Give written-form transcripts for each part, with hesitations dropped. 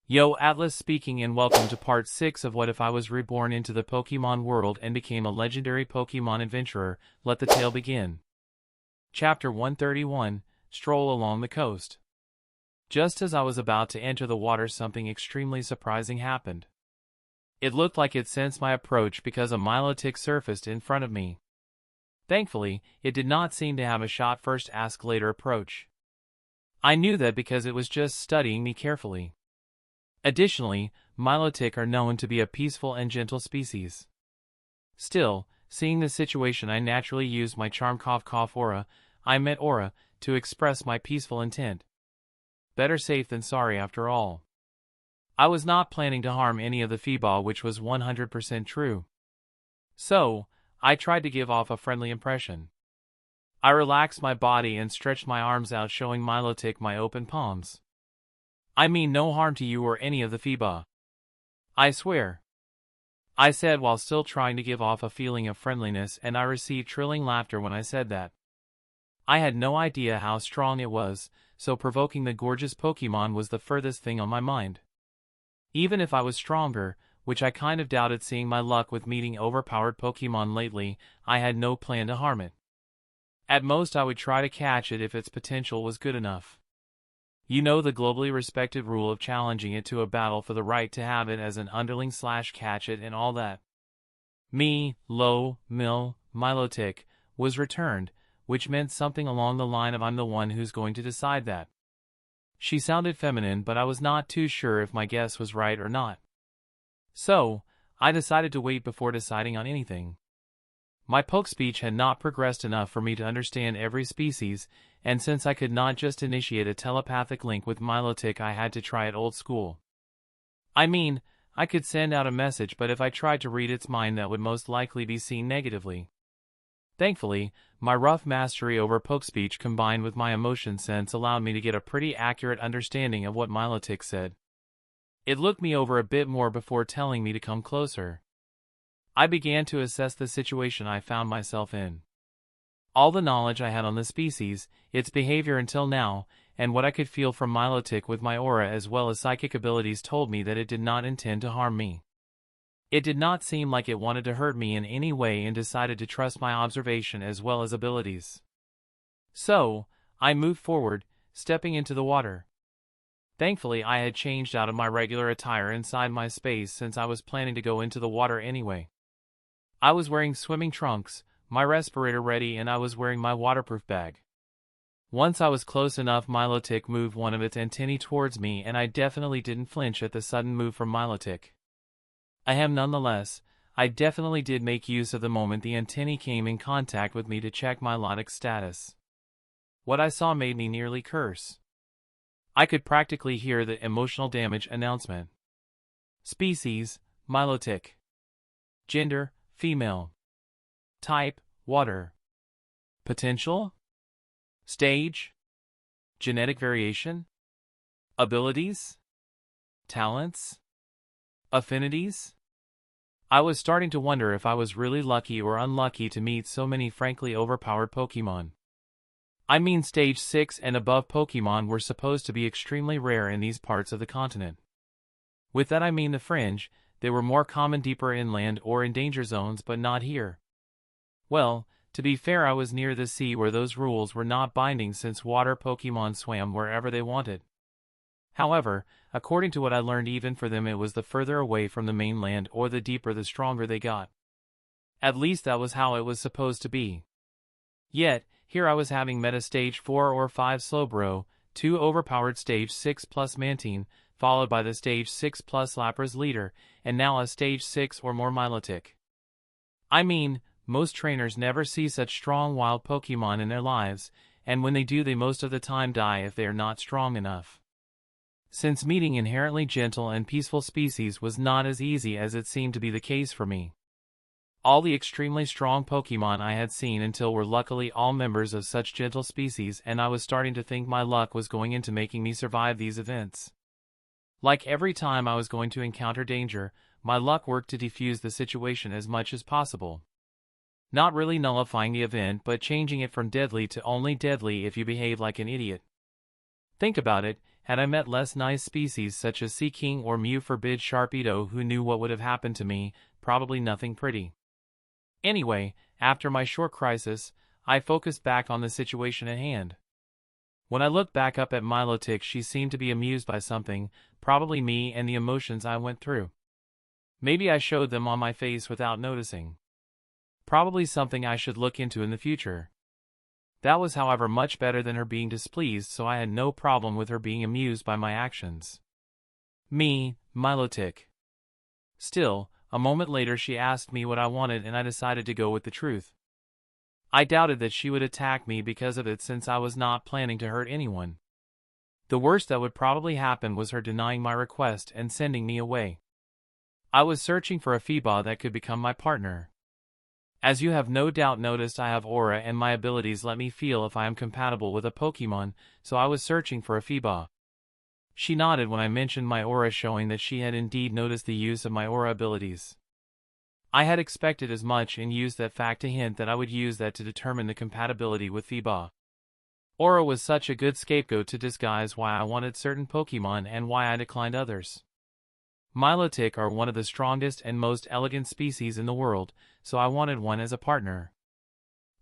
Yo, Atlas speaking, and welcome to part 6 of What If I Was Reborn into the Pokemon world and became a legendary Pokemon adventurer. Let the tale begin. Chapter 131, Stroll Along the Coast. Just as I was about to enter the water, something extremely surprising happened. It looked like it sensed my approach because a Milotic surfaced in front of me. Thankfully, it did not seem to have a shot first ask later approach. I knew that because it was just studying me carefully. Additionally, Milotic are known to be a peaceful and gentle species. Still, seeing the situation, I naturally used my charm aura, to express my peaceful intent. Better safe than sorry after all. I was not planning to harm any of the Feebas, which was 100% true. So, I tried to give off a friendly impression. I relaxed my body and stretched my arms out, showing Milotic my open palms. I mean no harm to you or any of the Feebas. I swear. I said while still trying to give off a feeling of friendliness, and I received trilling laughter when I said that. I had no idea how strong it was, so provoking the gorgeous Pokemon was the furthest thing on my mind. Even if I was stronger, which I kind of doubted seeing my luck with meeting overpowered Pokemon lately, I had no plan to harm it. At most I would try to catch it if its potential was good enough. You know the globally respected rule of challenging it to a battle for the right to have it as an underling / catch it and all that. Milotic, was returned, which meant something along the line of I'm the one who's going to decide that. She sounded feminine, but I was not too sure if my guess was right or not. So, I decided to wait before deciding on anything. My poke speech had not progressed enough for me to understand every species, and since I could not just initiate a telepathic link with Milotic, I had to try it old school. I mean, I could send out a message, but if I tried to read its mind, that would most likely be seen negatively. Thankfully, my rough mastery over poke speech combined with my emotion sense allowed me to get a pretty accurate understanding of what Milotic said. It looked me over a bit more before telling me to come closer. I began to assess the situation I found myself in. All the knowledge I had on the species, its behavior until now, and what I could feel from Milotic with my aura as well as psychic abilities told me that it did not intend to harm me. It did not seem like it wanted to hurt me in any way and decided to trust my observation as well as abilities. So, I moved forward, stepping into the water. Thankfully, I had changed out of my regular attire inside my space since I was planning to go into the water anyway. I was wearing swimming trunks, my respirator ready, and I was wearing my waterproof bag. Once I was close enough, Milotic moved one of its antennae towards me, and I definitely didn't flinch at the sudden move from Milotic. Nonetheless, I definitely did make use of the moment the antennae came in contact with me to check Milotic's status. What I saw made me nearly curse. I could practically hear the emotional damage announcement. Species, Milotic. Gender, female. Type, water. Potential? Stage? Genetic variation? Abilities? Talents? Affinities? I was starting to wonder if I was really lucky or unlucky to meet so many frankly overpowered Pokemon. I mean, stage 6 and above Pokemon were supposed to be extremely rare in these parts of the continent. With that I mean the fringe. They were more common deeper inland or in danger zones, but not here. Well, to be fair, I was near the sea where those rules were not binding since water Pokemon swam wherever they wanted. However, according to what I learned, even for them it was the further away from the mainland or the deeper the stronger they got. At least that was how it was supposed to be. Yet, here I was having met a stage 4 or 5 Slowbro, 2 overpowered stage 6 plus Mantine, followed by the stage 6 plus Lapras leader, and now a stage 6 or more Milotic. I mean, most trainers never see such strong wild Pokemon in their lives, and when they do, they most of the time die if they are not strong enough. Since meeting inherently gentle and peaceful species was not as easy as it seemed to be the case for me. All the extremely strong Pokemon I had seen until were luckily all members of such gentle species, and I was starting to think my luck was going into making me survive these events. Like every time I was going to encounter danger, my luck worked to defuse the situation as much as possible. Not really nullifying the event, but changing it from deadly to only deadly if you behave like an idiot. Think about it, Had I met less nice species such as Sea King or Mew Forbid Sharpedo who knew what would have happened to me, probably nothing pretty. Anyway, after my short crisis, I focused back on the situation at hand. When I looked back up at Milotic, she seemed to be amused by something, probably me and the emotions I went through. Maybe I showed them on my face without noticing. Probably something I should look into in the future. That was, however, much better than her being displeased, so I had no problem with her being amused by my actions. Me, Milotic. Still, a moment later she asked me what I wanted and I decided to go with the truth. I doubted that she would attack me because of it since I was not planning to hurt anyone. The worst that would probably happen was her denying my request and sending me away. I was searching for a Feebas that could become my partner. As you have no doubt noticed, I have aura and my abilities let me feel if I am compatible with a Pokemon, so I was searching for a Feebas. She nodded when I mentioned my aura, showing that she had indeed noticed the use of my aura abilities. I had expected as much and used that fact to hint that I would use that to determine the compatibility with Feebas. Aura was such a good scapegoat to disguise why I wanted certain Pokemon and why I declined others. Milotic are one of the strongest and most elegant species in the world, so I wanted one as a partner.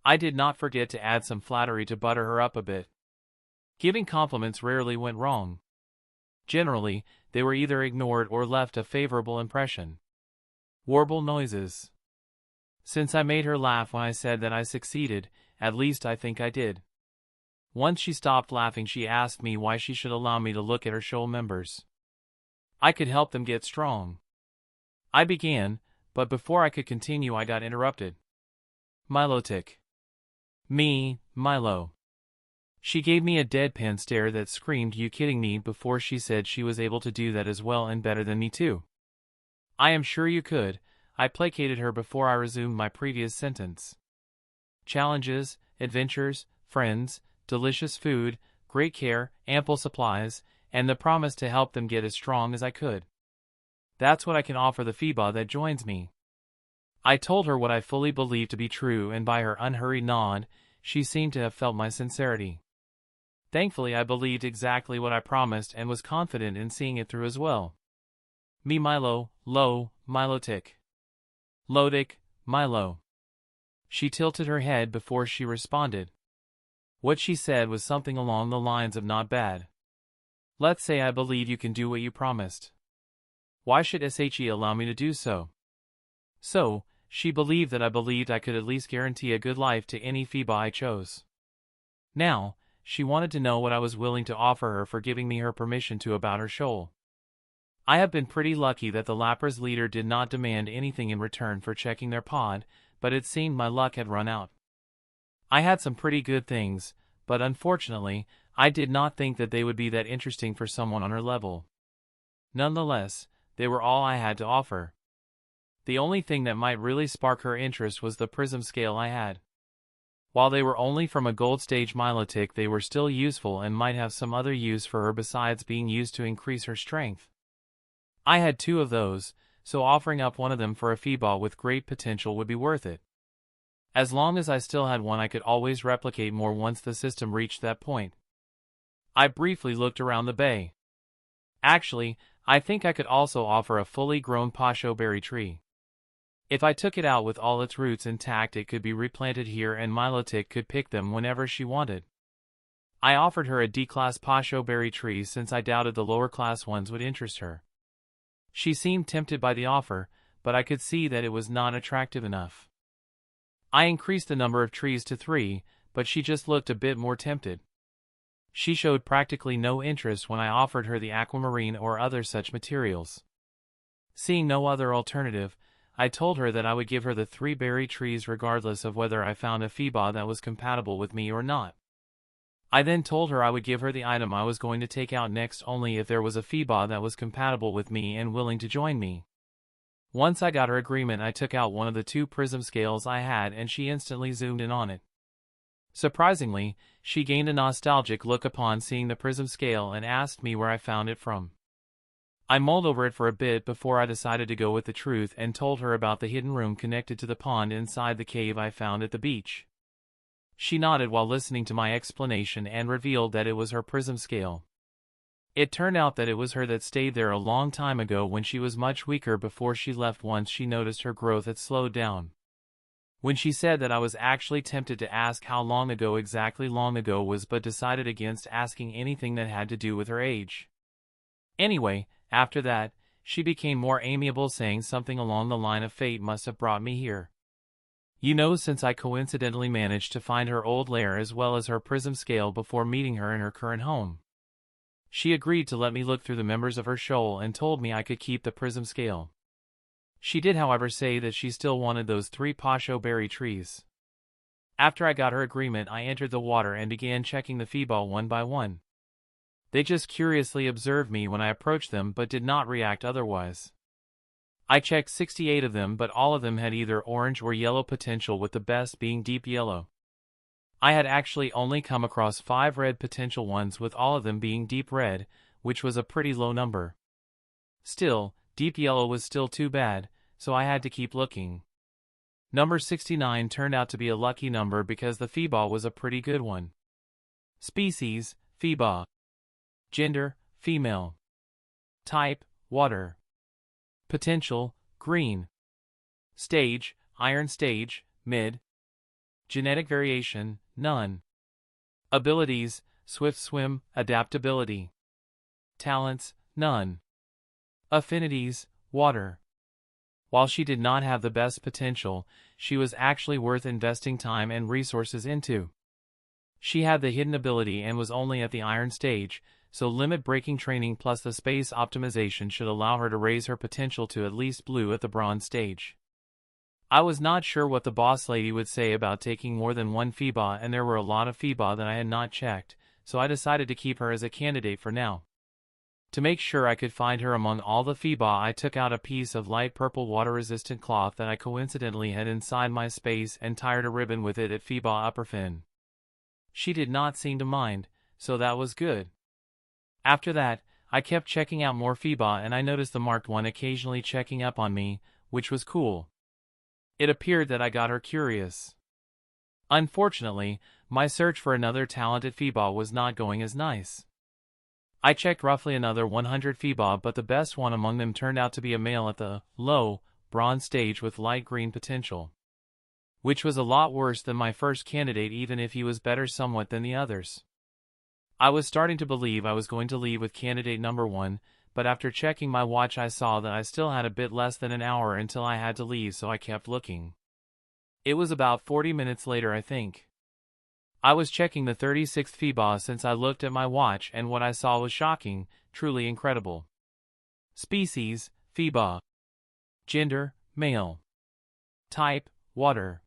I did not forget to add some flattery to butter her up a bit. Giving compliments rarely went wrong. Generally, they were either ignored or left a favorable impression. Warble noises. Since I made her laugh when I said that I succeeded, at least I think I did. Once she stopped laughing, she asked me why she should allow me to look at her show members. I could help them get strong. I began, but before I could continue I got interrupted. Milotic. Me, Milo. She gave me a deadpan stare that screamed, "You kidding me?" before she said she was able to do that as well and better than me too. I am sure you could, I placated her before I resumed my previous sentence. Challenges, adventures, friends, delicious food, great care, ample supplies, and the promise to help them get as strong as I could. That's what I can offer the Feebas that joins me. I told her what I fully believed to be true, and by her unhurried nod, she seemed to have felt my sincerity. Thankfully, I believed exactly what I promised and was confident in seeing it through as well. Me Milo, lo, Milotic. Lotic, Milo. She tilted her head before she responded. What she said was something along the lines of "not bad. Let's say I believe you can do what you promised. Why should SHE allow me to do so?" So, she believed that I believed I could at least guarantee a good life to any Feebas I chose. Now, she wanted to know what I was willing to offer her for giving me her permission to about her shoal. I have been pretty lucky that the Lapras leader did not demand anything in return for checking their pod, but it seemed my luck had run out. I had some pretty good things, but unfortunately, I did not think that they would be that interesting for someone on her level. Nonetheless, they were all I had to offer. The only thing that might really spark her interest was the prism scale I had. While they were only from a gold stage Milotic, they were still useful and might have some other use for her besides being used to increase her strength. I had 2 of those, so offering up one of them for a Feebas with great potential would be worth it. As long as I still had one, I could always replicate more once the system reached that point. I briefly looked around the bay. Actually, I think I could also offer a fully grown Pasho berry tree. If I took it out with all its roots intact, it could be replanted here and Milotic could pick them whenever she wanted. I offered her a D-class Pasho berry tree since I doubted the lower class ones would interest her. She seemed tempted by the offer, but I could see that it was not attractive enough. I increased the number of trees to 3, but she just looked a bit more tempted. She showed practically no interest when I offered her the aquamarine or other such materials. Seeing no other alternative, I told her that I would give her the 3 berry trees regardless of whether I found a Feebas that was compatible with me or not. I then told her I would give her the item I was going to take out next only if there was a Feebas that was compatible with me and willing to join me. Once I got her agreement, I took out one of the 2 prism scales I had and she instantly zoomed in on it. Surprisingly, she gained a nostalgic look upon seeing the prism scale and asked me where I found it from. I mulled over it for a bit before I decided to go with the truth and told her about the hidden room connected to the pond inside the cave I found at the beach. She nodded while listening to my explanation and revealed that it was her prism scale. It turned out that it was her that stayed there a long time ago when she was much weaker before she left. Once she noticed her growth had slowed down. When she said that, I was actually tempted to ask how long ago exactly long ago was, but decided against asking anything that had to do with her age. Anyway, after that, she became more amiable, saying something along the line of fate must have brought me here. You know, since I coincidentally managed to find her old lair as well as her prism scale before meeting her in her current home. She agreed to let me look through the members of her shoal and told me I could keep the prism scale. She did, however, say that she still wanted those 3 pasho berry trees. After I got her agreement, I entered the water and began checking the Feebas one by one. They just curiously observed me when I approached them but did not react otherwise. I checked 68 of them, but all of them had either orange or yellow potential, with the best being deep yellow. I had actually only come across 5 red potential ones, with all of them being deep red, which was a pretty low number. Still, deep yellow was still too bad, so I had to keep looking. Number 69 turned out to be a lucky number because the Feebas was a pretty good one. Species, Feebas. Gender, female. Type, water. Potential, green. Stage, iron stage, mid. Genetic variation, none. Abilities, swift swim, adaptability. Talents, none. Affinities, water. While she did not have the best potential, she was actually worth investing time and resources into. She had the hidden ability and was only at the iron stage, so limit-breaking training plus the space optimization should allow her to raise her potential to at least blue at the bronze stage. I was not sure what the boss lady would say about taking more than one Feebas, and there were a lot of Feebas that I had not checked, so I decided to keep her as a candidate for now. To make sure I could find her among all the Feebas, I took out a piece of light purple water-resistant cloth that I coincidentally had inside my space and tied a ribbon with it at Feebas upper fin. She did not seem to mind, so that was good. After that, I kept checking out more Feebas, and I noticed the marked one occasionally checking up on me, which was cool. It appeared that I got her curious. Unfortunately, my search for another talented Feebas was not going as nice. I checked roughly another 100 Feebas, but the best one among them turned out to be a male at the low, bronze stage with light green potential. Which was a lot worse than my first candidate, even if he was better somewhat than the others. I was starting to believe I was going to leave with candidate number 1, but after checking my watch I saw that I still had a bit less than an hour until I had to leave, so I kept looking. It was about 40 minutes later, I think. I was checking the 36th Feebas since I looked at my watch, and what I saw was shocking, truly incredible. Species, Feebas. Gender, male. Type, water.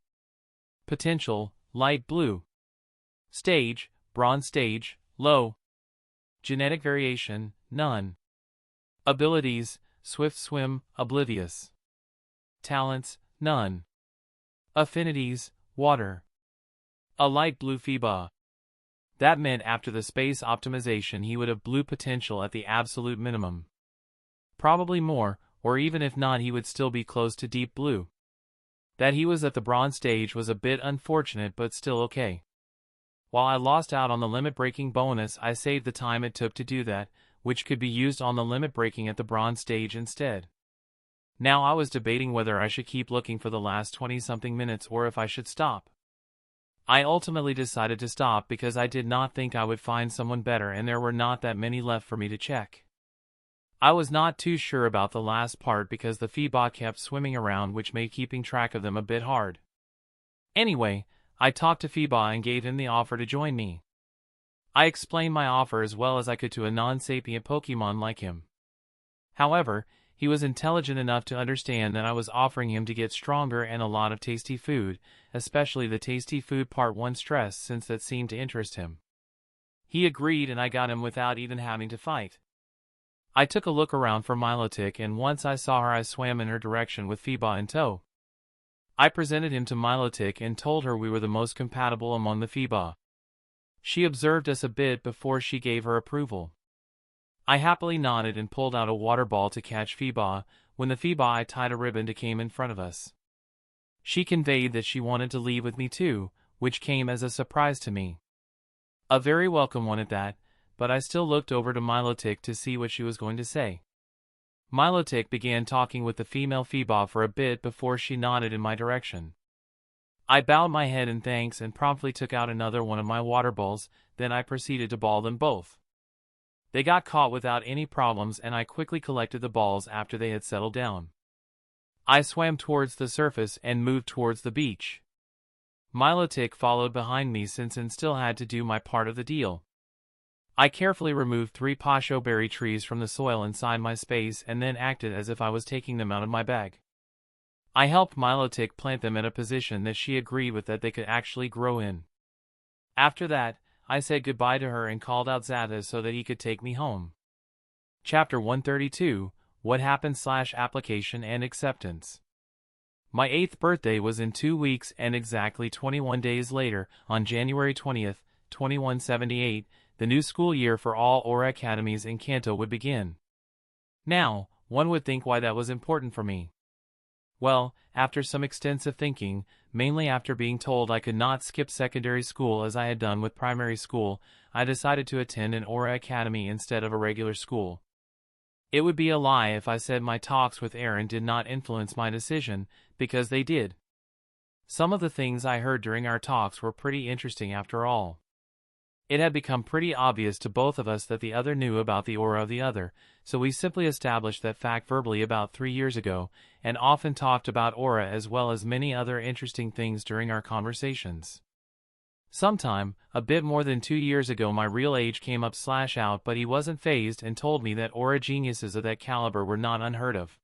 Potential, light blue. Stage, bronze stage, low. Genetic variation, none. Abilities, swift swim, oblivious. Talents, none. Affinities, water. A light blue Feebas. That meant after the space optimization he would have blue potential at the absolute minimum. Probably more, or even if not he would still be close to deep blue. That he was at the bronze stage was a bit unfortunate, but still okay. While I lost out on the limit-breaking bonus, I saved the time it took to do that, which could be used on the limit breaking at the bronze stage instead. Now I was debating whether I should keep looking for the last 20-something minutes or if I should stop. I ultimately decided to stop because I did not think I would find someone better, and there were not that many left for me to check. I was not too sure about the last part because the Feebas kept swimming around, which made keeping track of them a bit hard. Anyway, I talked to Feebas and gave him the offer to join me. I explained my offer as well as I could to a non-sapient Pokemon like him. However, he was intelligent enough to understand that I was offering him to get stronger and a lot of tasty food, especially the tasty food part 1 stress, since that seemed to interest him. He agreed, and I got him without even having to fight. I took a look around for Milotic, and once I saw her I swam in her direction with Feebas in tow. I presented him to Milotic and told her we were the most compatible among the Feebas. She observed us a bit before she gave her approval. I happily nodded and pulled out a water ball to catch Feebas when the Feebas I tied a ribbon to came in front of us. She conveyed that she wanted to leave with me too, which came as a surprise to me. A very welcome one at that, but I still looked over to Milotic to see what she was going to say. Milotic began talking with the female Feebas for a bit before she nodded in my direction. I bowed my head in thanks and promptly took out another one of my water balls, then I proceeded to ball them both. They got caught without any problems and I quickly collected the balls after they had settled down. I swam towards the surface and moved towards the beach. Milotic followed behind me since I still had to do my part of the deal. I carefully removed 3 pasho berry trees from the soil inside my space and then acted as if I was taking them out of my bag. I helped Milotic plant them in a position that she agreed with that they could actually grow in. After that, I said goodbye to her and called out Zata so that he could take me home. Chapter 132, What Happened / Application and Acceptance. My 8th birthday was in 2 weeks and exactly 21 days later, on January 20th, 2178, the new school year for all Aura Academies in Kanto would begin. Now, one would think why that was important for me. Well, after some extensive thinking, mainly after being told I could not skip secondary school as I had done with primary school, I decided to attend an Aura Academy instead of a regular school. It would be a lie if I said my talks with Aaron did not influence my decision, because they did. Some of the things I heard during our talks were pretty interesting after all. It had become pretty obvious to both of us that the other knew about the aura of the other, so we simply established that fact verbally about 3 years ago, and often talked about aura as well as many other interesting things during our conversations. Sometime, a bit more than 2 years ago, my real age came up / out, but he wasn't fazed and told me that aura geniuses of that caliber were not unheard of.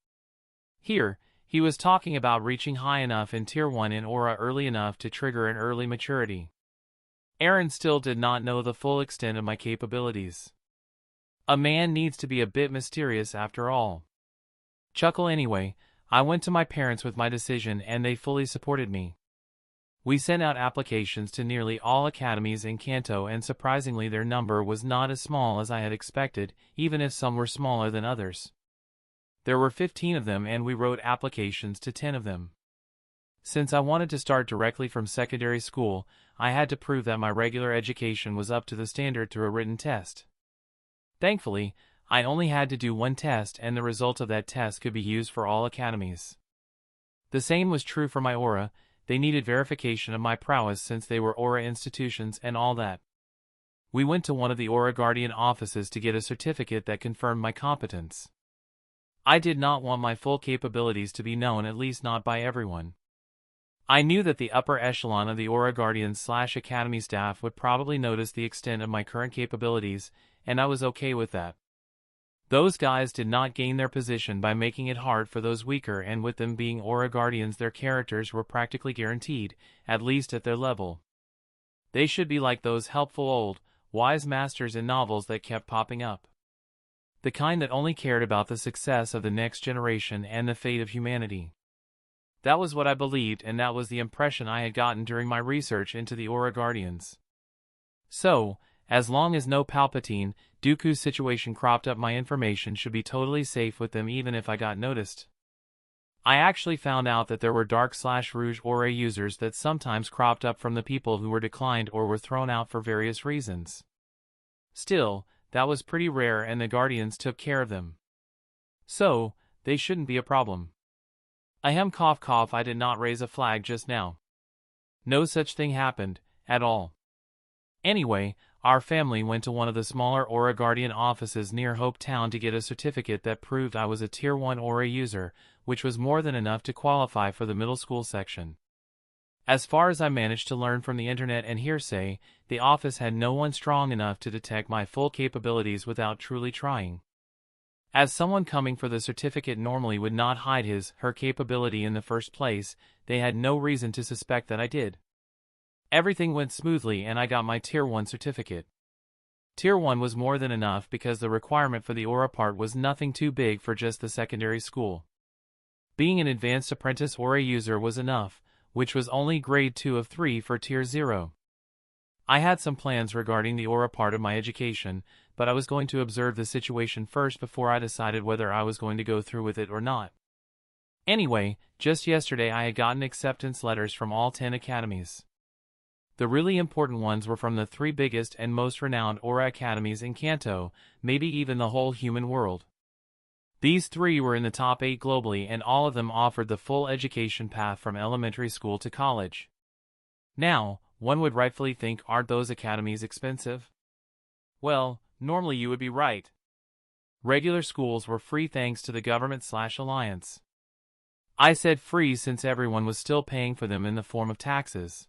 Here, he was talking about reaching high enough in Tier 1 in aura early enough to trigger an early maturity. Aaron still did not know the full extent of my capabilities. A man needs to be a bit mysterious after all. Chuckle anyway, I went to my parents with my decision and they fully supported me. We sent out applications to nearly all academies in Kanto and surprisingly their number was not as small as I had expected, even if some were smaller than others. There were 15 of them and we wrote applications to 10 of them. Since I wanted to start directly from secondary school, I had to prove that my regular education was up to the standard through a written test. Thankfully, I only had to do one test and the result of that test could be used for all academies. The same was true for my aura. They needed verification of my prowess since they were aura institutions and all that. We went to one of the Aura Guardian offices to get a certificate that confirmed my competence. I did not want my full capabilities to be known, at least not by everyone. I knew that the upper echelon of the Aura Guardians / Academy staff would probably notice the extent of my current capabilities, and I was okay with that. Those guys did not gain their position by making it hard for those weaker, and with them being Aura Guardians their characters were practically guaranteed, at least at their level. They should be like those helpful old, wise masters in novels that kept popping up. The kind that only cared about the success of the next generation and the fate of humanity. That was what I believed, and that was the impression I had gotten during my research into the Aura Guardians. So, as long as no Palpatine, Dooku situation cropped up, my information should be totally safe with them even if I got noticed. I actually found out that there were Dark / Rouge Aura users that sometimes cropped up from the people who were declined or were thrown out for various reasons. Still, that was pretty rare and the Guardians took care of them. So, they shouldn't be a problem. Ahem, cough cough, I did not raise a flag just now. No such thing happened, at all. Anyway, our family went to one of the smaller Aura Guardian offices near Hope Town to get a certificate that proved I was a Tier 1 Aura user, which was more than enough to qualify for the middle school section. As far as I managed to learn from the internet and hearsay, the office had no one strong enough to detect my full capabilities without truly trying. As someone coming for the certificate normally would not hide her capability in the first place, they had no reason to suspect that I did. Everything went smoothly and I got my Tier 1 certificate. Tier 1 was more than enough because the requirement for the Aura part was nothing too big for just the secondary school. Being an advanced apprentice Aura user was enough, which was only grade 2 of 3 for Tier 0. I had some plans regarding the Aura part of my education, but I was going to observe the situation first before I decided whether I was going to go through with it or not. Anyway, just yesterday I had gotten acceptance letters from all 10 academies. The really important ones were from the three biggest and most renowned Aura academies in Kanto, maybe even the whole human world. These three were in the top 8 globally, and all of them offered the full education path from elementary school to college. Now, one would rightfully think, aren't those academies expensive? Well, normally you would be right. Regular schools were free thanks to the government/alliance. I said free since everyone was still paying for them in the form of taxes.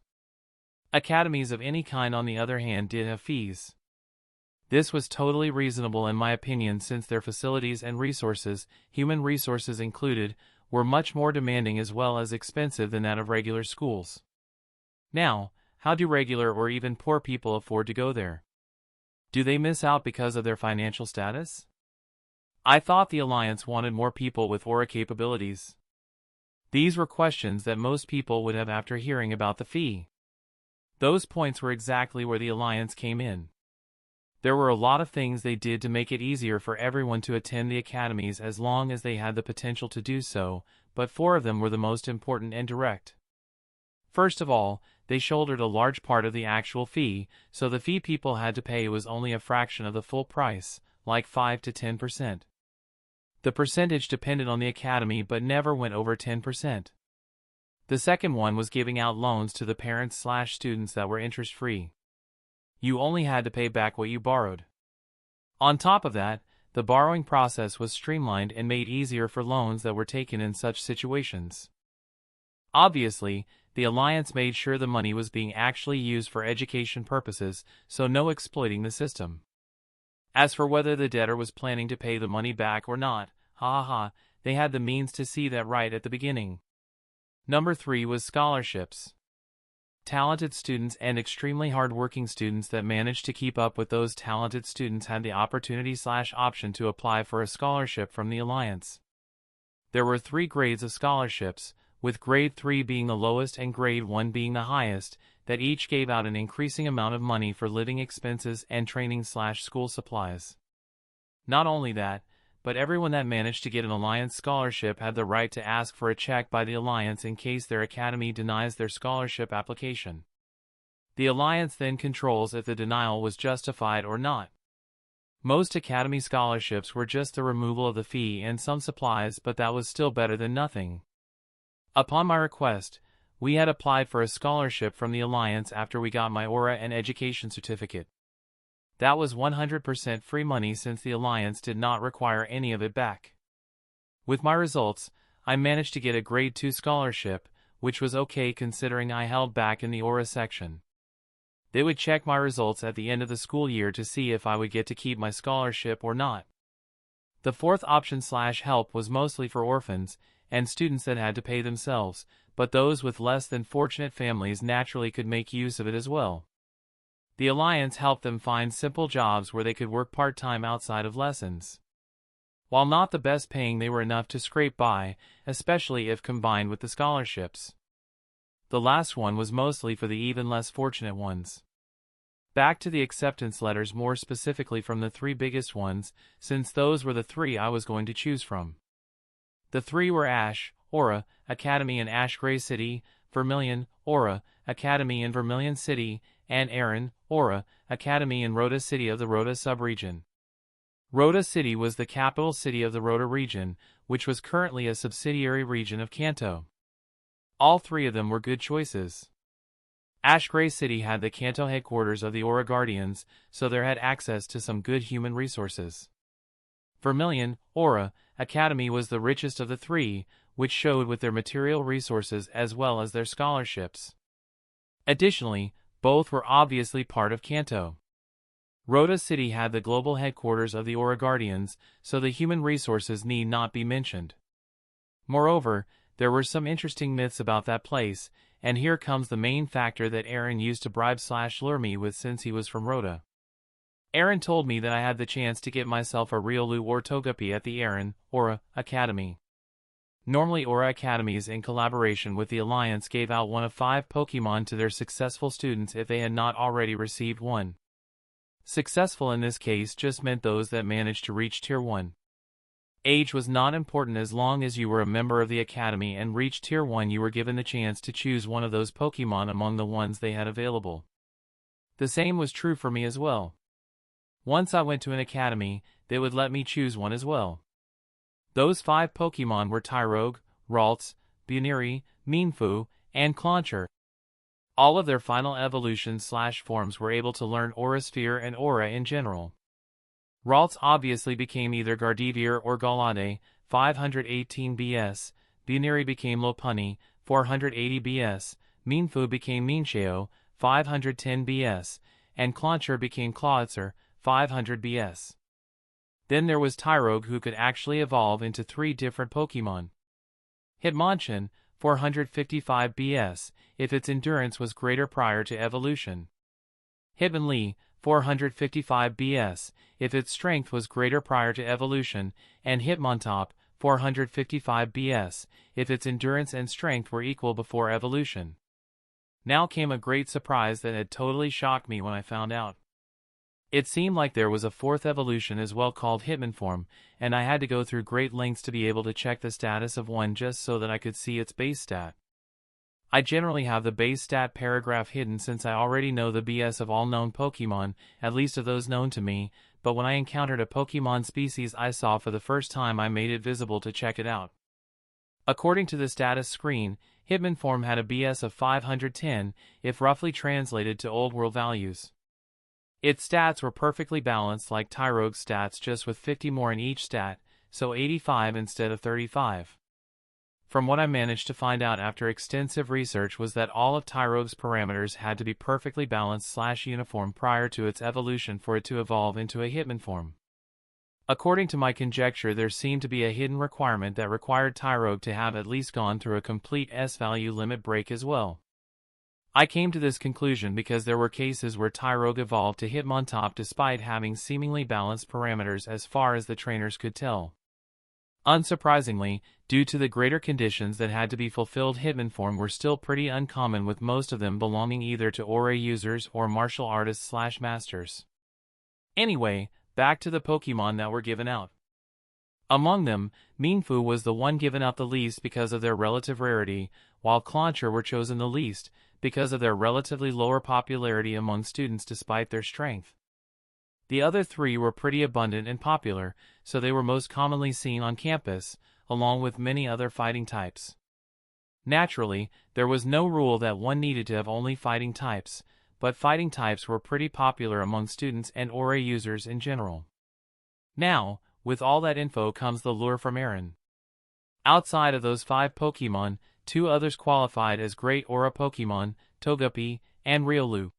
Academies of any kind, on the other hand, did have fees. This was totally reasonable in my opinion, since their facilities and resources, human resources included, were much more demanding as well as expensive than that of regular schools. Now, how do regular or even poor people afford to go there? Do they miss out because of their financial status? I thought the Alliance wanted more people with aura capabilities. These were questions that most people would have after hearing about the fee. Those points were exactly where the Alliance came in. There were a lot of things they did to make it easier for everyone to attend the academies as long as they had the potential to do so, but 4 of them were the most important and direct. First of all, they shouldered a large part of the actual fee, so the fee people had to pay was only a fraction of the full price, like 5 to 10%. The percentage depended on the academy but never went over 10%. The second one was giving out loans to the parents/students that were interest-free. You only had to pay back what you borrowed. On top of that, the borrowing process was streamlined and made easier for loans that were taken in such situations. Obviously, the Alliance made sure the money was being actually used for education purposes, so no exploiting the system. As for whether the debtor was planning to pay the money back or not, they had the means to see that right at the beginning. Number 3 was scholarships. Talented students and extremely hard-working students that managed to keep up with those talented students had the opportunity/option to apply for a scholarship from the Alliance. There were 3 grades of scholarships, with grade 3 being the lowest and grade 1 being the highest, that each gave out an increasing amount of money for living expenses and training/school supplies. Not only that, but everyone that managed to get an Alliance scholarship had the right to ask for a check by the Alliance in case their academy denies their scholarship application. The Alliance then controls if the denial was justified or not. Most academy scholarships were just the removal of the fee and some supplies, but that was still better than nothing. Upon my request, we had applied for a scholarship from the Alliance after we got my aura and education certificate. That was 100% free money since the Alliance did not require any of it back. With my results, I managed to get a grade 2 scholarship, which was okay considering I held back in the aura section. They would check my results at the end of the school year to see if I would get to keep my scholarship or not. The 4th option/help was mostly for orphans and students that had to pay themselves, but those with less than fortunate families naturally could make use of it as well. The Alliance helped them find simple jobs where they could work part-time outside of lessons. While not the best paying, they were enough to scrape by, especially if combined with the scholarships. The last one was mostly for the even less fortunate ones. Back to the acceptance letters, more specifically from the 3 biggest ones, since those were the 3 I was going to choose from. The 3 were Ash, Aura, Academy in Ash Gray City, Vermilion, Aura, Academy in Vermilion City, and Aaron, Aura, Academy in Rhoda City of the Rhoda subregion. Rhoda City was the capital city of the Rhoda region, which was currently a subsidiary region of Kanto. All 3 of them were good choices. Ash Gray City had the Kanto headquarters of the Aura Guardians, so there had access to some good human resources. Vermilion, Aura, Academy was the richest of the 3, which showed with their material resources as well as their scholarships. Additionally, both were obviously part of Kanto. Rhoda City had the global headquarters of the Aura Guardians, so the human resources need not be mentioned. Moreover, there were some interesting myths about that place, and here comes the main factor that Aaron used to bribe/lure me with since he was from Rhoda. Aaron told me that I had the chance to get myself a Riolu or Togepi at the Aaron, Aura, Academy. Normally Aura Academies in collaboration with the Alliance gave out one of 5 Pokemon to their successful students if they had not already received one. Successful in this case just meant those that managed to reach Tier 1. Age was not important as long as you were a member of the Academy and reached Tier 1. You were given the chance to choose one of those Pokemon among the ones they had available. The same was true for me as well. Once I went to an academy, they would let me choose one as well. Those 5 Pokemon were Tyrogue, Ralts, Buneary, Mienfoo, and Clauncher. All of their final evolutions/forms were able to learn Aura Sphere and Aura in general. Ralts obviously became either Gardevoir or Galade, 518 BS, Buneary became Lopunny, 480 BS, Mienfoo became Mienshao, 510 BS, and Clauncher became Clawitzer, 500 BS. Then there was Tyrogue, who could actually evolve into 3 different Pokemon. Hitmonchan, 455 BS, if its endurance was greater prior to evolution. Hitmonlee, 455 BS, if its strength was greater prior to evolution, and Hitmontop, 455 BS, if its endurance and strength were equal before evolution. Now came a great surprise that had totally shocked me when I found out. It seemed like there was a 4th evolution as well called Hitmonform, and I had to go through great lengths to be able to check the status of one just so that I could see its base stat. I generally have the base stat paragraph hidden since I already know the BS of all known Pokemon, at least of those known to me, but when I encountered a Pokemon species I saw for the first time, I made it visible to check it out. According to the status screen, Hitmonform had a BS of 510, if roughly translated to Old World values. Its stats were perfectly balanced like Tyrogue's stats, just with 50 more in each stat, so 85 instead of 35. From what I managed to find out after extensive research was that all of Tyrogue's parameters had to be perfectly balanced/uniform prior to its evolution for it to evolve into a Hitmonform. According to my conjecture, there seemed to be a hidden requirement that required Tyrogue to have at least gone through a complete S-value limit break as well. I came to this conclusion because there were cases where Tyrogue evolved to Hitmontop despite having seemingly balanced parameters as far as the trainers could tell. Unsurprisingly, due to the greater conditions that had to be fulfilled, Hitmonform were still pretty uncommon, with most of them belonging either to Aura users or martial artists/masters. Anyway, back to the Pokemon that were given out. Among them, Mienfoo was the one given out the least because of their relative rarity, while Clauncher were chosen the least because of their relatively lower popularity among students despite their strength. The other 3 were pretty abundant and popular, so they were most commonly seen on campus, along with many other fighting types. Naturally, there was no rule that one needed to have only fighting types, but fighting types were pretty popular among students and Aura users in general. Now, with all that info comes the lure from Aaron. Outside of those 5 Pokemon, 2 others qualified as great Aura Pokemon, Togepi and Riolu.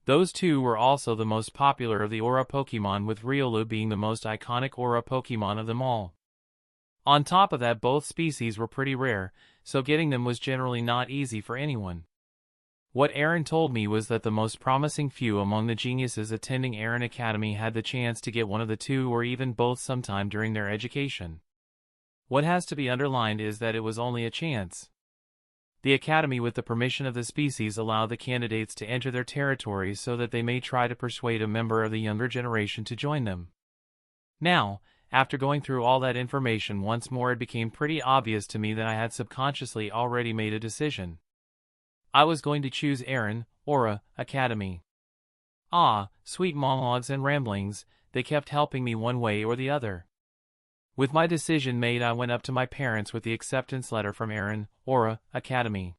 Those 2 were also the most popular of the Aura Pokemon, with Riolu being the most iconic Aura Pokemon of them all. On top of that, both species were pretty rare, so getting them was generally not easy for anyone. What Aaron told me was that the most promising few among the geniuses attending Aaron Academy had the chance to get one of the 2 or even both sometime during their education. What has to be underlined is that it was only a chance. The Academy, with the permission of the species, allow the candidates to enter their territories so that they may try to persuade a member of the younger generation to join them. Now, after going through all that information once more, it became pretty obvious to me that I had subconsciously already made a decision. I was going to choose Aaron, Aura, Academy. Ah, sweet monologues and ramblings, they kept helping me one way or the other. With my decision made, I went up to my parents with the acceptance letter from Aaron, Aura, Academy.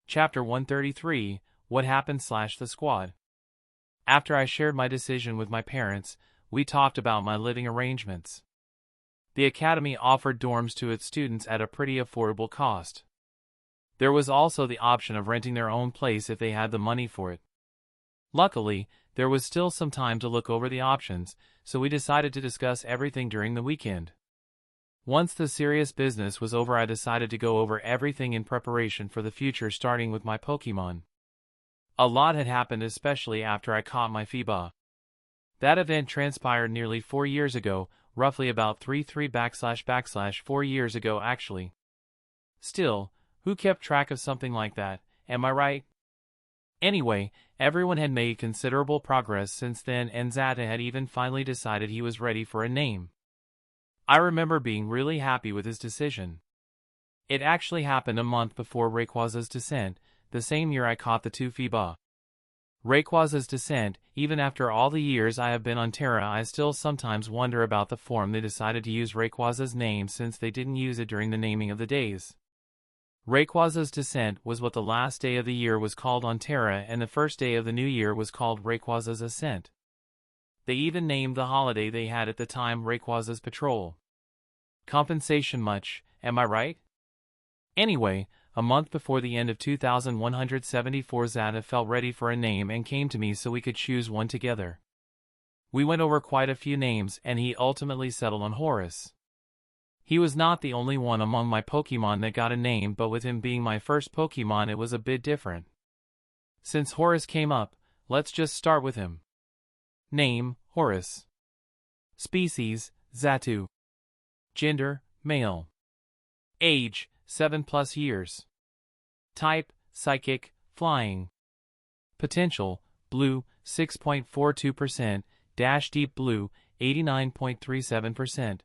Chapter 133, What Happened/The Squad. After I shared my decision with my parents, we talked about my living arrangements. The Academy offered dorms to its students at a pretty affordable cost. There was also the option of renting their own place if they had the money for it. Luckily, there was still some time to look over the options, so we decided to discuss everything during the weekend. Once the serious business was over, I decided to go over everything in preparation for the future, starting with my Pokemon. A lot had happened, especially after I caught my Feebas. That event transpired nearly 4 years ago, roughly about 4 years ago actually. Still, who kept track of something like that, am I right? Anyway, everyone had made considerable progress since then, and Zata had even finally decided he was ready for a name. I remember being really happy with his decision. It actually happened a month before Rayquaza's descent, the same year I caught the two Feebas. Rayquaza's descent, even after all the years I have been on Terra, I still sometimes wonder about the form they decided to use Rayquaza's name, since they didn't use it during the naming of the days. Rayquaza's descent was what the last day of the year was called on Terra, and the first day of the new year was called Rayquaza's ascent. They even named the holiday they had at the time Rayquaza's patrol. Compensation much, am I right? Anyway, a month before the end of 2174, Zata felt ready for a name and came to me so we could choose one together. We went over quite a few names and he ultimately settled on Horus. He was not the only one among my Pokemon that got a name, but with him being my first Pokemon it was a bit different. Since Horus came up, let's just start with him. Name, Horus. Species, Xatu. Gender, male. Age, 7+ years. Type, psychic, flying. Potential, blue, 6.42%, dash deep blue, 89.37%.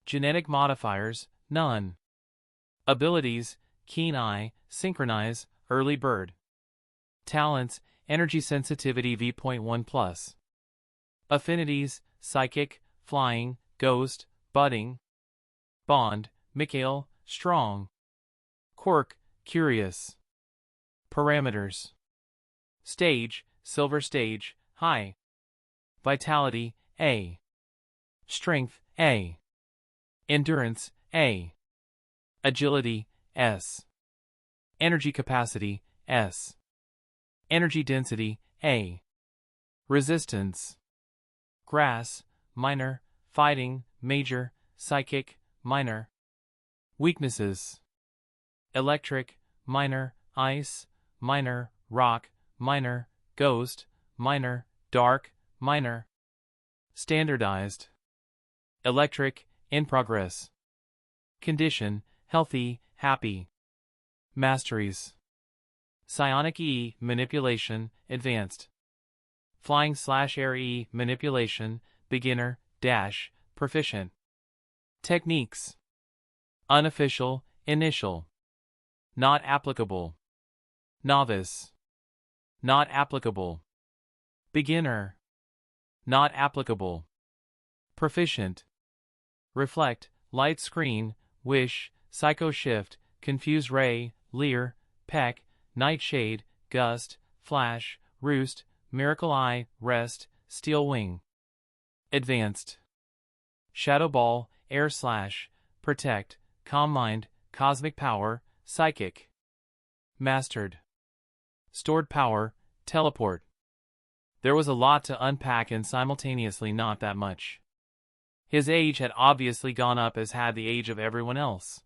Genetic modifiers, none. Abilities, keen eye, synchronize, early bird. Talents, energy sensitivity V.1+. Affinities, psychic, flying, ghost, budding. Bond, Mikhail, strong. Quirk, curious. Parameters. Stage, silver stage, high. Vitality, A. Strength, A. Endurance, A. Agility, S. Energy capacity, S. Energy density, A. Resistance. Grass, minor, fighting, major, psychic, minor. Weaknesses. Electric, minor, ice, minor, rock, minor, ghost, minor, dark, minor. Standardized. Electric, in progress. Condition, healthy, happy. Masteries. Psionic E, manipulation, advanced. Flying/air E, manipulation, beginner, dash, proficient. Techniques. Unofficial, initial. Not applicable. Novice. Not applicable. Beginner. Not applicable. Proficient. Reflect, light screen, wish, psycho shift, confuse ray, leer, peck, nightshade, gust, flash, roost, miracle eye, rest, steel wing. Advanced. Shadow ball, air slash, protect, calm mind, cosmic power, psychic. Mastered. Stored power, teleport. There was a lot to unpack and simultaneously not that much. His age had obviously gone up, as had the age of everyone else.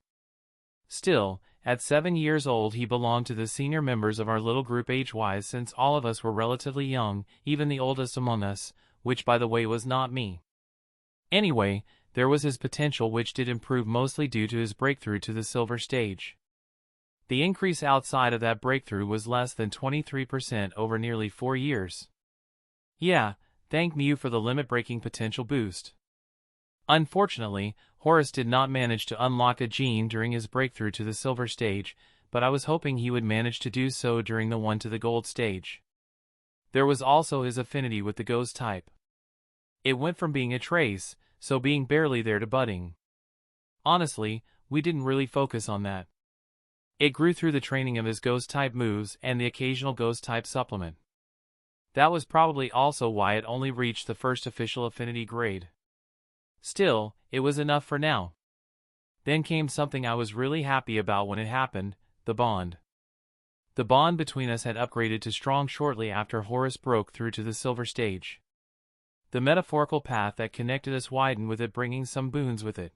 Still, at 7 years old he belonged to the senior members of our little group age-wise, since all of us were relatively young, even the oldest among us, which by the way was not me. Anyway, there was his potential, which did improve mostly due to his breakthrough to the silver stage. The increase outside of that breakthrough was less than 23% over nearly 4 years. Yeah, thank Mew for the limit-breaking potential boost. Unfortunately, Horus did not manage to unlock a gene during his breakthrough to the silver stage, but I was hoping he would manage to do so during the one to the gold stage. There was also his affinity with the ghost type. It went from being a trace, so being barely there, to budding. Honestly, we didn't really focus on that. It grew through the training of his ghost type moves and the occasional ghost type supplement. That was probably also why it only reached the first official affinity grade. Still, it was enough for now. Then came something I was really happy about when it happened, the bond. The bond between us had upgraded to strong shortly after Horus broke through to the silver stage. The metaphorical path that connected us widened, with it bringing some boons with it.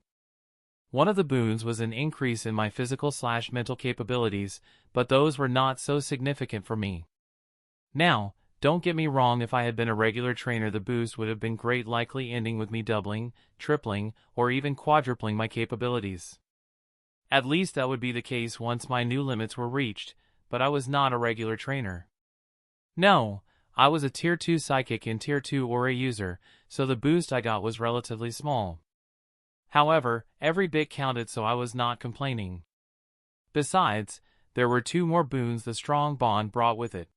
One of the boons was an increase in my physical/mental capabilities, but those were not so significant for me. Now, don't get me wrong, if I had been a regular trainer the boost would have been great, likely ending with me doubling, tripling, or even quadrupling my capabilities. At least that would be the case once my new limits were reached, but I was not a regular trainer. No, I was a Tier 2 Psychic and Tier 2 Aura user, so the boost I got was relatively small. However, every bit counted, so I was not complaining. Besides, there were two more boons the strong bond brought with it.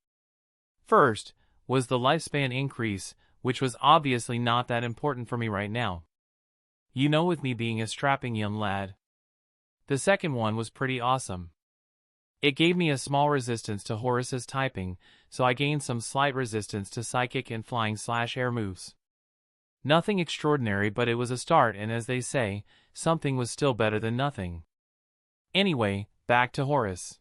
First was the lifespan increase, which was obviously not that important for me right now. You know, with me being a strapping young lad. The second one was pretty awesome. It gave me a small resistance to Horus's typing, so I gained some slight resistance to psychic and flying/air moves. Nothing extraordinary, but it was a start, and as they say, something was still better than nothing. Anyway, back to Horus.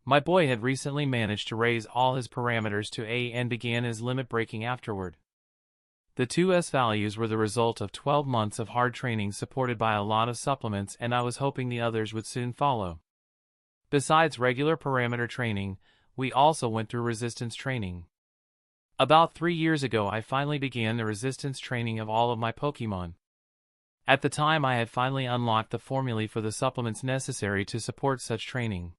My boy had recently managed to raise all his parameters to A and began his limit breaking afterward. The 2S values were the result of 12 months of hard training supported by a lot of supplements, and I was hoping the others would soon follow. Besides regular parameter training, we also went through resistance training. About 3 years ago I finally began the resistance training of all of my Pokémon. At the time I had finally unlocked the formulae for the supplements necessary to support such training.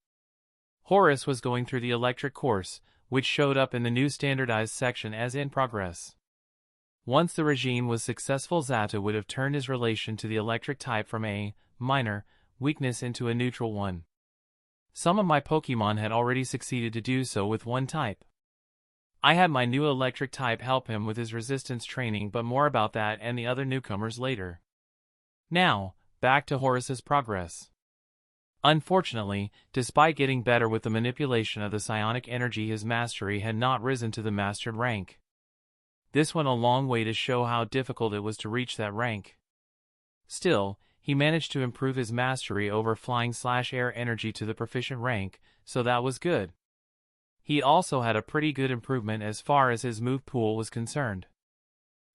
Horus was going through the electric course, which showed up in the new standardized section as in progress. Once the regime was successful, Zata would have turned his relation to the electric type from a minor weakness into a neutral one. Some of my Pokémon had already succeeded to do so with one type. I had my new electric type help him with his resistance training, but more about that and the other newcomers later. Now, back to Horus's progress. Unfortunately, despite getting better with the manipulation of the psionic energy, his mastery had not risen to the mastered rank. This went a long way to show how difficult it was to reach that rank. Still, he managed to improve his mastery over flying/air energy to the proficient rank, so that was good. He also had a pretty good improvement as far as his move pool was concerned.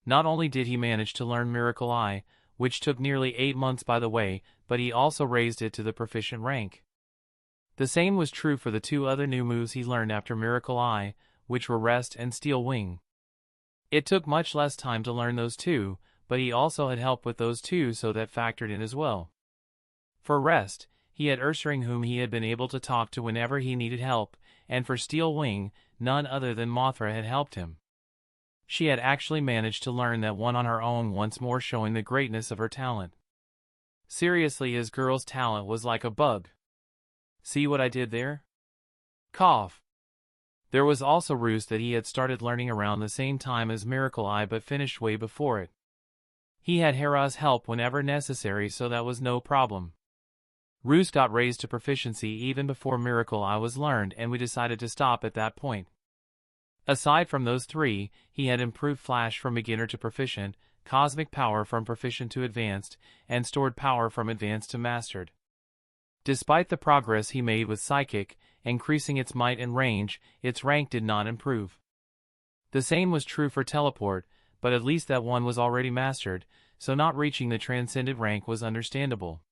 Not only did he manage to learn Miracle Eye, which took nearly 8 months by the way, but he also raised it to the proficient rank. The same was true for the 2 other new moves he learned after Miracle Eye, which were Rest and Steel Wing. It took much less time to learn those two, but he also had help with those two, so that factored in as well. For Rest, he had Ursaring, whom he had been able to talk to whenever he needed help, and for Steel Wing, none other than Mothra had helped him. She had actually managed to learn that one on her own, once more showing the greatness of her talent. Seriously, his girl's talent was like a bug. See what I did there? Cough. There was also Roost, that he had started learning around the same time as Miracle Eye but finished way before it. He had Hera's help whenever necessary, so that was no problem. Roost got raised to proficiency even before Miracle Eye was learned, and we decided to stop at that point. Aside from those 3, he had improved Flash from beginner to proficient, Cosmic Power from proficient to advanced, and Stored Power from advanced to mastered. Despite the progress he made with Psychic, increasing its might and range, its rank did not improve. The same was true for Teleport, but at least that one was already mastered, so not reaching the transcendent rank was understandable.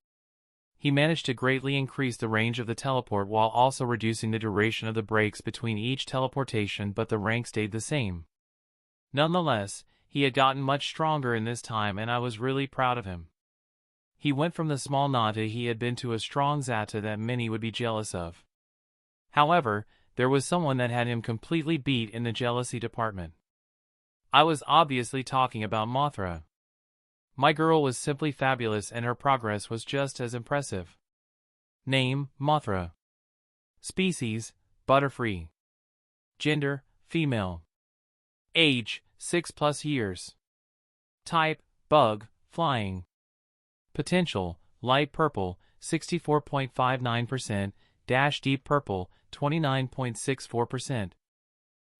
He managed to greatly increase the range of the teleport while also reducing the duration of the breaks between each teleportation, but the rank stayed the same. Nonetheless, he had gotten much stronger in this time, and I was really proud of him. He went from the small Nata he had been to a strong Zata that many would be jealous of. However, there was someone that had him completely beat in the jealousy department. I was obviously talking about Mothra. My girl was simply fabulous, and her progress was just as impressive. Name: Mothra. Species: Butterfree. Gender: female. Age: 6+ years. Type: Bug, Flying. Potential: Light Purple, 64.59%, Deep Purple, 29.64%.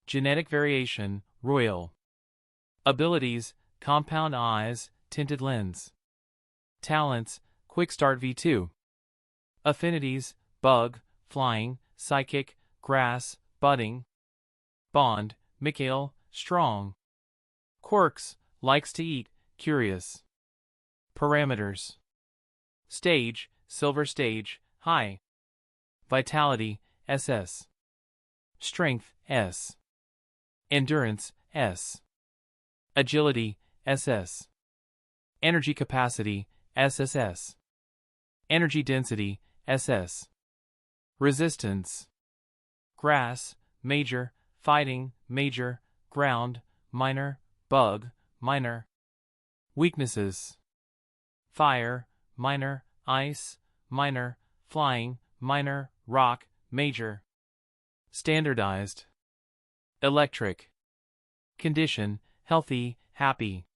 Genetic variation: Royal. Abilities: Compound Eyes, Tinted Lens. Talents: Quick Start V2. Affinities: Bug, Flying, Psychic, Grass, Budding. Bond: Mikhail, Strong. Quirks: Likes to eat, Curious. Parameters: Stage: Silver Stage, High. Vitality: SS. Strength: S. Endurance: S. Agility: SS. Energy Capacity: SSS. Energy Density: SS. Resistance: Grass, Major, Fighting, Major, Ground, Minor, Bug, Minor. Weaknesses: fire, minor, ice, minor, flying, minor, rock, major. Standardized. Electric. Condition, healthy, happy.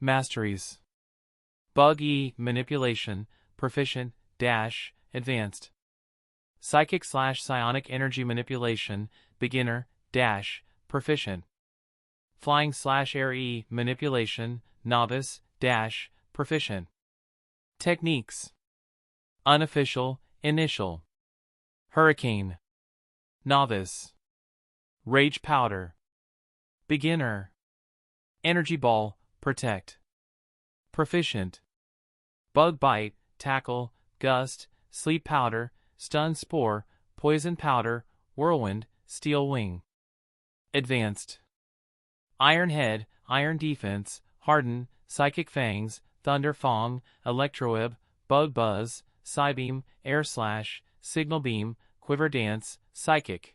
Masteries. Bug E, manipulation, proficient, dash, advanced. Psychic/psionic energy manipulation, beginner, dash, proficient. Flying/air E, manipulation, novice, dash, proficient. Techniques. Unofficial, initial. Hurricane. Novice. Rage powder. Beginner. Energy ball, protect. Proficient. Bug bite, tackle, gust, sleep powder, stun spore, poison powder, whirlwind, steel wing. Advanced. Iron head, iron defense, harden, psychic fangs, thunder fong, electroweb, bug buzz, psybeam, air slash, signal beam, quiver dance, psychic.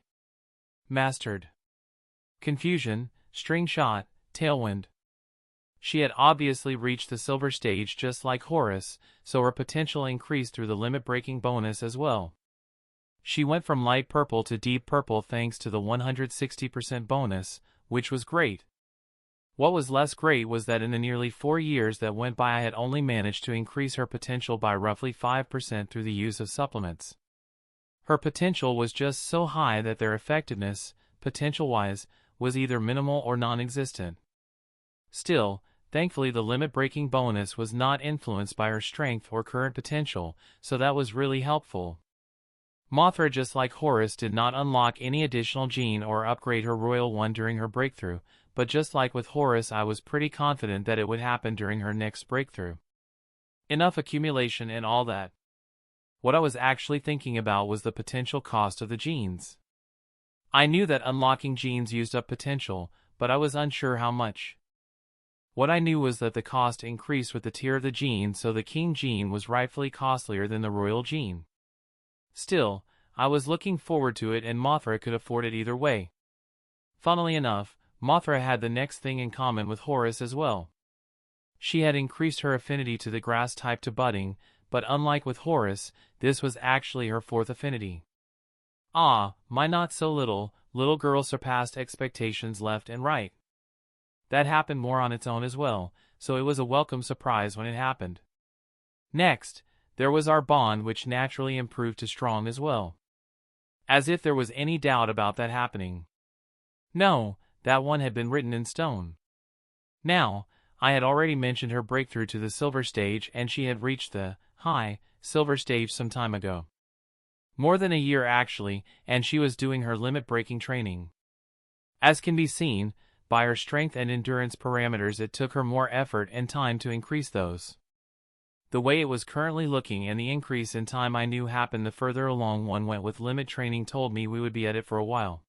Mastered. Confusion, string shot, tailwind. She had obviously reached the silver stage just like Horus, so her potential increased through the limit-breaking bonus as well. She went from light purple to deep purple thanks to the 160% bonus, which was great. What was less great was that in the nearly 4 years that went by I had only managed to increase her potential by roughly 5% through the use of supplements. Her potential was just so high that their effectiveness, potential-wise, was either minimal or non-existent. Still, thankfully the limit-breaking bonus was not influenced by her strength or current potential, so that was really helpful. Mothra, just like Horus, did not unlock any additional gene or upgrade her royal one during her breakthrough, but just like with Horus I was pretty confident that it would happen during her next breakthrough. Enough accumulation and all that. What I was actually thinking about was the potential cost of the genes. I knew that unlocking genes used up potential, but I was unsure how much. What I knew was that the cost increased with the tier of the gene, so the king gene was rightfully costlier than the royal gene. Still, I was looking forward to it and Mothra could afford it either way. Funnily enough, Mothra had the next thing in common with Horus as well. She had increased her affinity to the grass type to budding, but unlike with Horus, this was actually her 4th affinity. Ah, my not so little girl surpassed expectations left and right. That happened more on its own as well, so it was a welcome surprise when it happened. Next, there was our bond, which naturally improved to strong as well. As if there was any doubt about that happening. No, that one had been written in stone. Now, I had already mentioned her breakthrough to the silver stage and she had reached the high silver stage some time ago. More than a year actually, and she was doing her limit-breaking training. As can be seen, by her strength and endurance parameters it took her more effort and time to increase those. The way it was currently looking and the increase in time I knew happened the further along one went with limit training told me we would be at it for a while.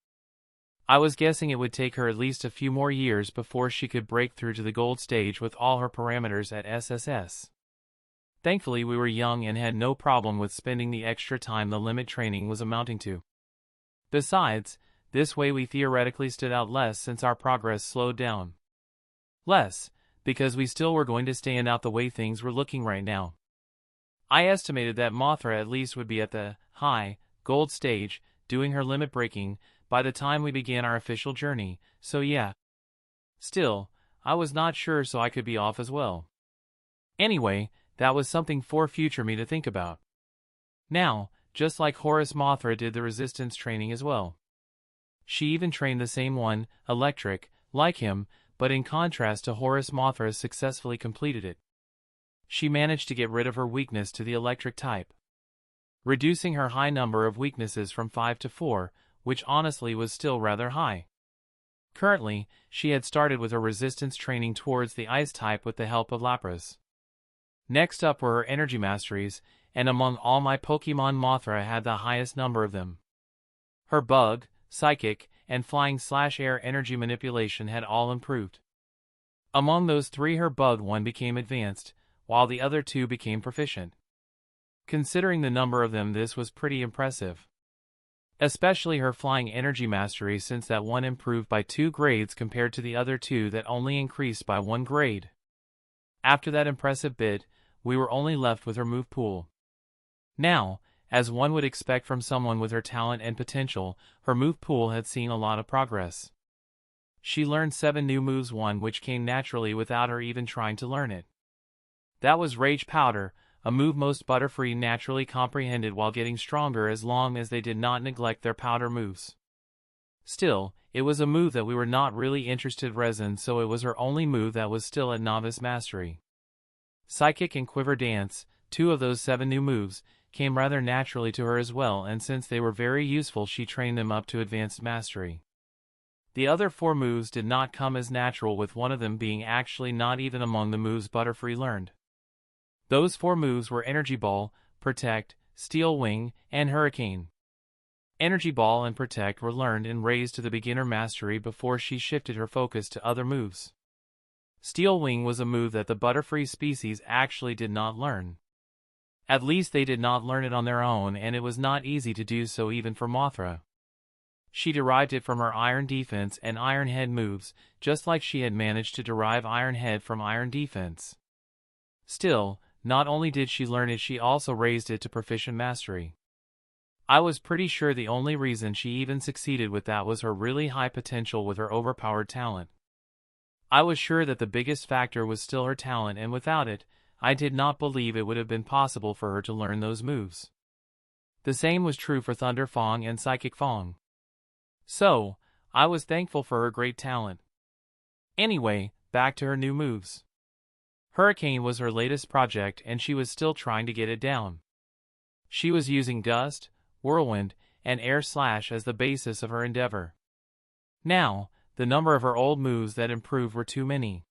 I was guessing it would take her at least a few more years before she could break through to the gold stage with all her parameters at SSS. Thankfully we were young and had no problem with spending the extra time the limit training was amounting to. Besides, this way we theoretically stood out less since our progress slowed down. Less, because we still were going to stand out the way things were looking right now. I estimated that Mothra at least would be at the high gold stage, doing her limit breaking, by the time we began our official journey, so yeah. Still, I was not sure, so I could be off as well. Anyway, that was something for future me to think about. Now, just like Horus, Mothra did the resistance training as well. She even trained the same one, electric, like him, but in contrast to Horus, Mothra successfully completed it. She managed to get rid of her weakness to the electric type, reducing her high number of weaknesses from 5 to 4, which honestly was still rather high. Currently, she had started with her resistance training towards the ice type with the help of Lapras. Next up were her energy masteries, and among all my Pokemon Mothra had the highest number of them. Her bug, psychic, and flying/air energy manipulation had all improved. Among those 3 her bug one became advanced, while the other 2 became proficient. Considering the number of them, this was pretty impressive. Especially her flying energy mastery, since that one improved by 2 grades compared to the other 2 that only increased by 1 grade. After that impressive bit, we were only left with her move pool. Now, as one would expect from someone with her talent and potential, her move pool had seen a lot of progress. She learned 7 new moves, one which came naturally without her even trying to learn it. That was Rage Powder, a move most Butterfree naturally comprehended while getting stronger as long as they did not neglect their powder moves. Still, it was a move that we were not really interested in, so it was her only move that was still at novice mastery. Psychic and Quiver Dance, 2 of those 7 new moves, came rather naturally to her as well, and since they were very useful she trained them up to advanced mastery. The other 4 moves did not come as natural, with one of them being actually not even among the moves Butterfree learned. Those 4 moves were Energy Ball, Protect, Steel Wing, and Hurricane. Energy Ball and Protect were learned and raised to the beginner mastery before she shifted her focus to other moves. Steel Wing was a move that the Butterfree species actually did not learn. At least they did not learn it on their own, and it was not easy to do so even for Mothra. She derived it from her Iron Defense and Iron Head moves, just like she had managed to derive Iron Head from Iron Defense. Still, not only did she learn it, she also raised it to proficient mastery. I was pretty sure the only reason she even succeeded with that was her really high potential with her overpowered talent. I was sure that the biggest factor was still her talent, and without it, I did not believe it would have been possible for her to learn those moves. The same was true for Thunder Fong and Psychic Fong. So, I was thankful for her great talent. Anyway, back to her new moves. Hurricane was her latest project, and she was still trying to get it down. She was using Gust, Whirlwind, and Air Slash as the basis of her endeavor. Now, the number of her old moves that improved were too many.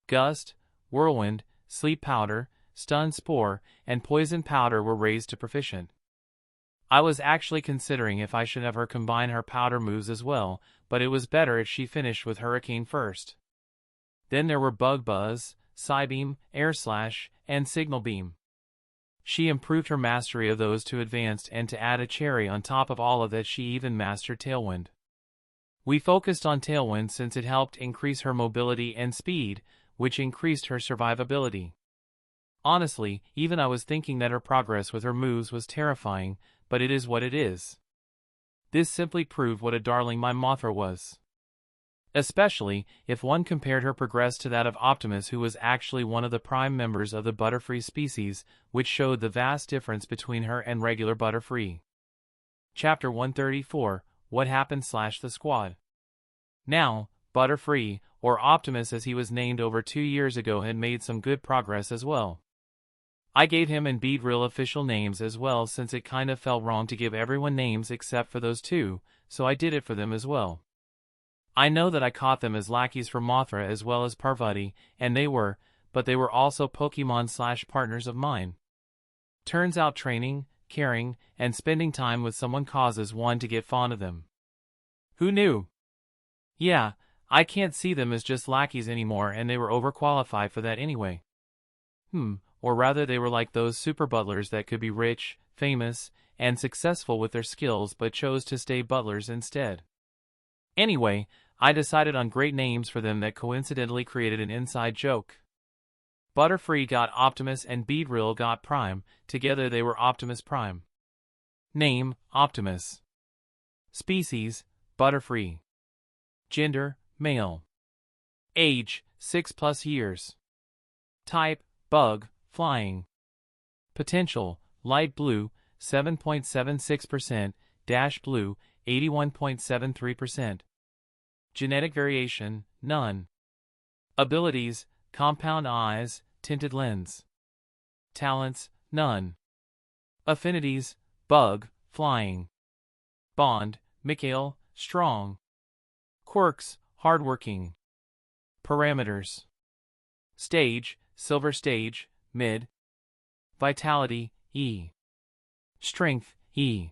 Gust, Whirlwind, Sleep Powder, Stun Spore, and Poison Powder were raised to proficient. I was actually considering if I should have her combine her powder moves as well, but it was better if she finished with Hurricane first. Then there were Bug Buzz, Psybeam, Air Slash, and Signal Beam. She improved her mastery of those to advanced, and to add a cherry on top of all of that, she even mastered Tailwind. We focused on Tailwind since it helped increase her mobility and speed, which increased her survivability. Honestly, even I was thinking that her progress with her moves was terrifying, but it is what it is. This simply proved what a darling my Mothra was. Especially, if one compared her progress to that of Optimus, who was actually one of the prime members of the Butterfree species, which showed the vast difference between her and regular Butterfree. Chapter 134, What Happened / The Squad. Now, Butterfree, or Optimus as he was named over 2 years ago, had made some good progress as well. I gave him and Beedrill official names as well, since it kind of felt wrong to give everyone names except for those 2, so I did it for them as well. I know that I caught them as lackeys for Mothra as well as Parvati, and they were, but they were also Pokemon / partners of mine. Turns out training, caring, and spending time with someone causes one to get fond of them. Who knew? Yeah, I can't see them as just lackeys anymore, and they were overqualified for that anyway. Or rather they were like those super butlers that could be rich, famous, and successful with their skills but chose to stay butlers instead. Anyway, I decided on great names for them that coincidentally created an inside joke. Butterfree got Optimus and Beedrill got Prime, together they were Optimus Prime. Name, Optimus. Species, Butterfree. Gender, male. Age, 6+ years. Type, bug, flying. Potential, light blue, 7.76%, dash blue, 81.73%. Genetic variation, none. Abilities, compound eyes, tinted lens. Talents, none. Affinities, bug, flying. Bond, Mikhail, strong. Quirks, hardworking. Parameters. Stage, silver stage, mid. Vitality, E. Strength, E.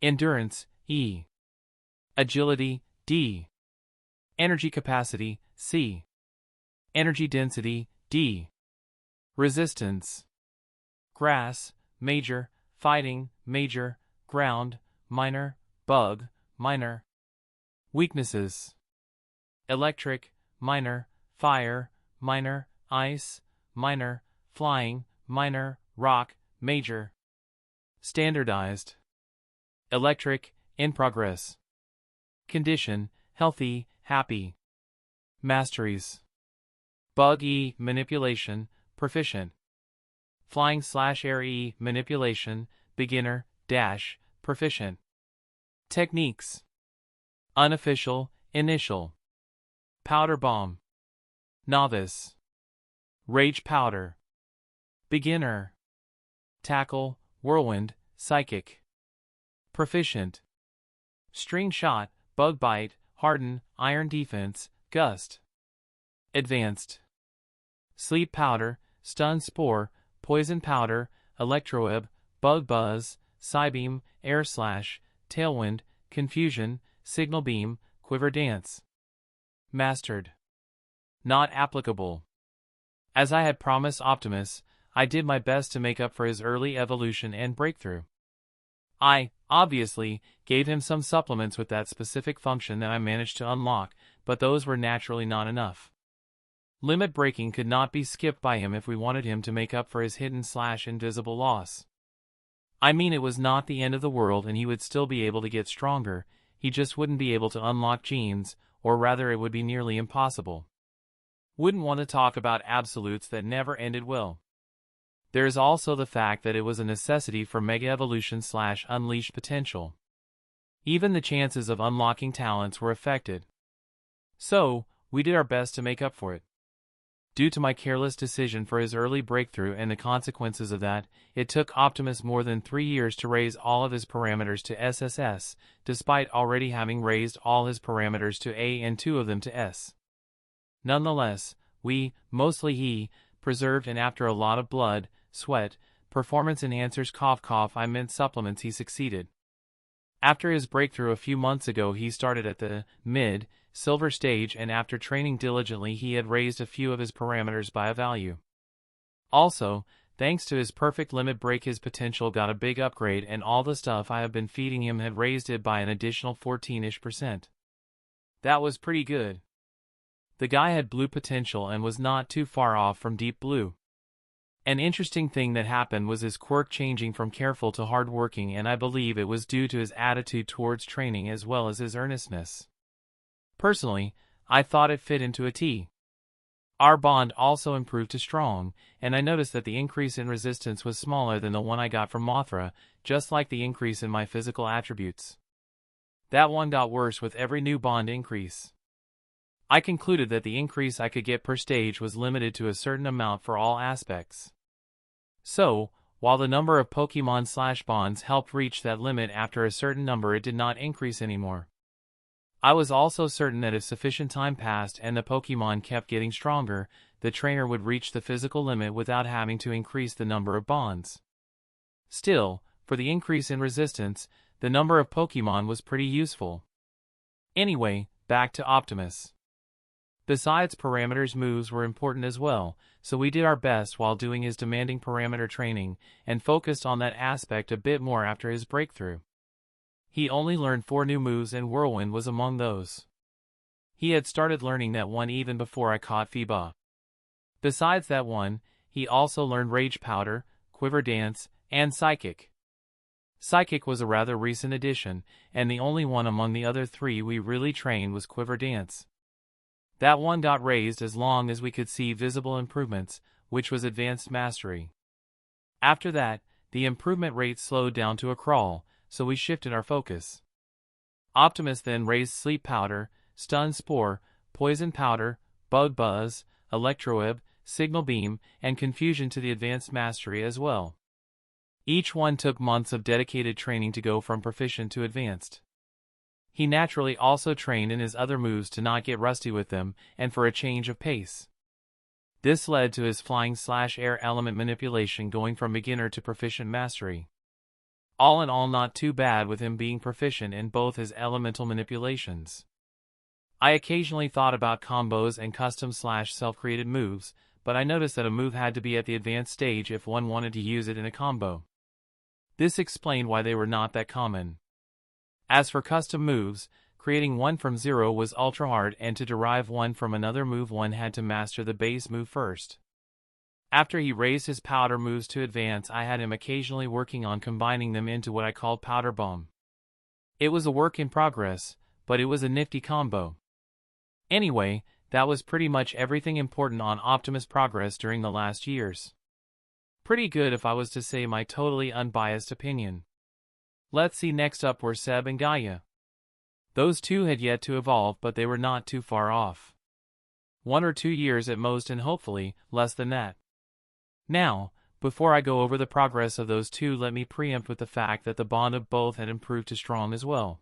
Endurance, E. Agility, D. Energy capacity, C. Energy density, D. Resistance. Grass, major, fighting, major, ground, minor, bug, minor. Weaknesses. Electric, minor, fire, minor, ice, minor, flying, minor, rock, major. Standardized. Electric, in progress. Condition, healthy, happy. Masteries. Bug E, manipulation, proficient. Flying/air E, manipulation, beginner, dash, proficient. Techniques. Unofficial, initial. Powder bomb. Novice. Rage powder. Beginner. Tackle, whirlwind, psychic. Proficient. String shot, bug bite, harden, iron defense, gust. Advanced. Sleep powder, stun spore, poison powder, electroweb, bug buzz, psybeam, air slash, tailwind, confusion, signal beam, quiver dance. Mastered. Not applicable. As I had promised Optimus, I did my best to make up for his early evolution and breakthrough. I, obviously, gave him some supplements with that specific function that I managed to unlock, but those were naturally not enough. Limit breaking could not be skipped by him if we wanted him to make up for his hidden/invisible loss. I mean, it was not the end of the world and he would still be able to get stronger, he just wouldn't be able to unlock genes, or rather it would be nearly impossible. Wouldn't want to talk about absolutes that never ended well. There is also the fact that it was a necessity for Mega Evolution/unleashed potential. Even the chances of unlocking talents were affected. So, we did our best to make up for it. Due to my careless decision for his early breakthrough and the consequences of that, it took Optimus more than 3 years to raise all of his parameters to SSS, despite already having raised all his parameters to A and 2 of them to S. Nonetheless, we, mostly he, preserved, and after a lot of blood, sweat, performance enhancers, I meant supplements, he succeeded. After his breakthrough a few months ago, he started at the mid-silver stage, and after training diligently he had raised a few of his parameters by a value. Also, thanks to his perfect limit break, his potential got a big upgrade, and all the stuff I have been feeding him had raised it by an additional 14-ish%. That was pretty good. The guy had blue potential and was not too far off from deep blue. An interesting thing that happened was his quirk changing from careful to hardworking, and I believe it was due to his attitude towards training as well as his earnestness. Personally, I thought it fit into a T. Our bond also improved to strong, and I noticed that the increase in resistance was smaller than the one I got from Mothra, just like the increase in my physical attributes. That one got worse with every new bond increase. I concluded that the increase I could get per stage was limited to a certain amount for all aspects. So, while the number of Pokemon/bonds helped reach that limit after a certain number, it did not increase anymore. I was also certain that if sufficient time passed and the Pokemon kept getting stronger, the trainer would reach the physical limit without having to increase the number of bonds. Still, for the increase in resistance, the number of Pokemon was pretty useful. Anyway, back to Optimus. Besides parameters, moves were important as well, so we did our best while doing his demanding parameter training, and focused on that aspect a bit more after his breakthrough. He only learned 4 new moves, and Whirlwind was among those. He had started learning that one even before I caught Feebas. Besides that one, he also learned Rage Powder, Quiver Dance, and Psychic. Psychic was a rather recent addition, and the only one among the other 3 we really trained was Quiver Dance. That one got raised as long as we could see visible improvements, which was advanced mastery. After that, the improvement rate slowed down to a crawl, so we shifted our focus. Optimus then raised Sleep Powder, Stun Spore, Poison Powder, Bug Buzz, Electroweb, Signal Beam, and Confusion to the advanced mastery as well. Each one took months of dedicated training to go from proficient to advanced. He naturally also trained in his other moves to not get rusty with them, and for a change of pace. This led to his flying/air element manipulation going from beginner to proficient mastery. All in all, not too bad with him being proficient in both his elemental manipulations. I occasionally thought about combos and custom/self-created moves, but I noticed that a move had to be at the advanced stage if one wanted to use it in a combo. This explained why they were not that common. As for custom moves, creating one from zero was ultra hard, and to derive one from another move one had to master the base move first. After he raised his powder moves to advance, I had him occasionally working on combining them into what I called Powder Bomb. It was a work in progress, but it was a nifty combo. Anyway, that was pretty much everything important on Optimus progress during the last years. Pretty good if I was to say my totally unbiased opinion. Let's see, next up were Seb and Gaia. Those two had yet to evolve, but they were not too far off. 1 or 2 years at most, and hopefully, less than that. Now, before I go over the progress of those two, let me preempt with the fact that the bond of both had improved to strong as well.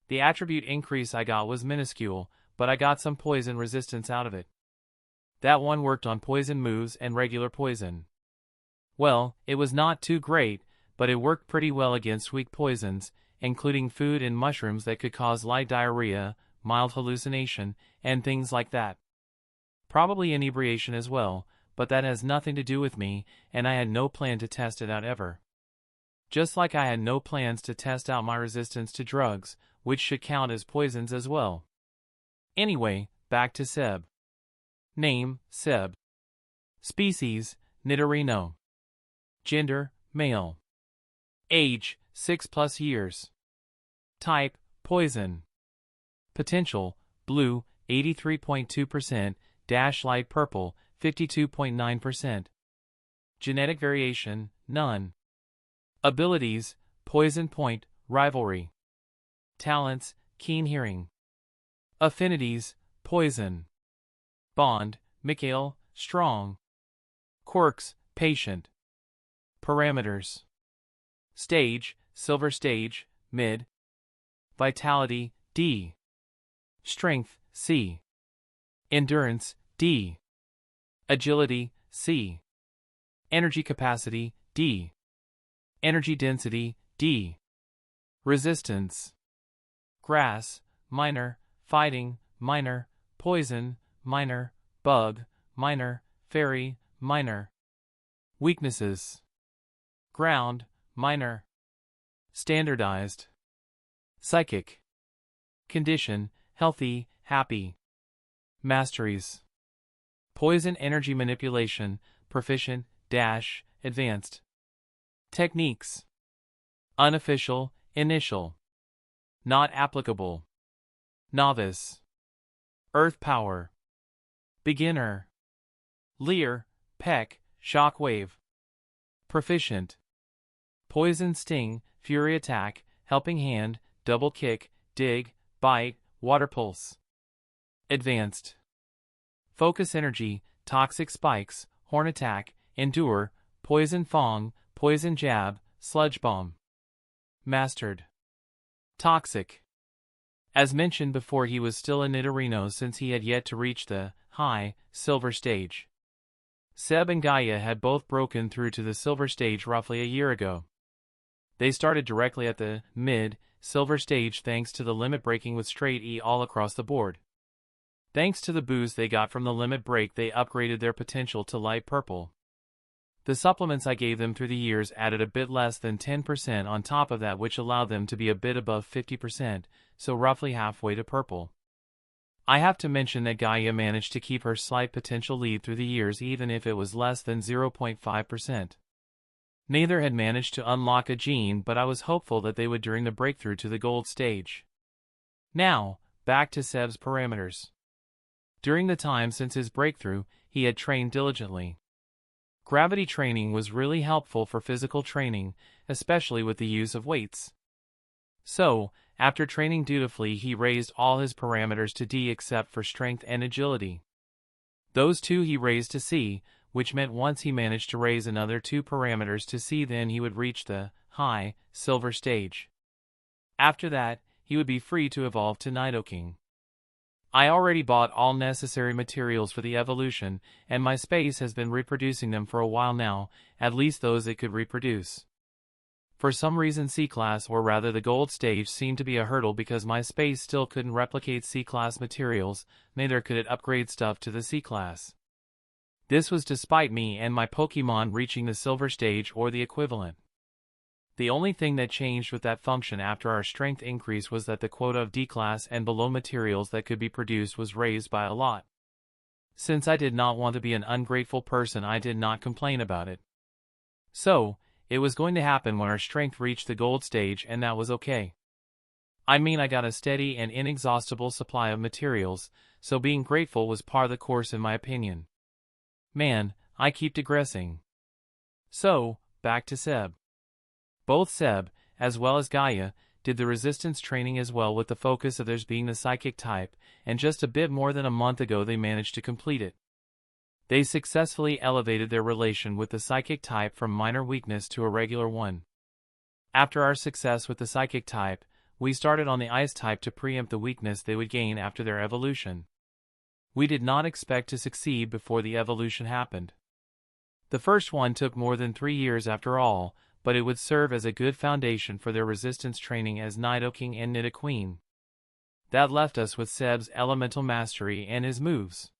The attribute increase I got was minuscule, but I got some poison resistance out of it. That one worked on poison moves and regular poison. Well, it was not too great, but it worked pretty well against weak poisons, including food and mushrooms that could cause light diarrhea, mild hallucination, and things like that. Probably inebriation as well, but that has nothing to do with me, and I had no plan to test it out ever. Just like I had no plans to test out my resistance to drugs, which should count as poisons as well. Anyway, back to Seb. Name, Seb. Species, Nidorino. Gender, male. Age, 6+ years. Type, poison. Potential, blue, 83.2%, light purple, 52.9%. Genetic variation, none. Abilities, poison point, rivalry. Talents, keen hearing. Affinities, poison. Bond, Mikhail, strong. Quirks, patient. Parameters. Stage, silver stage, mid. Vitality, D. Strength, C. Endurance, D. Agility, C. Energy capacity, D. Energy density, D. Resistance. Grass, minor. Fighting, minor. Poison, minor. Bug, minor. Fairy, minor. Weaknesses. Ground, minor. Standardized. Psychic. Condition, healthy, happy. Masteries. Poison energy manipulation, proficient, advanced. Techniques. Unofficial, initial. Not applicable. Novice. Earth power. Beginner. Leer, peck, shockwave. Proficient. Poison sting, fury attack, helping hand, double kick, dig, bite, water pulse. Advanced. Focus energy, toxic spikes, horn attack, endure, poison fong, poison jab, sludge bomb. Mastered. Toxic. As mentioned before, he was still a Nidorino since he had yet to reach the high, silver stage. Seb and Gaia had both broken through to the silver stage roughly a year ago. They started directly at the mid, silver stage thanks to the limit breaking with straight E all across the board. Thanks to the boost they got from the limit break, they upgraded their potential to light purple. The supplements I gave them through the years added a bit less than 10% on top of that, which allowed them to be a bit above 50%, so roughly halfway to purple. I have to mention that Gaia managed to keep her slight potential lead through the years even if it was less than 0.5%. Neither had managed to unlock a gene, but I was hopeful that they would during the breakthrough to the gold stage. Now, back to Seb's parameters. During the time since his breakthrough, he had trained diligently. Gravity training was really helpful for physical training, especially with the use of weights. So, after training dutifully, he raised all his parameters to D except for strength and agility. Those two he raised to C, which meant once he managed to raise another 2 parameters to C, then he would reach the high, silver stage. After that, he would be free to evolve to Nidoking. I already bought all necessary materials for the evolution, and my space has been reproducing them for a while now, at least those it could reproduce. For some reason C-Class, or rather the gold stage, seemed to be a hurdle because my space still couldn't replicate C-Class materials, neither could it upgrade stuff to the C-Class. This was despite me and my Pokémon reaching the silver stage or the equivalent. The only thing that changed with that function after our strength increase was that the quota of D-Class and below materials that could be produced was raised by a lot. Since I did not want to be an ungrateful person, I did not complain about it. So, it was going to happen when our strength reached the gold stage, and that was okay. I mean, I got a steady and inexhaustible supply of materials, so being grateful was par the course in my opinion. Man, I keep digressing. So, back to Seb. Both Seb, as well as Gaia, did the resistance training as well, with the focus of theirs being the psychic type, and just a bit more than a month ago they managed to complete it. They successfully elevated their relation with the psychic type from minor weakness to a regular one. After our success with the psychic type, we started on the ice type to preempt the weakness they would gain after their evolution. We did not expect to succeed before the evolution happened. The first one took more than 3 years after all, but it would serve as a good foundation for their resistance training as Nidoking and Nidoqueen. That left us with Seb's elemental mastery and his moves.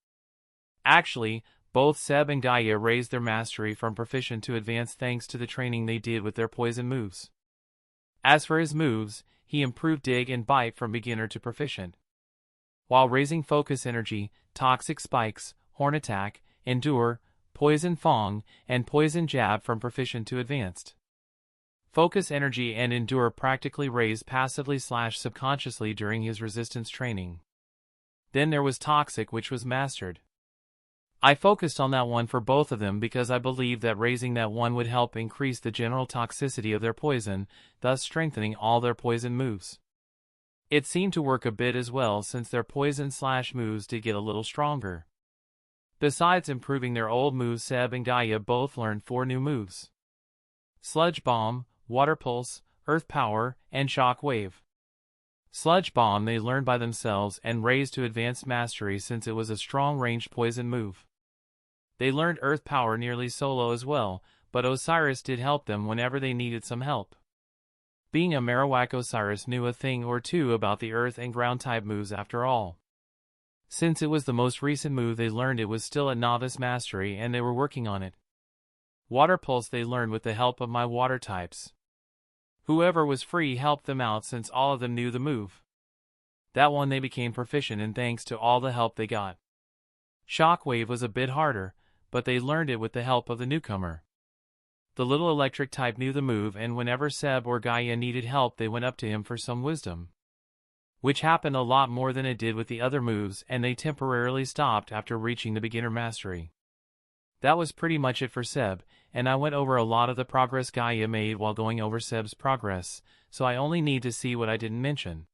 Actually, both Seb and Gaia raised their mastery from proficient to advanced thanks to the training they did with their poison moves. As for his moves, he improved Dig and Bite from beginner to proficient, while raising Focus Energy, Toxic Spikes, Horn Attack, Endure, Poison Fang, and Poison Jab from proficient to advanced. Focus Energy and Endure practically raised passively/subconsciously during his resistance training. Then there was Toxic, which was mastered. I focused on that one for both of them because I believed that raising that one would help increase the general toxicity of their poison, thus strengthening all their poison moves. It seemed to work a bit as well, since their poison/moves did get a little stronger. Besides improving their old moves, Seb and Gaia both learned 4 new moves: Sludge Bomb, Water Pulse, Earth Power, and Shock Wave. Sludge Bomb they learned by themselves and raised to advanced mastery since it was a strong ranged poison move. They learned Earth Power nearly solo as well, but Osiris did help them whenever they needed some help. Being a Marowak, Osiris knew a thing or two about the Earth and Ground type moves after all. Since it was the most recent move they learned, it was still at novice mastery and they were working on it. Water Pulse they learned with the help of my water types. Whoever was free helped them out since all of them knew the move. That one they became proficient in thanks to all the help they got. Shockwave was a bit harder, but they learned it with the help of the newcomer. The little electric type knew the move, and whenever Seb or Gaia needed help they went up to him for some wisdom. Which happened a lot more than it did with the other moves, and they temporarily stopped after reaching the beginner mastery. That was pretty much it for Seb, and I went over a lot of the progress Gaia made while going over Seb's progress, so I only need to see what I didn't mention.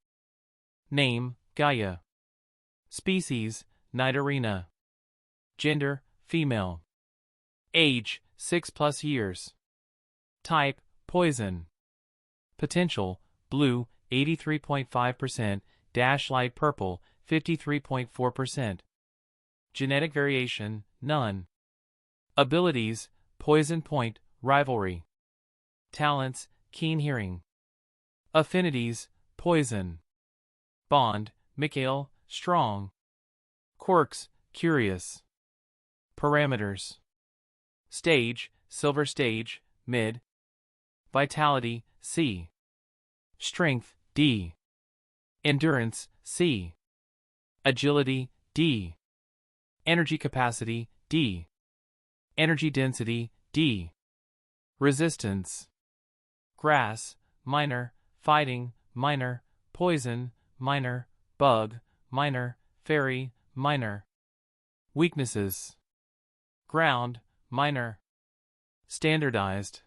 Name, Gaia. Species, Nidorina. Gender, female. Age, 6+ years. Type, poison. Potential, blue, 83.5%, light purple, 53.4%. Genetic variation, none. Abilities, Poison Point, Rivalry. Talents, Keen Hearing. Affinities, Poison. Bond, Mikhail, Strong. Quirks, Curious. Parameters. Stage, Silver Stage, Mid. Vitality, C. Strength, D. Endurance, C. Agility, D. Energy Capacity, D. Energy Density, D. Resistance. Grass, Minor, Fighting, Minor, Poison, Minor, Bug, Minor, Fairy, Minor. Weaknesses. Ground, Minor. Standardized.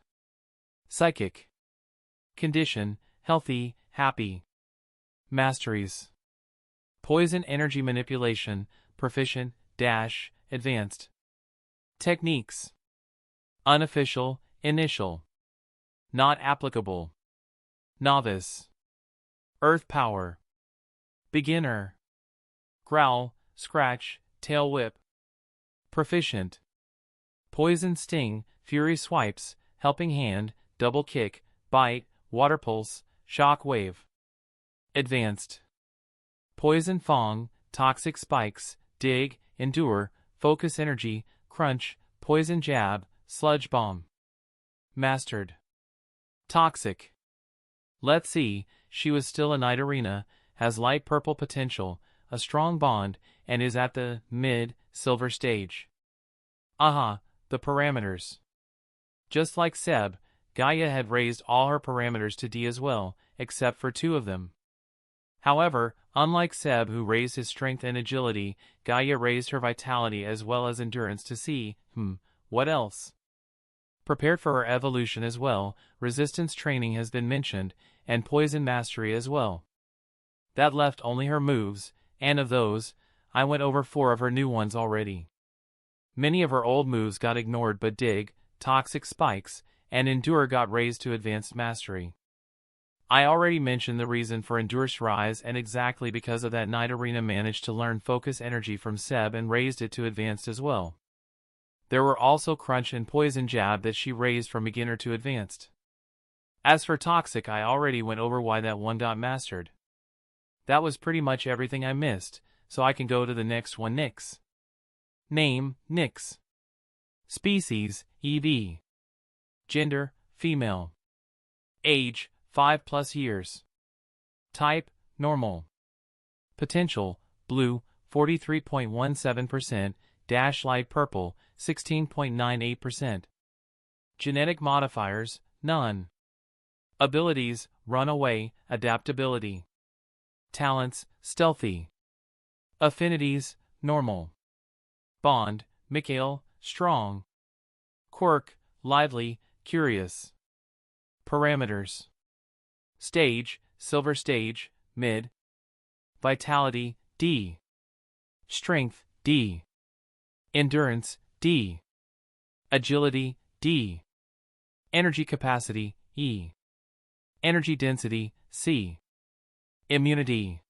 Psychic. Condition, Healthy, Happy. Masteries. Poison Energy Manipulation, Proficient, Advanced. Techniques. Unofficial, Initial. Not applicable. Novice. Earth Power. Beginner. Growl, Scratch, Tail Whip. Proficient. Poison Sting, Fury Swipes, Helping Hand, Double Kick, Bite, Water Pulse, Shock Wave. Advanced. Poison Fang, Toxic Spikes, Dig, Endure, Focus Energy, Crunch, Poison Jab, Sludge Bomb. Mastered. Toxic. Let's see, she was still a Nidorina, has light purple potential, a strong bond, and is at the mid-silver stage. Aha, the parameters. Just like Seb, Gaia had raised all her parameters to D as well, except for 2 of them. However, unlike Seb who raised his strength and agility, Gaia raised her vitality as well as endurance to C. What else? Prepared for her evolution as well, resistance training has been mentioned, and poison mastery as well. That left only her moves, and of those, I went over 4 of her new ones already. Many of her old moves got ignored, but Dig, Toxic Spikes, and Endure got raised to advanced mastery. I already mentioned the reason for Endure's rise, and exactly because of that Night Arena managed to learn Focus Energy from Seb and raised it to advanced as well. There were also Crunch and Poison Jab that she raised from beginner to advanced. As for Toxic, I already went over why that one got mastered. That was pretty much everything I missed, so I can go to the next one. Nyx. Name, Nyx. Species, EV. Gender, female. Age, 5+ years. Type, normal. Potential, blue, 43.17%, light purple, 16.98%. Genetic modifiers, none. Abilities, runaway, adaptability. Talents, stealthy. Affinities, normal. Bond, Mikhail, strong. Quirk, lively, curious. Parameters. Stage, silver stage, mid. Vitality, D. Strength, D. Endurance, D. Agility, D. Energy capacity, E. Energy density, C. Immunity.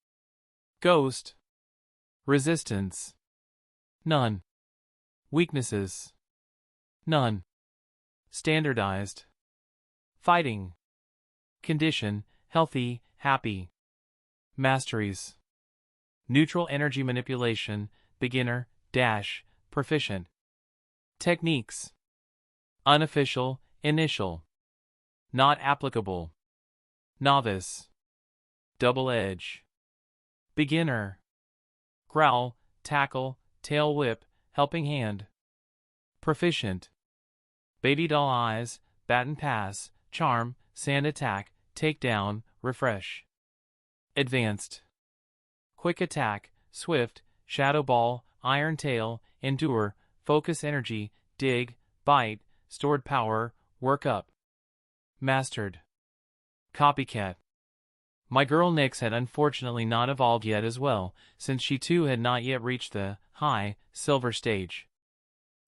Ghost. Resistance. None. Weaknesses. None. Standardized. Fighting. Condition, healthy, happy. Masteries. Neutral energy manipulation, beginner, proficient. Techniques. Unofficial, initial. Not applicable. Novice. Double edge. Beginner. Growl, tackle, tail whip, helping hand. Proficient. Baby doll eyes, baton pass, charm, sand attack, takedown, refresh. Advanced. Quick attack, swift, shadow ball, iron tail, endure, focus energy, dig, bite, stored power, work up. Mastered. Copycat. My girl Nyx had unfortunately not evolved yet as well, since she too had not yet reached the high silver stage.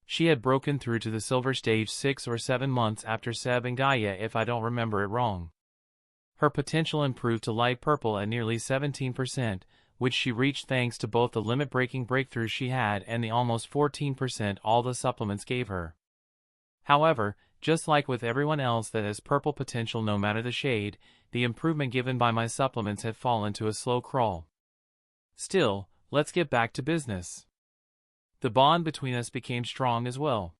She had broken through to the silver stage 6 or 7 months after Seb and Gaia, if I don't remember it wrong. Her potential improved to light purple at nearly 17%, which she reached thanks to both the limit-breaking breakthroughs she had and the almost 14% all the supplements gave her. However, just like with everyone else that has purple potential no matter the shade, the improvement given by my supplements had fallen to a slow crawl. Still, let's get back to business. The bond between us became strong as well.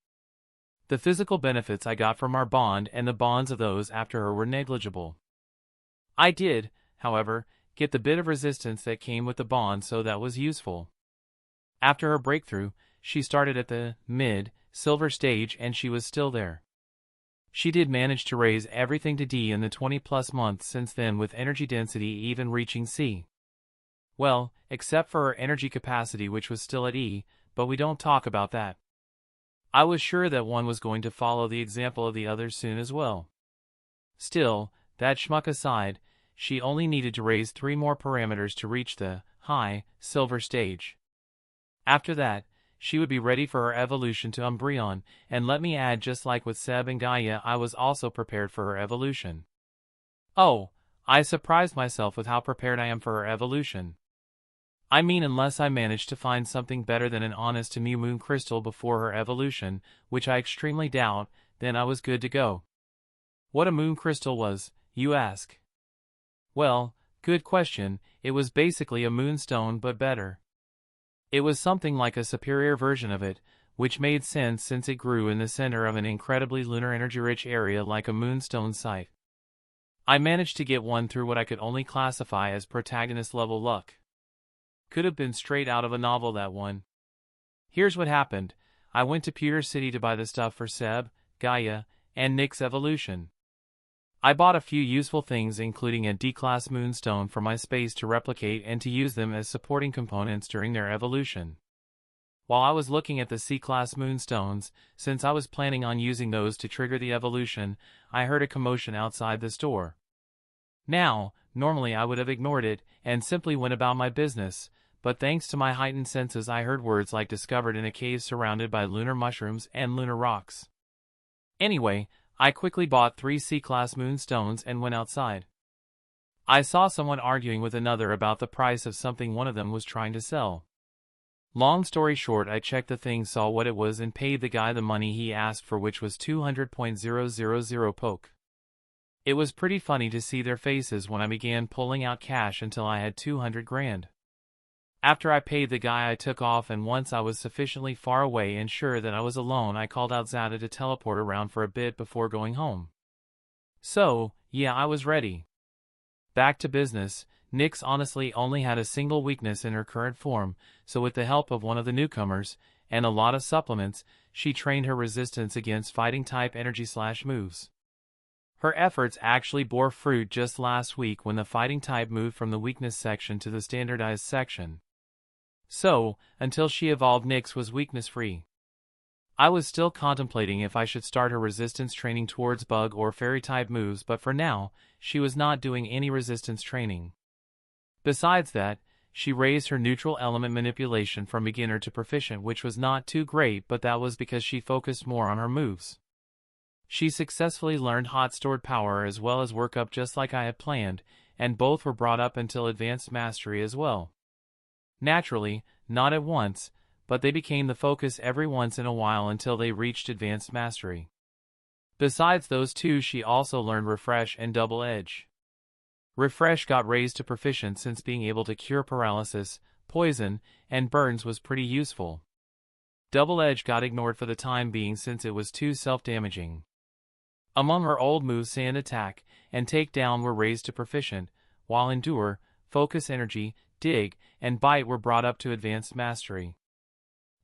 The physical benefits I got from our bond and the bonds of those after her were negligible. I did, however, get the bit of resistance that came with the bond, so that was useful. After her breakthrough, she started at the mid-silver stage and she was still there. She did manage to raise everything to D in the 20+ months since then, with energy density even reaching C. Well, except for her energy capacity, which was still at E, but we don't talk about that. I was sure that one was going to follow the example of the others soon as well. Still, that schmuck aside, she only needed to raise 3 more parameters to reach the high silver stage. After that, she would be ready for her evolution to Umbreon, and let me add, just like with Seb and Gaia, I was also prepared for her evolution. Oh, I surprised myself with how prepared I am for her evolution. I mean, unless I managed to find something better than an honest Mu Moon Crystal before her evolution, which I extremely doubt, then I was good to go. What a Moon Crystal was, you ask? Well, good question. It was basically a moonstone but better. It was something like a superior version of it, which made sense since it grew in the center of an incredibly lunar energy-rich area like a moonstone site. I managed to get one through what I could only classify as protagonist-level luck. Could have been straight out of a novel, that one. Here's what happened. I went to Pewter City to buy the stuff for Seb, Gaia, and Nick's evolution. I bought a few useful things, including a D-class moonstone for my space to replicate and to use them as supporting components during their evolution. While I was looking at the C-class moonstones, since I was planning on using those to trigger the evolution, I heard a commotion outside the store. Now, normally I would have ignored it and simply went about my business, but thanks to my heightened senses I heard words like discovered in a cave surrounded by lunar mushrooms and lunar rocks. Anyway, I quickly bought 3 C-class moonstones and went outside. I saw someone arguing with another about the price of something one of them was trying to sell. Long story short, I checked the thing, saw what it was, and paid the guy the money he asked for, which was 200.000 poke. It was pretty funny to see their faces when I began pulling out cash until I had 200 grand. After I paid the guy, I took off, and once I was sufficiently far away and sure that I was alone, I called out Zada to teleport around for a bit before going home. So, yeah, I was ready. Back to business. Nyx honestly only had a single weakness in her current form, so with the help of one of the newcomers, and a lot of supplements, she trained her resistance against fighting-type energy/moves. Her efforts actually bore fruit just last week when the fighting-type moved from the weakness section to the standardized section. So, until she evolved, Nyx was weakness-free. I was still contemplating if I should start her resistance training towards bug or fairy-type moves, but for now, she was not doing any resistance training. Besides that, she raised her neutral element manipulation from beginner to proficient, which was not too great, but that was because she focused more on her moves. She successfully learned hot stored power as well as work up just like I had planned, and both were brought up until advanced mastery as well. Naturally, not at once, but they became the focus every once in a while until they reached advanced mastery. Besides those two, she also learned Refresh and Double Edge. Refresh got raised to proficient since being able to cure paralysis, poison, and burns was pretty useful. Double Edge got ignored for the time being since it was too self-damaging. Among her old moves, Sand Attack and Takedown were raised to proficient, while Endure, Focus Energy, Dig, and Bite were brought up to advanced mastery.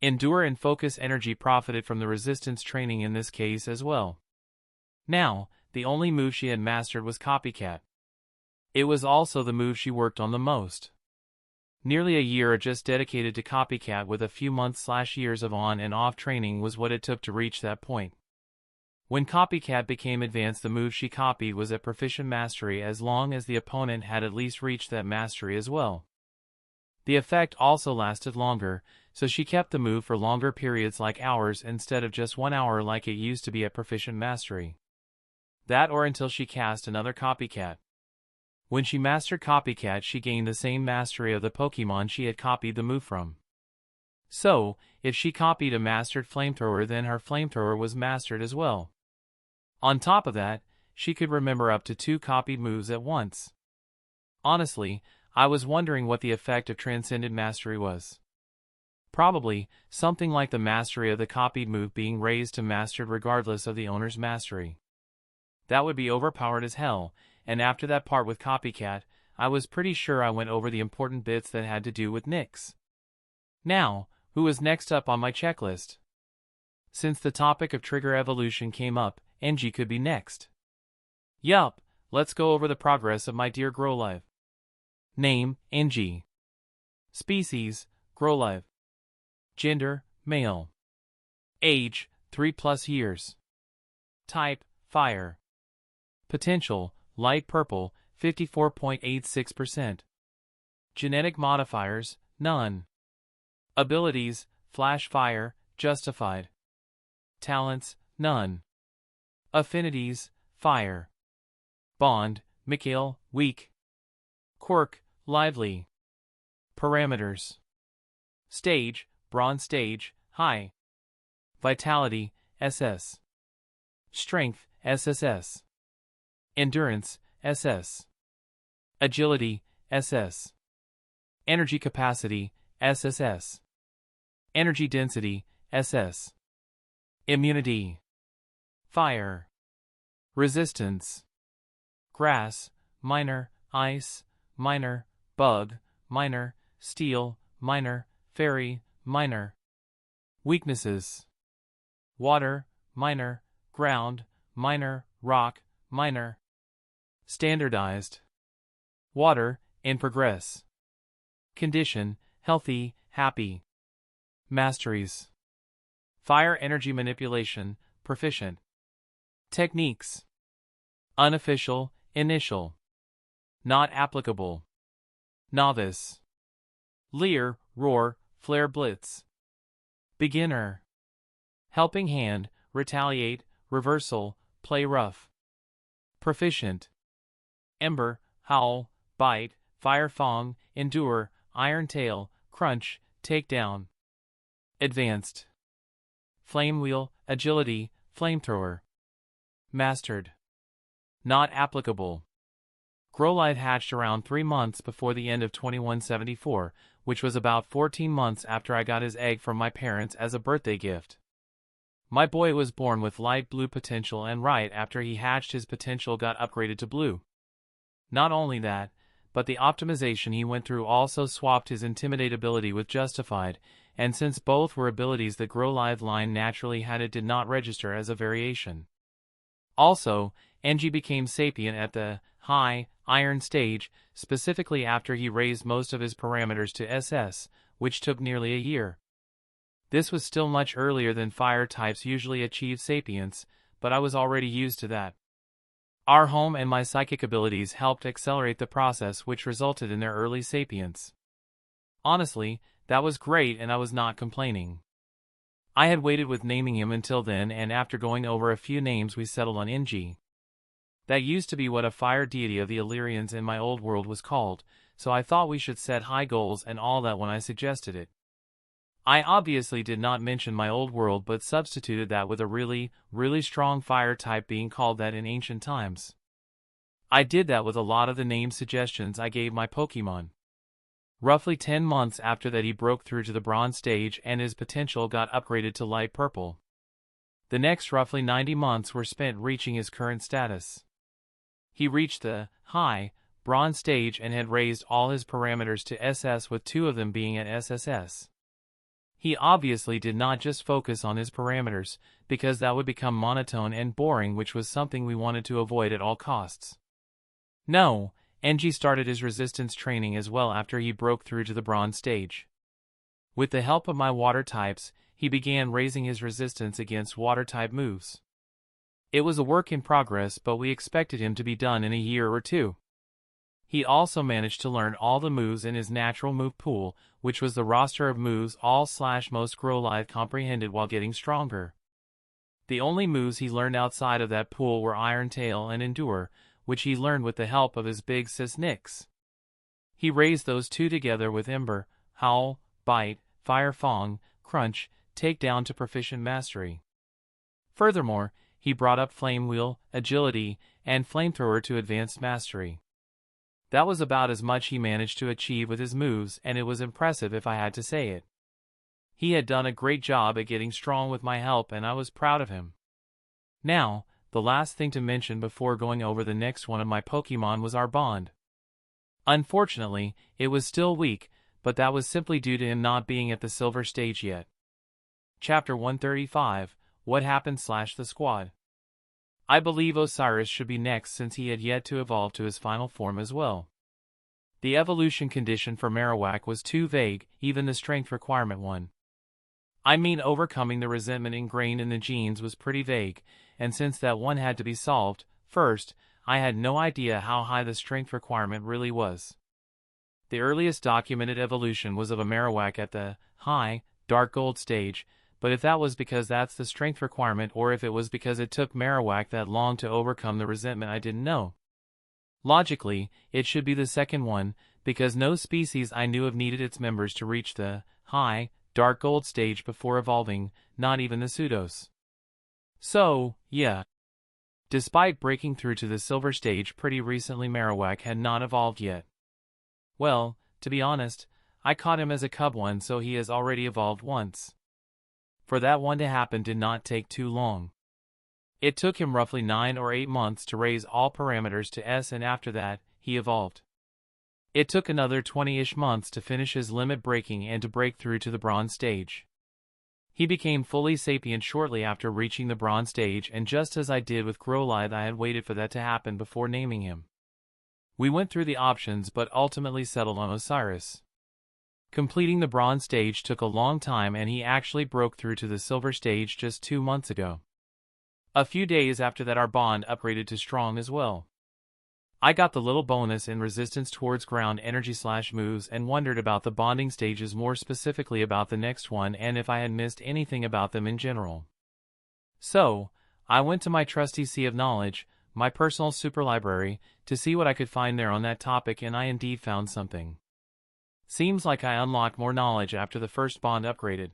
Endure and Focus Energy profited from the resistance training in this case as well. Now, the only move she had mastered was Copycat. It was also the move she worked on the most. Nearly a year just dedicated to Copycat with a few months/years of on and off training was what it took to reach that point. When Copycat became advanced, the move she copied was at proficient mastery as long as the opponent had at least reached that mastery as well. The effect also lasted longer, so she kept the move for longer periods like hours instead of just 1 hour like it used to be at proficient mastery. That or until she cast another Copycat. When she mastered Copycat, she gained the same mastery of the Pokemon she had copied the move from. So, if she copied a mastered Flamethrower, then her Flamethrower was mastered as well. On top of that, she could remember up to 2 copied moves at once. Honestly, I was wondering what the effect of Transcendent Mastery was. Probably something like the mastery of the copied move being raised to mastered regardless of the owner's mastery. That would be overpowered as hell, and after that part with Copycat, I was pretty sure I went over the important bits that had to do with Nyx. Now, who was next up on my checklist? Since the topic of trigger evolution came up, NG could be next. Yup, let's go over the progress of my dear Growlive. Name, NG. Species, Growlive. Gender, male. Age, 3+ years. Type, fire. Potential, light purple, 54.86%. Genetic modifiers, none. Abilities, flash fire, justified. Talents, none. Affinities, fire. Bond, Mikhail, weak. Quirk, lively. Parameters. Stage, bronze stage, high. Vitality, SS. Strength, SSS. Endurance, SS. Agility, SS. Energy capacity, SSS. Energy density, SS. Immunity. Fire. Resistance. Grass, minor, ice, minor, bug, minor, steel, minor, fairy, minor. Weaknesses: water, minor, ground, minor, rock, minor. Standardized: water, in progress. Condition: healthy, happy. Masteries: fire energy manipulation, proficient. Techniques: unofficial, initial. Not applicable. Novice: leer, roar, flare blitz. Beginner: helping hand, retaliate, reversal, play rough. Proficient: ember, howl, bite, fire fang, endure, iron tail, crunch, takedown. Advanced: flame wheel, agility, flamethrower. Mastered: not applicable. Growlithe hatched around 3 months before the end of 2174, which was about 14 months after I got his egg from my parents as a birthday gift. My boy was born with light blue potential, and right after he hatched his potential got upgraded to blue. Not only that, but the optimization he went through also swapped his Intimidate ability with Justified, and since both were abilities that Growlithe line naturally had, it did not register as a variation. Also, NG became sapient at the high iron stage, specifically after he raised most of his parameters to SS, which took nearly a year. This was still much earlier than fire types usually achieve sapience, but I was already used to that. Our home and my psychic abilities helped accelerate the process, which resulted in their early sapience. Honestly, that was great and I was not complaining. I had waited with naming him until then, and after going over a few names we settled on NG. That used to be what a fire deity of the Illyrians in my old world was called, so I thought we should set high goals and all that when I suggested it. I obviously did not mention my old world, but substituted that with a really strong fire type being called that in ancient times. I did that with a lot of the name suggestions I gave my Pokemon. Roughly 10 months after that he broke through to the bronze stage and his potential got upgraded to light purple. The next roughly 90 months were spent reaching his current status. He reached the high bronze stage and had raised all his parameters to SS, with 2 of them being at SSS. He obviously did not just focus on his parameters, because that would become monotone and boring, which was something we wanted to avoid at all costs. No, NG started his resistance training as well after he broke through to the bronze stage. With the help of my water types, he began raising his resistance against water type moves. It was a work in progress, but we expected him to be done in a year or 2. He also managed to learn all the moves in his natural move pool, which was the roster of moves all/most Growlithe comprehended while getting stronger. The only moves he learned outside of that pool were Iron Tail and Endure, which he learned with the help of his big sis Nyx. He raised those 2 together with Ember, Howl, Bite, Fire Fang, Crunch, Takedown to proficient mastery. Furthermore, he brought up Flame Wheel, Agility, and Flamethrower to advanced mastery. That was about as much he managed to achieve with his moves, and it was impressive if I had to say it. He had done a great job at getting strong with my help, and I was proud of him. Now, the last thing to mention before going over the next one of my Pokemon was our bond. Unfortunately, it was still weak, but that was simply due to him not being at the silver stage yet. Chapter 135, What Happened/The Squad. I believe Osiris should be next, since he had yet to evolve to his final form as well. The evolution condition for Marowak was too vague, even the strength requirement one. I mean, overcoming the resentment ingrained in the genes was pretty vague, and since that one had to be solved first, I had no idea how high the strength requirement really was. The earliest documented evolution was of a Marowak at the high, dark gold stage, but if that was because that's the strength requirement or if it was because it took Marowak that long to overcome the resentment, I didn't know. Logically, it should be the second one, because no species I knew of needed its members to reach the high, dark gold stage before evolving, not even the Pseudos. So, yeah. Despite breaking through to the silver stage pretty recently, Marowak had not evolved yet. Well, to be honest, I caught him as a cub one, so he has already evolved once. For that one to happen did not take too long. It took him roughly 9 or 8 months to raise all parameters to S, and after that, he evolved. It took another 20-ish months to finish his limit breaking and to break through to the bronze stage. He became fully sapient shortly after reaching the bronze stage, and just as I did with Growlithe, I had waited for that to happen before naming him. We went through the options but ultimately settled on Osiris. Completing the bronze stage took a long time, and he actually broke through to the silver stage just 2 months ago. A few days after that, our bond upgraded to strong as well. I got the little bonus in resistance towards ground energy / moves and wondered about the bonding stages, more specifically about the next one, and if I had missed anything about them in general. So, I went to my trusty Sea of Knowledge, my personal super library, to see what I could find there on that topic, and I indeed found something. Seems like I unlocked more knowledge after the first bond upgraded.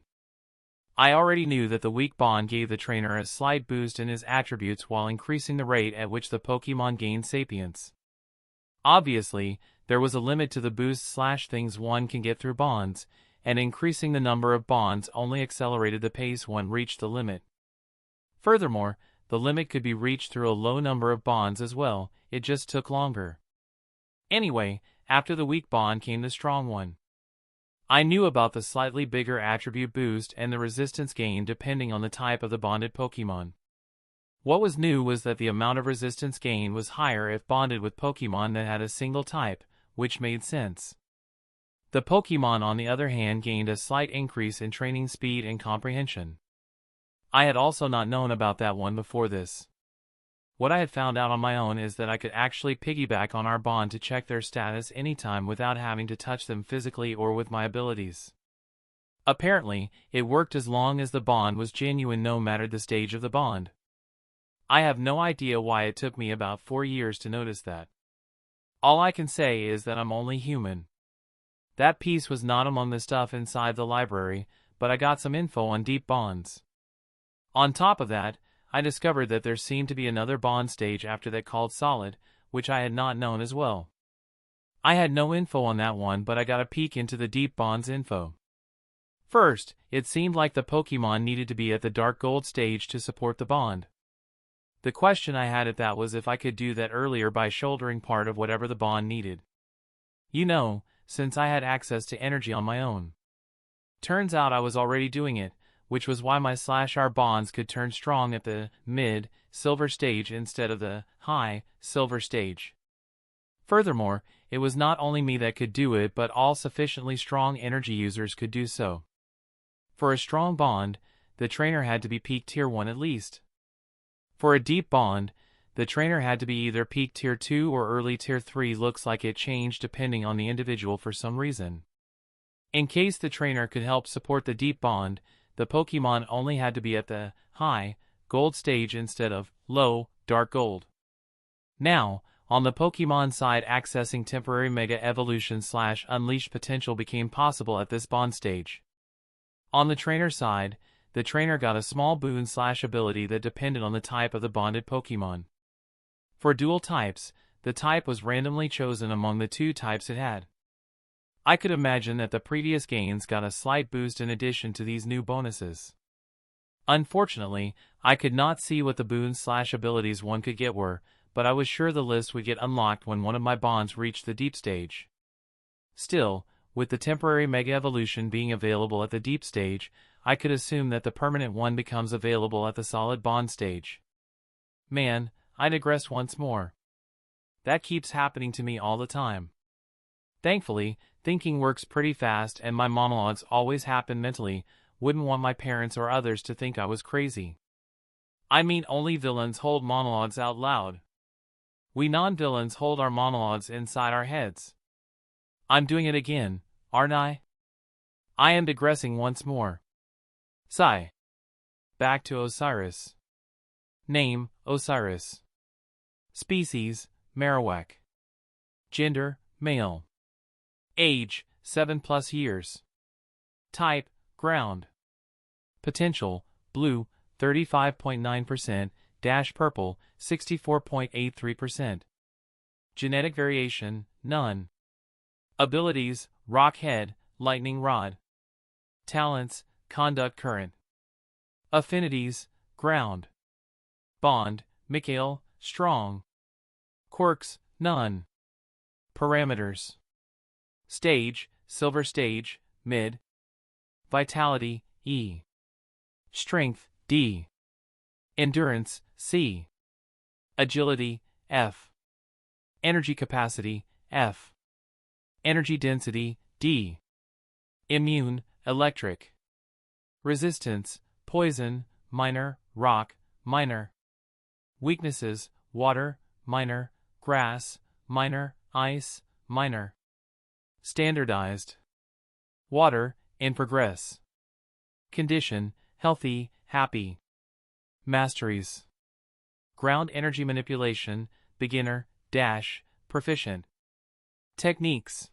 I already knew that the weak bond gave the trainer a slight boost in his attributes while increasing the rate at which the Pokemon gained sapience. Obviously, there was a limit to the boosts / things one can get through bonds, and increasing the number of bonds only accelerated the pace one reached the limit. Furthermore, the limit could be reached through a low number of bonds as well, it just took longer. Anyway, after the weak bond came the strong one. I knew about the slightly bigger attribute boost and the resistance gain depending on the type of the bonded Pokemon. What was new was that the amount of resistance gain was higher if bonded with Pokemon that had a single type, which made sense. The Pokemon, on the other hand, gained a slight increase in training speed and comprehension. I had also not known about that one before this. What I had found out on my own is that I could actually piggyback on our bond to check their status anytime without having to touch them physically or with my abilities. Apparently, it worked as long as the bond was genuine, no matter the stage of the bond. I have no idea why it took me about 4 years to notice that. All I can say is that I'm only human. That piece was not among the stuff inside the library, but I got some info on deep bonds. On top of that, I discovered that there seemed to be another bond stage after that called Solid, which I had not known as well. I had no info on that one, but I got a peek into the deep bonds info. First, it seemed like the Pokemon needed to be at the Dark Gold stage to support the bond. The question I had at that was if I could do that earlier by shouldering part of whatever the bond needed. You know, since I had access to energy on my own. Turns out I was already doing it, which was why my /R bonds could turn strong at the mid-silver stage instead of the high-silver stage. Furthermore, it was not only me that could do it, but all sufficiently strong energy users could do so. For a strong bond, the trainer had to be peak tier 1 at least. For a deep bond, the trainer had to be either peak tier 2 or early tier 3. Looks like it changed depending on the individual for some reason. In case the trainer could help support the deep bond, the Pokemon only had to be at the high gold stage instead of low dark gold. Now, on the Pokemon side, accessing temporary Mega Evolution / Unleashed potential became possible at this bond stage. On the trainer side, the trainer got a small boon / ability that depended on the type of the bonded Pokemon. For dual types, the type was randomly chosen among the 2 types it had. I could imagine that the previous gains got a slight boost in addition to these new bonuses. Unfortunately, I could not see what the boons / abilities one could get were, but I was sure the list would get unlocked when one of my bonds reached the deep stage. Still, with the temporary Mega Evolution being available at the deep stage, I could assume that the permanent one becomes available at the solid bond stage. Man, I digress once more. That keeps happening to me all the time. Thankfully, thinking works pretty fast, and my monologues always happen mentally. Wouldn't want my parents or others to think I was crazy. I mean, only villains hold monologues out loud. We non-villains hold our monologues inside our heads. I'm doing it again, aren't I? I am digressing once more. Sigh. Back to Osiris. Name, Osiris. Species, Marowak. Gender, male. Age, 7+ years. Type, ground. Potential, blue, 35.9%, purple, 64.83%. Genetic variation, none. Abilities, Rock Head, Lightning Rod. Talents, Conduct Current. Affinities, ground. Bond, Mikhail, strong. Quirks, none. Parameters. Stage, Silver Stage, Mid. Vitality, E. Strength, D. Endurance, C. Agility, F. Energy capacity, F. Energy density, D. Immune, Electric. Resistance, Poison, Minor, Rock, Minor. Weaknesses, Water, Minor, Grass, Minor, Ice, Minor. Standardized. Water, in progress. Condition, Healthy, Happy. Masteries. Ground energy manipulation, Beginner, Dash, Proficient. Techniques.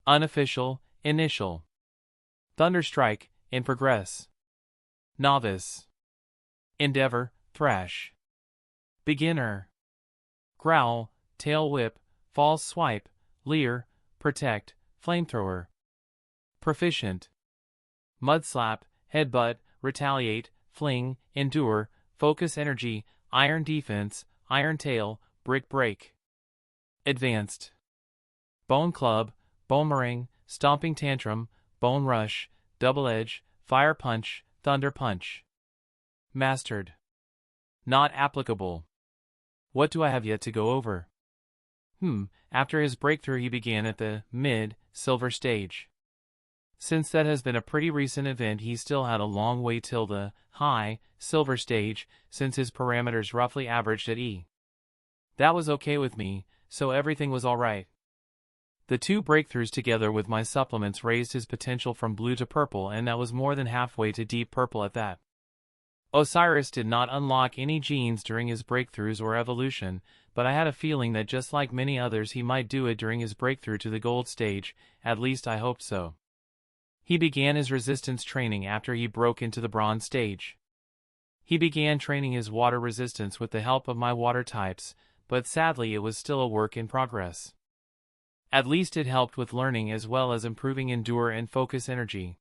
Unofficial, Initial. Thunderstrike, in progress. Novice. Endeavor, Thrash. Beginner. Growl, Tail Whip, False Swipe, Leer, Protect, Flamethrower. Proficient. Mudslap, Headbutt, Retaliate, Fling, Endure, Focus Energy, Iron Defense, Iron Tail, Brick Break. Advanced. Bone Club, Boomerang, Stomping Tantrum, Bone Rush, Double Edge, Fire Punch, Thunder Punch. Mastered. Not applicable. What do I have yet to go over? After his breakthrough he began at the mid, silver stage. Since that has been a pretty recent event, he still had a long way till the high, silver stage, since his parameters roughly averaged at E. That was okay with me, so everything was alright. The two breakthroughs together with my supplements raised his potential from blue to purple, and that was more than halfway to deep purple at that. Osiris did not unlock any genes during his breakthroughs or evolution, but I had a feeling that just like many others he might do it during his breakthrough to the gold stage, at least I hoped so. He began his resistance training after he broke into the bronze stage. He began training his water resistance with the help of my water types, but sadly it was still a work in progress. At least it helped with learning as well as improving endure and focus energy.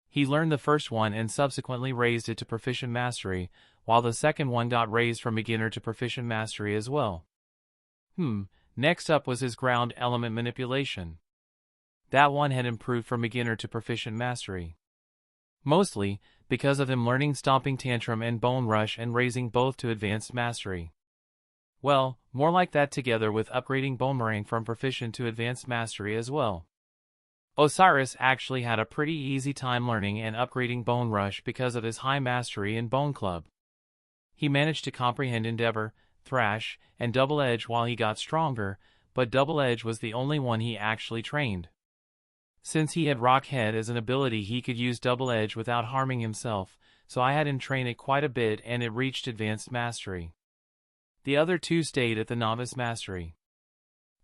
He learned the first one and subsequently raised it to proficient mastery, while the second one got raised from beginner to proficient mastery as well. Next up was his ground element manipulation. That one had improved from beginner to proficient mastery. Mostly because of him learning Stomping Tantrum and Bone Rush and raising both to advanced mastery. Well, more like that together with upgrading Boomerang from proficient to advanced mastery as well. Osiris actually had a pretty easy time learning and upgrading Bone Rush because of his high mastery in Bone Club. He managed to comprehend Endeavor, Thrash, and Double Edge while he got stronger, but Double Edge was the only one he actually trained. Since he had Rock Head as an ability, he could use Double Edge without harming himself, so I had him train it quite a bit and it reached advanced mastery. The other two stayed at the novice mastery.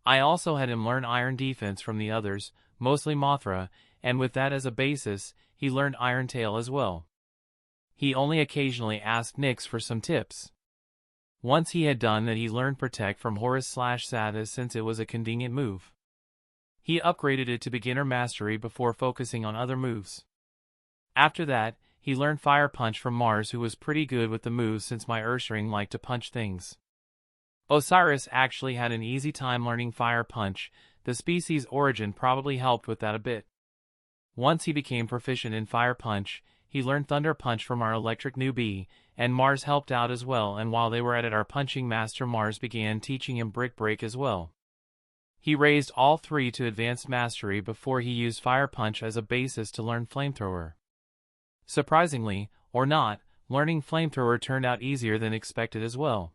I also had him learn Iron Defense from the others, mostly Mothra, and with that as a basis, he learned Iron Tail as well. He only occasionally asked Nyx for some tips. Once he had done that, he learned Protect from Horus/Satis since it was a convenient move. He upgraded it to beginner mastery before focusing on other moves. After that, he learned Fire Punch from Mars, who was pretty good with the moves since my Ursaring liked to punch things. Osiris actually had an easy time learning Fire Punch. The species origin probably helped with that a bit. Once he became proficient in Fire Punch, he learned Thunder Punch from our electric newbie, and Mars helped out as well, and while they were at it, our punching master Mars began teaching him Brick Break as well. He raised all three to advanced mastery before he used Fire Punch as a basis to learn Flamethrower. Surprisingly, or not, learning Flamethrower turned out easier than expected as well.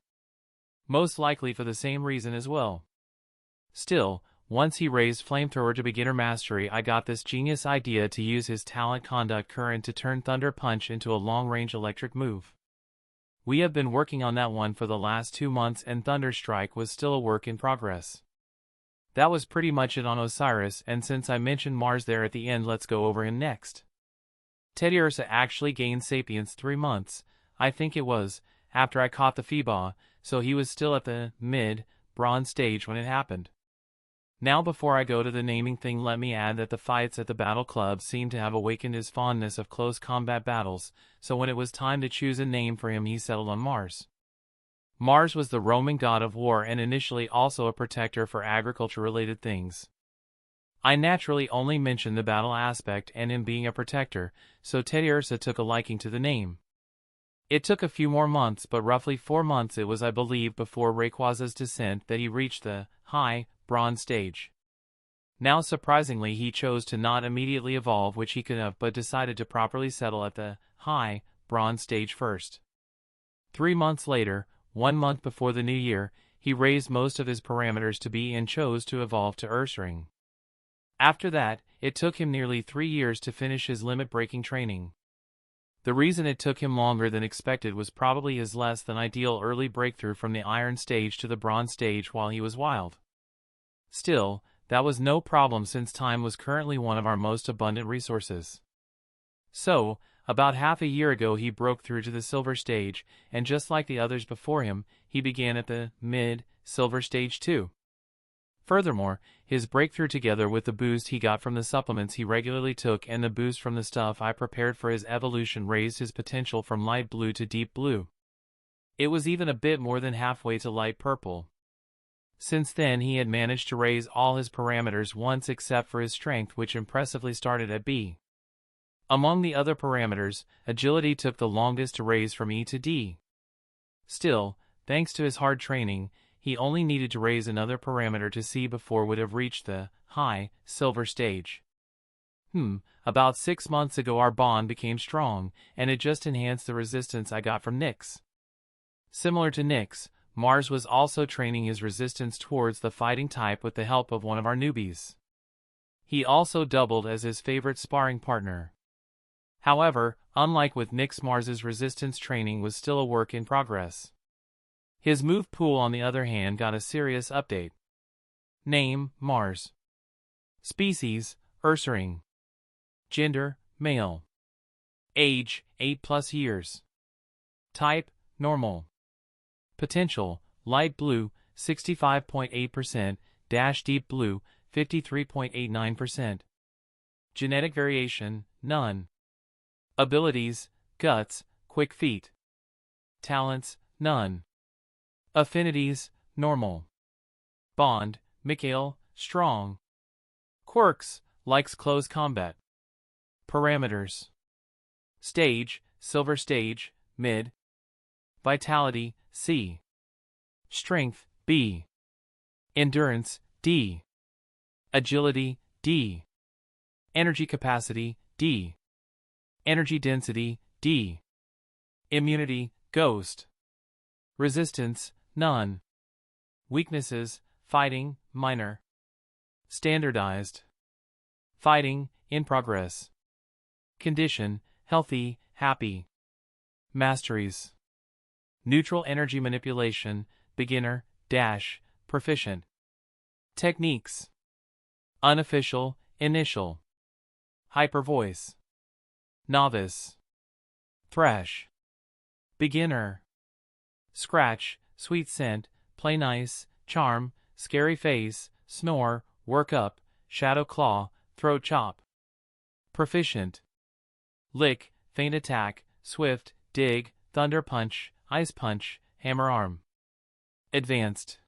Most likely for the same reason as well. Still, once he raised Flamethrower to beginner mastery, I got this genius idea to use his talent Conduct Current to turn Thunder Punch into a long-range electric move. We have been working on that one for the last 2 months, and Thunder Strike was still a work in progress. That was pretty much it on Osiris, and since I mentioned Mars there at the end, let's go over him next. Teddy Ursa actually gained Sapience 3 months, I think it was, after I caught the Feebas, so he was still at the mid-bronze stage when it happened. Now before I go to the naming thing, let me add that the fights at the Battle Club seemed to have awakened his fondness of close combat battles, so when it was time to choose a name for him, he settled on Mars. Mars was the Roman god of war and initially also a protector for agriculture-related things. I naturally only mentioned the battle aspect and him being a protector, so Teddiursa took a liking to the name. It took a few more months, but roughly 4 months it was, I believe, before Rayquaza's descent that he reached the high bronze stage. Now surprisingly he chose to not immediately evolve, which he could have, but decided to properly settle at the high bronze stage first. 3 months later, 1 month before the new year, he raised most of his parameters to B and chose to evolve to Ursaring. After that, it took him nearly 3 years to finish his limit-breaking training. The reason it took him longer than expected was probably his less than ideal early breakthrough from the Iron stage to the Bronze stage while he was wild. Still, that was no problem since time was currently one of our most abundant resources. So, about half a year ago he broke through to the Silver stage, and just like the others before him, he began at the mid-Silver stage too. Furthermore, his breakthrough together with the boost he got from the supplements he regularly took and the boost from the stuff I prepared for his evolution raised his potential from light blue to deep blue. It was even a bit more than halfway to light purple. Since then he had managed to raise all his parameters once except for his strength, which impressively started at B. Among the other parameters, agility took the longest to raise from E to D. Still, thanks to his hard training, he only needed to raise another parameter to C before would have reached the high Silver stage. About 6 months ago our bond became strong, and it just enhanced the resistance I got from Nyx. Similar to Nyx, Mars was also training his resistance towards the fighting type with the help of one of our newbies. He also doubled as his favorite sparring partner. However, unlike with Nyx, Mars's resistance training was still a work in progress. His move pool, on the other hand, got a serious update. Name: Mars. Species: Ursaring. Gender: male. Age: 8+ years. Type: normal. Potential: light blue, 65.8%, deep blue, 53.89%. Genetic variation: none. Abilities: guts, quick feet. Talents: none. Affinities: normal. Bond: Mikhail, strong. Quirks: likes close combat. Parameters: stage: Silver stage, mid. Vitality: C. Strength: B. Endurance: D. Agility: D. Energy capacity: D. Energy density: D. Immunity: Ghost. Resistance: none. Weaknesses: fighting, minor. Standardized. Fighting, in progress. Condition: healthy, happy. Masteries: neutral energy manipulation, beginner, proficient. Techniques: unofficial, initial. Hyper voice. Novice. Thresh. Beginner. Scratch, sweet scent, play nice, charm, scary face, snore, work up, shadow claw, throat chop. Proficient: lick, feint attack, swift, dig, thunder punch, ice punch, hammer arm. Advanced: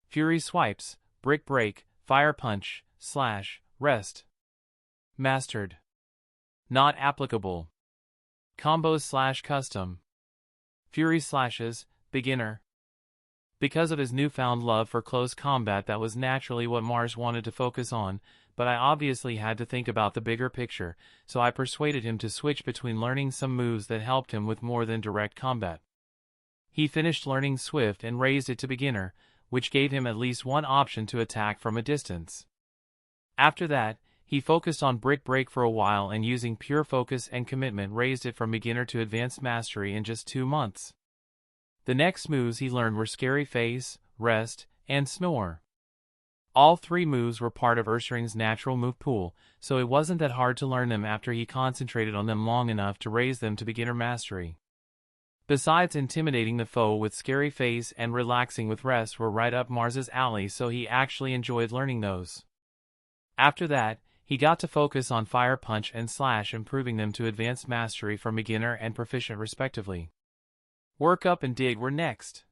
fury swipes, brick break, fire punch, slash, rest. Mastered: not applicable. Combos / custom. Fury slashes, beginner. Because of his newfound love for close combat, that was naturally what Mars wanted to focus on, but I obviously had to think about the bigger picture, so I persuaded him to switch between learning some moves that helped him with more than direct combat. He finished learning Swift and raised it to beginner, which gave him at least one option to attack from a distance. After that, he focused on Brick Break for a while and using pure focus and commitment raised it from beginner to advanced mastery in just 2 months. The next moves he learned were Scary Face, Rest, and Snore. All 3 moves were part of Ursaring's natural move pool, so it wasn't that hard to learn them after he concentrated on them long enough to raise them to beginner mastery. Besides, intimidating the foe with Scary Face and relaxing with Rest were right up Mars's alley, so he actually enjoyed learning those. After that, he got to focus on Fire Punch and Slash, improving them to advanced mastery from beginner and proficient respectively. Work Up and Dig were next.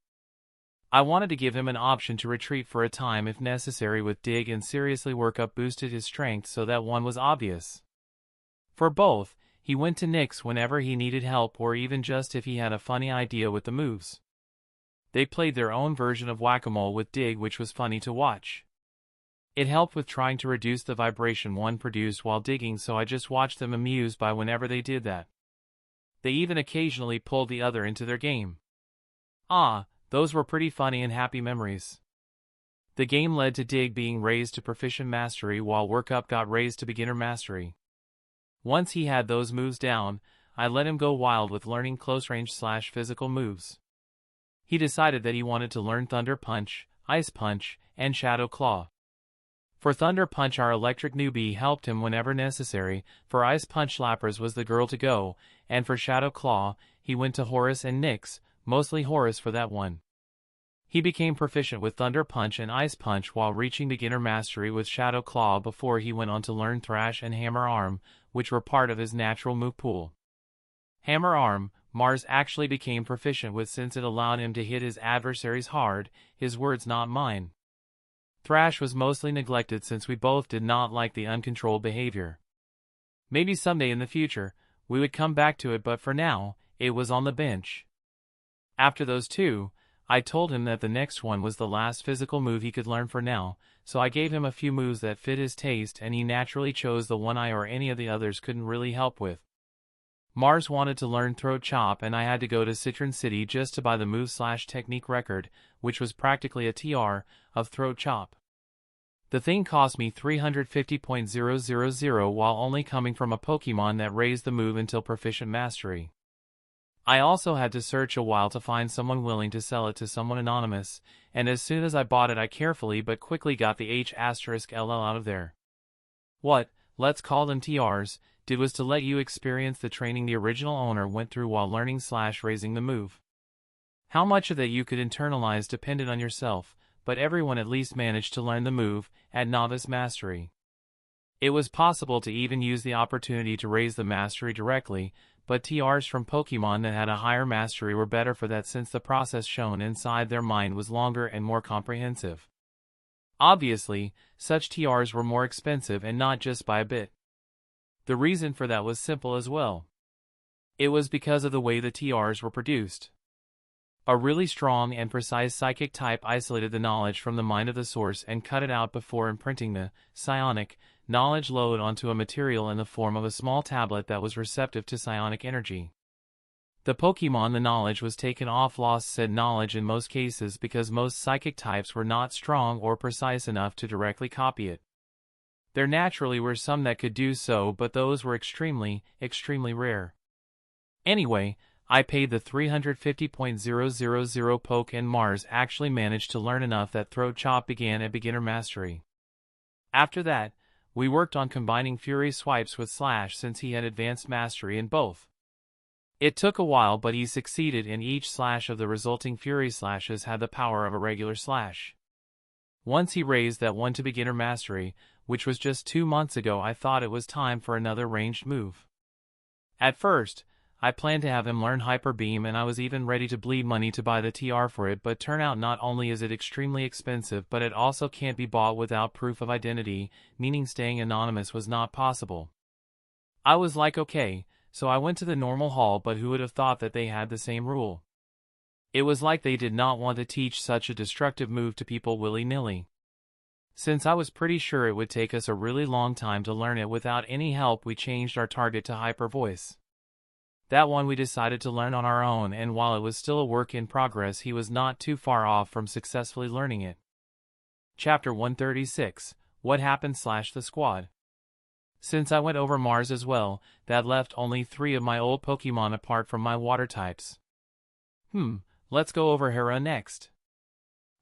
I wanted to give him an option to retreat for a time if necessary with dig and seriously work up boosted his strength so that one was obvious. For both, he went to Nyx whenever he needed help or even just if he had a funny idea with the moves. They played their own version of whack-a-mole with dig, which was funny to watch. It helped with trying to reduce the vibration one produced while digging, so I just watched them amused by whenever they did that. They even occasionally pulled the other into their game. Those were pretty funny and happy memories. The game led to dig being raised to proficient mastery while workup got raised to beginner mastery. Once he had those moves down, I let him go wild with learning close-range/physical moves. He decided that he wanted to learn Thunder Punch, Ice Punch, and Shadow Claw. For Thunder Punch, our electric newbie helped him whenever necessary, for Ice Punch Lapras was the girl to go, and for Shadow Claw, he went to Horus and Nyx, mostly Horus for that one. He became proficient with Thunder Punch and Ice Punch while reaching beginner mastery with Shadow Claw before he went on to learn Thrash and Hammer Arm, which were part of his natural move pool. Hammer Arm, Mars actually became proficient with since it allowed him to hit his adversaries hard, his words not mine. Thrash was mostly neglected since we both did not like the uncontrolled behavior. Maybe someday in the future, we would come back to it, but for now, it was on the bench. After those two, I told him that the next one was the last physical move he could learn for now, so I gave him a few moves that fit his taste and he naturally chose the one I or any of the others couldn't really help with. Mars wanted to learn Throat Chop and I had to go to Citron City just to buy the move/technique record, which was practically a TR, of Throat Chop. The thing cost me 350.000 while only coming from a Pokemon that raised the move until proficient mastery. I also had to search a while to find someone willing to sell it to someone anonymous, and as soon as I bought it I carefully but quickly got the H*LL out of there. What, let's call them TRs, did was to let you experience the training the original owner went through while learning/raising the move. How much of that you could internalize depended on yourself, but everyone at least managed to learn the move at novice mastery. It was possible to even use the opportunity to raise the mastery directly, but TRs from Pokemon that had a higher mastery were better for that since the process shown inside their mind was longer and more comprehensive. Obviously, such TRs were more expensive and not just by a bit. The reason for that was simple as well. It was because of the way the TRs were produced. A really strong and precise psychic type isolated the knowledge from the mind of the source and cut it out before imprinting the psionic knowledge load onto a material in the form of a small tablet that was receptive to psionic energy. The Pokemon the knowledge was taken off lost said knowledge in most cases because most psychic types were not strong or precise enough to directly copy it. There naturally were some that could do so, but those were extremely, extremely rare. Anyway, I paid the 350.000 Poke and Mars actually managed to learn enough that Throat Chop began at beginner mastery. After that, we worked on combining Fury swipes with Slash since he had advanced mastery in both. It took a while, but he succeeded, and each slash of the resulting Fury slashes had the power of a regular slash. Once he raised that one to beginner mastery, which was just 2 months ago, I thought it was time for another ranged move. At first, I planned to have him learn Hyper Beam, and I was even ready to bleed money to buy the TR for it, but turn out not only is it extremely expensive, but it also can't be bought without proof of identity, meaning staying anonymous was not possible. I was like, okay, so I went to the normal hall, but who would have thought that they had the same rule? It was like they did not want to teach such a destructive move to people willy-nilly. Since I was pretty sure it would take us a really long time to learn it without any help, we changed our target to Hyper Voice. That one we decided to learn on our own, and while it was still a work in progress, he was not too far off from successfully learning it. Chapter 136, What Happened/The Squad. Since I went over Mars as well, that left only 3 of my old Pokemon apart from my water types. Let's go over Hera next.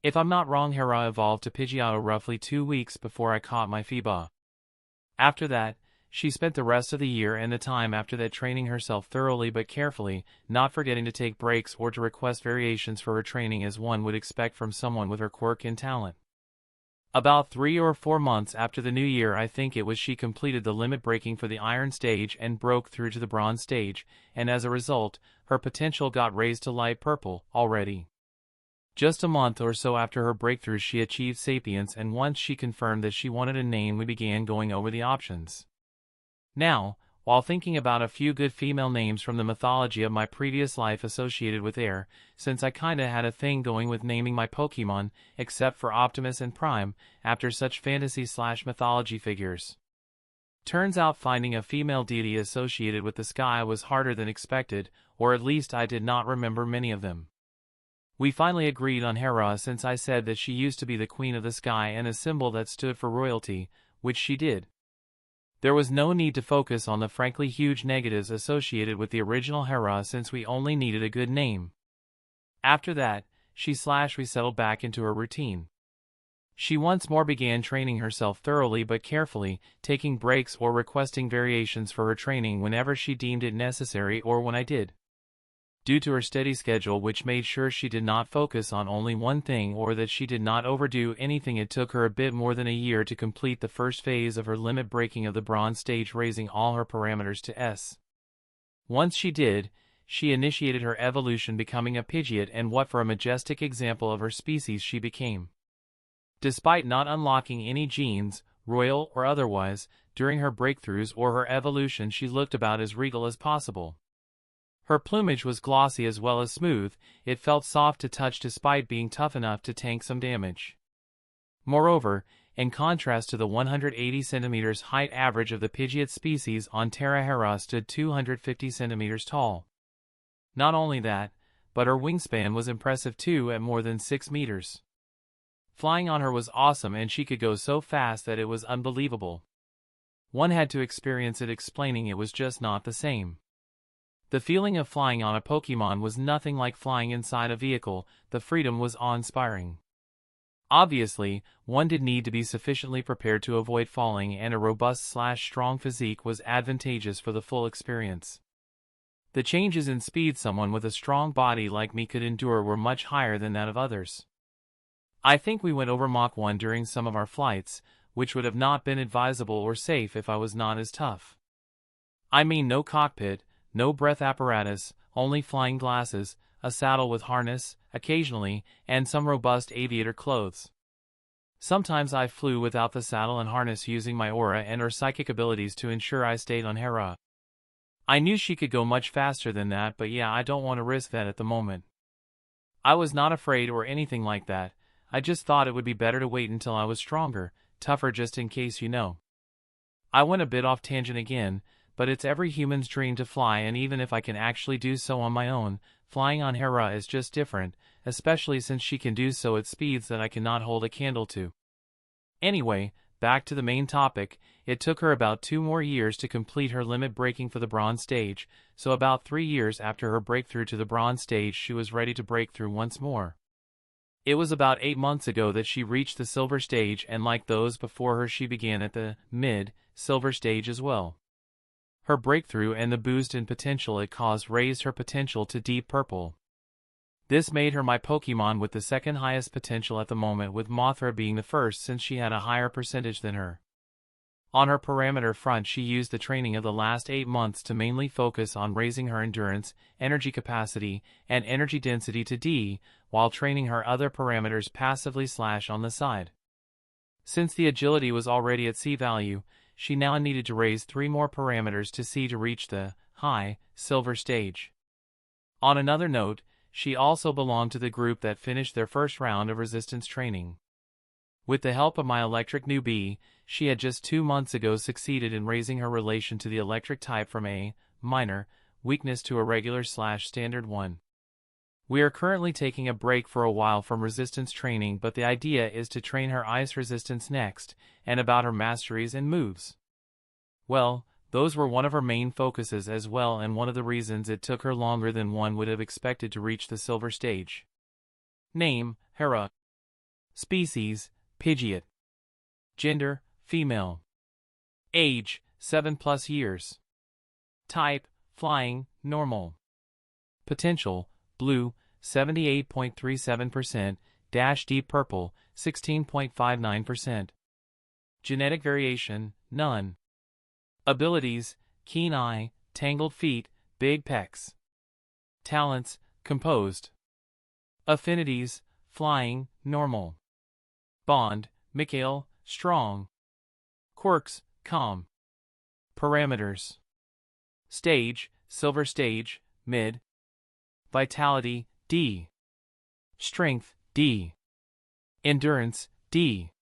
If I'm not wrong, Hera evolved to Pidgeotto roughly 2 weeks before I caught my Feebas. After that, she spent the rest of the year and the time after that training herself thoroughly but carefully, not forgetting to take breaks or to request variations for her training as one would expect from someone with her quirk and talent. About 3 or 4 months after the new year, I think it was, she completed the limit breaking for the Iron stage and broke through to the Bronze stage, and as a result, her potential got raised to light purple already. Just a month or so after her breakthrough she achieved sapience, and once she confirmed that she wanted a name we began going over the options. Now, while thinking about a few good female names from the mythology of my previous life associated with air, since I kinda had a thing going with naming my Pokemon, except for Optimus and Prime, after such fantasy/mythology figures. Turns out finding a female deity associated with the sky was harder than expected, or at least I did not remember many of them. We finally agreed on Hera since I said that she used to be the queen of the sky and a symbol that stood for royalty, which she did. There was no need to focus on the frankly huge negatives associated with the original Hera since we only needed a good name. After that, we settled back into her routine. She once more began training herself thoroughly but carefully, taking breaks or requesting variations for her training whenever she deemed it necessary or when I did. Due to her steady schedule, which made sure she did not focus on only one thing or that she did not overdo anything, it took her a bit more than a year to complete the first phase of her limit breaking of the bronze stage, raising all her parameters to S. Once she did, she initiated her evolution, becoming a Pidgeot, and what for a majestic example of her species she became. Despite not unlocking any genes, royal or otherwise, during her breakthroughs or her evolution, she looked about as regal as possible. Her plumage was glossy as well as smooth, it felt soft to touch despite being tough enough to tank some damage. Moreover, in contrast to the 180 cm height average of the Pidgeot species on Terra, Hera stood 250 cm tall. Not only that, but her wingspan was impressive too at more than 6 meters. Flying on her was awesome, and she could go so fast that it was unbelievable. One had to experience it, explaining it was just not the same. The feeling of flying on a Pokemon was nothing like flying inside a vehicle, the freedom was awe-inspiring. Obviously, one did need to be sufficiently prepared to avoid falling, and a robust/strong physique was advantageous for the full experience. The changes in speed someone with a strong body like me could endure were much higher than that of others. I think we went over Mach 1 during some of our flights, which would have not been advisable or safe if I was not as tough. I mean, no cockpit, no breath apparatus, only flying glasses, a saddle with harness, occasionally, and some robust aviator clothes. Sometimes I flew without the saddle and harness, using my aura and or psychic abilities to ensure I stayed on Hera. I knew she could go much faster than that, but yeah, I don't want to risk that at the moment. I was not afraid or anything like that, I just thought it would be better to wait until I was stronger, tougher, just in case, you know. I went a bit off tangent again, but it's every human's dream to fly, and even if I can actually do so on my own, flying on Hera is just different, especially since she can do so at speeds that I cannot hold a candle to. Anyway, back to the main topic, it took her about 2 more years to complete her limit breaking for the bronze stage, so about 3 years after her breakthrough to the bronze stage she was ready to break through once more. It was about 8 months ago that she reached the silver stage, and like those before her she began at the mid-silver stage as well. Her breakthrough and the boost in potential it caused raised her potential to deep purple. This made her my Pokemon with the second highest potential at the moment, with Mothra being the first since she had a higher percentage than her. On her parameter front she used the training of the last 8 months to mainly focus on raising her endurance, energy capacity, and energy density to D, while training her other parameters passively / on the side. Since the agility was already at C value, she now needed to raise 3 more parameters to C to reach the high silver stage. On another note, she also belonged to the group that finished their first round of resistance training. With the help of my electric newbie, she had just 2 months ago succeeded in raising her relation to the electric type from a minor weakness to a regular / standard one. We are currently taking a break for a while from resistance training, but the idea is to train her ice resistance next, and about her masteries and moves. Well, those were one of her main focuses as well, and one of the reasons it took her longer than one would have expected to reach the silver stage. Name: Hera. Species: Pidgeot. Gender: female. Age: 7+ years. Type: flying, normal. Potential: blue, 78.37%, deep purple, 16.59%. Genetic variation: none. Abilities: keen eye, tangled feet, big pecs. Talents: composed. Affinities: Flying, normal. Bond, Mikhail, strong. Quirks, calm. Parameters. Stage, silver stage, mid. Vitality, D. Strength, D. Endurance, D.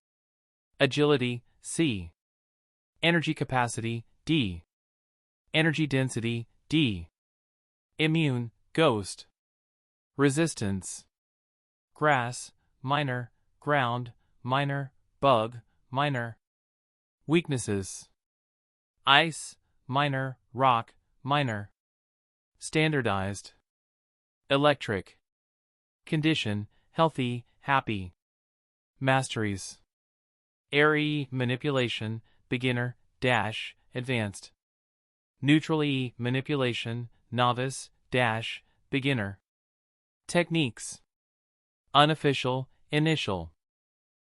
Agility, C. Energy capacity, D. Energy density, D. Immune, ghost. Resistance. Grass, minor, ground, minor, bug, minor. Weaknesses. Ice, minor, rock, minor. Standardized. Electric. Condition, healthy, happy. Masteries. Air E, manipulation, beginner, dash, advanced. Neutral E, manipulation, novice, dash, beginner. Techniques. Unofficial, initial.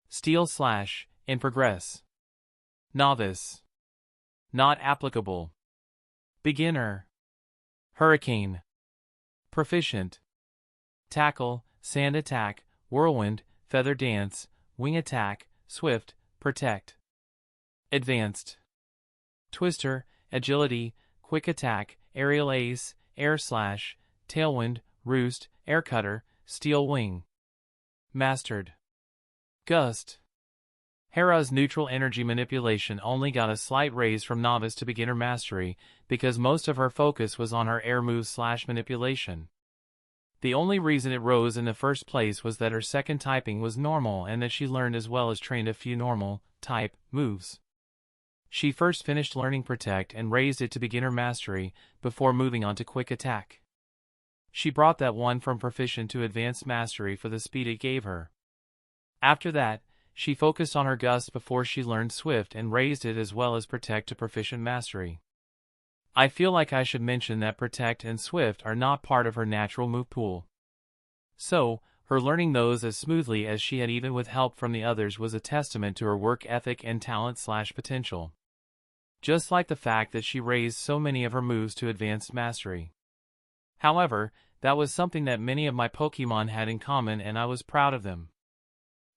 Steel slash, in progress. Novice. Not applicable. Beginner. Hurricane. Proficient. Tackle, sand attack, whirlwind, feather dance, wing attack, swift, protect. Advanced. Twister, agility, quick attack, aerial ace, air slash, tailwind, roost, air cutter, steel wing. Mastered. Gust. Hera's neutral energy manipulation only got a slight raise from novice to beginner mastery because most of her focus was on her air moves slash manipulation. The only reason it rose in the first place was that her second typing was normal and that she learned as well as trained a few normal type moves. She first finished learning Protect and raised it to beginner mastery before moving on to quick attack. She brought that one from proficient to advanced mastery for the speed it gave her. After that, she focused on her gust before she learned swift and raised it as well as Protect to proficient mastery. I feel like I should mention that Protect and Swift are not part of her natural move pool. So, her learning those as smoothly as she had even with help from the others was a testament to her work ethic and talent slash potential. Just like the fact that she raised so many of her moves to advanced mastery. However, that was something that many of my Pokemon had in common and I was proud of them.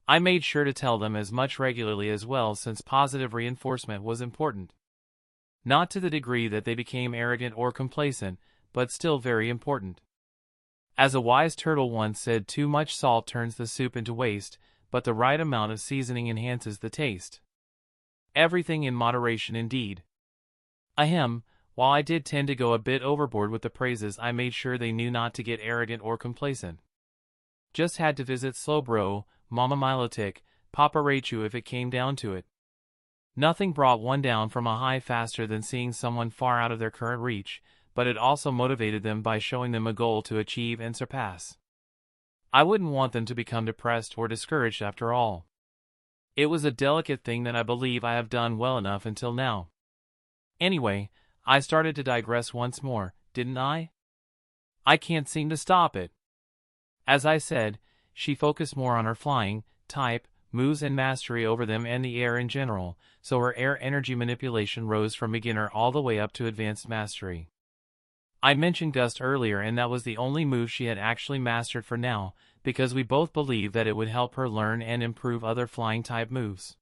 I made sure to tell them as much regularly as well since positive reinforcement was important. Not to the degree that they became arrogant or complacent, but still very important. As a wise turtle once said, too much salt turns the soup into waste, but the right amount of seasoning enhances the taste. Everything in moderation indeed. Ahem, while I did tend to go a bit overboard with the praises, I made sure they knew not to get arrogant or complacent. Just had to visit Slowbro, Mama Milotic, Papa Raichu if it came down to it. Nothing brought one down from a high faster than seeing someone far out of their current reach, but it also motivated them by showing them a goal to achieve and surpass. I wouldn't want them to become depressed or discouraged after all. It was a delicate thing that I believe I have done well enough until now. Anyway, I started to digress once more, didn't I? I can't seem to stop it. As I said, she focused more on her flying, type, moves and mastery over them and the air in general, so her air energy manipulation rose from beginner all the way up to advanced mastery. I mentioned Gust earlier and that was the only move she had actually mastered for now, because we both believed that it would help her learn and improve other flying type moves.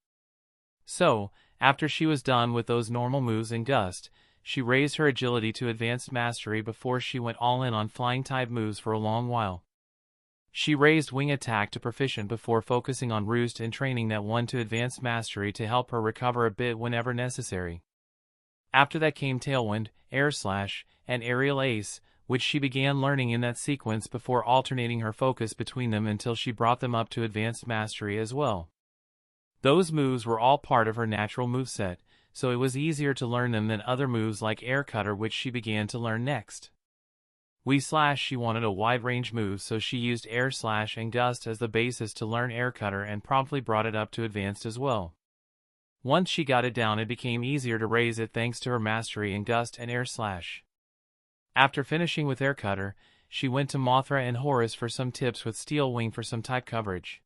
So, after she was done with those normal moves in Gust, she raised her agility to advanced mastery before she went all in on flying type moves for a long while. She raised wing attack to proficient before focusing on roost and training that one to advanced mastery to help her recover a bit whenever necessary. After that came tailwind, air slash, and aerial ace, which she began learning in that sequence before alternating her focus between them until she brought them up to advanced mastery as well. Those moves were all part of her natural moveset, so it was easier to learn them than other moves like air cutter, which she began to learn next. She wanted a wide range move, so she used air slash and gust as the basis to learn air cutter and promptly brought it up to advanced as well. Once she got it down, it became easier to raise it thanks to her mastery in gust and air slash. After finishing with air cutter, she went to Mothra and Horus for some tips with steel wing for some type coverage.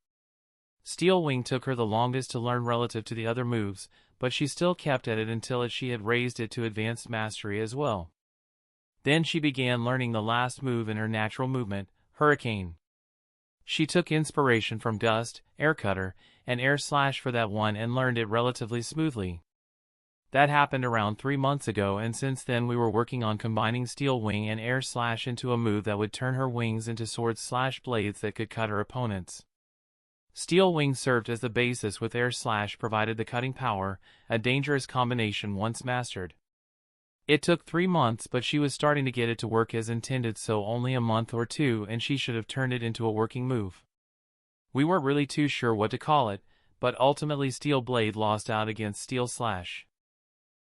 Steel wing took her the longest to learn relative to the other moves, but she still kept at it until she had raised it to advanced mastery as well. Then she began learning the last move in her natural movement, Hurricane. She took inspiration from Dust, Air Cutter, and Air Slash for that one and learned it relatively smoothly. That happened around 3 months ago, and since then we were working on combining Steel Wing and Air Slash into a move that would turn her wings into sword/blades that could cut her opponents. Steel Wing served as the basis, with Air Slash provided the cutting power, a dangerous combination once mastered. It took 3 months, but she was starting to get it to work as intended, so only a month or two and she should have turned it into a working move. We weren't really too sure what to call it, but ultimately Steel Blade lost out against Steel Slash.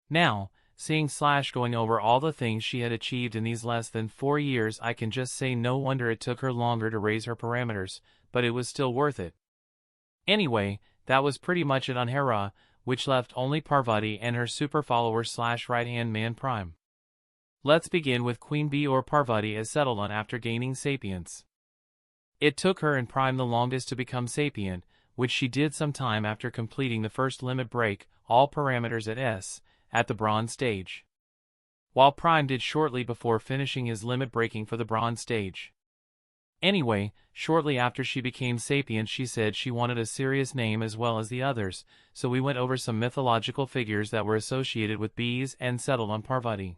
Now, seeing Slash going over all the things she had achieved in these less than 4 years, I can just say no wonder it took her longer to raise her parameters, but it was still worth it. Anyway, that was pretty much it on Hera, which left only Parvati and her super follower / right-hand man Prime. Let's begin with Queen Bee, or Parvati, as settled on after gaining Sapience. It took her and Prime the longest to become sapient, which she did sometime after completing the first limit break, all parameters at S, at the bronze stage, while Prime did shortly before finishing his limit breaking for the bronze stage. Anyway, shortly after she became sapient, she said she wanted a serious name as well as the others, so we went over some mythological figures that were associated with bees and settled on Parvati.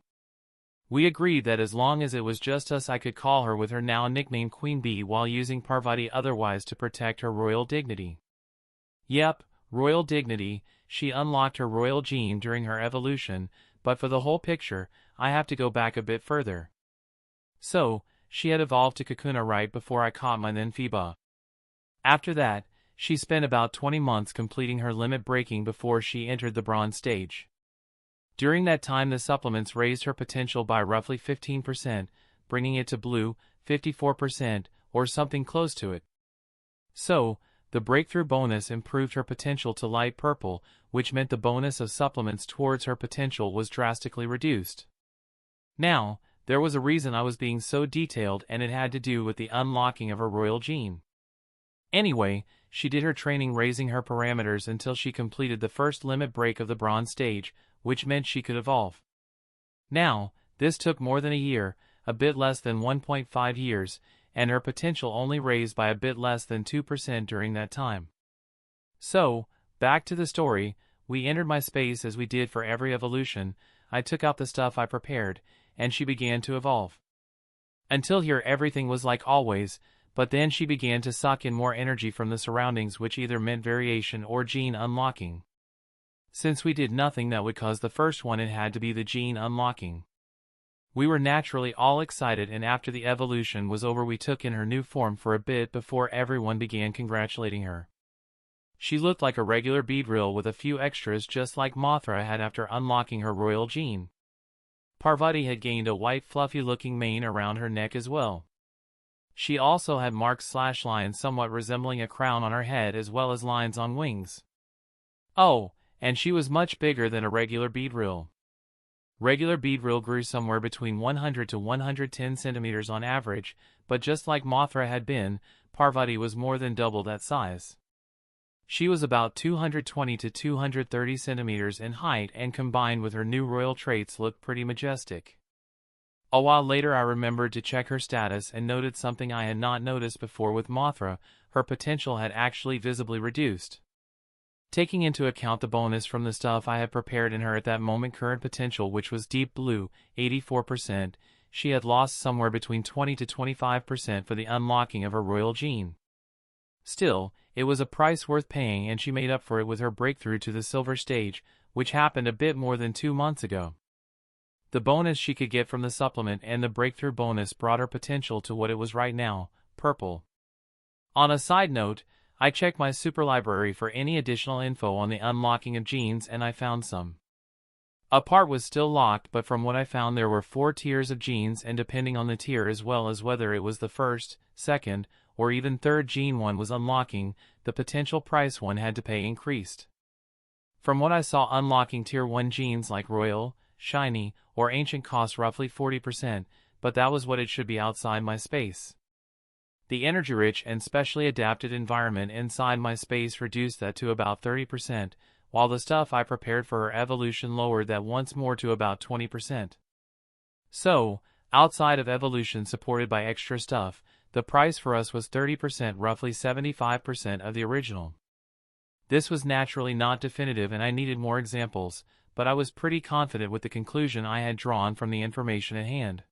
We agreed that as long as it was just us, I could call her with her now nickname Queen Bee while using Parvati otherwise to protect her royal dignity. Yep, royal dignity. She unlocked her royal gene during her evolution, but for the whole picture, I have to go back a bit further. So, she had evolved to Kakuna right before I caught my then Feebas. After that, she spent about 20 months completing her limit breaking before she entered the bronze stage. During that time, the supplements raised her potential by roughly 15%, bringing it to blue, 54%, or something close to it. So, the breakthrough bonus improved her potential to light purple, which meant the bonus of supplements towards her potential was drastically reduced. Now, there was a reason I was being so detailed, and it had to do with the unlocking of her royal gene. Anyway, she did her training raising her parameters until she completed the first limit break of the bronze stage, which meant she could evolve. Now, this took more than a year, a bit less than 1.5 years, and her potential only raised by a bit less than 2% during that time. So, back to the story, we entered my space as we did for every evolution. I took out the stuff I prepared, and she began to evolve. Until here everything was like always, but then she began to suck in more energy from the surroundings, which either meant variation or gene unlocking. Since we did nothing that would cause the first one, it had to be the gene unlocking. We were naturally all excited, and after the evolution was over we took in her new form for a bit before everyone began congratulating her. She looked like a regular Beedrill with a few extras, just like Mothra had after unlocking her royal gene. Parvati had gained a white fluffy looking mane around her neck as well. She also had marks / lines somewhat resembling a crown on her head, as well as lines on wings. Oh, and she was much bigger than a regular Beedrill. Regular Beedrill grew somewhere between 100 to 110 centimeters on average, but just like Mothra had been, Parvati was more than double that size. She was about 220 to 230 centimeters in height, and combined with her new royal traits looked pretty majestic. A while later I remembered to check her status and noted something I had not noticed before with Mothra: her potential had actually visibly reduced. Taking into account the bonus from the stuff I had prepared in her at that moment, current potential, which was deep blue, 84%, she had lost somewhere between 20 to 25% for the unlocking of her royal gene. Still, it was a price worth paying, and she made up for it with her breakthrough to the silver stage, which happened a bit more than 2 months ago. The bonus she could get from the supplement and the breakthrough bonus brought her potential to what it was right now, purple. On a side note, I checked my super library for any additional info on the unlocking of genes, and I found some. A part was still locked, but from what I found there were 4 tiers of genes, and depending on the tier as well as whether it was the first, second, or even third gene one was unlocking, the potential price one had to pay increased. From what I saw, unlocking tier 1 genes like Royal, Shiny, or Ancient cost roughly 40%, but that was what it should be outside my space. The energy-rich and specially adapted environment inside my space reduced that to about 30%, while the stuff I prepared for her evolution lowered that once more to about 20%. So, outside of evolution supported by extra stuff, The price for us was 30%, roughly 75% of the original. This was naturally not definitive and I needed more examples, but I was pretty confident with the conclusion I had drawn from the information at hand.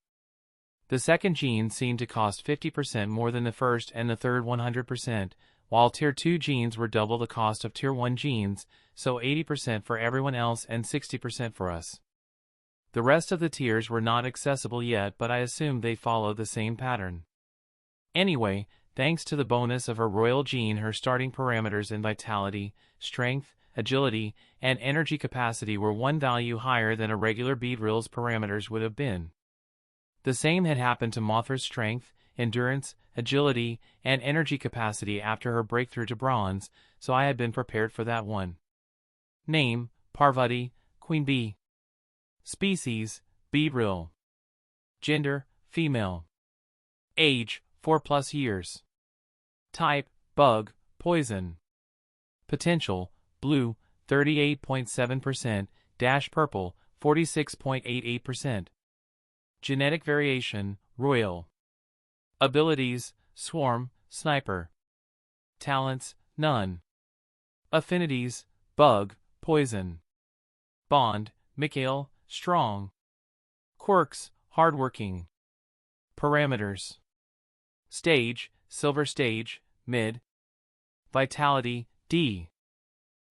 The second gene seemed to cost 50% more than the first and the third 100%, while Tier 2 genes were double the cost of Tier 1 genes, so 80% for everyone else and 60% for us. The rest of the tiers were not accessible yet, but I assumed they followed the same pattern. Anyway, thanks to the bonus of her royal gene, her starting parameters in vitality, strength, agility, and energy capacity were one value higher than a regular Beedrill's parameters would have been. The same had happened to Mothra's strength, endurance, agility, and energy capacity after her breakthrough to bronze, so I had been prepared for that one. Name: Parvati, Queen Bee. Species: Beedrill. Gender: female. Age: 4+ years. Type: bug, poison. Potential: blue, 38.7%, purple, 46.88%. Genetic variation: royal. Abilities: swarm, sniper. Talents: none. Affinities: bug, poison. Bond: Mikhail, strong. Quirks: hardworking. Parameters: stage: silver stage, mid. Vitality: D.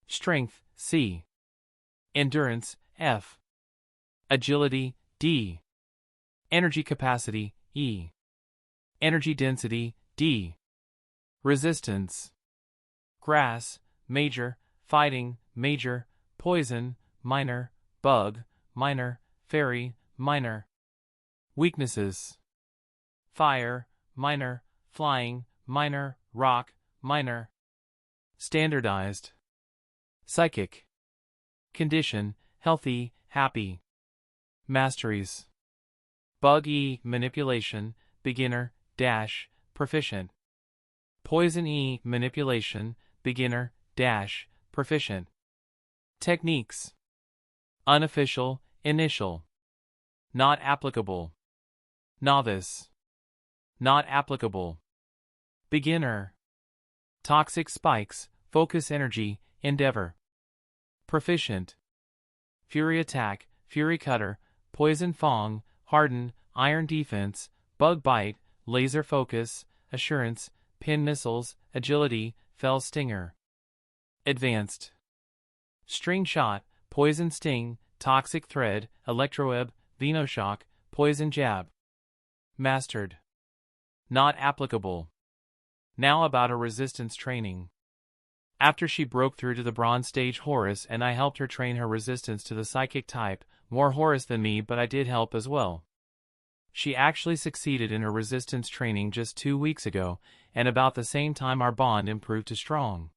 Strength: C. Endurance: F. Agility: D. Energy capacity: E. Energy density: D. Resistance: grass, major, fighting, major, poison, minor, bug, minor, fairy, minor. Weaknesses: fire, minor, flying, minor, rock, minor. Standardized: psychic. Condition: healthy, happy. Masteries: bug E, manipulation, beginner, dash, proficient. Poison E, manipulation, beginner, dash, proficient. Techniques: unofficial, initial. Not applicable. Novice. Not applicable. Beginner. Toxic spikes, focus energy, endeavor. Proficient: fury attack, fury cutter, poison fang, harden, iron defense, bug bite, laser focus, assurance, pin missiles, agility, fell stinger. Advanced: string shot, poison sting, toxic thread, electroweb, venoshock, poison jab. Mastered. Not applicable. Now about her resistance training. After she broke through to the bronze stage, Horus and I helped her train her resistance to the psychic type, more Horus than me, but I did help as well. She actually succeeded in her resistance training just 2 weeks ago, and about the same time our bond improved to strong.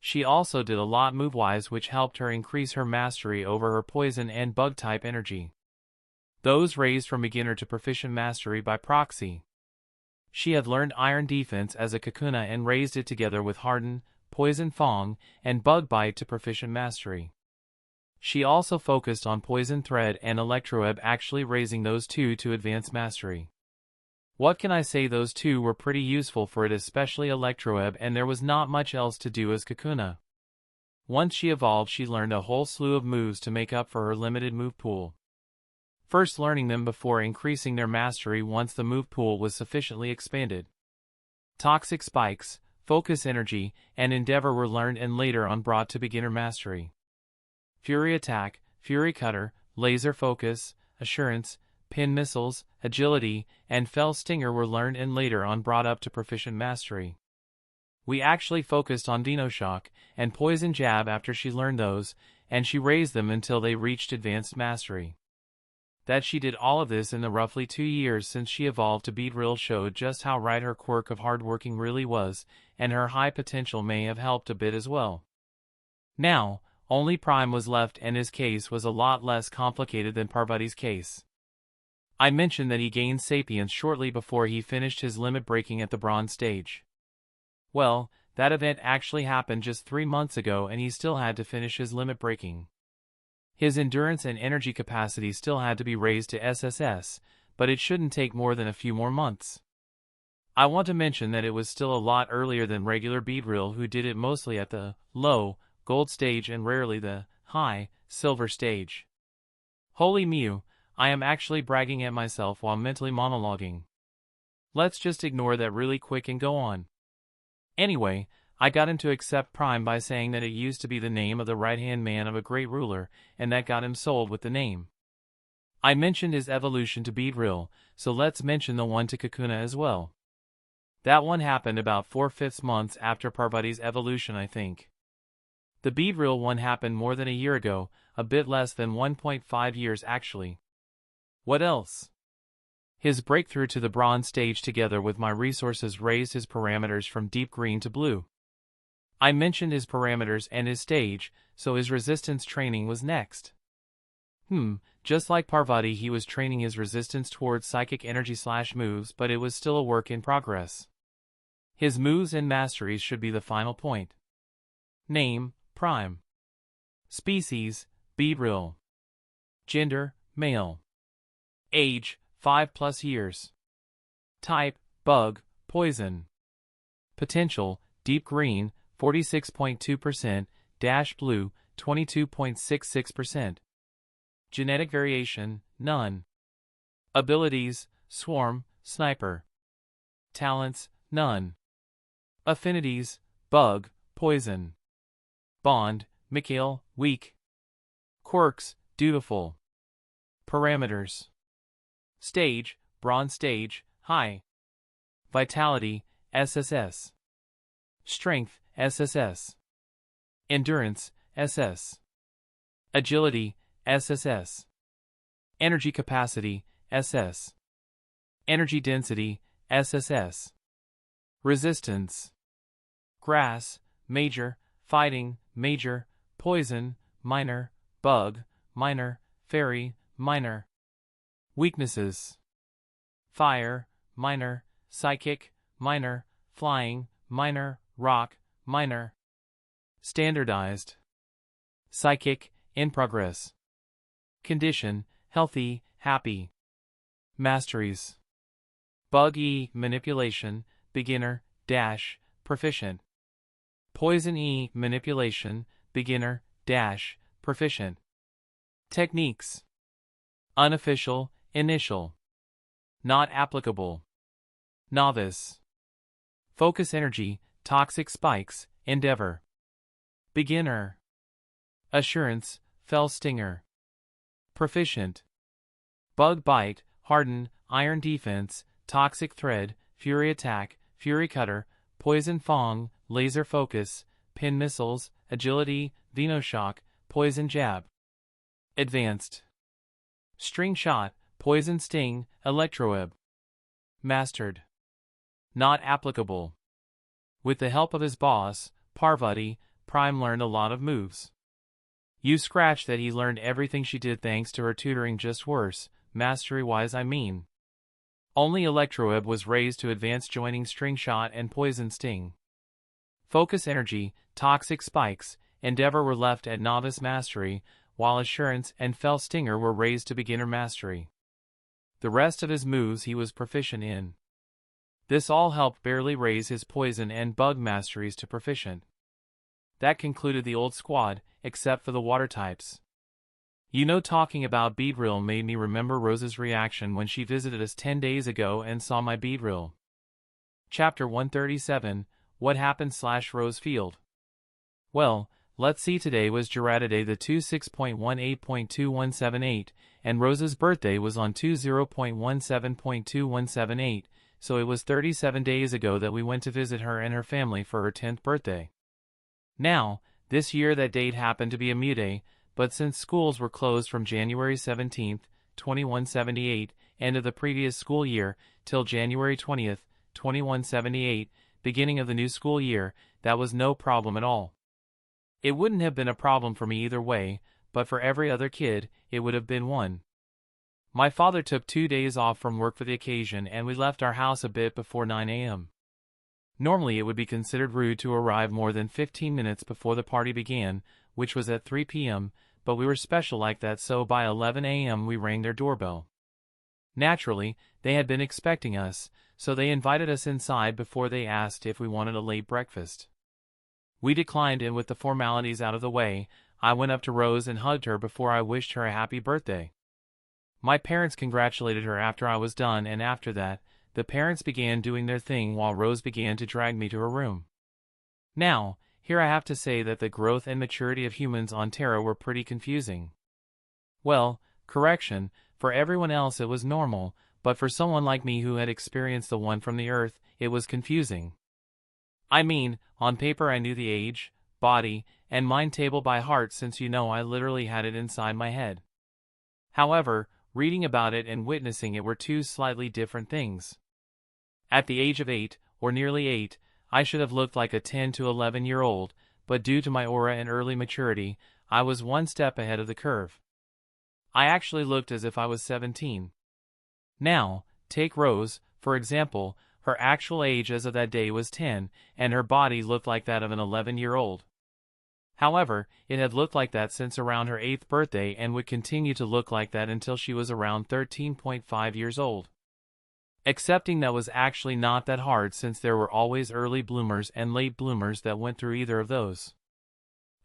She also did a lot move-wise which helped her increase her mastery over her poison and bug type energy. Those raised from beginner to proficient mastery by proxy. She had learned iron defense as a Kakuna and raised it together with harden, poison fang, and bug bite to proficient mastery. She also focused on poison thread and electroweb, actually raising those two to advanced mastery. What can I say, those two were pretty useful for it, especially electroweb, and there was not much else to do as Kakuna. Once she evolved, she learned a whole slew of moves to make up for her limited move pool. First learning them before increasing their mastery once the move pool was sufficiently expanded. Toxic spikes, focus energy, and endeavor were learned and later on brought to beginner mastery. Fury attack, fury cutter, laser focus, assurance, pin missiles, agility, and fell stinger were learned and later on brought up to proficient mastery. We actually focused on venoshock and poison jab after she learned those, and she raised them until they reached advanced mastery. That she did all of this in the roughly 2 years since she evolved to Beedrill showed just how right her quirk of hardworking really was, and her high potential may have helped a bit as well. Now, only Prime was left, and his case was a lot less complicated than Parvati's case. I mentioned that he gained sapience shortly before he finished his limit breaking at the bronze stage. Well, that event actually happened just 3 months ago and he still had to finish his limit breaking. His endurance and energy capacity still had to be raised to SSS, but it shouldn't take more than a few more months. I want to mention that it was still a lot earlier than regular Beedrill, who did it mostly at the low, gold stage and rarely the high, silver stage. Holy Mew, I am actually bragging at myself while mentally monologuing. Let's just ignore that really quick and go on. Anyway, I got him to accept Prime by saying that it used to be the name of the right-hand man of a great ruler, and that got him sold with the name. I mentioned his evolution to Beedrill, so let's mention the one to Kakuna as well. That one happened about 4/5 months after Parvati's evolution, I think. The Beedrill one happened more than a year ago, a bit less than 1.5 years actually. What else? His breakthrough to the bronze stage together with my resources raised his parameters from deep green to blue. I mentioned his parameters and his stage, so his resistance training was next. Just like Parvati, he was training his resistance towards psychic energy / moves, but it was still a work in progress. His moves and masteries should be the final point. Name, Prime. Species, Beedrill. Gender, male. Age, 5+ years. Type, bug, poison. Potential, deep green, 46.2%, dash blue, 22.66%. Genetic variation, none. Abilities, swarm, sniper. Talents, none. Affinities, bug, poison. Bond, Mikhail, weak. Quirks, dutiful. Parameters. Stage, bronze stage, high. Vitality, SSS. Strength, SSS. Endurance, SS. Agility, SSS. Energy capacity, SS. Energy density, SSS. Resistance. Grass, major, fighting, major, poison, minor, bug, minor, fairy, minor. Weaknesses. Fire, minor, psychic, minor, flying, minor, rock, minor. Standardized. Psychic, in progress. Condition, healthy, happy. Masteries. Bug E, manipulation, beginner, dash, proficient. Poison E, manipulation, beginner, dash, proficient. Techniques. Unofficial, initial. Not applicable. Novice. Focus energy, toxic spikes, endeavor. Beginner. Assurance, fell stinger. Proficient. Bug bite, harden, iron defense, toxic thread, fury attack, fury cutter, poison fong, laser focus, pin missiles, agility, venoshock, poison jab. Advanced. String shot, poison sting, electroweb. Mastered. Not applicable. With the help of his boss, Parvati, Prime learned a lot of moves. You scratch that he learned everything she did thanks to her tutoring, just worse, mastery-wise I mean. Only Electroweb was raised to advanced, joining String Shot and Poison Sting. Focus Energy, Toxic Spikes, Endeavor were left at Novice Mastery, while Assurance and Fell Stinger were raised to Beginner Mastery. The rest of his moves he was proficient in. This all helped barely raise his Poison and Bug Masteries to Proficient. That concluded the old squad, except for the water types. You know, talking about Beedrill made me remember Rose's reaction when she visited us 10 days ago and saw my Beedrill. Chapter 137, What Happened / Rose Field. Well, let's see, today was Girardiday the 26.18.2178, and Rose's birthday was on 20.17.2178, so it was 37 days ago that we went to visit her and her family for her 10th birthday. Now, this year that date happened to be a Mu-Day, but since schools were closed from January 17, 2178, end of the previous school year, till January 20, 2178, beginning of the new school year, that was no problem at all. It wouldn't have been a problem for me either way, but for every other kid, it would have been one. My father took 2 days off from work for the occasion, and we left our house a bit before 9 a.m. Normally it would be considered rude to arrive more than 15 minutes before the party began, which was at 3 p.m., but we were special like that, so by 11 a.m. we rang their doorbell. Naturally, they had been expecting us, so they invited us inside before they asked if we wanted a late breakfast. We declined, and with the formalities out of the way, I went up to Rose and hugged her before I wished her a happy birthday. My parents congratulated her after I was done, and after that, the parents began doing their thing while Rose began to drag me to her room. Now, here I have to say that the growth and maturity of humans on Terra were pretty confusing. Well, correction, for everyone else it was normal, but for someone like me who had experienced the one from the Earth, it was confusing. I mean, on paper I knew the age, body, and mind table by heart, since I literally had it inside my head. However, reading about it and witnessing it were two slightly different things. At the age of 8, or nearly 8, I should have looked like a 10 to 11-year-old, but due to my aura and early maturity, I was one step ahead of the curve. I actually looked as if I was 17. Now, take Rose, for example. Her actual age as of that day was 10, and her body looked like that of an 11-year-old. However, it had looked like that since around her 8th birthday and would continue to look like that until she was around 13.5 years old. Accepting that was actually not that hard, since there were always early bloomers and late bloomers that went through either of those.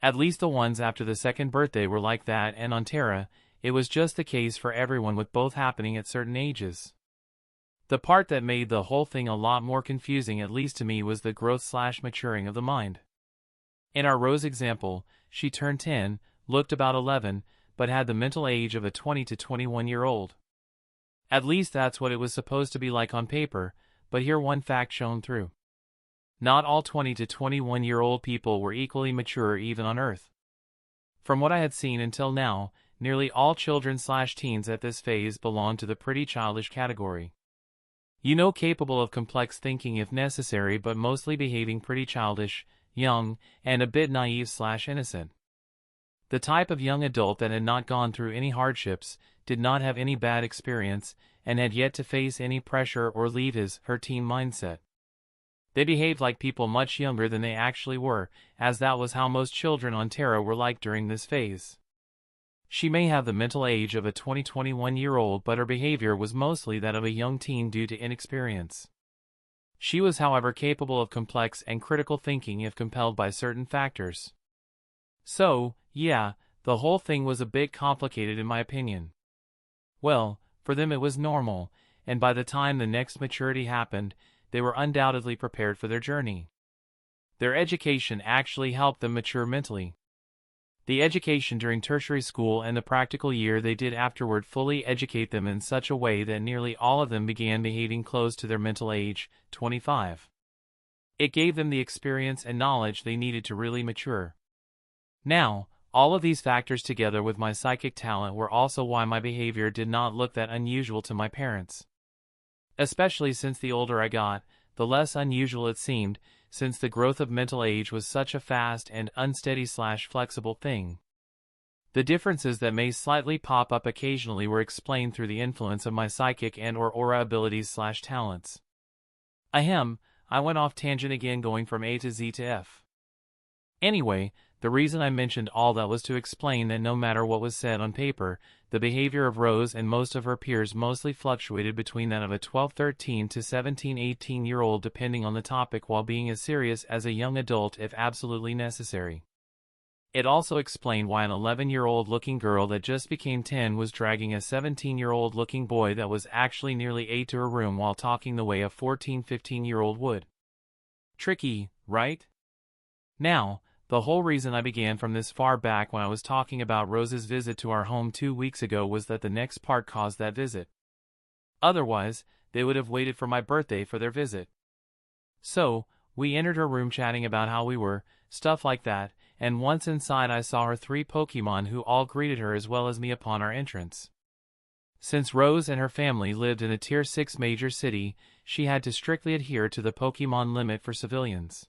At least the ones after the 2nd birthday were like that, and on Terra, it was just the case for everyone, with both happening at certain ages. The part that made the whole thing a lot more confusing, at least to me, was the growth/maturing of the mind. In our Rose example, she turned 10, looked about 11, but had the mental age of a 20 to 21-year-old. At least that's what it was supposed to be like on paper, but here one fact shone through. Not all 20 to 21-year-old people were equally mature even on Earth. From what I had seen until now, nearly all children/teens at this phase belonged to the pretty childish category. Capable of complex thinking if necessary, but mostly behaving pretty childish, young, and a bit naive/innocent. The type of young adult that had not gone through any hardships, did not have any bad experience, and had yet to face any pressure or leave her teen mindset. They behaved like people much younger than they actually were, as that was how most children on Terra were like during this phase. She may have the mental age of a 21-year-old, but her behavior was mostly that of a young teen due to inexperience. She was, however, capable of complex and critical thinking if compelled by certain factors. So, yeah, the whole thing was a bit complicated in my opinion. Well, for them it was normal, and by the time the next maturity happened, they were undoubtedly prepared for their journey. Their education actually helped them mature mentally. The education during tertiary school and the practical year they did afterward fully educate them in such a way that nearly all of them began behaving close to their mental age, 25. It gave them the experience and knowledge they needed to really mature. Now, all of these factors together with my psychic talent were also why my behavior did not look that unusual to my parents. Especially since the older I got, the less unusual it seemed, since the growth of mental age was such a fast and unsteady/flexible thing. The differences that may slightly pop up occasionally were explained through the influence of my psychic and/or aura abilities/talents. I went off tangent again, going from A to Z to F. Anyway, the reason I mentioned all that was to explain that no matter what was said on paper, the behavior of Rose and most of her peers mostly fluctuated between that of a 12-13 to 17-18-year-old depending on the topic, while being as serious as a young adult if absolutely necessary. It also explained why an 11-year-old looking girl that just became 10 was dragging a 17-year-old looking boy that was actually nearly 8 to her room while talking the way a 14-15-year-old would. Tricky, right? Now, the whole reason I began from this far back when I was talking about Rose's visit to our home 2 weeks ago was that the next part caused that visit. Otherwise, they would have waited for my birthday for their visit. So, we entered her room chatting about how we were, stuff like that, and once inside I saw her 3 Pokemon who all greeted her as well as me upon our entrance. Since Rose and her family lived in a Tier 6 major city, she had to strictly adhere to the Pokemon limit for civilians.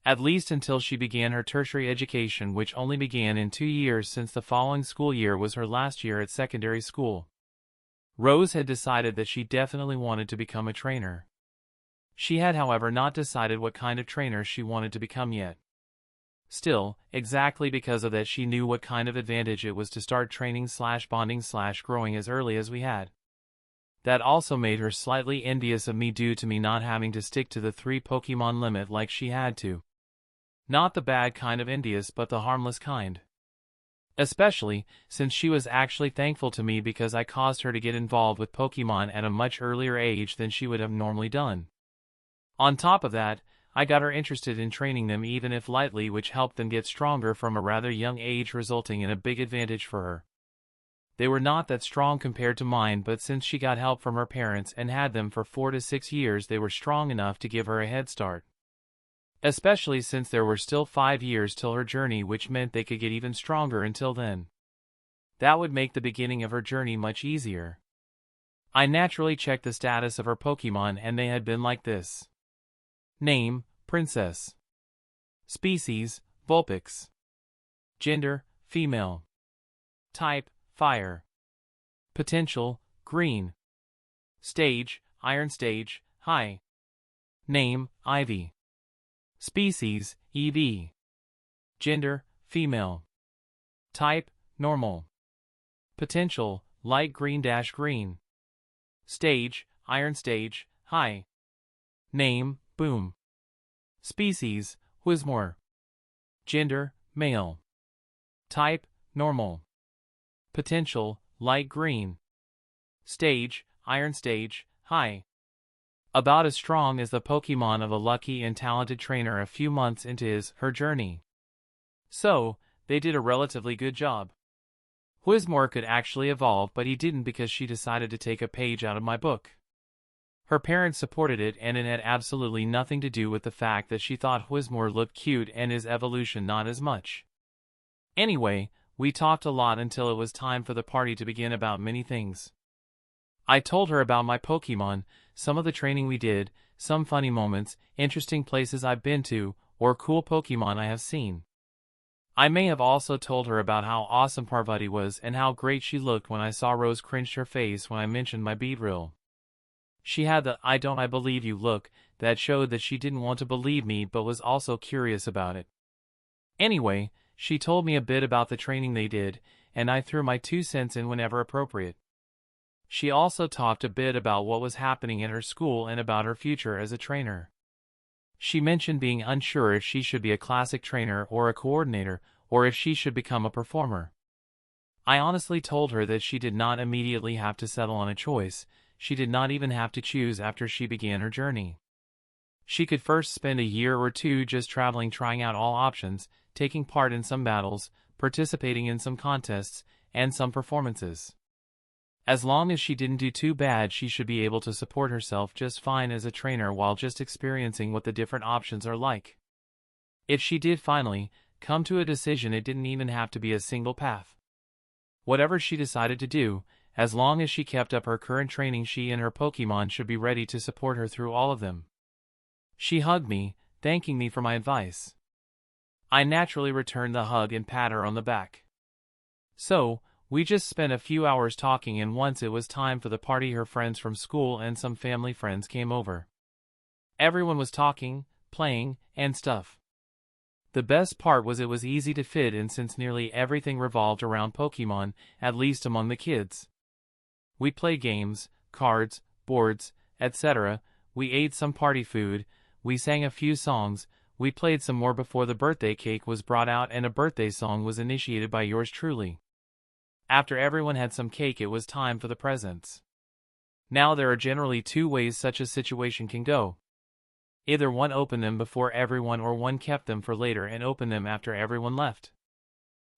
At least until she began her tertiary education, which only began in 2 years, since the following school year was her last year at secondary school. Rose had decided that she definitely wanted to become a trainer. She had, however, not decided what kind of trainer she wanted to become yet. Still, exactly because of that, she knew what kind of advantage it was to start training/bonding/growing as early as we had. That also made her slightly envious of me due to me not having to stick to the 3 Pokemon limit like she had to. Not the bad kind of envious but the harmless kind. Especially, since she was actually thankful to me because I caused her to get involved with Pokemon at a much earlier age than she would have normally done. On top of that, I got her interested in training them even if lightly, which helped them get stronger from a rather young age, resulting in a big advantage for her. They were not that strong compared to mine, but since she got help from her parents and had them for 4 to 6 years, they were strong enough to give her a head start. Especially since there were still 5 years till her journey, which meant they could get even stronger until then. That would make the beginning of her journey much easier. I naturally checked the status of her Pokemon and they had been like this. Name, Princess. Species, Vulpix. Gender, female. Type, fire. Potential, green. Stage, Iron Stage, high. Name, Ivy. Species, EV. Gender, female. Type, normal. Potential, light green-green. Stage, Iron Stage, high. Name, Boom. Species, Whismore. Gender, male. Type, normal. Potential, light green. Stage, Iron Stage, high. About as strong as the Pokemon of a lucky and talented trainer a few months into her journey. So, they did a relatively good job. Whismore could actually evolve, but he didn't because she decided to take a page out of my book. Her parents supported it, and it had absolutely nothing to do with the fact that she thought Whismore looked cute and his evolution not as much. Anyway, we talked a lot until it was time for the party to begin about many things. I told her about my Pokemon, some of the training we did, some funny moments, interesting places I've been to, or cool Pokemon I have seen. I may have also told her about how awesome Parvati was and how great she looked when I saw Rose cringed her face when I mentioned my Beedrill. She had the I believe you look that showed that she didn't want to believe me but was also curious about it. Anyway, she told me a bit about the training they did, and I threw my 2 cents in whenever appropriate. She also talked a bit about what was happening in her school and about her future as a trainer. She mentioned being unsure if she should be a classic trainer or a coordinator, or if she should become a performer. I honestly told her that she did not immediately have to settle on a choice. She did not even have to choose after she began her journey. She could first spend a year or 2 just traveling, trying out all options, taking part in some battles, participating in some contests, and some performances. As long as she didn't do too bad, she should be able to support herself just fine as a trainer while just experiencing what the different options are like. If she did finally come to a decision, it didn't even have to be a single path. Whatever she decided to do, as long as she kept up her current training, she and her Pokemon should be ready to support her through all of them. She hugged me, thanking me for my advice. I naturally returned the hug and pat her on the back. So, we just spent a few hours talking, and once it was time for the party, her friends from school and some family friends came over. Everyone was talking, playing, and stuff. The best part was it was easy to fit in since nearly everything revolved around Pokemon, at least among the kids. We played games, cards, boards, etc. We ate some party food, we sang a few songs, we played some more before the birthday cake was brought out and a birthday song was initiated by yours truly. After everyone had some cake, it was time for the presents. Now there are generally 2 ways such a situation can go. Either one opened them before everyone, or one kept them for later and opened them after everyone left.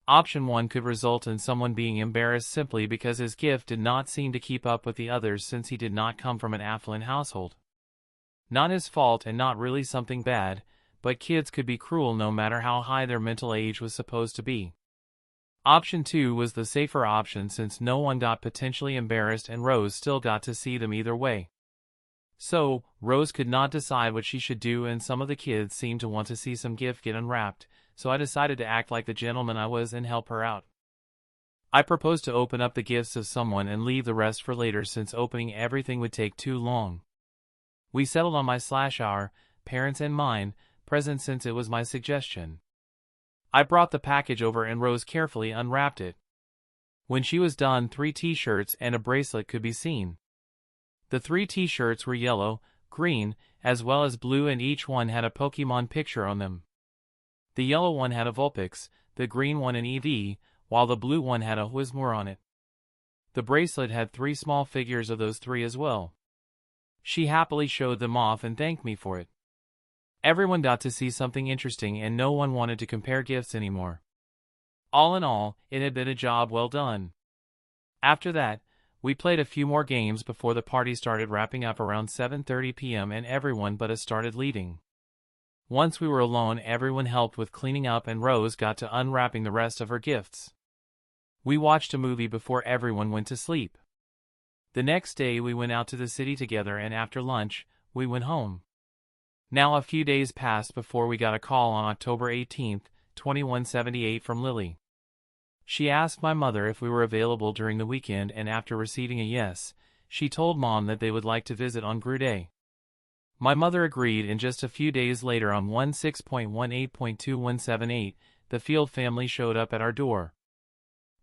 Option 1 could result in someone being embarrassed simply because his gift did not seem to keep up with the others since he did not come from an affluent household. Not his fault and not really something bad, but kids could be cruel no matter how high their mental age was supposed to be. Option 2 was the safer option since no one got potentially embarrassed and Rose still got to see them either way. So, Rose could not decide what she should do, and some of the kids seemed to want to see some gift get unwrapped, so I decided to act like the gentleman I was and help her out. I proposed to open up the gifts of someone and leave the rest for later since opening everything would take too long. We settled on our parents and mine, present since it was my suggestion. I brought the package over and Rose carefully unwrapped it. When she was done, 3 t-shirts and a bracelet could be seen. The 3 t-shirts were yellow, green, as well as blue, and each one had a Pokemon picture on them. The yellow one had a Vulpix, the green one an EV, while the blue one had a Whismur on it. The bracelet had 3 small figures of those 3 as well. She happily showed them off and thanked me for it. Everyone got to see something interesting and no one wanted to compare gifts anymore. All in all, it had been a job well done. After that, we played a few more games before the party started wrapping up around 7:30 p.m. and everyone but us started leaving. Once we were alone, everyone helped with cleaning up and Rose got to unwrapping the rest of her gifts. We watched a movie before everyone went to sleep. The next day we went out to the city together and after lunch, we went home. Now a few days passed before we got a call on October 18, 2178 from Lily. She asked my mother if we were available during the weekend and after receiving a yes, she told Mom that they would like to visit on Gru Day. My mother agreed and just a few days later on 16.18.2178, the Field family showed up at our door.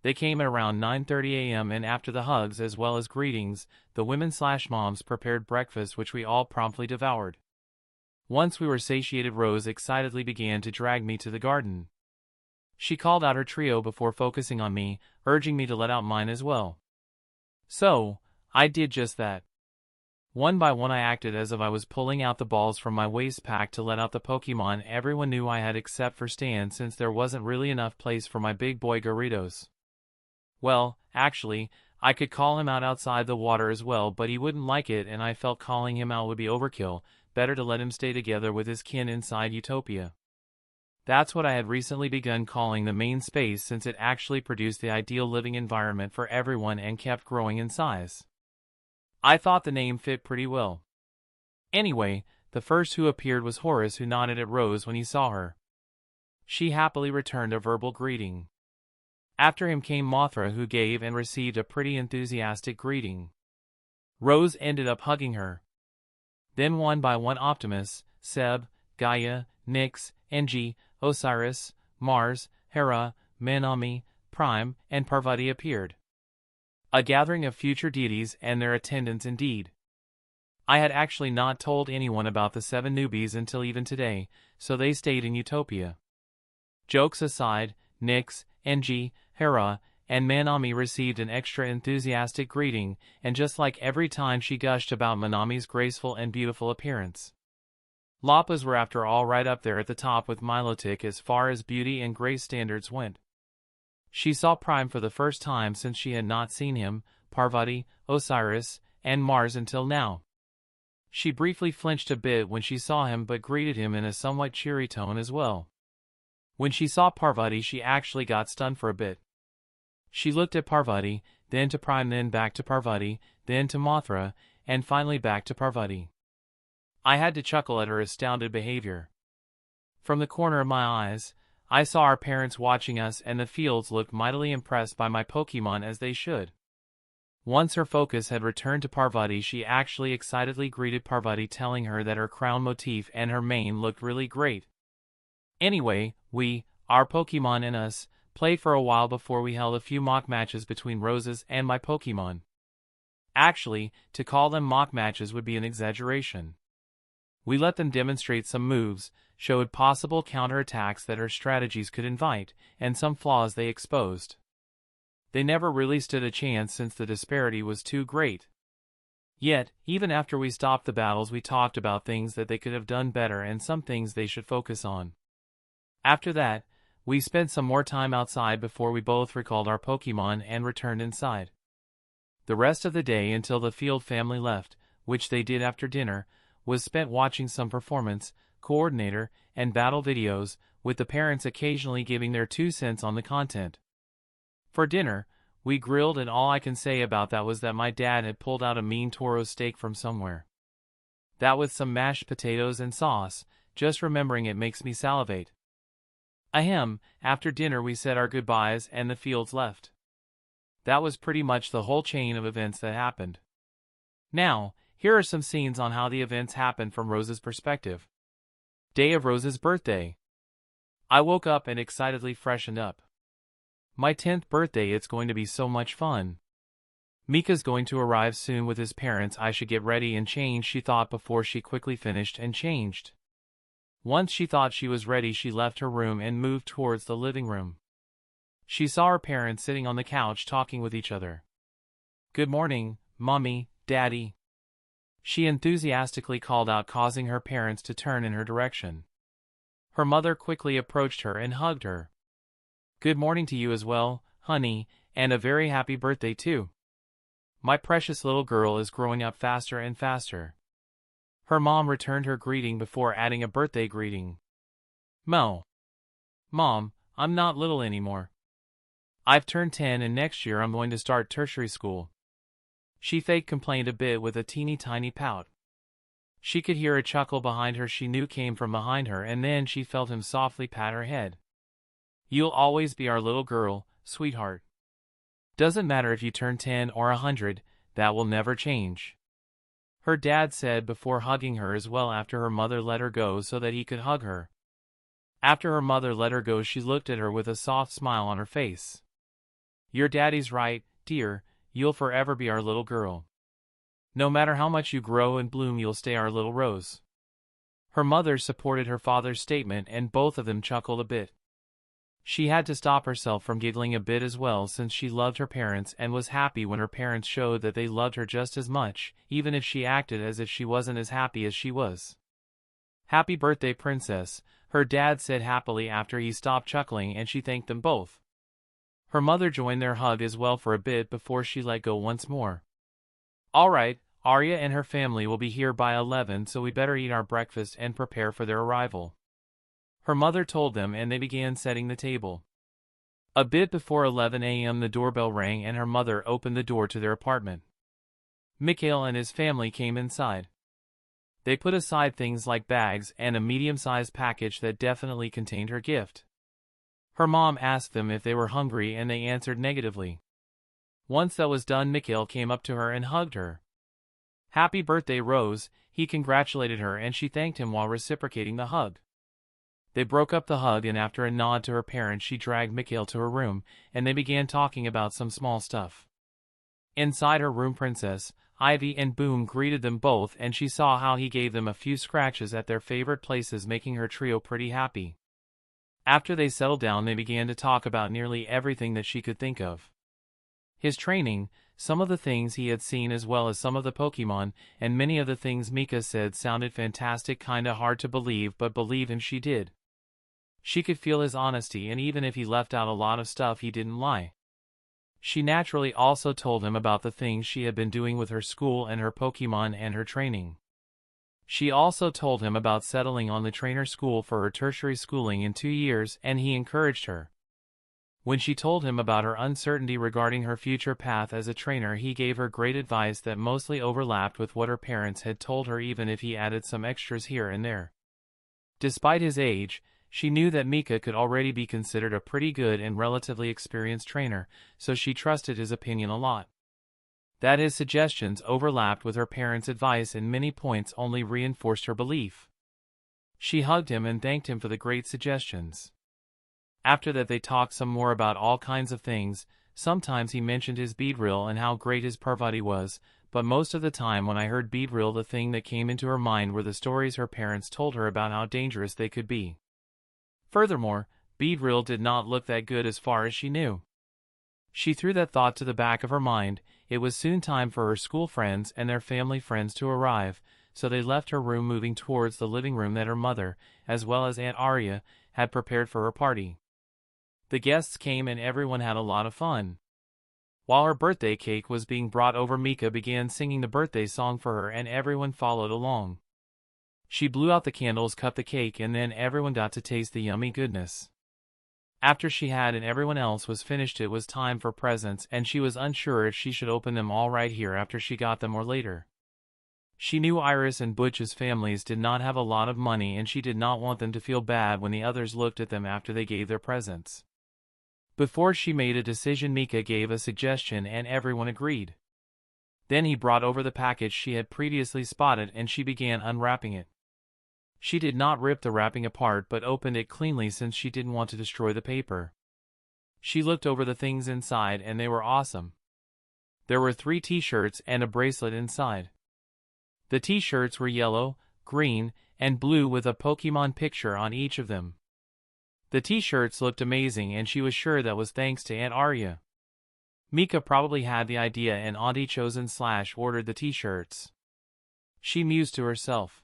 They came at around 9:30 a.m. and after the hugs as well as greetings, the women/moms prepared breakfast which we all promptly devoured. Once we were satiated, Rose excitedly began to drag me to the garden. She called out her trio before focusing on me, urging me to let out mine as well. So, I did just that. One by one I acted as if I was pulling out the balls from my waist pack to let out the Pokemon everyone knew I had except for Stan, since there wasn't really enough place for my big boy Gyarados. Well, actually, I could call him out outside the water as well, but he wouldn't like it and I felt calling him out would be overkill, better to let him stay together with his kin inside Utopia. That's what I had recently begun calling the main space, since it actually produced the ideal living environment for everyone and kept growing in size. I thought the name fit pretty well. Anyway, the first who appeared was Horus, who nodded at Rose when he saw her. She happily returned a verbal greeting. After him came Mothra, who gave and received a pretty enthusiastic greeting. Rose ended up hugging her. Then one by one Optimus, Seb, Gaia, Nyx, Engi, Osiris, Mars, Hera, Manami, Prime, and Parvati appeared. A gathering of future deities and their attendants indeed. I had actually not told anyone about the 7 newbies until even today, so they stayed in Utopia. Jokes aside, Nyx, Engi, Hera, and Manami received an extra enthusiastic greeting, and just like every time she gushed about Manami's graceful and beautiful appearance. Lappas were after all right up there at the top with Milotic as far as beauty and grace standards went. She saw Prime for the first time since she had not seen him, Parvati, Osiris, and Mars until now. She briefly flinched a bit when she saw him but greeted him in a somewhat cheery tone as well. When she saw Parvati she actually got stunned for a bit. She looked at Parvati, then to Prime, then back to Parvati, then to Mothra, and finally back to Parvati. I had to chuckle at her astounded behavior. From the corner of my eyes, I saw our parents watching us and the Fields looked mightily impressed by my Pokemon, as they should. Once her focus had returned to Parvati, she actually excitedly greeted Parvati, telling her that her crown motif and her mane looked really great. Anyway, our Pokemon and us, played for a while before we held a few mock matches between Rose's and my Pokemon. Actually, to call them mock matches would be an exaggeration. We let them demonstrate some moves, showed possible counterattacks that her strategies could invite, and some flaws they exposed. They never really stood a chance since the disparity was too great. Yet, even after we stopped the battles, we talked about things that they could have done better and some things they should focus on. After that, we spent some more time outside before we both recalled our Pokemon and returned inside. The rest of the day until the Field family left, which they did after dinner, was spent watching some performance, coordinator, and battle videos, with the parents occasionally giving their 2 cents on the content. For dinner, we grilled, and all I can say about that was that my dad had pulled out a mean toro steak from somewhere. That with some mashed potatoes and sauce, just remembering it makes me salivate. Ahem, after dinner we said our goodbyes and the Fields left. That was pretty much the whole chain of events that happened. Now, here are some scenes on how the events happened from Rose's perspective. Day of Rose's birthday. I woke up and excitedly freshened up. My 10th birthday, it's going to be so much fun. Mika's going to arrive soon with his parents. I should get ready and change, she thought before she quickly finished and changed. Once she thought she was ready, she left her room and moved towards the living room. She saw her parents sitting on the couch talking with each other. "Good morning, Mommy, Daddy," she enthusiastically called out, causing her parents to turn in her direction. Her mother quickly approached her and hugged her. "Good morning to you as well, honey, and a very happy birthday too. My precious little girl is growing up faster and faster." Her mom returned her greeting before adding a birthday greeting. "Mom, I'm not little anymore. I've turned 10 and next year I'm going to start tertiary school." She fake complained a bit with a teeny tiny pout. She could hear a chuckle behind her she knew came from behind her, and then she felt him softly pat her head. "You'll always be our little girl, sweetheart. Doesn't matter if you turn 10 or 100, that will never change," her dad said before hugging her as well after her mother let her go so that he could hug her. After her mother let her go, she looked at her with a soft smile on her face. "Your daddy's right, dear, you'll forever be our little girl. No matter how much you grow and bloom, you'll stay our little Rose." Her mother supported her father's statement and both of them chuckled a bit. She had to stop herself from giggling a bit as well, since she loved her parents and was happy when her parents showed that they loved her just as much, even if she acted as if she wasn't as happy as she was. "Happy birthday, princess," her dad said happily after he stopped chuckling, and she thanked them both. Her mother joined their hug as well for a bit before she let go once more. "All right, Arya and her family will be here by 11, so we better eat our breakfast and prepare for their arrival," her mother told them, and they began setting the table. A bit before 11 a.m. the doorbell rang and her mother opened the door to their apartment. Mikhail and his family came inside. They put aside things like bags and a medium-sized package that definitely contained her gift. Her mom asked them if they were hungry and they answered negatively. Once that was done, Mikhail came up to her and hugged her. "Happy birthday, Rose," he congratulated her, and she thanked him while reciprocating the hug. They broke up the hug, and after a nod to her parents she dragged Mikhail to her room, and they began talking about some small stuff. Inside her room, Princess Ivy and Boom greeted them both, and she saw how he gave them a few scratches at their favorite places, making her trio pretty happy. After they settled down, they began to talk about nearly everything that she could think of. His training, some of the things he had seen, as well as some of the Pokemon, and many of the things Mika said sounded fantastic, kinda hard to believe, but believe him she did. She could feel his honesty, and even if he left out a lot of stuff, he didn't lie. She naturally also told him about the things she had been doing with her school and her Pokemon and her training. She also told him about settling on the trainer school for her tertiary schooling in 2 years, and he encouraged her. When she told him about her uncertainty regarding her future path as a trainer, he gave her great advice that mostly overlapped with what her parents had told her, even if he added some extras here and there. Despite his age, she knew that Mika could already be considered a pretty good and relatively experienced trainer, so she trusted his opinion a lot. That his suggestions overlapped with her parents' advice in many points only reinforced her belief. She hugged him and thanked him for the great suggestions. After that they talked some more about all kinds of things. Sometimes he mentioned his Beedrill and how great his Parvati was, but most of the time when I heard Beedrill, the thing that came into her mind were the stories her parents told her about how dangerous they could be. Furthermore, Beedrill did not look that good as far as she knew. She threw that thought to the back of her mind. It was soon time for her school friends and their family friends to arrive, so they left her room, moving towards the living room that her mother, as well as Aunt Arya, had prepared for her party. The guests came and everyone had a lot of fun. While her birthday cake was being brought over, Mika began singing the birthday song for her and everyone followed along. She blew out the candles, cut the cake, and then everyone got to taste the yummy goodness. After she had and everyone else was finished, it was time for presents, and she was unsure if she should open them all right here after she got them or later. She knew Iris and Butch's families did not have a lot of money, and she did not want them to feel bad when the others looked at them after they gave their presents. Before she made a decision, Mika gave a suggestion and everyone agreed. Then he brought over the package she had previously spotted and she began unwrapping it. She did not rip the wrapping apart but opened it cleanly since she didn't want to destroy the paper. She looked over the things inside and they were awesome. There were 3 t-shirts and a bracelet inside. The t-shirts were yellow, green, and blue with a Pokemon picture on each of them. The t-shirts looked amazing and she was sure that was thanks to Aunt Arya. Mika probably had the idea and Auntie chosen/ordered the t-shirts. She mused to herself.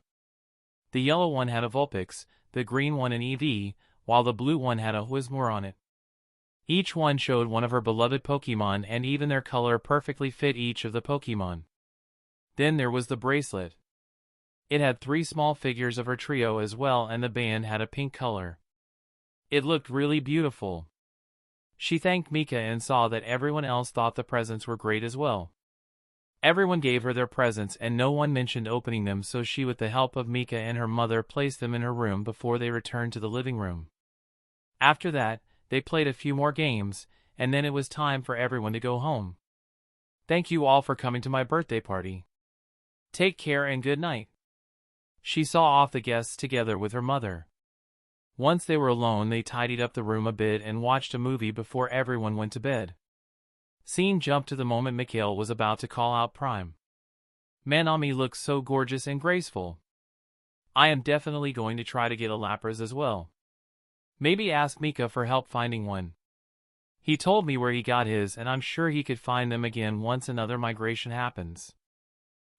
The yellow one had a Vulpix, the green one an EV, while the blue one had a Whismur on it. Each one showed one of her beloved Pokemon and even their color perfectly fit each of the Pokemon. Then there was the bracelet. It had 3 small figures of her trio as well and the band had a pink color. It looked really beautiful. She thanked Mika and saw that everyone else thought the presents were great as well. Everyone gave her their presents and no one mentioned opening them, so she with the help of Mika and her mother placed them in her room before they returned to the living room. After that, they played a few more games, and then it was time for everyone to go home. Thank you all for coming to my birthday party. Take care and good night. She saw off the guests together with her mother. Once they were alone, they tidied up the room a bit and watched a movie before everyone went to bed. Scene jumped to the moment Mikhail was about to call out Prime. Manami looks so gorgeous and graceful. I am definitely going to try to get a Lapras as well. Maybe ask Mika for help finding one. He told me where he got his and I'm sure he could find them again once another migration happens.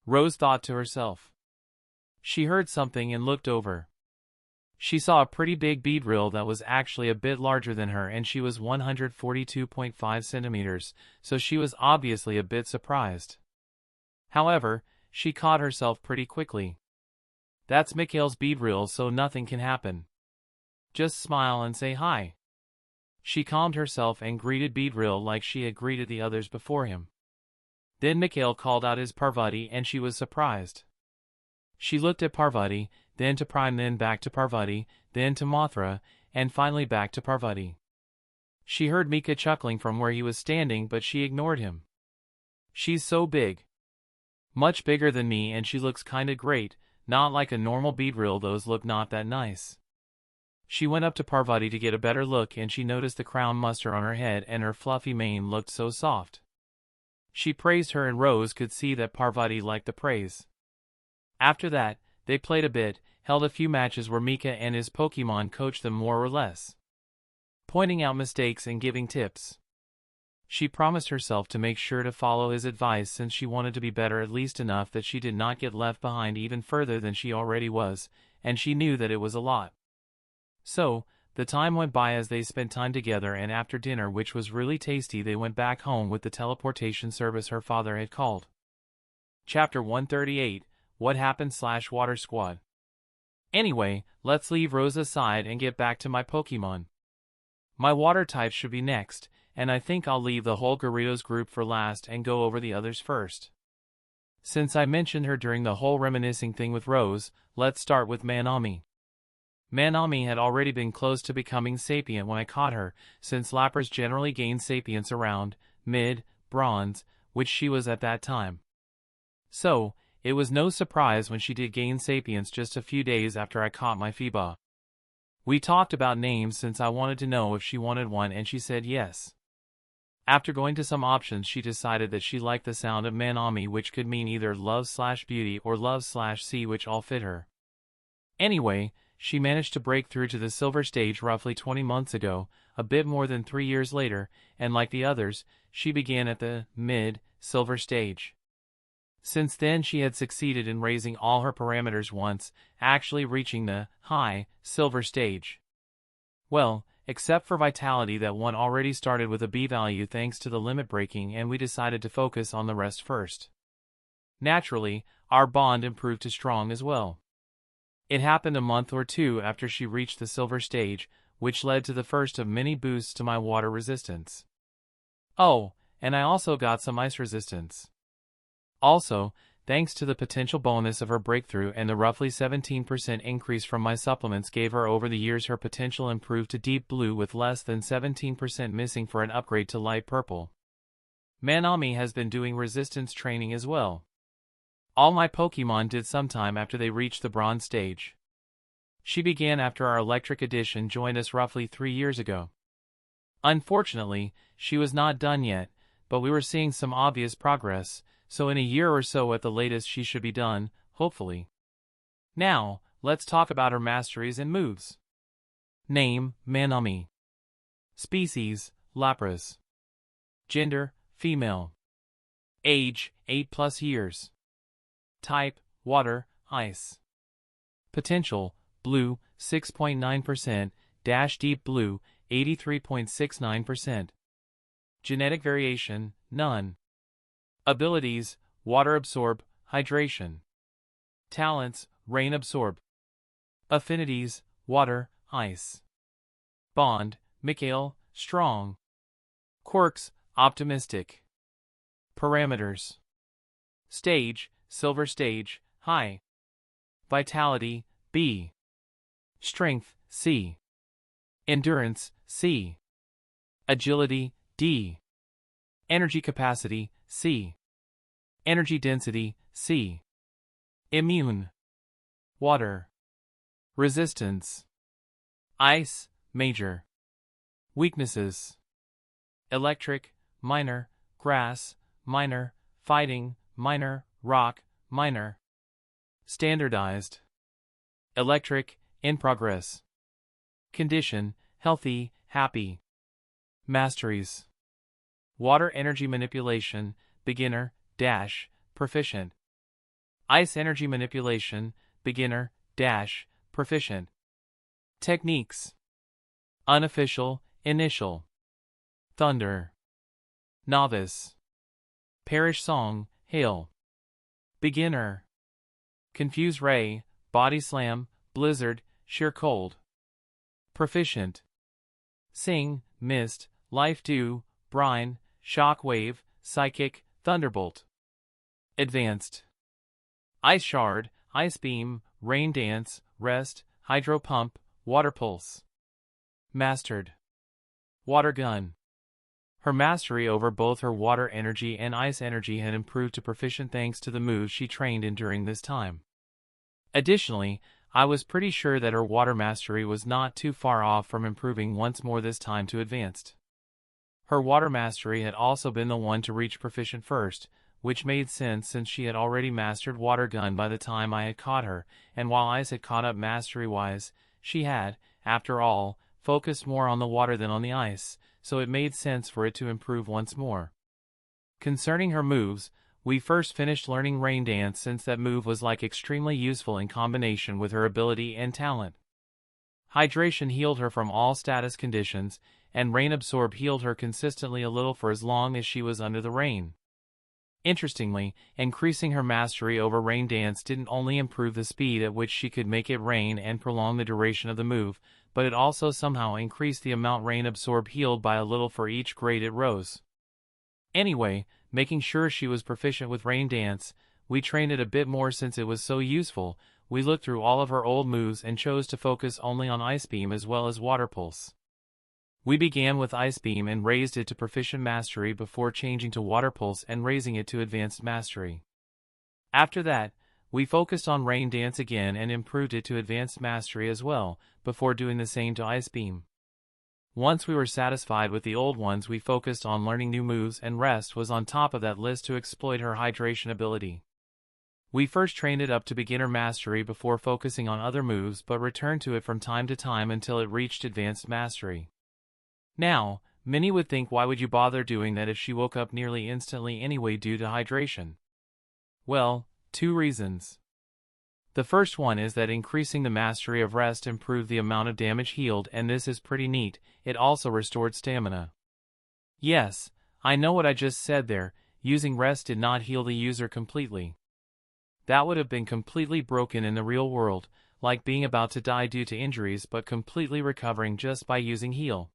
Rose thought to herself. She heard something and looked over. She saw a pretty big Beedrill that was actually a bit larger than her and she was 142.5 centimeters, so she was obviously a bit surprised. However, she caught herself pretty quickly. That's Mikhail's Beedrill, so nothing can happen. Just smile and say hi. She calmed herself and greeted Beedrill like she had greeted the others before him. Then Mikhail called out his Parvati and she was surprised. She looked at Parvati, then to Prime, then back to Parvati, then to Mothra, and finally back to Parvati. She heard Mika chuckling from where he was standing, but she ignored him. She's so big. Much bigger than me, and she looks kinda great, not like a normal Beedrill, those look not that nice. She went up to Parvati to get a better look and she noticed the crown muster on her head and her fluffy mane looked so soft. She praised her and Rose could see that Parvati liked the praise. After that, they played a bit, held a few matches where Mika and his Pokemon coached them more or less, pointing out mistakes and giving tips. She promised herself to make sure to follow his advice since she wanted to be better, at least enough that she did not get left behind even further than she already was, and she knew that it was a lot. So, the time went by as they spent time together, and after dinner, which was really tasty, they went back home with the teleportation service her father had called. Chapter 138, What Happened/Water Squad. Anyway, let's leave Rose aside and get back to my Pokemon. My water types should be next, and I think I'll leave the whole Gyarados group for last and go over the others first. Since I mentioned her during the whole reminiscing thing with Rose, let's start with Manami. Manami had already been close to becoming sapient when I caught her, since Lapras generally gain sapience around mid-bronze, which she was at that time. So, it was no surprise when she did gain sapience just a few days after I caught my Feebas. We talked about names since I wanted to know if she wanted one and she said yes. After going to some options, she decided that she liked the sound of Manami, which could mean either love/beauty or love/sea, which all fit her. Anyway, she managed to break through to the silver stage roughly 20 months ago, a bit more than 3 years later, and like the others, she began at the mid-silver stage. Since then she had succeeded in raising all her parameters once, actually reaching the high-silver stage. Well, except for vitality, that one already started with a B value thanks to the limit breaking, and we decided to focus on the rest first. Naturally, our bond improved to strong as well. It happened a month or two after she reached the silver stage, which led to the first of many boosts to my water resistance. Oh, and I also got some ice resistance. Also, thanks to the potential bonus of her breakthrough and the roughly 17% increase from my supplements gave her over the years, her potential improved to deep blue with less than 17% missing for an upgrade to light purple. Manami has been doing resistance training as well. All my Pokemon did sometime after they reached the bronze stage. She began after our electric edition joined us roughly 3 years ago. Unfortunately, she was not done yet, but we were seeing some obvious progress, so in a year or so at the latest she should be done, hopefully. Now, let's talk about her masteries and moves. Name, Manami. Species, Lapras. Gender, female. Age, 8+ years. Type, water, ice. Potential, blue, 6.9%, deep blue, 83.69%. Genetic variation, none. Abilities, water absorb, hydration. Talents, rain absorb. Affinities, water, ice. Bond, Mikhail, strong. Quirks, optimistic. Parameters. Stage, silver stage, high. Vitality, B. Strength, C. Endurance, C. Agility, D. Energy capacity, C. Energy density, C. Immune. Water. Resistance. Ice, major. Weaknesses. Electric, minor. Grass, minor. Fighting, minor. Rock, minor. Standardized. Electric, in progress. Condition, healthy, happy. Masteries. Water energy manipulation, beginner, proficient. Ice energy manipulation, beginner, proficient. Techniques. Unofficial, initial. Thunder. Novice. Parish song, hail. Beginner. Confuse ray, body slam, blizzard, sheer cold. Proficient. Sing, mist, life dew, brine, shock wave, psychic, thunderbolt. Advanced. Ice shard, ice beam, rain dance, rest, hydro pump, water pulse. Mastered. Water gun. Her mastery over both her water energy and ice energy had improved to proficient thanks to the moves she trained in during this time. Additionally, I was pretty sure that her water mastery was not too far off from improving once more this time to advanced. Her water mastery had also been the one to reach proficient first, which made sense since she had already mastered water gun by the time I had caught her, and while ice had caught up mastery-wise, she had, after all, focused more on the water than on the ice, so it made sense for it to improve once more. Concerning her moves, we first finished learning Rain Dance since that move was extremely useful in combination with her ability and talent. Hydration healed her from all status conditions, and Rain Absorb healed her consistently a little for as long as she was under the rain. Interestingly, increasing her mastery over Rain Dance didn't only improve the speed at which she could make it rain and prolong the duration of the move, but it also somehow increased the amount Rain Absorb healed by a little for each grade it rose. Anyway, making sure she was proficient with Rain Dance, we trained it a bit more since it was so useful. We looked through all of her old moves and chose to focus only on Ice Beam as well as Water Pulse. We began with Ice Beam and raised it to proficient mastery before changing to Water Pulse and raising it to advanced mastery. After that, we focused on Rain Dance again and improved it to advanced mastery as well, before doing the same to Ice Beam. Once we were satisfied with the old ones, we focused on learning new moves, and rest was on top of that list to exploit her hydration ability. We first trained it up to beginner mastery before focusing on other moves, but returned to it from time to time until it reached advanced mastery. Now, many would think, why would you bother doing that if she woke up nearly instantly anyway due to hydration? Well, 2 reasons. The first one is that increasing the mastery of rest improved the amount of damage healed, and this is pretty neat. It also restored stamina. Yes, I know what I just said there. Using rest did not heal the user completely. That would have been completely broken in the real world, like being about to die due to injuries but completely recovering just by using heal.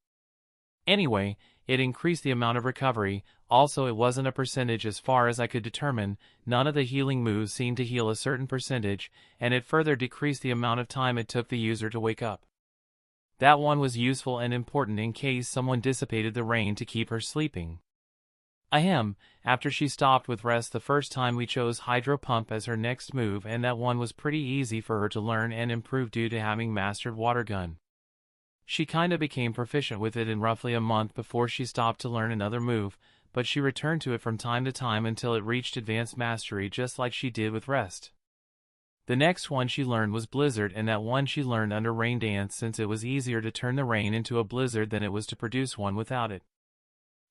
Anyway, it increased the amount of recovery. Also, it wasn't a percentage as far as I could determine. None of the healing moves seemed to heal a certain percentage, and it further decreased the amount of time it took the user to wake up. That one was useful and important in case someone dissipated the rain to keep her sleeping. After she stopped with rest the first time, we chose Hydro Pump as her next move, and that one was pretty easy for her to learn and improve due to having mastered Water Gun. She kinda became proficient with it in roughly a month before she stopped to learn another move, but she returned to it from time to time until it reached advanced mastery just like she did with rest. The next one she learned was Blizzard, and that one she learned under Rain Dance since it was easier to turn the rain into a blizzard than it was to produce one without it.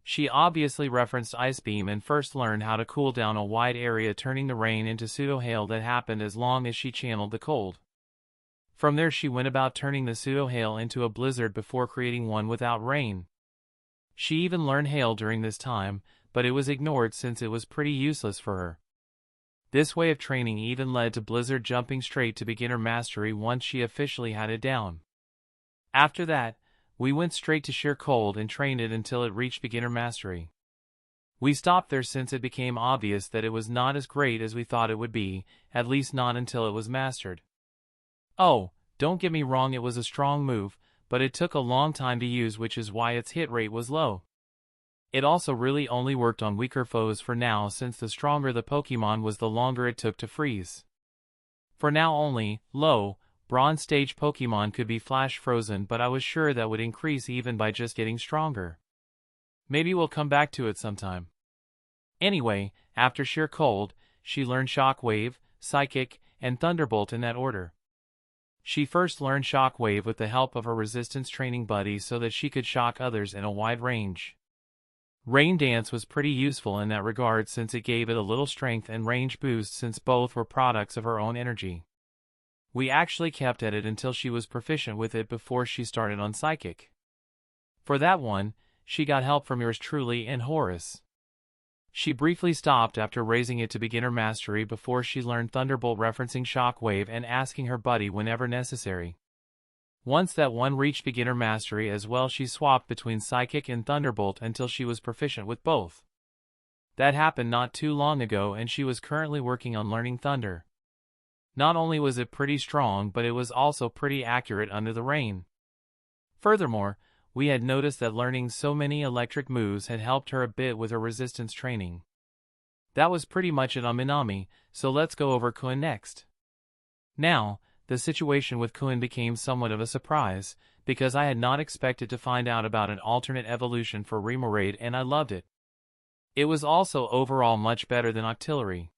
She obviously referenced Ice Beam and first learned how to cool down a wide area, turning the rain into pseudo-hail that happened as long as she channeled the cold. From there she went about turning the pseudo-hail into a blizzard before creating one without rain. She even learned hail during this time, but it was ignored since it was pretty useless for her. This way of training even led to Blizzard jumping straight to beginner mastery once she officially had it down. After that, we went straight to sheer cold and trained it until it reached beginner mastery. We stopped there since it became obvious that it was not as great as we thought it would be, at least not until it was mastered. Oh, don't get me wrong, it was a strong move, but it took a long time to use, which is why its hit rate was low. It also really only worked on weaker foes for now, since the stronger the Pokemon was the longer it took to freeze. For now only, low, Bronze stage Pokemon could be flash frozen, but I was sure that would increase even by just getting stronger. Maybe we'll come back to it sometime. Anyway, after sheer cold, she learned Shockwave, Psychic, and Thunderbolt in that order. She first learned Shockwave with the help of her resistance training buddy so that she could shock others in a wide range. Rain Dance was pretty useful in that regard since it gave it a little strength and range boost since both were products of her own energy. We actually kept at it until she was proficient with it before she started on Psychic. For that one, she got help from yours truly and Horus. She briefly stopped after raising it to beginner mastery before she learned Thunderbolt, referencing Shockwave and asking her buddy whenever necessary. Once that one reached beginner mastery as well, she swapped between Psychic and Thunderbolt until she was proficient with both. That happened not too long ago, and she was currently working on learning Thunder. Not only was it pretty strong, but it was also pretty accurate under the rain. Furthermore, we had noticed that learning so many electric moves had helped her a bit with her resistance training. That was pretty much it on Minami, so let's go over Kuin next. Now, the situation with Kuin became somewhat of a surprise, because I had not expected to find out about an alternate evolution for Remoraid, and I loved it. It was also overall much better than Octillery.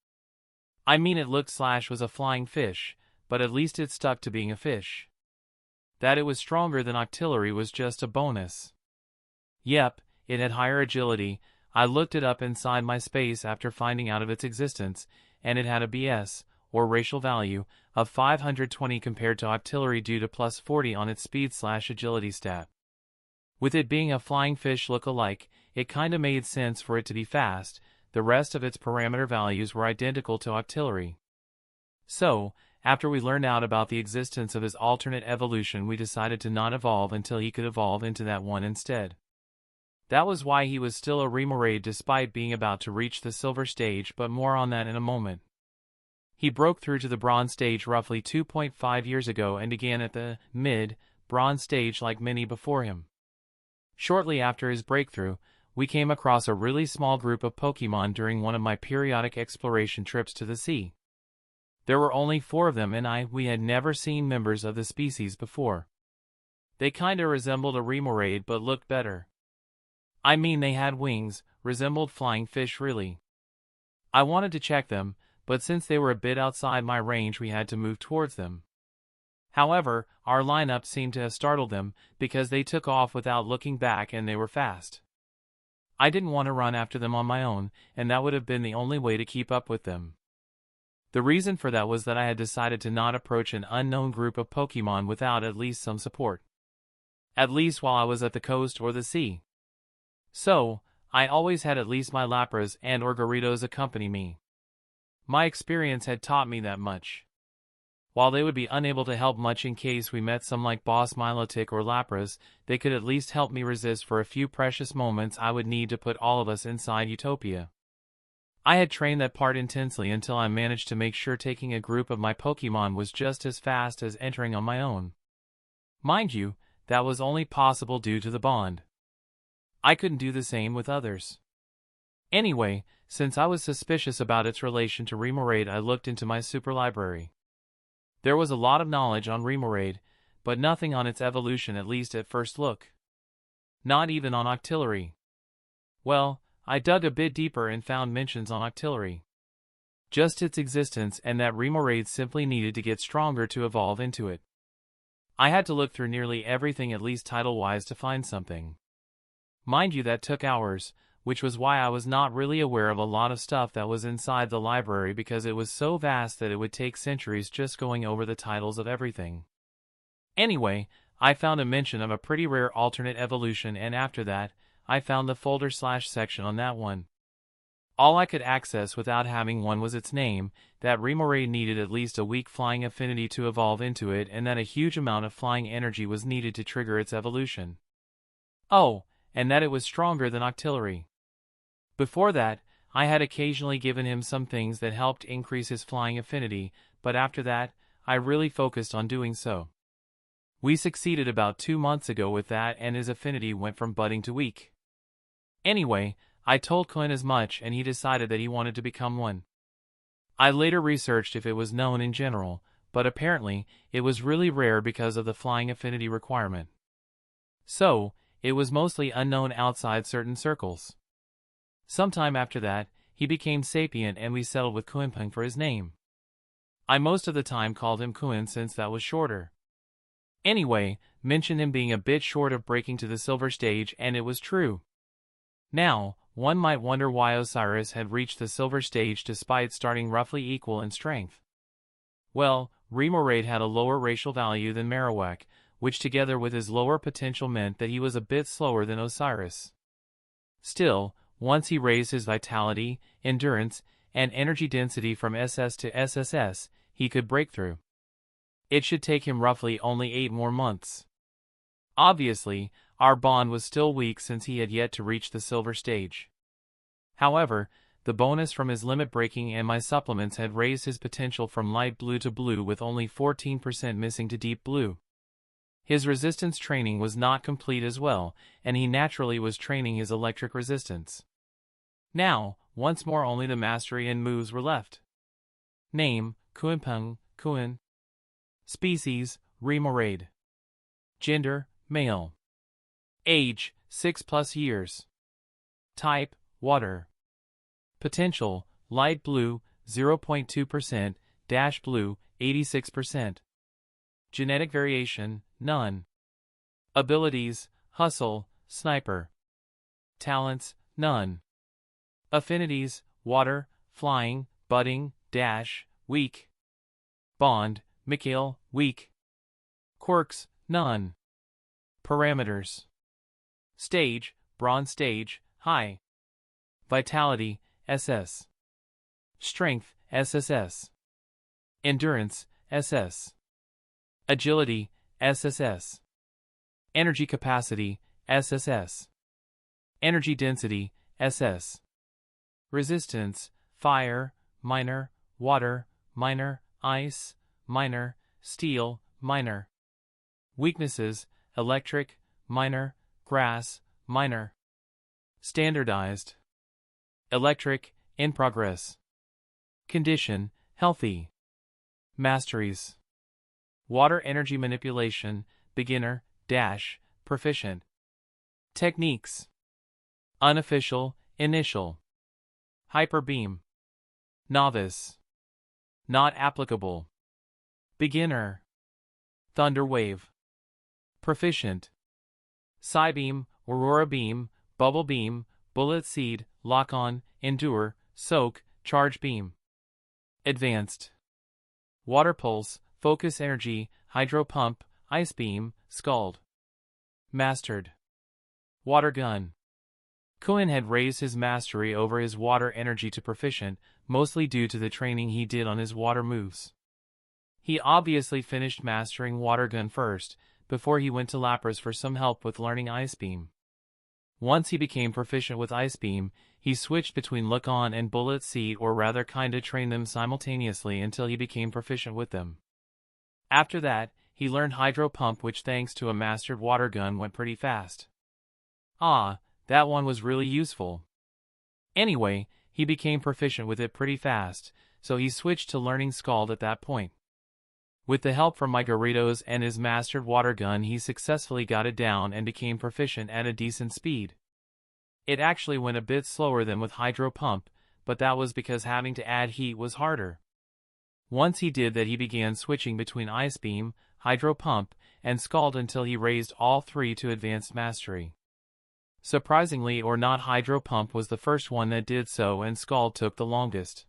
I mean, it looked / was a flying fish, but at least it stuck to being a fish. That it was stronger than Octillery was just a bonus. Yep, it had higher agility. I looked it up inside my space after finding out of its existence, and it had a BS, or racial value, of 520 compared to Octillery due to plus 40 on its speed/agility stat. With it being a flying fish look-alike, it kinda made sense for it to be fast. The rest of its parameter values were identical to Octillery. So, after we learned out about the existence of his alternate evolution, we decided to not evolve until he could evolve into that one instead. That was why he was still a Remoraid despite being about to reach the Silver stage, but more on that in a moment. He broke through to the Bronze stage roughly 2.5 years ago and began at the mid-Bronze stage like many before him. Shortly after his breakthrough, we came across a really small group of Pokemon during one of my periodic exploration trips to the sea. There were only 4 of them, and we had never seen members of the species before. They kinda resembled a Remoraid but looked better. I mean, they had wings, resembled flying fish really. I wanted to check them, but since they were a bit outside my range we had to move towards them. However, our lineup seemed to have startled them, because they took off without looking back and they were fast. I didn't want to run after them on my own, and that would have been the only way to keep up with them. The reason for that was that I had decided to not approach an unknown group of Pokemon without at least some support. At least while I was at the coast or the sea. So, I always had at least my Lapras and or Gyarados accompany me. My experience had taught me that much. While they would be unable to help much in case we met some like Boss Milotic or Lapras, they could at least help me resist for a few precious moments I would need to put all of us inside Utopia. I had trained that part intensely until I managed to make sure taking a group of my Pokemon was just as fast as entering on my own. Mind you, that was only possible due to the bond. I couldn't do the same with others. Anyway, since I was suspicious about its relation to Remoraid, I looked into my super library. There was a lot of knowledge on Remoraid, but nothing on its evolution, at least at first look. Not even on Octillery. Well, I dug a bit deeper and found mentions on Octillery. Just its existence and that Remoraid simply needed to get stronger to evolve into it. I had to look through nearly everything at least title-wise to find something. Mind you, that took hours, which was why I was not really aware of a lot of stuff that was inside the library because it was so vast that it would take centuries just going over the titles of everything. Anyway, I found a mention of a pretty rare alternate evolution, and after that, I found the folder/section on that one. All I could access without having one was its name, that Remoraid needed at least a weak flying affinity to evolve into it, and that a huge amount of flying energy was needed to trigger its evolution. Oh, and that it was stronger than Octillery. Before that, I had occasionally given him some things that helped increase his flying affinity, but after that, I really focused on doing so. We succeeded about 2 months ago with that, and his affinity went from budding to weak. Anyway, I told Quinn as much, and he decided that he wanted to become one. I later researched if it was known in general, but apparently, it was really rare because of the flying affinity requirement. So, it was mostly unknown outside certain circles. Sometime after that, he became sapient and we settled with Kuinpeng for his name. I most of the time called him Kuin since that was shorter. Anyway, mentioned him being a bit short of breaking to the silver stage, and it was true. Now, one might wonder why Osiris had reached the silver stage despite starting roughly equal in strength. Well, Remoraid had a lower racial value than Marowak, which together with his lower potential meant that he was a bit slower than Osiris. Still, once he raised his vitality, endurance, and energy density from SS to SSS, he could break through. It should take him roughly only 8 more months. Obviously, our bond was still weak since he had yet to reach the silver stage. However, the bonus from his limit breaking and my supplements had raised his potential from light blue to blue, with only 14% missing to deep blue. His resistance training was not complete as well, and he naturally was training his electric resistance. Now, once more only the mastery and moves were left. Name, Kuinpeng, Kuin. Species, Remoraid. Gender, male. Age, 6+ years. Type, water. Potential, light blue, 0.2%, dash blue, 86%. Genetic variation, none. Abilities, hustle, sniper. Talents, none. Affinities, water, flying, budding, dash, weak. Bond, Mikhail, weak. Quirks, none. Parameters. Stage, bronze stage, high. Vitality, SS. Strength, SSS. Endurance, SS. Agility, SSS. Energy capacity, SSS. Energy density, SS. Resistance, fire, minor, water, minor, ice, minor, steel, minor. Weaknesses, electric, minor, grass, minor. Standardized. Electric, in progress. Condition, healthy. Masteries. Water energy manipulation, beginner, dash, proficient. Techniques. Unofficial, initial. Hyper beam. Novice. Not applicable. Beginner. Thunder wave. Proficient. Psybeam, Aurora beam, bubble beam, bullet seed, lock on, endure, soak, charge beam. Advanced. Water pulse, focus energy, hydro pump, ice beam, scald. Mastered. Water gun. Kuin had raised his mastery over his water energy to proficient, mostly due to the training he did on his water moves. He obviously finished mastering water gun first, before he went to Lapras for some help with learning ice beam. Once he became proficient with ice beam, he switched between look on and bullet seed, or rather kinda trained them simultaneously until he became proficient with them. After that, he learned hydro pump, which thanks to a mastered water gun went pretty fast. Ah, that one was really useful. Anyway, he became proficient with it pretty fast, so he switched to learning Scald at that point. With the help from Margaritos and his mastered water gun, he successfully got it down and became proficient at a decent speed. It actually went a bit slower than with Hydro Pump, but that was because having to add heat was harder. Once he did that, he began switching between Ice Beam, Hydro Pump, and Scald until he raised all three to advanced mastery. Surprisingly or not, Hydro Pump was the first one that did so, and Scald took the longest.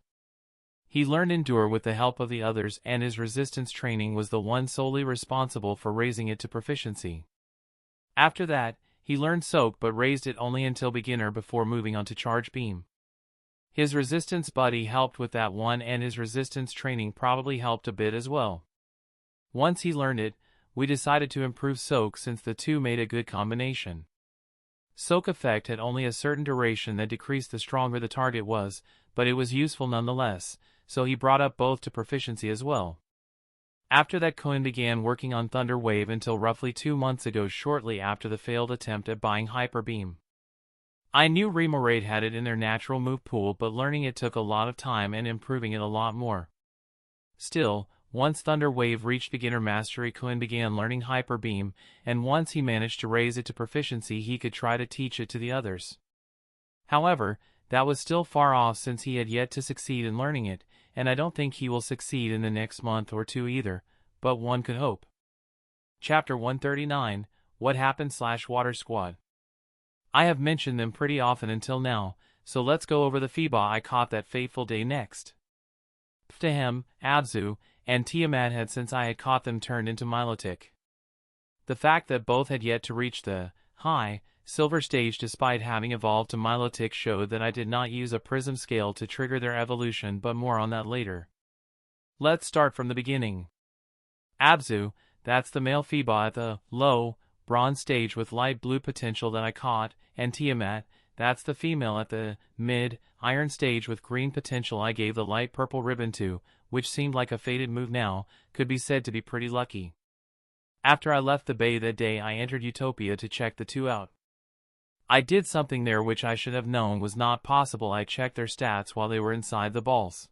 He learned Endure with the help of the others, and his resistance training was the one solely responsible for raising it to proficiency. After that, he learned Soak, but raised it only until beginner before moving on to Charge Beam. His resistance buddy helped with that one, and his resistance training probably helped a bit as well. Once he learned it, we decided to improve Soak since the two made a good combination. Soak effect had only a certain duration that decreased the stronger the target was, but it was useful nonetheless, so he brought up both to proficiency as well. After that, Cohen began working on Thunder Wave until roughly 2 months ago, shortly after the failed attempt at buying Hyper Beam. I knew Remoraid had it in their natural move pool, but learning it took a lot of time and improving it a lot more. Still, once Thunder Wave reached beginner mastery, Cohen began learning Hyper Beam, and once he managed to raise it to proficiency, he could try to teach it to the others. However, that was still far off since he had yet to succeed in learning it, and I don't think he will succeed in the next month or two either, but one could hope. Chapter 139, What Happened / Water Squad. I have mentioned them pretty often until now, so let's go over the Feebas I caught that fateful day next. Phtagem, Abzu, and Tiamat had, since I had caught them, turned into Milotic. The fact that both had yet to reach the high silver stage despite having evolved to Milotic showed that I did not use a prism scale to trigger their evolution, but more on that later. Let's start from the beginning. Abzu, that's the male Feebas at the low bronze stage with light blue potential that I caught, and Tiamat, that's the female at the mid iron stage with green potential I gave the light purple ribbon to, which seemed like a fated move now, could be said to be pretty lucky. After I left the bay that day, I entered Utopia to check the two out. I did something there which I should have known was not possible. I checked their stats while they were inside the balls.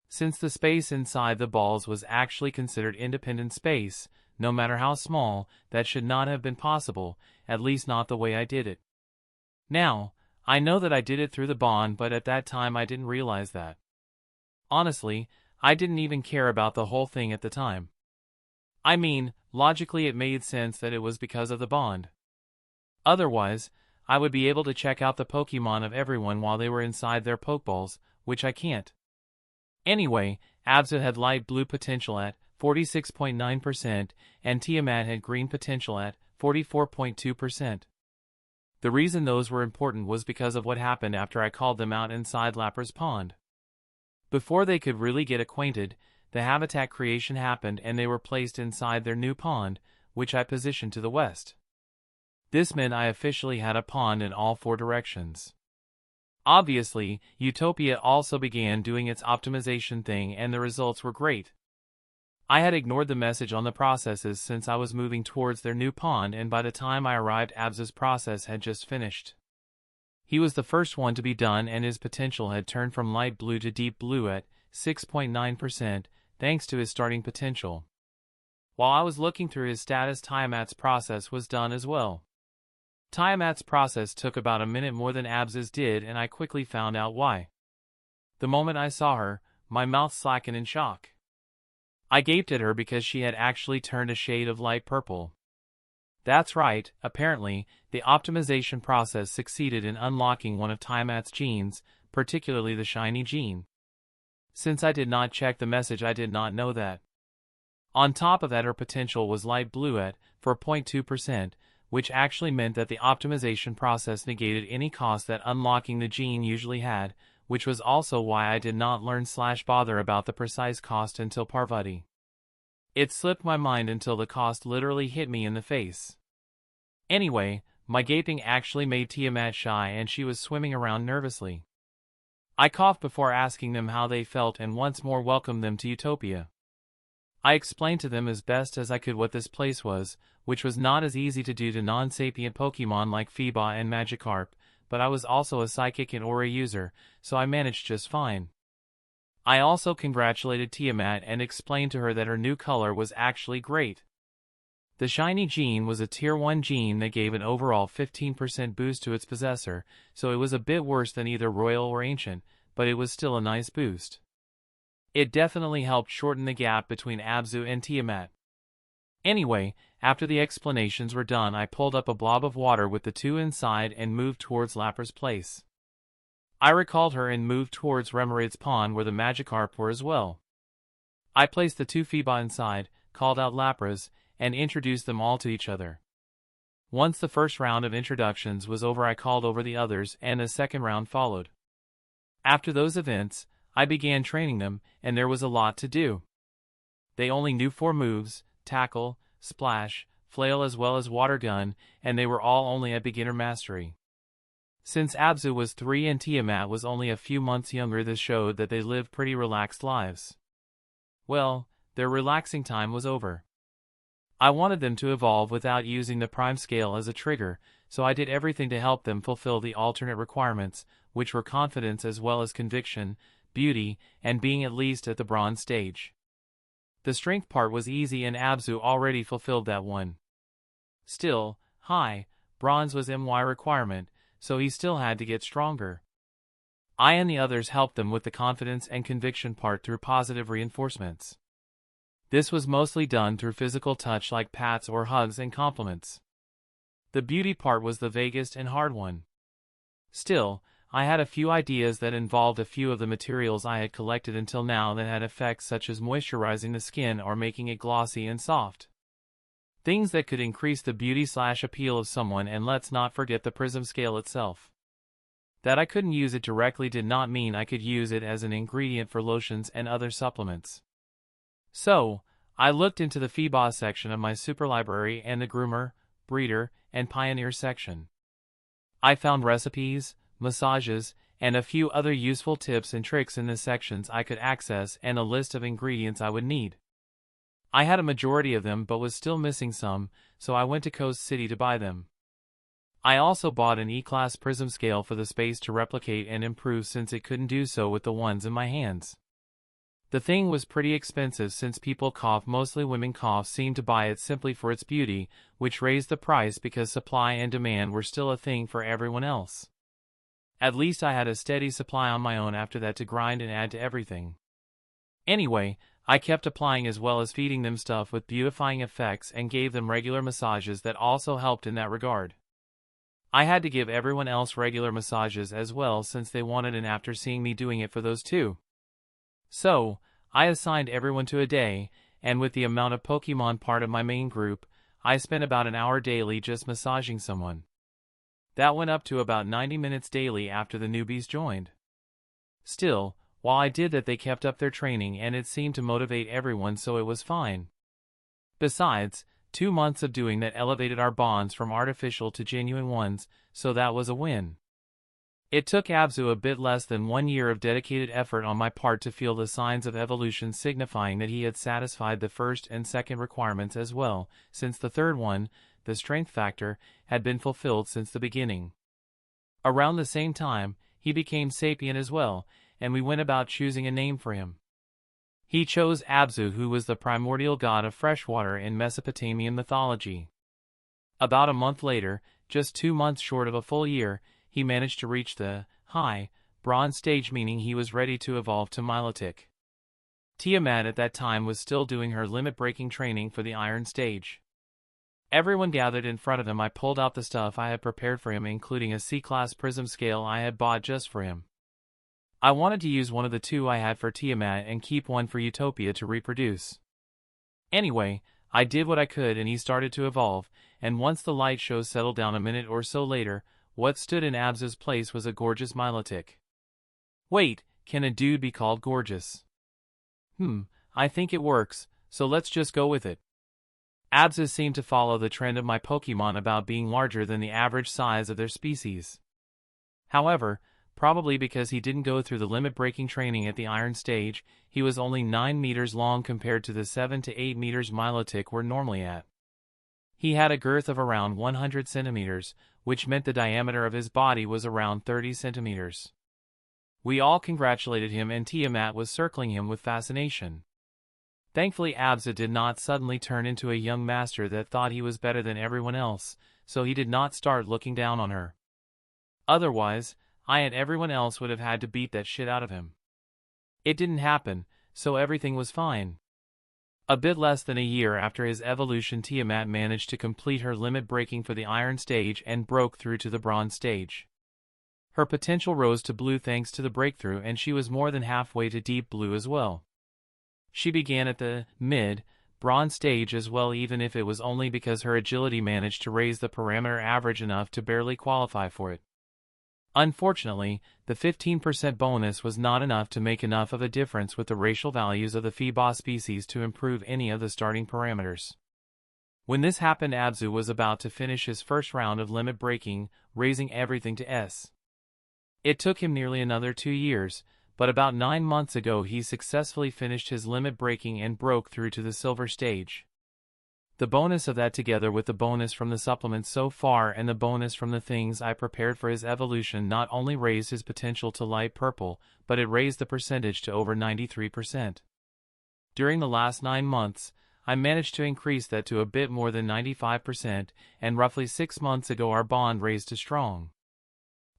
Since the space inside the balls was actually considered independent space, no matter how small, that should not have been possible, at least not the way I did it. Now, I know that I did it through the bond, but at that time I didn't realize that. Honestly, I didn't even care about the whole thing at the time. I mean, logically it made sense that it was because of the bond. Otherwise, I would be able to check out the Pokemon of everyone while they were inside their Pokeballs, which I can't. Anyway, Abzu had light blue potential at 46.9%, and Tiamat had green potential at 44.2%. The reason those were important was because of what happened after I called them out inside Lapras Pond. Before they could really get acquainted, the habitat creation happened and they were placed inside their new pond, which I positioned to the west. This meant I officially had a pond in all 4 directions. Obviously, Utopia also began doing its optimization thing and the results were great. I had ignored the message on the processes since I was moving towards their new pond, and by the time I arrived, Abzu's process had just finished. He was the first one to be done and his potential had turned from light blue to deep blue at 6.9%, thanks to his starting potential. While I was looking through his status, Tiamat's process was done as well. Tiamat's process took about a minute more than Abzu's did, and I quickly found out why. The moment I saw her, my mouth slackened in shock. I gaped at her because she had actually turned a shade of light purple. That's right, apparently, the optimization process succeeded in unlocking one of Tiamat's genes, particularly the shiny gene. Since I did not check the message, I did not know that. On top of that, her potential was light blue at 4.2%, which actually meant that the optimization process negated any cost that unlocking the gene usually had, which was also why I did not learn / bother about the precise cost until Parvati. It slipped my mind until the cost literally hit me in the face. Anyway, my gaping actually made Tiamat shy and she was swimming around nervously. I coughed before asking them how they felt and once more welcomed them to Utopia. I explained to them as best as I could what this place was, which was not as easy to do to non-sapient Pokemon like Feebas and Magikarp, but I was also a Psychic and Aura user, so I managed just fine. I also congratulated Tiamat and explained to her that her new color was actually great. The shiny gene was a tier 1 gene that gave an overall 15% boost to its possessor, so it was a bit worse than either royal or ancient, but it was still a nice boost. It definitely helped shorten the gap between Abzu and Tiamat. Anyway, after the explanations were done, I pulled up a blob of water with the two inside and moved towards Lapra's place. I recalled her and moved towards Remoraid's pond where the Magikarp were as well. I placed the two Feebas inside, called out Lapras, and introduced them all to each other. Once the first round of introductions was over, I called over the others and a second round followed. After those events, I began training them, and there was a lot to do. They only knew 4 moves: Tackle, Splash, Flail as well as Water Gun, and they were all only at beginner mastery. Since Abzu was 3 and Tiamat was only a few months younger, this showed that they lived pretty relaxed lives. Well, their relaxing time was over. I wanted them to evolve without using the prime scale as a trigger, so I did everything to help them fulfill the alternate requirements, which were confidence as well as conviction, beauty, and being at least at the bronze stage. The strength part was easy and Abzu already fulfilled that one. Still, high, bronze was my requirement, so he still had to get stronger. I and the others helped them with the confidence and conviction part through positive reinforcements. This was mostly done through physical touch like pats or hugs and compliments. The beauty part was the vaguest and hard one. Still, I had a few ideas that involved a few of the materials I had collected until now that had effects such as moisturizing the skin or making it glossy and soft. Things that could increase the beauty/appeal of someone, and let's not forget the prism scale itself. That I couldn't use it directly did not mean I could use it as an ingredient for lotions and other supplements. So, I looked into the Feebas section of my super library and the Groomer, Breeder, and Pioneer section. I found recipes, massages, and a few other useful tips and tricks in the sections I could access and a list of ingredients I would need. I had a majority of them but was still missing some, so I went to Coast City to buy them. I also bought an E-Class prism scale for the space to replicate and improve since it couldn't do so with the ones in my hands. The thing was pretty expensive since people mostly women seemed to buy it simply for its beauty, which raised the price because supply and demand were still a thing for everyone else. At least I had a steady supply on my own after that to grind and add to everything. Anyway, I kept applying as well as feeding them stuff with beautifying effects and gave them regular massages that also helped in that regard. I had to give everyone else regular massages as well since they wanted it after seeing me doing it for those two. So, I assigned everyone to a day, and with the amount of Pokemon part of my main group, I spent about an hour daily just massaging someone. That went up to about 90 minutes daily after the newbies joined. Still, while I did that, they kept up their training and it seemed to motivate everyone, so it was fine. Besides, 2 months of doing that elevated our bonds from artificial to genuine ones, so that was a win. It took Abzu a bit less than 1 year of dedicated effort on my part to feel the signs of evolution, signifying that he had satisfied the first and second requirements as well, since the third one, the strength factor, had been fulfilled since the beginning. Around the same time, he became sapient as well, and we went about choosing a name for him. He chose Abzu, who was the primordial god of freshwater in Mesopotamian mythology. About a month later, just 2 months short of a full year, he managed to reach the high, bronze stage, meaning he was ready to evolve to Milotic. Tiamat at that time was still doing her limit-breaking training for the iron stage. Everyone gathered in front of him. I pulled out the stuff I had prepared for him, including a C-Class prism scale I had bought just for him. I wanted to use one of the 2 I had for Tiamat and keep one for Utopia to reproduce. Anyway, I did what I could and he started to evolve, and once the light show settled down a minute or so later, what stood in Abzu's place was a gorgeous Milotic. Wait, can a dude be called gorgeous? I think it works, so let's just go with it. Abzu seemed to follow the trend of my Pokemon about being larger than the average size of their species. However, probably because he didn't go through the limit-breaking training at the iron stage, he was only 9 meters long compared to the 7 to 8 meters Milotic were normally at. He had a girth of around 100 centimeters, which meant the diameter of his body was around 30 centimeters. We all congratulated him and Tiamat was circling him with fascination. Thankfully Abza did not suddenly turn into a young master that thought he was better than everyone else, so he did not start looking down on her. Otherwise, I and everyone else would have had to beat that shit out of him. It didn't happen, so everything was fine. A bit less than a year after his evolution, Tiamat managed to complete her limit breaking for the Iron stage and broke through to the Bronze stage. Her potential rose to blue thanks to the breakthrough, and she was more than halfway to deep blue as well. She began at the mid-bronze stage as well, even if it was only because her agility managed to raise the parameter average enough to barely qualify for it. Unfortunately, the 15% bonus was not enough to make enough of a difference with the racial values of the Feebas species to improve any of the starting parameters. When this happened, Abzu was about to finish his first round of limit breaking, raising everything to S. It took him nearly another 2 years, but about 9 months ago he successfully finished his limit breaking and broke through to the silver stage. The bonus of that, together with the bonus from the supplements so far and the bonus from the things I prepared for his evolution, not only raised his potential to light purple, but it raised the percentage to over 93%. During the last 9 months, I managed to increase that to a bit more than 95%, and roughly 6 months ago our bond raised to strong.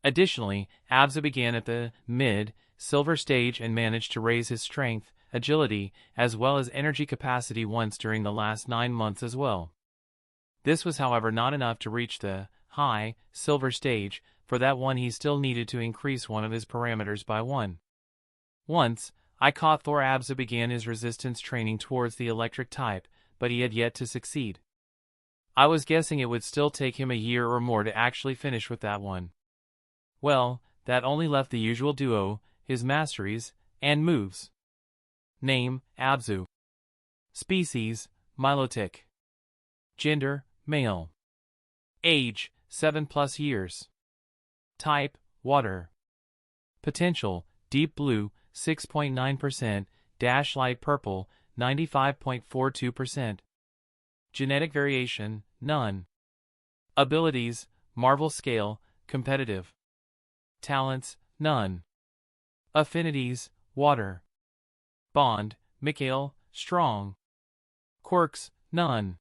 Additionally, Abza began at the mid-silver stage and managed to raise his strength, agility, as well as energy capacity once during the last 9 months as well. This was, however, not enough to reach the high silver stage. For that one he still needed to increase one of his parameters by 1. Once, I caught Thor Abza began his resistance training towards the electric type, but he had yet to succeed. I was guessing it would still take him a year or more to actually finish with that one. Well, that only left the usual duo, his masteries, and moves. Name, Abzu. Species, Milotic. Gender, male. Age, 7+ years. Type, water. Potential, deep blue, 6.9%, dash light purple, 95.42%. Genetic variation, none. Abilities, Marvel scale, competitive. Talents, none. Affinities, water. Bond, Mikhail, strong. Quirks, none.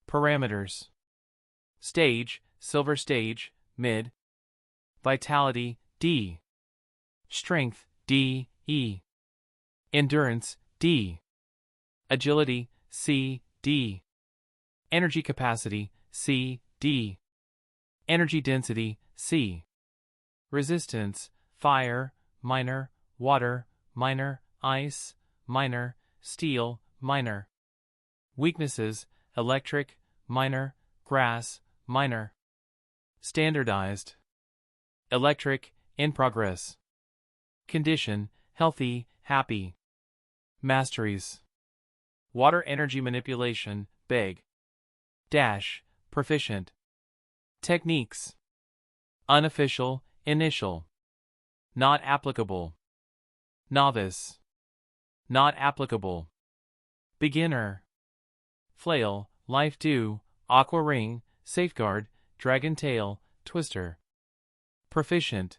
Parameters. Stage, silver stage, mid. Vitality, D. Strength, D, E. Endurance, D. Agility, C, D. Energy capacity, C, D. Energy density, C. Resistance, fire, minor, water, minor, ice, minor, steel, minor. Weaknesses, electric, minor, grass, minor. Standardized. Electric, in progress. Condition, healthy, happy. Masteries. Water energy manipulation, big. Dash, proficient. Techniques. Unofficial, initial. Not applicable. Novice. Not applicable. Beginner. Flail, life dew, aqua ring, safeguard, dragon tail, twister. Proficient.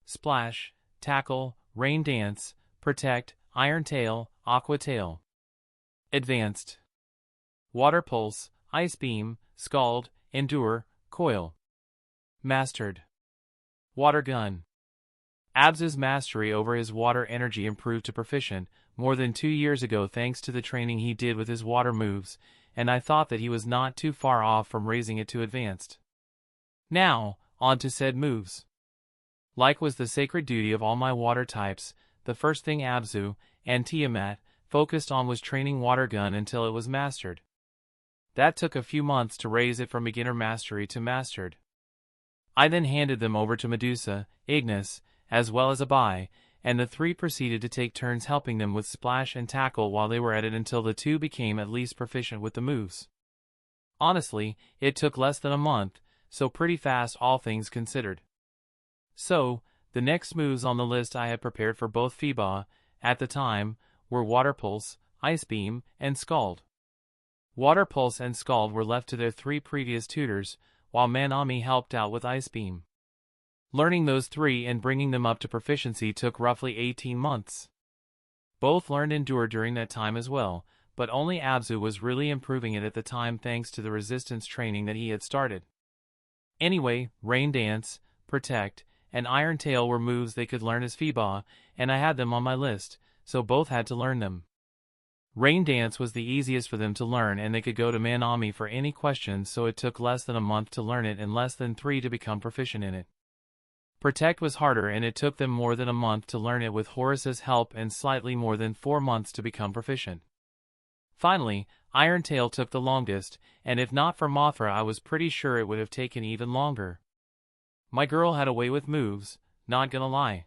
Splash, tackle, rain dance, protect, iron tail, aqua tail. Advanced. Water pulse, ice beam, scald, endure, coil. Mastered. Water gun. Abza's mastery over his water energy improved to proficient more than 2 years ago thanks to the training he did with his water moves, and I thought that he was not too far off from raising it to advanced. Now, on to said moves. Like was the sacred duty of all my water types, the first thing Abzu and Tiamat focused on was training water gun until it was mastered. That took a few months to raise it from beginner mastery to mastered. I then handed them over to Medusa, Ignis, as well as Abai, and the 3 proceeded to take turns helping them with splash and tackle while they were at it until the 2 became at least proficient with the moves. Honestly, it took less than a month, so pretty fast all things considered. So, the next moves on the list I had prepared for both Feebas, at the time, were Water Pulse, Ice Beam, and Scald. Water Pulse and Scald were left to their 3 previous tutors, while Manami helped out with Ice Beam. Learning those 3 and bringing them up to proficiency took roughly 18 months. Both learned Endure during that time as well, but only Abzu was really improving it at the time thanks to the resistance training that he had started. Anyway, Rain Dance, Protect, and Iron Tail were moves they could learn as Feebas, and I had them on my list, so both had to learn them. Rain Dance was the easiest for them to learn and they could go to Manami for any questions, so it took less than a month to learn it and less than 3 to become proficient in it. Protect was harder and it took them more than a month to learn it with Horus's help and slightly more than 4 months to become proficient. Finally, Iron Tail took the longest, and if not for Mothra I was pretty sure it would have taken even longer. My girl had a way with moves, not gonna lie.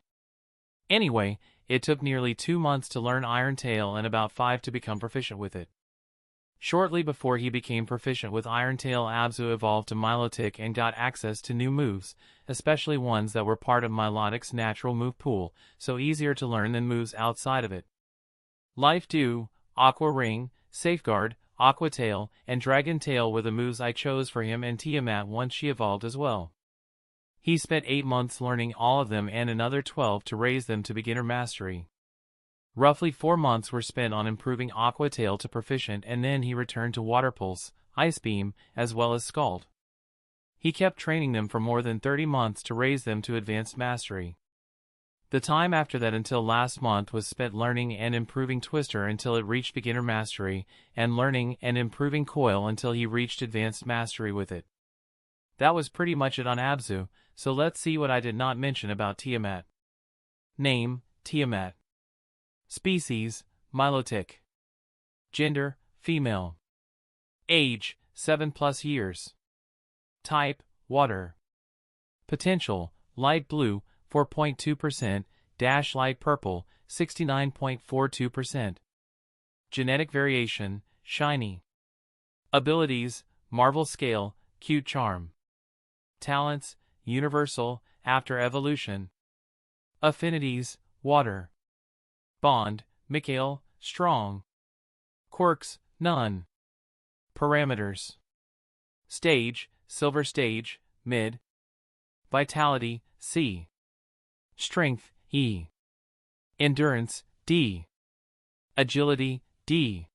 Anyway, it took nearly 2 months to learn Iron Tail and about 5 to become proficient with it. Shortly before he became proficient with Iron Tail, Abzu evolved to Milotic and got access to new moves, especially ones that were part of Milotic's natural move pool, so easier to learn than moves outside of it. Life Dew, Aqua Ring, Safeguard, Aqua Tail, and Dragon Tail were the moves I chose for him and Tiamat once she evolved as well. He spent 8 months learning all of them and another 12 to raise them to beginner mastery. Roughly 4 months were spent on improving Aqua Tail to proficient and then he returned to Water Pulse, Ice Beam, as well as Scald. He kept training them for more than 30 months to raise them to advanced mastery. The time after that until last month was spent learning and improving Twister until it reached beginner mastery, and learning and improving Coil until he reached advanced mastery with it. That was pretty much it on Abzu, so let's see what I did not mention about Tiamat. Name, Tiamat. Species, Milotic. Gender, female. Age, 7+ years. Type, water. Potential, light blue, 4.2%, dash light purple, 69.42%. Genetic variation, shiny. Abilities, Marvel Scale, Cute Charm. Talents, universal, after evolution. Affinities, water. Bond, Mikhail, strong. Quirks, none. Parameters. Stage, silver stage, mid. Vitality, C. Strength, E. Endurance, D. Agility, D.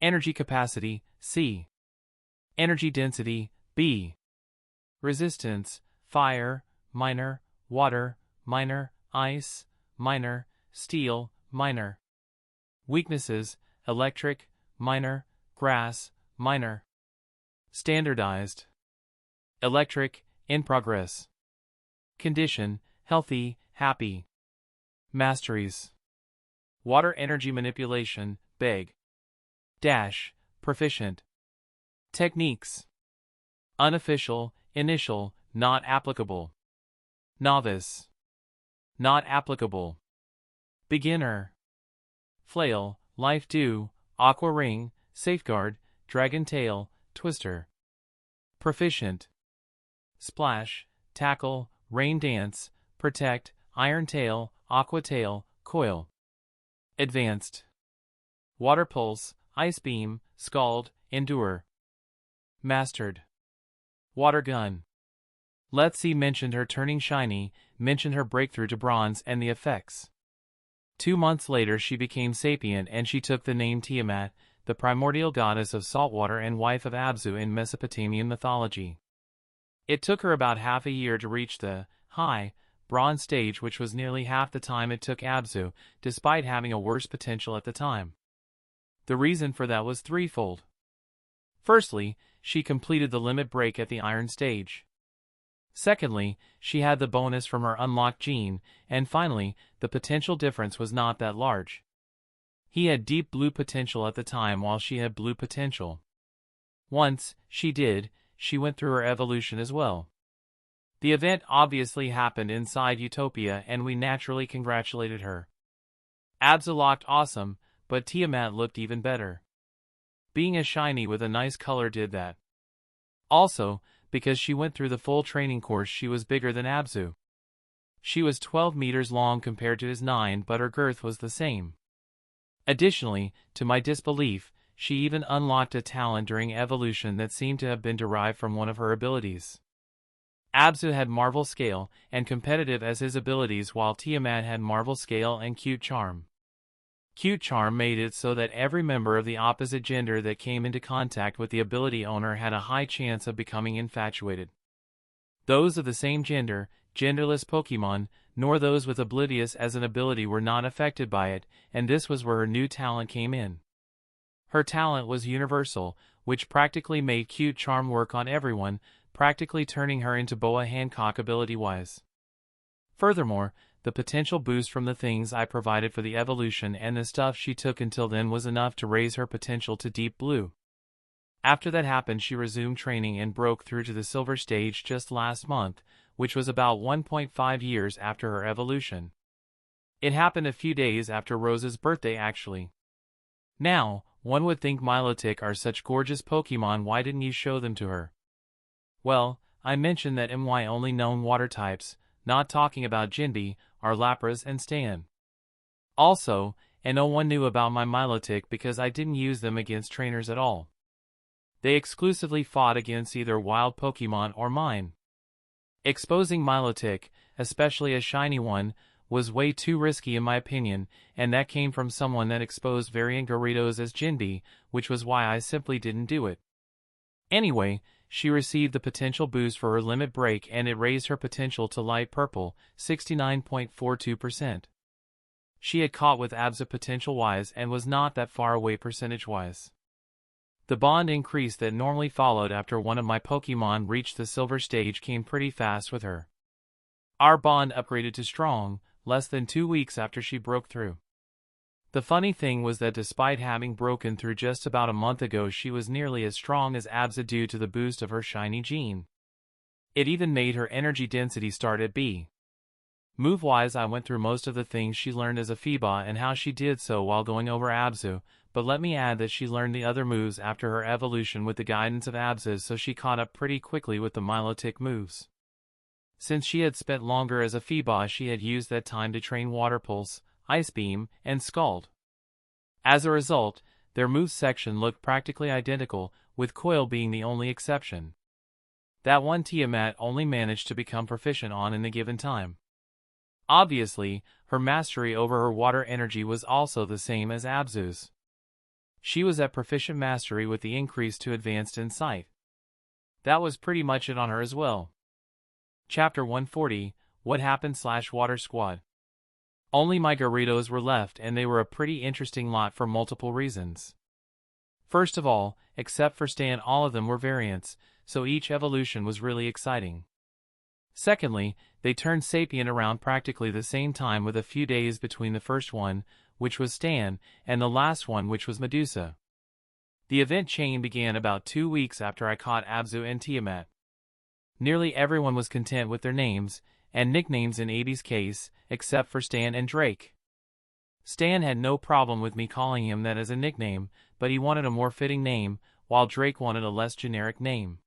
Energy capacity, C. Energy density, B. Resistance, fire, minor, water, minor, ice, minor, steel, minor. Weaknesses, electric, minor, grass, minor. Standardized. Electric, in progress. Condition, healthy, happy. Masteries. Water energy manipulation, beg. Dash, proficient. Techniques. Unofficial, initial, not applicable. Novice. Not applicable. Beginner. Flail, Life Dew, Aqua Ring, Safeguard, Dragon Tail, Twister. Proficient. Splash, Tackle, Rain Dance, Protect, Iron Tail, Aqua Tail, Coil. Advanced. Water Pulse, Ice Beam, Scald, Endure. Mastered. Water Gun. Let's see mentioned her turning shiny, mentioned her breakthrough to bronze and the effects. 2 months later she became sapient and she took the name Tiamat, the primordial goddess of saltwater and wife of Abzu in Mesopotamian mythology. It took her about half a year to reach the high bronze stage, which was nearly half the time it took Abzu, despite having a worse potential at the time. The reason for that was threefold. Firstly, she completed the limit break at the iron stage. Secondly, she had the bonus from her unlocked gene, and finally, the potential difference was not that large. He had deep blue potential at the time while she had blue potential. Once, she went through her evolution as well. The event obviously happened inside Utopia and we naturally congratulated her. Abzu looked awesome, but Tiamat looked even better. Being a shiny with a nice color did that. Also, because she went through the full training course, she was bigger than Abzu. She was 12 meters long compared to his 9, but her girth was the same. Additionally, to my disbelief, she even unlocked a talent during evolution that seemed to have been derived from one of her abilities. Abzu had Marvel Scale and competitive as his abilities, while Tiamat had Marvel Scale and Cute Charm. Cute Charm made it so that every member of the opposite gender that came into contact with the ability owner had a high chance of becoming infatuated. Those of the same gender, genderless Pokemon, nor those with Oblivious as an ability were not affected by it, and this was where her new talent came in. Her talent was universal, which practically made Cute Charm work on everyone, practically turning her into Boa Hancock ability-wise. Furthermore, the potential boost from the things I provided for the evolution and the stuff she took until then was enough to raise her potential to Deep Blue. After that happened, she resumed training and broke through to the Silver stage just last month, which was about 1.5 years after her evolution. It happened a few days after Rose's birthday actually. Now, one would think Milotic are such gorgeous Pokemon, why didn't you show them to her? Well, I mentioned that my only known water types, not talking about Jinbe, are Lapras and Stan. Also, and no one knew about my Milotic because I didn't use them against trainers at all. They exclusively fought against either wild Pokemon or mine. Exposing Milotic, especially a shiny one, was way too risky in my opinion, and that came from someone that exposed variant Gyarados as Jinbe, which was why I simply didn't do it. Anyway, she received the potential boost for her limit break and it raised her potential to light purple, 69.42%. She had caught with Abza potential-wise and was not that far away percentage-wise. The bond increase that normally followed after one of my Pokemon reached the Silver stage came pretty fast with her. Our bond upgraded to strong, less than 2 weeks after she broke through. The funny thing was that despite having broken through just about a month ago, she was nearly as strong as Abza due to the boost of her shiny gene. It even made her energy density start at B. Move-wise, I went through most of the things she learned as a Feebas and how she did so while going over Abzu, but let me add that she learned the other moves after her evolution with the guidance of Abza's, so she caught up pretty quickly with the Milotic moves. Since she had spent longer as a Feebas, she had used that time to train Water Pulse, Ice Beam, and Scald. As a result, their moves section looked practically identical, with Coil being the only exception. That one Tiamat only managed to become proficient on in the given time. Obviously, her mastery over her water energy was also the same as Abzu's. She was at proficient mastery with the increase to advanced insight. That was pretty much it on her as well. Chapter 140, What Happened / Water Squad. Only my Gyarados were left, and they were a pretty interesting lot for multiple reasons. First of all, except for Stan, all of them were variants, so each evolution was really exciting. Secondly, they turned sapient around practically the same time, with a few days between the first one, which was Stan, and the last one, which was Medusa. The event chain began about 2 weeks after I caught Abzu and Tiamat. Nearly everyone was content with their names, and nicknames in Abby's case, except for Stan and Drake. Stan had no problem with me calling him that as a nickname, but he wanted a more fitting name, while Drake wanted a less generic name.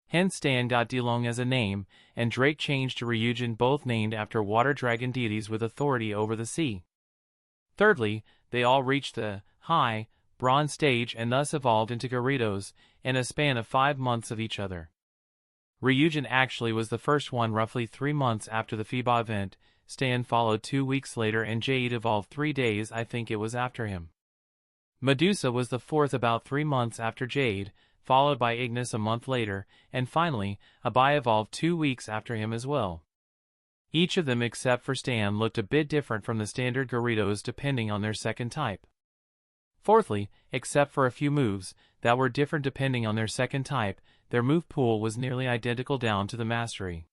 Hence Stan got Dilong as a name, and Drake changed to Ryujin, both named after water dragon deities with authority over the sea. Thirdly, they all reached the high, bronze stage and thus evolved into Gyarados, in a span of 5 months of each other. Ryujin actually was the first one roughly 3 months after the Feebas event, Stan followed 2 weeks later, and Jade evolved 3 days, I think it was, after him. Medusa was the fourth about 3 months after Jade, followed by Ignis a month later, and finally, Abai evolved 2 weeks after him as well. Each of them except for Stan looked a bit different from the standard Gyarados depending on their second type. Fourthly, except for a few moves that were different depending on their second type, their move pool was nearly identical down to the mastery.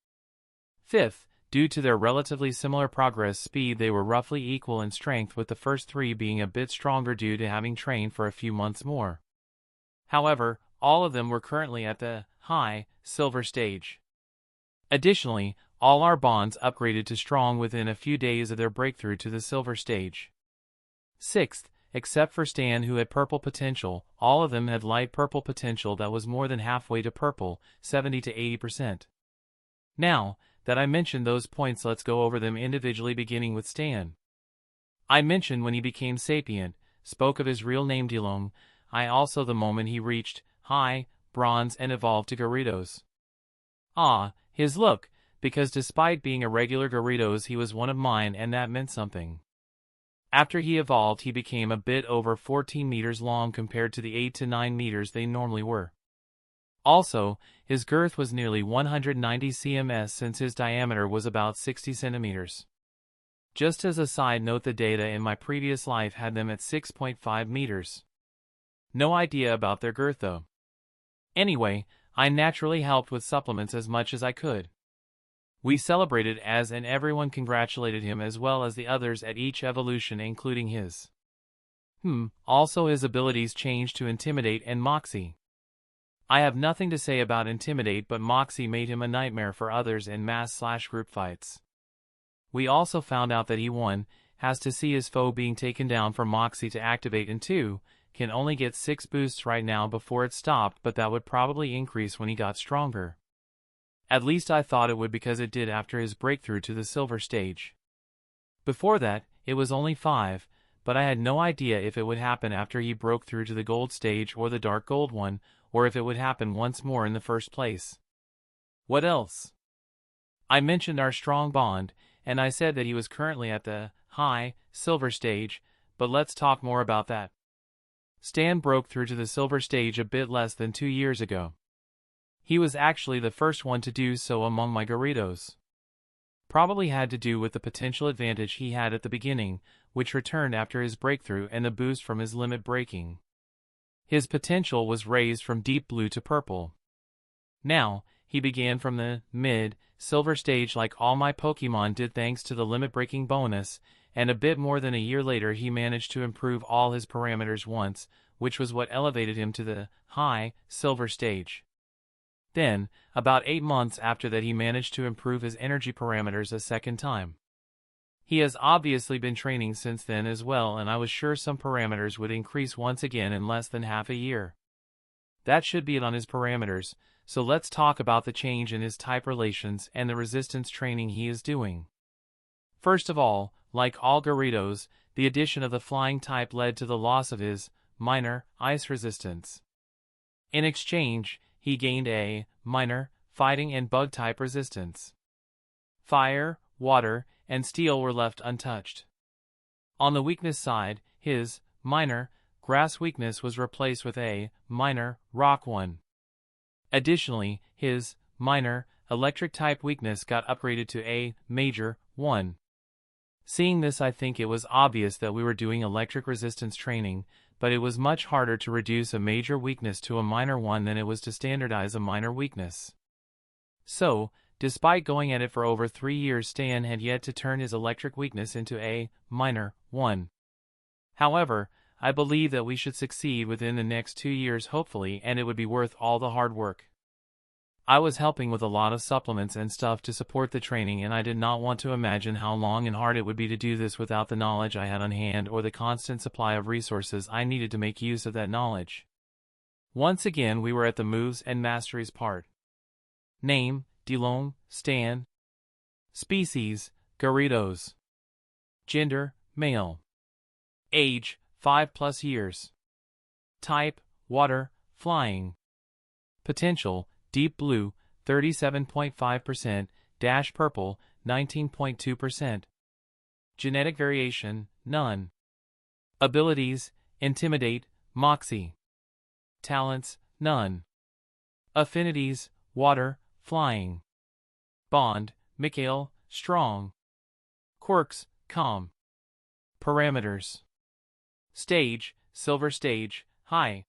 Fifth, due to their relatively similar progress speed, they were roughly equal in strength, with the first 3 being a bit stronger due to having trained for a few months more. However, all of them were currently at the high, silver stage. Additionally, all our bonds upgraded to strong within a few days of their breakthrough to the silver stage. Sixth, except for Stan, who had purple potential, all of them had light purple potential that was more than halfway to purple, 70 to 80%. Now that I mentioned those points, let's go over them individually, beginning with Stan. I mentioned when he became sapient, spoke of his real name Dilong. I also the moment he reached high, bronze and evolved to Gyarados. His look, because despite being a regular Gyarados he was one of mine, and that meant something. After he evolved, he became a bit over 14 meters long compared to the 8 to 9 meters they normally were. Also, his girth was nearly 190 cms since his diameter was about 60 centimeters. Just as a side note, the data in my previous life had them at 6.5 meters. No idea about their girth though. Anyway, I naturally helped with supplements as much as I could. We celebrated and everyone congratulated him as well as the others at each evolution, including his. Also his abilities changed to Intimidate and Moxie. I have nothing to say about Intimidate, but Moxie made him a nightmare for others in mass/group fights. We also found out that he 1. Has to see his foe being taken down for Moxie to activate, and 2. Can only get 6 boosts right now before it stopped, but that would probably increase when he got stronger. At least I thought it would, because it did after his breakthrough to the silver stage. Before that, it was only 5, but I had no idea if it would happen after he broke through to the gold stage or the dark gold one, or if it would happen once more in the first place. What else? I mentioned our strong bond, and I said that he was currently at the high silver stage, but let's talk more about that. Stan broke through to the silver stage a bit less than 2 years ago. He was actually the first one to do so among my Gyarados. Probably had to do with the potential advantage he had at the beginning, which returned after his breakthrough and the boost from his limit breaking. His potential was raised from deep blue to purple. Now, he began from the mid-silver stage like all my Pokemon did, thanks to the limit breaking bonus, and a bit more than a year later he managed to improve all his parameters once, which was what elevated him to the high silver stage. Then, about 8 months after that, he managed to improve his energy parameters a second time. He has obviously been training since then as well, and I was sure some parameters would increase once again in less than half a year. That should be it on his parameters, so let's talk about the change in his type relations and the resistance training he is doing. First of all, like all Gyarados, the addition of the flying type led to the loss of his minor ice resistance. In exchange, he gained a minor fighting and bug type resistance. Fire, water, and steel were left untouched. On the weakness side, his minor grass weakness was replaced with a minor rock one. Additionally, his minor electric type weakness got upgraded to a major one. Seeing this, I think it was obvious that we were doing electric resistance training, but it was much harder to reduce a major weakness to a minor one than it was to standardize a minor weakness. So, despite going at it for over 3 years, Stan had yet to turn his electric weakness into a minor one. However, I believe that we should succeed within the next 2 years hopefully, and it would be worth all the hard work. I was helping with a lot of supplements and stuff to support the training, and I did not want to imagine how long and hard it would be to do this without the knowledge I had on hand or the constant supply of resources I needed to make use of that knowledge. Once again we were at the moves and masteries part. Name, Delong, Stan. Species, Gyarados. Gender, male. Age, 5+ years. Type, water, flying. Potential, deep blue, 37.5%, dash purple, 19.2%. Genetic variation, none. Abilities, Intimidate, Moxie. Talents, none. Affinities, water, flying. Bond, Mikhail, strong. Quirks, calm. Parameters. Stage, silver stage, high.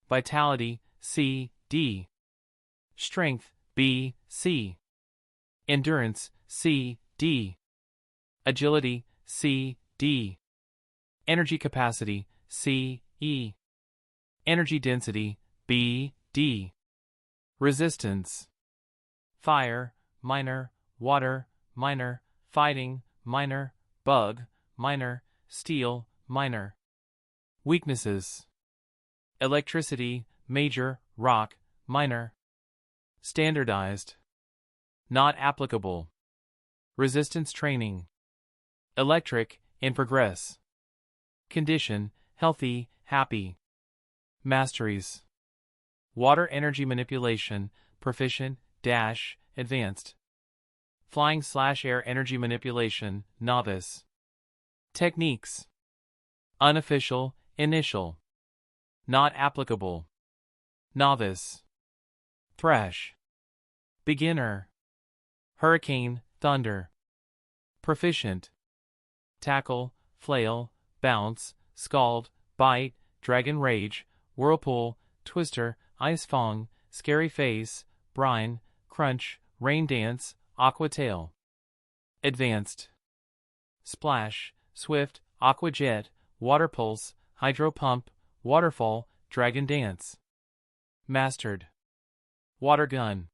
Vitality, C, D. Strength, B, C. Endurance, C, D. Agility, C, D. Energy capacity, C, E. Energy density, B, D. Resistance. Fire, minor, water, minor, fighting, minor, bug, minor, steel, minor. Weaknesses. Electricity, major, rock, minor. Standardized. Not applicable. Resistance training. Electric, in progress. Condition, healthy, happy. Masteries. Water energy manipulation, proficient, dash, advanced. Flying/air energy manipulation, novice. Techniques. Unofficial, initial. Not applicable. Novice. Thresh. Beginner. Hurricane, thunder. Proficient. Tackle, flail, bounce, scald, bite, dragon rage, whirlpool, twister, ice fong, scary face, brine, crunch, rain dance, aqua tail. Advanced. Splash, swift, aqua jet, water pulse, hydro pump, waterfall, dragon dance. Mastered. Water gun.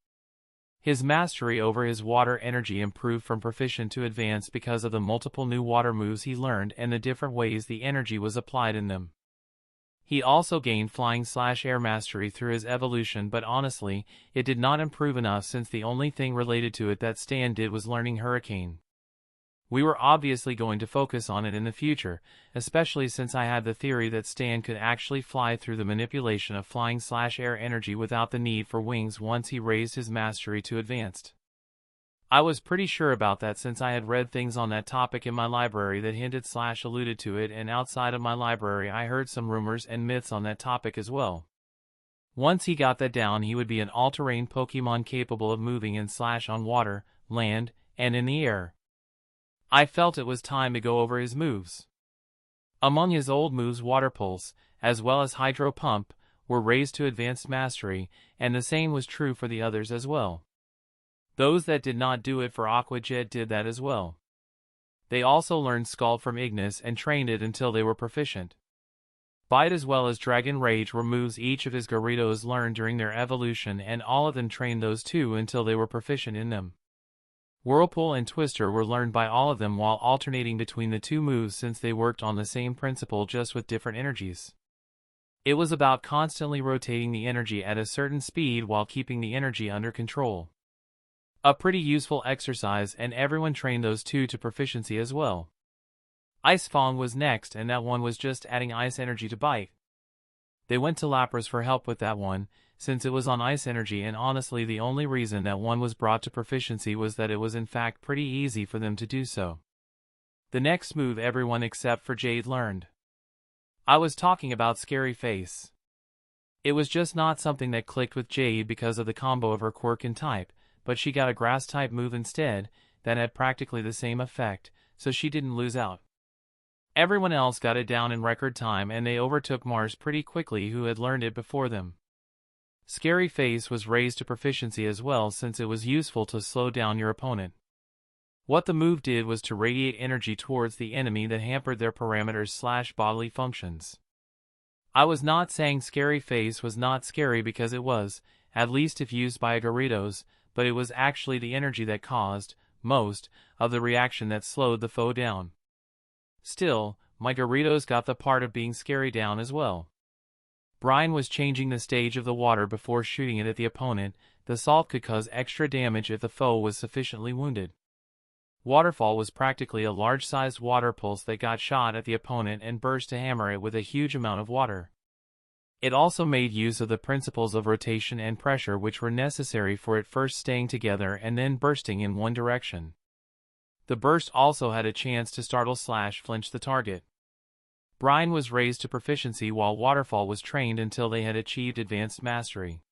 His mastery over his water energy improved from proficient to advanced because of the multiple new water moves he learned and the different ways the energy was applied in them. He also gained flying/air mastery through his evolution, but honestly, it did not improve enough since the only thing related to it that Stan did was learning Hurricane. We were obviously going to focus on it in the future, especially since I had the theory that Stan could actually fly through the manipulation of flying/air energy without the need for wings once he raised his mastery to advanced. I was pretty sure about that since I had read things on that topic in my library that hinted/alluded to it, and outside of my library I heard some rumors and myths on that topic as well. Once he got that down, he would be an all-terrain Pokemon capable of moving in/on water, land, and in the air. I felt it was time to go over his moves. Among his old moves, Water Pulse, as well as Hydro Pump, were raised to advanced mastery, and the same was true for the others as well. Those that did not do it for Aqua Jet did that as well. They also learned Scald from Ignis and trained it until they were proficient. Bite as well as Dragon Rage were moves each of his Gyarados learned during their evolution, and all of them trained those two until they were proficient in them. Whirlpool and Twister were learned by all of them while alternating between the two moves since they worked on the same principle just with different energies. It was about constantly rotating the energy at a certain speed while keeping the energy under control. A pretty useful exercise, and everyone trained those two to proficiency as well. Ice Fong was next, and that one was just adding ice energy to Bite. They went to Lapras for help with that one, since it was on ice energy, and honestly the only reason that one was brought to proficiency was that it was in fact pretty easy for them to do so. The next move everyone except for Jade learned. I was talking about Scary Face. It was just not something that clicked with Jade because of the combo of her quirk and type, but she got a grass type move instead that had practically the same effect, so she didn't lose out. Everyone else got it down in record time, and they overtook Mars pretty quickly, who had learned it before them. Scary Face was raised to proficiency as well since it was useful to slow down your opponent. What the move did was to radiate energy towards the enemy that hampered their parameters/bodily functions. I was not saying Scary Face was not scary because it was, at least if used by a Gyarados, but it was actually the energy that caused most of the reaction that slowed the foe down. Still, my Gyarados got the part of being scary down as well. Brine was changing the stage of the water before shooting it at the opponent. The salt could cause extra damage if the foe was sufficiently wounded. Waterfall was practically a large-sized water pulse that got shot at the opponent and burst to hammer it with a huge amount of water. It also made use of the principles of rotation and pressure, which were necessary for it first staying together and then bursting in one direction. The burst also had a chance to startle/flinch the target. Brine was raised to proficiency while Waterfall was trained until they had achieved advanced mastery.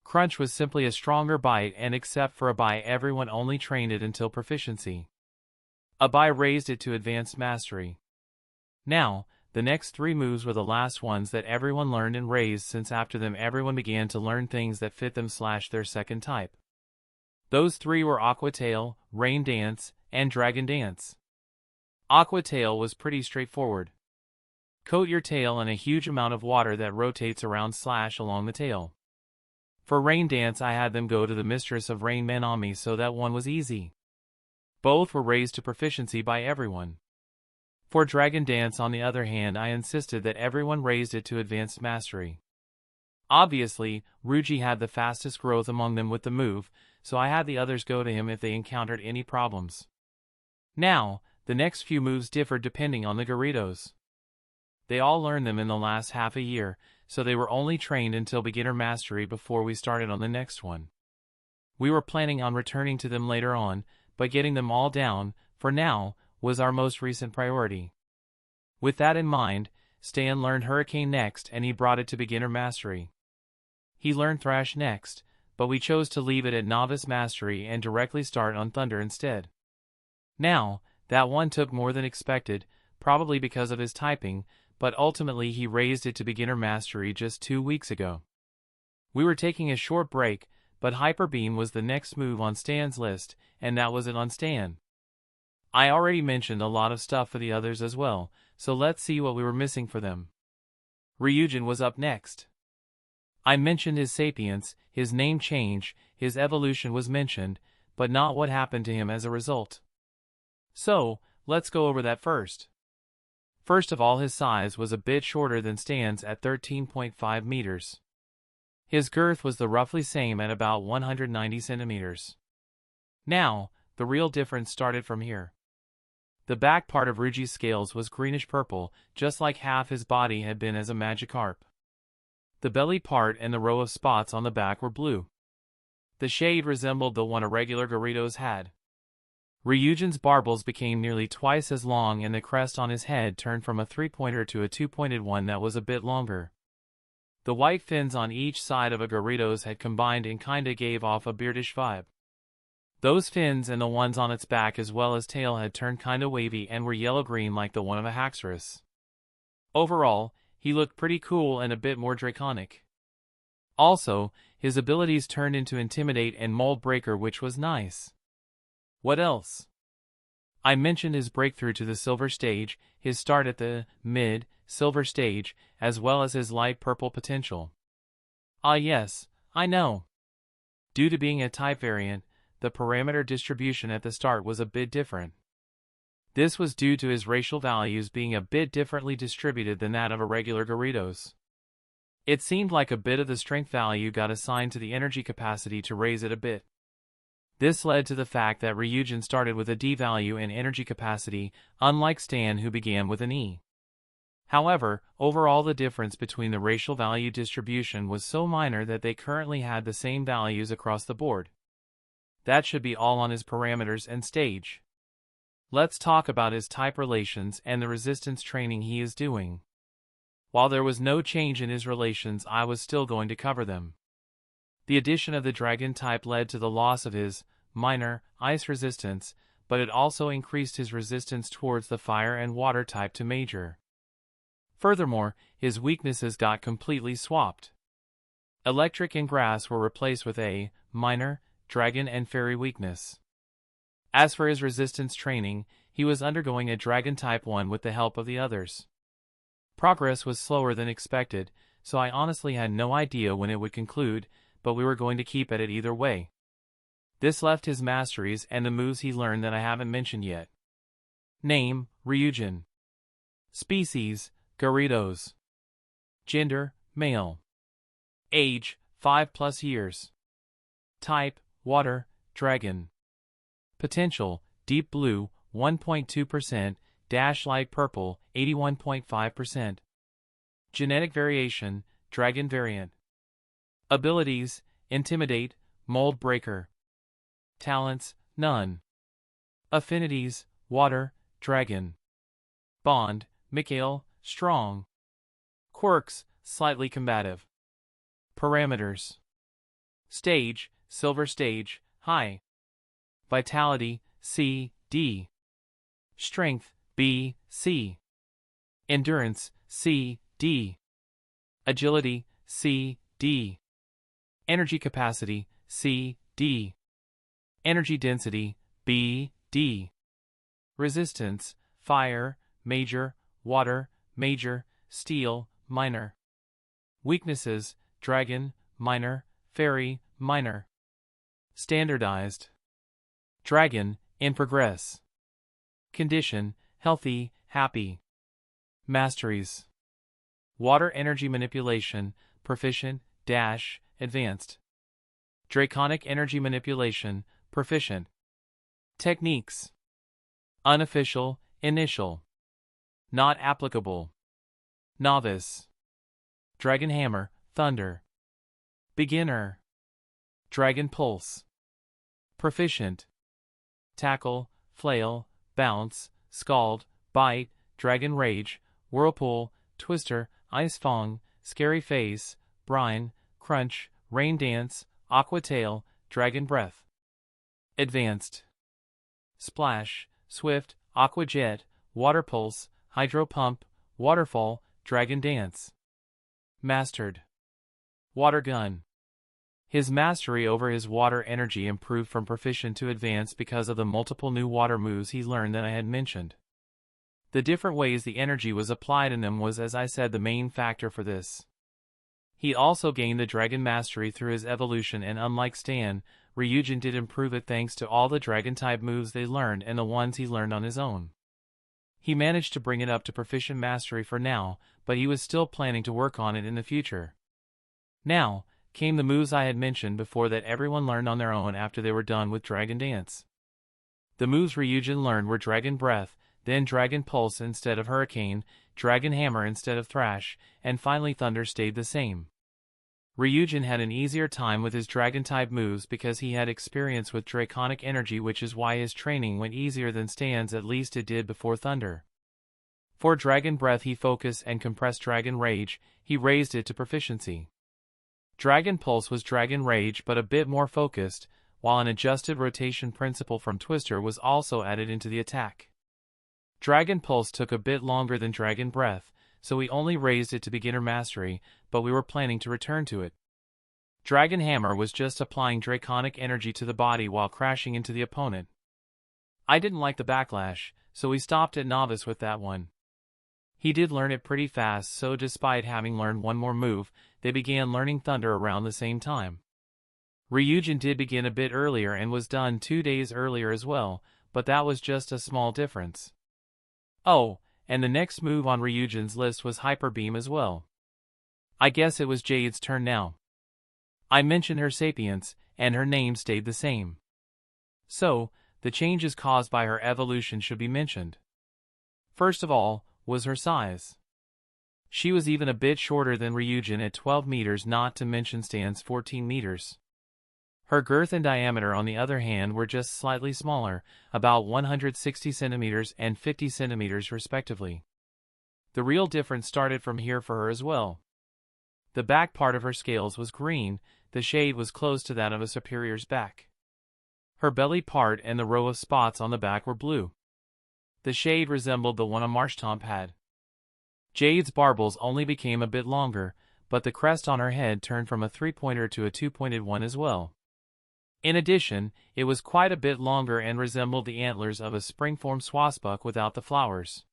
Crunch was simply a stronger bite, and except for a bite everyone only trained it until proficiency. A bite raised it to advanced mastery. Now, the next three moves were the last ones that everyone learned and raised, since after them everyone began to learn things that fit them/their second type. Those three were Aqua Tail, Rain Dance, and Dragon Dance. Aqua Tail was pretty straightforward. Coat your tail in a huge amount of water that rotates around/along the tail. For Rain Dance I had them go to the Mistress of Rain Menominee, so that one was easy. Both were raised to proficiency by everyone. For Dragon Dance on the other hand, I insisted that everyone raised it to advanced mastery. Obviously, Ruji had the fastest growth among them with the move, so I had the others go to him if they encountered any problems. Now, the next few moves differed depending on the Gyarados. They all learned them in the last half a year, so they were only trained until beginner mastery before we started on the next one. We were planning on returning to them later on, but getting them all down, for now, was our most recent priority. With that in mind, Stan learned Hurricane next and he brought it to beginner mastery. He learned Thrash next, but we chose to leave it at novice mastery and directly start on Thunder instead. Now, that one took more than expected, probably because of his typing, but ultimately he raised it to beginner mastery just 2 weeks ago. We were taking a short break, but Hyper Beam was the next move on Stan's list, and that was it on Stan. I already mentioned a lot of stuff for the others as well, so let's see what we were missing for them. Ryujin was up next. I mentioned his sapience, his name change, his evolution was mentioned, but not what happened to him as a result. So, let's go over that first. First of all, his size was a bit shorter than Stan's at 13.5 meters. His girth was the roughly same at about 190 centimeters. Now, the real difference started from here. The back part of Ryuji's scales was greenish-purple, just like half his body had been as a Magikarp. The belly part and the row of spots on the back were blue. The shade resembled the one a regular Gyarados had. Ryujin's barbels became nearly twice as long and the crest on his head turned from a 3-pointer to a 2-pointed one that was a bit longer. The white fins on each side of a Gyarados had combined and kinda gave off a beardish vibe. Those fins and the ones on its back as well as tail had turned kinda wavy and were yellow-green like the one of a Haxorus. Overall, he looked pretty cool and a bit more draconic. Also, his abilities turned into Intimidate and Mold Breaker, which was nice. What else? I mentioned his breakthrough to the Silver stage, his start at the mid-Silver stage, as well as his light purple potential. Ah yes, I know. Due to being a type variant, the parameter distribution at the start was a bit different. This was due to his racial values being a bit differently distributed than that of a regular Gyarados. It seemed like a bit of the strength value got assigned to the energy capacity to raise it a bit. This led to the fact that Ryujin started with a D value in energy capacity, unlike Stan who began with an E. However, overall the difference between the racial value distribution was so minor that they currently had the same values across the board. That should be all on his parameters and stage. Let's talk about his type relations and the resistance training he is doing. While there was no change in his relations, I was still going to cover them. The addition of the dragon type led to the loss of his minor ice resistance, but it also increased his resistance towards the fire and water type to major. Furthermore, his weaknesses got completely swapped. Electric and grass were replaced with a minor dragon and fairy weakness. As for his resistance training, he was undergoing a dragon type 1 with the help of the others. Progress was slower than expected, so I honestly had no idea when it would conclude, but we were going to keep at it either way. This left his masteries and the moves he learned that I haven't mentioned yet. Name, Ryujin. Species, Gyarados. Gender, male. Age, 5+ years. Type, water, dragon. Potential, deep blue, 1.2%, dash light purple, 81.5%. Genetic variation, dragon variant. Abilities, Intimidate, Mold Breaker. Talents, none. Affinities, Water, Dragon. Bond, Mikhail, Strong. Quirks, Slightly combative. Parameters. Stage, Silver stage, High. Vitality, C, D. Strength, B, C. Endurance, C, D. Agility, C, D. Energy capacity, C, D. Energy density, B, D. Resistance, fire, major, water, major, steel, minor. Weaknesses, dragon, minor, fairy, minor. Standardized. Dragon, in progress. Condition, healthy, happy. Masteries. Water energy manipulation, proficient, dash, advanced. Draconic energy manipulation, proficient. Techniques. Unofficial, initial. Not applicable. Novice. Dragon Hammer, Thunder. Beginner. Dragon Pulse. Proficient. Tackle, Flail, Bounce, Scald, Bite, Dragon Rage, Whirlpool, Twister, Ice Fang, Scary Face, Brine, Crunch, Rain Dance, Aqua Tail, Dragon Breath. Advanced. Splash, Swift, Aqua Jet, Water Pulse, Hydro Pump, Waterfall, Dragon Dance. Mastered. Water Gun. His mastery over his water energy improved from proficient to advanced because of the multiple new water moves he learned that I had mentioned. The different ways the energy was applied in them was, as I said, the main factor for this. He also gained the dragon mastery through his evolution, and unlike Stan, Ryujin did improve it thanks to all the dragon-type moves they learned and the ones he learned on his own. He managed to bring it up to proficient mastery for now, but he was still planning to work on it in the future. Now came the moves I had mentioned before that everyone learned on their own after they were done with Dragon Dance. The moves Ryujin learned were Dragon Breath, then Dragon Pulse instead of Hurricane, Dragon Hammer instead of Thrash, and finally Thunder stayed the same. Ryujin had an easier time with his Dragon-type moves because he had experience with Draconic Energy, which is why his training went easier than Stan's, at least it did before Thunder. For Dragon Breath he focused and compressed Dragon Rage, he raised it to proficiency. Dragon Pulse was Dragon Rage but a bit more focused, while an adjusted rotation principle from Twister was also added into the attack. Dragon Pulse took a bit longer than Dragon Breath, so we only raised it to beginner mastery, but we were planning to return to it. Dragon Hammer was just applying Draconic Energy to the body while crashing into the opponent. I didn't like the backlash, so we stopped at Novice with that one. He did learn it pretty fast, so despite having learned one more move, they began learning Thunder around the same time. Ryujin did begin a bit earlier and was done 2 days earlier as well, but that was just a small difference. Oh, and the next move on Ryujin's list was Hyper Beam as well. I guess it was Jade's turn now. I mentioned her sapience, and her name stayed the same. So, the changes caused by her evolution should be mentioned. First of all, was her size. She was even a bit shorter than Ryujin at 12 meters, not to mention Stan's 14 meters. Her girth and diameter, on the other hand, were just slightly smaller, about 160 centimeters and 50 centimeters respectively. The real difference started from here for her as well. The back part of her scales was green, the shade was close to that of a superior's back. Her belly part and the row of spots on the back were blue. The shade resembled the one a Marshtomp had. Jade's barbels only became a bit longer, but the crest on her head turned from a 3-pointer to a 2-pointed one as well. In addition, it was quite a bit longer and resembled the antlers of a springform swasbuck without the flowers.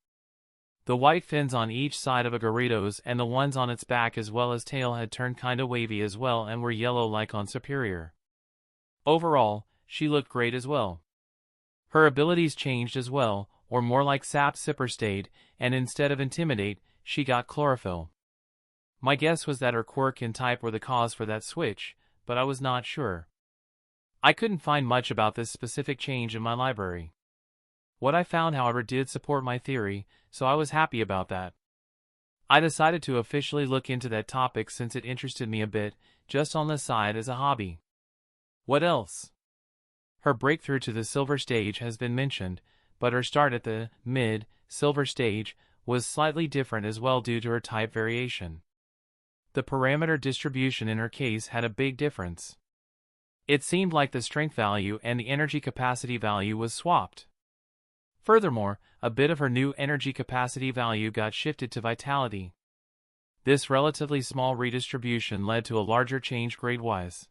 The white fins on each side of a Gyarados and the ones on its back as well as tail had turned kinda wavy as well and were yellow like on Superior. Overall, she looked great as well. Her abilities changed as well, or more like Sap Sipper stayed, and instead of Intimidate, she got Chlorophyll. My guess was that her quirk and type were the cause for that switch, but I was not sure. I couldn't find much about this specific change in my library. What I found, however, did support my theory, so I was happy about that. I decided to officially look into that topic since it interested me a bit, just on the side as a hobby. What else? Her breakthrough to the silver stage has been mentioned, but her start at the mid-silver stage was slightly different as well due to her type variation. The parameter distribution in her case had a big difference. It seemed like the strength value and the energy capacity value was swapped. Furthermore, a bit of her new energy capacity value got shifted to vitality. This relatively small redistribution led to a larger change grade-wise.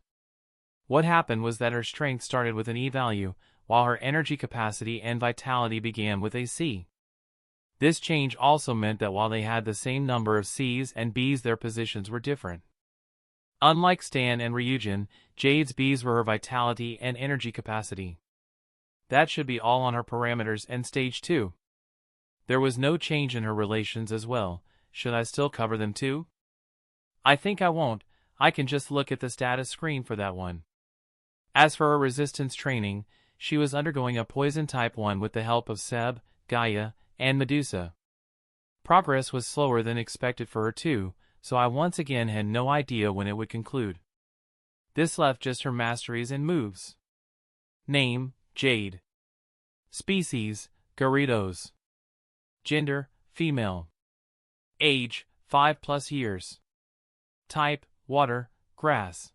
What happened was that her strength started with an E value, while her energy capacity and vitality began with a C. This change also meant that while they had the same number of C's and B's, their positions were different. Unlike Stan and Ryujin, Jade's B's were her vitality and energy capacity. That should be all on her parameters and stage 2. There was no change in her relations as well. Should I still cover them too? I think I won't. I can just look at the status screen for that one. As for her resistance training, she was undergoing a poison type 1 with the help of Seb, Gaia, and Medusa. Progress was slower than expected for her too, so I once again had no idea when it would conclude. This left just her masteries and moves. Name: Jade. Species: Gyarados. Gender, female. Age, 5+ years. Type, water, grass.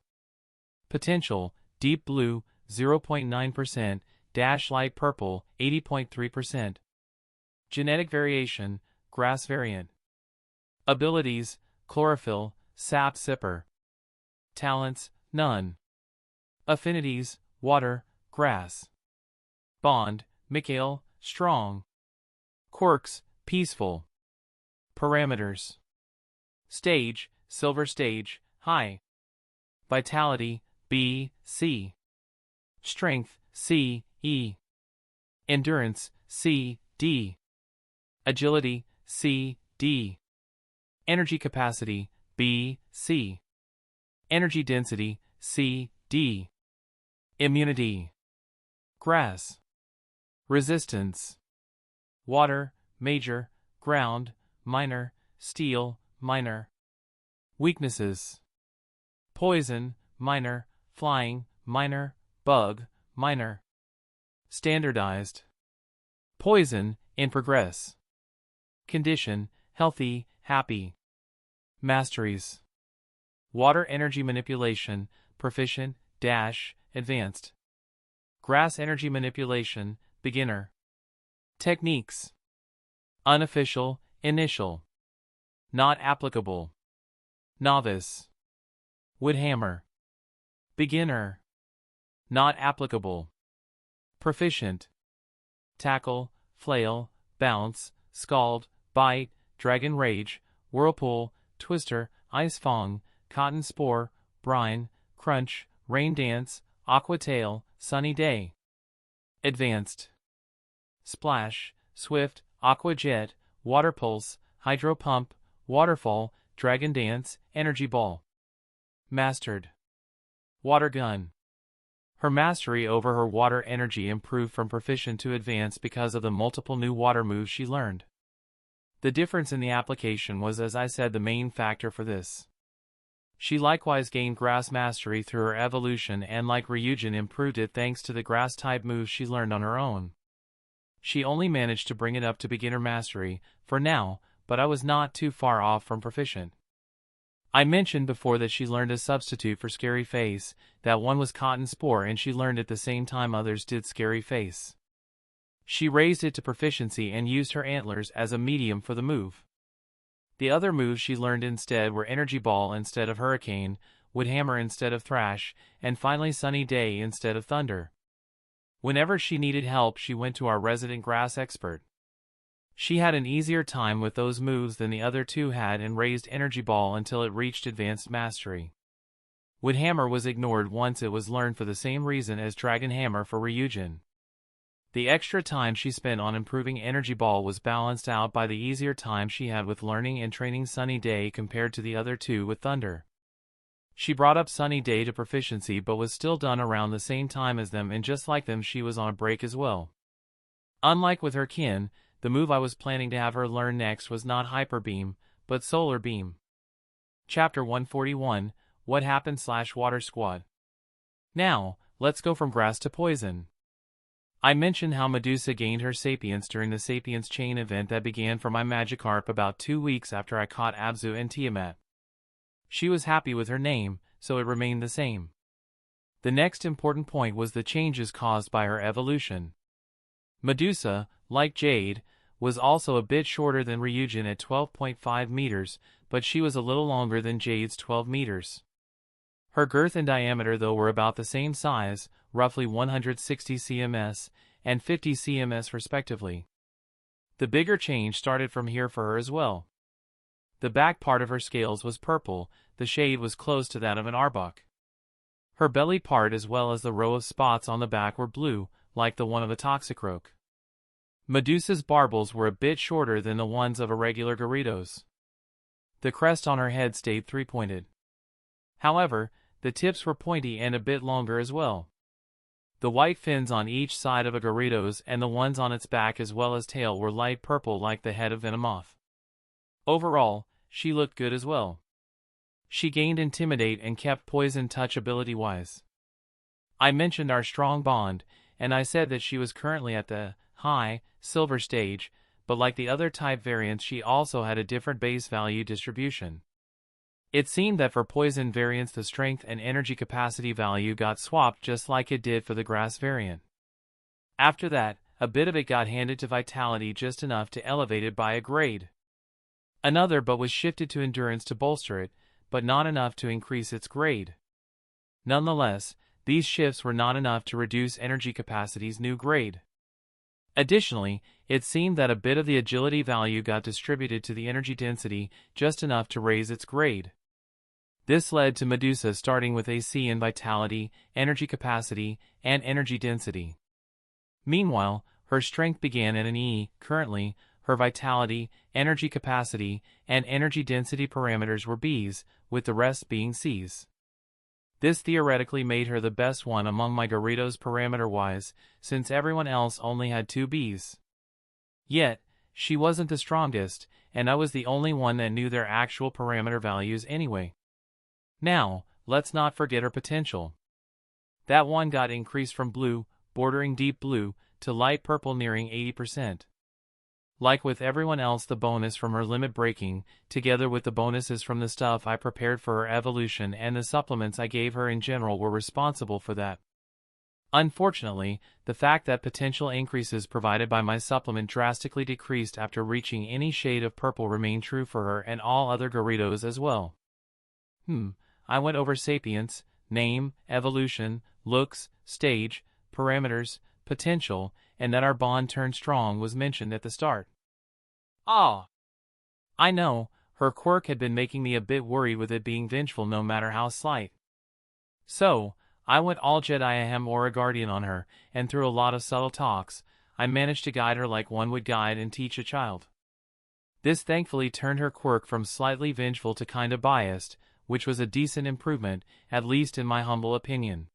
Potential, deep blue, 0.9%, light purple, 80.3%. Genetic variation, grass variant. Abilities, chlorophyll, sap sipper. Talents, none. Affinities, water, grass. Bond, Mikhail, strong. Quirks, peaceful. Parameters. Stage, silver stage, high. Vitality, B, C. Strength, C, E. Endurance, C, D. Agility, C, D. Energy capacity, B, C. Energy density, C, D. Immunity. Grass. Resistance. Water, major, ground, minor, steel, minor. Weaknesses. Poison, minor, flying, minor, bug, minor. Standardized. Poison, in progress. Condition, healthy, happy. Masteries. Water energy manipulation, proficient, advanced. Grass energy manipulation, beginner. Techniques. Unofficial, initial. Not applicable. Novice. Woodhammer. Beginner. Not applicable. Proficient. Tackle, flail, bounce, scald, bite, dragon rage, whirlpool, twister, ice fong, cotton spore, brine, crunch, rain dance, aqua tail, sunny day. Advanced. Splash, swift, aqua jet, water pulse, hydro pump, waterfall, dragon dance, energy ball. Mastered. Water gun. Her mastery over her water energy improved from proficient to advanced because of the multiple new water moves she learned. The difference in the application was, as I said, the main factor for this. She likewise gained grass mastery through her evolution and, like Ryujin, improved it thanks to the grass-type moves she learned on her own. She only managed to bring it up to beginner mastery, for now, but I was not too far off from proficient. I mentioned before that she learned a substitute for Scary Face, that one was Cotton Spore, and she learned at the same time others did Scary Face. She raised it to proficiency and used her antlers as a medium for the move. The other moves she learned instead were Energy Ball instead of Hurricane, Woodhammer instead of Thrash, and finally Sunny Day instead of Thunder. Whenever she needed help, she went to our resident grass expert. She had an easier time with those moves than the other two had and raised Energy Ball until it reached advanced mastery. Woodhammer was ignored once it was learned for the same reason as Dragon Hammer for Ryujin. The extra time she spent on improving Energy Ball was balanced out by the easier time she had with learning and training Sunny Day compared to the other two with Thunder. She brought up Sunny Day to proficiency but was still done around the same time as them, and just like them she was on a break as well. Unlike with her kin, the move I was planning to have her learn next was not Hyper Beam, but Solar Beam. Chapter 141, What Happened / Water Squad. Now, let's go from grass to poison. I mentioned how Medusa gained her Sapience during the Sapience Chain event that began for my Magikarp about 2 weeks after I caught Abzu and Tiamat. She was happy with her name, so it remained the same. The next important point was the changes caused by her evolution. Medusa, like Jade, was also a bit shorter than Ryujin at 12.5 meters, but she was a little longer than Jade's 12 meters. Her girth and diameter though were about the same size, roughly 160 cms and 50 cms respectively. The bigger change started from here for her as well. The back part of her scales was purple, the shade was close to that of an Arbok. Her belly part as well as the row of spots on the back were blue, like the one of a Toxicroak. Medusa's barbels were a bit shorter than the ones of a regular Gyarados. The crest on her head stayed 3-pointed. However, the tips were pointy and a bit longer as well. The white fins on each side of a Gyarados and the ones on its back as well as tail were light purple like the head of Venomoth. Overall, she looked good as well. She gained Intimidate and kept Poison Touch ability-wise. I mentioned our strong bond, and I said that she was currently at the high, silver stage, but like the other type variants she also had a different base value distribution. It seemed that for poison variants the strength and energy capacity value got swapped just like it did for the grass variant. After that, a bit of it got handed to vitality, just enough to elevate it by a grade. Another but was shifted to endurance to bolster it, but not enough to increase its grade. Nonetheless, these shifts were not enough to reduce energy capacity's new grade. Additionally, it seemed that a bit of the agility value got distributed to the energy density, just enough to raise its grade. This led to Medusa starting with a C in vitality, energy capacity, and energy density. Meanwhile, her strength began at an E. Currently, her vitality, energy capacity, and energy density parameters were Bs, with the rest being Cs. This theoretically made her the best one among my Gyarados parameter-wise, since everyone else only had 2 Bs. Yet, she wasn't the strongest, and I was the only one that knew their actual parameter values anyway. Now, let's not forget her potential. That one got increased from blue, bordering deep blue, to light purple nearing 80%. Like with everyone else, the bonus from her limit breaking, together with the bonuses from the stuff I prepared for her evolution and the supplements I gave her in general, were responsible for that. Unfortunately, the fact that potential increases provided by my supplement drastically decreased after reaching any shade of purple remained true for her and all other Gyarados as well. I went over sapience, name, evolution, looks, stage, parameters, potential, and that our bond turned strong was mentioned at the start. I know, her quirk had been making me a bit worried with it being vengeful no matter how slight. So, I went all Jedi Ahem or a guardian on her, and through a lot of subtle talks, I managed to guide her like one would guide and teach a child. This thankfully turned her quirk from slightly vengeful to kinda biased, which was a decent improvement, at least in my humble opinion.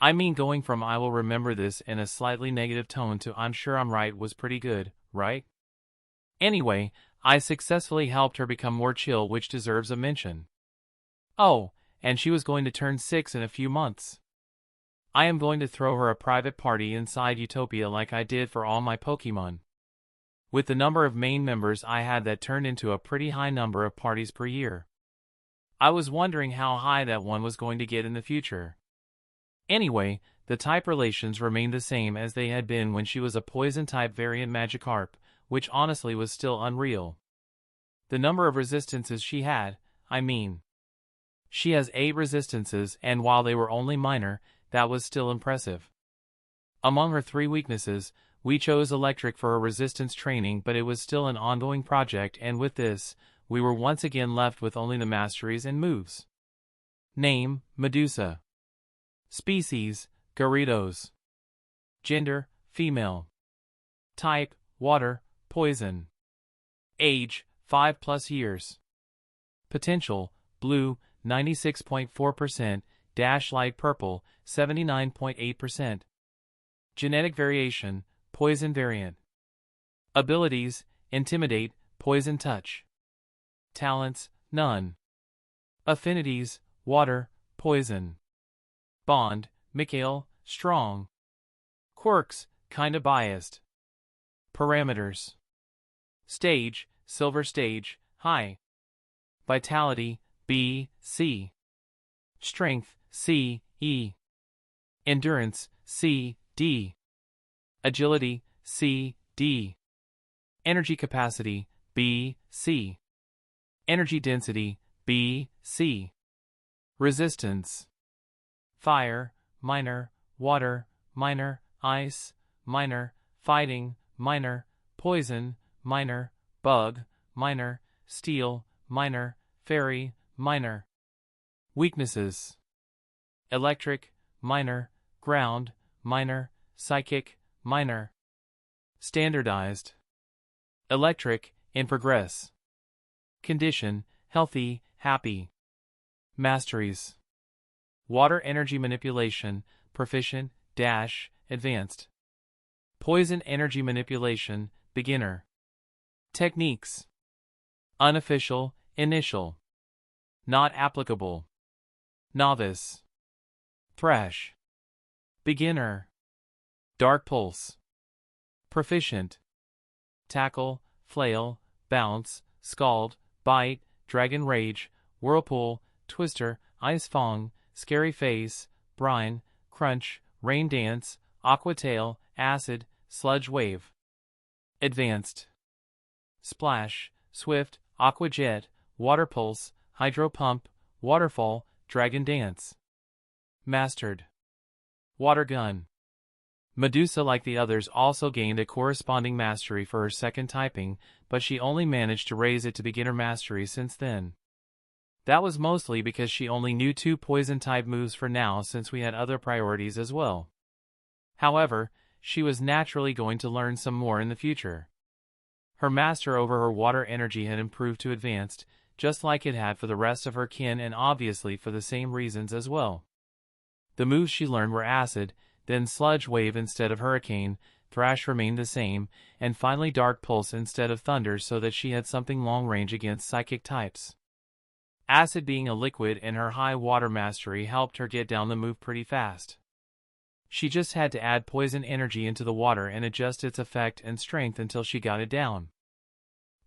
I mean, going from "I will remember this" in a slightly negative tone to "I'm sure I'm right" was pretty good, right? Anyway, I successfully helped her become more chill, which deserves a mention. Oh, and she was going to turn 6 in a few months. I am going to throw her a private party inside Utopia like I did for all my Pokemon. With the number of main members I had, that turned into a pretty high number of parties per year. I was wondering how high that one was going to get in the future. Anyway, the type relations remained the same as they had been when she was a poison-type variant Magikarp, which honestly was still unreal. The number of resistances she had, I mean. She has 8 resistances, and while they were only minor, that was still impressive. Among her 3 weaknesses, we chose electric for her resistance training, but it was still an ongoing project, and with this, we were once again left with only the masteries and moves. Name, Medusa. Species, Gyarados. Gender, female. Type, water, poison. Age, 5+ years. Potential, blue, 96.4%, dash light purple, 79.8%. Genetic variation, poison variant. Abilities, intimidate, poison touch. Talents, none. Affinities, water, poison. Bond, Mikhail, strong. Quirks, kinda biased. Parameters. Stage, silver stage, high. Vitality, B, C. Strength, C, E. Endurance, C, D. Agility, C, D. Energy capacity, B, C. Energy density, B, C. Resistance. Fire, minor, water, minor, ice, minor, fighting, minor, poison, minor, bug, minor, steel, minor, fairy, minor. Weaknesses. Electric, minor, ground, minor, psychic, minor. Standardized. Electric, in progress. Condition, healthy, happy. Masteries. Water energy manipulation, proficient, dash, advanced. Poison energy manipulation, beginner. Techniques. Unofficial, initial. Not applicable. Novice. Thrash. Beginner. Dark pulse. Proficient. Tackle, Flail, Bounce, Scald, Bite, Dragon Rage, Whirlpool, Twister, Ice Fang, Scary Face, Brine, Crunch, Rain Dance, Aqua Tail, Acid, Sludge Wave. Advanced. Splash, Swift, Aqua Jet, Water Pulse, Hydro Pump, Waterfall, Dragon Dance. Mastered. Water Gun. Medusa, like the others, also gained a corresponding mastery for her second typing, but she only managed to raise it to beginner mastery since then. That was mostly because she only knew 2 poison-type moves for now, since we had other priorities as well. However, she was naturally going to learn some more in the future. Her master over her water energy had improved to advanced, just like it had for the rest of her kin, and obviously for the same reasons as well. The moves she learned were Acid, then Sludge Wave instead of Hurricane, Thrash remained the same, and finally Dark Pulse instead of Thunder, so that she had something long range against psychic types. Acid, being a liquid, and her high water mastery helped her get down the move pretty fast. She just had to add poison energy into the water and adjust its effect and strength until she got it down.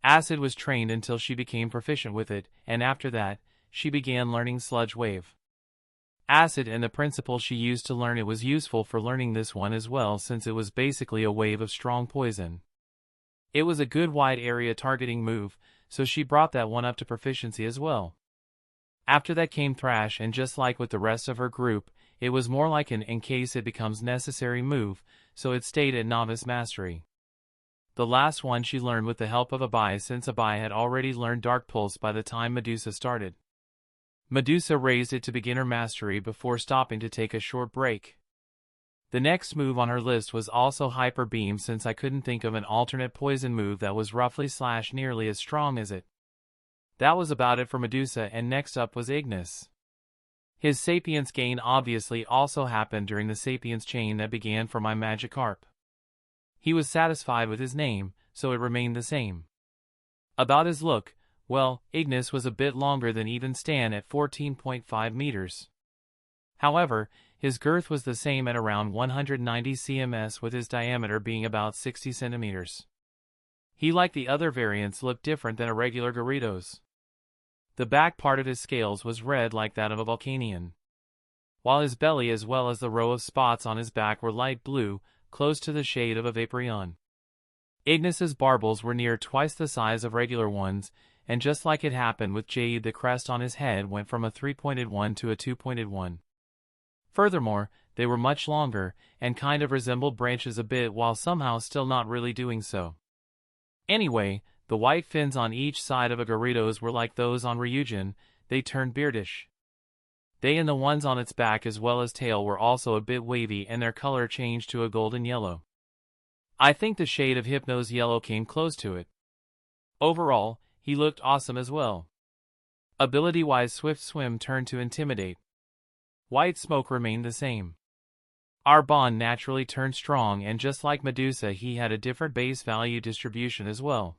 Acid was trained until she became proficient with it, and after that, she began learning Sludge Wave. Acid, and the principle she used to learn it, was useful for learning this one as well, since it was basically a wave of strong poison. It was a good wide area targeting move, so she brought that one up to proficiency as well. After that came Thrash, and just like with the rest of her group, it was more like an in case it becomes necessary move, so it stayed at novice mastery. The last one she learned with the help of Abai, since Abai had already learned Dark Pulse by the time Medusa started. Medusa raised it to beginner mastery before stopping to take a short break. The next move on her list was also Hyper Beam, since I couldn't think of an alternate poison move that was roughly / nearly as strong as it. That was about it for Medusa, and next up was Ignis. His Sapience gain obviously also happened during the Sapience chain that began for my Magikarp. He was satisfied with his name, so it remained the same. About his look, well, Ignis was a bit longer than even Stan at 14.5 meters. However, his girth was the same at around 190 cms, with his diameter being about 60 centimeters. He, like the other variants, looked different than a regular Gyarados. The back part of his scales was red like that of a Volcanion, while his belly as well as the row of spots on his back were light blue, close to the shade of a Vaporeon. Ignis's barbels were near twice the size of regular ones, and just like it happened with Jade, the crest on his head went from a 3-pointed one to a 2-pointed one. Furthermore, they were much longer, and kind of resembled branches a bit, while somehow still not really doing so. Anyway, the white fins on each side of a Gyarados were like those on Ryujin, they turned beardish. They and the ones on its back as well as tail were also a bit wavy, and their color changed to a golden yellow. I think the shade of Hypno's yellow came close to it. Overall, he looked awesome as well. Ability-wise, Swift Swim turned to Intimidate. White Smoke remained the same. Our bond naturally turned strong, and just like Medusa, he had a different base value distribution as well.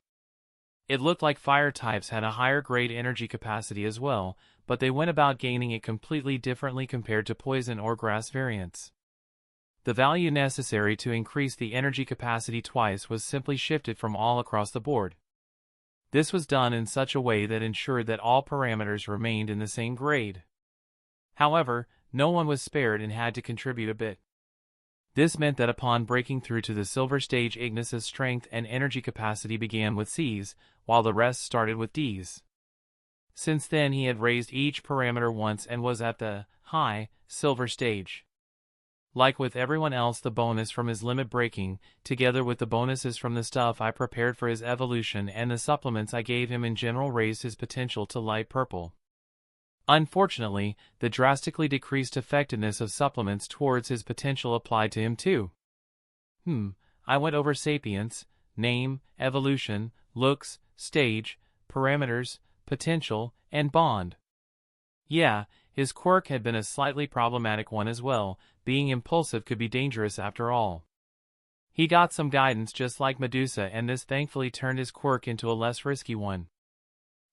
It looked like fire types had a higher grade energy capacity as well, but they went about gaining it completely differently compared to poison or grass variants. The value necessary to increase the energy capacity twice was simply shifted from all across the board. This was done in such a way that ensured that all parameters remained in the same grade. However, no one was spared and had to contribute a bit. This meant that upon breaking through to the silver stage, Ignis's strength and energy capacity began with C's, while the rest started with D's. Since then he had raised each parameter once and was at the high silver stage. Like with everyone else, the bonus from his limit breaking, together with the bonuses from the stuff I prepared for his evolution and the supplements I gave him in general, raised his potential to light purple. Unfortunately, the drastically decreased effectiveness of supplements towards his potential applied to him too. I went over Sapience, name, evolution, looks, stage, parameters, potential, and bond. Yeah, his quirk had been a slightly problematic one as well. Being impulsive could be dangerous after all. He got some guidance just like Medusa, and this thankfully turned his quirk into a less risky one.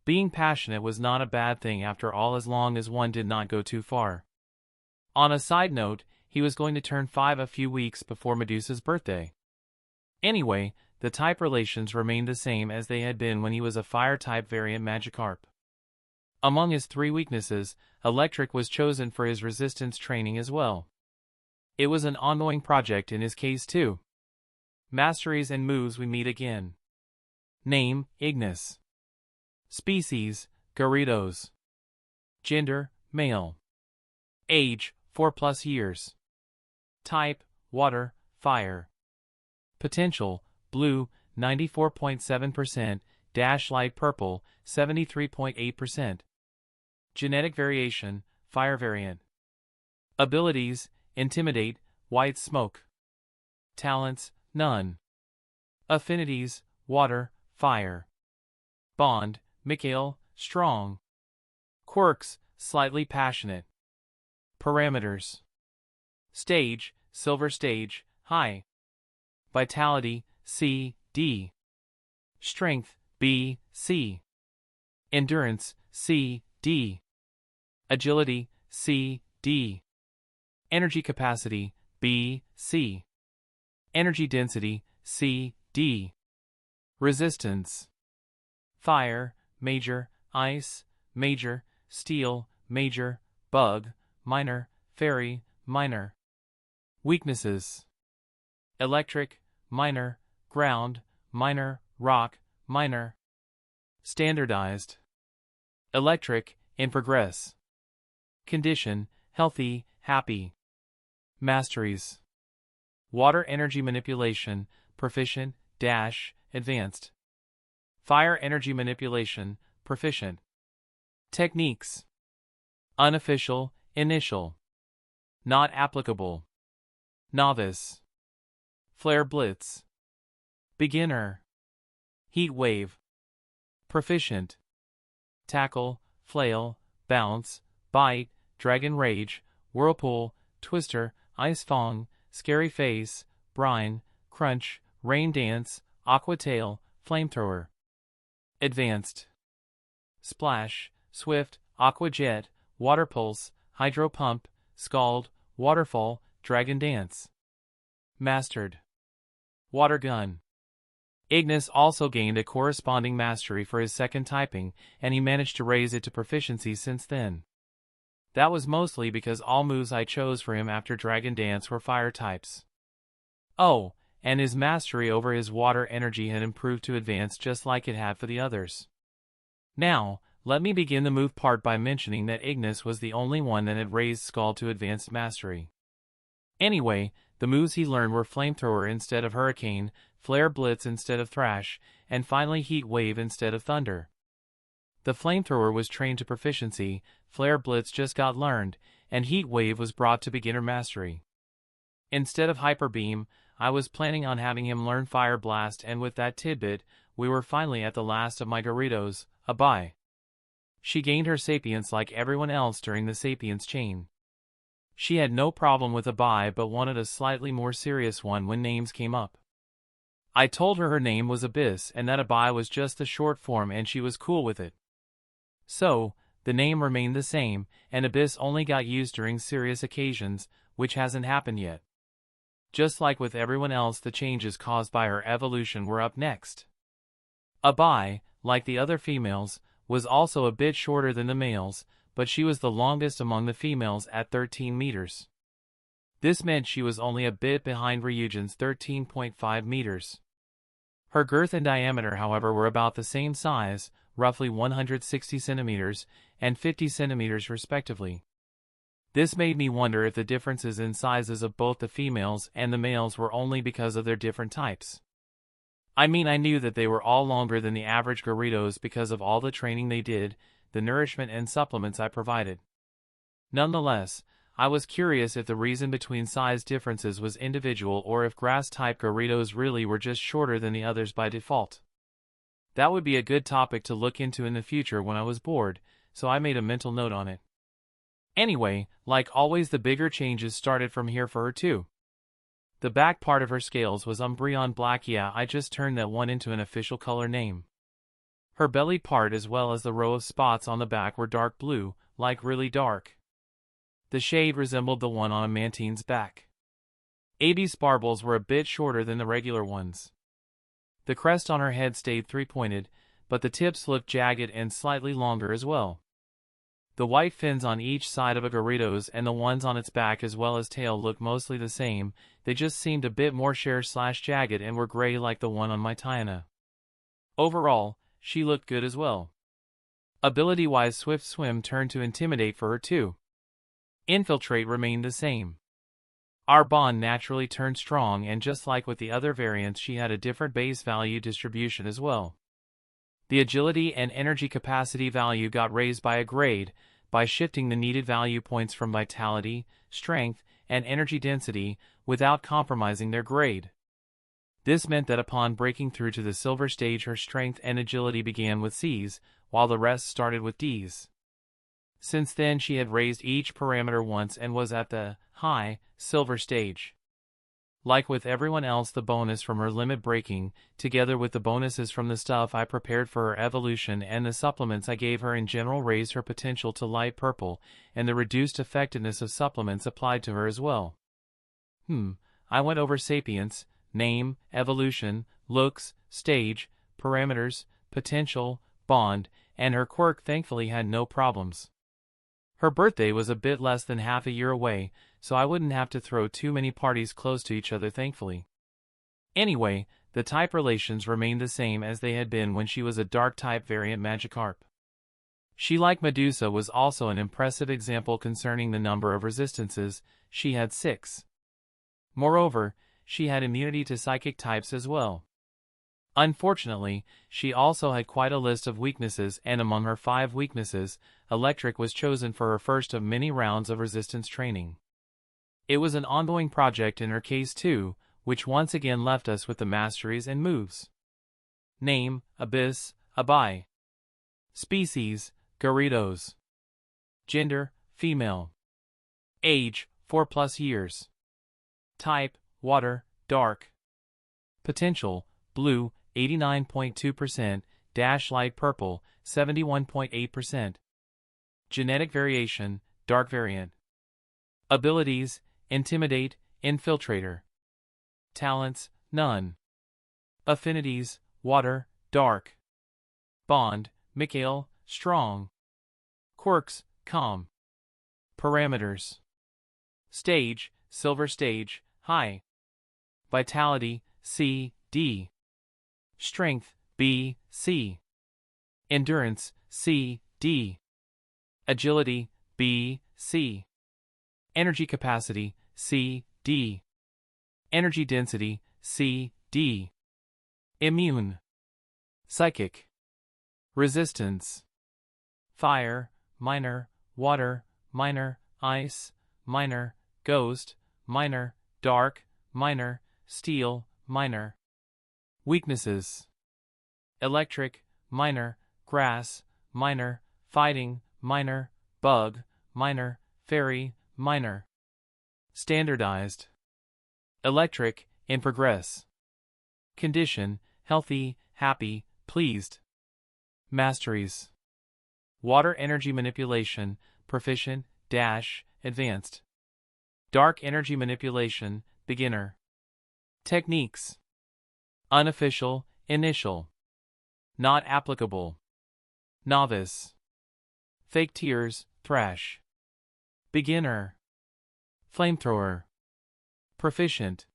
Being passionate was not a bad thing after all, as long as one did not go too far. On a side note, he was going to turn 5 a few weeks before Medusa's birthday. Anyway, the type relations remained the same as they had been when he was a fire-type variant Magikarp. Among his 3 weaknesses, Electric was chosen for his resistance training as well. It was an ongoing project in his case too. Masteries and moves. We meet again. Name, Ignis. Species, Gyarados. Gender, male. Age, 4+ years. Type, water, fire. Potential, blue, 94.7%, light purple, 73.8%. Genetic variation, fire variant. Abilities, intimidate, white smoke. Talents, none. Affinities, water, fire. Bond, Mikhail, strong. Quirks, slightly passionate. Parameters. Stage, silver stage, high. Vitality, C, D. Strength, B, C. Endurance, C, D. Agility, C, D. Energy capacity, B, C. Energy density, C, D. Resistance. Fire, major, ice, major, steel, major, bug, minor, fairy, minor. Weaknesses. Electric, minor, ground, minor, rock, minor. Standardized. Electric, in progress. Condition, healthy, happy. Masteries. Water energy manipulation, proficient, advanced. Fire energy manipulation, proficient. Techniques. Unofficial, initial. Not applicable. Novice. Flare Blitz. Beginner. Heat Wave. Proficient. Tackle, Flail, Bounce, Bite, Dragon Rage, Whirlpool, Twister, Ice Fang, Scary Face, Brine, Crunch, Rain Dance, Aqua Tail, Flamethrower. Advanced. Splash, Swift, Aqua Jet, Water Pulse, Hydro Pump, Scald, Waterfall, Dragon Dance. Mastered. Water Gun. Ignis also gained a corresponding mastery for his second typing, and he managed to raise it to proficiency since then. That was mostly because all moves I chose for him after Dragon Dance were fire types. Oh, and his mastery over his water energy had improved to advanced just like it had for the others. Now, let me begin the move part by mentioning that Ignis was the only one that had raised Scald to advanced mastery. Anyway, the moves he learned were Flamethrower instead of Hurricane, Flare Blitz instead of Thrash, and finally Heat Wave instead of Thunder. The Flamethrower was trained to proficiency, Flare Blitz just got learned, and Heat Wave was brought to beginner mastery. Instead of Hyper Beam, I was planning on having him learn Fire Blast, and with that tidbit, we were finally at the last of my Gyarados, Abai. She gained her Sapience like everyone else during the Sapience chain. She had no problem with Abai but wanted a slightly more serious one when names came up. I told her her name was Abyss and that Abai was just the short form and she was cool with it. So, the name remained the same, and Abyss only got used during serious occasions, which hasn't happened yet. Just like with everyone else, the changes caused by her evolution were up next. Abai, like the other females, was also a bit shorter than the males, but she was the longest among the females at 13 meters. This meant she was only a bit behind Ryujin's 13.5 meters. Her girth and diameter, however, were about the same size, roughly 160 centimeters and 50 centimeters respectively. This made me wonder if the differences in sizes of both the females and the males were only because of their different types. I mean, I knew that they were all longer than the average Gyarados because of all the training they did, the nourishment and supplements I provided. Nonetheless, I was curious if the reason between size differences was individual or if grass-type Gyarados really were just shorter than the others by default. That would be a good topic to look into in the future when I was bored, so I made a mental note on it. Anyway, like always, the bigger changes started from here for her too. The back part of her scales was Umbreon Black. Yeah, I just turned that one into an official color name. Her belly part as well as the row of spots on the back were dark blue, like really dark. The shade resembled the one on a Mantine's back. AB's sparbles were a bit shorter than the regular ones. The crest on her head stayed three-pointed, but the tips looked jagged and slightly longer as well. The white fins on each side of a Gyarados and the ones on its back as well as tail looked mostly the same, they just seemed a bit more sheer/jagged and were gray like the one on my Tiana. Overall, she looked good as well. Ability-wise, Swift Swim turned to Intimidate for her too. Infiltrate remained the same. Our bond naturally turned strong, and just like with the other variants, she had a different base value distribution as well. The agility and energy capacity value got raised by a grade, by shifting the needed value points from vitality, strength, and energy density, without compromising their grade. This meant that upon breaking through to the silver stage, her strength and agility began with C's, while the rest started with D's. Since then she had raised each parameter once and was at the high, silver stage. Like with everyone else, the bonus from her limit breaking, together with the bonuses from the stuff I prepared for her evolution and the supplements I gave her in general, raised her potential to light purple, and the reduced effectiveness of supplements applied to her as well. I went over Sapience, name, evolution, looks, stage, parameters, potential, bond, and her quirk thankfully had no problems. Her birthday was a bit less than half a year away, so I wouldn't have to throw too many parties close to each other thankfully. Anyway, the type relations remained the same as they had been when she was a dark-type variant Magikarp. She, like Medusa, was also an impressive example concerning the number of resistances. She had 6. Moreover, she had immunity to psychic types as well. Unfortunately, she also had quite a list of weaknesses, and among her 5 weaknesses, Electric was chosen for her first of many rounds of resistance training. It was an ongoing project in her case too, which once again left us with the masteries and moves. Name, Abyss, Abai. Species, Gyarados. Gender, female. Age, 4+ years. Type, water, dark. Potential, blue, 89.2%, light purple, 71.8%. Genetic variation, dark variant. Abilities, Intimidate, Infiltrator. Talents, none. Affinities, water, dark. Bond, Mikhail, strong. Quirks, calm. Parameters. Stage, silver stage, high. Vitality, C, D. Strength, B, C. Endurance, C, D. Agility, B, C. Energy capacity, C, D. Energy density, C, D. Immune. Psychic. Resistance. Fire, minor, water, minor, ice, minor, ghost, minor, dark, minor, steel, minor. Weaknesses. Electric, minor, grass, minor, fighting, minor, bug, minor, fairy, minor. Standardized. Electric, in progress. Condition, healthy, happy, pleased. Masteries. Water energy manipulation, proficient, advanced. Dark energy manipulation, beginner. Techniques. Unofficial, initial. Not applicable. Novice. Fake tears, thrash. Beginner. Flamethrower. Proficient.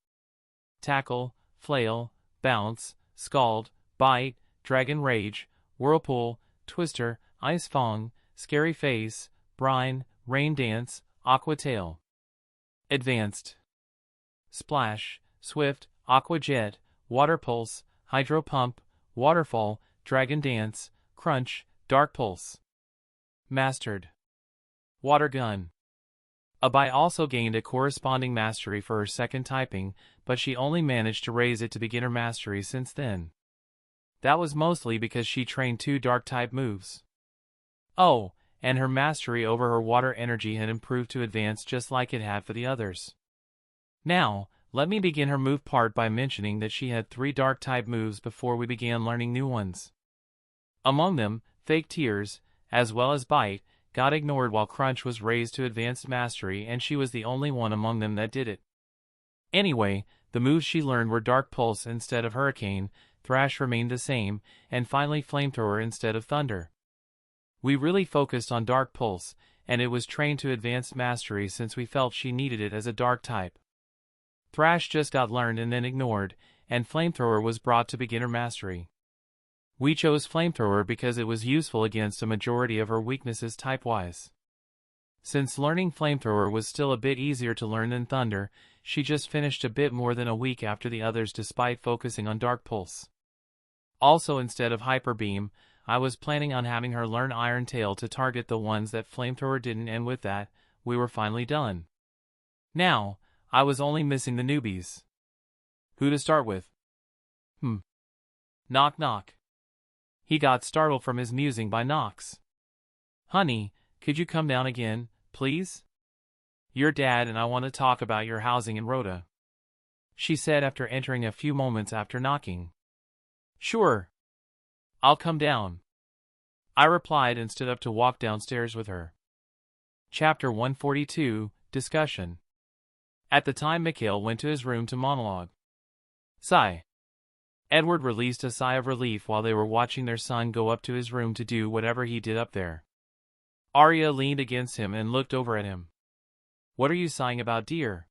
Tackle, flail, bounce, scald, bite, dragon rage, whirlpool, twister, ice fong, scary face, brine, rain dance, aqua tail. Advanced. Splash, swift, aqua jet, water pulse, hydro pump, waterfall, dragon dance, crunch, dark pulse. Mastered. Water gun. Abai also gained a corresponding mastery for her second typing, but she only managed to raise it to beginner mastery since then. That was mostly because she trained 2 dark-type moves. Oh, and her mastery over her water energy had improved to advanced just like it had for the others. Now, let me begin her move part by mentioning that she had 3 dark-type moves before we began learning new ones. Among them, Fake Tears, as well as Bite, got ignored while Crunch was raised to advanced mastery, and she was the only one among them that did it. Anyway, the moves she learned were Dark Pulse instead of Hurricane, Thrash remained the same, and finally Flamethrower instead of Thunder. We really focused on Dark Pulse, and it was trained to advanced mastery since we felt she needed it as a dark type. Thrash just got learned and then ignored, and Flamethrower was brought to beginner mastery. We chose Flamethrower because it was useful against a majority of her weaknesses type-wise. Since learning Flamethrower was still a bit easier to learn than Thunder, she just finished a bit more than a week after the others despite focusing on Dark Pulse. Also, instead of Hyper Beam, I was planning on having her learn Iron Tail to target the ones that Flamethrower didn't, and with that, we were finally done. Now, I was only missing the newbies. Who to start with? Knock knock. He got startled from his musing by Nox. Honey, could you come down again, please? Your dad and I want to talk about your housing in Rhoda, she said after entering a few moments after knocking. Sure. I'll come down, I replied and stood up to walk downstairs with her. Chapter 142, Discussion. At the time Mikhail went to his room to monologue. Sigh. Edward released a sigh of relief while they were watching their son go up to his room to do whatever he did up there. Arya leaned against him and looked over at him. What are you sighing about, dear?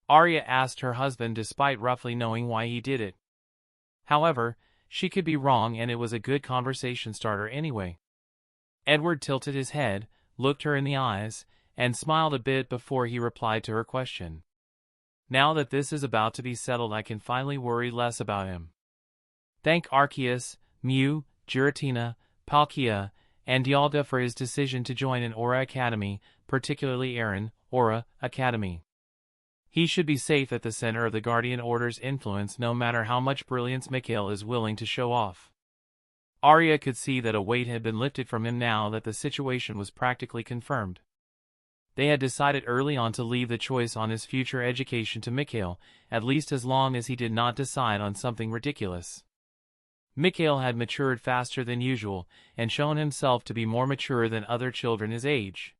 Arya asked her husband despite roughly knowing why he did it. However, she could be wrong and it was a good conversation starter anyway. Edward tilted his head, looked her in the eyes, and smiled a bit before he replied to her question. Now that this is about to be settled, I can finally worry less about him. Thank Arceus, Mew, Giratina, Palkia, and Dialga for his decision to join an Aura Academy, particularly Aaron, Aura Academy. He should be safe at the center of the Guardian Order's influence no matter how much brilliance Mikhail is willing to show off. Arya could see that a weight had been lifted from him now that the situation was practically confirmed. They had decided early on to leave the choice on his future education to Mikhail, at least as long as he did not decide on something ridiculous. Mikhail had matured faster than usual, and shown himself to be more mature than other children his age.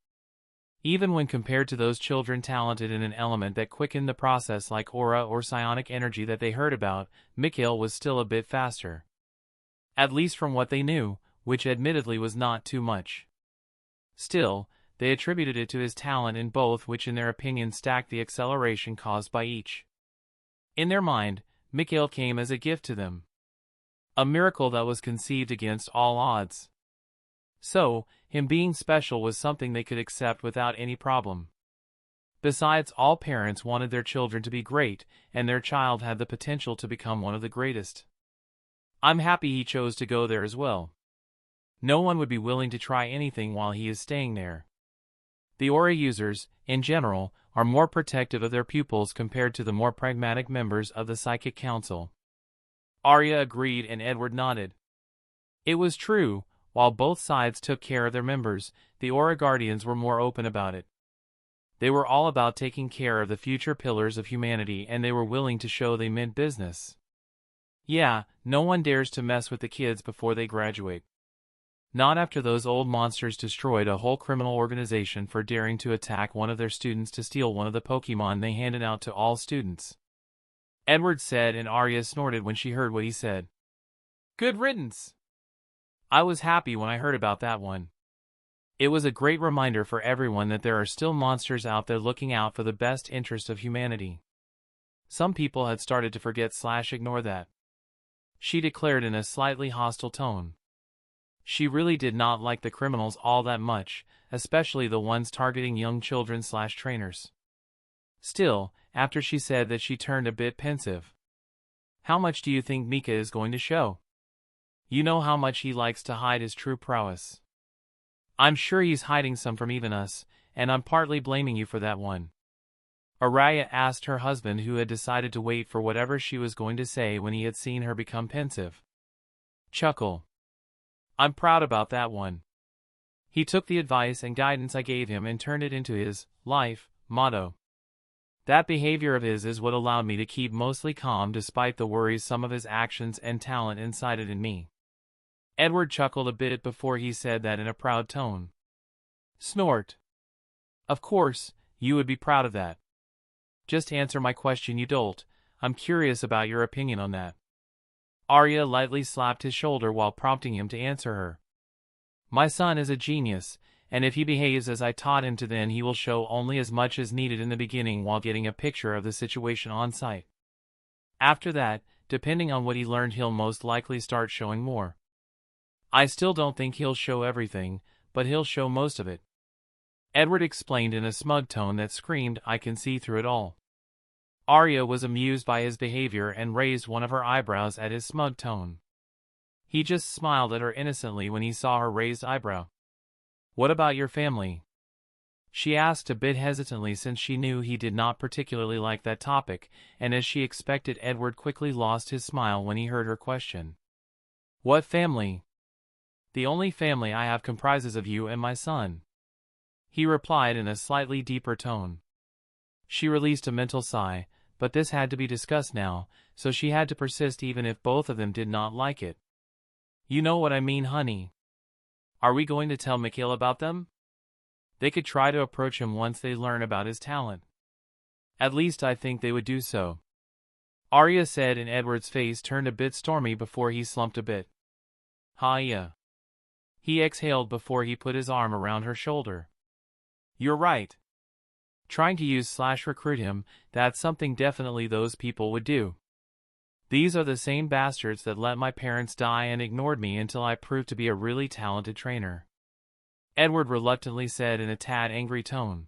Even when compared to those children talented in an element that quickened the process like aura or psionic energy that they heard about, Mikhail was still a bit faster. At least from what they knew, which admittedly was not too much. Still, they attributed it to his talent in both, which in their opinion stacked the acceleration caused by each. In their mind, Mikhail came as a gift to them. A miracle that was conceived against all odds. So, him being special was something they could accept without any problem. Besides, all parents wanted their children to be great, and their child had the potential to become one of the greatest. I'm happy he chose to go there as well. No one would be willing to try anything while he is staying there. The Aura users, in general, are more protective of their pupils compared to the more pragmatic members of the Psychic Council. Arya agreed and Edward nodded. It was true, while both sides took care of their members, the Aura Guardians were more open about it. They were all about taking care of the future pillars of humanity and they were willing to show they meant business. Yeah, no one dares to mess with the kids before they graduate. Not after those old monsters destroyed a whole criminal organization for daring to attack one of their students to steal one of the Pokemon they handed out to all students. Edward said, and Arya snorted when she heard what he said. Good riddance! I was happy when I heard about that one. It was a great reminder for everyone that there are still monsters out there looking out for the best interest of humanity. Some people had started to forget/ignore that. She declared in a slightly hostile tone. She really did not like the criminals all that much, especially the ones targeting young children/trainers. Still, after she said that, she turned a bit pensive. How much do you think Mika is going to show? You know how much he likes to hide his true prowess. I'm sure he's hiding some from even us, and I'm partly blaming you for that one. Araya asked her husband, who had decided to wait for whatever she was going to say when he had seen her become pensive. Chuckle. I'm proud about that one. He took the advice and guidance I gave him and turned it into his life motto. That behavior of his is what allowed me to keep mostly calm despite the worries some of his actions and talent incited in me. Edward chuckled a bit before he said that in a proud tone. Snort. Of course, you would be proud of that. Just answer my question, you dolt. I'm curious about your opinion on that. Arya lightly slapped his shoulder while prompting him to answer her. My son is a genius, and if he behaves as I taught him to, then he will show only as much as needed in the beginning while getting a picture of the situation on site. After that, depending on what he learned, he'll most likely start showing more. I still don't think he'll show everything, but he'll show most of it. Edward explained in a smug tone that screamed, I can see through it all. Arya was amused by his behavior and raised one of her eyebrows at his smug tone. He just smiled at her innocently when he saw her raised eyebrow. What about your family? She asked a bit hesitantly since she knew he did not particularly like that topic, and as she expected, Edward quickly lost his smile when he heard her question. What family? The only family I have comprises of you and my son, he replied in a slightly deeper tone. She released a mental sigh, but this had to be discussed now, so she had to persist even if both of them did not like it. You know what I mean, honey. Are we going to tell Mikhail about them? They could try to approach him once they learn about his talent. At least I think they would do so, Arya said, and Edward's face turned a bit stormy before he slumped a bit. Yeah. He exhaled before he put his arm around her shoulder. You're right. Trying to use/recruit him, that's something definitely those people would do. These are the same bastards that let my parents die and ignored me until I proved to be a really talented trainer, Edward reluctantly said in a tad angry tone.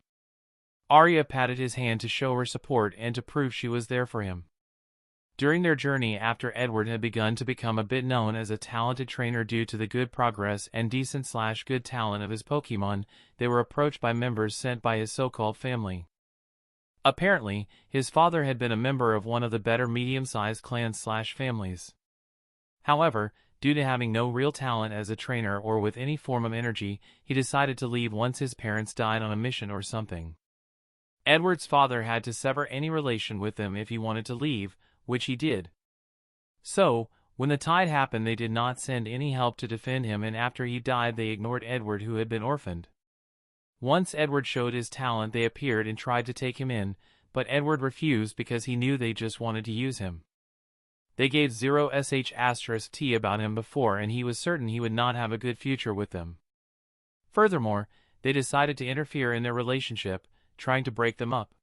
Arya patted his hand to show her support and to prove she was there for him. During their journey, after Edward had begun to become a bit known as a talented trainer due to the good progress and decent/good talent of his Pokemon, they were approached by members sent by his so-called family. Apparently, his father had been a member of one of the better medium-sized clans/families. However, due to having no real talent as a trainer or with any form of energy, he decided to leave once his parents died on a mission or something. Edward's father had to sever any relation with them if he wanted to leave, which he did. So, when the tide happened, they did not send any help to defend him, and after he died they ignored Edward, who had been orphaned. Once Edward showed his talent, they appeared and tried to take him in, but Edward refused because he knew they just wanted to use him. They gave 0**T about him before, and he was certain he would not have a good future with them. Furthermore, they decided to interfere in their relationship, trying to break them up.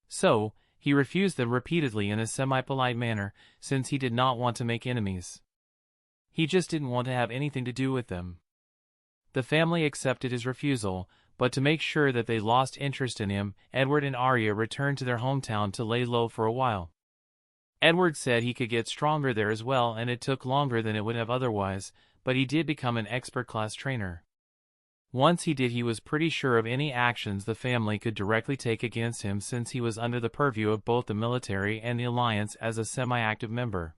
So, he refused them repeatedly in a semi-polite manner, since he did not want to make enemies. He just didn't want to have anything to do with them. The family accepted his refusal, but to make sure that they lost interest in him, Edward and Arya returned to their hometown to lay low for a while. Edward said he could get stronger there as well, and it took longer than it would have otherwise, but he did become an expert-class trainer. Once he did, he was pretty sure of any actions the family could directly take against him, since he was under the purview of both the military and the Alliance as a semi-active member.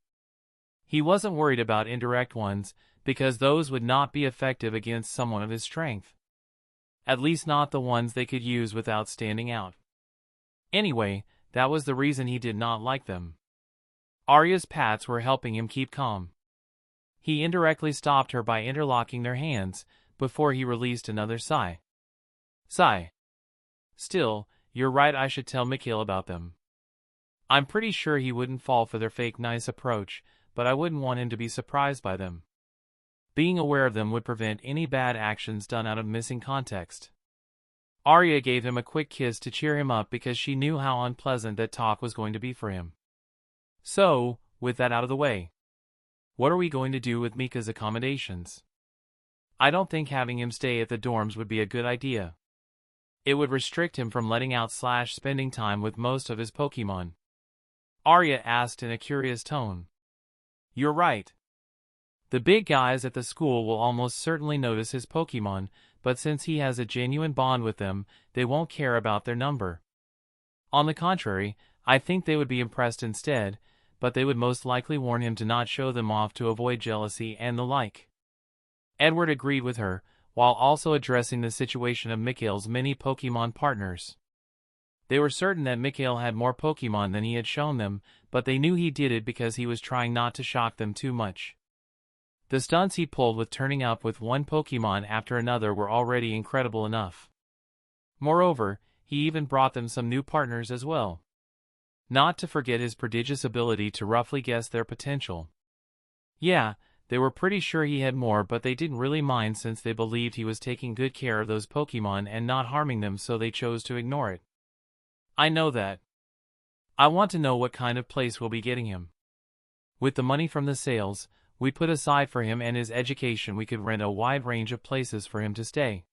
He wasn't worried about indirect ones, because those would not be effective against someone of his strength. At least not the ones they could use without standing out. Anyway, that was the reason he did not like them. Arya's pats were helping him keep calm. He indirectly stopped her by interlocking their hands, before he released another sigh. Still, you're right, I should tell Mikhail about them. I'm pretty sure he wouldn't fall for their fake nice approach, but I wouldn't want him to be surprised by them. Being aware of them would prevent any bad actions done out of missing context. Arya gave him a quick kiss to cheer him up because she knew how unpleasant that talk was going to be for him. So, with that out of the way, what are we going to do with Mika's accommodations? I don't think having him stay at the dorms would be a good idea. It would restrict him from letting out/spending time with most of his Pokemon, Arya asked in a curious tone. You're right. The big guys at the school will almost certainly notice his Pokemon, but since he has a genuine bond with them, they won't care about their number. On the contrary, I think they would be impressed instead, but they would most likely warn him to not show them off to avoid jealousy and the like. Edward agreed with her, while also addressing the situation of Mikhail's many Pokemon partners. They were certain that Mikhail had more Pokemon than he had shown them, but they knew he did it because he was trying not to shock them too much. The stunts he pulled with turning up with one Pokemon after another were already incredible enough. Moreover, he even brought them some new partners as well. Not to forget his prodigious ability to roughly guess their potential. Yeah, they were pretty sure he had more, but they didn't really mind since they believed he was taking good care of those Pokemon and not harming them, so they chose to ignore it. I know that. I want to know what kind of place we'll be getting him. With the money from the sales we put aside for him and his education, we could rent a wide range of places for him to stay.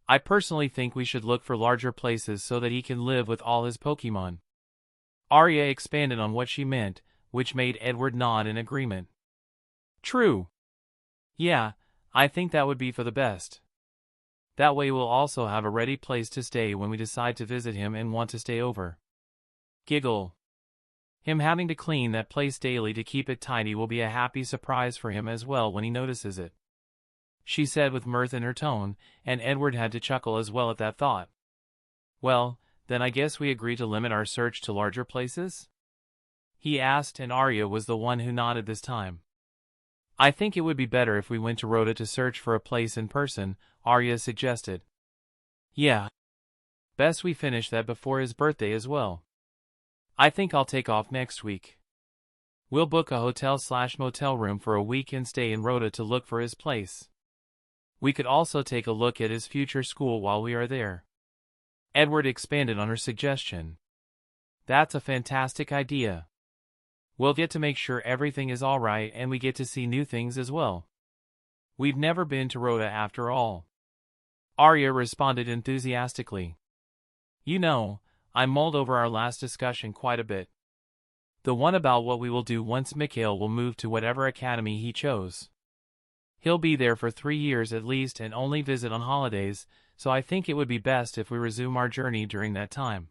I personally think we should look for larger places so that he can live with all his Pokemon. Arya expanded on what she meant, which made Edward nod in agreement. True. Yeah, I think that would be for the best. That way we'll also have a ready place to stay when we decide to visit him and want to stay over. Giggle. Him having to clean that place daily to keep it tidy will be a happy surprise for him as well when he notices it, she said with mirth in her tone, and Edward had to chuckle as well at that thought. Well, then I guess we agree to limit our search to larger places? He asked, and Arya was the one who nodded this time. I think it would be better if we went to Rhoda to search for a place in person, Arya suggested. Yeah. Best we finish that before his birthday as well. I think I'll take off next week. We'll book a hotel/motel room for a week and stay in Rhoda to look for his place. We could also take a look at his future school while we are there. Edward expanded on her suggestion. That's a fantastic idea. We'll get to make sure everything is all right and we get to see new things as well. We've never been to Rhoda after all. Arya responded enthusiastically. You know, I mulled over our last discussion quite a bit. The one about what we will do once Mikhail will move to whatever academy he chose. He'll be there for 3 years at least and only visit on holidays, so I think it would be best if we resume our journey during that time.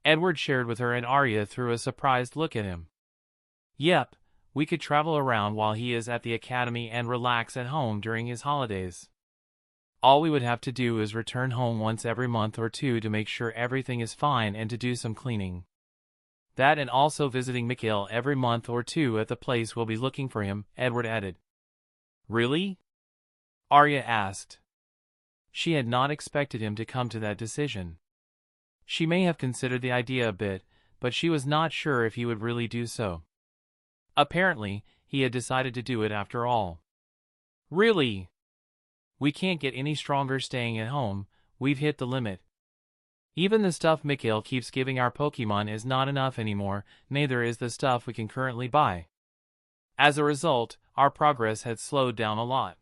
Edward shared with her, and Arya threw a surprised look at him. Yep, we could travel around while he is at the academy and relax at home during his holidays. All we would have to do is return home once every month or two to make sure everything is fine and to do some cleaning. That and also visiting Mikhail every month or two at the place we'll be looking for him, Edward added. Really? Arya asked. She had not expected him to come to that decision. She may have considered the idea a bit, but she was not sure if he would really do so. Apparently, he had decided to do it after all. Really? We can't get any stronger staying at home, we've hit the limit. Even the stuff Mikhail keeps giving our Pokemon is not enough anymore, neither is the stuff we can currently buy. As a result, our progress had slowed down a lot.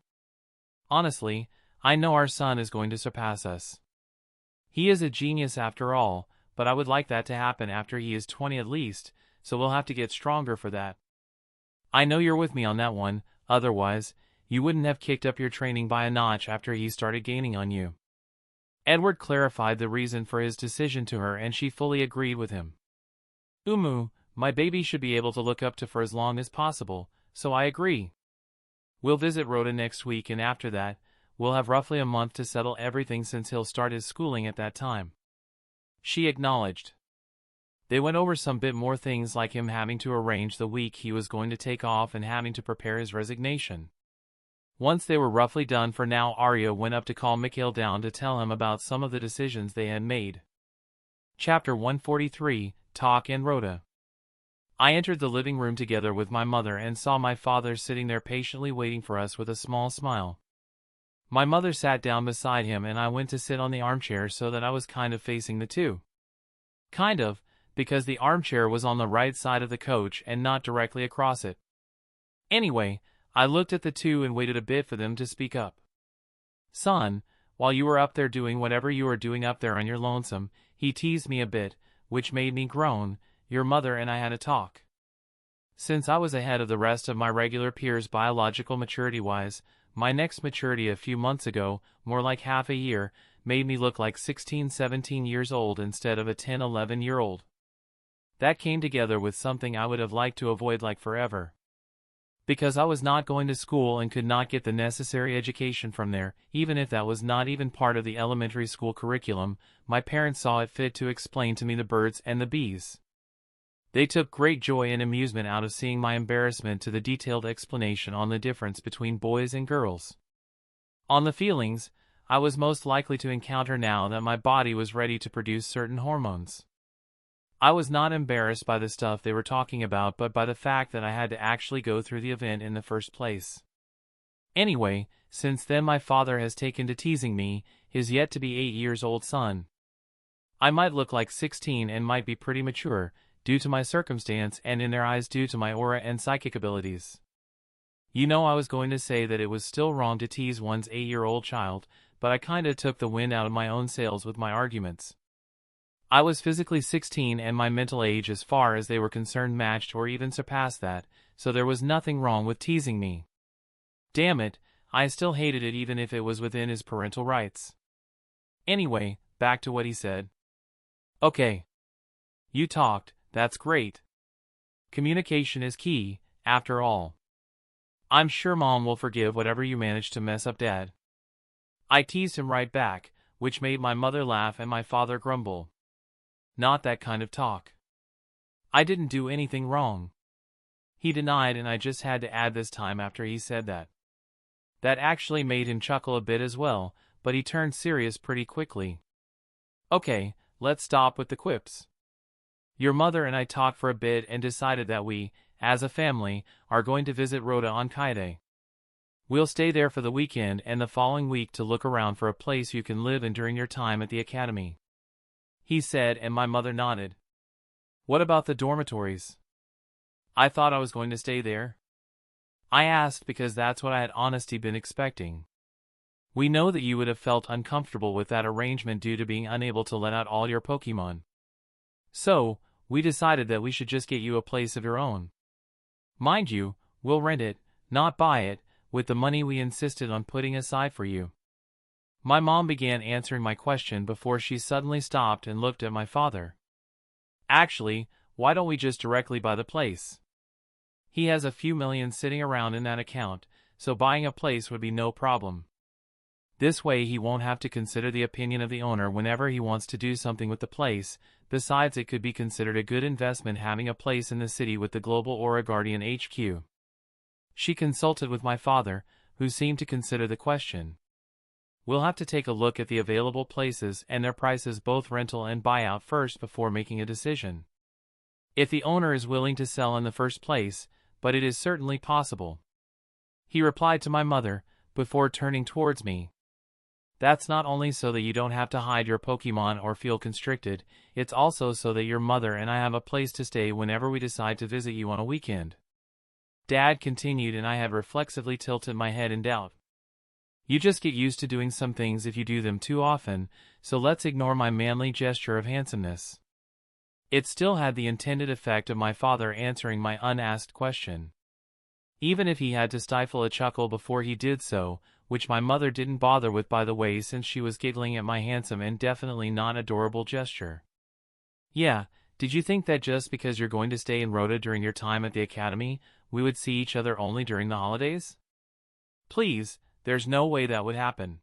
Honestly, I know our son is going to surpass us. He is a genius after all, but I would like that to happen after he is 20 at least, so we'll have to get stronger for that. I know you're with me on that one, otherwise, you wouldn't have kicked up your training by a notch after he started gaining on you. Edward clarified the reason for his decision to her, and she fully agreed with him. My baby should be able to look up to for as long as possible, so I agree. We'll visit Rhoda next week, and after that, we'll have roughly a month to settle everything since he'll start his schooling at that time. She acknowledged. They went over some bit more things, like him having to arrange the week he was going to take off and having to prepare his resignation. Once they were roughly done for now, Arya went up to call Mikhail down to tell him about some of the decisions they had made. Chapter 143, Talk and Rhoda. I entered the living room together with my mother and saw my father sitting there patiently waiting for us with a small smile. My mother sat down beside him and I went to sit on the armchair so that I was kind of facing the two. Kind of, because the armchair was on the right side of the coach and not directly across it. Anyway, I looked at the two and waited a bit for them to speak up. Son, while you were up there doing whatever you were doing up there on your lonesome, he teased me a bit, which made me groan. Your mother and I had a talk. Since I was ahead of the rest of my regular peers biological maturity-wise, my next maturity a few months ago, more like half a year, made me look like 16-17 years old instead of a 10-11-year-old. That came together with something I would have liked to avoid like forever. Because I was not going to school and could not get the necessary education from there, even if that was not even part of the elementary school curriculum, my parents saw it fit to explain to me the birds and the bees. They took great joy and amusement out of seeing my embarrassment to the detailed explanation on the difference between boys and girls. On the feelings I was most likely to encounter now that my body was ready to produce certain hormones. I was not embarrassed by the stuff they were talking about but by the fact that I had to actually go through the event in the first place. Anyway, since then my father has taken to teasing me, his yet-to-be 8-years-old son. I might look like 16 and might be pretty mature, due to my circumstance and in their eyes due to my aura and psychic abilities. You know, I was going to say that it was still wrong to tease one's 8-year-old child, but I kinda took the wind out of my own sails with my arguments. I was physically 16 and my mental age as far as they were concerned matched or even surpassed that, so there was nothing wrong with teasing me. Damn it, I still hated it even if it was within his parental rights. Anyway, back to what he said. Okay. You talked, that's great. Communication is key, after all. I'm sure Mom will forgive whatever you managed to mess up, Dad. I teased him right back, which made my mother laugh and my father grumble. Not that kind of talk. I didn't do anything wrong. He denied, and I just had to add this time after he said that. That actually made him chuckle a bit as well, but he turned serious pretty quickly. Okay, let's stop with the quips. Your mother and I talked for a bit and decided that we, as a family, are going to visit Rhoda on Kaide. We'll stay there for the weekend and the following week to look around for a place you can live in during your time at the academy. He said, and my mother nodded. What about the dormitories? I thought I was going to stay there. I asked because that's what I had honestly been expecting. We know that you would have felt uncomfortable with that arrangement due to being unable to let out all your Pokemon. So, we decided that we should just get you a place of your own. Mind you, we'll rent it, not buy it, with the money we insisted on putting aside for you. My mom began answering my question before she suddenly stopped and looked at my father. Actually, why don't we just directly buy the place? He has a few million sitting around in that account, so buying a place would be no problem. This way he won't have to consider the opinion of the owner whenever he wants to do something with the place. Besides, it could be considered a good investment having a place in the city with the Global Aura Guardian HQ. She consulted with my father, who seemed to consider the question. We'll have to take a look at the available places and their prices, both rental and buyout, first before making a decision. If the owner is willing to sell in the first place, but it is certainly possible. He replied to my mother, before turning towards me. That's not only so that you don't have to hide your Pokemon or feel constricted, it's also so that your mother and I have a place to stay whenever we decide to visit you on a weekend. Dad continued, and I had reflexively tilted my head in doubt. You just get used to doing some things if you do them too often, so let's ignore my manly gesture of handsomeness. It still had the intended effect of my father answering my unasked question. Even if he had to stifle a chuckle before he did so, which my mother didn't bother with, by the way, since she was giggling at my handsome and definitely not adorable gesture. Yeah, did you think that just because you're going to stay in Rhoda during your time at the academy, we would see each other only during the holidays? Please, there's no way that would happen.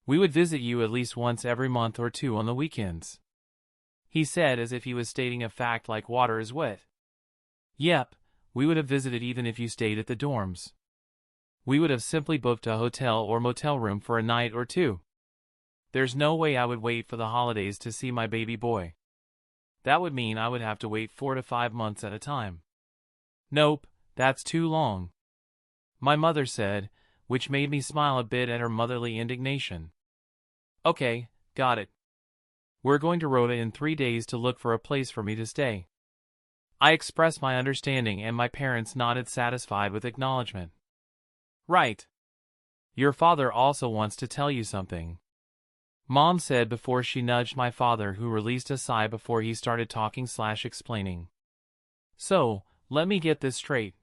We would visit you at least once every month or two on the weekends. He said, as if he was stating a fact like water is wet. Yep, we would have visited even if you stayed at the dorms. We would have simply booked a hotel or motel room for a night or two. There's no way I would wait for the holidays to see my baby boy. That would mean I would have to wait 4 to 5 months at a time. Nope, that's too long. My mother said, which made me smile a bit at her motherly indignation. Okay, got it. We're going to Rhoda in 3 days to look for a place for me to stay. I expressed my understanding and my parents nodded, satisfied with acknowledgement. Right. Your father also wants to tell you something. Mom said before she nudged my father, who released a sigh before he started talking/explaining. So, let me get this straight.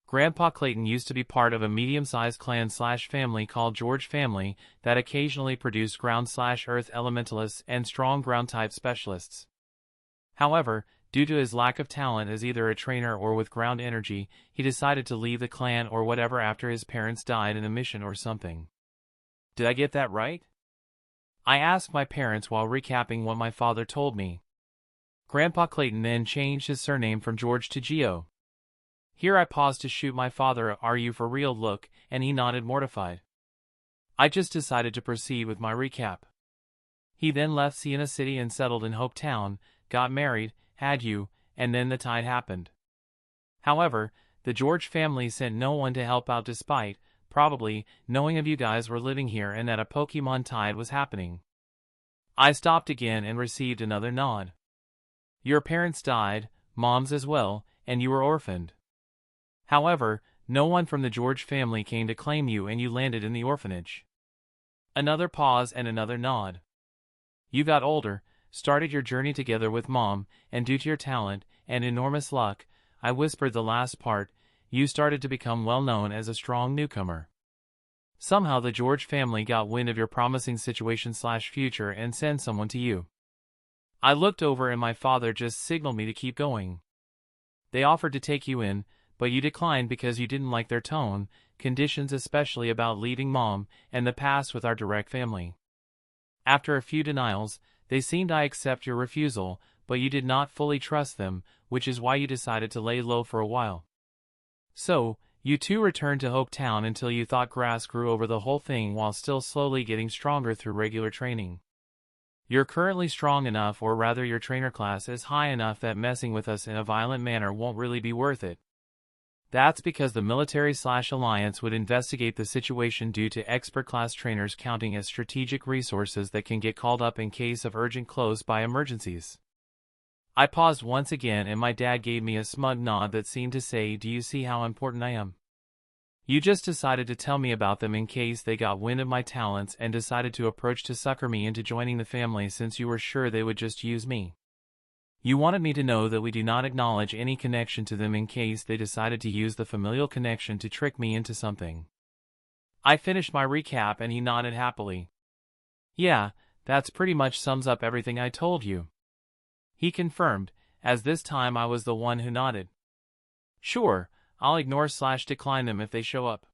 Grandpa Clayton used to be part of a medium-sized clan/family called George Family that occasionally produced ground/earth elementalists and strong ground-type specialists. However, due to his lack of talent as either a trainer or with ground energy, he decided to leave the clan or whatever after his parents died in a mission or something. Did I get that right? I asked my parents while recapping what my father told me. Grandpa Clayton then changed his surname from George to Geo. Here I paused to shoot my father a "Are you for real?" look, and he nodded, mortified. I just decided to proceed with my recap. He then left Siena City and settled in Hope Town, got married, had you, and then the tide happened. However, the George family sent no one to help out despite, probably, knowing of you guys were living here and that a Pokemon tide was happening. I stopped again and received another nod. Your parents died, Mom's as well, and you were orphaned. However, no one from the George family came to claim you and you landed in the orphanage. Another pause and another nod. You got older, started your journey together with Mom, and due to your talent and enormous luck, I whispered the last part, you started to become well known as a strong newcomer. Somehow the George family got wind of your promising situation/future and sent someone to you. I looked over and my father just signaled me to keep going. They offered to take you in, but you declined because you didn't like their tone, conditions especially about leaving Mom, and the past with our direct family. After a few denials, they seemed to accept your refusal, but you did not fully trust them, which is why you decided to lay low for a while. So, you two returned to Hope Town until you thought grass grew over the whole thing while still slowly getting stronger through regular training. You're currently strong enough, or rather your trainer class is high enough that messing with us in a violent manner won't really be worth it. That's because the military/alliance would investigate the situation due to expert class trainers counting as strategic resources that can get called up in case of urgent close-by emergencies. I paused once again and my dad gave me a smug nod that seemed to say, do you see how important I am? You just decided to tell me about them in case they got wind of my talents and decided to approach to sucker me into joining the family since you were sure they would just use me. You wanted me to know that we do not acknowledge any connection to them in case they decided to use the familial connection to trick me into something. I finished my recap and he nodded happily. Yeah, that's pretty much sums up everything I told you. He confirmed, as this time I was the one who nodded. Sure, I'll ignore/decline them if they show up.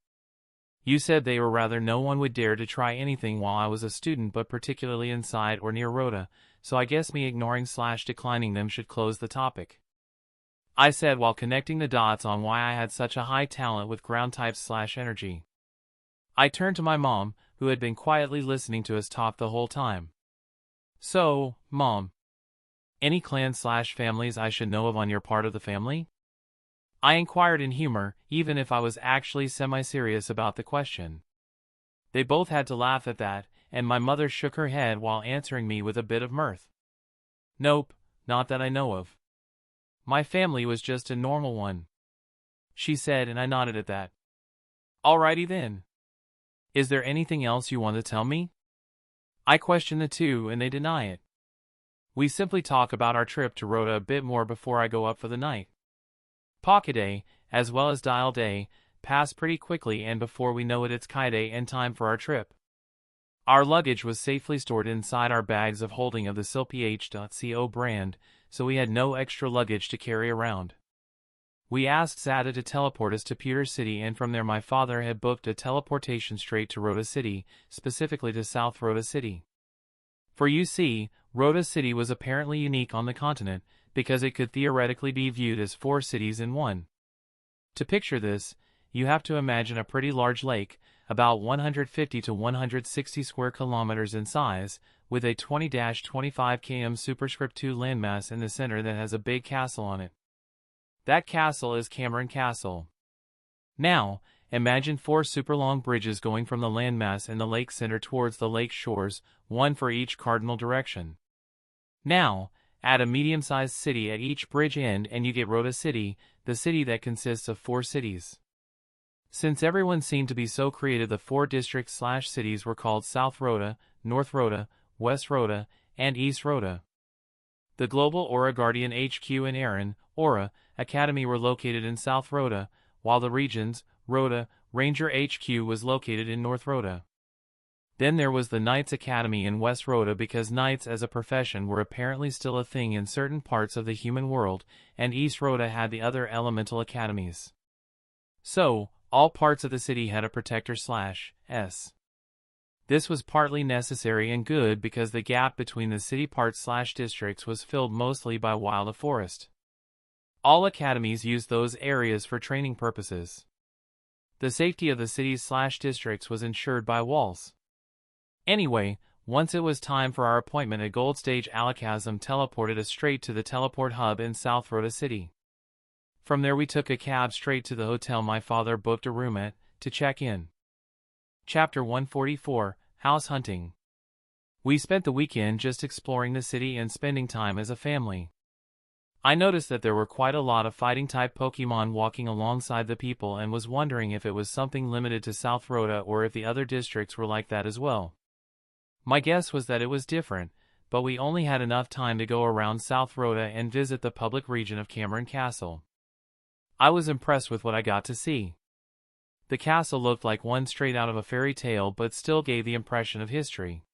You said they were rather no one would dare to try anything while I was a student, but particularly inside or near Rhoda, so I guess me ignoring/declining them should close the topic. I said while connecting the dots on why I had such a high talent with ground types/energy. I turned to my mom, who had been quietly listening to us talk the whole time. So, Mom, any clans/families I should know of on your part of the family? I inquired in humor, even if I was actually semi-serious about the question. They both had to laugh at that, and my mother shook her head while answering me with a bit of mirth. Nope, not that I know of. My family was just a normal one, she said, and I nodded at that. Alrighty then. Is there anything else you want to tell me? I questioned the two and they deny it. We simply talk about our trip to Rhoda a bit more before I go up for the night. Pocket Day, as well as Dial Day, pass pretty quickly, and before we know it it's Kai Day and time for our trip. Our luggage was safely stored inside our bags of holding of the SilPH.co brand, so we had no extra luggage to carry around. We asked Zada to teleport us to Pewter City, and from there my father had booked a teleportation straight to Rhoda City, specifically to South Rhoda City. For you see, Rhoda City was apparently unique on the continent, because it could theoretically be viewed as 4 cities in one. To picture this, you have to imagine a pretty large lake, about 150 to 160 square kilometers in size, with a 20-25 km superscript 2 landmass in the center that has a big castle on it. That castle is Cameron Castle. Now, imagine 4 super long bridges going from the landmass in the lake center towards the lake shores, one for each cardinal direction. Now, add a medium-sized city at each bridge end and you get Rhoda City, the city that consists of 4 cities. Since everyone seemed to be so creative, the 4 districts/cities were called South Rhoda, North Rhoda, West Rhoda, and East Rhoda. The Global Aura Guardian HQ and Aaron, Aura, Academy were located in South Rhoda, while the regions, Rhoda, Ranger HQ was located in North Rhoda. Then there was the Knights Academy in West Rhoda, because knights as a profession were apparently still a thing in certain parts of the human world, and East Rhoda had the other elemental academies. So, all parts of the city had a protector/S. This was partly necessary and good because the gap between the city parts/districts was filled mostly by wild forest. All academies used those areas for training purposes. The safety of the cities/districts was ensured by walls. Anyway, Once it was time for our appointment, a gold stage alakazam teleported us straight to the teleport hub in South Rhoda City. From there we took a cab straight to the hotel my father booked a room at, to check in. Chapter 144, House Hunting. We spent the weekend just exploring the city and spending time as a family. I noticed that there were quite a lot of fighting-type Pokemon walking alongside the people and was wondering if it was something limited to South Rhoda or if the other districts were like that as well. My guess was that it was different, but we only had enough time to go around South Rhoda and visit the public region of Cameron Castle. I was impressed with what I got to see. The castle looked like one straight out of a fairy tale but still gave the impression of history.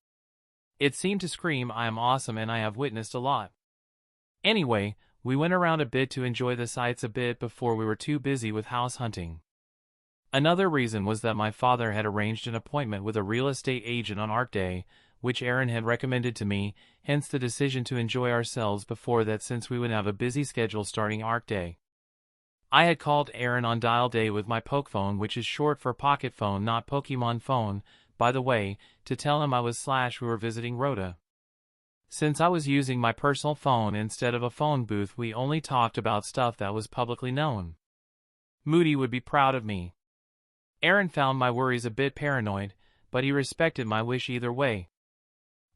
It seemed to scream, "I am awesome and I have witnessed a lot." Anyway, we went around a bit to enjoy the sights a bit before we were too busy with house hunting. Another reason was that my father had arranged an appointment with a real estate agent on Arc Day, which Aaron had recommended to me, hence the decision to enjoy ourselves before that since we would have a busy schedule starting Arc Day. I had called Aaron on dial day with my Pokephone, which is short for pocket phone, not Pokemon phone, by the way, to tell him we were visiting Rhoda. Since I was using my personal phone instead of a phone booth, we only talked about stuff that was publicly known. Moody would be proud of me. Aaron found my worries a bit paranoid, but he respected my wish either way.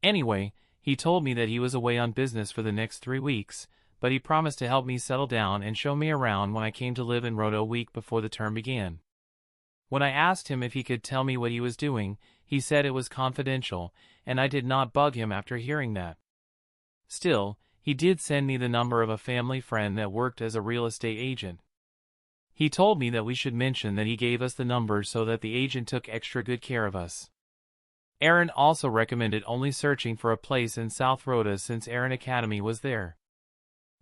Anyway, he told me that he was away on business for the next 3 weeks, but he promised to help me settle down and show me around when I came to live in Rhoda a week before the term began. When I asked him if he could tell me what he was doing, he said it was confidential, and I did not bug him after hearing that. Still, he did send me the number of a family friend that worked as a real estate agent. He told me that we should mention that he gave us the number so that the agent took extra good care of us. Aaron also recommended only searching for a place in South Rhoda since Aaron Academy was there.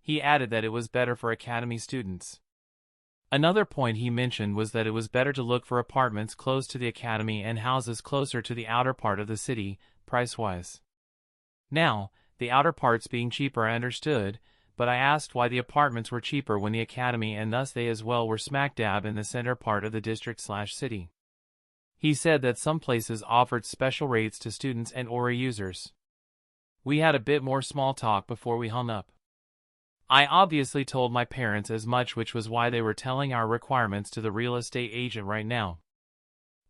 He added that it was better for Academy students. Another point he mentioned was that it was better to look for apartments close to the Academy and houses closer to the outer part of the city, price-wise. Now, the outer parts being cheaper I understood, but I asked why the apartments were cheaper when the Academy and thus they as well were smack dab in the center part of the district/city. He said that some places offered special rates to students and Aura users. We had a bit more small talk before we hung up. I obviously told my parents as much, which was why they were telling our requirements to the real estate agent right now.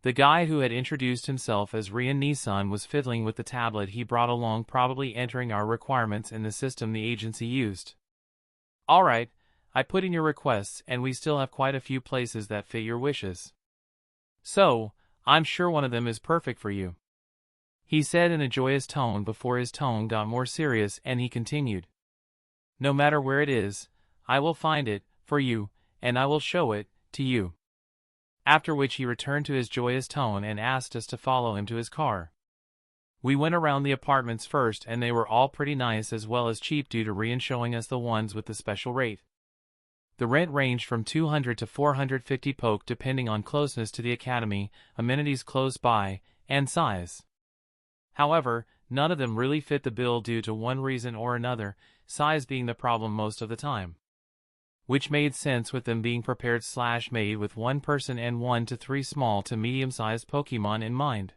The guy who had introduced himself as Rian Nissan was fiddling with the tablet he brought along, probably entering our requirements in the system the agency used. "Alright, I put in your requests and we still have quite a few places that fit your wishes. So, I'm sure one of them is perfect for you," he said in a joyous tone before his tone got more serious and he continued. "No matter where it is, I will find it for you, and I will show it to you." After which he returned to his joyous tone and asked us to follow him to his car. We went around the apartments first and they were all pretty nice as well as cheap due to Rian showing us the ones with the special rate. The rent ranged from 200 to 450 poke depending on closeness to the Academy, amenities close by, and size. However, none of them really fit the bill due to one reason or another, size being the problem most of the time. Which made sense with them being prepared/made with 1 person and 1 to 3 small to medium-sized Pokemon in mind.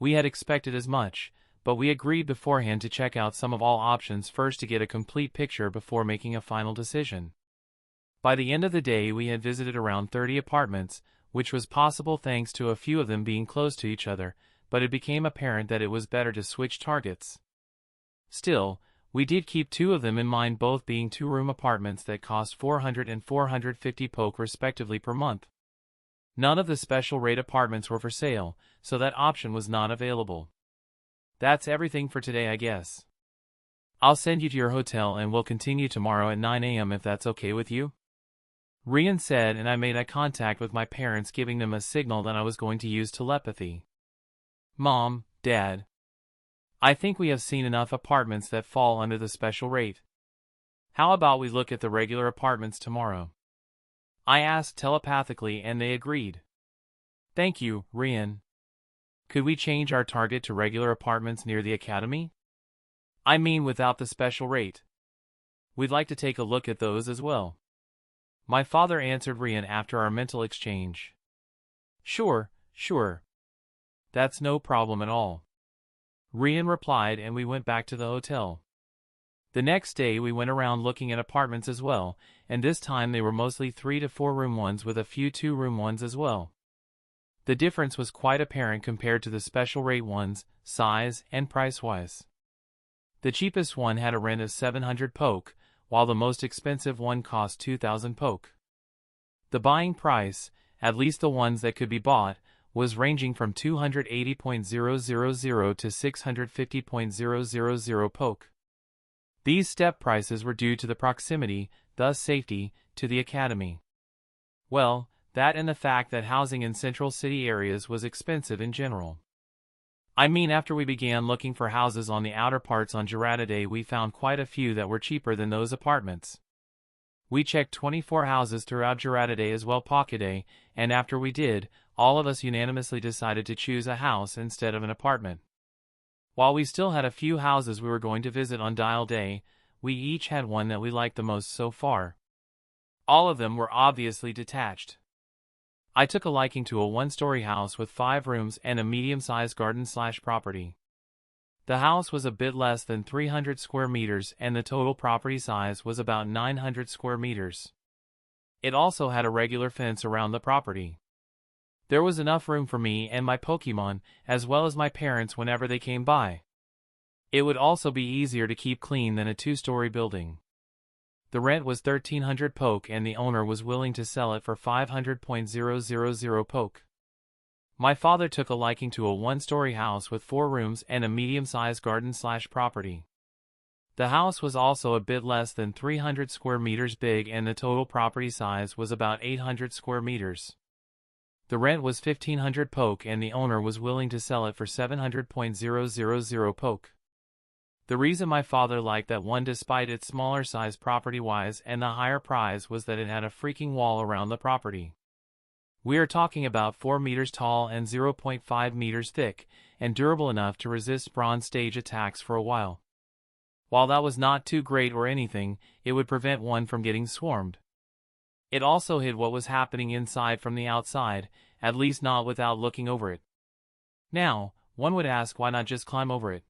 We had expected as much, but we agreed beforehand to check out some of all options first to get a complete picture before making a final decision. By the end of the day we had visited around 30 apartments, which was possible thanks to a few of them being close to each other, but it became apparent that it was better to switch targets. Still, we did keep 2 of them in mind, both being 2-room apartments that cost 400 and 450 poke respectively per month. None of the special rate apartments were for sale, so that option was not available. That's everything for today, I guess. I'll send you to your hotel and we'll continue tomorrow at 9 a.m. if that's okay with you?" Rian said, and I made eye contact with my parents, giving them a signal that I was going to use telepathy. "Mom, Dad, I think we have seen enough apartments that fall under the special rate. How about we look at the regular apartments tomorrow?" I asked telepathically and they agreed. "Thank you, Rian. Could we change our target to regular apartments near the Academy? I mean without the special rate. We'd like to take a look at those as well." My father answered Rian after our mental exchange. Sure. That's no problem at all. Rian replied, and we went back to the hotel. The next day we went around looking at apartments as well, and this time they were mostly 3 to 4 room ones with a few 2-room ones as well. The difference was quite apparent compared to the special rate ones, size and price-wise. The cheapest one had a rent of 700 poke, while the most expensive one cost 2,000 poke. The buying price, at least the ones that could be bought, was ranging from 280.000 to 650.000 poke. These step prices were due to the proximity, thus safety, to the academy. Well, that and the fact that housing in central city areas was expensive in general. I mean, after we began looking for houses on the outer parts on Girardeau, we found quite a few that were cheaper than those apartments. We checked 24 houses throughout Girardeau as well Pockeday, and after we did, all of us unanimously decided to choose a house instead of an apartment. While we still had a few houses we were going to visit on Dial Day, we each had one that we liked the most so far. All of them were obviously detached. I took a liking to a 1-story house with 5 rooms and a medium-sized garden/property. The house was a bit less than 300 square meters and the total property size was about 900 square meters. It also had a regular fence around the property. There was enough room for me and my Pokemon, as well as my parents whenever they came by. It would also be easier to keep clean than a 2-story building. The rent was 1,300 poke and the owner was willing to sell it for 500.000 poke. My father took a liking to a 1-story house with 4 rooms and a medium-sized garden/property. The house was also a bit less than 300 square meters big and the total property size was about 800 square meters. The rent was 1,500 poke and the owner was willing to sell it for 700.000 poke. The reason my father liked that one despite its smaller size property-wise and the higher price was that it had a freaking wall around the property. We are talking about 4 meters tall and 0.5 meters thick, and durable enough to resist Bronze Stage attacks for a while. While that was not too great or anything, it would prevent one from getting swarmed. It also hid what was happening inside from the outside, at least not without looking over it. Now, one would ask why not just climb over it?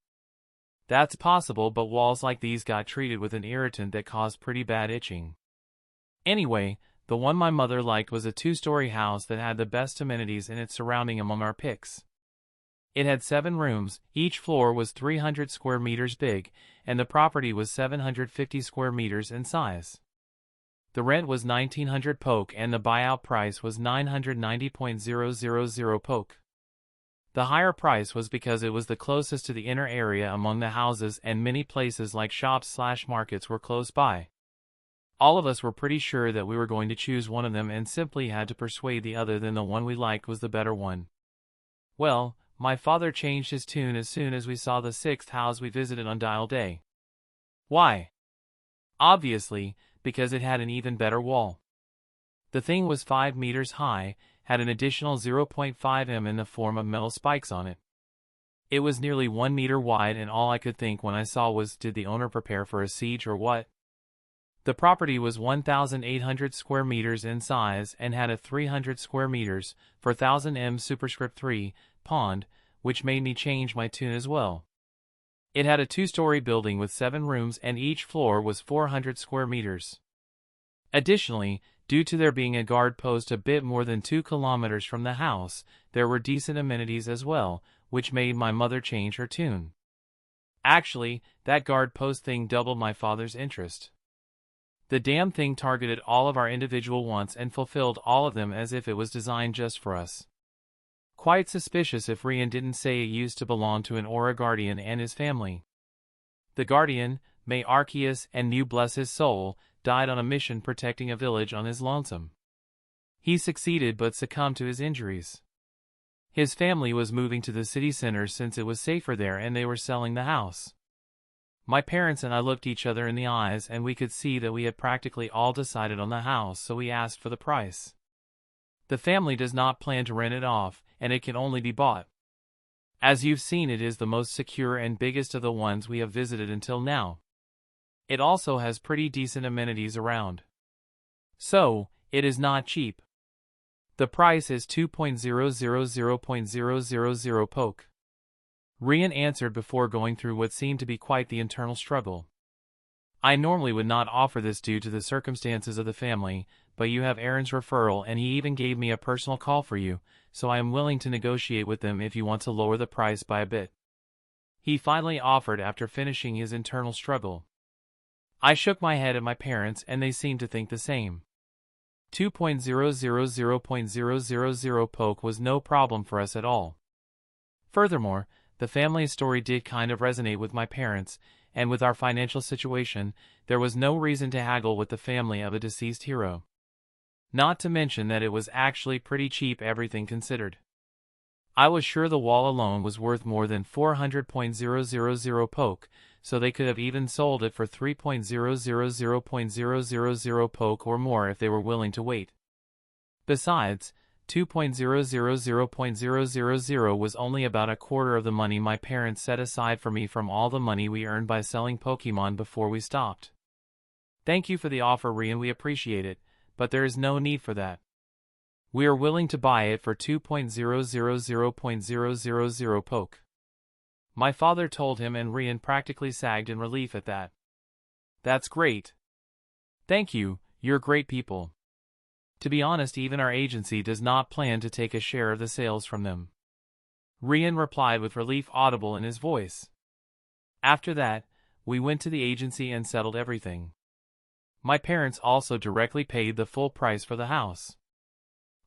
That's possible, but walls like these got treated with an irritant that caused pretty bad itching. Anyway, the one my mother liked was a 2-story house that had the best amenities in its surrounding among our picks. It had 7 rooms, each floor was 300 square meters big, and the property was 750 square meters in size. The rent was 1,900 poke and the buyout price was 990.000 poke. The higher price was because it was the closest to the inner area among the houses and many places like shops/markets were close by. All of us were pretty sure that we were going to choose one of them and simply had to persuade the other that the one we liked was the better one. Well, my father changed his tune as soon as we saw the 6th house we visited on Dial Day. Why? Obviously, because it had an even better wall. The thing was 5 meters high, had an additional 0.5 m in the form of metal spikes on it. It was nearly 1 meter wide and all I could think when I saw was, did the owner prepare for a siege or what? The property was 1,800 square meters in size and had a 300 square meters, 4,000 m superscript 3, pond, which made me change my tune as well. It had a 2-story building with 7 rooms and each floor was 400 square meters. Additionally, due to there being a guard post a bit more than 2 kilometers from the house, there were decent amenities as well, which made my mother change her tune. Actually, that guard post thing doubled my father's interest. The damn thing targeted all of our individual wants and fulfilled all of them as if it was designed just for us. Quite suspicious if Rian didn't say it used to belong to an Aura Guardian and his family. The Guardian, may Arceus and New bless his soul, died on a mission protecting a village on his lonesome. He succeeded but succumbed to his injuries. His family was moving to the city center since it was safer there and they were selling the house. My parents and I looked each other in the eyes and we could see that we had practically all decided on the house, so we asked for the price. The family does not plan to rent it off, and it can only be bought. As you've seen, it is the most secure and biggest of the ones we have visited until now. It also has pretty decent amenities around. So, it is not cheap. The price is 2.000.000 poke. Rian answered before going through what seemed to be quite the internal struggle. I normally would not offer this due to the circumstances of the family, but you have Aaron's referral and he even gave me a personal call for you, so I am willing to negotiate with them if you want to lower the price by a bit. He finally offered after finishing his internal struggle. I shook my head at my parents and they seemed to think the same. 2.000.000 poke was no problem for us at all. Furthermore, the family story did kind of resonate with my parents, and with our financial situation, there was no reason to haggle with the family of a deceased hero. Not to mention that it was actually pretty cheap, everything considered. I was sure the wall alone was worth more than 400.000 poke, so they could have even sold it for 3.000.000 poke or more if they were willing to wait. Besides, 2.000.000 was only about a quarter of the money my parents set aside for me from all the money we earned by selling Pokemon before we stopped. Thank you for the offer, Rian, we appreciate it, but there is no need for that. We are willing to buy it for 2.000.000 poke. My father told him, and Rian practically sagged in relief at that. That's great. Thank you, you're great people. To be honest, even our agency does not plan to take a share of the sales from them. Rian replied with relief audible in his voice. After that, we went to the agency and settled everything. My parents also directly paid the full price for the house.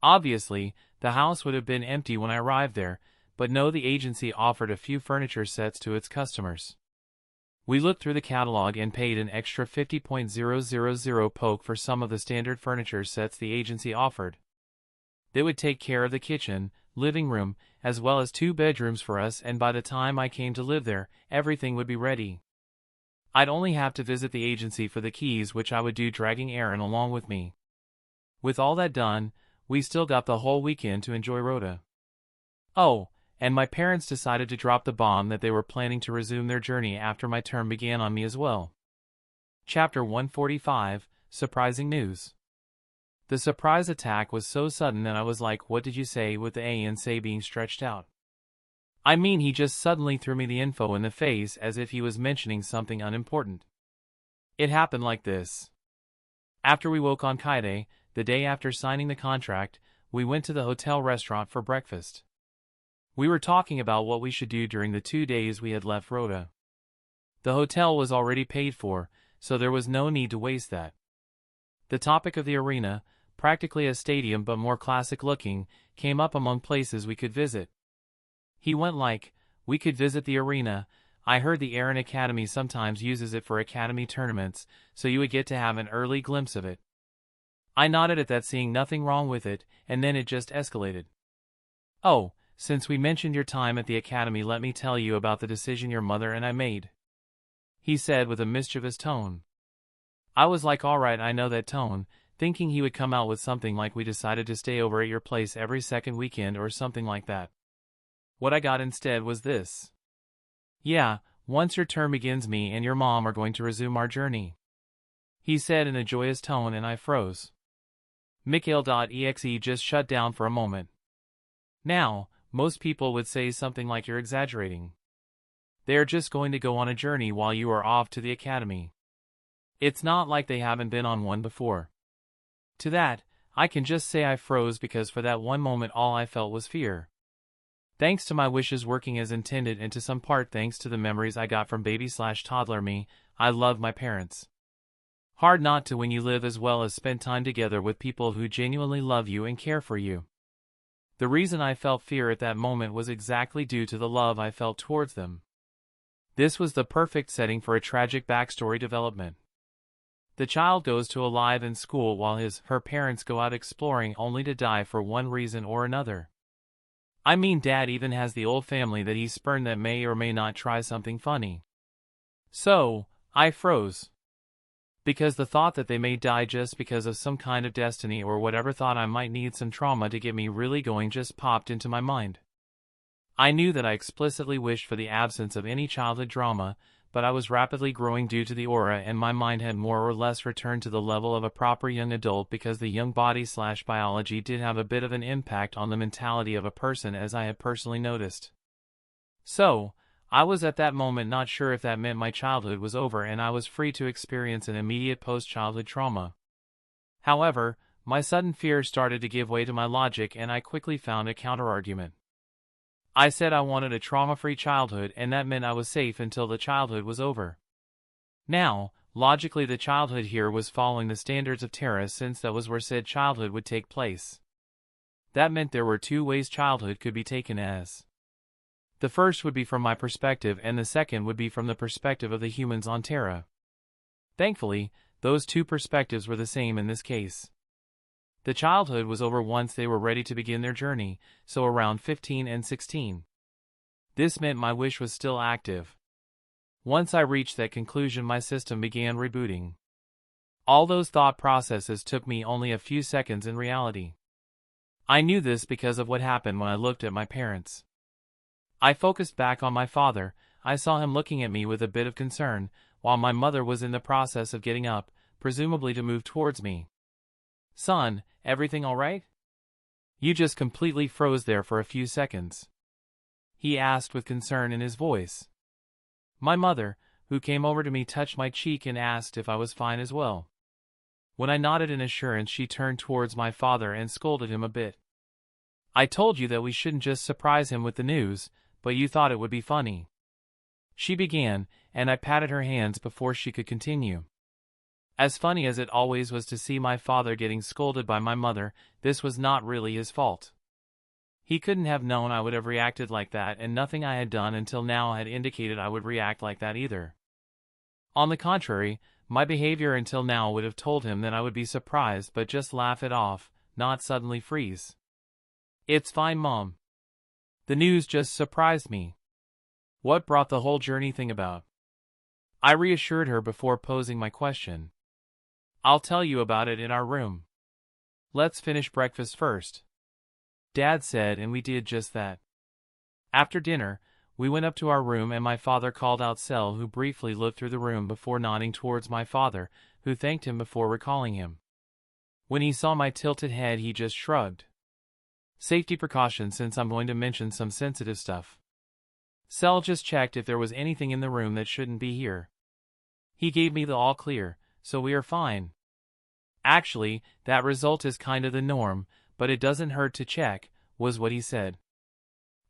Obviously, the house would have been empty when I arrived there, but no, the agency offered a few furniture sets to its customers. We looked through the catalog and paid an extra 50.000 poke for some of the standard furniture sets the agency offered. They would take care of the kitchen, living room, as well as 2 bedrooms for us, and by the time I came to live there, everything would be ready. I'd only have to visit the agency for the keys, which I would do dragging Aaron along with me. With all that done, we still got the whole weekend to enjoy Rhoda. Oh, and my parents decided to drop the bomb that they were planning to resume their journey after my term began on me as well. Chapter 145, Surprising News. The surprise attack was so sudden that I was like, what did you say, with the A and say being stretched out. I mean, he just suddenly threw me the info in the face as if he was mentioning something unimportant. It happened like this. After we woke on Kaide, the day after signing the contract, we went to the hotel restaurant for breakfast. We were talking about what we should do during the 2 days we had left Rhoda. The hotel was already paid for, so there was no need to waste that. The topic of the arena, practically a stadium but more classic looking, came up among places we could visit. He went like, we could visit the arena. I heard the Aaron Academy sometimes uses it for academy tournaments, so you would get to have an early glimpse of it. I nodded at that, seeing nothing wrong with it, and then it just escalated. Oh, since we mentioned your time at the academy, let me tell you about the decision your mother and I made, he said with a mischievous tone. I was like, alright, I know that tone, thinking he would come out with something like we decided to stay over at your place every second weekend or something like that. What I got instead was this. Yeah, once your term begins, me and your mom are going to resume our journey, he said in a joyous tone, and I froze. Mikhail.exe just shut down for a moment. Now, most people would say something like, you're exaggerating. They are just going to go on a journey while you are off to the academy. It's not like they haven't been on one before. To that, I can just say I froze, because for that one moment all I felt was fear. Thanks to my wishes working as intended, and to some part thanks to the memories I got from baby/toddler me, I love my parents. Hard not to when you live as well as spend time together with people who genuinely love you and care for you. The reason I felt fear at that moment was exactly due to the love I felt towards them. This was the perfect setting for a tragic backstory development. The child goes to a live-in school while her parents go out exploring, only to die for one reason or another. I mean, Dad even has the old family that he spurned that may or may not try something funny. So, I froze. Because the thought that they may die just because of some kind of destiny, or whatever thought I might need some trauma to get me really going, just popped into my mind. I knew that I explicitly wished for the absence of any childhood drama, but I was rapidly growing due to the aura, and my mind had more or less returned to the level of a proper young adult, because the young body/biology did have a bit of an impact on the mentality of a person, as I had personally noticed. So, I was at that moment not sure if that meant my childhood was over and I was free to experience an immediate post-childhood trauma. However, my sudden fear started to give way to my logic and I quickly found a counterargument. I said I wanted a trauma-free childhood and that meant I was safe until the childhood was over. Now, logically the childhood here was following the standards of Terra since that was where said childhood would take place. That meant there were two ways childhood could be taken as. The first would be from my perspective and the second would be from the perspective of the humans on Terra. Thankfully, those two perspectives were the same in this case. The childhood was over once they were ready to begin their journey, so around 15 and 16. This meant my wish was still active. Once I reached that conclusion, my system began rebooting. All those thought processes took me only a few seconds in reality. I knew this because of what happened when I looked at my parents. I focused back on my father. I saw him looking at me with a bit of concern, while my mother was in the process of getting up, presumably to move towards me. "Son, everything all right?" "You just completely froze there for a few seconds," he asked with concern in his voice. My mother, who came over to me, touched my cheek and asked if I was fine as well. When I nodded in assurance, she turned towards my father and scolded him a bit. "I told you that we shouldn't just surprise him with the news, but you thought it would be funny," she began, and I patted her hands before she could continue. As funny as it always was to see my father getting scolded by my mother, this was not really his fault. He couldn't have known I would have reacted like that, and nothing I had done until now had indicated I would react like that either. On the contrary, my behavior until now would have told him that I would be surprised but just laugh it off, not suddenly freeze. "It's fine, Mom. The news just surprised me." "What brought the whole journey thing about?" I reassured her before posing my question. "I'll tell you about it in our room. Let's finish breakfast first," Dad said, and we did just that. After dinner, we went up to our room and my father called out Cell, who briefly looked through the room before nodding towards my father, who thanked him before recalling him. When he saw my tilted head, he just shrugged. "Safety precautions, since I'm going to mention some sensitive stuff." Cell just checked if there was anything in the room that shouldn't be here. He gave me the all clear, so we are fine. "Actually, that result is kind of the norm, but it doesn't hurt to check," was what he said.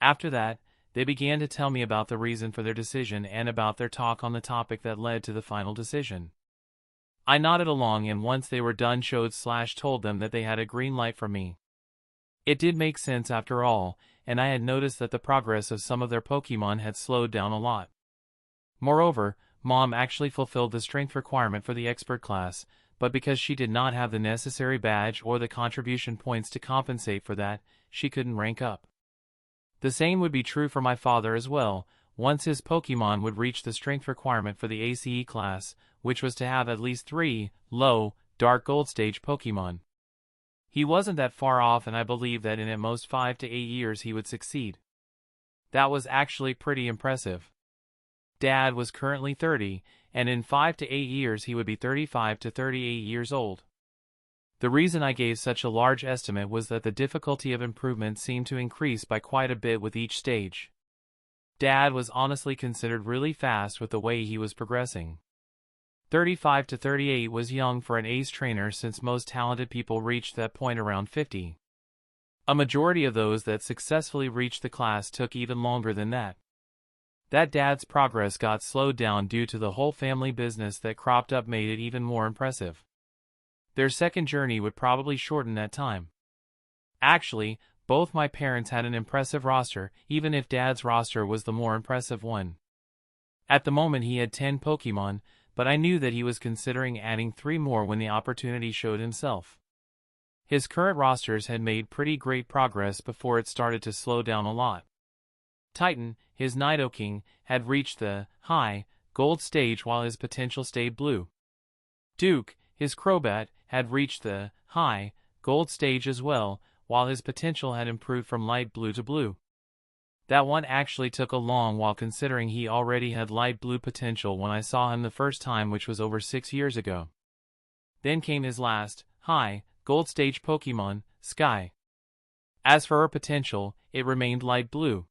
After that, they began to tell me about the reason for their decision and about their talk on the topic that led to the final decision. I nodded along, and once they were done told them that they had a green light from me. It did make sense after all, and I had noticed that the progress of some of their Pokemon had slowed down a lot. Moreover, Mom actually fulfilled the strength requirement for the expert class, but because she did not have the necessary badge or the contribution points to compensate for that, she couldn't rank up. The same would be true for my father as well. Once his Pokemon would reach the strength requirement for the ACE class, which was to have at least 3 low, dark gold stage Pokemon. He wasn't that far off, and I believe that in at most 5 to 8 years he would succeed. That was actually pretty impressive. Dad was currently 30, and in 5 to 8 years he would be 35 to 38 years old. The reason I gave such a large estimate was that the difficulty of improvement seemed to increase by quite a bit with each stage. Dad was honestly considered really fast with the way he was progressing. 35 to 38 was young for an ace trainer, since most talented people reached that point around 50. A majority of those that successfully reached the class took even longer than that. That Dad's progress got slowed down due to the whole family business that cropped up made it even more impressive. Their second journey would probably shorten that time. Actually, both my parents had an impressive roster, even if Dad's roster was the more impressive one. At the moment he had 10 Pokemon, but I knew that he was considering adding 3 more when the opportunity showed himself. His current rosters had made pretty great progress before it started to slow down a lot. Titan, his Nidoking, had reached the high gold stage while his potential stayed blue. Duke, his Crobat, had reached the high gold stage as well, while his potential had improved from light blue to blue. That one actually took a long while, considering he already had light blue potential when I saw him the first time, which was over 6 years ago. Then came his last high gold stage Pokemon, Sky. As for her potential, it remained light blue.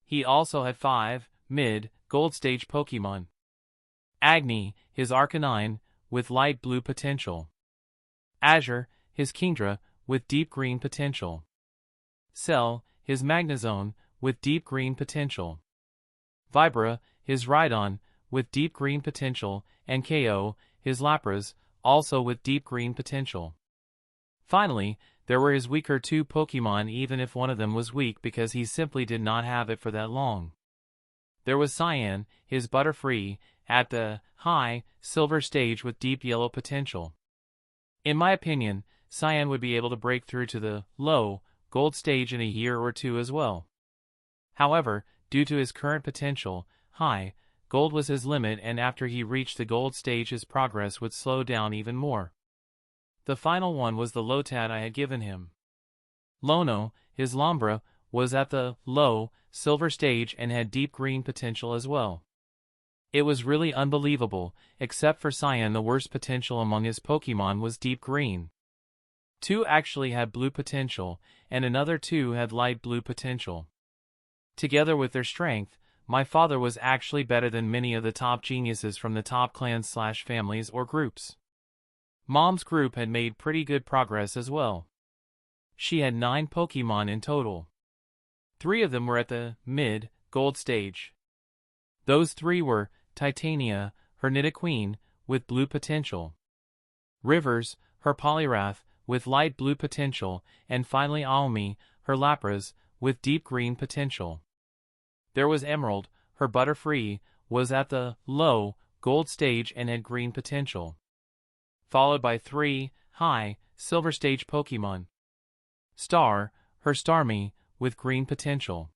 He also had 5 mid, gold stage Pokemon. Agni, his Arcanine, with light blue potential. Azure, his Kingdra, with deep green potential. Cell, his Magnezone, with deep green potential. Vibra, his Rhydon, with deep green potential, and KO, his Lapras, also with deep green potential. Finally, there were his weaker two Pokemon, even if one of them was weak because he simply did not have it for that long. There was Cyan, his Butterfree, at the high, silver stage with deep yellow potential. In my opinion, Cyan would be able to break through to the low, gold stage in a year or two as well. However, due to his current potential, high, gold was his limit, and after he reached the gold stage his progress would slow down even more. The final one was the Lotad I had given him. Lono, his Lombra, was at the low, silver stage and had deep green potential as well. It was really unbelievable, except for Cyan, the worst potential among his Pokemon was deep green. Two actually had blue potential, and another two had light blue potential. Together with their strength, my father was actually better than many of the top geniuses from the top clans/families or groups. Mom's group had made pretty good progress as well. She had 9 Pokemon in total. 3 of them were at the mid, gold stage. Those 3 were Titania, her Nidoqueen, with blue potential. Rivers, her Poliwrath, with light blue potential, and finally Aomi, her Lapras, with deep green potential. There was Emerald, her Butterfree, was at the low, gold stage and had green potential. Followed by 3 high, silver stage Pokemon. Star, her Starmie, with green potential.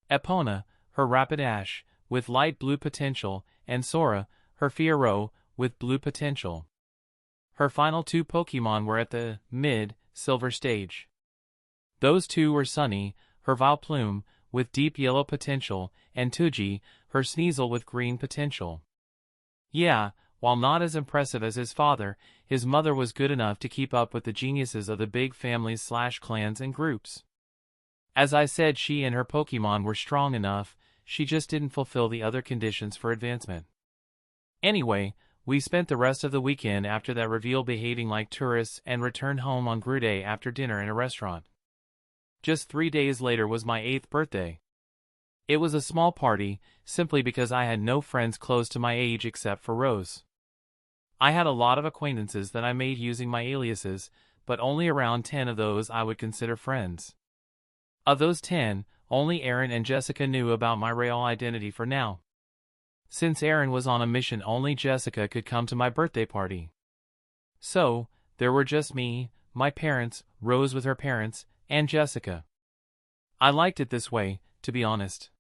Epona, her Rapidash, with light blue potential, and Sora, her Fiero, with blue potential. Her final 2 Pokemon were at the mid, silver stage. Those 2 were Sunny, her Vileplume, with deep yellow potential, and Tuji, her Sneasel with green potential. Yeah, while not as impressive as his father, his mother was good enough to keep up with the geniuses of the big families/clans and groups. As I said, she and her Pokemon were strong enough, she just didn't fulfill the other conditions for advancement. Anyway, we spent the rest of the weekend after that reveal behaving like tourists and returned home on Gruday after dinner in a restaurant. Just 3 days later was my 8th birthday. It was a small party, simply because I had no friends close to my age except for Rose. I had a lot of acquaintances that I made using my aliases, but only around 10 of those I would consider friends. Of those 10, only Aaron and Jessica knew about my real identity for now. Since Aaron was on a mission, only Jessica could come to my birthday party. So, there were just me, my parents, Rose with her parents, and Jessica. I liked it this way, to be honest.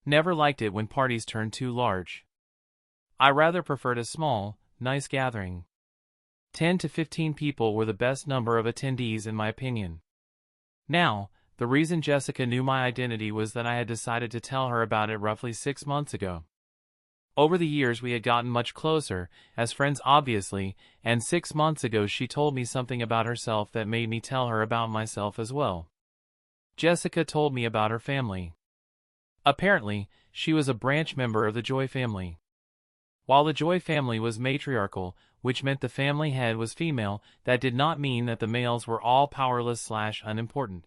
Never liked it when parties turned too large. I rather preferred a small, nice gathering. 10 to 15 people were the best number of attendees in my opinion. Now, the reason Jessica knew my identity was that I had decided to tell her about it roughly 6 months ago. Over the years we had gotten much closer, as friends obviously, and 6 months ago she told me something about herself that made me tell her about myself as well. Jessica told me about her family. Apparently, she was a branch member of the Joy family. While the Joy family was matriarchal, which meant the family head was female, that did not mean that the males were all powerless/unimportant.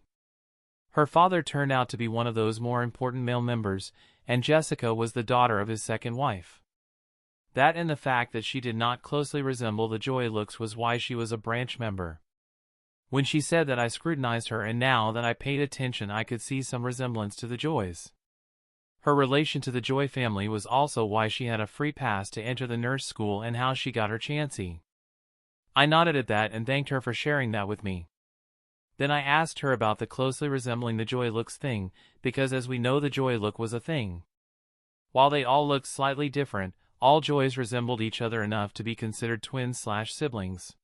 Her father turned out to be one of those more important male members, and Jessica was the daughter of his second wife. That and the fact that she did not closely resemble the Joy looks was why she was a branch member. When she said that, I scrutinized her, and now that I paid attention I could see some resemblance to the Joys. Her relation to the Joy family was also why she had a free pass to enter the nurse school and how she got her Chansey. I nodded at that and thanked her for sharing that with me. Then I asked her about the closely resembling the Joy looks thing, because as we know the Joy look was a thing. While they all looked slightly different, all Joys resembled each other enough to be considered twins/siblings.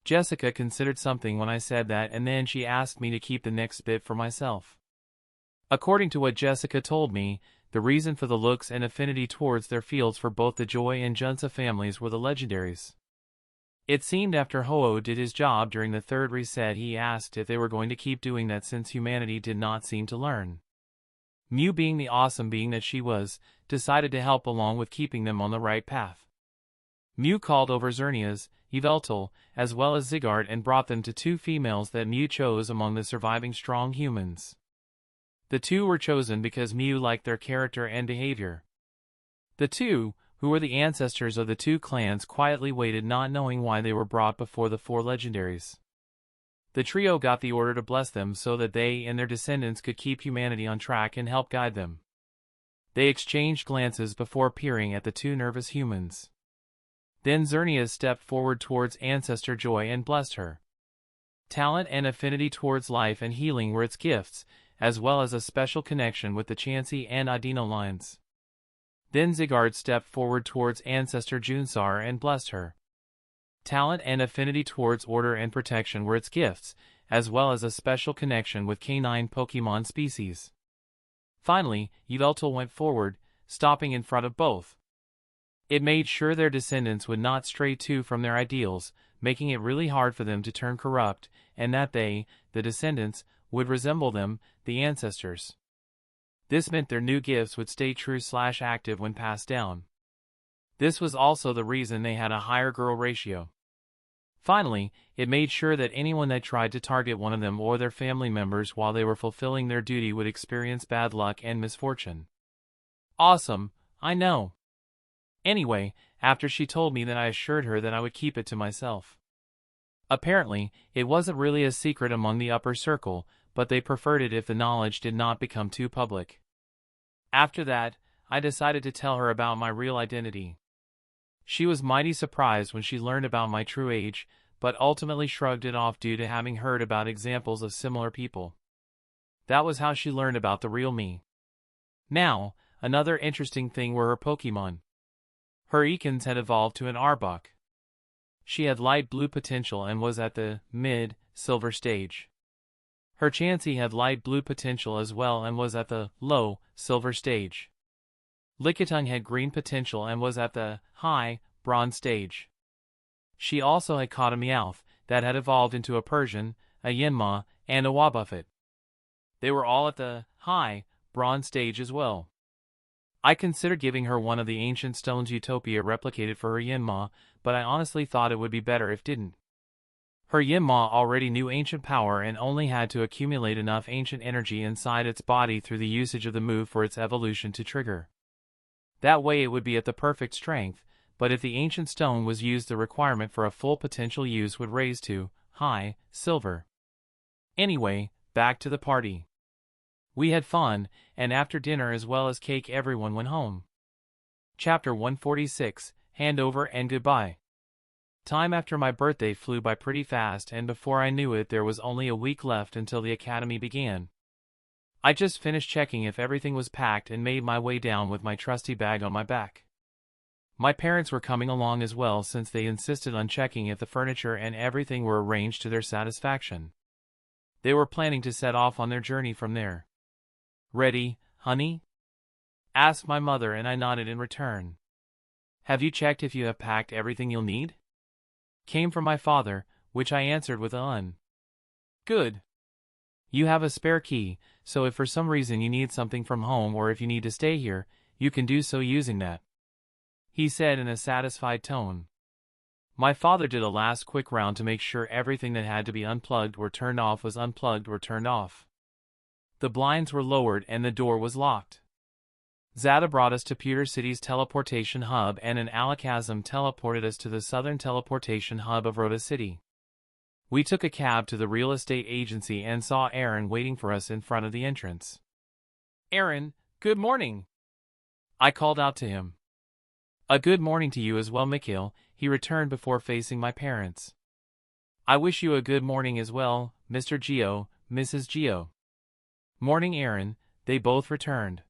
Jessica considered something when I said that, and then she asked me to keep the next bit for myself. According to what Jessica told me, the reason for the looks and affinity towards their fields for both the Joy and Junsa families were the legendaries. It seemed after Ho-Oh did his job during the 3rd reset he asked if they were going to keep doing that since humanity did not seem to learn. Mew, being the awesome being that she was, decided to help along with keeping them on the right path. Mew called over Xerneas, Yveltal, as well as Zygarde, and brought them to two females that Mew chose among the surviving strong humans. The two were chosen because Mew liked their character and behavior. The two, who were the ancestors of the two clans, quietly waited, not knowing why they were brought before the four legendaries. The trio got the order to bless them so that they and their descendants could keep humanity on track and help guide them. They exchanged glances before peering at the two nervous humans. Then Xerneas stepped forward towards Ancestor Joy and blessed her. Talent and affinity towards life and healing were its gifts, as well as a special connection with the Chansey and Adino lines. Then Zygarde stepped forward towards Ancestor Junsar and blessed her. Talent and affinity towards order and protection were its gifts, as well as a special connection with canine Pokemon species. Finally, Yveltal went forward, stopping in front of both. It made sure their descendants would not stray too from their ideals, making it really hard for them to turn corrupt, and that they, the descendants, would resemble them, the ancestors. This meant their new gifts would stay true/active when passed down. This was also the reason they had a higher girl ratio. Finally, it made sure that anyone that tried to target one of them or their family members while they were fulfilling their duty would experience bad luck and misfortune. Awesome, I know. Anyway, after she told me that, I assured her that I would keep it to myself. Apparently, it wasn't really a secret among the upper circle, but they preferred it if the knowledge did not become too public. After that, I decided to tell her about my real identity. She was mighty surprised when she learned about my true age, but ultimately shrugged it off due to having heard about examples of similar people. That was how she learned about the real me. Now, another interesting thing were her Pokemon. Her Ekans had evolved to an Arbok. She had light blue potential and was at the mid-silver stage. Her Chansey had light blue potential as well and was at the low-silver stage. Lickitung had green potential and was at the high bronze stage. She also had caught a Meowth that had evolved into a Persian, a Yanma, and a Wobbuffet. They were all at the high bronze stage as well. I considered giving her one of the ancient stones Utopia replicated for her Yanma, but I honestly thought it would be better if didn't. Her Yanma already knew ancient power and only had to accumulate enough ancient energy inside its body through the usage of the move for its evolution to trigger. That way it would be at the perfect strength, but if the ancient stone was used, the requirement for a full potential use would raise to high silver. Anyway, back to the party. We had fun, and after dinner as well as cake everyone went home. Chapter 146, Handover and Goodbye. Time after my birthday flew by pretty fast, and before I knew it there was only a week left until the academy began. I just finished checking if everything was packed and made my way down with my trusty bag on my back. My parents were coming along as well since they insisted on checking if the furniture and everything were arranged to their satisfaction. They were planning to set off on their journey from there. "Ready, honey?" asked my mother, and I nodded in return. "Have you checked if you have packed everything you'll need?" came from my father, which I answered with an "Good. You have a spare key, so if for some reason you need something from home or if you need to stay here, you can do so using that," he said in a satisfied tone. My father did a last quick round to make sure everything that had to be unplugged or turned off was unplugged or turned off. The blinds were lowered and the door was locked. Zada brought us to Pewter City's teleportation hub, and an Alakazam teleported us to the southern teleportation hub of Rhoda City. We took a cab to the real estate agency and saw Aaron waiting for us in front of the entrance. "Aaron, good morning," I called out to him. "A good morning to you as well, Mikhail," he returned before facing my parents. "I wish you a good morning as well, Mr. Geo, Mrs. Geo." "Morning, Aaron," they both returned.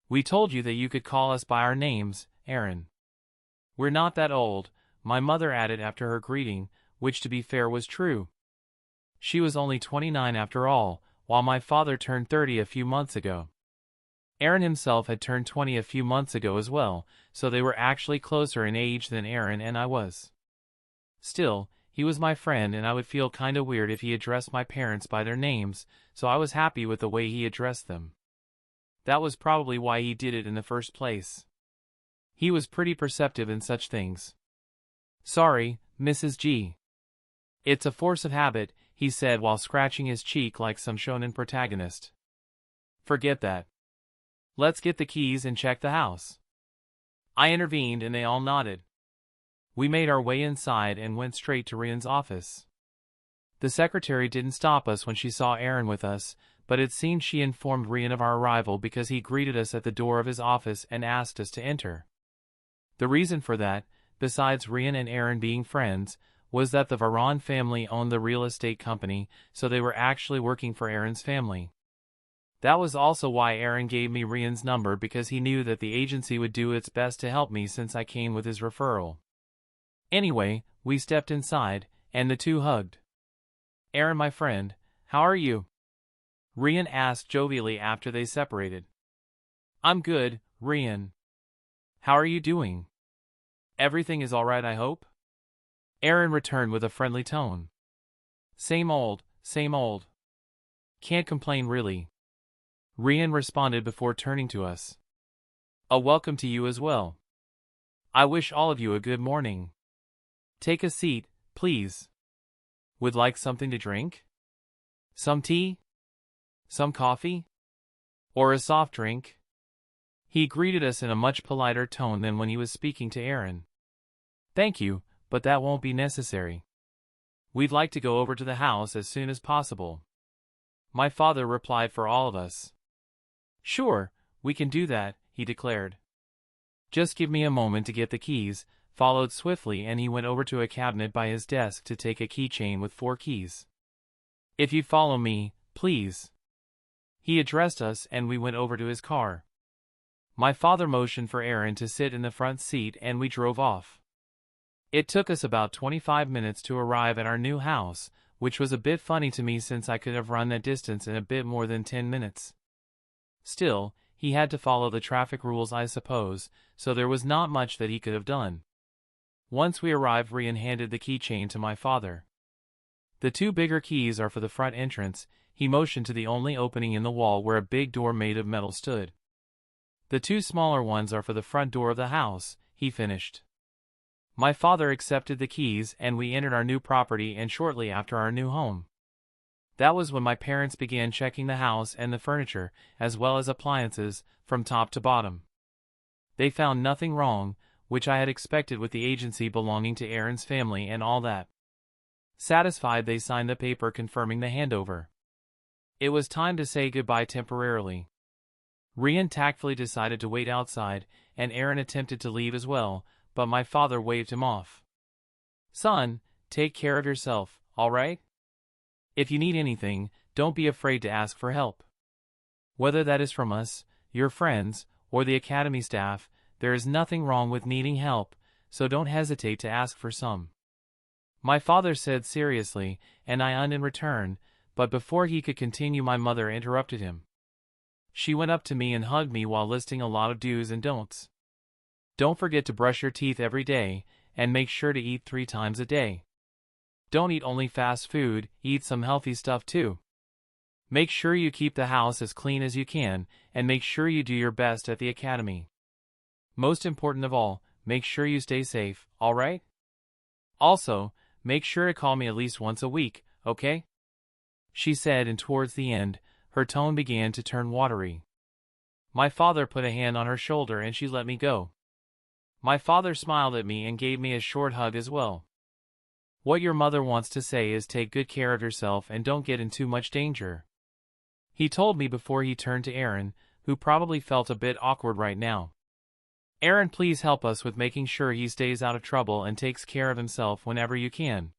"We told you that you could call us by our names, Aaron." "We're not that old," my mother added after her greeting, which to be fair was true. She was only 29 after all, while my father turned 30 a few months ago. Aaron himself had turned 20 a few months ago as well, so they were actually closer in age than Aaron and I was. Still, he was my friend and I would feel kinda weird if he addressed my parents by their names, so I was happy with the way he addressed them. That was probably why he did it in the first place. He was pretty perceptive in such things. Sorry, Mrs. G. It's a force of habit, he said while scratching his cheek like some shonen protagonist. Forget that. Let's get the keys and check the house. I intervened and they all nodded. We made our way inside and went straight to Rian's office. The secretary didn't stop us when she saw Aaron with us, but it seemed she informed Rian of our arrival because he greeted us at the door of his office and asked us to enter. The reason for that, besides Rian and Aaron being friends, was that the Varan family owned the real estate company, so they were actually working for Aaron's family. That was also why Aaron gave me Rian's number, because he knew that the agency would do its best to help me since I came with his referral. Anyway, we stepped inside, and the two hugged. Aaron, my friend, how are you? Rian asked jovially after they separated. I'm good, Rian. How are you doing? Everything is alright, I hope? Aaron returned with a friendly tone. Same old, same old. Can't complain really. Rian responded before turning to us. A welcome to you as well. I wish all of you a good morning. Take a seat, please. Would like something to drink? Some tea? Some coffee? Or a soft drink? He greeted us in a much politer tone than when he was speaking to Aaron. Thank you, but that won't be necessary. We'd like to go over to the house as soon as possible. My father replied for all of us. Sure, we can do that, he declared. Just give me a moment to get the keys, followed swiftly, and he went over to a cabinet by his desk to take a keychain with 4 keys. If you follow me, please. He addressed us and we went over to his car. My father motioned for Aaron to sit in the front seat and we drove off. It took us about 25 minutes to arrive at our new house, which was a bit funny to me since I could have run that distance in a bit more than 10 minutes. Still, he had to follow the traffic rules, I suppose, so there was not much that he could have done. Once we arrived, Rian handed the keychain to my father. The 2 bigger keys are for the front entrance. He motioned to the only opening in the wall where a big door made of metal stood. The 2 smaller ones are for the front door of the house, he finished. My father accepted the keys and we entered our new property and shortly after our new home. That was when my parents began checking the house and the furniture, as well as appliances, from top to bottom. They found nothing wrong, which I had expected with the agency belonging to Aaron's family and all that. Satisfied, they signed the paper confirming the handover. It was time to say goodbye temporarily. Rian tactfully decided to wait outside, and Aaron attempted to leave as well, but my father waved him off. Son, take care of yourself, all right? If you need anything, don't be afraid to ask for help. Whether that is from us, your friends, or the academy staff, there is nothing wrong with needing help, so don't hesitate to ask for some. My father said seriously, and I in return, but before he could continue, my mother interrupted him. She went up to me and hugged me while listing a lot of do's and don'ts. Don't forget to brush your teeth every day, and make sure to eat 3 times a day. Don't eat only fast food, eat some healthy stuff too. Make sure you keep the house as clean as you can, and make sure you do your best at the academy. Most important of all, make sure you stay safe, alright? Also, make sure to call me at least once a week, okay? She said, and towards the end, her tone began to turn watery. My father put a hand on her shoulder and she let me go. My father smiled at me and gave me a short hug as well. What your mother wants to say is take good care of yourself and don't get in too much danger. He told me before he turned to Aaron, who probably felt a bit awkward right now. Aaron, please help us with making sure he stays out of trouble and takes care of himself whenever you can.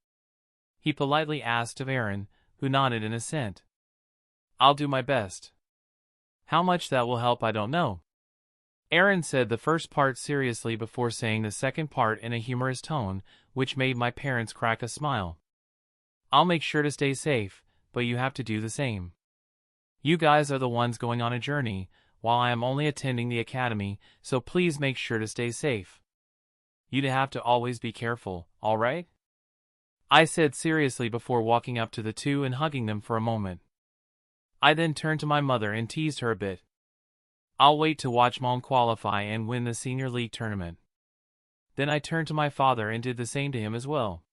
He politely asked of Aaron, who nodded in assent. I'll do my best. How much that will help I don't know. Aaron said the first part seriously before saying the second part in a humorous tone, which made my parents crack a smile. I'll make sure to stay safe, but you have to do the same. You guys are the ones going on a journey, while I am only attending the academy, so please make sure to stay safe. You'd have to always be careful, alright? I said seriously before walking up to the 2 and hugging them for a moment. I then turned to my mother and teased her a bit. I'll wait to watch Mom qualify and win the Senior League tournament. Then I turned to my father and did the same to him as well.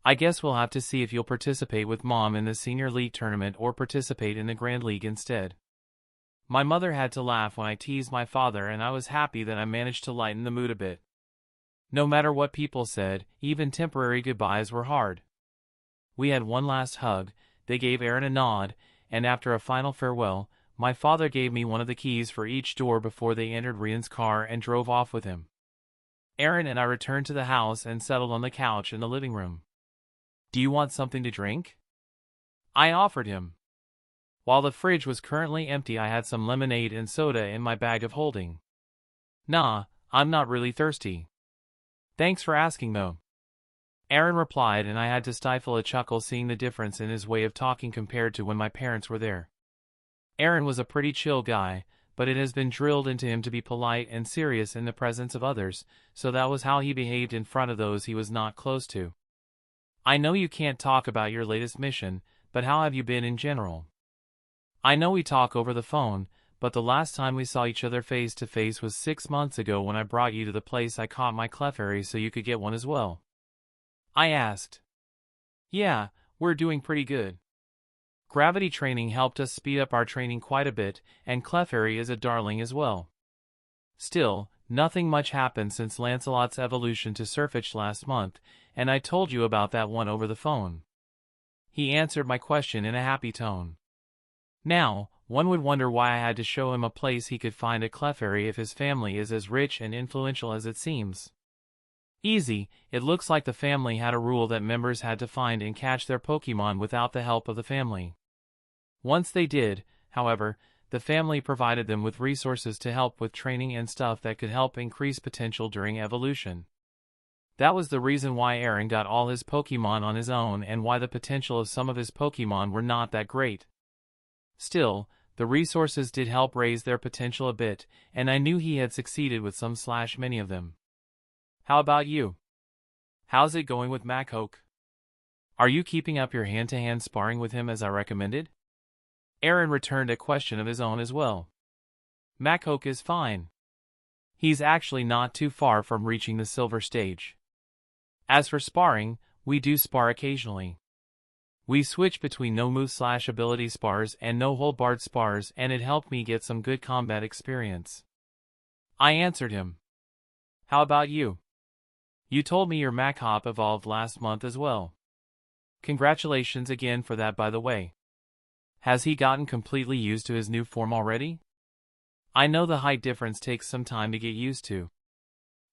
I guess we'll have to see if you'll participate with Mom in the Senior League tournament or participate in the Grand League instead. My mother had to laugh when I teased my father, and I was happy that I managed to lighten the mood a bit. No matter what people said, even temporary goodbyes were hard. We had one last hug, they gave Aaron a nod, and after a final farewell, my father gave me one of the keys for each door before they entered Rian's car and drove off with him. Aaron and I returned to the house and settled on the couch in the living room. "Do you want something to drink?" I offered him. While the fridge was currently empty, I had some lemonade and soda in my bag of holding. "Nah, I'm not really thirsty." "Thanks for asking though," Aaron replied, and I had to stifle a chuckle seeing the difference in his way of talking compared to when my parents were there. Aaron was a pretty chill guy, but it has been drilled into him to be polite and serious in the presence of others, so that was how he behaved in front of those he was not close to. "I know you can't talk about your latest mission, but how have you been in general? I know we talk over the phone, but the last time we saw each other face to face was 6 months ago when I brought you to the place I caught my Clefairy so you could get one as well," I asked. "Yeah, we're doing pretty good. Gravity training helped us speed up our training quite a bit, and Clefairy is a darling as well. Still, nothing much happened since Lancelot's evolution to Surfetch last month, and I told you about that one over the phone." He answered my question in a happy tone. Now, one would wonder why I had to show him a place he could find a Clefairy if his family is as rich and influential as it seems. Easy, it looks like the family had a rule that members had to find and catch their Pokémon without the help of the family. Once they did, however, the family provided them with resources to help with training and stuff that could help increase potential during evolution. That was the reason why Aaron got all his Pokémon on his own and why the potential of some of his Pokémon were not that great. Still, the resources did help raise their potential a bit, and I knew he had succeeded with many of them. How about you? How's it going with Machoke? Are you keeping up your hand-to-hand sparring with him as I recommended? Aaron returned a question of his own as well. Machoke is fine. He's actually not too far from reaching the silver stage. As for sparring, we do spar occasionally. We switch between no-move/ability spars and no-hold-barred spars, and it helped me get some good combat experience. I answered him. How about you? You told me your Machop evolved last month as well. Congratulations again for that, by the way. Has he gotten completely used to his new form already? I know the height difference takes some time to get used to.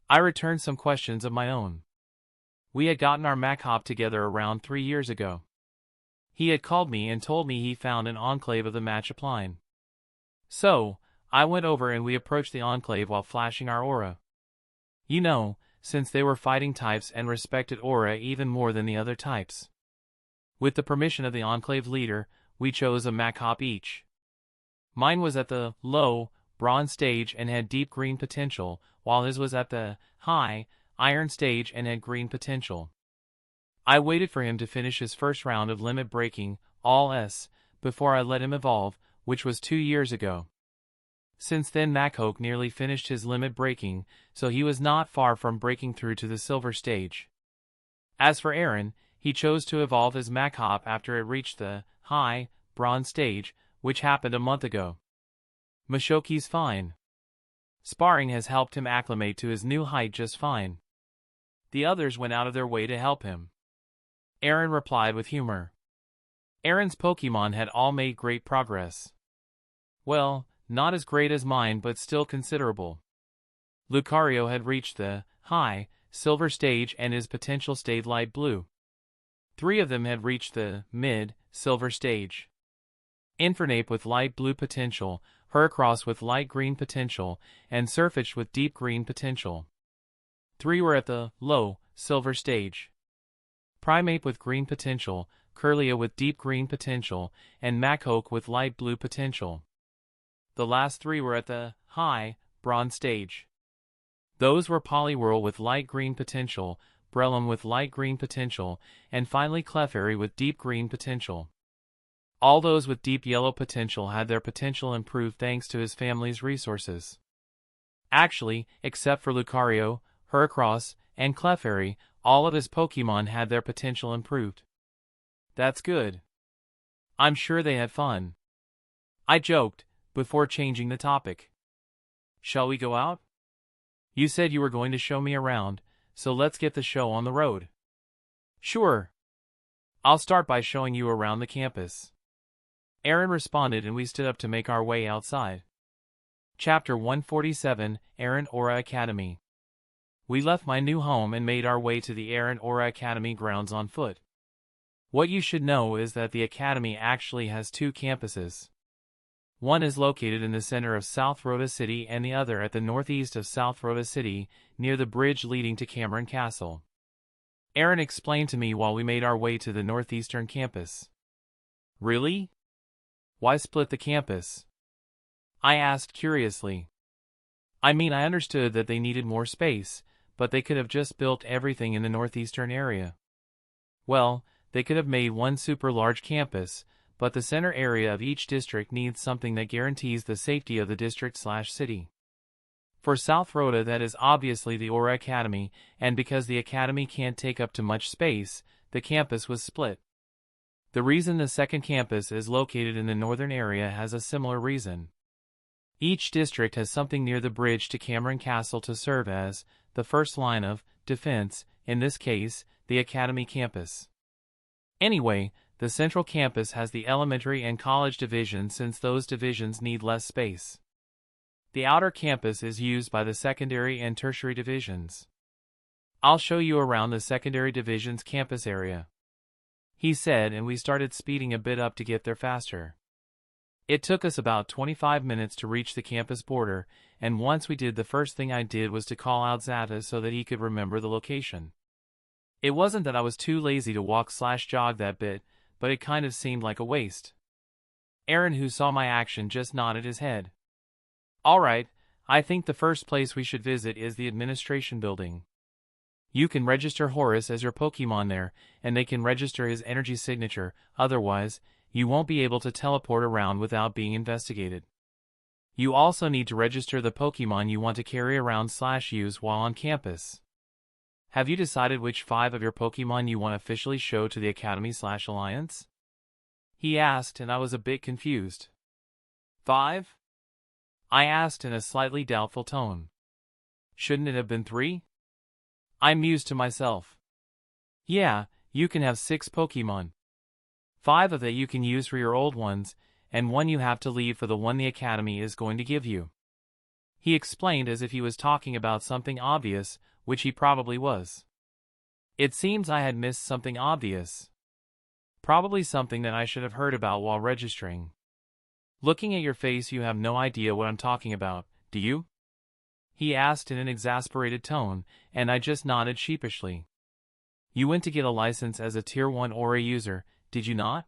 I returned some questions of my own. We had gotten our Machop together around 3 years ago. He had called me and told me he found an enclave of the matchup line. So, I went over and we approached the enclave while flashing our aura. You know, since they were fighting types and respected aura even more than the other types. With the permission of the enclave leader, we chose a Machop each. Mine was at the low, bronze stage and had deep green potential, while his was at the high, iron stage and had green potential. I waited for him to finish his first round of limit breaking, all S, before I let him evolve, which was 2 years ago. Since then Machoke nearly finished his limit breaking, so he was not far from breaking through to the silver stage. As for Aaron, he chose to evolve his Machop after it reached the high, bronze stage, which happened a month ago. Machoke's fine. Sparring has helped him acclimate to his new height just fine. The others went out of their way to help him. Aaron replied with humor. Aaron's Pokémon had all made great progress. Well, not as great as mine, but still considerable. Lucario had reached the high, silver stage and his potential stayed light blue. 3 of them had reached the mid, silver stage. Infernape with light blue potential, Heracross with light green potential, and Surfetch with deep green potential. 3 were at the low, silver stage. Primeape with green potential, Kirlia with deep green potential, and Machoke with light blue potential. The last 3 were at the high, bronze stage. Those were Poliwhirl with light green potential, Breloom with light green potential, and finally Clefairy with deep green potential. All those with deep yellow potential had their potential improved thanks to his family's resources. Actually, except for Lucario, Heracross, and Clefairy, all of his Pokémon had their potential improved. That's good. I'm sure they had fun. I joked, before changing the topic. Shall we go out? You said you were going to show me around, so let's get the show on the road. Sure. I'll start by showing you around the campus. Aaron responded and we stood up to make our way outside. Chapter 147, Aaron Aura Academy. We left my new home and made our way to the Aaron Aura Academy grounds on foot. What you should know is that the academy actually has two campuses. One is located in the center of South Rhoda City and the other at the northeast of South Rhoda City, near the bridge leading to Cameron Castle. Aaron explained to me while we made our way to the northeastern campus. Really? Why split the campus? I asked curiously. I mean, I understood that they needed more space, but they could have just built everything in the northeastern area. Well, they could have made one super large campus, but the center area of each district needs something that guarantees the safety of the district/city. For South Rhoda, that is obviously the Aura Academy, and because the academy can't take up too much space, the campus was split. The reason the second campus is located in the northern area has a similar reason. Each district has something near the bridge to Cameron Castle to serve as the first line of defense, in this case, the academy campus. Anyway, the central campus has the elementary and college division since those divisions need less space. The outer campus is used by the secondary and tertiary divisions. I'll show you around the secondary division's campus area, he said, and we started speeding a bit up to get there faster. It took us about 25 minutes to reach the campus border, and once we did, the first thing I did was to call out Zata so that he could remember the location. It wasn't that I was too lazy to walk/jog that bit, but it kind of seemed like a waste. Aaron, who saw my action, just nodded his head. Alright, I think the first place we should visit is the administration building. You can register Horus as your Pokémon there, and they can register his energy signature, otherwise, you won't be able to teleport around without being investigated. You also need to register the Pokémon you want to carry around/use while on campus. Have you decided which 5 of your Pokémon you want officially show to the Academy/Alliance? He asked, and I was a bit confused. 5? I asked in a slightly doubtful tone. Shouldn't it have been 3? I mused to myself. Yeah, you can have 6 Pokémon. 5 of that you can use for your old ones, and 1 you have to leave for the one the Academy is going to give you. He explained as if he was talking about something obvious, which he probably was. It seems I had missed something obvious. Probably something that I should have heard about while registering. Looking at your face, you have no idea what I'm talking about, do you? He asked in an exasperated tone, and I just nodded sheepishly. You went to get a license as a Tier 1 Aura user, did you not?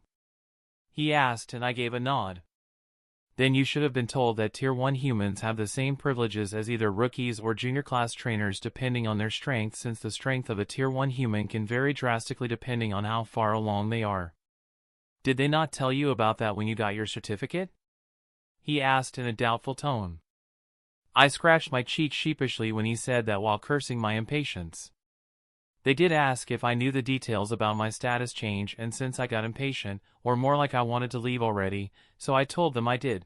He asked, and I gave a nod. Then you should have been told that Tier 1 humans have the same privileges as either rookies or junior class trainers depending on their strength, since the strength of a Tier 1 human can vary drastically depending on how far along they are. Did they not tell you about that when you got your certificate? He asked in a doubtful tone. I scratched my cheek sheepishly when he said that while cursing my impatience. They did ask if I knew the details about my status change, and since I got impatient, or more like I wanted to leave already, so I told them I did.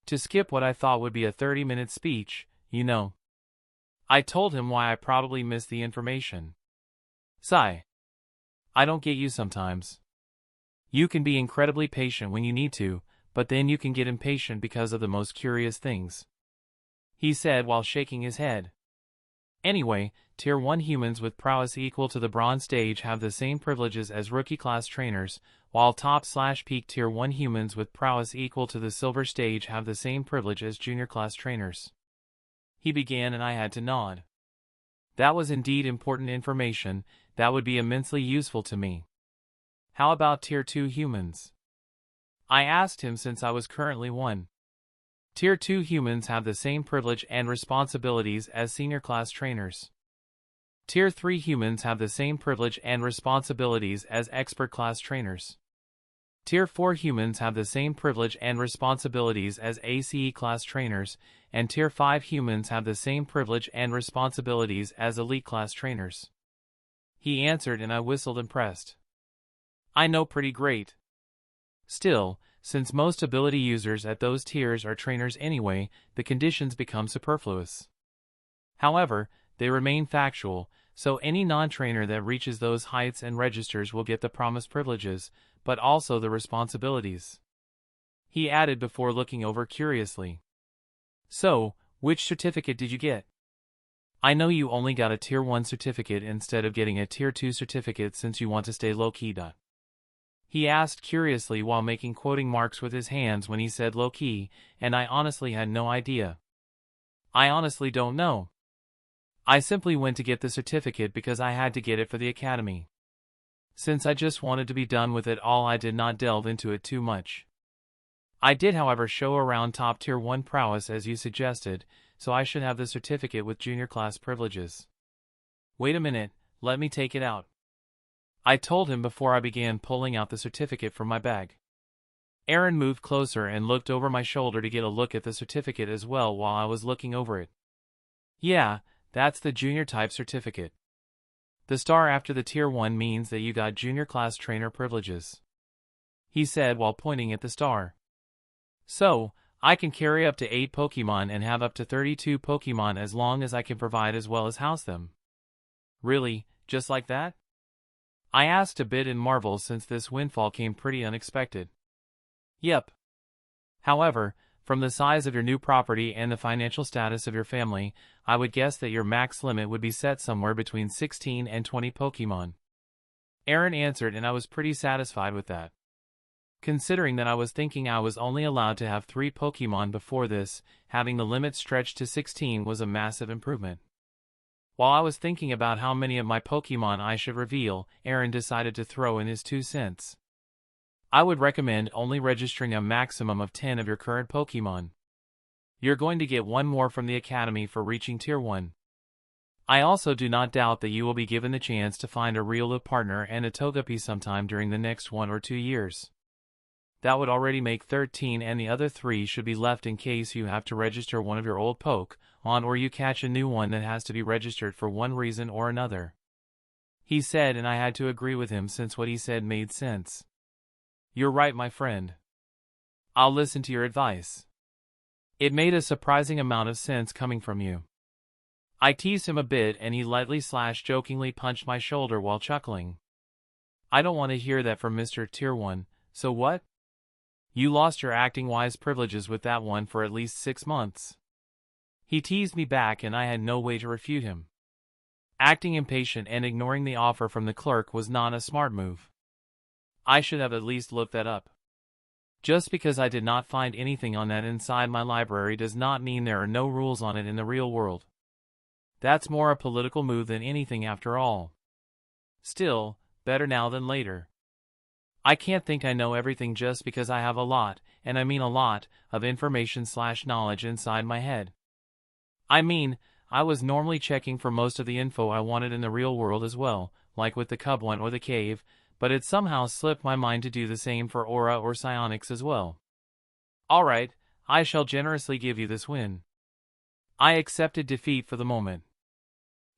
To skip what I thought would be a 30-minute speech, you know. I told him why I probably missed the information. Sigh. I don't get you sometimes. You can be incredibly patient when you need to, but then you can get impatient because of the most curious things, he said while shaking his head. Anyway, Tier 1 humans with prowess equal to the bronze stage have the same privileges as rookie class trainers, while top/peak Tier 1 humans with prowess equal to the silver stage have the same privilege as junior class trainers. He began, and I had to nod. That was indeed important information that would be immensely useful to me. How about Tier 2 humans? I asked him, since I was currently one. Tier 2 humans have the same privilege and responsibilities as senior class trainers. Tier 3 humans have the same privilege and responsibilities as expert class trainers. Tier 4 humans have the same privilege and responsibilities as ACE class trainers, and Tier 5 humans have the same privilege and responsibilities as Elite class trainers. He answered, and I whistled, impressed. I know pretty great. Still, since most ability users at those tiers are trainers anyway, the conditions become superfluous. However, they remain factual, so any non-trainer that reaches those heights and registers will get the promised privileges, but also the responsibilities. He added before looking over curiously. So, which certificate did you get? I know you only got a Tier 1 certificate instead of getting a Tier 2 certificate since you want to stay low-key. He asked curiously while making quoting marks with his hands when he said low-key, and I honestly had no idea. I honestly don't know. I simply went to get the certificate because I had to get it for the academy. Since I just wanted to be done with it all, I did not delve into it too much. I did, however, show around top Tier 1 prowess as you suggested, so I should have the certificate with junior class privileges. Wait a minute, let me take it out. I told him before I began pulling out the certificate from my bag. Aaron moved closer and looked over my shoulder to get a look at the certificate as well while I was looking over it. Yeah, that's the junior type certificate. The star after the Tier 1 means that you got junior class trainer privileges, he said while pointing at the star. So, I can carry up to 8 Pokemon and have up to 32 Pokemon as long as I can provide as well as house them. Really, just like that? I asked a bit in marvel since this windfall came pretty unexpected. Yep. However, from the size of your new property and the financial status of your family, I would guess that your max limit would be set somewhere between 16 and 20 Pokemon. Aaron answered, and I was pretty satisfied with that. Considering that I was thinking I was only allowed to have 3 Pokemon before this, having the limit stretched to 16 was a massive improvement. While I was thinking about how many of my Pokemon I should reveal, Aaron decided to throw in his 2 cents. I would recommend only registering a maximum of 10 of your current Pokemon. You're going to get 1 more from the Academy for reaching Tier 1. I also do not doubt that you will be given the chance to find a real partner and a Togepi sometime during the next 1 or 2 years. That would already make 13, and the other 3 should be left in case you have to register one of your old Pokemon or you catch a new one that has to be registered for one reason or another, he said, and I had to agree with him since what he said made sense. You're right, my friend. I'll listen to your advice. It made a surprising amount of sense coming from you. I teased him a bit and he lightly / jokingly punched my shoulder while chuckling. I don't want to hear that from Mr. Tier 1, so what? You lost your acting-wise privileges with that one for at least 6 months. He teased me back and I had no way to refute him. Acting impatient and ignoring the offer from the clerk was not a smart move. I should have at least looked that up. Just because I did not find anything on that inside my library does not mean there are no rules on it in the real world. That's more a political move than anything after all. Still, better now than later. I can't think I know everything just because I have a lot, and I mean a lot, of information / knowledge inside my head. I mean, I was normally checking for most of the info I wanted in the real world as well, like with the cub one or the cave, but it somehow slipped my mind to do the same for Aura or Psionics as well. Alright, I shall generously give you this win. I accepted defeat for the moment.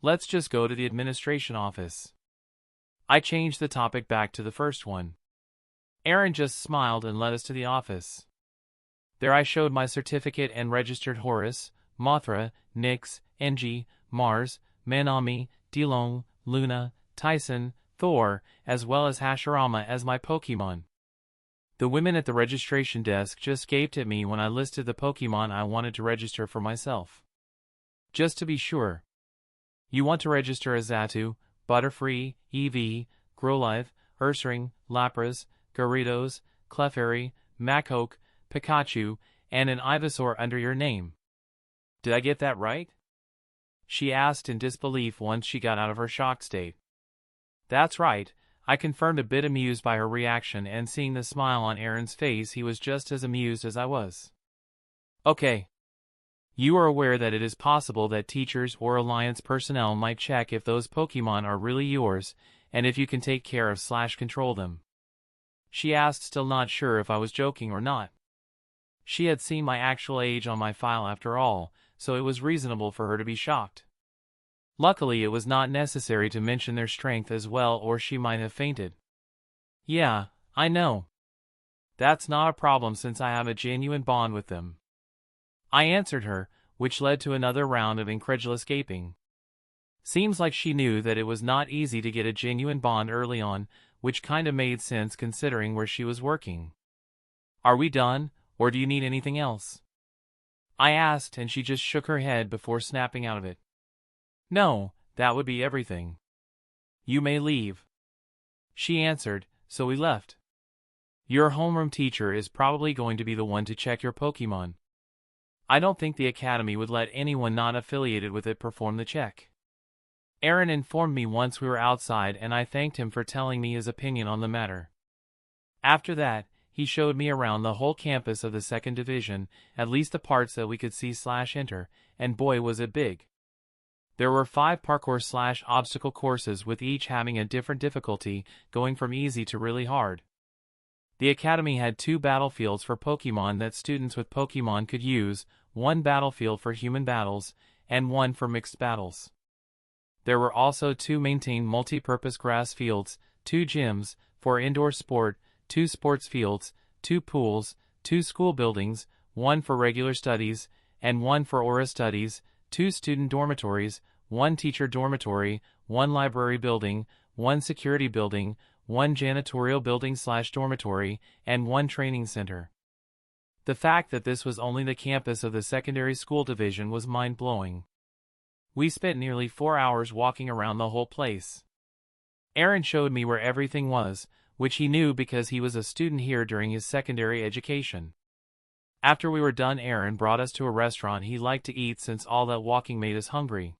Let's just go to the administration office. I changed the topic back to the first one. Aaron just smiled and led us to the office. There I showed my certificate and registered Horus, Mothra, Nyx, Engie, Mars, Manami, Dilong, Luna, Tyson, Thor, as well as Hashirama as my Pokemon. The women at the registration desk just gaped at me when I listed the Pokemon I wanted to register for myself. Just to be sure. You want to register a Xatu, Butterfree, Eevee, Growlithe, Ursaring, Lapras, Gyarados, Clefairy, Machoke, Pikachu, and an Ivysaur under your name. Did I get that right? She asked in disbelief once she got out of her shock state. That's right, I confirmed, a bit amused by her reaction, and seeing the smile on Aaron's face, he was just as amused as I was. Okay. You are aware that it is possible that teachers or Alliance personnel might check if those Pokemon are really yours, and if you can take care of / control them. she asked, still not sure if I was joking or not. She had seen my actual age on my file after all, so it was reasonable for her to be shocked. Luckily, it was not necessary to mention their strength as well, or she might have fainted. Yeah, I know. That's not a problem since I have a genuine bond with them. I answered her, which led to another round of incredulous gaping. Seems like she knew that it was not easy to get a genuine bond early on, which kinda made sense considering where she was working. Are we done, or do you need anything else? I asked, and she just shook her head before snapping out of it. No, that would be everything. You may leave. She answered, so we left. Your homeroom teacher is probably going to be the one to check your Pokemon. I don't think the academy would let anyone not affiliated with it perform the check. Aaron informed me once we were outside, and I thanked him for telling me his opinion on the matter. After that, he showed me around the whole campus of the 2nd Division, at least the parts that we could see/enter, and boy was it big. There were 5 parkour/obstacle courses, with each having a different difficulty, going from easy to really hard. The academy had 2 battlefields for Pokemon that students with Pokemon could use, 1 battlefield for human battles, and 1 for mixed battles. There were also 2 maintained multi-purpose grass fields, 2 gyms, for indoor sport, 2 sports fields, 2 pools, 2 school buildings, 1 for regular studies, and 1 for aura studies, 2 student dormitories, 1 teacher dormitory, 1 library building, 1 security building, 1 janitorial building/dormitory, and 1 training center. The fact that this was only the campus of the secondary school division was mind-blowing. We spent nearly 4 hours walking around the whole place. Aaron showed me where everything was, which he knew because he was a student here during his secondary education. After we were done, Aaron brought us to a restaurant he liked to eat since all that walking made us hungry.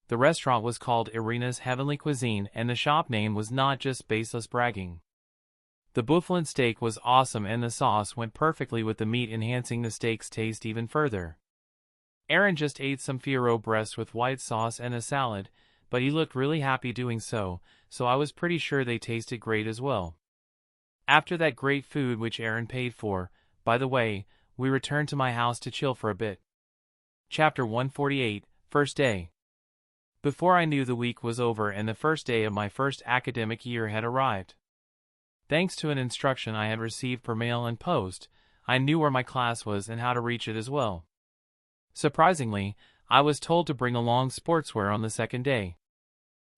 The restaurant was called Irina's Heavenly Cuisine, and the shop name was not just baseless bragging. The buffalo steak was awesome, and the sauce went perfectly with the meat, enhancing the steak's taste even further. Aaron just ate some Fiero breast with white sauce and a salad, but he looked really happy doing so, so I was pretty sure they tasted great as well. After that great food, which Aaron paid for, by the way, we returned to my house to chill for a bit. Chapter 148, First Day. Before I knew, the week was over and the first day of my first academic year had arrived. Thanks to an instruction I had received per mail and post, I knew where my class was and how to reach it as well. Surprisingly, I was told to bring along sportswear on the second day.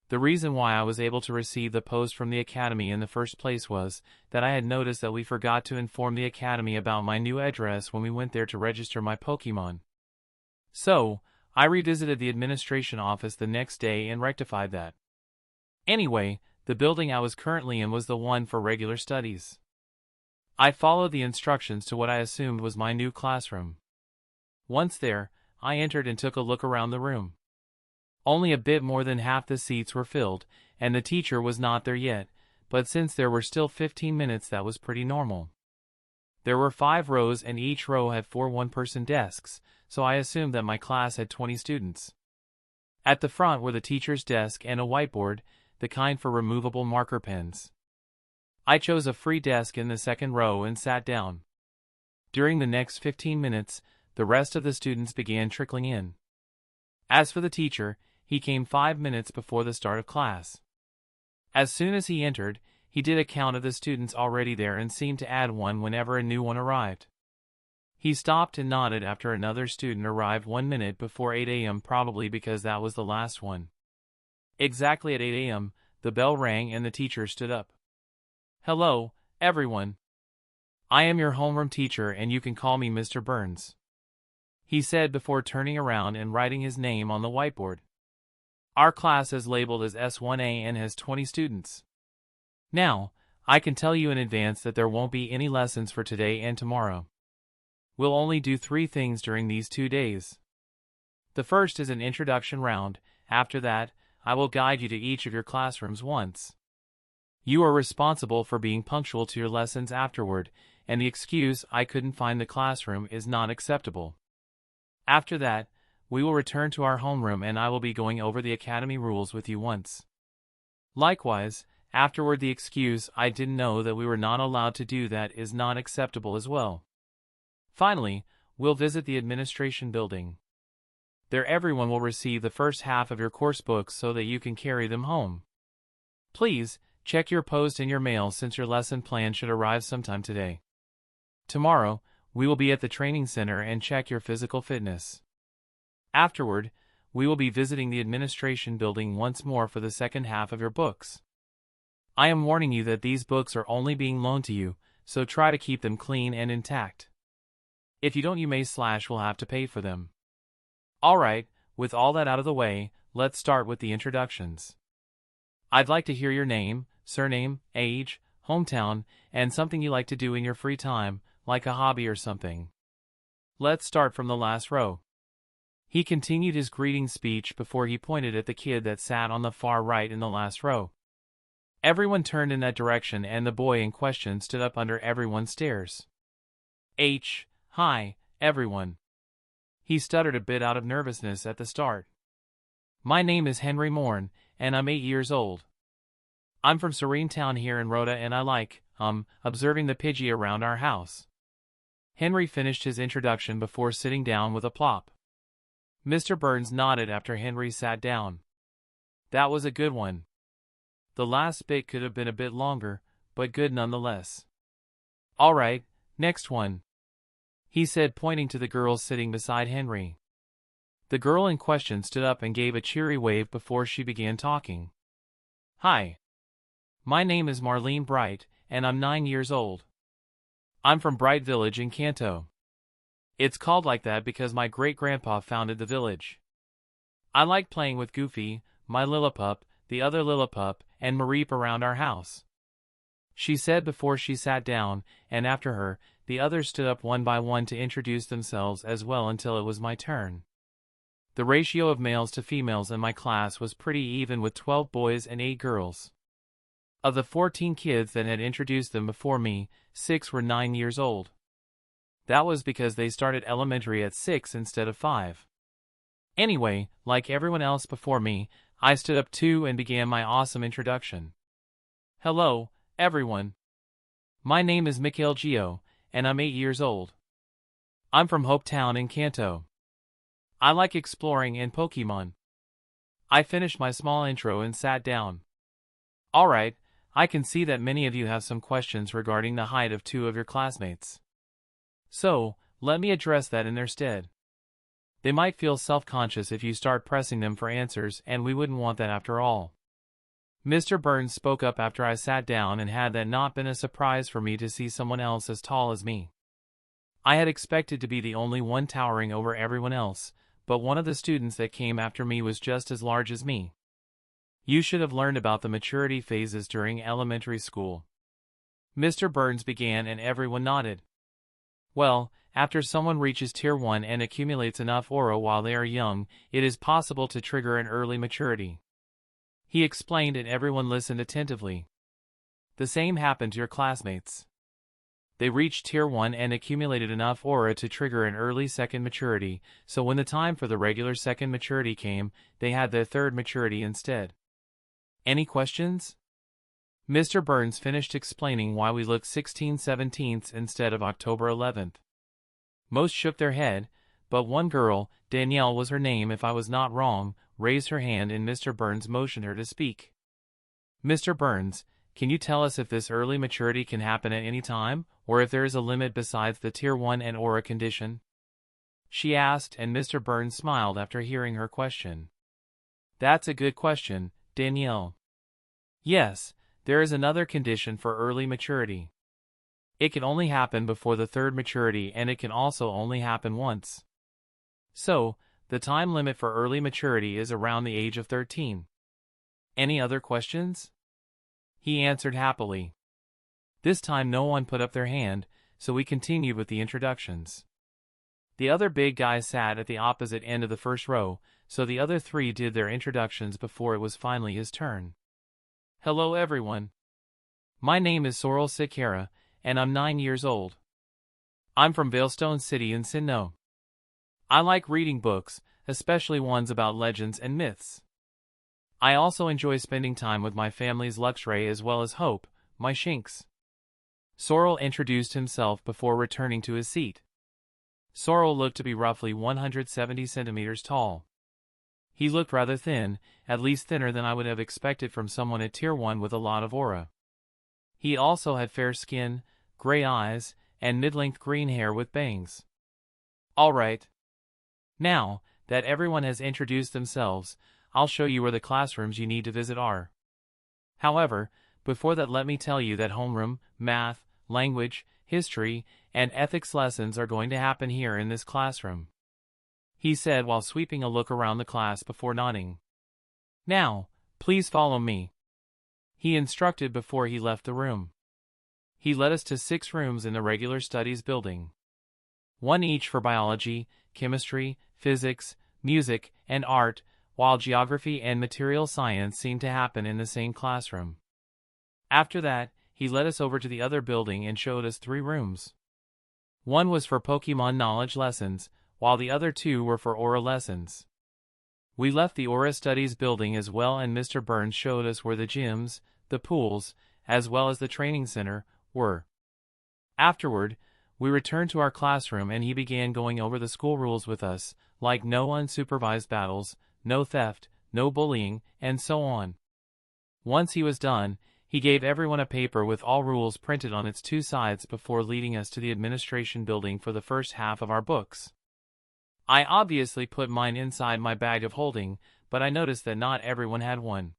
The reason why I was able to receive the post from the academy in the first place was that I had noticed that we forgot to inform the academy about my new address when we went there to register my Pokemon. So, I revisited the administration office the next day and rectified that. Anyway, the building I was currently in was the one for regular studies. I followed the instructions to what I assumed was my new classroom. Once there, I entered and took a look around the room. Only a bit more than half the seats were filled, and the teacher was not there yet, but since there were still 15 minutes, that was pretty normal. There were 5 rows, and each row had 4 one-person desks, so I assumed that my class had 20 students. At the front were the teacher's desk and a whiteboard, the kind for removable marker pens. I chose a free desk in the second row and sat down. During the next 15 minutes, the rest of the students began trickling in. As for the teacher, he came 5 minutes before the start of class. As soon as he entered, he did a count of the students already there and seemed to add one whenever a new one arrived. He stopped and nodded after another student arrived 1 minute before 8 a.m., probably because that was the last one. Exactly at 8 a.m., the bell rang and the teacher stood up. "Hello, everyone. I am your homeroom teacher, and you can call me Mr. Burns," he said before turning around and writing his name on the whiteboard. "Our class is labeled as S1A and has 20 students. Now, I can tell you in advance that there won't be any lessons for today and tomorrow. We'll only do 3 things during these 2 days. The first is an introduction round. After that, I will guide you to each of your classrooms once. You are responsible for being punctual to your lessons afterward, and the excuse 'I couldn't find the classroom' is not acceptable. After that, we will return to our homeroom and I will be going over the academy rules with you once. Likewise, Afterward, the excuse, "I didn't know that we were not allowed to do that," is not acceptable as well. Finally, we'll visit the administration building. There everyone will receive the first half of your course books so that you can carry them home. Please, check your post in your mail since your lesson plan should arrive sometime today. Tomorrow, we will be at the training center and check your physical fitness. Afterward, we will be visiting the administration building once more for the second half of your books. I am warning you that these books are only being loaned to you, so try to keep them clean and intact. If you don't, you will have to pay for them. Alright, with all that out of the way, let's start with the introductions. I'd like to hear your name, surname, age, hometown, and something you like to do in your free time, like a hobby or something. Let's start from the last row. He continued his greeting speech before he pointed at the kid that sat on the far right in the last row. Everyone turned in that direction and the boy in question stood up under everyone's stares. Hi, everyone. He stuttered a bit out of nervousness at the start. My name is Henry Morn, and I'm 8 years old. I'm from Serene Town here in Rhoda and I like, observing the Pidgey around our house. Henry finished his introduction before sitting down with a plop. Mr. Burns nodded after Henry sat down. That was a good one. The last bit could have been a bit longer, but good nonetheless. Alright, next one, he said, pointing to the girl sitting beside Henry. The girl in question stood up and gave a cheery wave before she began talking. Hi. My name is Marlene Bright, and I'm 9 years old. I'm from Bright Village in Kanto. It's called like that because my great-grandpa founded the village. I like playing with Goofy, my Lillipup, the other Lillipup, and Mareep around our house, she said before she sat down, and after her, the others stood up one by one to introduce themselves as well until it was my turn. The ratio of males to females in my class was pretty even with 12 boys and 8 girls. Of the 14 kids that had introduced them before me, 6 were 9 years old. That was because they started elementary at 6 instead of 5. Anyway, like everyone else before me, I stood up too and began my awesome introduction. Hello, everyone. My name is Mikhail Gio, and I'm 8 years old. I'm from Hope Town in Kanto. I like exploring and Pokemon. I finished my small intro and sat down. Alright, I can see that many of you have some questions regarding the height of 2 of your classmates. So, let me address that in their stead. They might feel self-conscious if you start pressing them for answers, and we wouldn't want that after all. Mr. Burns spoke up after I sat down, and had that not been a surprise for me to see someone else as tall as me. I had expected to be the only one towering over everyone else, but one of the students that came after me was just as large as me. You should have learned about the maturity phases during elementary school. Mr. Burns began and everyone nodded. Well, after someone reaches Tier 1 and accumulates enough aura while they are young, it is possible to trigger an early maturity. He explained and everyone listened attentively. The same happened to your classmates. They reached Tier 1 and accumulated enough aura to trigger an early second maturity, so when the time for the regular second maturity came, they had their third maturity instead. Any questions? Mr. Burns finished explaining why we looked 16/17 instead of October 11th. Most shook their head, but one girl, Danielle was her name if I was not wrong, raised her hand and Mr. Burns motioned her to speak. Mr. Burns, can you tell us if this early maturity can happen at any time, or if there is a limit besides the Tier 1 and aura condition? She asked, and Mr. Burns smiled after hearing her question. That's a good question, Danielle. Yes, there is another condition for early maturity. It can only happen before the third maturity, and it can also only happen once. So, the time limit for early maturity is around the age of 13. Any other questions? He answered happily. This time no one put up their hand, so we continued with the introductions. The other big guy sat at the opposite end of the first row, so the other 3 did their introductions before it was finally his turn. Hello everyone. My name is Sorrel Sikara, and I'm 9 years old. I'm from Veilstone City in Sinnoh. I like reading books, especially ones about legends and myths. I also enjoy spending time with my family's Luxray as well as Hope, my Shinx. Sorrel introduced himself before returning to his seat. Sorrel looked to be roughly 170 centimeters tall. He looked rather thin, at least thinner than I would have expected from someone at Tier 1 with a lot of aura. He also had fair skin, gray eyes, and mid-length green hair with bangs. Alright. Now that everyone has introduced themselves, I'll show you where the classrooms you need to visit are. However, before that, let me tell you that homeroom, math, language, history, and ethics lessons are going to happen here in this classroom, he said while sweeping a look around the class before nodding. Now, please follow me, he instructed before he left the room. He led us to 6 rooms in the regular studies building. 1 each for biology, chemistry, physics, music, and art, while geography and material science seemed to happen in the same classroom. After that, he led us over to the other building and showed us 3 rooms. 1 was for Pokemon knowledge lessons, while the other 2 were for aura lessons. We left the aura studies building as well, and Mr. Burns showed us where the gyms, the pools, as well as the training center, were. Afterward, we returned to our classroom and he began going over the school rules with us, like no unsupervised battles, no theft, no bullying, and so on. Once he was done, he gave everyone a paper with all rules printed on its 2 sides before leading us to the administration building for the first half of our books. I obviously put mine inside my bag of holding, but I noticed that not everyone had one.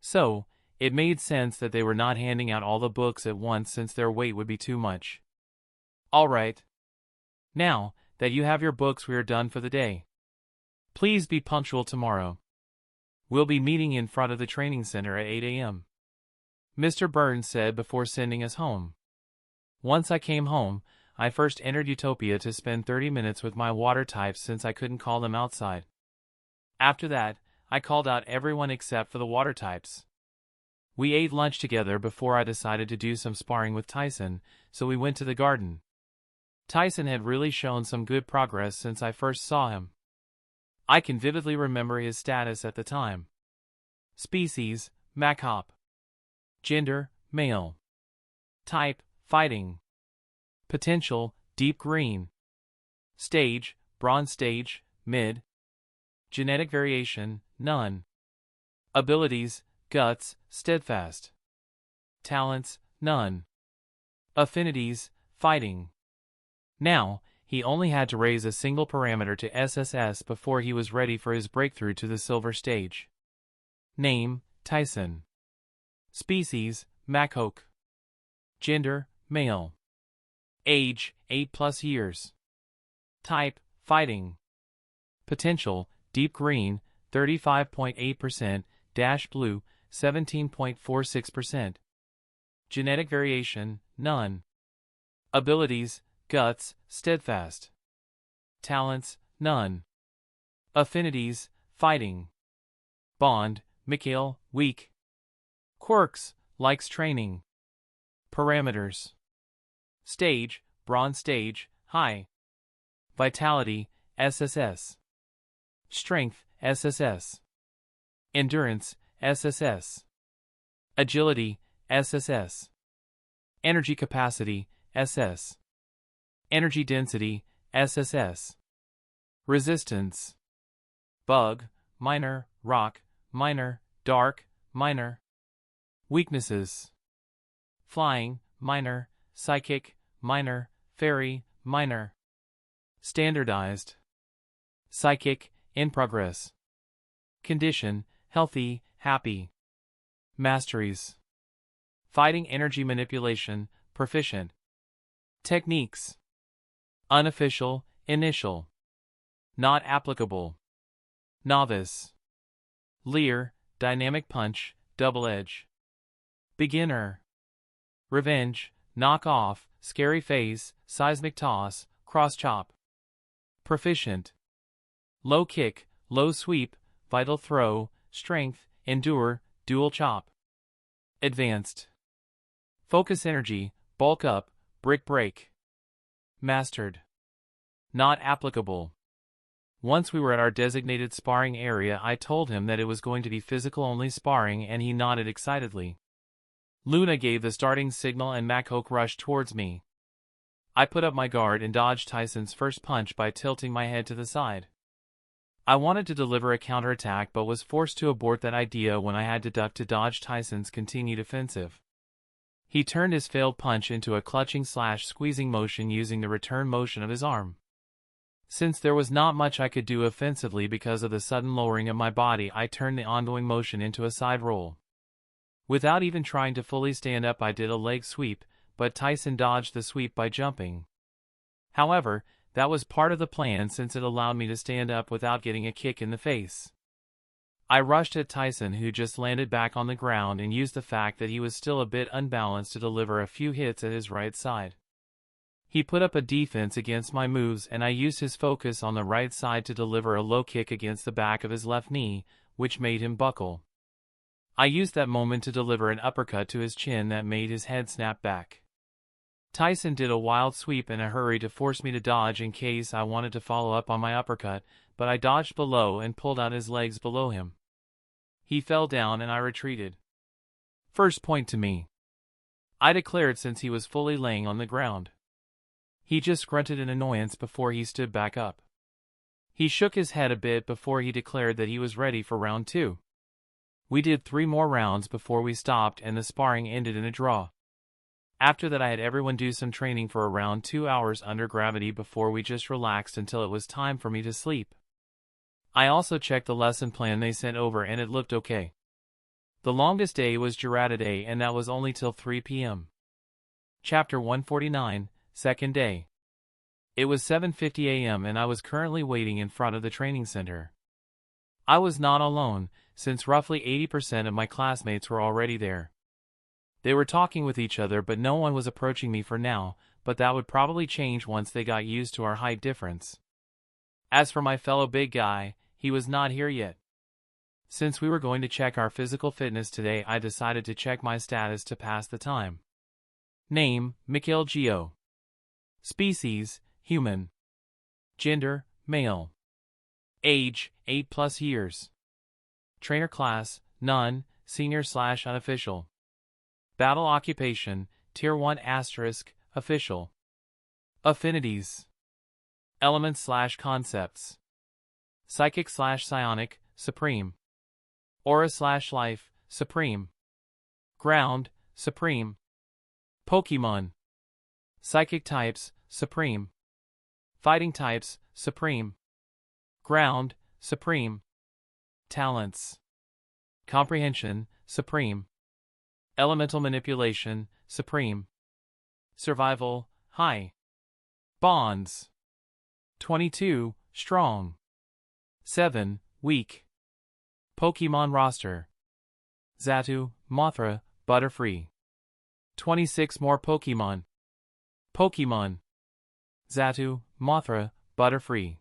So, it made sense that they were not handing out all the books at once since their weight would be too much. Alright. Now that you have your books, we are done for the day. Please be punctual tomorrow. We'll be meeting in front of the training center at 8 a.m. Mr. Burns said before sending us home. Once I came home, I first entered Utopia to spend 30 minutes with my water types since I couldn't call them outside. After that, I called out everyone except for the water types. We ate lunch together before I decided to do some sparring with Tyson, so we went to the garden. Tyson had really shown some good progress since I first saw him. I can vividly remember his status at the time. Species, Machop. Gender, male. Type, fighting. Potential, deep green. Stage, bronze stage, mid. Genetic variation, none. Abilities, guts, steadfast. Talents, none. Affinities, fighting. Now, he only had to raise a single parameter to SSS before he was ready for his breakthrough to the silver stage. Name, Tyson. Species, Machop. Gender, male. Age, 8+ years. Type, fighting. Potential, deep green, 35.8%, dash blue, 17.46%. Genetic variation, none. Abilities, guts, steadfast. Talents, none. Affinities, fighting. Bond, Mikhail, weak. Quirks, likes training. Parameters. Stage, bronze stage, high. Vitality, SSS. Strength, SSS. Endurance, SSS. Agility, SSS. Energy capacity, SS. Energy density, SSS. Resistance. Bug, minor, rock, minor, dark, minor. Weaknesses. Flying, minor, psychic, minor, fairy, minor. Standardized. Psychic, in progress. Condition, healthy, happy. Masteries. Fighting energy manipulation, proficient. Techniques. Unofficial, initial. Not applicable. Novice. Leer, dynamic punch, double edge. Beginner. Revenge, knock off, scary phase, seismic toss, cross chop. Proficient. Low kick, low sweep, vital throw, strength, endure, dual chop. Advanced. Focus energy, bulk up, brick break. Mastered. Not applicable. Once we were at our designated sparring area, I told him that it was going to be physical-only sparring, and he nodded excitedly. Luna gave the starting signal and Makok rushed towards me. I put up my guard and dodged Tyson's first punch by tilting my head to the side. I wanted to deliver a counterattack but was forced to abort that idea when I had to duck to dodge Tyson's continued offensive. He turned his failed punch into a clutching/squeezing motion using the return motion of his arm. Since there was not much I could do offensively because of the sudden lowering of my body, I turned the ongoing motion into a side roll. Without even trying to fully stand up, I did a leg sweep, but Tyson dodged the sweep by jumping. However, that was part of the plan since it allowed me to stand up without getting a kick in the face. I rushed at Tyson, who just landed back on the ground, and used the fact that he was still a bit unbalanced to deliver a few hits at his right side. He put up a defense against my moves, and I used his focus on the right side to deliver a low kick against the back of his left knee, which made him buckle. I used that moment to deliver an uppercut to his chin that made his head snap back. Tyson did a wild sweep in a hurry to force me to dodge in case I wanted to follow up on my uppercut, but I dodged below and pulled out his legs below him. He fell down and I retreated. "First point to me," I declared since he was fully laying on the ground. He just grunted in annoyance before he stood back up. He shook his head a bit before he declared that he was ready for round 2. We did 3 more rounds before we stopped and the sparring ended in a draw. After that I had everyone do some training for around 2 hours under gravity before we just relaxed until it was time for me to sleep. I also checked the lesson plan they sent over and it looked okay. The longest day was Gerada Day and that was only till 3 p.m. Chapter 149, Second Day. It was 7:50 a.m. and I was currently waiting in front of the training center. I was not alone, since roughly 80% of my classmates were already there. They were talking with each other but no one was approaching me for now, but that would probably change once they got used to our height difference. As for my fellow big guy, he was not here yet. Since we were going to check our physical fitness today, I decided to check my status to pass the time. Name, Mikhail Geo. Species, human. Gender, male. Age, 8+ years. Trainer class, none, senior/unofficial. Battle occupation, Tier 1 *, official. Affinities. Elements/concepts. Psychic/psionic, supreme. Aura/life, supreme. Ground, supreme. Pokemon. Psychic types, supreme. Fighting types, supreme. Ground, supreme. Talents. Comprehension, supreme. Elemental manipulation, supreme. Survival, high. Bonds. 22, strong. 7, weak. Pokemon roster. Xatu, Mothra, Butterfree. 26 more Pokemon. Pokemon. Xatu, Mothra, Butterfree.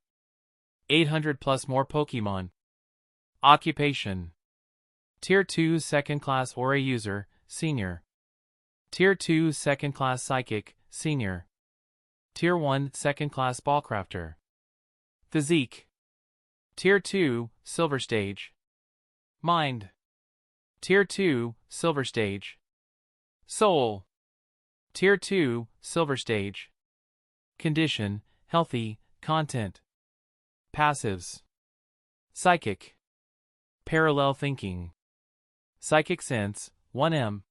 800+ more Pokemon. Occupation. Tier 2 second class Aura user, senior. Tier 2 second class Psychic, senior. Tier 1 second class Ballcrafter. Physique. Tier 2, Silver Stage. Mind. Tier 2, Silver Stage. Soul. Tier 2, Silver Stage. Condition, healthy, content. Passives. Psychic. Parallel thinking. Psychic sense, 1M.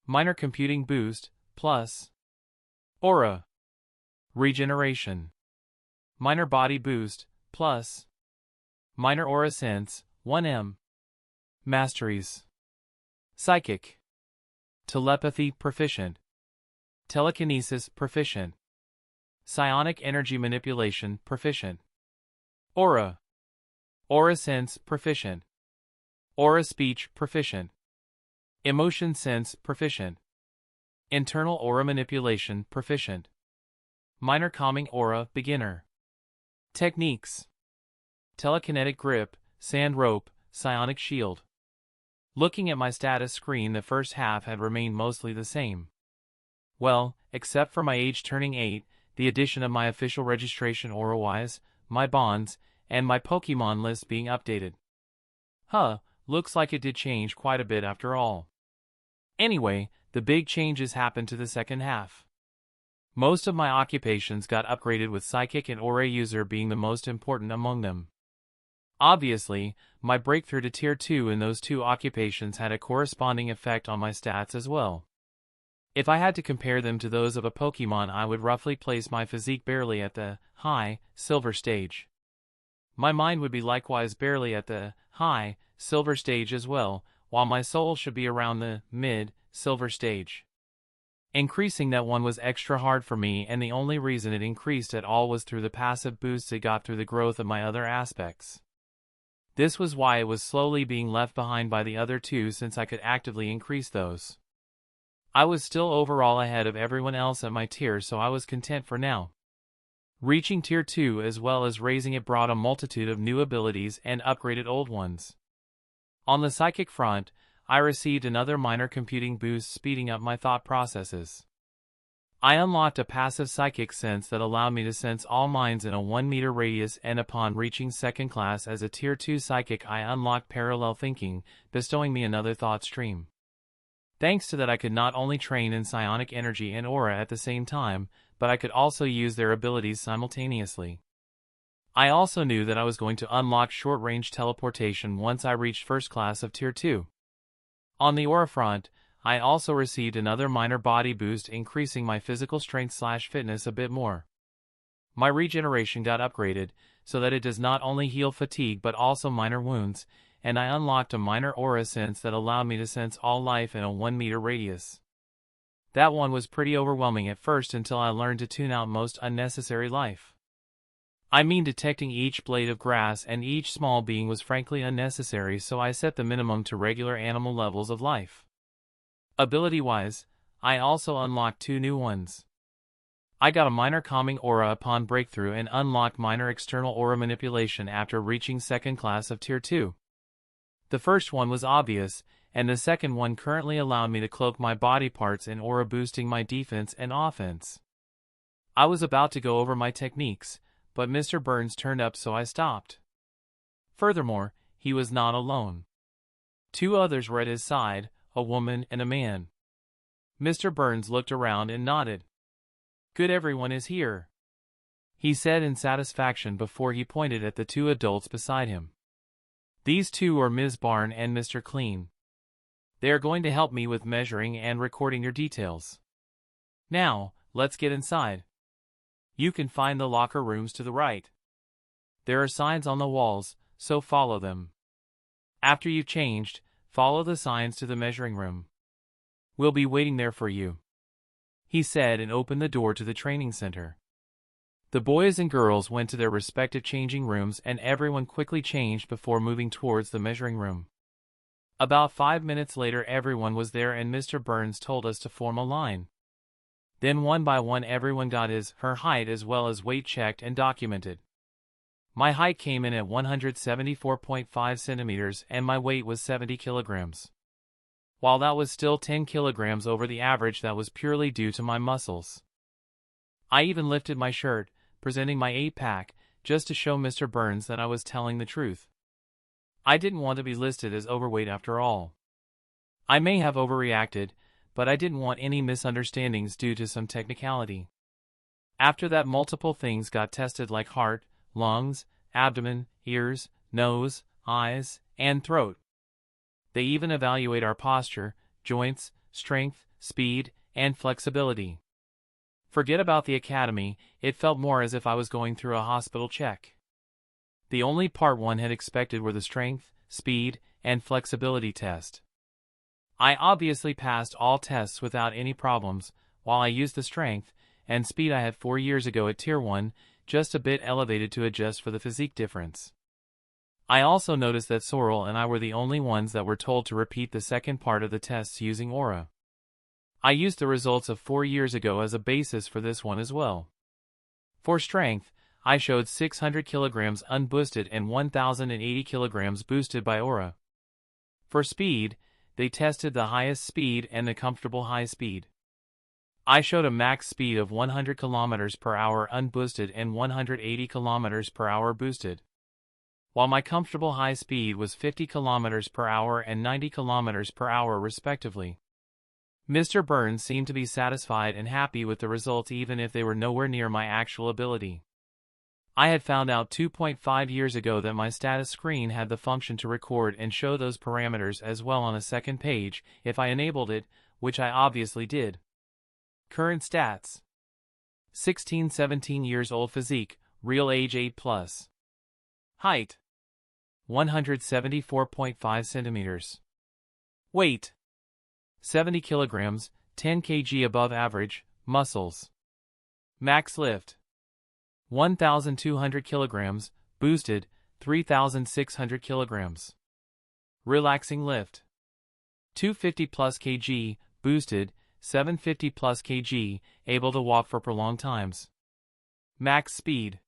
Minor computing boost, plus. Aura. Regeneration. Minor body boost, plus. Minor aura sense, 1M. Masteries. Psychic. Telepathy proficient. Telekinesis proficient. Psionic energy manipulation proficient. Aura. Aura sense proficient. Aura speech proficient. Emotion sense proficient. Internal aura manipulation proficient. Minor calming aura beginner. Techniques. Telekinetic grip, sand rope, psionic shield. Looking at my status screen, the first half had remained mostly the same. Well, except for my age turning 8, the addition of my official registration aura-wise, my bonds, and my Pokemon list being updated. Looks like it did change quite a bit after all. Anyway, the big changes happened to the second half. Most of my occupations got upgraded, with Psychic and Aura User being the most important among them. Obviously, my breakthrough to Tier 2 in those two occupations had a corresponding effect on my stats as well. If I had to compare them to those of a Pokemon, I would roughly place my physique barely at the high, silver stage. My mind would be likewise barely at the high, silver stage as well, while my soul should be around the mid, silver stage. Increasing that one was extra hard for me, and the only reason it increased at all was through the passive boosts it got through the growth of my other aspects. This was why it was slowly being left behind by the other two, since I could actively increase those. I was still overall ahead of everyone else at my tier, so I was content for now. Reaching Tier 2 as well as raising it brought a multitude of new abilities and upgraded old ones. On the psychic front, I received another minor computing boost, speeding up my thought processes. I unlocked a passive psychic sense that allowed me to sense all minds in a 1-meter radius, and upon reaching second class as a Tier 2 psychic, I unlocked parallel thinking, bestowing me another thought stream. Thanks to that, I could not only train in psionic energy and aura at the same time, but I could also use their abilities simultaneously. I also knew that I was going to unlock short-range teleportation once I reached first class of Tier 2. On the aura front, I also received another minor body boost, increasing my physical strength/fitness a bit more. My regeneration got upgraded, so that it does not only heal fatigue but also minor wounds, and I unlocked a minor aura sense that allowed me to sense all life in a 1-meter radius. That one was pretty overwhelming at first until I learned to tune out most unnecessary life. I mean, detecting each blade of grass and each small being was frankly unnecessary, so I set the minimum to regular animal levels of life. Ability-wise, I also unlocked 2 new ones. I got a minor calming aura upon breakthrough and unlocked minor external aura manipulation after reaching second class of Tier 2. The first one was obvious, and the second one currently allowed me to cloak my body parts in aura, boosting my defense and offense. I was about to go over my techniques, but Mr. Burns turned up, so I stopped. Furthermore, he was not alone. 2 others were at his side, a woman and a man. Mr. Burns looked around and nodded. "Good, everyone is here," he said in satisfaction before he pointed at the 2 adults beside him. "These 2 are Ms. Barn and Mr. Clean. They are going to help me with measuring and recording your details. Now, let's get inside. You can find the locker rooms to the right. There are signs on the walls, so follow them. After you've changed, follow the signs to the measuring room. We'll be waiting there for you," he said, and opened the door to the training center. The boys and girls went to their respective changing rooms, and everyone quickly changed before moving towards the measuring room. About 5 minutes later, everyone was there, and Mr. Burns told us to form a line. Then one by one everyone got her height as well as weight checked and documented. My height came in at 174.5 centimeters and my weight was 70 kilograms. While that was still 10 kilograms over the average, that was purely due to my muscles. I even lifted my shirt, presenting my 8-pack, just to show Mr. Burns that I was telling the truth. I didn't want to be listed as overweight after all. I may have overreacted, but I didn't want any misunderstandings due to some technicality. After that, multiple things got tested, like heart, lungs, abdomen, ears, nose, eyes, and throat. They even evaluate our posture, joints, strength, speed, and flexibility. Forget about the academy, it felt more as if I was going through a hospital check. The only part one had expected were the strength, speed, and flexibility test. I obviously passed all tests without any problems, while I used the strength and speed I had 4 years ago at Tier 1, just a bit elevated to adjust for the physique difference. I also noticed that Sorrel and I were the only ones that were told to repeat the second part of the tests using aura. I used the results of 4 years ago as a basis for this one as well. For strength, I showed 600 kilograms unboosted and 1080 kilograms boosted by aura. For speed, they tested the highest speed and the comfortable high speed. I showed a max speed of 100 kilometers per hour unboosted and 180 kilometers per hour boosted. while my comfortable high speed was 50 km per hour and 90 km per hour respectively. Mr. Burns seemed to be satisfied and happy with the results even if they were nowhere near my actual ability. I had found out 2.5 years ago that my status screen had the function to record and show those parameters as well on a second page if I enabled it, which I obviously did. Current stats: 16-17 years old, physique, real age 8+. Height: 174.5 centimeters. Weight: 70 kilograms, 10 kg above average. Muscles: max lift: 1,200 kilograms, boosted, 3,600 kilograms. Relaxing lift: 250 plus kg, boosted, 750 plus kg, able to walk for prolonged times. Max speed: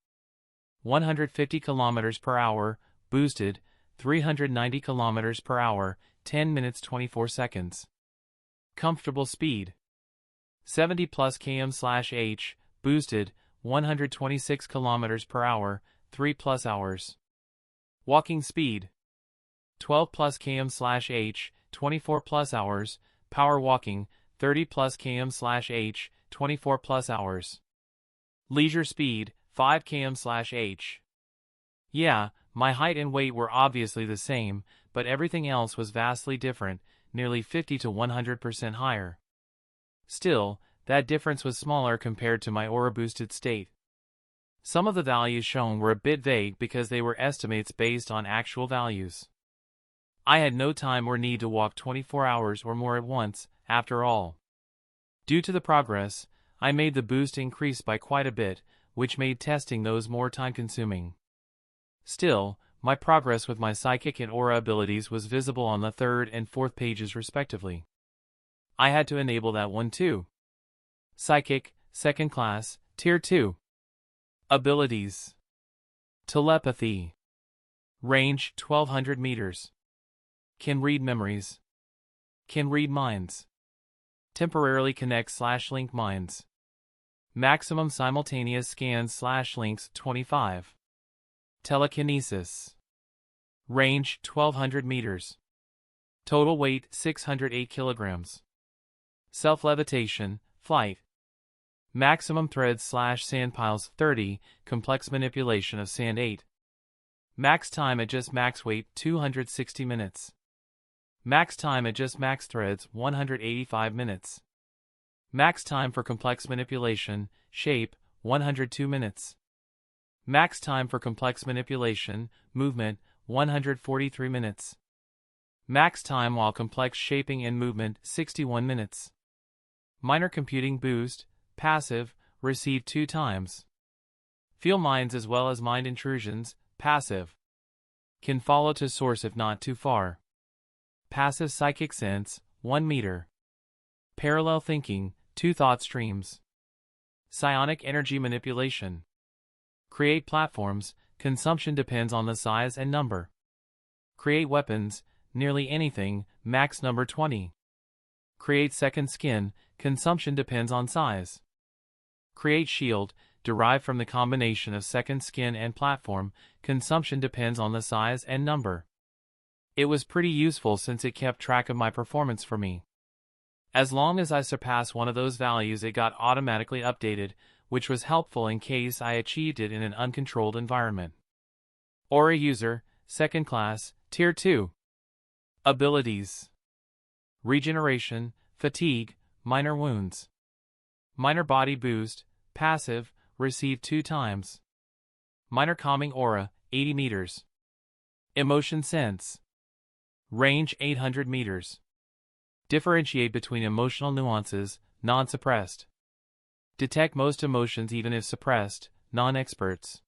150 kilometers per hour, boosted, 390 kilometers per hour, 10 minutes 24 seconds. Comfortable speed: 70 plus km/h, boosted, 126 kilometers per hour, 3+ hours. Walking speed: 12 plus km/h, 24+ hours. Power walking: 30 plus km/h, 24+ hours. Leisure speed: 5 km/h. Yeah, my height and weight were obviously the same, but everything else was vastly different, nearly 50 to 100% higher. Still, that difference was smaller compared to my aura-boosted state. Some of the values shown were a bit vague because they were estimates based on actual values. I had no time or need to walk 24 hours or more at once, after all. Due to the progress, I made the boost increase by quite a bit, which made testing those more time-consuming. Still, my progress with my psychic and aura abilities was visible on the third and fourth pages respectively. I had to enable that one too. Psychic, second class, tier 2. Abilities: telepathy. Range 1200 meters. Can read memories. Can read minds. Temporarily connect/link minds. Maximum simultaneous scans/links 25. Telekinesis. Range 1200 meters. Total weight 608 kilograms. Self-levitation, flight. Maximum threads/sand piles 30, complex manipulation of sand 8. Max time at just max weight 260 minutes. Max time at just max threads 185 minutes. Max time for complex manipulation, shape, 102 minutes. Max time for complex manipulation, movement, 143 minutes. Max time while complex shaping and movement, 61 minutes. Minor computing boost, passive, received 2 times. Feel minds as well as mind intrusions, passive. Can follow to source if not too far. Passive psychic sense, 1 meter. Parallel thinking, 2 thought streams. Psionic energy manipulation. Create platforms, consumption depends on the size and number. Create weapons, nearly anything, max number 20. Create second skin, consumption depends on size. Create shield, derived from the combination of second skin and platform, consumption depends on the size and number. It was pretty useful since it kept track of my performance for me. As long as I surpassed one of those values, it got automatically updated, which was helpful in case I achieved it in an uncontrolled environment. Aura user, second class, tier 2. Abilities: regeneration, fatigue, minor wounds. Minor body boost, passive, received 2 times. Minor calming aura, 80 meters. Emotion sense. Range 800 meters. Differentiate between emotional nuances, non-suppressed. Detect most emotions even if suppressed, non-experts.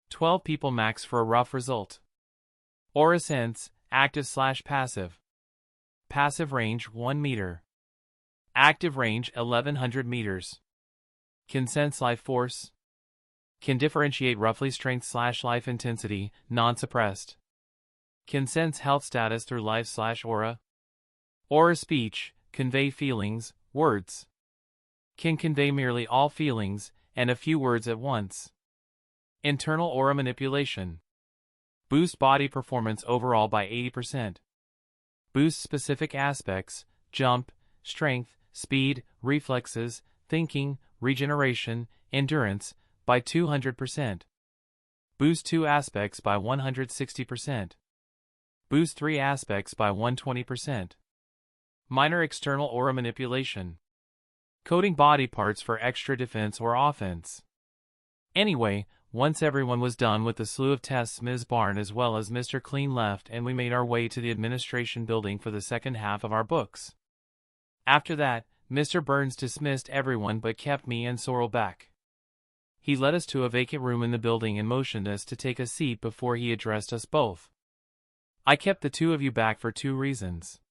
12 people max for a rough result. Aura sense, active/passive. Passive range 1 meter. Active range 1100 meters. Can sense life force. Can differentiate roughly strength/life intensity, non-suppressed. Can sense health status through life/aura. Aura speech, convey feelings, words. Can convey merely all feelings, and a few words at once. Internal aura manipulation. Boost body performance overall by 80%. Boost specific aspects, jump, strength, speed, reflexes, thinking, regeneration, endurance, by 200%. Boost 2 aspects by 160%. Boost 3 aspects by 120%. Minor external aura manipulation. Coding body parts for extra defense or offense. Anyway, once everyone was done with the slew of tests, Ms. Barn as well as Mr. Clean left and we made our way to the administration building for the second half of our books. After that, Mr. Burns dismissed everyone but kept me and Sorrel back. He led us to a vacant room in the building and motioned us to take a seat before he addressed us both. I kept the two of you back for 2 reasons.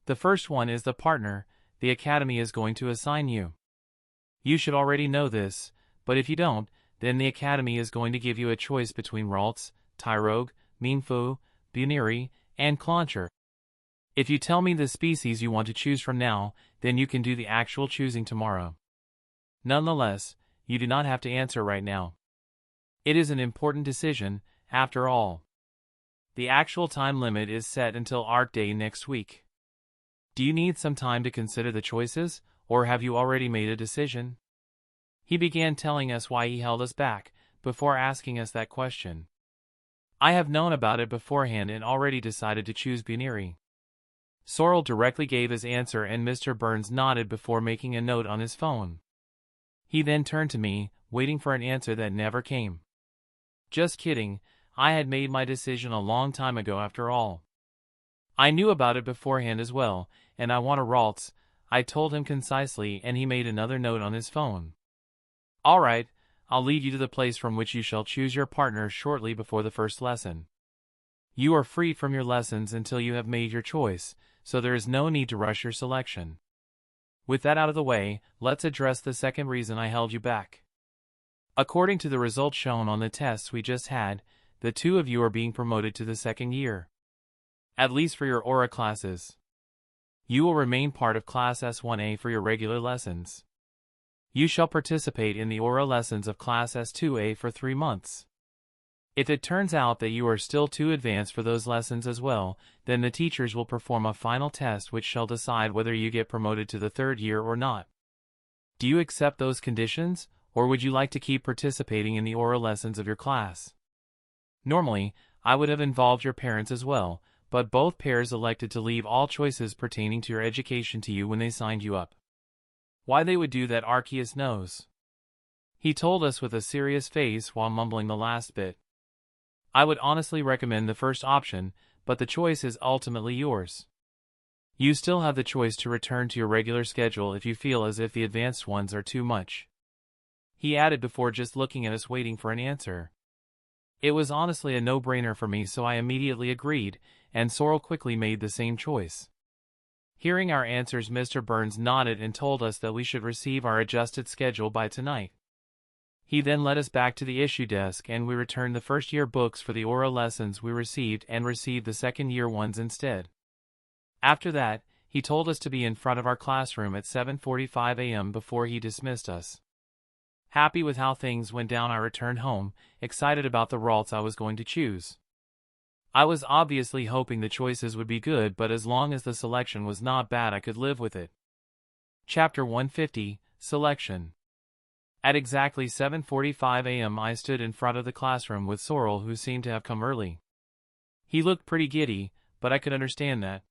The first one is the partner the Academy is going to assign you. You should already know this, but if you don't, then the Academy is going to give you a choice between Ralts, Tyrogue, Minfu, Buniri, and Clauncher. If you tell me the species you want to choose from now, then you can do the actual choosing tomorrow. Nonetheless, you do not have to answer right now. It is an important decision, after all. The actual time limit is set until Art Day next week. Do you need some time to consider the choices, or have you already made a decision? He began telling us why he held us back, before asking us that question. I have known about it beforehand and already decided to choose Buniri. Sorrel directly gave his answer and Mr. Burns nodded before making a note on his phone. He then turned to me, waiting for an answer that never came. Just kidding, I had made my decision a long time ago after all. I knew about it beforehand as well, and I want a Ralts, I told him concisely and he made another note on his phone. All right, I'll lead you to the place from which you shall choose your partner shortly before the first lesson. You are free from your lessons until you have made your choice, so there is no need to rush your selection. With that out of the way, let's address the second reason I held you back. According to the results shown on the tests we just had, the 2 of you are being promoted to the 2nd year. At least for your aura classes. You will remain part of Class S1A for your regular lessons. You shall participate in the aura lessons of Class S2A for 3 months. If it turns out that you are still too advanced for those lessons as well, then the teachers will perform a final test which shall decide whether you get promoted to the 3rd year or not. Do you accept those conditions, or would you like to keep participating in the aura lessons of your class? Normally, I would have involved your parents as well, but both pairs elected to leave all choices pertaining to your education to you when they signed you up. Why they would do that Arceus knows. He told us with a serious face while mumbling the last bit. I would honestly recommend the first option, but the choice is ultimately yours. You still have the choice to return to your regular schedule if you feel as if the advanced ones are too much. He added before just looking at us waiting for an answer. It was honestly a no-brainer for me, so I immediately agreed, and Sorrel quickly made the same choice. Hearing our answers, Mr. Burns nodded and told us that we should receive our adjusted schedule by tonight. He then led us back to the issue desk and we returned the first-year books for the aura lessons we received and received the second-year ones instead. After that, he told us to be in front of our classroom at 7:45 a.m. before he dismissed us. Happy with how things went down, I returned home, excited about the Ralts I was going to choose. I was obviously hoping the choices would be good, but as long as the selection was not bad I could live with it. Chapter 150, Selection. At exactly 7:45 a.m. I stood in front of the classroom with Sorrel, who seemed to have come early. He looked pretty giddy, but I could understand that.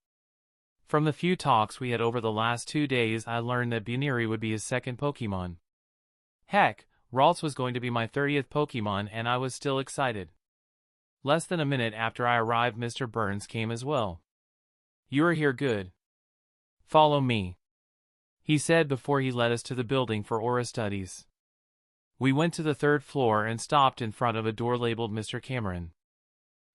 From the few talks we had over the last 2 days, I learned that Buniri would be his second Pokemon. Heck, Ralts was going to be my 30th Pokemon and I was still excited. Less than a minute after I arrived, Mr. Burns came as well. You are here, good. Follow me, he said before he led us to the building for aura studies. We went to the 3rd floor and stopped in front of a door labeled Mr. Cameron.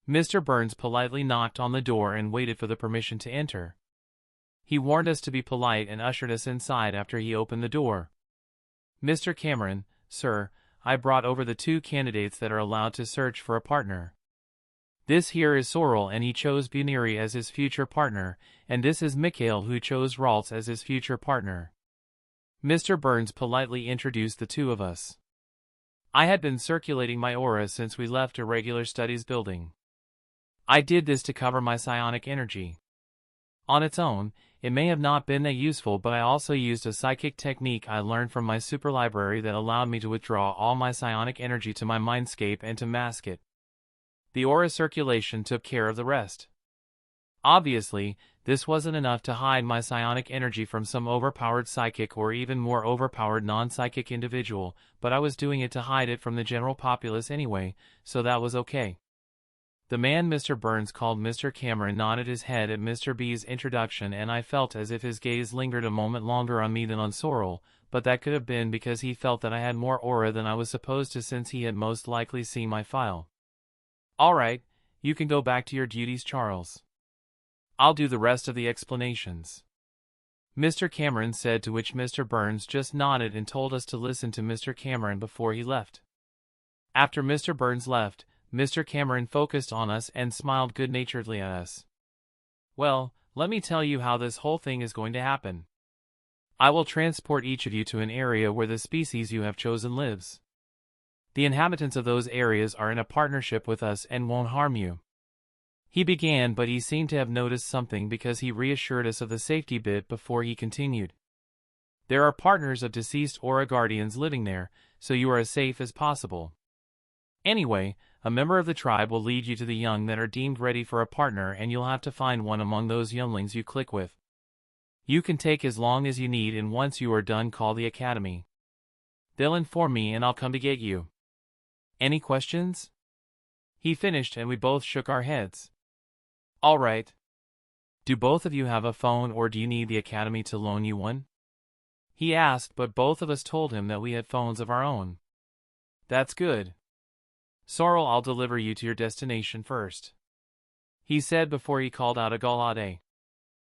Mr. Burns politely knocked on the door and waited for the permission to enter. He warned us to be polite and ushered us inside after he opened the door. Mr. Cameron, sir, I brought over the 2 candidates that are allowed to search for a partner. This here is Sorrel and he chose Buniri as his future partner, and this is Mikhail who chose Ralts as his future partner. Mr. Burns politely introduced the 2 of us. I had been circulating my aura since we left a regular studies building. I did this to cover my psionic energy. On its own, it may have not been that useful, but I also used a psychic technique I learned from my super library that allowed me to withdraw all my psionic energy to my mindscape and to mask it. The aura circulation took care of the rest. Obviously, this wasn't enough to hide my psionic energy from some overpowered psychic or even more overpowered non-psychic individual, but I was doing it to hide it from the general populace anyway, so that was okay. The man Mr. Burns called Mr. Cameron nodded his head at Mr. B's introduction, and I felt as if his gaze lingered a moment longer on me than on Sorrel, but that could have been because he felt that I had more aura than I was supposed to, since he had most likely seen my file. "All right, you can go back to your duties, Charles. I'll do the rest of the explanations," Mr. Cameron said, to which Mr. Burns just nodded and told us to listen to Mr. Cameron before he left. After Mr. Burns left, Mr. Cameron focused on us and smiled good-naturedly at us. "Well, let me tell you how this whole thing is going to happen. I will transport each of you to an area where the species you have chosen lives. The inhabitants of those areas are in a partnership with us and won't harm you." He began, but he seemed to have noticed something because he reassured us of the safety bit before he continued. "There are partners of deceased Aura Guardians living there, so you are as safe as possible. Anyway, a member of the tribe will lead you to the young that are deemed ready for a partner, and you'll have to find one among those younglings you click with. You can take as long as you need, and once you are done, call the academy. They'll inform me and I'll come to get you. Any questions?" He finished, and we both shook our heads. "All right. Do both of you have a phone, or do you need the academy to loan you one?" he asked, but both of us told him that we had phones of our own. "That's good. Sorrel, I'll deliver you to your destination first," he said before he called out a Galade.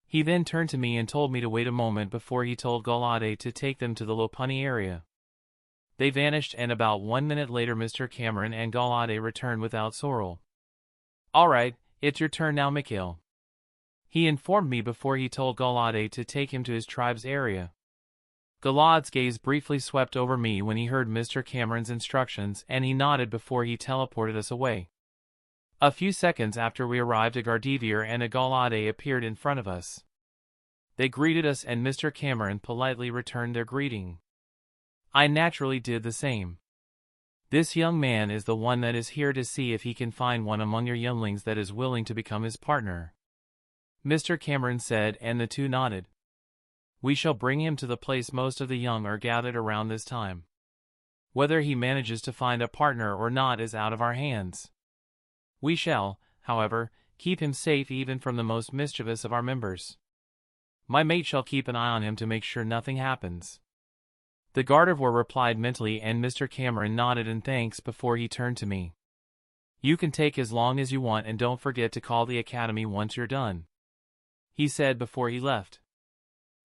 He then turned to me and told me to wait a moment before he told Galade to take them to the Lopunny area. They vanished, and about 1 minute later Mr. Cameron and Galade returned without Sorrel. "All right, it's your turn now, Mikhail," he informed me before he told Galade to take him to his tribe's area. Galade's gaze briefly swept over me when he heard Mr. Cameron's instructions, and he nodded before he teleported us away. A few seconds after we arrived, a Gardevoir and a Galade appeared in front of us. They greeted us, and Mr. Cameron politely returned their greeting. I naturally did the same. "This young man is the one that is here to see if he can find one among your younglings that is willing to become his partner," Mr. Cameron said, and the two nodded. "We shall bring him to the place most of the young are gathered around this time. Whether he manages to find a partner or not is out of our hands. We shall, however, keep him safe even from the most mischievous of our members. My mate shall keep an eye on him to make sure nothing happens." The Gardevoir replied mentally, and Mr. Cameron nodded in thanks before he turned to me. "You can take as long as you want, and don't forget to call the academy once you're done," he said before he left.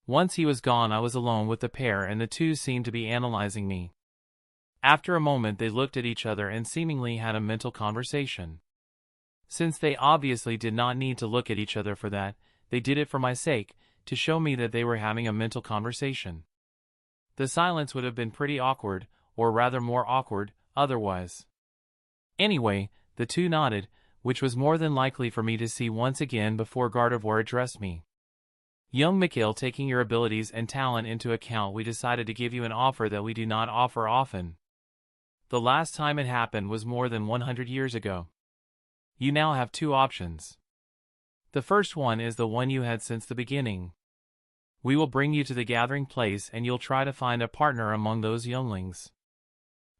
Once he was gone, I was alone with the pair, and the two seemed to be analyzing me. After a moment they looked at each other and seemingly had a mental conversation. Since they obviously did not need to look at each other for that, they did it for my sake, to show me that they were having a mental conversation. The silence would have been pretty awkward, or rather more awkward, otherwise. Anyway, the two nodded, which was more than likely for me to see once again before Gardevoir addressed me. "Young Mikhail, taking your abilities and talent into account, we decided to give you an offer that we do not offer often. The last time it happened was more than 100 years ago. You now have two options. The first one is the one you had since the beginning. We will bring you to the gathering place, and you'll try to find a partner among those younglings.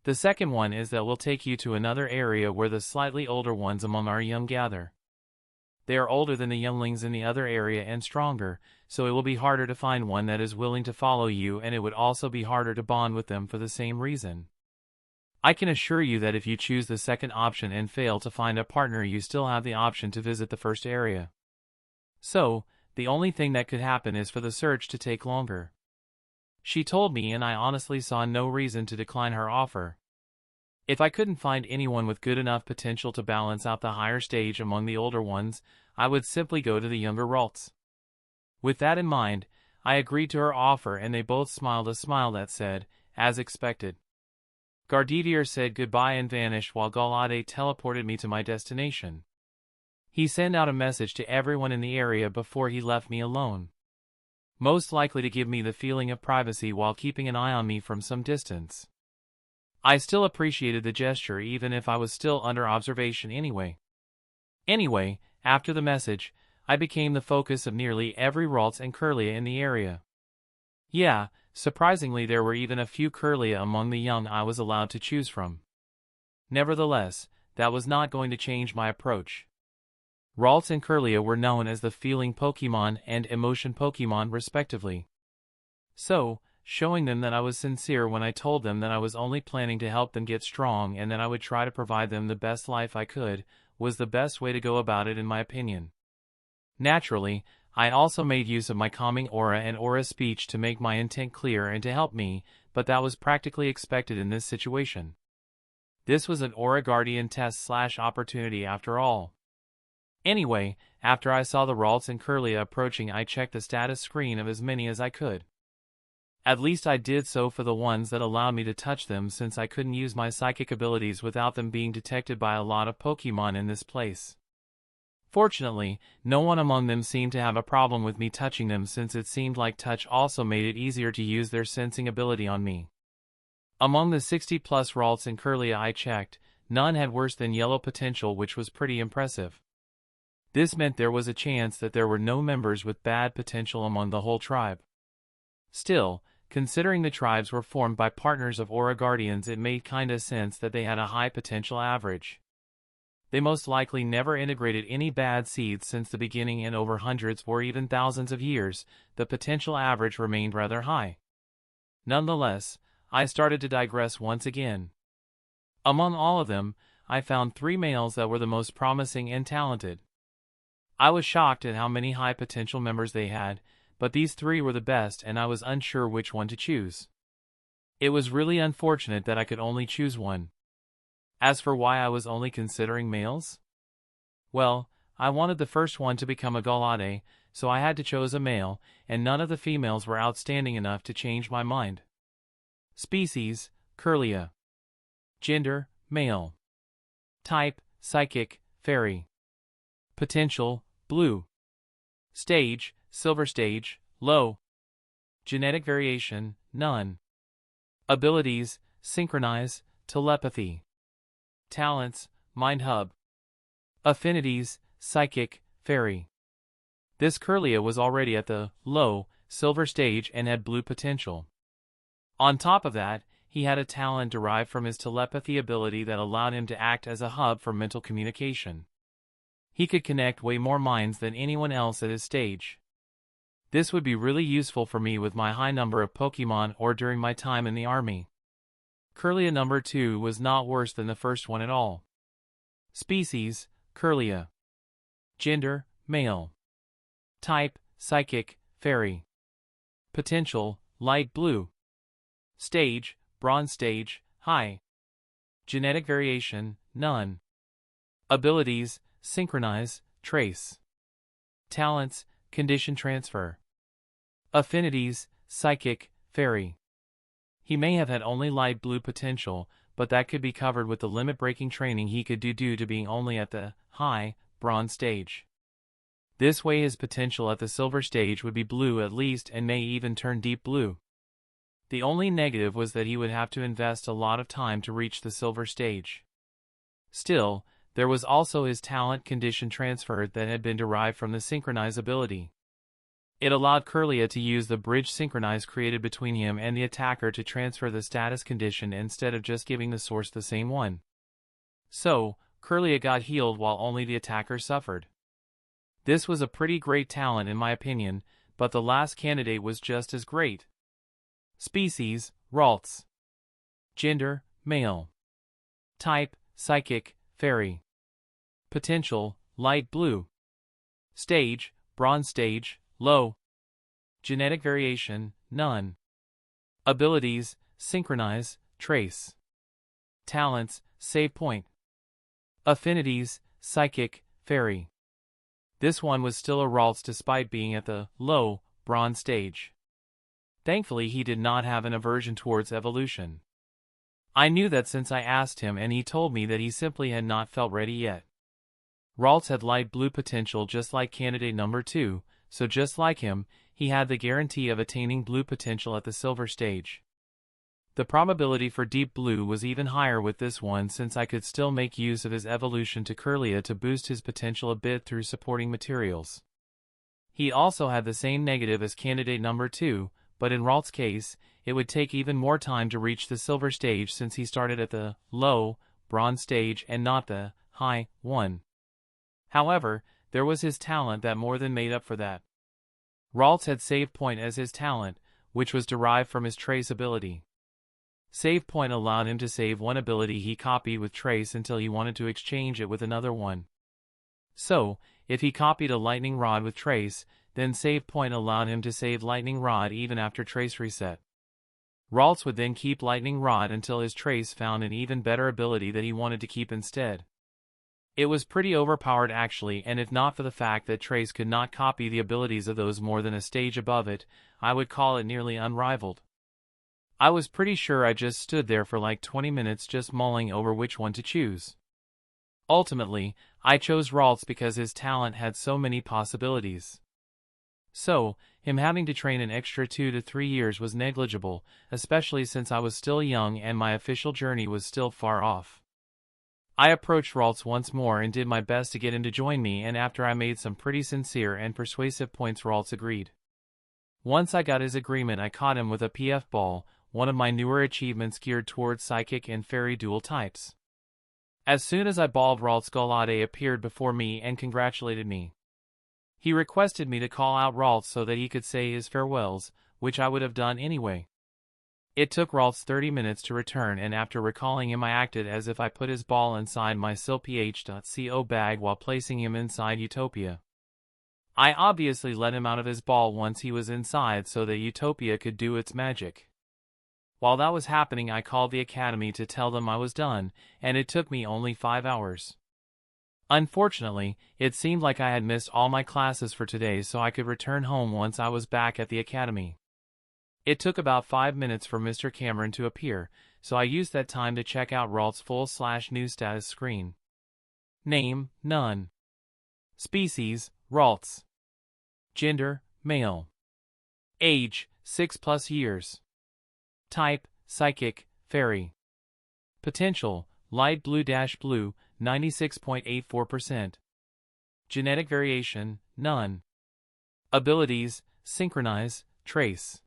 The second one is that we'll take you to another area where the slightly older ones among our young gather. They are older than the younglings in the other area and stronger, so it will be harder to find one that is willing to follow you, and it would also be harder to bond with them for the same reason. I can assure you that if you choose the second option and fail to find a partner, you still have the option to visit the first area. So, the only thing that could happen is for the search to take longer." She told me, and I honestly saw no reason to decline her offer. If I couldn't find anyone with good enough potential to balance out the higher stage among the older ones, I would simply go to the younger Ralts. With that in mind, I agreed to her offer, and they both smiled a smile that said, "As expected." Gardevoir said goodbye and vanished, while Galade teleported me to my destination. He sent out a message to everyone in the area before he left me alone. Most likely to give me the feeling of privacy while keeping an eye on me from some distance. I still appreciated the gesture even if I was still under observation anyway. Anyway, after the message, I became the focus of nearly every Ralts and Curlia in the area. Yeah, surprisingly there were even a few Curlia among the young I was allowed to choose from. Nevertheless, that was not going to change my approach. Ralts and Curlia were known as the feeling Pokemon and emotion Pokemon respectively. So, showing them that I was sincere when I told them that I was only planning to help them get strong and that I would try to provide them the best life I could, was the best way to go about it in my opinion. Naturally, I also made use of my calming aura and aura speech to make my intent clear and to help me, but that was practically expected in this situation. This was an Aura Guardian test/opportunity after all. Anyway, after I saw the Ralts and Curlia approaching, I checked the status screen of as many as I could. At least I did so for the ones that allowed me to touch them, since I couldn't use my psychic abilities without them being detected by a lot of Pokemon in this place. Fortunately, no one among them seemed to have a problem with me touching them, since it seemed like touch also made it easier to use their sensing ability on me. Among the 60+ Ralts and Curlia I checked, none had worse than yellow potential, which was pretty impressive. This meant there was a chance that there were no members with bad potential among the whole tribe. Still, considering the tribes were formed by partners of Aura Guardians, it made kinda sense that they had a high potential average. They most likely never integrated any bad seeds since the beginning, and over hundreds or even thousands of years, the potential average remained rather high. Nonetheless, I started to digress once again. Among all of them, I found 3 males that were the most promising and talented. I was shocked at how many high potential members they had, but these 3 were the best and I was unsure which one to choose. It was really unfortunate that I could only choose one. As for why I was only considering males? Well, I wanted the first one to become a Galade, so I had to choose a male, and none of the females were outstanding enough to change my mind. Species, Curlia. Gender, male. Type, psychic, fairy. Potential, blue. Stage, silver stage, low. Genetic variation, none. Abilities, synchronize, telepathy. Talents, mind hub. Affinities, psychic, fairy. This Curlia was already at the low, silver stage and had blue potential. On top of that, he had a talent derived from his telepathy ability that allowed him to act as a hub for mental communication. He could connect way more minds than anyone else at his stage. This would be really useful for me with my high number of Pokemon or during my time in the army. Curlia number 2 was not worse than the first one at all. Species, Curlia. Gender, male. Type, psychic, fairy. Potential, light blue. Stage, bronze stage, high. Genetic variation, none. Abilities, synchronize, trace. Talents, condition transfer. Affinities, psychic, fairy. He may have had only light blue potential, but that could be covered with the limit-breaking training he could do due to being only at the high, bronze stage. This way his potential at the silver stage would be blue at least, and may even turn deep blue. The only negative was that he would have to invest a lot of time to reach the silver stage. Still, there was also his talent condition transfer that had been derived from the synchronize ability. It allowed Curlia to use the bridge synchronize created between him and the attacker to transfer the status condition instead of just giving the source the same one. So, Curlia got healed while only the attacker suffered. This was a pretty great talent in my opinion, but the last candidate was just as great. Species, Ralts. Gender, male. Type, psychic, fairy. Potential, light blue. Stage, bronze stage, low. Genetic variation, none. Abilities, synchronize, trace. Talents, save point. Affinities, psychic, fairy. This one was still a Ralts despite being at the low, bronze stage. Thankfully he did not have an aversion towards evolution. I knew that since I asked him, and he told me that he simply had not felt ready yet. Ralts had light blue potential just like candidate number 2, so just like him, he had the guarantee of attaining blue potential at the silver stage. The probability for deep blue was even higher with this one since I could still make use of his evolution to Kirlia to boost his potential a bit through supporting materials. He also had the same negative as candidate number 2, but in Ralt's case, it would take even more time to reach the silver stage since he started at the low, bronze stage and not the high one. However, there was his talent that more than made up for that. Ralts had Save Point as his talent, which was derived from his Trace ability. Save Point allowed him to save one ability he copied with Trace until he wanted to exchange it with another one. So, if he copied a Lightning Rod with Trace, then Save Point allowed him to save Lightning Rod even after Trace reset. Ralts would then keep Lightning Rod until his Trace found an even better ability that he wanted to keep instead. It was pretty overpowered actually, and if not for the fact that Trace could not copy the abilities of those more than a stage above it, I would call it nearly unrivaled. I was pretty sure I just stood there for like 20 minutes just mulling over which one to choose. Ultimately, I chose Ralts because his talent had so many possibilities. So, him having to train an extra 2 to 3 years was negligible, especially since I was still young and my official journey was still far off. I approached Ralts once more and did my best to get him to join me, and after I made some pretty sincere and persuasive points, Ralts agreed. Once I got his agreement, I caught him with a PF ball, one of my newer achievements geared towards psychic and fairy dual types. As soon as I balled Ralts, Golade appeared before me and congratulated me. He requested me to call out Ralts so that he could say his farewells, which I would have done anyway. It took Ralts 30 minutes to return, and after recalling him I acted as if I put his ball inside my silph.co bag while placing him inside Utopia. I obviously let him out of his ball once he was inside so that Utopia could do its magic. While that was happening, I called the academy to tell them I was done, and it took me only 5 hours. Unfortunately, it seemed like I had missed all my classes for today, so I could return home once I was back at the academy. It took about 5 minutes for Mr. Cameron to appear, so I used that time to check out Ralt's full/new status screen. Name, none. Species, Ralts. Gender, male. Age, 6+ years. Type, psychic, fairy. Potential, light blue-blue, 96.84%. Genetic variation, none. Abilities, synchronize, trace.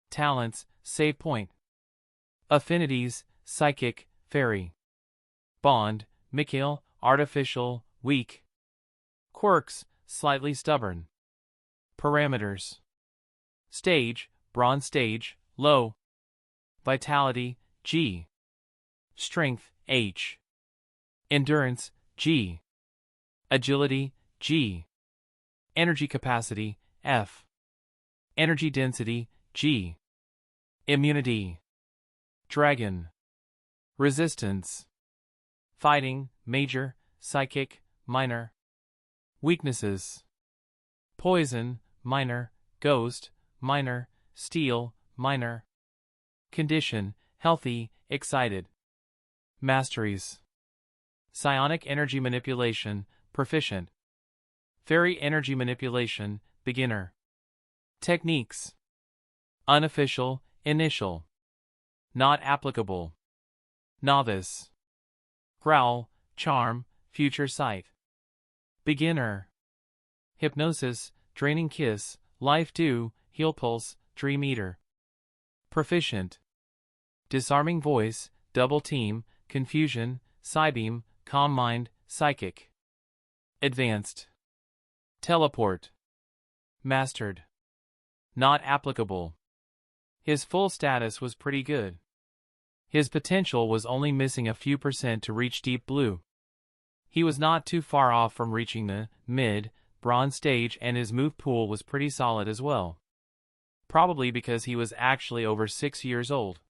Talents, Save Point. Affinities, psychic, fairy. Bond, Mikhail, artificial, weak. Quirks, slightly stubborn. Parameters. Stage, bronze stage, low. Vitality, G. Strength, H. Endurance, G. Agility, G. Energy capacity, F. Energy density, G. Immunity. Dragon. Resistance. Fighting, major, psychic, minor. Weaknesses. Poison, minor, ghost, minor, steel, minor. Condition, healthy, excited. Masteries. Psionic energy manipulation, proficient. Fairy energy manipulation, beginner. Techniques. Unofficial, initial. Not applicable. Novice. Growl, charm, future sight. Beginner. Hypnosis, draining kiss, life dew, heal pulse, dream eater. Proficient. Disarming voice, double team, confusion, psybeam, calm mind, psychic. Advanced. Teleport. Mastered. Not applicable. His full status was pretty good. His potential was only missing a few % to reach deep blue. He was not too far off from reaching the mid, bronze stage, and his move pool was pretty solid as well. Probably because he was actually over 6 years old.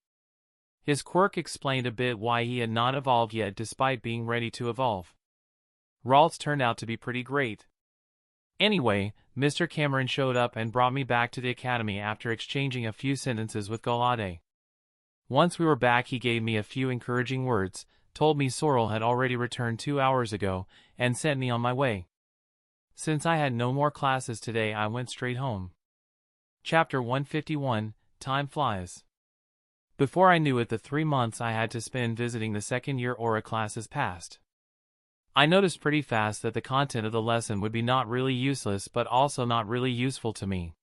His quirk explained a bit why he had not evolved yet despite being ready to evolve. Ralts turned out to be pretty great. Anyway, Mr. Cameron showed up and brought me back to the academy after exchanging a few sentences with Golade. Once we were back, he gave me a few encouraging words, told me Sorrel had already returned 2 hours ago, and sent me on my way. Since I had no more classes today, I went straight home. Chapter 151, Time Flies. Before I knew it, the 3 months I had to spend visiting the second-year Aura classes passed. I noticed pretty fast that the content of the lesson would be not really useless but also not really useful to me.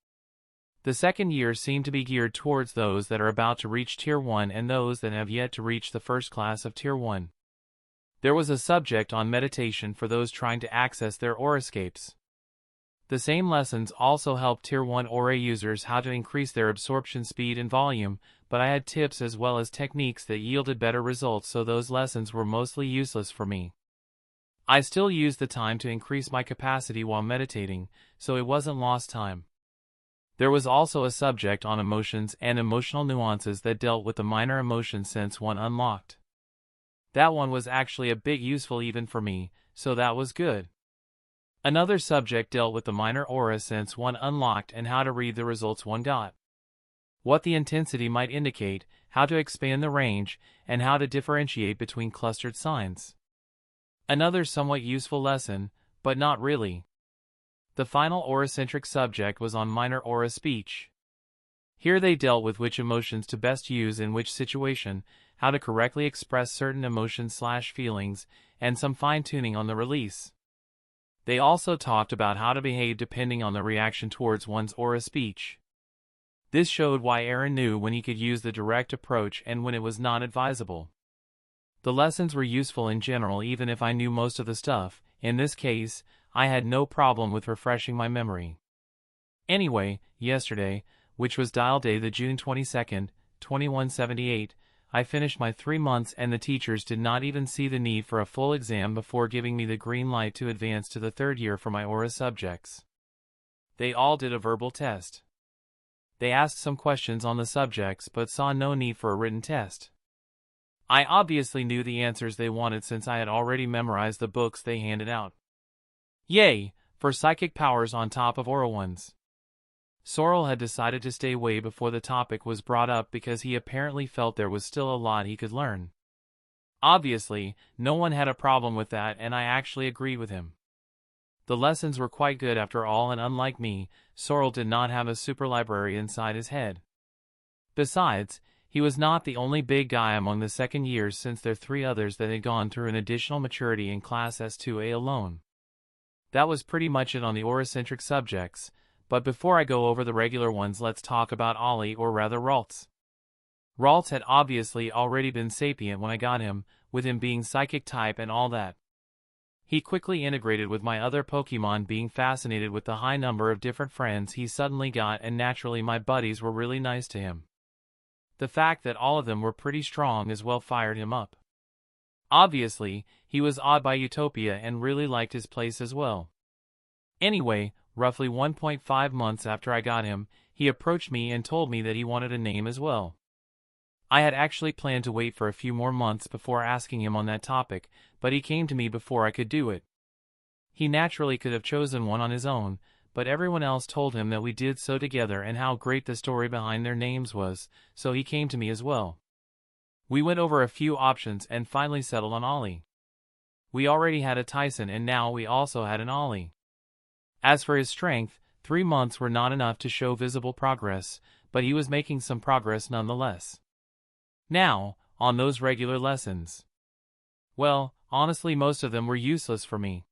The second year seemed to be geared towards those that are about to reach Tier 1 and those that have yet to reach the first class of Tier 1. There was a subject on meditation for those trying to access their aurascapes. The same lessons also helped Tier 1 Aura users how to increase their absorption speed and volume, but I had tips as well as techniques that yielded better results, so those lessons were mostly useless for me. I still used the time to increase my capacity while meditating, so it wasn't lost time. There was also a subject on emotions and emotional nuances that dealt with the minor emotion sense 1 unlocked. That one was actually a bit useful even for me, so that was good. Another subject dealt with the minor aura sense 1 unlocked and how to read the results 1 got. What the intensity might indicate, how to expand the range, and how to differentiate between clustered signs. Another somewhat useful lesson, but not really. The final aura-centric subject was on minor aura speech. Here they dealt with which emotions to best use in which situation, how to correctly express certain emotions/feelings, and some fine-tuning on the release. They also talked about how to behave depending on the reaction towards one's aura speech. This showed why Aaron knew when he could use the direct approach and when it was not advisable. The lessons were useful in general even if I knew most of the stuff. In this case, I had no problem with refreshing my memory. Anyway, yesterday, which was Dial Day the June 22nd, 2178, I finished my 3 months and the teachers did not even see the need for a full exam before giving me the green light to advance to the 3rd year for my aura subjects. They all did a verbal test. They asked some questions on the subjects but saw no need for a written test. I obviously knew the answers they wanted since I had already memorized the books they handed out. Yay, for psychic powers on top of aura ones. Sorrel had decided to stay away before the topic was brought up because he apparently felt there was still a lot he could learn. Obviously, no one had a problem with that and I actually agreed with him. The lessons were quite good after all, and unlike me, Sorrel did not have a super library inside his head. Besides, he was not the only big guy among the second years since there were 3 others that had gone through an additional maturity in Class S2A alone. That was pretty much it on the aura-centric subjects, but before I go over the regular ones, let's talk about Ollie, or rather Ralts. Ralts had obviously already been sapient when I got him, with him being psychic type and all that. He quickly integrated with my other Pokemon, being fascinated with the high number of different friends he suddenly got, and naturally my buddies were really nice to him. The fact that all of them were pretty strong as well fired him up. Obviously, he was awed by Utopia and really liked his place as well. Anyway, roughly 1.5 months after I got him, he approached me and told me that he wanted a name as well. I had actually planned to wait for a few more months before asking him on that topic, but he came to me before I could do it. He naturally could have chosen one on his own, but everyone else told him that we did so together and how great the story behind their names was, so he came to me as well. We went over a few options and finally settled on Ollie. We already had a Tyson and now we also had an Ollie. As for his strength, 3 months were not enough to show visible progress, but he was making some progress nonetheless. Now, on those regular lessons. Well, honestly most of them were useless for me.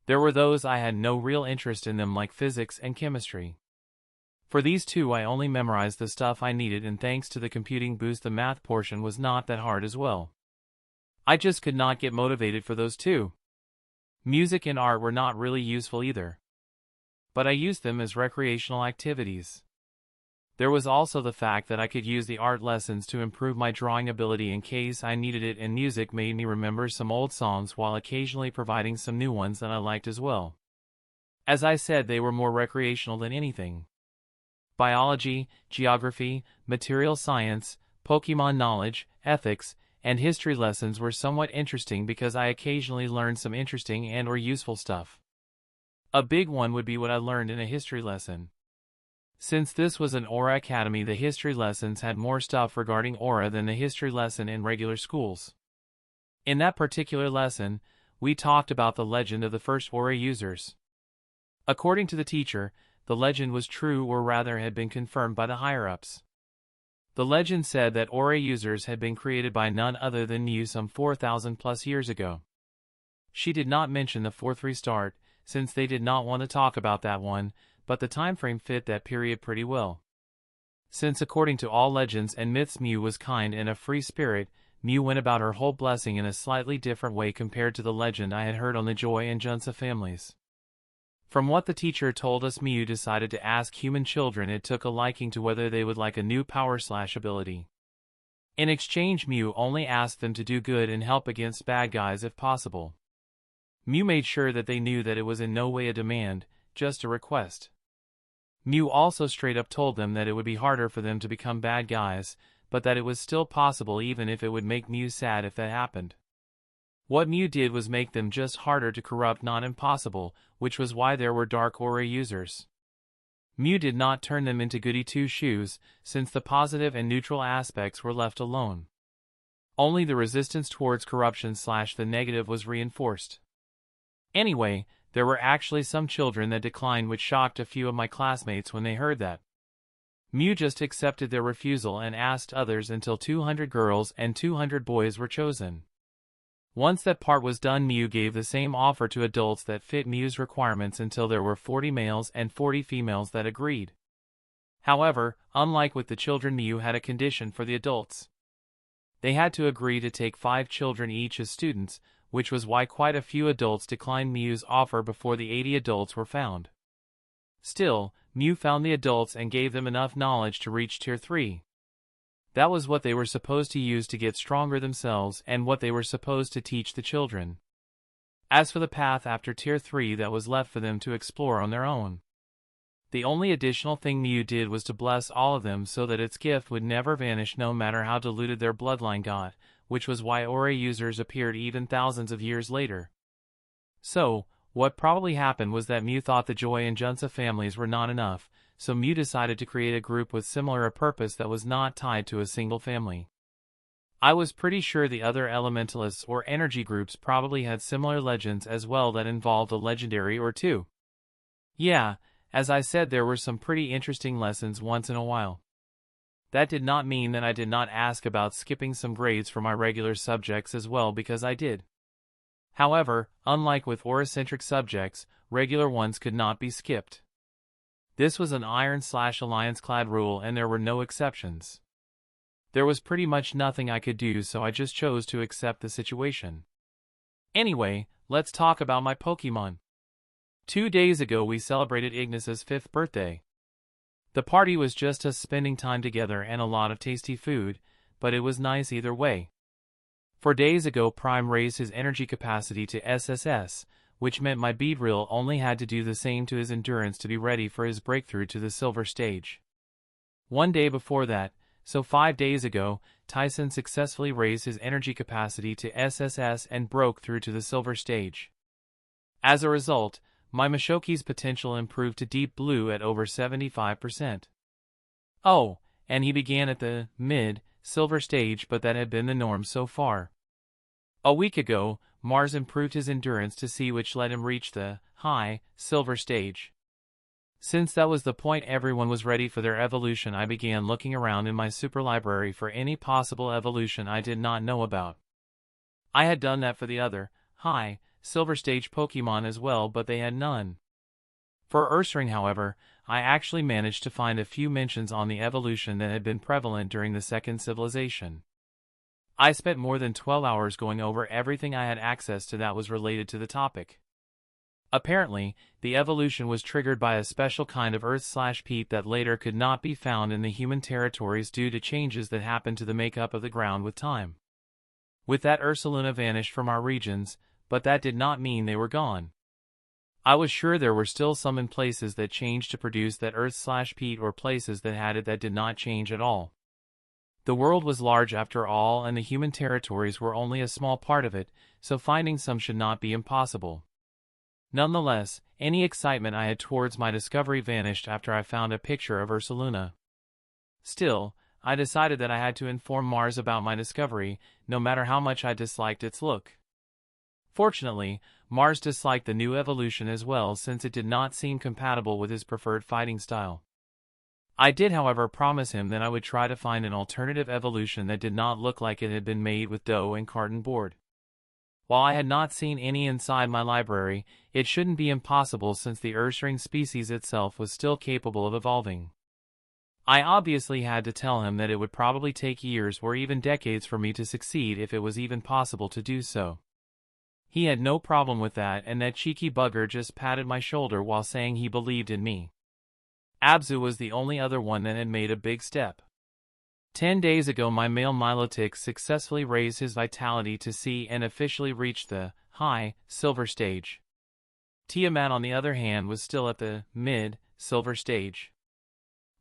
There were those I had no real interest in them, like physics and chemistry. For these 2 I only memorized the stuff I needed, and thanks to the computing boost the math portion was not that hard as well. I just could not get motivated for those 2. Music and art were not really useful either. But I used them as recreational activities. There was also the fact that I could use the art lessons to improve my drawing ability in case I needed it, and music made me remember some old songs while occasionally providing some new ones that I liked as well. As I said, they were more recreational than anything. Biology, geography, material science, Pokemon knowledge, ethics, and history lessons were somewhat interesting because I occasionally learned some interesting and/or useful stuff. A big one would be what I learned in a history lesson. Since this was an Aura Academy, the history lessons had more stuff regarding Aura than the history lesson in regular schools. In that particular lesson, we talked about the legend of the first Ore users. According to the teacher, the legend was true, or rather had been confirmed by the higher-ups. The legend said that Ore users had been created by none other than Mew some 4,000 plus years ago. She did not mention the fourth restart, since they did not want to talk about that one, but the timeframe fit that period pretty well. Since according to all legends and myths Mew was kind and a free spirit, Mew went about her whole blessing in a slightly different way compared to the legend I had heard on the Joy and Junsa families. From what the teacher told us, Mew decided to ask human children it took a liking to whether they would like a new power slash ability. In exchange, Mew only asked them to do good and help against bad guys if possible. Mew made sure that they knew that it was in no way a demand, just a request. Mew also straight up told them that it would be harder for them to become bad guys, but that it was still possible even if it would make Mew sad if that happened. What Mew did was make them just harder to corrupt, not impossible, which was why there were Dark Ore users. Mew did not turn them into goody two-shoes, since the positive and neutral aspects were left alone. Only the resistance towards corruption / the negative was reinforced. Anyway, there were actually some children that declined, which shocked a few of my classmates when they heard that. Mew just accepted their refusal and asked others until 200 girls and 200 boys were chosen. Once that part was done, Mew gave the same offer to adults that fit Mew's requirements until there were 40 males and 40 females that agreed. However, unlike with the children, Mew had a condition for the adults. They had to agree to take 5 children each as students, which was why quite a few adults declined Mew's offer before the 80 adults were found. Still, Mew found the adults and gave them enough knowledge to reach Tier 3. That was what they were supposed to use to get stronger themselves and what they were supposed to teach the children. As for the path after Tier 3, that was left for them to explore on their own. The only additional thing Mew did was to bless all of them so that its gift would never vanish no matter how diluted their bloodline got, which was why Ore users appeared even thousands of years later. So, what probably happened was that Mew thought the Joy and Junsa families were not enough, so Mew decided to create a group with similar a purpose that was not tied to a single family. I was pretty sure the other elementalists or energy groups probably had similar legends as well that involved a legendary or two. Yeah, as I said, there were some pretty interesting lessons once in a while. That did not mean that I did not ask about skipping some grades for my regular subjects as well, because I did. However, unlike with aura-centric subjects, regular ones could not be skipped. This was an iron/alliance-clad rule and there were no exceptions. There was pretty much nothing I could do, so I just chose to accept the situation. Anyway, let's talk about my Pokemon. 2 days ago we celebrated Ignis's 5th birthday. The party was just us spending time together and a lot of tasty food, but it was nice either way. 4 days ago Prime raised his energy capacity to SSS, which meant my Beedrill only had to do the same to his endurance to be ready for his breakthrough to the silver stage. 1 day before that, so 5 days ago, Tyson successfully raised his energy capacity to SSS and broke through to the silver stage. As a result, my Mashoki's potential improved to deep blue at over 75%. Oh, and he began at the mid-silver stage, but that had been the norm so far. A week ago, Mars improved his endurance to C, which let him reach the high-silver stage. Since that was the point everyone was ready for their evolution, I began looking around in my super library for any possible evolution I did not know about. I had done that for the other high-silver stage Pokemon as well, but they had none. For Ursaring, however, I actually managed to find a few mentions on the evolution that had been prevalent during the Second Civilization. I spent more than 12 hours going over everything I had access to that was related to the topic. Apparently, the evolution was triggered by a special kind of earth/peat that later could not be found in the human territories due to changes that happened to the makeup of the ground with time. With that, Ursaluna vanished from our regions, but that did not mean they were gone. I was sure there were still some in places that changed to produce that earth/peat, or places that had it that did not change at all. The world was large after all, and the human territories were only a small part of it, so finding some should not be impossible. Nonetheless, any excitement I had towards my discovery vanished after I found a picture of Ursaluna. Still, I decided that I had to inform Mars about my discovery, no matter how much I disliked its look. Fortunately, Mars disliked the new evolution as well since it did not seem compatible with his preferred fighting style. I did, however, promise him that I would try to find an alternative evolution that did not look like it had been made with dough and carton board. While I had not seen any inside my library, it shouldn't be impossible since the Ursaring species itself was still capable of evolving. I obviously had to tell him that it would probably take years or even decades for me to succeed if it was even possible to do so. He had no problem with that, and that cheeky bugger just patted my shoulder while saying he believed in me. Abzu was the only other one that had made a big step. 10 days ago my male Milotic successfully raised his vitality to C and officially reached the high silver stage. Tiamat, on the other hand, was still at the mid silver stage.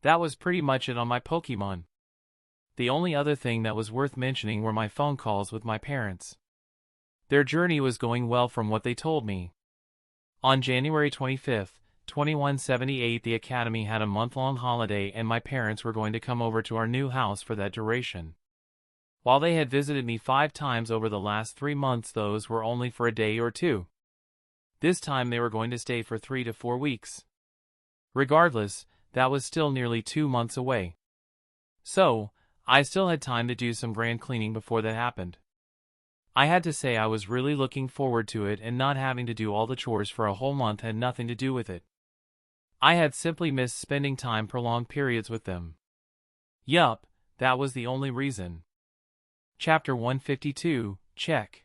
That was pretty much it on my Pokemon. The only other thing that was worth mentioning were my phone calls with my parents. Their journey was going well from what they told me. On January 25th, 2178, the Academy had a month-long holiday and my parents were going to come over to our new house for that duration. While they had visited me 5 times over the last 3 months, those were only for a day or two. This time they were going to stay for 3 to 4 weeks. Regardless, that was still nearly 2 months away. So, I still had time to do some grand cleaning before that happened. I had to say I was really looking forward to it, and not having to do all the chores for a whole month had nothing to do with it. I had simply missed spending time prolonged periods with them. Yup, that was the only reason. Chapter 152, check.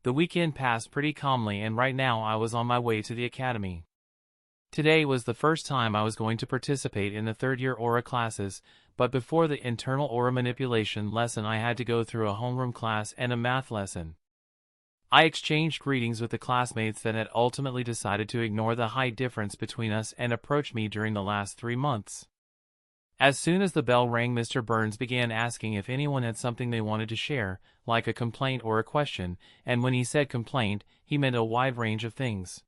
The weekend passed pretty calmly, and right now I was on my way to the Academy. Today was the first time I was going to participate in the third-year aura classes, but before the internal aura manipulation lesson I had to go through a homeroom class and a math lesson. I exchanged greetings with the classmates that had ultimately decided to ignore the height difference between us and approach me during the last 3 months. As soon as the bell rang, Mr. Burns began asking if anyone had something they wanted to share, like a complaint or a question, and when he said complaint, he meant a wide range of things.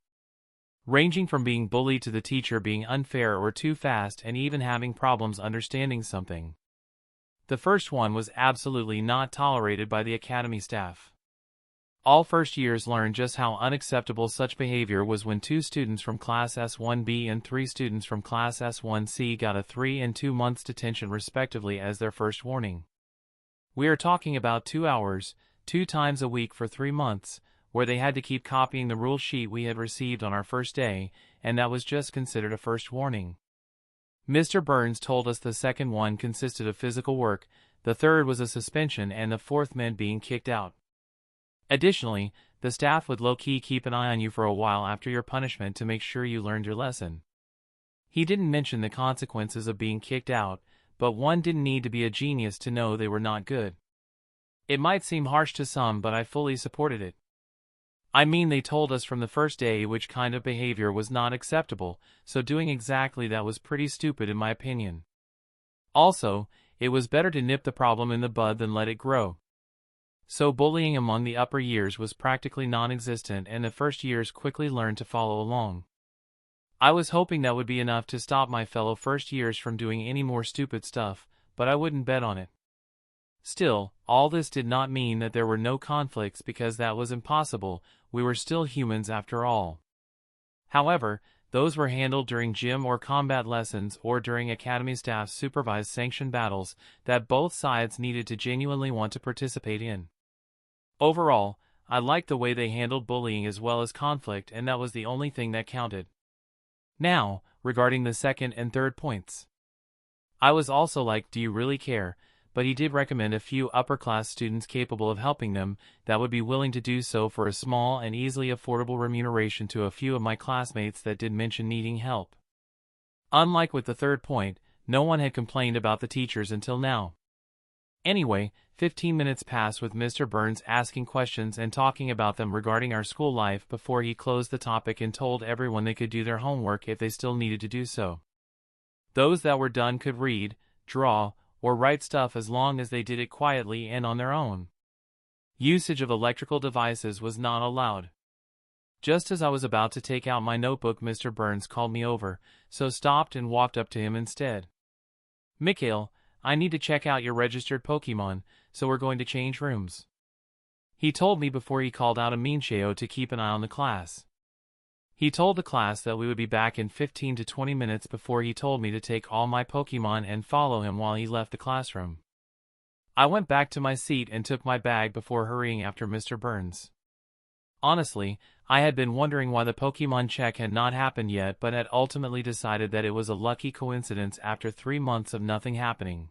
Ranging from being bullied to the teacher being unfair or too fast and even having problems understanding something. The first one was absolutely not tolerated by the Academy staff. All first years learned just how unacceptable such behavior was when 2 students from Class S1B and 3 students from Class S1C got a 3 and 2 months detention respectively as their first warning. We are talking about 2 hours, 2 times a week for 3 months, where they had to keep copying the rule sheet we had received on our first day, and that was just considered a first warning. Mr. Burns told us the second one consisted of physical work, the third was a suspension, and the fourth meant being kicked out. Additionally, the staff would low-key keep an eye on you for a while after your punishment to make sure you learned your lesson. He didn't mention the consequences of being kicked out, but one didn't need to be a genius to know they were not good. It might seem harsh to some, but I fully supported it. I mean, they told us from the first day which kind of behavior was not acceptable, so doing exactly that was pretty stupid in my opinion. Also, it was better to nip the problem in the bud than let it grow. So bullying among the upper years was practically non-existent, and the first years quickly learned to follow along. I was hoping that would be enough to stop my fellow first years from doing any more stupid stuff, but I wouldn't bet on it. Still, all this did not mean that there were no conflicts, because that was impossible. We were still humans after all. However, those were handled during gym or combat lessons or during Academy staff supervised sanctioned battles that both sides needed to genuinely want to participate in. Overall, I liked the way they handled bullying as well as conflict, and that was the only thing that counted. Now, regarding the second and third points. I was also like, do you really care? But he did recommend a few upper-class students capable of helping them that would be willing to do so for a small and easily affordable remuneration to a few of my classmates that did mention needing help. Unlike with the third point, no one had complained about the teachers until now. Anyway, 15 minutes passed with Mr. Burns asking questions and talking about them regarding our school life before he closed the topic and told everyone they could do their homework if they still needed to do so. Those that were done could read, draw, or write stuff as long as they did it quietly and on their own. Usage of electrical devices was not allowed. Just as I was about to take out my notebook, Mr. Burns called me over, so stopped and walked up to him instead. Mikhail, I need to check out your registered Pokemon, so we're going to change rooms. He told me before he called out a Mincheo to keep an eye on the class. He told the class that we would be back in 15 to 20 minutes before he told me to take all my Pokemon and follow him while he left the classroom. I went back to my seat and took my bag before hurrying after Mr. Burns. Honestly, I had been wondering why the Pokemon check had not happened yet, but had ultimately decided that it was a lucky coincidence after 3 months of nothing happening.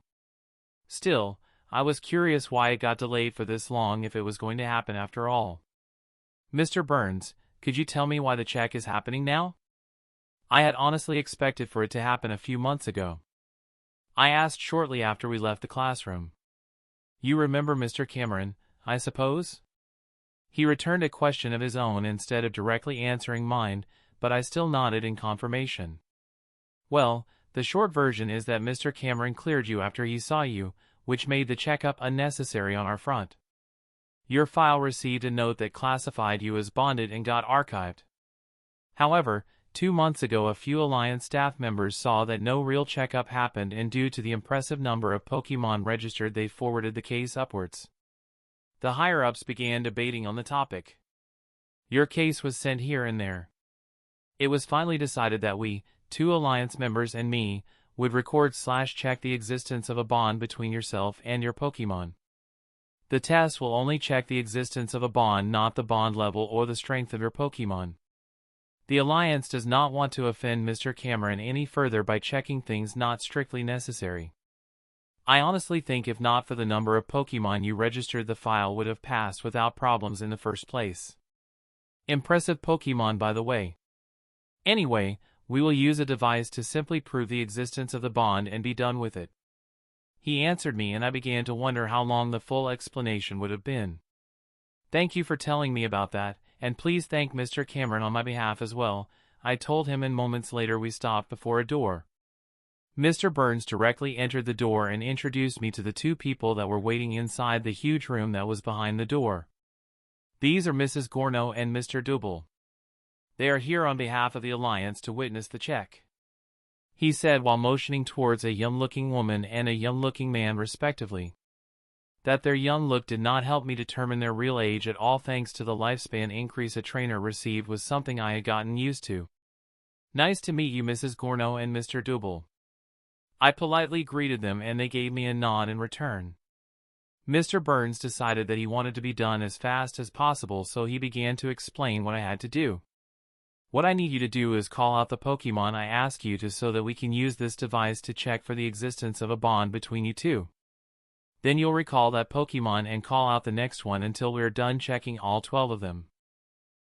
Still, I was curious why it got delayed for this long if it was going to happen after all. Mr. Burns, could you tell me why the check is happening now? I had honestly expected for it to happen a few months ago. I asked shortly after we left the classroom. You remember Mr. Cameron, I suppose? He returned a question of his own instead of directly answering mine, but I still nodded in confirmation. Well, the short version is that Mr. Cameron cleared you after he saw you, which made the checkup unnecessary on our front. Your file received a note that classified you as bonded and got archived. However, 2 months ago a few Alliance staff members saw that no real checkup happened, and due to the impressive number of Pokemon registered they forwarded the case upwards. The higher-ups began debating on the topic. Your case was sent here and there. It was finally decided that we, 2 Alliance members and me, would record/check the existence of a bond between yourself and your Pokemon. The test will only check the existence of a bond, not the bond level or the strength of your Pokemon. The Alliance does not want to offend Mr. Cameron any further by checking things not strictly necessary. I honestly think if not for the number of Pokemon you registered, the file would have passed without problems in the first place. Impressive Pokemon, by the way. Anyway, we will use a device to simply prove the existence of the bond and be done with it. He answered me, and I began to wonder how long the full explanation would have been. Thank you for telling me about that, and please thank Mr. Cameron on my behalf as well, I told him, and moments later we stopped before a door. Mr. Burns directly entered the door and introduced me to the 2 people that were waiting inside the huge room that was behind the door. These are Mrs. Gorno and Mr. Double. They are here on behalf of the Alliance to witness the check, he said while motioning towards a young-looking woman and a young-looking man respectively. That their young look did not help me determine their real age at all, thanks to the lifespan increase a trainer received, was something I had gotten used to. Nice to meet you, Mrs. Gorno and Mr. Double. I politely greeted them and they gave me a nod in return. Mr. Burns decided that he wanted to be done as fast as possible, so he began to explain what I had to do. What I need you to do is call out the Pokemon I ask you to, so that we can use this device to check for the existence of a bond between you 2. Then you'll recall that Pokemon and call out the next one until we are done checking all 12 of them.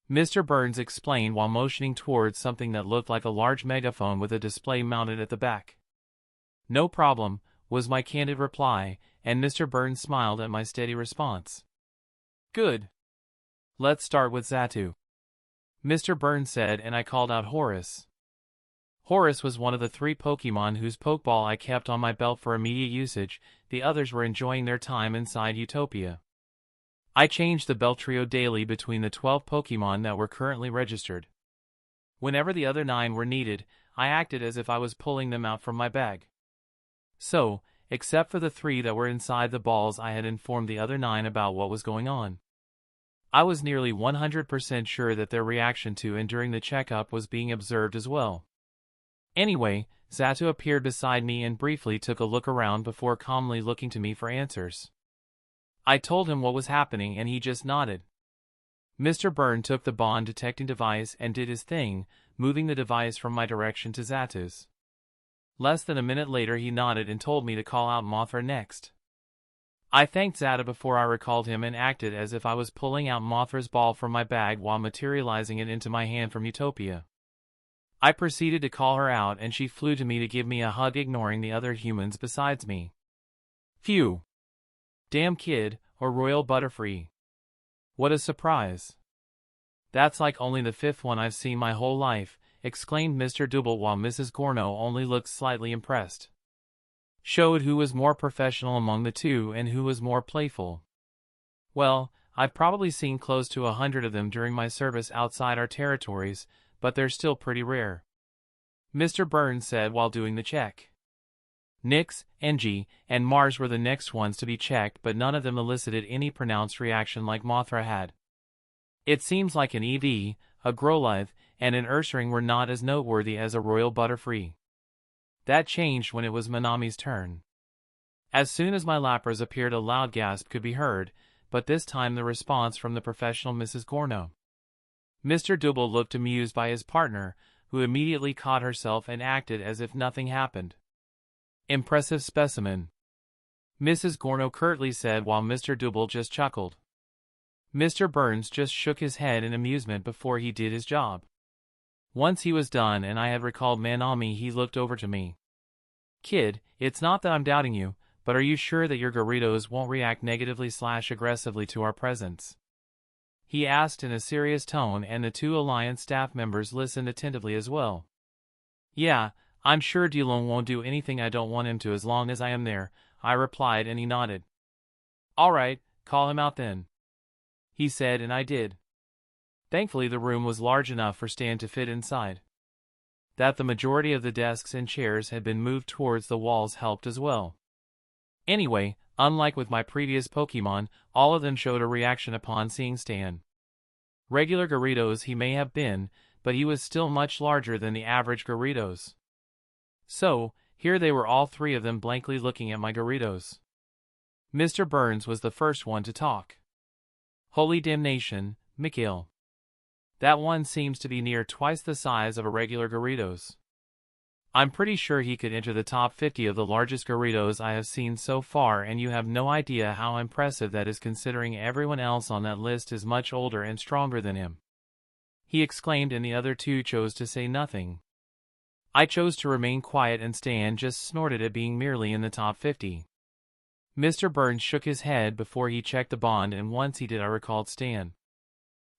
Mr. Burns explained while motioning towards something that looked like a large megaphone with a display mounted at the back. No problem, was my candid reply, and Mr. Burns smiled at my steady response. Good. Let's start with Xatu, Mr. Burns said, and I called out Horus. Horus was one of the 3 Pokemon whose Pokeball I kept on my belt for immediate usage. The others were enjoying their time inside Utopia. I changed the belt trio daily between the 12 Pokemon that were currently registered. Whenever the other 9 were needed, I acted as if I was pulling them out from my bag. So, except for the 3 that were inside the balls, I had informed the other 9 about what was going on. I was nearly 100% sure that their reaction to and during the checkup was being observed as well. Anyway, Xatu appeared beside me and briefly took a look around before calmly looking to me for answers. I told him what was happening and he just nodded. Mr. Byrne took the bond detecting device and did his thing, moving the device from my direction to Xatu's. Less than a minute later he nodded and told me to call out Mothra next. I thanked Xatu before I recalled him and acted as if I was pulling out Mothra's ball from my bag while materializing it into my hand from Utopia. I proceeded to call her out and she flew to me to give me a hug, ignoring the other humans besides me. Phew! Damn kid, or Royal Butterfree. What a surprise. That's like only the 5th one I've seen my whole life, exclaimed Mr. Double while Mrs. Gorno only looked slightly impressed. Showed who was more professional among the 2 and who was more playful. Well, I've probably seen close to 100 of them during my service outside our territories, but they're still pretty rare, Mr. Burns said while doing the check. Nyx, Engi, and Mars were the next ones to be checked, but none of them elicited any pronounced reaction like Mothra had. It seems like an EV, a Growlithe, and an Ursaring were not as noteworthy as a Royal Butterfree. That changed when it was Manami's turn. As soon as my Lapras appeared, a loud gasp could be heard, but this time the response from the professional Mrs. Gorno. Mr. Double looked amused by his partner, who immediately caught herself and acted as if nothing happened. Impressive specimen, Mrs. Gorno curtly said while Mr. Double just chuckled. Mr. Burns just shook his head in amusement before he did his job. Once he was done and I had recalled Manami, he looked over to me. Kid, it's not that I'm doubting you, but are you sure that your Gyarados won't react negatively/aggressively to our presence? He asked in a serious tone, and the two Alliance staff members listened attentively as well. Yeah, I'm sure Dulon won't do anything I don't want him to as long as I am there, I replied, and he nodded. All right, call him out then, he said, and I did. Thankfully the room was large enough for Stan to fit inside. That the majority of the desks and chairs had been moved towards the walls helped as well. Anyway, unlike with my previous Pokemon, all of them showed a reaction upon seeing Stan. Regular Gyarados he may have been, but he was still much larger than the average Gyarados. So, here they were, all three of them blankly looking at my Gyarados. Mr. Burns was the first one to talk. Holy damnation, Mikhail. That one seems to be near twice the size of a regular Gyarados. I'm pretty sure he could enter the top 50 of the largest Gyarados I have seen so far, and you have no idea how impressive that is considering everyone else on that list is much older and stronger than him, he exclaimed, and the other two chose to say nothing. I chose to remain quiet, and Stan just snorted at being merely in the top 50. Mr. Burns shook his head before he checked the bond, and once he did I recalled Stan.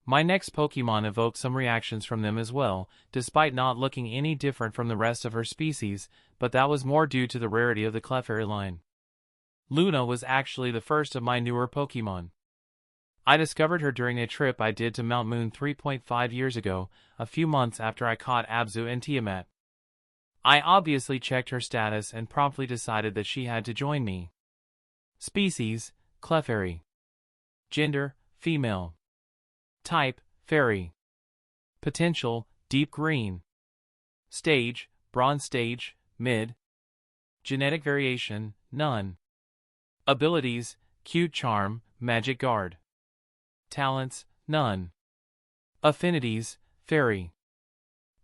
My next Pokemon evoked some reactions from them as well, despite not looking any different from the rest of her species, but that was more due to the rarity of the Clefairy line. Luna was actually the first of my newer Pokemon. I discovered her during a trip I did to Mount Moon 3.5 years ago, a few months after I caught Abzu and Tiamat. I obviously checked her status and promptly decided that she had to join me. Species, Clefairy. Gender, female. Type, fairy. Potential, deep green. Stage, bronze stage, mid. Genetic variation, none. Abilities, cute charm, magic guard. Talents, none. Affinities, fairy.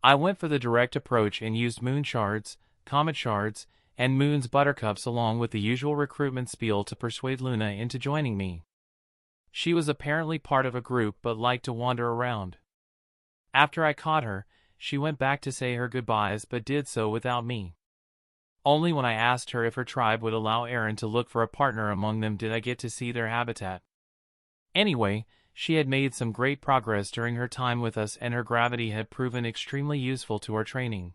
I went for the direct approach and used moon shards, comet shards, and moon's buttercups along with the usual recruitment spiel to persuade Luna into joining me. She was apparently part of a group but liked to wander around. After I caught her, she went back to say her goodbyes but did so without me. Only when I asked her if her tribe would allow Aaron to look for a partner among them did I get to see their habitat. Anyway, she had made some great progress during her time with us, and her gravity had proven extremely useful to our training.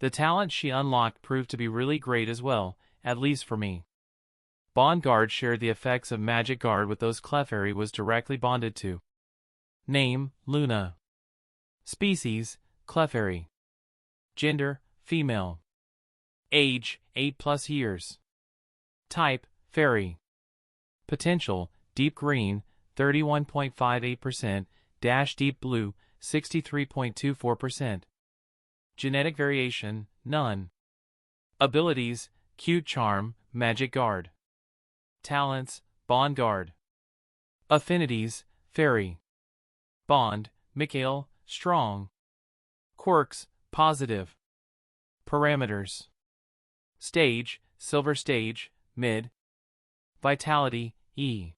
The talent she unlocked proved to be really great as well, at least for me. Bond Guard shared the effects of Magic Guard with those Clefairy was directly bonded to. Name, Luna. Species, Clefairy. Gender, female. Age, 8+ years. Type, fairy. Potential, deep green, 31.58%, deep blue, 63.24%. Genetic variation, none. Abilities, cute charm, magic guard. Talents, bond guard. Affinities, fairy. Bond, Mikhail, strong. Quirks, positive. Parameters. Stage, silver stage, mid. Vitality, E.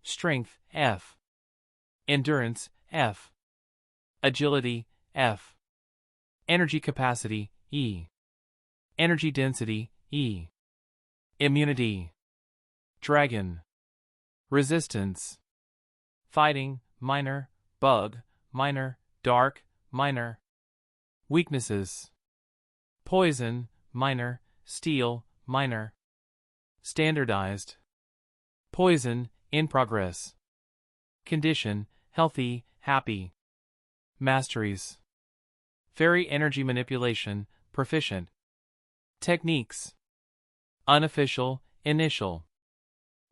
Strength, F. Endurance, F. Agility, F. Energy capacity, E. Energy density, E. Immunity. Dragon. Resistance. Fighting, minor. Bug, minor. Dark, minor. Weaknesses. Poison, minor. Steel, minor. Standardized. Poison, in progress. Condition, healthy, happy. Masteries. Fairy energy manipulation, proficient. Techniques. Unofficial, initial.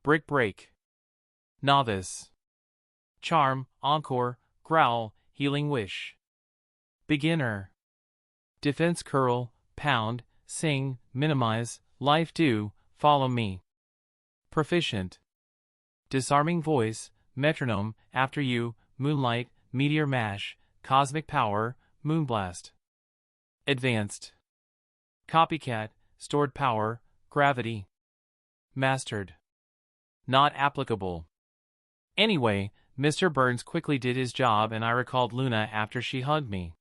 Brick break. Novice. Charm, encore, growl, healing wish. Beginner. Defense curl, pound, sing, minimize, life do, follow me. Proficient. Disarming voice, metronome, after you, moonlight, meteor mash, cosmic power, moonblast. Advanced. Copycat, stored power, gravity. Mastered. Not applicable. Anyway, Mr. Burns quickly did his job and I recalled Luna after she hugged me.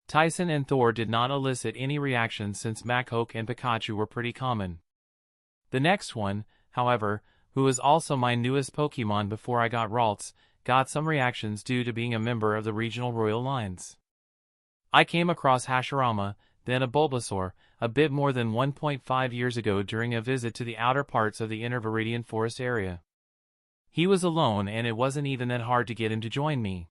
Tyson and Thor did not elicit any reactions since Machoke and Pikachu were pretty common. The next one, however, who was also my newest Pokemon before I got Ralts, got some reactions due to being a member of the regional royal lines. I came across Hashirama, then a Bulbasaur, a bit more than 1.5 years ago during a visit to the outer parts of the inner Viridian Forest area. He was alone and it wasn't even that hard to get him to join me.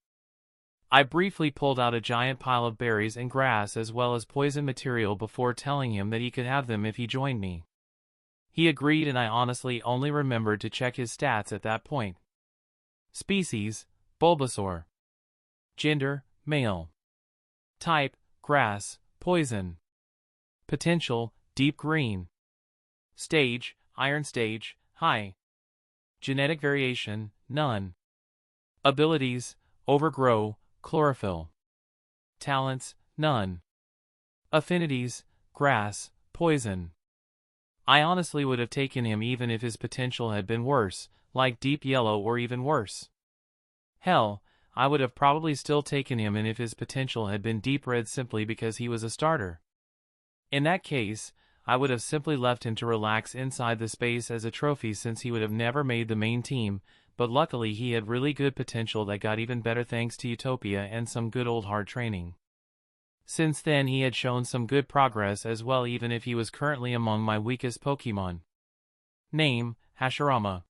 I briefly pulled out a giant pile of berries and grass as well as poison material before telling him that he could have them if he joined me. He agreed and I honestly only remembered to check his stats at that point. Species, Bulbasaur. Gender, male. Type, grass, poison. Potential, deep green. Stage, iron stage, high. Genetic variation, none. Abilities, overgrow, chlorophyll. Talents, none. Affinities, grass, poison. I honestly would have taken him even if his potential had been worse, like deep yellow or even worse. Hell, I would have probably still taken him and if his potential had been deep red simply because he was a starter. In that case, I would have simply left him to relax inside the space as a trophy since he would have never made the main team, but luckily he had really good potential that got even better thanks to Utopia and some good old hard training. Since then he had shown some good progress as well even if he was currently among my weakest Pokemon. Name, Hashirama.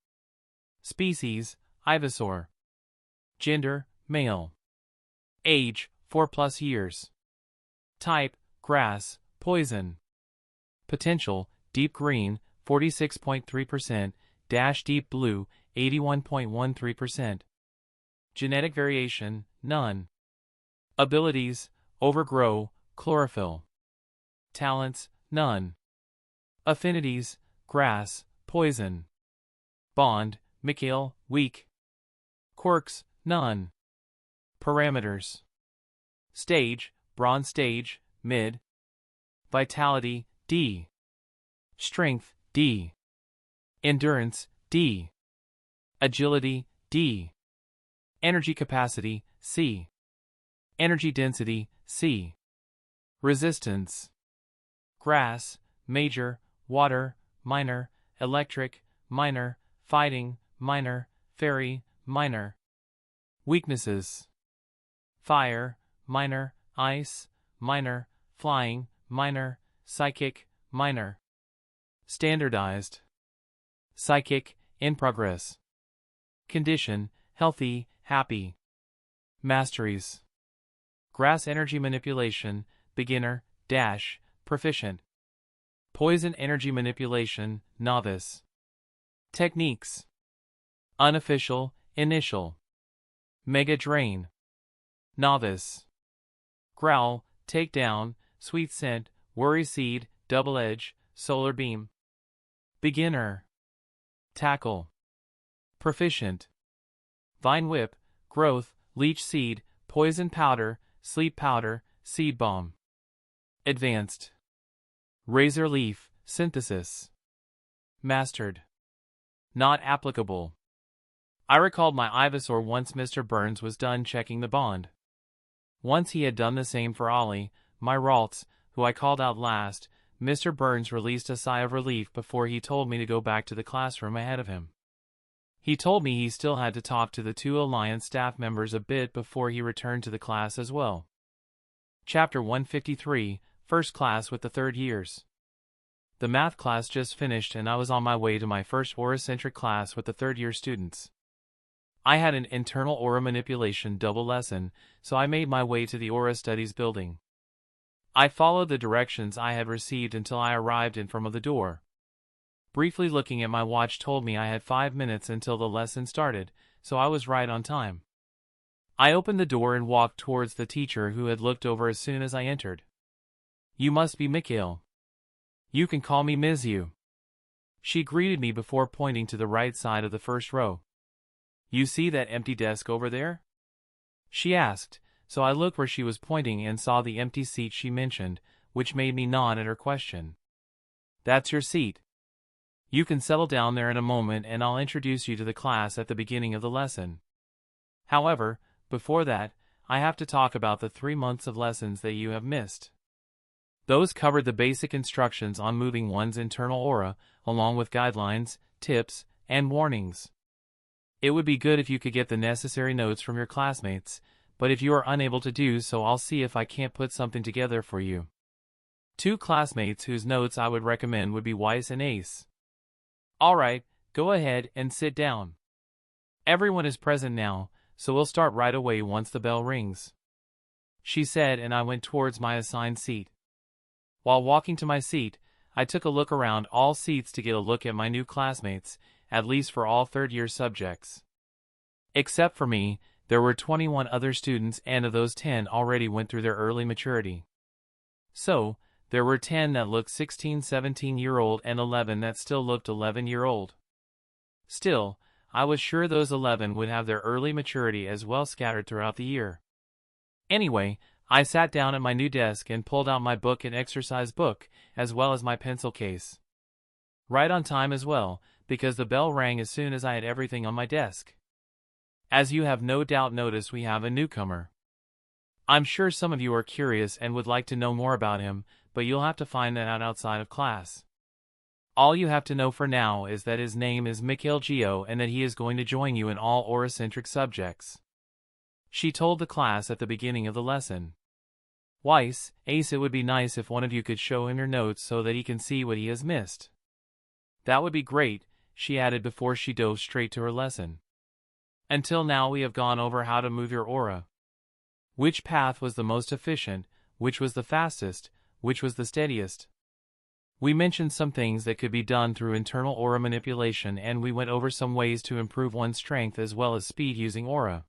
Species, Ivysaur. Gender, male. Age, 4+ years. Type, grass, poison. Potential, deep green, 46.3%, dash deep blue, 81.13%. Genetic variation, none. Abilities, overgrow, chlorophyll. Talents, none. Affinities, grass, poison. Bond, Mikhail, weak. Quirks, none. Parameters. Stage, bronze stage, mid. Vitality, D. Strength, D. Endurance, D. Agility, D. Energy capacity, C. Energy density, C. Resistance. Grass, major, water, minor, electric, minor, fighting, minor, fairy, minor. Weaknesses. Fire, minor, ice, minor, flying, minor, psychic, minor. Standardized. Psychic, in progress. Condition, healthy, happy. Masteries. Grass energy manipulation, beginner, dash, proficient. Poison energy manipulation, novice. Techniques. Unofficial, initial. Mega drain. Novice. Growl, takedown, sweet scent, worry seed, double edge, solar beam. Beginner. Tackle. Proficient. Vine whip, growth, leech seed, poison powder, sleep powder, seed bomb. Advanced. Razor leaf, synthesis. Mastered. Not applicable. I recalled my Ivysaur once Mr. Burns was done checking the bond. Once he had done the same for Ollie, my Ralts, who I called out last, Mr. Burns released a sigh of relief before he told me to go back to the classroom ahead of him. He told me he still had to talk to the 2 Alliance staff members a bit before he returned to the class as well. Chapter 153, First Class with the Third Years. The math class just finished and I was on my way to my first aura-centric class with the third-year students. I had an internal aura manipulation double lesson, so I made my way to the aura studies building. I followed the directions I had received until I arrived in front of the door. Briefly looking at my watch told me I had 5 minutes until the lesson started, so I was right on time. I opened the door and walked towards the teacher who had looked over as soon as I entered. "You must be Mikhail. You can call me Ms. Yu." She greeted me before pointing to the right side of the first row. "You see that empty desk over there?" she asked, so I looked where she was pointing and saw the empty seat she mentioned, which made me nod at her question. "That's your seat. You can settle down there in a moment and I'll introduce you to the class at the beginning of the lesson. However, before that, I have to talk about the 3 months of lessons that you have missed." Those covered the basic instructions on moving one's internal aura, along with guidelines, tips, and warnings. It would be good if you could get the necessary notes from your classmates, but if you are unable to do so, I'll see if I can't put something together for you. 2 classmates whose notes I would recommend would be Weiss and Ace. "Alright, go ahead and sit down. Everyone is present now, so we'll start right away once the bell rings," she said, and I went towards my assigned seat. While walking to my seat, I took a look around all seats to get a look at my new classmates, at least for all third-year subjects. Except for me, there were 21 other students, and of those 10 already went through their early maturity. So, there were 10 that looked 16, 17-year-old and 11 that still looked 11-year-old. Still, I was sure those 11 would have their early maturity as well scattered throughout the year. Anyway, I sat down at my new desk and pulled out my book and exercise book, as well as my pencil case. Right on time as well, because the bell rang as soon as I had everything on my desk. As you have no doubt noticed, we have a newcomer. I'm sure some of you are curious and would like to know more about him, but you'll have to find that out outside of class. All you have to know for now is that his name is Mikhail Geo and that he is going to join you in all aura-centric subjects, she told the class at the beginning of the lesson. Weiss, Ace, it would be nice if one of you could show him your notes so that he can see what he has missed. That would be great, she added before she dove straight to her lesson. Until now we have gone over how to move your aura. Which path was the most efficient, which was the fastest, which was the steadiest. We mentioned some things that could be done through internal aura manipulation, and we went over some ways to improve one's strength as well as speed using aura.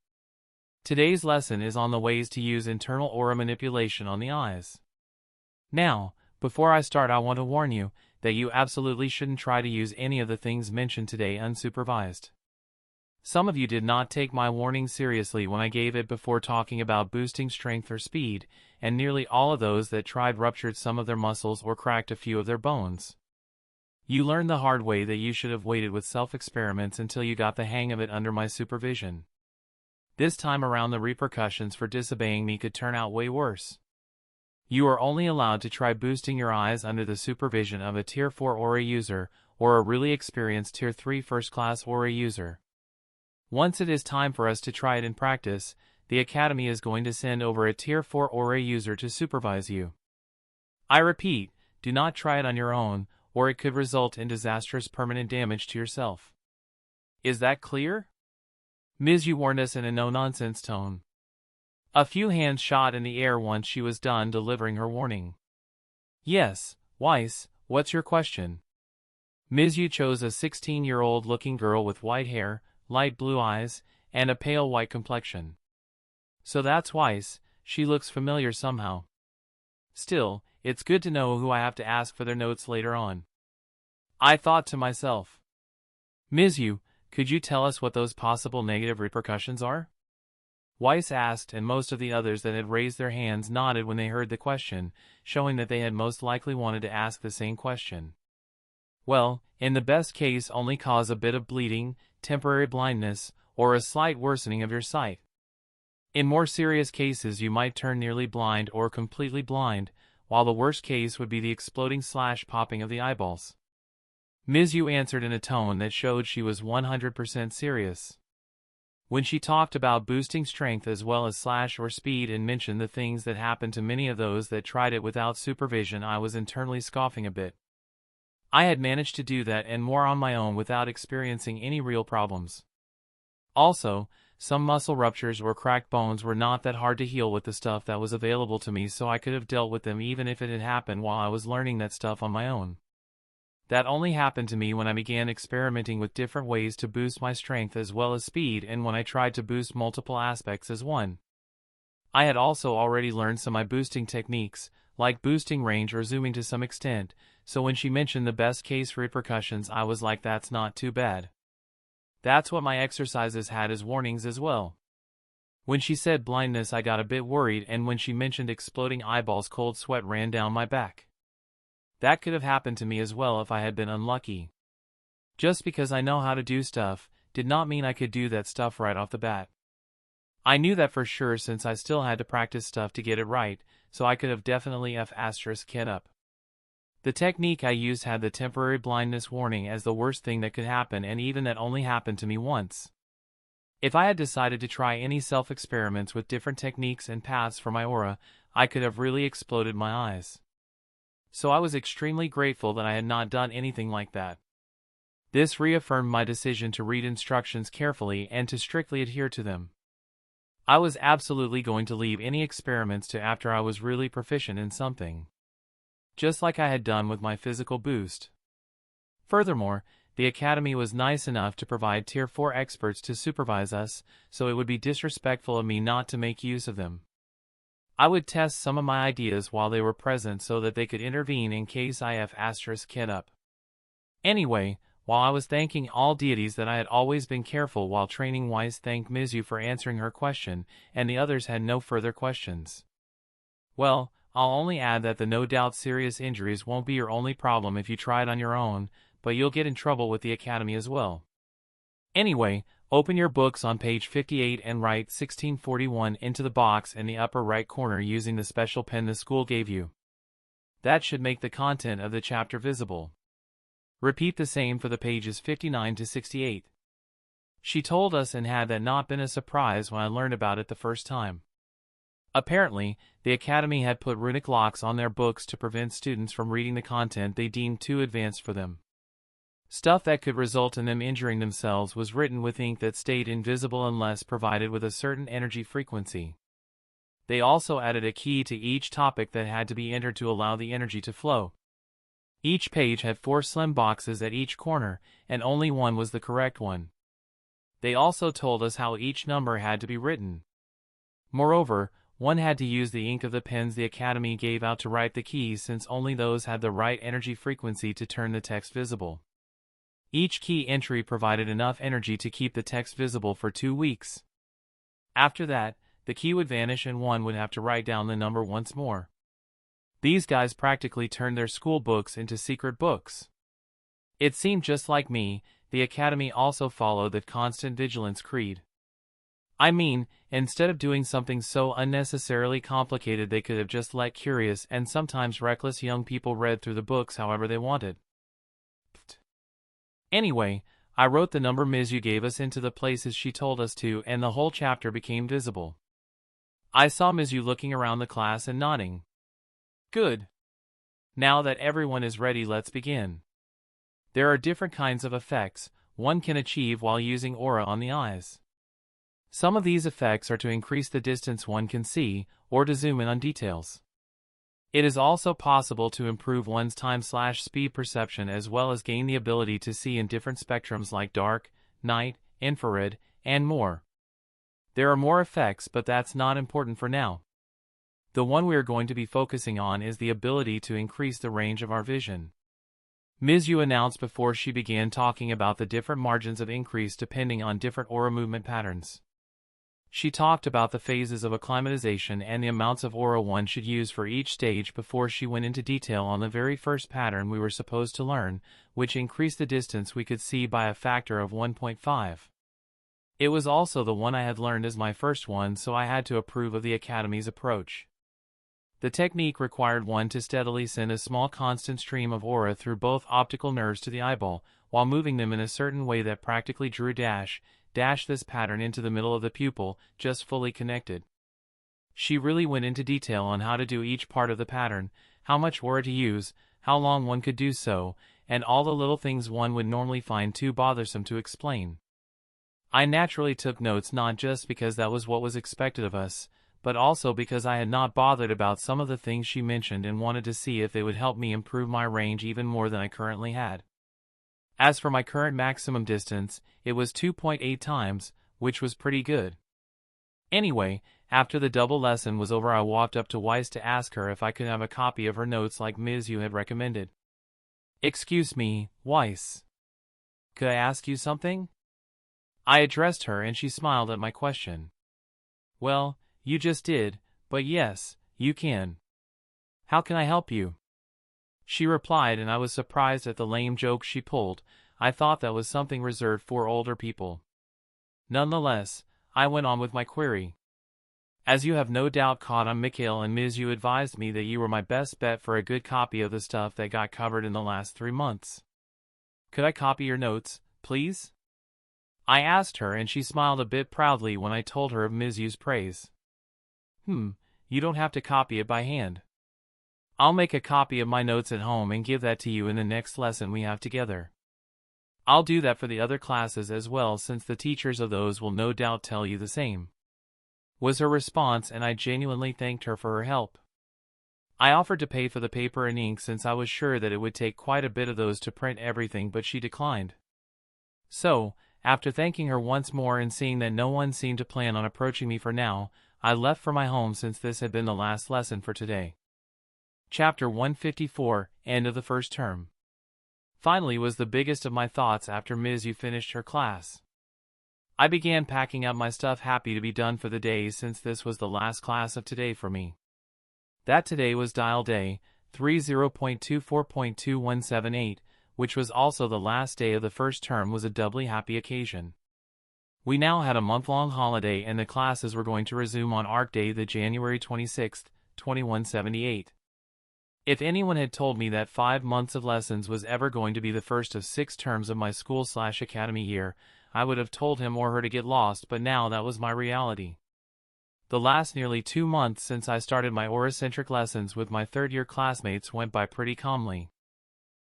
Today's lesson is on the ways to use internal aura manipulation on the eyes. Now, before I start, I want to warn you that you absolutely shouldn't try to use any of the things mentioned today unsupervised. Some of you did not take my warning seriously when I gave it before talking about boosting strength or speed, and nearly all of those that tried ruptured some of their muscles or cracked a few of their bones. You learned the hard way that you should have waited with self-experiments until you got the hang of it under my supervision. This time around, the repercussions for disobeying me could turn out way worse. You are only allowed to try boosting your eyes under the supervision of a Tier 4 Aura user, or a really experienced Tier 3 first-class Aura user. Once it is time for us to try it in practice, the Academy is going to send over a Tier 4 Aura user to supervise you. I repeat, do not try it on your own, or it could result in disastrous permanent damage to yourself. Is that clear? Ms. Yu warned us in a no-nonsense tone. A few hands shot in the air once she was done delivering her warning. Yes, Weiss, what's your question? Ms. Yu chose a 16-year-old looking girl with white hair, light blue eyes, and a pale white complexion. So that's Weiss, she looks familiar somehow. Still, it's good to know who I have to ask for their notes later on. I thought to myself. Ms. Yu, could you tell us what those possible negative repercussions are? Weiss asked, and most of the others that had raised their hands nodded when they heard the question, showing that they had most likely wanted to ask the same question. Well, in the best case, only cause a bit of bleeding, temporary blindness, or a slight worsening of your sight. In more serious cases, you might turn nearly blind or completely blind, while the worst case would be the exploding/popping of the eyeballs. Ms. Yu answered in a tone that showed she was 100% serious. When she talked about boosting strength as well as slash or speed and mentioned the things that happened to many of those that tried it without supervision, I was internally scoffing a bit. I had managed to do that and more on my own without experiencing any real problems. Also, some muscle ruptures or cracked bones were not that hard to heal with the stuff that was available to me, so I could have dealt with them even if it had happened while I was learning that stuff on my own. That only happened to me when I began experimenting with different ways to boost my strength as well as speed, and when I tried to boost multiple aspects as one. I had also already learned some of my boosting techniques, like boosting range or zooming to some extent, so when she mentioned the best case repercussions I was like, that's not too bad. That's what my exercises had as warnings as well. When she said blindness I got a bit worried, and when she mentioned exploding eyeballs cold sweat ran down my back. That could have happened to me as well if I had been unlucky. Just because I know how to do stuff, did not mean I could do that stuff right off the bat. I knew that for sure since I still had to practice stuff to get it right, so I could have definitely kid up. The technique I used had the temporary blindness warning as the worst thing that could happen, and even that only happened to me once. If I had decided to try any self-experiments with different techniques and paths for my aura, I could have really exploded my eyes. So I was extremely grateful that I had not done anything like that. This reaffirmed my decision to read instructions carefully and to strictly adhere to them. I was absolutely going to leave any experiments to after I was really proficient in something. Just like I had done with my physical boost. Furthermore, the Academy was nice enough to provide Tier 4 experts to supervise us, so it would be disrespectful of me not to make use of them. I would test some of my ideas while they were present so that they could intervene in case I kid up. Anyway, while I was thanking all deities that I had always been careful while training, Wise thanked Mizu for answering her question, and the others had no further questions. Well, I'll only add that the no doubt serious injuries won't be your only problem if you try it on your own, but you'll get in trouble with the Academy as well. Anyway, open your books on page 58 and write 1641 into the box in the upper right corner using the special pen the school gave you. That should make the content of the chapter visible. Repeat the same for the pages 59 to 68. She told us, and had that not been a surprise when I learned about it the first time. Apparently, the Academy had put runic locks on their books to prevent students from reading the content they deemed too advanced for them. Stuff that could result in them injuring themselves was written with ink that stayed invisible unless provided with a certain energy frequency. They also added a key to each topic that had to be entered to allow the energy to flow. Each page had 4 slim boxes at each corner, and only one was the correct one. They also told us how each number had to be written. Moreover, one had to use the ink of the pens the Academy gave out to write the keys, since only those had the right energy frequency to turn the text visible. Each key entry provided enough energy to keep the text visible for 2 weeks. After that, the key would vanish and one would have to write down the number once more. These guys practically turned their school books into secret books. It seemed just like me, the Academy also followed the constant vigilance creed. I mean, instead of doing something so unnecessarily complicated, they could have just let curious and sometimes reckless young people read through the books however they wanted. Anyway, I wrote the number Mizu gave us into the places she told us to, and the whole chapter became visible. I saw Mizu looking around the class and nodding. Good. Now that everyone is ready, let's begin. There are different kinds of effects one can achieve while using aura on the eyes. Some of these effects are to increase the distance one can see, or to zoom in on details. It is also possible to improve one's time/speed perception as well as gain the ability to see in different spectrums like dark, night, infrared, and more. There are more effects, but that's not important for now. The one we are going to be focusing on is the ability to increase the range of our vision. Mizu announced before she began talking about the different margins of increase depending on different aura movement patterns. She talked about the phases of acclimatization and the amounts of aura one should use for each stage before she went into detail on the very first pattern we were supposed to learn, which increased the distance we could see by a factor of 1.5. It was also the one I had learned as my first one, so I had to approve of the Academy's approach. The technique required one to steadily send a small constant stream of aura through both optical nerves to the eyeball, while moving them in a certain way that practically drew dash this pattern into the middle of the pupil, just fully connected. She really went into detail on how to do each part of the pattern, how much aura to use, how long one could do so, and all the little things one would normally find too bothersome to explain. I naturally took notes, not just because that was what was expected of us, but also because I had not bothered about some of the things she mentioned and wanted to see if they would help me improve my range even more than I currently had. As for my current maximum distance, it was 2.8 times, which was pretty good. Anyway, after the double lesson was over, I walked up to Weiss to ask her if I could have a copy of her notes like Ms. Yu had recommended. "Excuse me, Weiss. Could I ask you something?" I addressed her and she smiled at my question. "Well, you just did, but yes, you can. How can I help you?" she replied, and I was surprised at the lame joke she pulled. I thought that was something reserved for older people. Nonetheless, I went on with my query. "As you have no doubt caught on, Mikhail and Ms. Yu advised me that you were my best bet for a good copy of the stuff that got covered in the last 3 months. Could I copy your notes, please?" I asked her, and she smiled a bit proudly when I told her of Ms. Yu's praise. You don't have to copy it by hand. I'll make a copy of my notes at home and give that to you in the next lesson we have together. I'll do that for the other classes as well, since the teachers of those will no doubt tell you the same," was her response, and I genuinely thanked her for her help. I offered to pay for the paper and ink since I was sure that it would take quite a bit of those to print everything, but she declined. So, after thanking her once more and seeing that no one seemed to plan on approaching me for now, I left for my home since this had been the last lesson for today. Chapter 154, End of the First Term. Finally was the biggest of my thoughts after Ms. Yu finished her class. I began packing up my stuff, happy to be done for the day since this was the last class of today for me. That today was Dial Day 30.24.2178, which was also the last day of the first term, was a doubly happy occasion. We now had a month-long holiday and the classes were going to resume on ARC Day, the January 26th, 2178. If anyone had told me that 5 months of lessons was ever going to be the first of 6 terms of my school/academy year, I would have told him or her to get lost, but now that was my reality. The last nearly 2 months since I started my aura-centric lessons with my third-year classmates went by pretty calmly.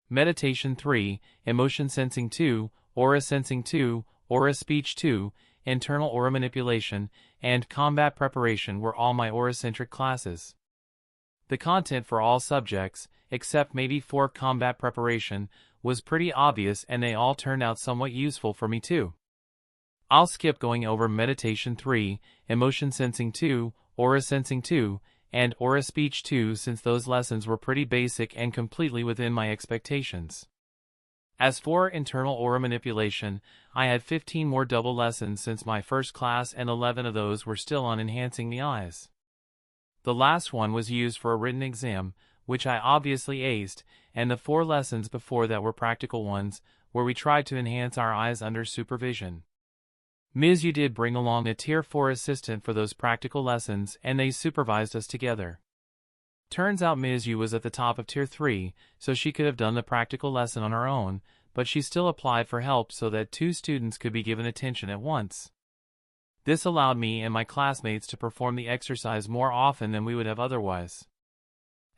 Meditation 3, Emotion Sensing 2, Aura Sensing 2, Aura Speech 2, Internal Aura Manipulation, and Combat Preparation were all my aura-centric classes. The content for all subjects, except maybe for Combat Preparation, was pretty obvious, and they all turned out somewhat useful for me too. I'll skip going over Meditation 3, Emotion Sensing 2, Aura Sensing 2, and Aura Speech 2 since those lessons were pretty basic and completely within my expectations. As for Internal Aura Manipulation, I had 15 more double lessons since my first class, and 11 of those were still on enhancing the eyes. The last one was used for a written exam, which I obviously aced, and the 4 lessons before that were practical ones, where we tried to enhance our eyes under supervision. Ms. Yu did bring along a Tier 4 assistant for those practical lessons, and they supervised us together. Turns out Ms. Yu was at the top of Tier 3, so she could have done the practical lesson on her own, but she still applied for help so that 2 students could be given attention at once. This allowed me and my classmates to perform the exercise more often than we would have otherwise.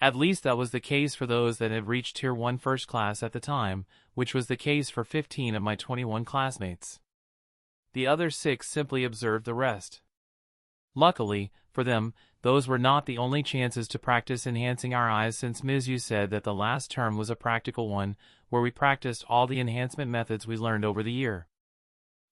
At least that was the case for those that had reached Tier 1 first class at the time, which was the case for 15 of my 21 classmates. The other 6 simply observed the rest. Luckily, for them, those were not the only chances to practice enhancing our eyes, since Ms. Yu said that the last term was a practical one, where we practiced all the enhancement methods we learned over the year.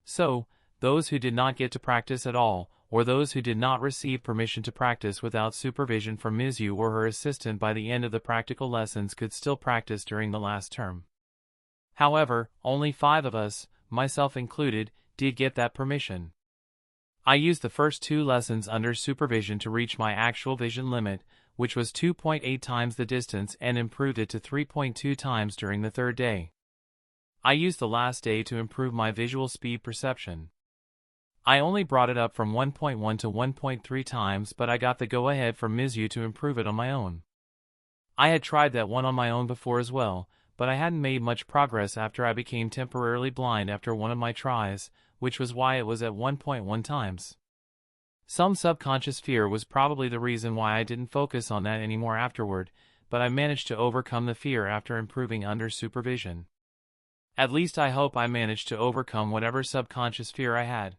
So, those who did not get to practice at all, or those who did not receive permission to practice without supervision from Ms. Yu or her assistant by the end of the practical lessons, could still practice during the last term. However, only 5 of us, myself included, did get that permission. I used the first 2 lessons under supervision to reach my actual vision limit, which was 2.8 times the distance, and improved it to 3.2 times during the 3rd day. I used the last day to improve my visual speed perception. I only brought it up from 1.1 to 1.3 times, but I got the go-ahead from Ms. Yu to improve it on my own. I had tried that one on my own before as well, but I hadn't made much progress after I became temporarily blind after one of my tries, which was why it was at 1.1 times. Some subconscious fear was probably the reason why I didn't focus on that anymore afterward, but I managed to overcome the fear after improving under supervision. At least I hope I managed to overcome whatever subconscious fear I had.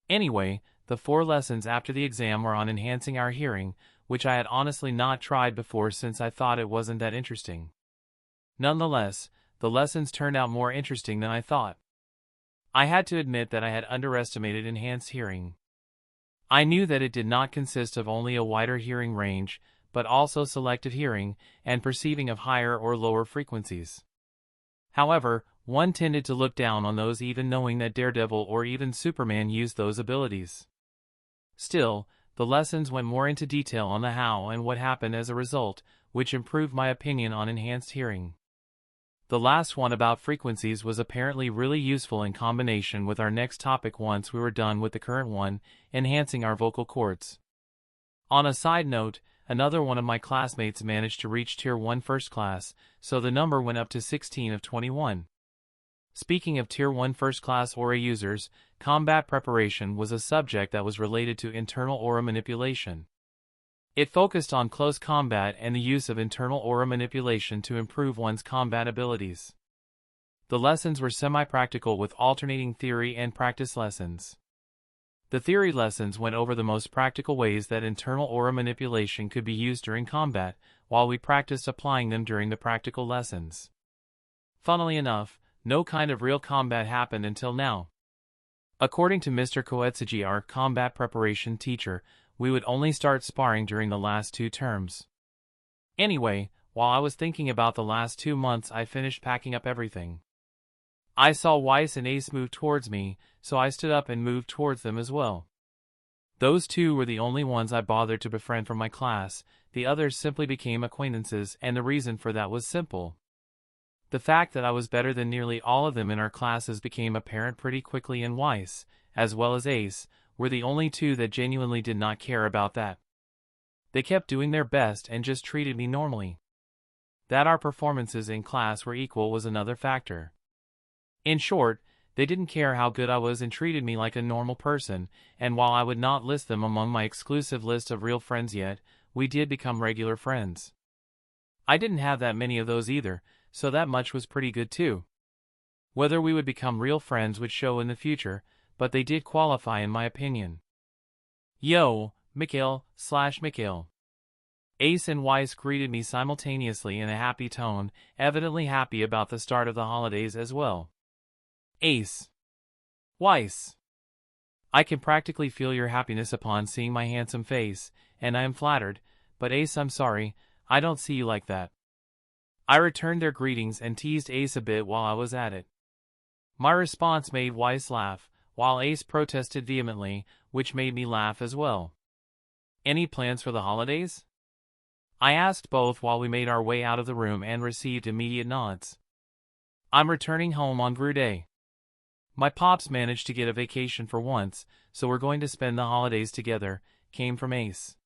Anyway, the 4 lessons after the exam were on enhancing our hearing, which I had honestly not tried before since I thought it wasn't that interesting. Nonetheless, the lessons turned out more interesting than I thought. I had to admit that I had underestimated enhanced hearing. I knew that it did not consist of only a wider hearing range, but also selective hearing and perceiving of higher or lower frequencies. However, one tended to look down on those even knowing that Daredevil or even Superman used those abilities. Still, the lessons went more into detail on the how and what happened as a result, which improved my opinion on enhanced hearing. The last one about frequencies was apparently really useful in combination with our next topic once we were done with the current one, enhancing our vocal cords. On a side note, another one of my classmates managed to reach Tier 1 first class, so the number went up to 16 of 21. Speaking of Tier 1 first class aura users, combat preparation was a subject that was related to internal aura manipulation. It focused on close combat and the use of internal aura manipulation to improve one's combat abilities. The lessons were semi-practical with alternating theory and practice lessons. The theory lessons went over the most practical ways that internal aura manipulation could be used during combat, while we practiced applying them during the practical lessons. Funnily enough, no kind of real combat happened until now. According to Mr. Koetsuji, our combat preparation teacher, we would only start sparring during the last 2 terms. Anyway, while I was thinking about the last 2 months, I finished packing up everything. I saw Weiss and Ace move towards me, so I stood up and moved towards them as well. Those 2 were the only ones I bothered to befriend from my class, the others simply became acquaintances, and the reason for that was simple. The fact that I was better than nearly all of them in our classes became apparent pretty quickly, and Weiss, as well as Ace, were the only 2 that genuinely did not care about that. They kept doing their best and just treated me normally. That our performances in class were equal was another factor. In short, they didn't care how good I was and treated me like a normal person, and while I would not list them among my exclusive list of real friends yet, we did become regular friends. I didn't have that many of those either, so that much was pretty good too. Whether we would become real friends would show in the future, but they did qualify in my opinion. Yo, Mikhail/Mikhail. Ace and Weiss greeted me simultaneously in a happy tone, evidently happy about the start of the holidays as well. Ace. Weiss. I can practically feel your happiness upon seeing my handsome face, and I am flattered, but Ace, I'm sorry, I don't see you like that. I returned their greetings and teased Ace a bit while I was at it. My response made Weiss laugh, while Ace protested vehemently, which made me laugh as well. Any plans for the holidays? I asked both while we made our way out of the room and received immediate nods. I'm returning home on Brew Day. My pops managed to get a vacation for once, so we're going to spend the holidays together, came from Ace.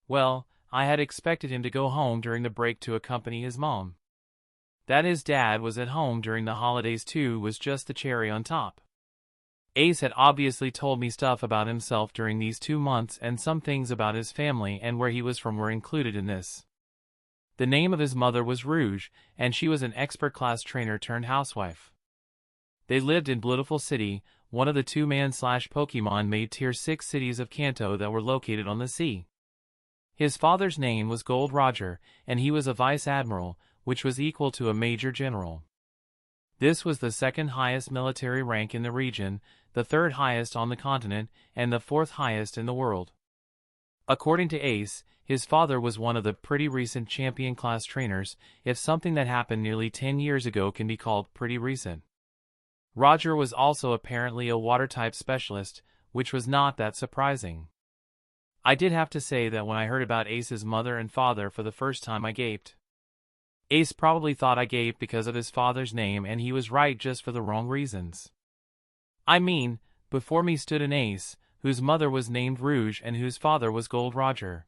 Well, I had expected him to go home during the break to accompany his mom. That his dad was at home during the holidays too was just the cherry on top. Ace had obviously told me stuff about himself during these 2 months, and some things about his family and where he was from were included in this. The name of his mother was Rouge, and she was an expert class trainer turned housewife. They lived in Beautiful City, one of the 2-man/Pokemon made Tier 6 cities of Kanto that were located on the sea. His father's name was Gold Roger, and he was a vice admiral, which was equal to a major general. This was the 2nd highest military rank in the region, the 3rd highest on the continent, and the 4th highest in the world. According to Ace, his father was one of the pretty recent champion-class trainers, if something that happened nearly 10 years ago can be called pretty recent. Roger was also apparently a water-type specialist, which was not that surprising. I did have to say that when I heard about Ace's mother and father for the first time I gaped. Ace probably thought I gaped because of his father's name, and he was right just for the wrong reasons. I mean, before me stood an Ace, whose mother was named Rouge and whose father was Gold Roger.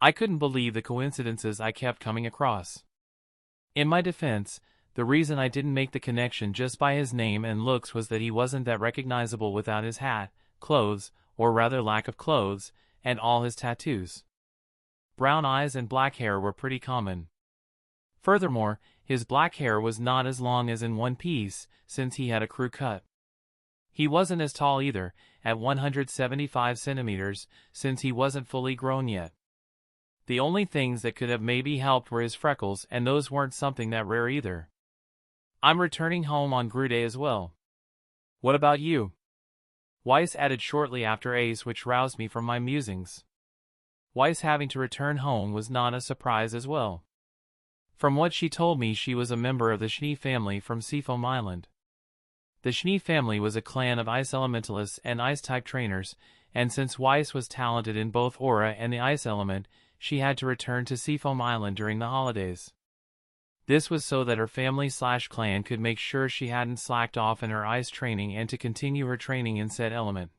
I couldn't believe the coincidences I kept coming across. In my defense, the reason I didn't make the connection just by his name and looks was that he wasn't that recognizable without his hat, clothes, or rather lack of clothes, and all his tattoos. Brown eyes and black hair were pretty common. Furthermore, his black hair was not as long as in One Piece, since he had a crew cut. He wasn't as tall either, at 175 centimeters, since he wasn't fully grown yet. The only things that could have maybe helped were his freckles, and those weren't something that rare either. I'm returning home on Grue Day as well. What about you? Weiss added shortly after Ace, which roused me from my musings. Weiss having to return home was not a surprise as well. From what she told me, she was a member of the Schnee family from Seafoam Island. The Schnee family was a clan of ice elementalists and ice-type trainers, and since Weiss was talented in both aura and the ice element, she had to return to Seafoam Island during the holidays. This was so that her family/clan could make sure she hadn't slacked off in her ice training and to continue her training in said element.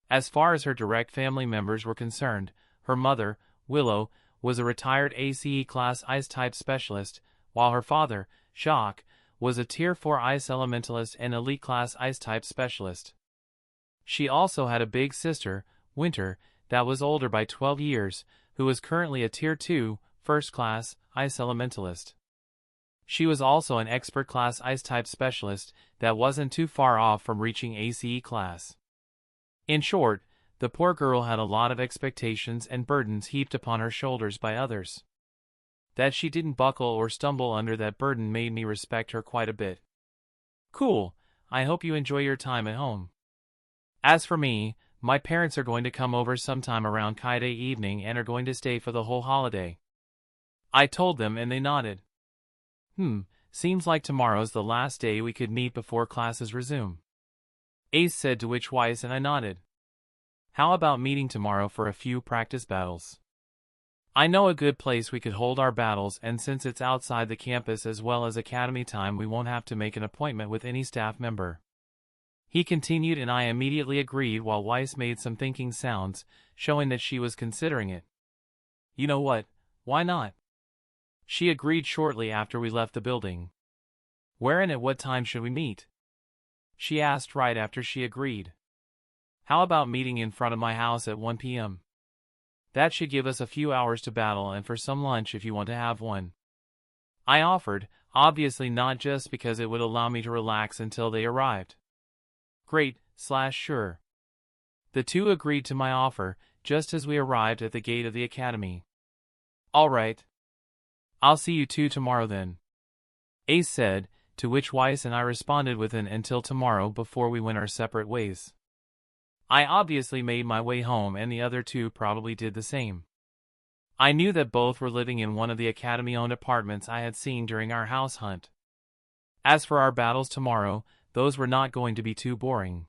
As far as her direct family members were concerned, her mother, Willow, was a retired ACE class ice-type specialist, while her father, Jacques, was a Tier 4 ice elementalist and elite class ice-type specialist. She also had a big sister, Winter, that was older by 12 years, who was currently a Tier 2, first class, ice elementalist. She was also an expert class ice-type specialist that wasn't too far off from reaching ACE class. In short, the poor girl had a lot of expectations and burdens heaped upon her shoulders by others. That she didn't buckle or stumble under that burden made me respect her quite a bit. Cool, I hope you enjoy your time at home. As for me, my parents are going to come over sometime around Kai Day evening and are going to stay for the whole holiday. I told them and they nodded. Seems like tomorrow's the last day we could meet before classes resume. Ace said, to which Weiss and I nodded. How about meeting tomorrow for a few practice battles? I know a good place we could hold our battles, and since it's outside the campus as well as academy time, we won't have to make an appointment with any staff member. He continued, and I immediately agreed while Weiss made some thinking sounds, showing that she was considering it. You know what, why not? She agreed shortly after we left the building. Where and at what time should we meet? She asked right after she agreed. How about meeting in front of my house at 1 p.m.? That should give us a few hours to battle and for some lunch if you want to have one. I offered, obviously not just because it would allow me to relax until they arrived. Great/sure. The two agreed to my offer, just as we arrived at the gate of the academy. All right. I'll see you two tomorrow then, Ace said, to which Weiss and I responded with an until tomorrow before we went our separate ways. I obviously made my way home, and the other two probably did the same. I knew that both were living in one of the academy-owned apartments I had seen during our house hunt. As for our battles tomorrow, those were not going to be too boring.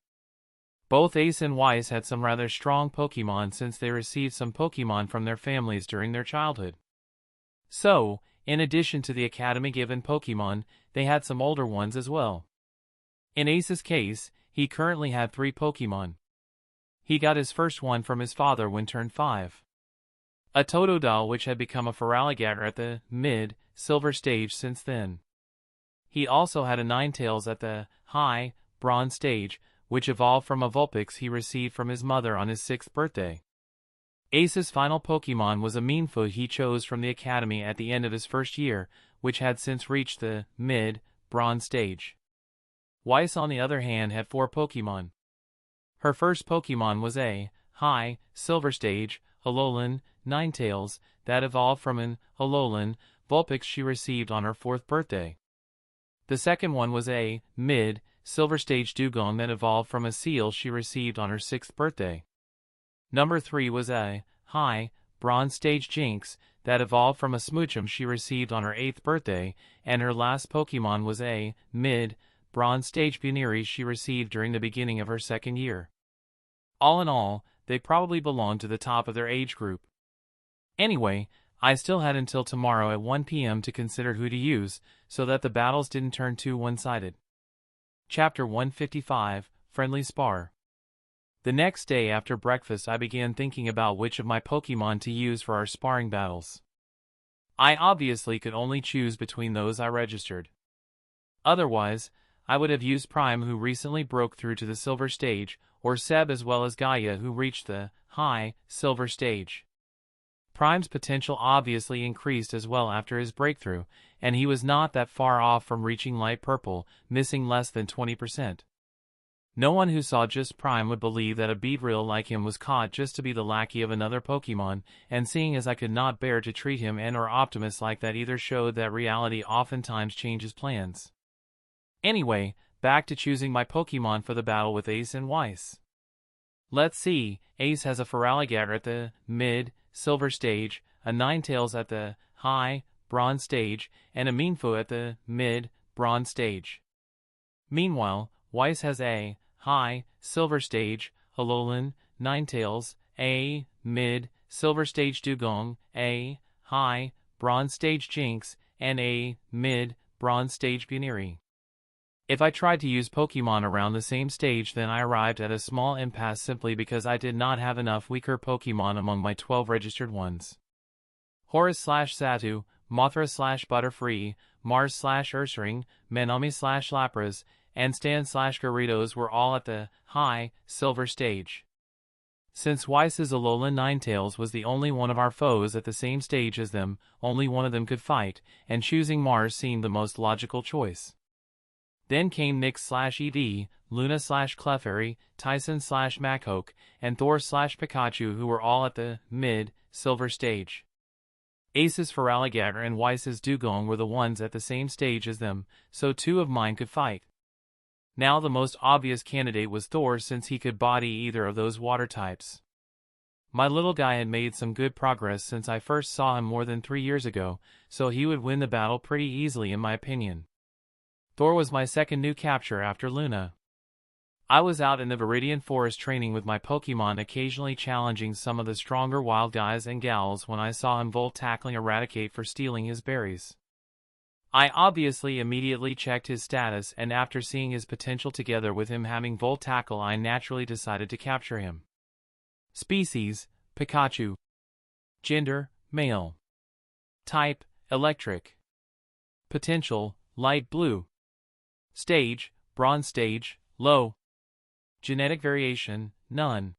Both Ace and Weiss had some rather strong Pokemon since they received some Pokemon from their families during their childhood. So, in addition to the academy-given Pokemon, they had some older ones as well. In Ace's case, he currently had 3 Pokemon. He got his first one from his father when turned 5. A Totodile, which had become a Feraligatr at the mid-silver stage since then. He also had a Ninetales at the high bronze stage, which evolved from a Vulpix he received from his mother on his 6th birthday. Ace's final Pokemon was a Meanfoot he chose from the academy at the end of his first year, which had since reached the mid-bronze stage. Weiss, on the other hand, had 4 Pokemon. Her first Pokemon was a high silver stage Alolan Ninetales that evolved from an Alolan Vulpix she received on her 4th birthday. The second one was a mid-silver stage Dugong that evolved from a Seal she received on her 6th birthday. Number 3 was a high bronze stage Jinx that evolved from a Smoochum she received on her 8th birthday, and her last Pokemon was a mid-bronze stage Buneary she received during the beginning of her 2nd year. All in all, they probably belonged to the top of their age group. Anyway, I still had until tomorrow at 1 p.m. to consider who to use, so that the battles didn't turn too one-sided. Chapter 155, Friendly Spar. The next day after breakfast, I began thinking about which of my Pokemon to use for our sparring battles. I obviously could only choose between those I registered. Otherwise, I would have used Prime, who recently broke through to the silver stage, or Seb, as well as Gaia, who reached the high silver stage. Prime's potential obviously increased as well after his breakthrough, and he was not that far off from reaching light purple, missing less than 20%. No one who saw just Prime would believe that a Beedrill like him was caught just to be the lackey of another Pokemon, and seeing as I could not bear to treat him and or Optimus like that either showed that reality oftentimes changes plans. Anyway, back to choosing my Pokemon for the battle with Ace and Weiss. Let's see, Ace has a Feraligatr at the mid, silver stage, a Ninetales at the high, bronze stage, and a Mienfoo at the mid, bronze stage. Meanwhile, Weiss has a high, silver stage, Alolan, Ninetales, a mid, silver stage Dugong, a high, bronze stage Jinx, and a mid, bronze stage Buneary. If I tried to use Pokemon around the same stage, then I arrived at a small impasse simply because I did not have enough weaker Pokemon among my 12 registered ones. Horus/Satu, Mothra/Butterfree, Mars/Ursaring, Manami/Lapras, and Stan/Gyarados were all at the high, silver stage. Since Weiss's Alolan Ninetales was the only one of our foes at the same stage as them, only one of them could fight, and choosing Mars seemed the most logical choice. Then came Nyx/Eevee, Luna/Clefairy, Tyson/Machoke, and Thor/Pikachu, who were all at the mid, silver stage. Ace's Feraligatr and Weiss's Dugong were the ones at the same stage as them, so two of mine could fight. Now the most obvious candidate was Thor, since he could body either of those water types. My little guy had made some good progress since I first saw him more than 3 years ago, so he would win the battle pretty easily in my opinion. Thor was my second new capture after Luna. I was out in the Viridian Forest training with my Pokemon, occasionally challenging some of the stronger wild guys and gals, when I saw him Volt-tackling Eradicate for stealing his berries. I obviously immediately checked his status, and after seeing his potential together with him having Volt-tackle, I naturally decided to capture him. Species: Pikachu. Gender: male. Type: electric. Potential: light blue. Stage: bronze stage, low. Genetic variation: none.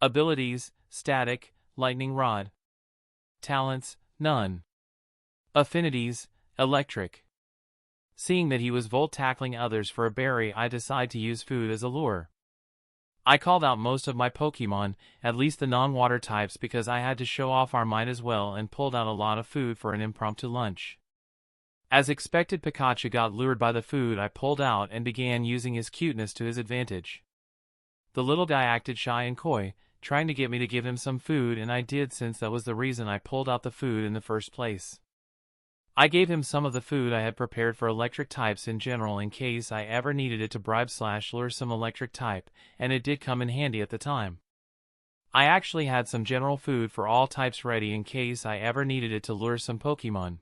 Abilities: static, lightning rod. Talents: none. Affinities: electric. Seeing that he was Volt-tackling others for a berry, I decided to use food as a lure. I called out most of my Pokemon, at least the non-water types, because I had to show off our might as well, and pulled out a lot of food for an impromptu lunch. As expected, Pikachu got lured by the food I pulled out and began using his cuteness to his advantage. The little guy acted shy and coy, trying to get me to give him some food, and I did, since that was the reason I pulled out the food in the first place. I gave him some of the food I had prepared for electric types in general in case I ever needed it to bribe/lure some electric type, and it did come in handy at the time. I actually had some general food for all types ready in case I ever needed it to lure some Pokemon.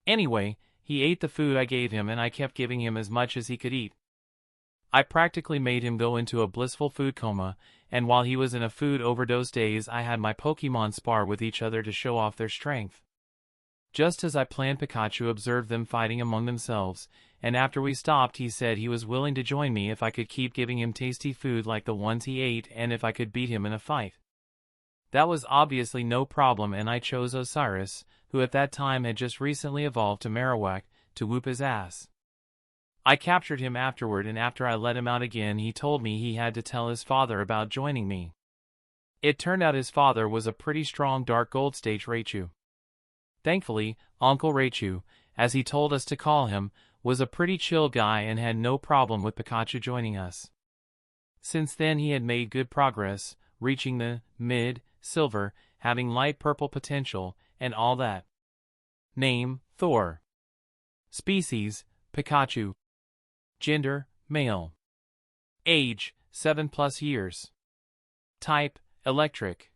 Anyway, he ate the food I gave him, and I kept giving him as much as he could eat. I practically made him go into a blissful food coma, and while he was in a food overdose daze, I had my Pokemon spar with each other to show off their strength. Just as I planned, Pikachu observed them fighting among themselves, and after we stopped, he said he was willing to join me if I could keep giving him tasty food like the ones he ate, and if I could beat him in a fight. That was obviously no problem, and I chose Osiris, who at that time had just recently evolved to Marowak, to whoop his ass. I captured him afterward, and after I let him out again, he told me he had to tell his father about joining me. It turned out his father was a pretty strong Dark Gold stage Raichu. Thankfully, Uncle Raichu, as he told us to call him, was a pretty chill guy and had no problem with Pikachu joining us. Since then he had made good progress, reaching the mid-silver, having light purple potential, and all that. Name: Thor. Species: Pikachu. Gender: male. Age: 7+ years. Type: electric.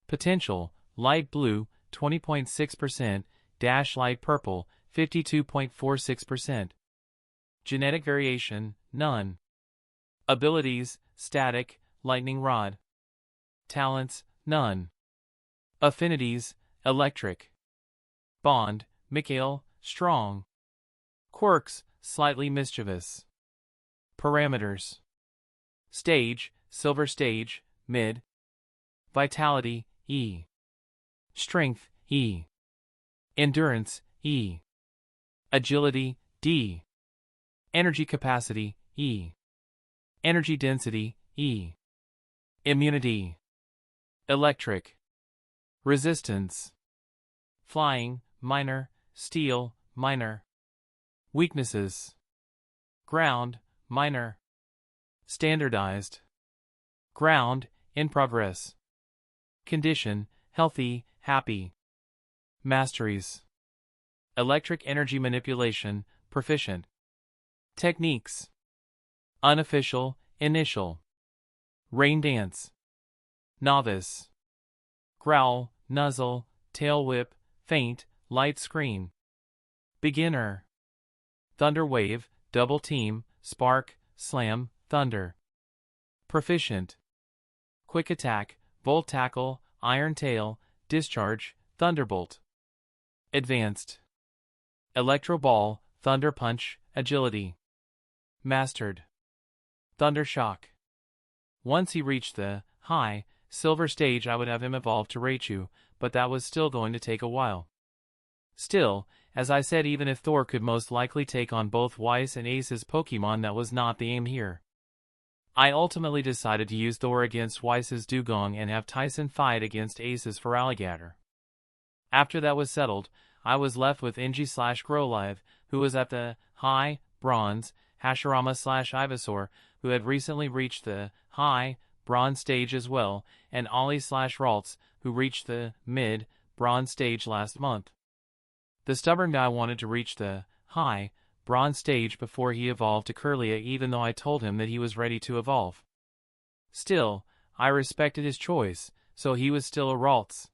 Potential: light blue, 20.6%, dash light purple, 52.46%. Genetic variation: none. Abilities: static, lightning rod. Talents: none. Affinities: electric. Bond: Mikhail, strong. Quirks: slightly mischievous. Parameters: stage: silver stage, mid. Vitality: E. Strength: E. Endurance: E. Agility: D. Energy capacity: E. Energy density, E. Immunity. Electric. Resistance. Flying, minor. Steel, minor. Weaknesses. Ground, minor. Standardized. Ground, in progress. Condition, healthy, happy. Masteries. Electric energy manipulation, proficient. Techniques. Unofficial, initial. Rain dance. Novice. Growl, nuzzle, tail whip, faint, light scream. Beginner. Thunder wave, double team, spark, slam, thunder. Proficient. Quick attack, volt tackle, iron tail, discharge, thunderbolt. Advanced. Electro ball, thunder punch, agility. Mastered. Thunder shock. Once he reached the high, silver stage I would have him evolve to Raichu, but that was still going to take a while. Still, as I said, even if Thor could most likely take on both Weiss and Ace's Pokemon, that was not the aim here. I ultimately decided to use Thor against Weiss's Dugong and have Tyson fight against Ace's Feraligatr. After that was settled, I was left with Ingy/Growlithe, who was at the high, bronze, Hashirama/Ivysaur, who had recently reached the high, bronze stage as well, and Ollie/Ralts, who reached the mid, bronze stage last month. The stubborn guy wanted to reach the high, bronze stage before he evolved to Kirlia, even though I told him that he was ready to evolve. Still, I respected his choice, so he was still a Ralts.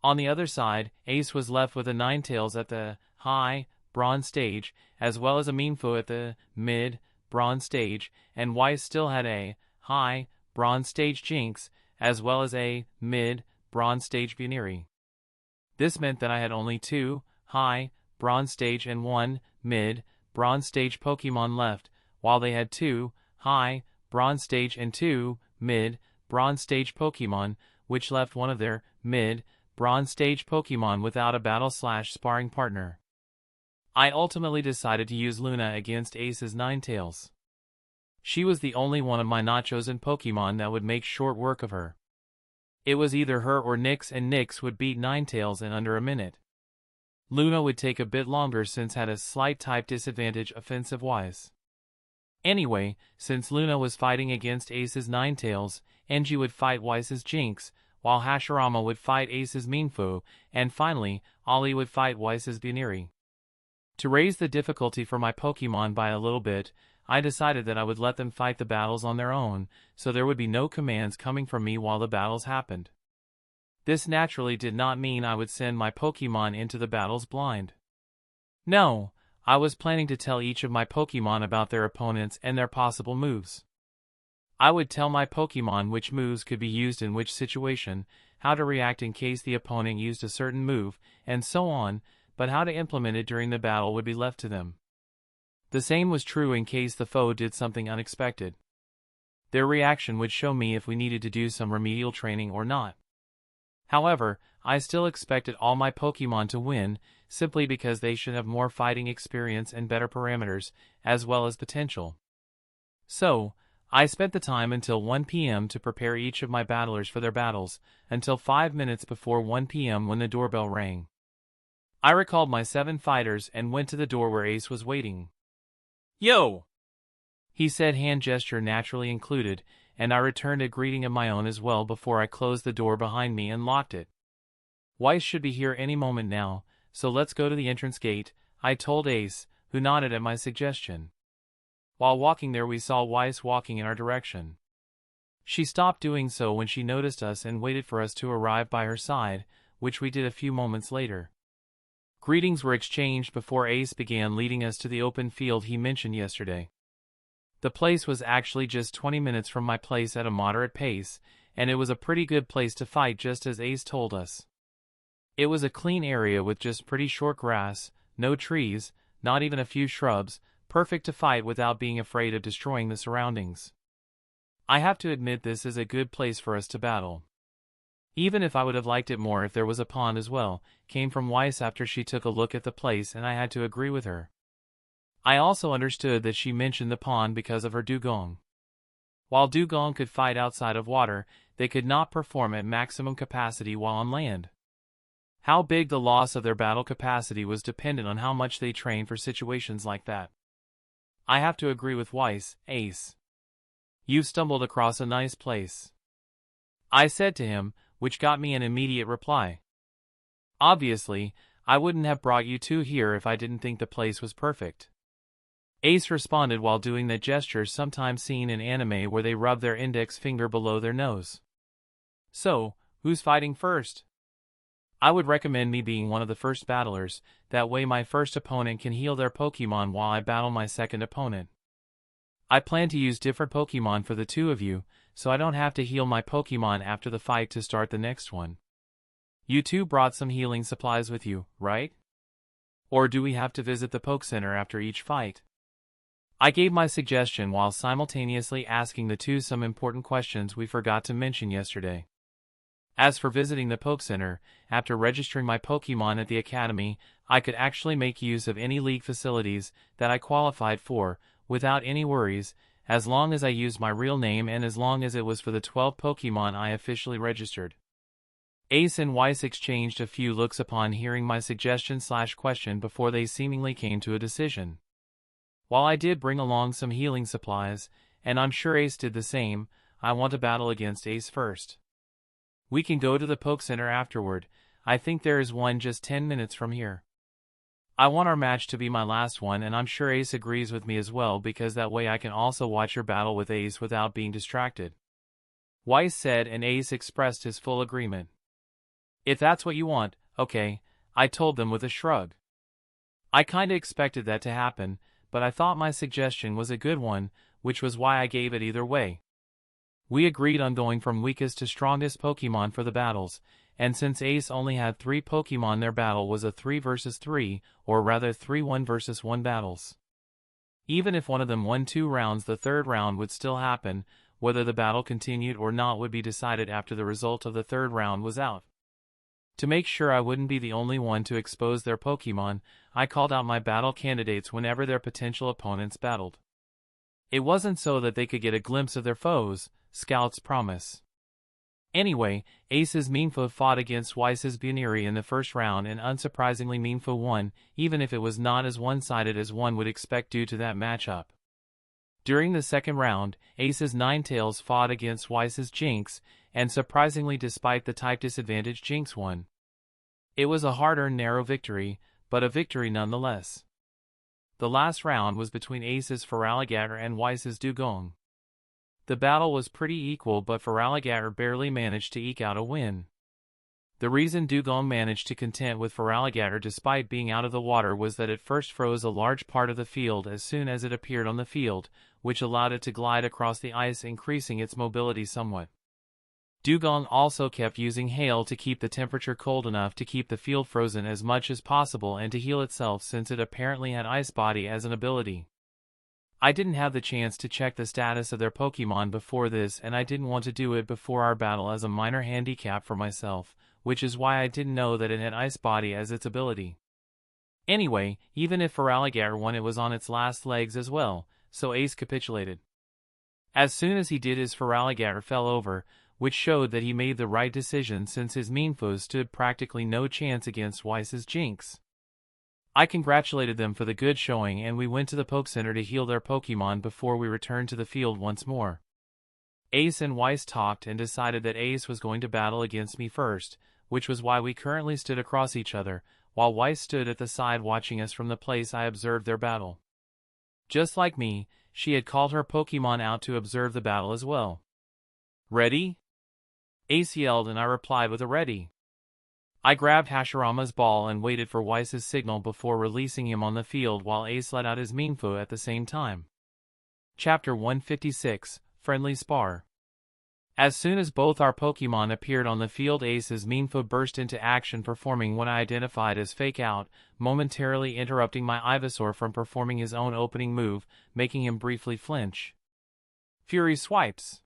On the other side, Ace was left with a Ninetales at the high, bronze stage, as well as a Mienfoo at the mid, bronze stage, and Weiss still had a high, bronze stage Jinx, as well as a mid, bronze stage Buniri. This meant that I had only 2 high, bronze stage and 1 mid, bronze stage Pokemon left, while they had 2 high, bronze stage and 2 mid, bronze stage Pokemon, which left one of their mid, bronze stage Pokemon without a battle/sparring partner. I ultimately decided to use Luna against Ace's Ninetales. She was the only one of my not chosen Pokemon that would make short work of her. It was either her or Nyx, and Nyx would beat Ninetales in under a minute. Luna would take a bit longer since had a slight type disadvantage offensive-wise. Anyway, since Luna was fighting against Ace's Ninetales, Engie would fight Weiss's Jinx, while Hashirama would fight Ace's Mienfoo, and finally, Ollie would fight Weiss's Buniri. To raise the difficulty for my Pokemon by a little bit, I decided that I would let them fight the battles on their own, so there would be no commands coming from me while the battles happened. This naturally did not mean I would send my Pokemon into the battles blind. No, I was planning to tell each of my Pokemon about their opponents and their possible moves. I would tell my Pokemon which moves could be used in which situation, how to react in case the opponent used a certain move, and so on, but how to implement it during the battle would be left to them. The same was true in case the foe did something unexpected. Their reaction would show me if we needed to do some remedial training or not. However, I still expected all my Pokemon to win, simply because they should have more fighting experience and better parameters, as well as potential. So, I spent the time until 1 p.m. to prepare each of my battlers for their battles, until 5 minutes before 1 p.m. when the doorbell rang. I recalled my 7 fighters and went to the door where Ace was waiting. "Yo!" he said, hand gesture naturally included, and I returned a greeting of my own as well before I closed the door behind me and locked it. "Weiss should be here any moment now, so let's go to the entrance gate," I told Ace, who nodded at my suggestion. While walking there, we saw Weiss walking in our direction. She stopped doing so when she noticed us and waited for us to arrive by her side, which we did a few moments later. Greetings were exchanged before Ace began leading us to the open field he mentioned yesterday. The place was actually just 20 minutes from my place at a moderate pace, and it was a pretty good place to fight, just as Ace told us. It was a clean area with just pretty short grass, no trees, not even a few shrubs, perfect to fight without being afraid of destroying the surroundings. I have to admit this is a good place for us to battle. Even if I would have liked it more if there was a pond as well, came from Weiss after she took a look at the place, and I had to agree with her. I also understood that she mentioned the pond because of her dugong. While Dugong could fight outside of water, they could not perform at maximum capacity while on land. How big the loss of their battle capacity was dependent on how much they trained for situations like that. I have to agree with Weiss, Ace. You've stumbled across a nice place, I said to him, which got me an immediate reply. Obviously, I wouldn't have brought you two here if I didn't think the place was perfect. Ace responded while doing that gesture sometimes seen in anime where they rub their index finger below their nose. So, who's fighting first? I would recommend me being one of the first battlers, that way my first opponent can heal their Pokemon while I battle my second opponent. I plan to use different Pokemon for the two of you, so I don't have to heal my Pokemon after the fight to start the next one. You two brought some healing supplies with you, right? Or do we have to visit the Poke Center after each fight? I gave my suggestion while simultaneously asking the two some important questions we forgot to mention yesterday. As for visiting the Poke Center, after registering my Pokemon at the Academy, I could actually make use of any league facilities that I qualified for, without any worries, as long as I used my real name and as long as it was for the 12 Pokemon I officially registered. Ace and Weiss exchanged a few looks upon hearing my suggestion/question before they seemingly came to a decision. While I did bring along some healing supplies, and I'm sure Ace did the same, I want to battle against Ace first. We can go to the Poke Center afterward. I think there is one just 10 minutes from here. I want our match to be my last one, and I'm sure Ace agrees with me as well, because that way I can also watch your battle with Ace without being distracted. Weiss said, and Ace expressed his full agreement. If that's what you want, okay, I told them with a shrug. I kinda expected that to happen, but I thought my suggestion was a good one, which was why I gave it either way. We agreed on going from weakest to strongest Pokemon for the battles, and since Ace only had 3 Pokemon, their battle was a 3 versus 3, or rather 3 1 versus 1 battles. Even if one of them won 2 rounds, the third round would still happen. Whether the battle continued or not would be decided after the result of the third round was out. To make sure I wouldn't be the only one to expose their Pokemon, I called out my battle candidates whenever their potential opponents battled. It wasn't so that they could get a glimpse of their foes, Scout's promise. Anyway, Ace's Mienfoo fought against Weiss's Buniri in the first round, and unsurprisingly Mienfoo won, even if it was not as one-sided as one would expect due to that matchup. During the second round, Ace's Ninetales fought against Weiss's Jinx, and surprisingly, despite the type disadvantage, Jinx won. It was a hard-earned narrow victory, but a victory nonetheless. The last round was between Ace's Feraligatr and Weiss's Dugong. The battle was pretty equal, but Feraligatr barely managed to eke out a win. The reason Dugong managed to contend with Feraligatr despite being out of the water was that it first froze a large part of the field as soon as it appeared on the field, which allowed it to glide across the ice, increasing its mobility somewhat. Dugong also kept using hail to keep the temperature cold enough to keep the field frozen as much as possible and to heal itself, since it apparently had Ice Body as an ability. I didn't have the chance to check the status of their Pokemon before this, and I didn't want to do it before our battle as a minor handicap for myself, which is why I didn't know that it had Ice Body as its ability. Anyway, even if Feraligatr won, it was on its last legs as well, so Ace capitulated. As soon as he did, his Feraligatr fell over, which showed that he made the right decision, since his Mienfoo stood practically no chance against Weiss's Jinx. I congratulated them for the good showing, and we went to the Poke Center to heal their Pokemon before we returned to the field once more. Ace and Weiss talked and decided that Ace was going to battle against me first, which was why we currently stood across each other, while Weiss stood at the side watching us from the place I observed their battle. Just like me, she had called her Pokemon out to observe the battle as well. "Ready?" Ace yelled, and I replied with a ready. I grabbed Hashirama's ball and waited for Weiss's signal before releasing him on the field while Ace let out his Mienfoo at the same time. Chapter 156, Friendly Spar. As soon as both our Pokemon appeared on the field, Ace's Mienfoo burst into action, performing what I identified as Fake Out, momentarily interrupting my Ivysaur from performing his own opening move, making him briefly flinch. Fury Swipes.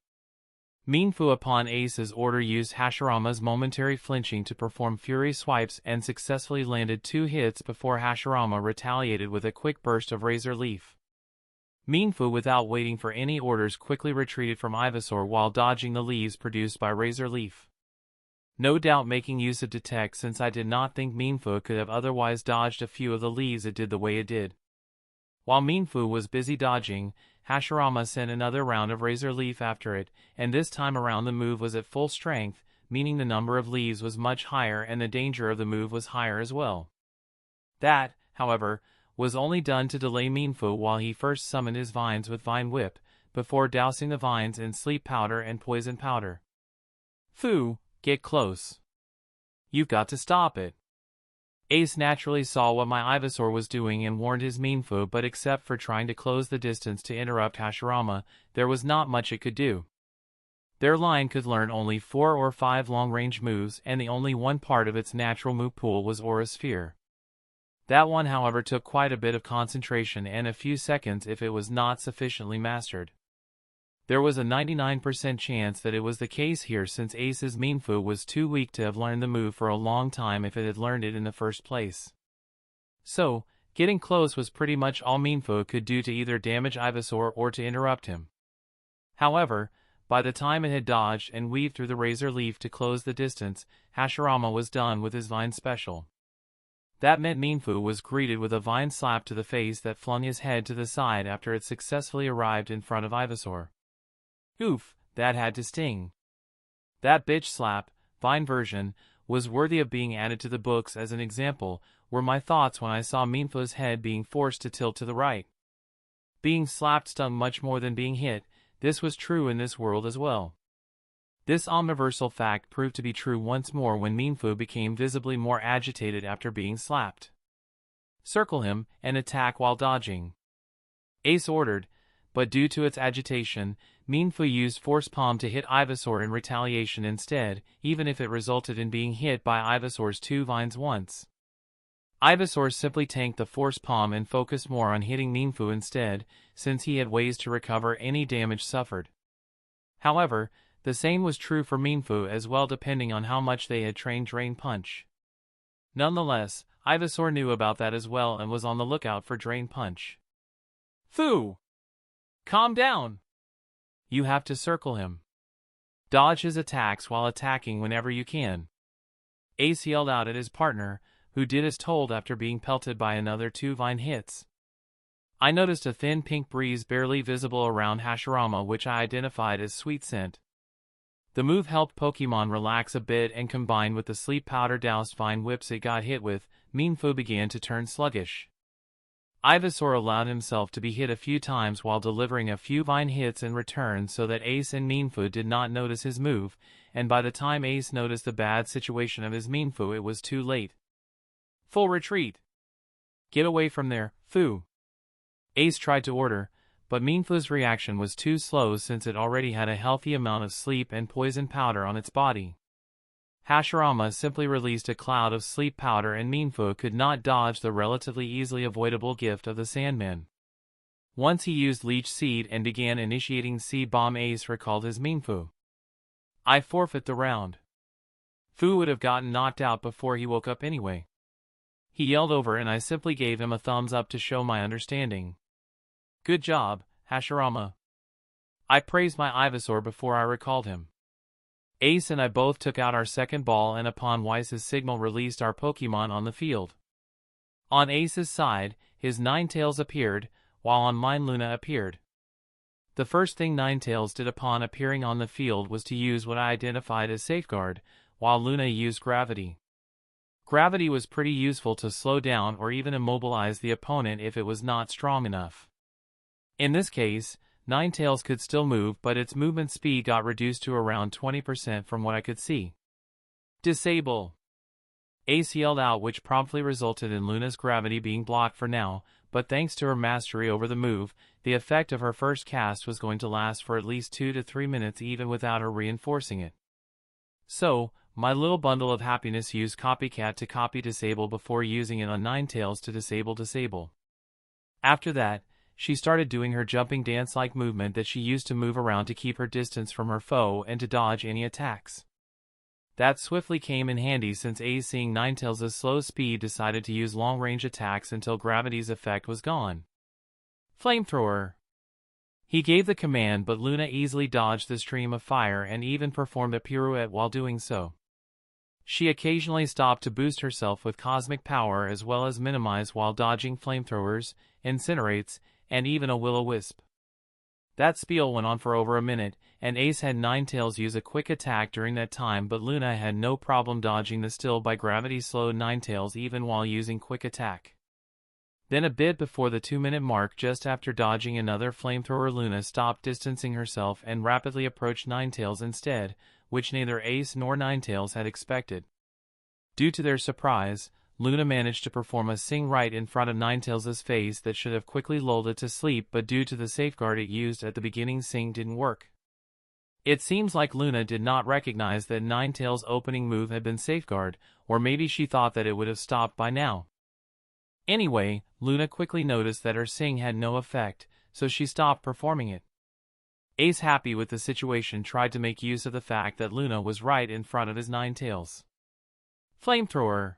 Mienfoo, upon Ace's order, used Hashirama's momentary flinching to perform Fury Swipes and successfully landed 2 hits before Hashirama retaliated with a quick burst of Razor Leaf. Minfu, without waiting for any orders, quickly retreated from Ivysaur while dodging the leaves produced by Razor Leaf. No doubt making use of Detect, since I did not think Minfu could have otherwise dodged a few of the leaves it did the way it did. While Minfu was busy dodging, Hashirama sent another round of Razor Leaf after it, and this time around the move was at full strength, meaning the number of leaves was much higher and the danger of the move was higher as well. That, however, was only done to delay Minfu while he first summoned his vines with Vine Whip, before dousing the vines in Sleep Powder and Poison Powder. Fu, get close. You've got to stop it. Ace naturally saw what my Ivysaur was doing and warned his Minfu, but except for trying to close the distance to interrupt Hashirama, there was not much it could do. Their line could learn only 4 or 5 long-range moves, and the only one part of its natural move pool was Aura Sphere. That one, however, took quite a bit of concentration and a few seconds if it was not sufficiently mastered. There was a 99% chance that it was the case here, since Ace's Minfu was too weak to have learned the move for a long time if it had learned it in the first place. So, getting close was pretty much all Minfu could do to either damage Ivysaur or to interrupt him. However, by the time it had dodged and weaved through the Razor Leaf to close the distance, Hashirama was done with his Vine special. That meant Minfu was greeted with a vine slap to the face that flung his head to the side after it successfully arrived in front of Ivysaur. Oof, that had to sting. That bitch slap, vine version, was worthy of being added to the books as an example, were my thoughts when I saw Minfu's head being forced to tilt to the right. Being slapped stung much more than being hit. This was true in this world as well. This omniversal fact proved to be true once more when Minfu became visibly more agitated after being slapped. Circle him and attack while dodging, Ace ordered, but due to its agitation, Minfu used Force Palm to hit Ivysaur in retaliation instead, even if it resulted in being hit by Ivysaur's 2 vines once. Ivysaur simply tanked the Force Palm and focused more on hitting Minfu instead, since he had ways to recover any damage suffered. However, the same was true for Minfu as well, depending on how much they had trained Drain Punch. Nonetheless, Ivysaur knew about that as well and was on the lookout for Drain Punch. Fu! Calm down! You have to circle him. Dodge his attacks while attacking whenever you can. Ace yelled out at his partner, who did as told after being pelted by another 2 vine hits. I noticed a thin pink breeze barely visible around Hashirama, which I identified as Sweet Scent. The move helped Pokemon relax a bit, and combined with the Sleep Powder doused Vine Whips it got hit with, Minfu began to turn sluggish. Ivysaur allowed himself to be hit a few times while delivering a few vine hits in return, so that Ace and Minfu did not notice his move, and by the time Ace noticed the bad situation of his Minfu, it was too late. Full retreat! Get away from there, Fu! Ace tried to order, but Minfu's reaction was too slow since it already had a healthy amount of sleep and poison powder on its body. Hashirama simply released a cloud of sleep powder and Minfu could not dodge the relatively easily avoidable gift of the Sandman. Once he used Leech Seed and began initiating Seed Bomb, Ace recalled his Minfu. I forfeit the round. Fu would have gotten knocked out before he woke up anyway. He yelled over and I simply gave him a thumbs up to show my understanding. Good job, Hashirama. I praised my Ivysaur before I recalled him. Ace and I both took out our second ball and upon Weiss's signal released our Pokemon on the field. On Ace's side, his Ninetales appeared, while on mine Luna appeared. The first thing Ninetales did upon appearing on the field was to use what I identified as Safeguard, while Luna used Gravity. Gravity was pretty useful to slow down or even immobilize the opponent if it was not strong enough. In this case, Ninetales could still move, but its movement speed got reduced to around 20% from what I could see. Disable! Ace yelled out, which promptly resulted in Luna's gravity being blocked for now, but thanks to her mastery over the move, the effect of her first cast was going to last for at least 2 to 3 minutes even without her reinforcing it. So, my little bundle of happiness used Copycat to copy Disable before using it on Ninetales to disable. After that, she started doing her jumping dance-like movement that she used to move around to keep her distance from her foe and to dodge any attacks. That swiftly came in handy since Ace, seeing Ninetales' slow speed, decided to use long-range attacks until Gravity's effect was gone. Flamethrower! He gave the command, but Luna easily dodged the stream of fire and even performed a pirouette while doing so. She occasionally stopped to boost herself with cosmic power as well as minimize while dodging flamethrowers, incinerates, and even a will-o-wisp. That spiel went on for over a minute, and Ace had Ninetales use a quick attack during that time, but Luna had no problem dodging the still by gravity slowed Ninetales even while using quick attack. Then a bit before the 2-minute mark, just after dodging another flamethrower, Luna stopped distancing herself and rapidly approached Ninetales instead, which neither Ace nor Ninetales had expected. Due to their surprise, Luna managed to perform a sing right in front of Ninetales' face that should have quickly lulled it to sleep, but due to the safeguard it used at the beginning, sing didn't work. It seems like Luna did not recognize that Ninetales' opening move had been safeguard, or maybe she thought that it would have stopped by now. Anyway, Luna quickly noticed that her sing had no effect, so she stopped performing it. Ace, happy with the situation, tried to make use of the fact that Luna was right in front of his Ninetales. Flamethrower!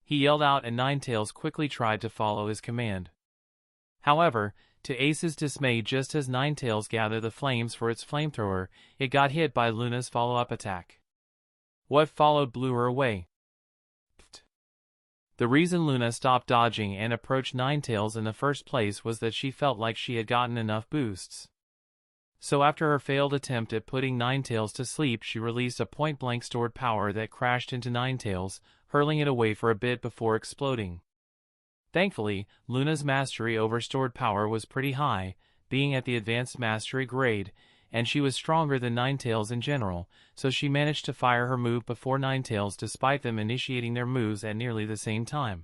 He yelled out, and Ninetales quickly tried to follow his command. However, to Ace's dismay, just as Ninetales gathered the flames for its flamethrower, it got hit by Luna's follow-up attack. What followed blew her away. The reason Luna stopped dodging and approached Ninetales in the first place was that she felt like she had gotten enough boosts. So after her failed attempt at putting Ninetales to sleep, she released a point-blank stored power that crashed into Ninetales, hurling it away for a bit before exploding. Thankfully, Luna's mastery over stored power was pretty high, being at the advanced mastery grade, and she was stronger than Ninetales in general, so she managed to fire her move before Ninetales despite them initiating their moves at nearly the same time.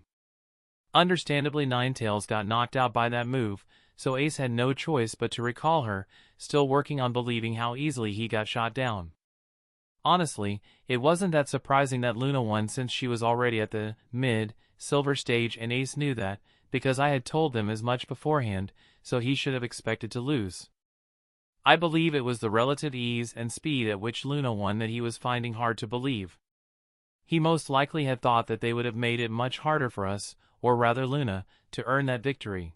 Understandably, Ninetales got knocked out by that move, so Ace had no choice but to recall her, still working on believing how easily he got shot down. Honestly, it wasn't that surprising that Luna won, since she was already at the mid-silver stage and Ace knew that, because I had told them as much beforehand, so he should have expected to lose. I believe it was the relative ease and speed at which Luna won that he was finding hard to believe. He most likely had thought that they would have made it much harder for us, or rather Luna, to earn that victory.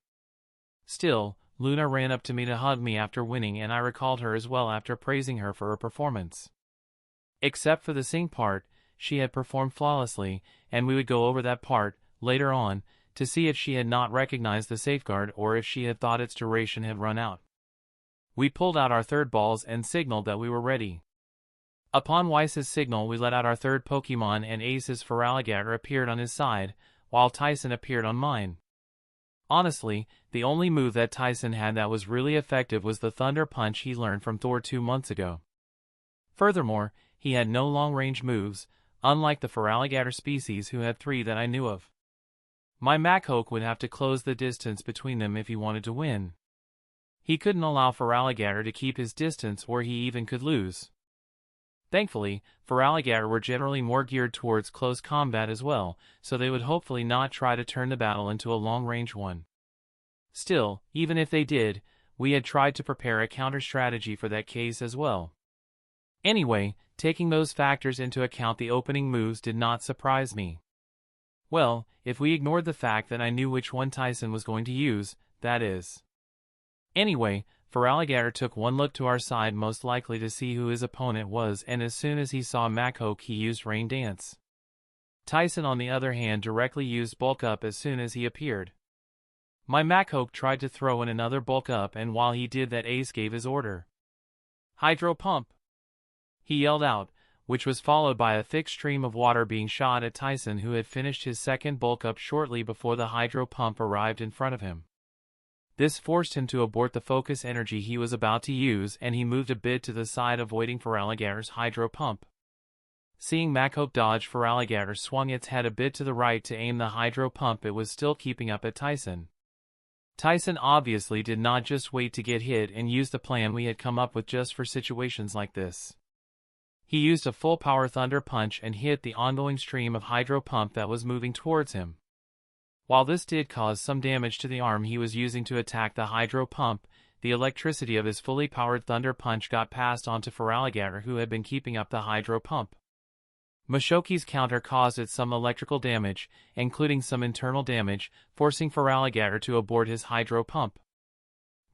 Still, Luna ran up to me to hug me after winning, and I recalled her as well after praising her for her performance. Except for the sing part, she had performed flawlessly, and we would go over that part later on to see if she had not recognized the safeguard or if she had thought its duration had run out. We pulled out our third balls and signaled that we were ready. Upon Weiss's signal, we let out our third Pokemon, and Ace's Feraligatr appeared on his side, while Tyson appeared on mine. Honestly, the only move that Tyson had that was really effective was the Thunder Punch he learned from Thor 2 months ago. Furthermore, he had no long-range moves, unlike the Feraligatr species who had 3 that I knew of. My Machoke would have to close the distance between them if he wanted to win. He couldn't allow Feraligatr to keep his distance, or he even could lose. Thankfully, Feraligatr were generally more geared towards close combat as well, so they would hopefully not try to turn the battle into a long-range one. Still, even if they did, we had tried to prepare a counter-strategy for that case as well. Anyway, taking those factors into account, the opening moves did not surprise me. Well, if we ignored the fact that I knew which one Tyson was going to use, that is. Anyway, Feraligatr took one look to our side, most likely to see who his opponent was, and as soon as he saw Machoke, he used Rain Dance. Tyson, on the other hand, directly used Bulk Up as soon as he appeared. My Machoke tried to throw in another Bulk Up, and while he did that, Ace gave his order. Hydro Pump! He yelled out, which was followed by a thick stream of water being shot at Tyson, who had finished his second Bulk Up shortly before the Hydro Pump arrived in front of him. This forced him to abort the focus energy he was about to use, and he moved a bit to the side, avoiding Feraligatr's Hydro Pump. Seeing Machoke dodge, Feraligatr swung its head a bit to the right to aim the Hydro Pump. It was still keeping up at Tyson. Tyson obviously did not just wait to get hit and used the plan we had come up with just for situations like this. He used a full-power Thunder Punch and hit the ongoing stream of Hydro Pump that was moving towards him. While this did cause some damage to the arm he was using to attack the Hydro Pump, the electricity of his fully powered Thunder Punch got passed on to Feraligatr, who had been keeping up the Hydro Pump. Machoke's counter caused it some electrical damage, including some internal damage, forcing Feraligatr to abort his Hydro Pump.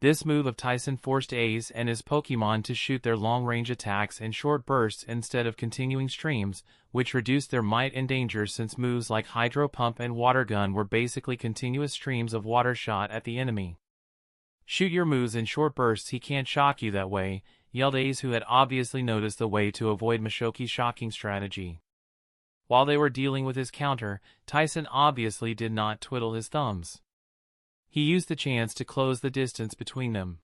This move of Tyson forced Ace and his Pokemon to shoot their long-range attacks in short bursts instead of continuing streams, which reduced their might and danger since moves like Hydro Pump and Water Gun were basically continuous streams of water shot at the enemy. "Shoot your moves in short bursts, he can't shock you that way," yelled Ace, who had obviously noticed the way to avoid Mashoki's shocking strategy. While they were dealing with his counter, Tyson obviously did not twiddle his thumbs. He used the chance to close the distance between them.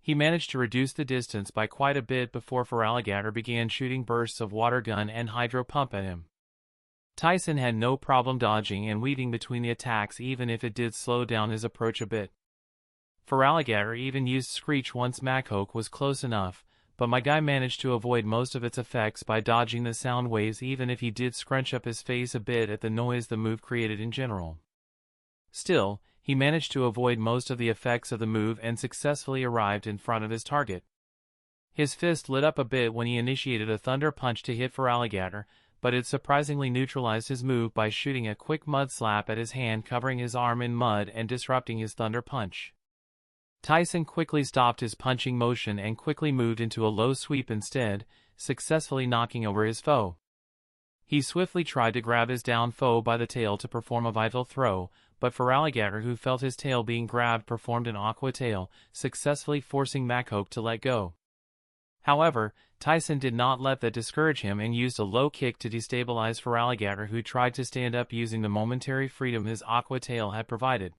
He managed to reduce the distance by quite a bit before Feraligatr began shooting bursts of Water Gun and Hydro Pump at him. Tyson had no problem dodging and weaving between the attacks, even if it did slow down his approach a bit. Feraligatr even used Screech once Machoke was close enough, but my guy managed to avoid most of its effects by dodging the sound waves, even if he did scrunch up his face a bit at the noise the move created in general. Still, he managed to avoid most of the effects of the move and successfully arrived in front of his target. His fist lit up a bit when he initiated a Thunder Punch to hit Feraligatr, but it surprisingly neutralized his move by shooting a quick Mud Slap at his hand, covering his arm in mud and disrupting his Thunder Punch. Tyson quickly stopped his punching motion and quickly moved into a low sweep instead, successfully knocking over his foe. He swiftly tried to grab his down foe by the tail to perform a vital throw, but Feraligatr, who felt his tail being grabbed, performed an Aqua Tail, successfully forcing Machoke to let go. However, Tyson did not let that discourage him and used a low kick to destabilize Feraligatr, who tried to stand up using the momentary freedom his Aqua Tail had provided.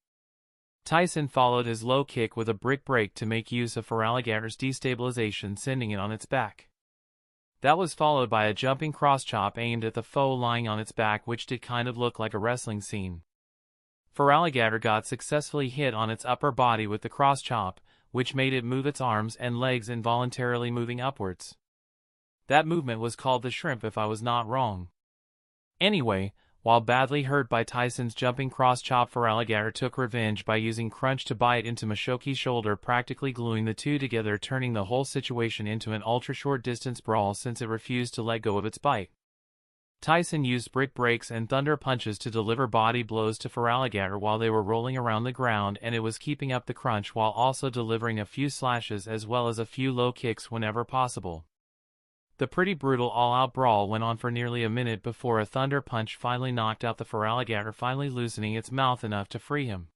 Tyson followed his low kick with a Brick Break to make use of Feraligatr's destabilization, sending it on its back. That was followed by a jumping cross chop aimed at the foe lying on its back, which did kind of look like a wrestling scene. Feraligatr got successfully hit on its upper body with the cross chop, which made it move its arms and legs, involuntarily moving upwards. That movement was called the shrimp, if I was not wrong. Anyway, while badly hurt by Tyson's jumping cross chop, Feraligatr took revenge by using Crunch to bite into Mashoki's shoulder, practically gluing the two together, turning the whole situation into an ultra-short distance brawl since it refused to let go of its bite. Tyson used Brick Breaks and Thunder Punches to deliver body blows to Feraligatr while they were rolling around the ground, and it was keeping up the crunch while also delivering a few slashes as well as a few low kicks whenever possible. The pretty brutal all-out brawl went on for nearly a minute before a Thunder Punch finally knocked out the Feraligatr, finally loosening its mouth enough to free him.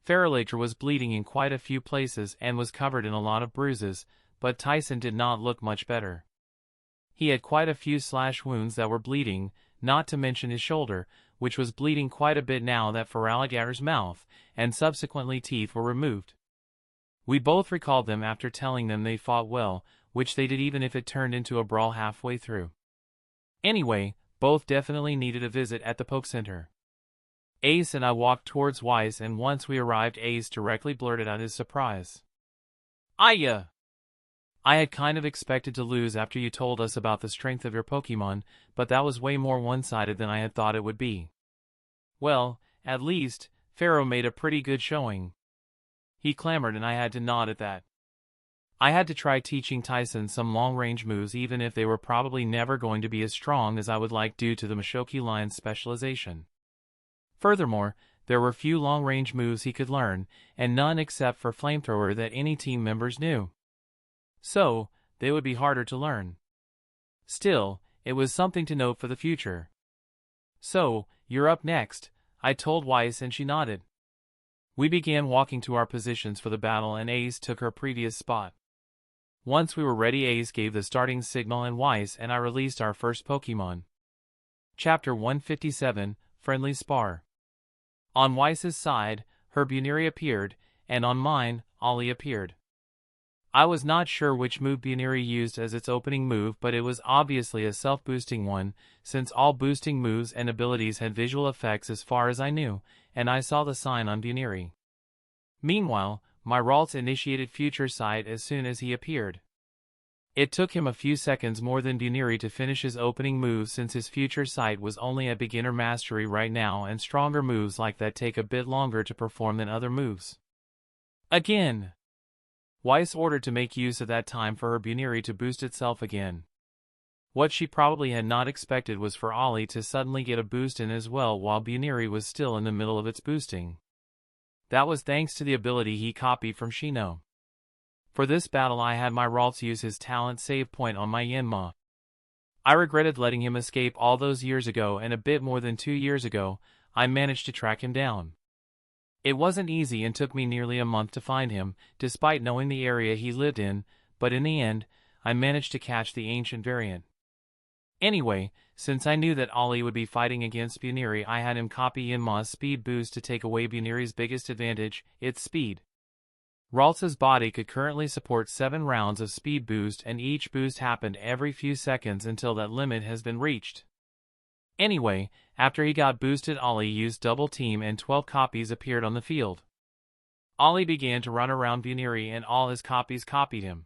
Feraligatr was bleeding in quite a few places and was covered in a lot of bruises, but Tyson did not look much better. He had quite a few slash wounds that were bleeding, not to mention his shoulder, which was bleeding quite a bit now that Feraligatr's mouth and subsequently teeth were removed. We both recalled them after telling them they fought well, which they did even if it turned into a brawl halfway through. Anyway, both definitely needed a visit at the Poke Center. Ace and I walked towards Weiss, and once we arrived, Ace directly blurted out his surprise. "Aya! I had kind of expected to lose after you told us about the strength of your Pokemon, but that was way more one-sided than I had thought it would be." "Well, at least, Pharaoh made a pretty good showing," he clamored, and I had to nod at that. I had to try teaching Tyson some long-range moves, even if they were probably never going to be as strong as I would like due to the Mashoki Lion's specialization. Furthermore, there were few long-range moves he could learn, and none except for Flamethrower that any team members knew. So, they would be harder to learn. Still, it was something to note for the future. "So, you're up next," I told Weiss, and she nodded. We began walking to our positions for the battle, and Ace took her previous spot. Once we were ready, Ace gave the starting signal, and Weiss and I released our first Pokemon. Chapter 157, Friendly Spar. On Weiss's side, her Buneary appeared, and on mine, Ollie appeared. I was not sure which move Buneary used as its opening move, but it was obviously a self-boosting one, since all boosting moves and abilities had visual effects as far as I knew, and I saw the sign on Buneary. Meanwhile, my Ralts initiated Future Sight as soon as he appeared. It took him a few seconds more than Buneary to finish his opening move, since his Future Sight was only at beginner mastery right now, and stronger moves like that take a bit longer to perform than other moves. Again! Weiss ordered to make use of that time for her Buneary to boost itself again. What she probably had not expected was for Ollie to suddenly get a boost in as well while Buneary was still in the middle of its boosting. That was thanks to the ability he copied from Shino. For this battle I had my Ralts use his talent save point on my Yanma. I regretted letting him escape all those years ago, and a bit more than 2 years ago, I managed to track him down. It wasn't easy and took me nearly a month to find him, despite knowing the area he lived in, but in the end, I managed to catch the ancient variant. Anyway, since I knew that Ollie would be fighting against Buniri, I had him copy Yanma's speed boost to take away Buniri's biggest advantage, its speed. Ralts' body could currently support 7 rounds of speed boost, and each boost happened every few seconds until that limit has been reached. Anyway, after he got boosted, Ollie used double team and 12 copies appeared on the field. Ollie began to run around Buniri and all his copies copied him.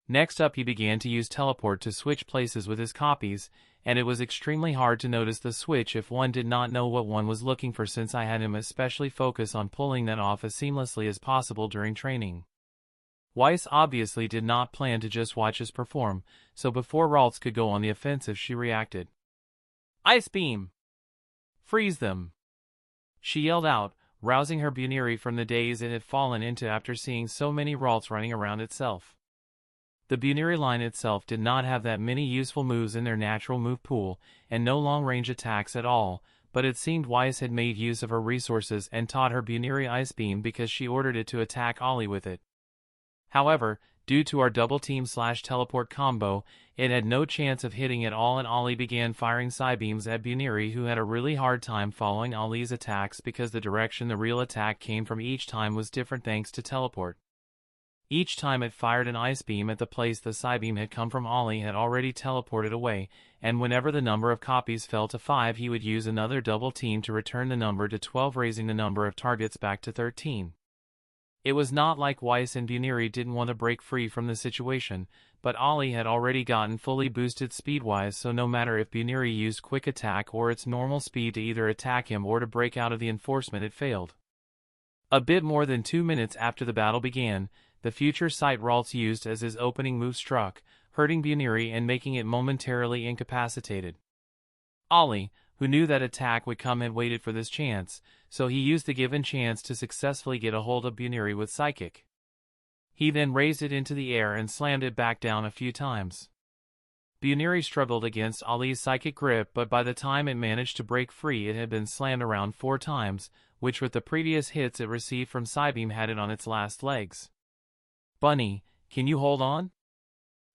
Next up, he began to use teleport to switch places with his copies, and it was extremely hard to notice the switch if one did not know what one was looking for, since I had him especially focus on pulling that off as seamlessly as possible during training. Weiss obviously did not plan to just watch us perform, so before Ralts could go on the offensive, she reacted. "Ice Beam! Freeze them!" she yelled out, rousing her Buniri from the daze it had fallen into after seeing so many Ralts running around itself. The Buniri line itself did not have that many useful moves in their natural move pool, and no long-range attacks at all, but it seemed Weiss had made use of her resources and taught her Buniri Ice Beam because she ordered it to attack Ollie with it. However, due to our double team/teleport combo, it had no chance of hitting at all, and Ollie began firing Psybeams at Buniri, who had a really hard time following Ollie's attacks because the direction the real attack came from each time was different thanks to teleport. Each time it fired an ice beam at the place the Psybeam had come from, Ollie had already teleported away, and whenever the number of copies fell to 5, he would use another double team to return the number to 12, raising the number of targets back to 13. It was not like Weiss and Buniri didn't want to break free from the situation, but Ollie had already gotten fully boosted speed-wise, so no matter if Buniri used quick attack or its normal speed to either attack him or to break out of the enforcement, it failed. A bit more than 2 minutes after the battle began, the future sight Ralts used as his opening move struck, hurting Buniri and making it momentarily incapacitated. Ollie, who knew that attack would come, had waited for this chance, so he used the given chance to successfully get a hold of Buniri with Psychic. He then raised it into the air and slammed it back down a few times. Buniri struggled against Ollie's Psychic grip, but by the time it managed to break free, it had been slammed around 4 times, which with the previous hits it received from Psybeam had it on its last legs. "Bunny, can you hold on?"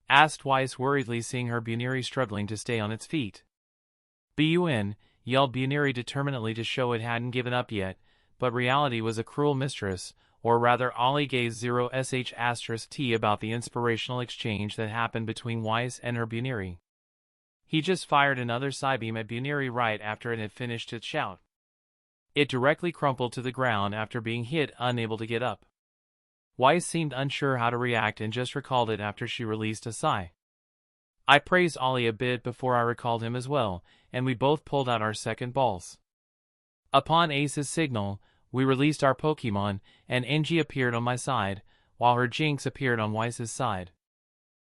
asked Weiss worriedly, seeing her Buniri struggling to stay on its feet. "Bun," yelled Buniri determinedly to show it hadn't given up yet, but reality was a cruel mistress, or rather Ollie gave 0sh*t about the inspirational exchange that happened between Weiss and her Buniri. He just fired another Psybeam at Buniri right after it had finished its shout. It directly crumpled to the ground after being hit, unable to get up. Weiss seemed unsure how to react and just recalled it after she released a sigh. I praised Ollie a bit before I recalled him as well, and we both pulled out our second balls. Upon Ace's signal, we released our Pokemon, and Engie appeared on my side, while her Jinx appeared on Weiss's side.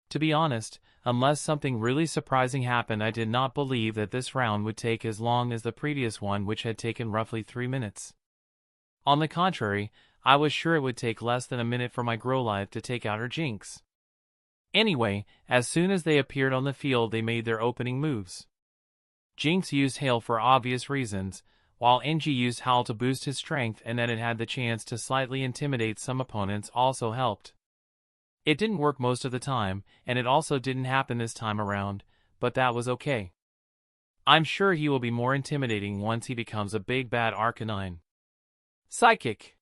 To be honest, unless something really surprising happened, I did not believe that this round would take as long as the previous one, which had taken roughly 3 minutes. On the contrary, I was sure it would take less than a minute for my Growlithe to take out her Jinx. Anyway, as soon as they appeared on the field, they made their opening moves. Jinx used Hail for obvious reasons, while Engie used Howl to boost his strength, and that it had the chance to slightly intimidate some opponents also helped. It didn't work most of the time, and it also didn't happen this time around, but that was okay. I'm sure he will be more intimidating once he becomes a big bad Arcanine. Psychic!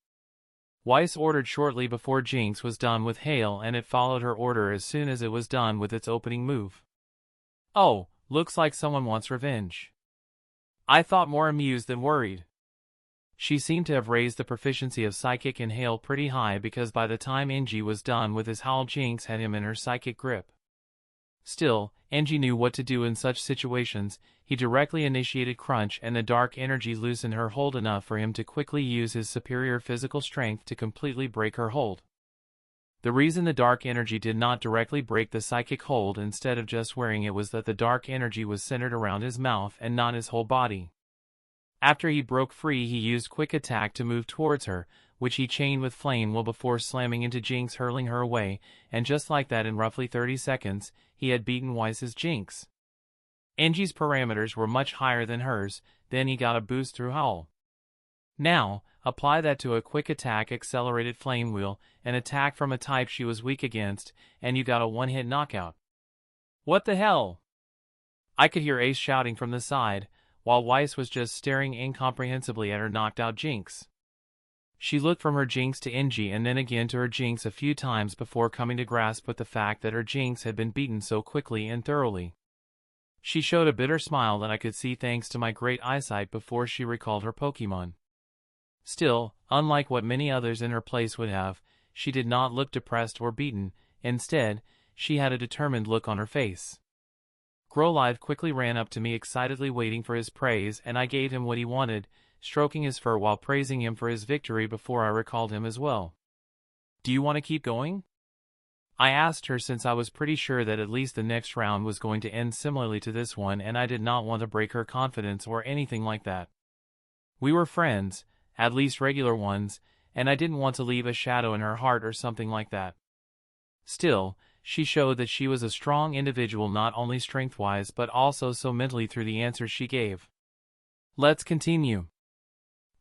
Weiss ordered shortly before Jinx was done with Hail, and it followed her order as soon as it was done with its opening move. Oh, looks like someone wants revenge. I thought, more amused than worried. She seemed to have raised the proficiency of Psychic and Hail pretty high, because by the time Engie was done with his Howl, Jinx had him in her Psychic grip. Still, Engie knew what to do in such situations. He directly initiated Crunch, and the dark energy loosened her hold enough for him to quickly use his superior physical strength to completely break her hold. The reason the dark energy did not directly break the Psychic hold instead of just wearing it was that the dark energy was centered around his mouth and not his whole body. After he broke free, he used Quick Attack to move towards her, which he chained with Flame Wheel before slamming into Jinx, hurling her away, and just like that, in roughly 30 seconds, he had beaten Wise's Jinx. Engie's parameters were much higher than hers, then he got a boost through Howl. Now, apply that to a Quick Attack accelerated Flame Wheel, an attack from a type she was weak against, and you got a one-hit knockout. What the hell? I could hear Ace shouting from the side, while Weiss was just staring incomprehensibly at her knocked-out Jinx. She looked from her Jinx to Engie and then again to her Jinx a few times before coming to grasp with the fact that her Jinx had been beaten so quickly and thoroughly. She showed a bitter smile that I could see thanks to my great eyesight before she recalled her Pokémon. Still, unlike what many others in her place would have, she did not look depressed or beaten. Instead, she had a determined look on her face. Growlithe quickly ran up to me, excitedly waiting for his praise, and I gave him what he wanted, stroking his fur while praising him for his victory before I recalled him as well. "Do you want to keep going?" I asked her, since I was pretty sure that at least the next round was going to end similarly to this one, and I did not want to break her confidence or anything like that. We were friends, at least regular ones, and I didn't want to leave a shadow in her heart or something like that. Still, she showed that she was a strong individual, not only strength-wise but also so mentally through the answers she gave. "Let's continue.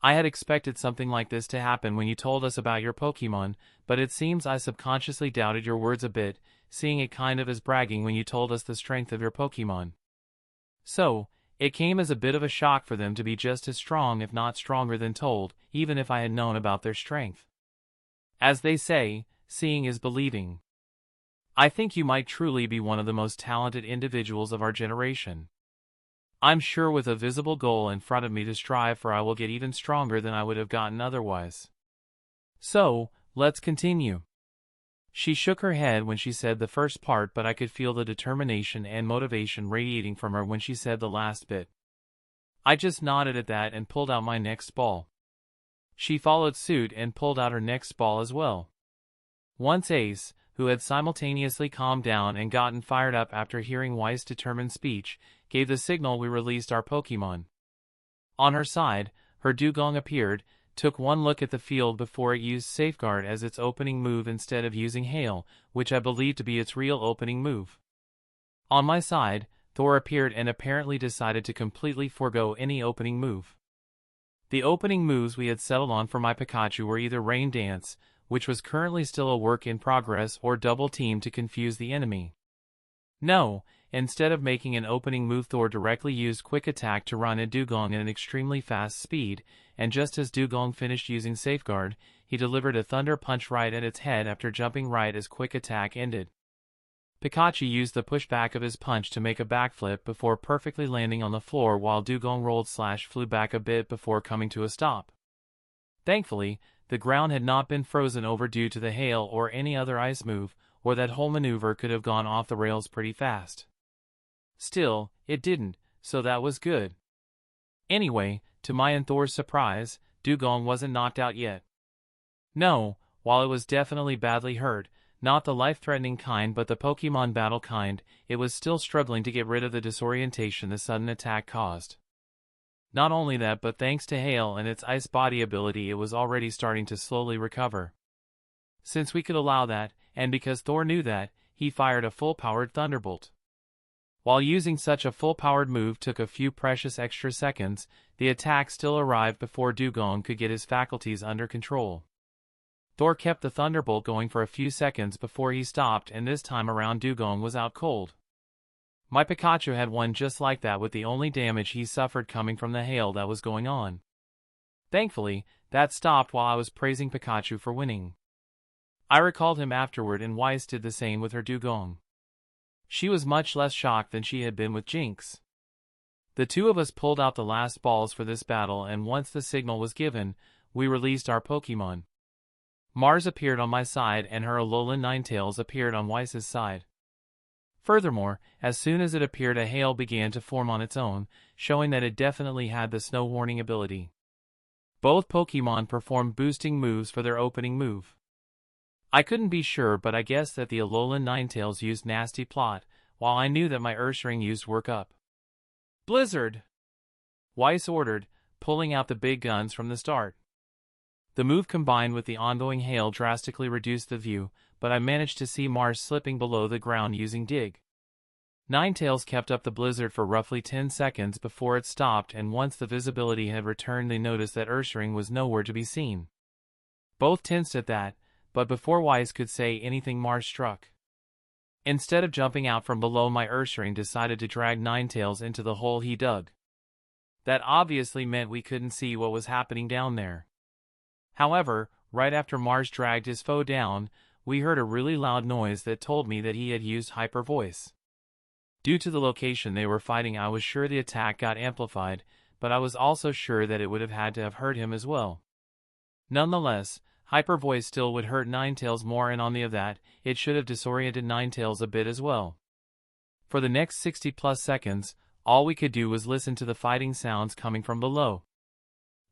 I had expected something like this to happen when you told us about your Pokémon, but it seems I subconsciously doubted your words a bit, seeing it kind of as bragging when you told us the strength of your Pokémon. So, it came as a bit of a shock for them to be just as strong, if not stronger than told, even if I had known about their strength. As they say, seeing is believing. I think you might truly be one of the most talented individuals of our generation. I'm sure with a visible goal in front of me to strive for, I will get even stronger than I would have gotten otherwise. So, let's continue." She shook her head when she said the first part, but I could feel the determination and motivation radiating from her when she said the last bit. I just nodded at that and pulled out my next ball. She followed suit and pulled out her next ball as well. Once Ace, who had simultaneously calmed down and gotten fired up after hearing Weiss' determined speech, gave the signal, we released our Pokémon. On her side, her Dugong appeared, took one look at the field before it used Safeguard as its opening move instead of using Hail, which I believe to be its real opening move. On my side, Thor appeared and apparently decided to completely forego any opening move. The opening moves we had settled on for my Pikachu were either Rain Dance, which was currently still a work in progress, or Double Team to confuse the enemy. No, instead of making an opening move, Thor directly used Quick Attack to run at Dugong at an extremely fast speed, and just as Dugong finished using Safeguard, he delivered a Thunder Punch right at its head after jumping right as Quick Attack ended. Pikachu used the pushback of his punch to make a backflip before perfectly landing on the floor, while Dugong rolled/flew back a bit before coming to a stop. Thankfully, the ground had not been frozen over due to the hail or any other ice move, or that whole maneuver could have gone off the rails pretty fast. Still, it didn't, so that was good. Anyway, to my and Thor's surprise, Dugong wasn't knocked out yet. No, while it was definitely badly hurt, not the life-threatening kind but the Pokemon battle kind, it was still struggling to get rid of the disorientation the sudden attack caused. Not only that, but thanks to Hail and its Ice Body ability, it was already starting to slowly recover. Since we could allow that, and because Thor knew that, he fired a full-powered Thunderbolt. While using such a full-powered move took a few precious extra seconds, the attack still arrived before Dugong could get his faculties under control. Thor kept the Thunderbolt going for a few seconds before he stopped, and this time around Dugong was out cold. My Pikachu had one just like that, with the only damage he suffered coming from the hail that was going on. Thankfully, that stopped while I was praising Pikachu for winning. I recalled him afterward, and Weiss did the same with her Dugong. She was much less shocked than she had been with Jinx. The two of us pulled out the last balls for this battle, and once the signal was given, we released our Pokémon. Mars appeared on my side and her Alolan Ninetales appeared on Weiss's side. Furthermore, as soon as it appeared, a hail began to form on its own, showing that it definitely had the Snow Warning ability. Both Pokémon performed boosting moves for their opening move. I couldn't be sure, but I guessed that the Alolan Ninetales used Nasty Plot, while I knew that my Ursaring used Work Up. "Blizzard!" Weiss ordered, pulling out the big guns from the start. The move combined with the ongoing hail drastically reduced the view, but I managed to see Mars slipping below the ground using dig. Ninetales kept up the blizzard for roughly 10 seconds before it stopped, and once the visibility had returned they noticed that Ursaring was nowhere to be seen. Both tensed at that, but before Weiss could say anything Mars struck. Instead of jumping out from below, my Ursaring decided to drag Ninetales into the hole he dug. That obviously meant we couldn't see what was happening down there. However, right after Mars dragged his foe down, we heard a really loud noise that told me that he had used hyper voice. Due to the location they were fighting, I was sure the attack got amplified, but I was also sure that it would have had to have hurt him as well. Nonetheless, hyper voice still would hurt Ninetales more, and on the of that, it should have disoriented Ninetales a bit as well. For the next 60+ seconds, all we could do was listen to the fighting sounds coming from below.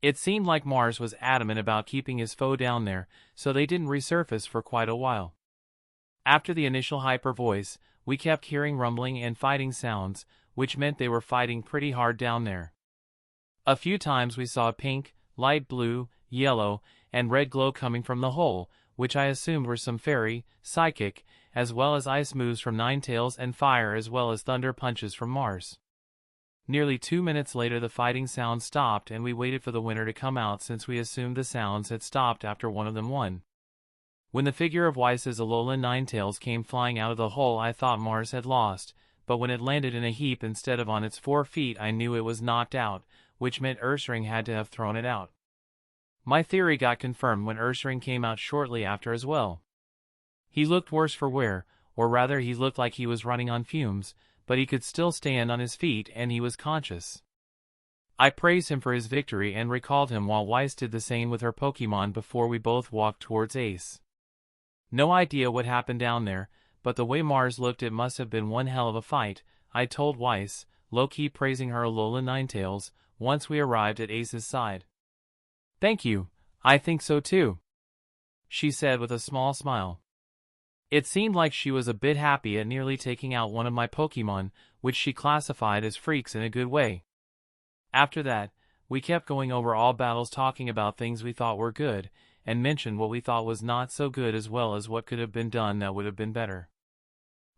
It seemed like Mars was adamant about keeping his foe down there, so they didn't resurface for quite a while. After the initial hyper voice, we kept hearing rumbling and fighting sounds, which meant they were fighting pretty hard down there. A few times we saw pink, light blue, yellow, and red glow coming from the hole, which I assumed were some fairy, psychic, as well as ice moves from Ninetales and fire as well as thunder punches from Mars. Nearly 2 minutes later the fighting sounds stopped and we waited for the winner to come out, since we assumed the sounds had stopped after one of them won. When the figure of Weiss's Alolan Ninetales came flying out of the hole, I thought Mars had lost, but when it landed in a heap instead of on its 4 feet I knew it was knocked out, which meant Ursaring had to have thrown it out. My theory got confirmed when Ursaring came out shortly after as well. He looked worse for wear, or rather he looked like he was running on fumes, but he could still stand on his feet and he was conscious. I praised him for his victory and recalled him while Weiss did the same with her Pokemon before we both walked towards Ace. No idea what happened down there, but the way Mars looked it must have been one hell of a fight, I told Weiss, low-key praising her Alolan Ninetales, once we arrived at Ace's side. "Thank you, I think so too," she said with a small smile. It seemed like she was a bit happy at nearly taking out one of my Pokemon, which she classified as freaks in a good way. After that, we kept going over all battles, talking about things we thought were good, and mentioned what we thought was not so good as well as what could have been done that would have been better.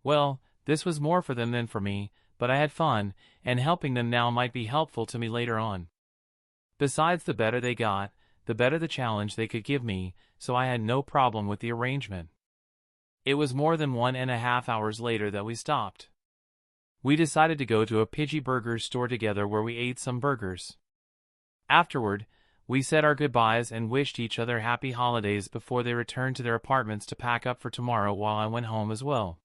Well, this was more for them than for me, but I had fun, and helping them now might be helpful to me later on. Besides, the better they got, the better the challenge they could give me, so I had no problem with the arrangement. It was more than 1.5 hours later that we stopped. We decided to go to a Pidgey Burger store together where we ate some burgers. Afterward, we said our goodbyes and wished each other happy holidays before they returned to their apartments to pack up for tomorrow, while I went home as well.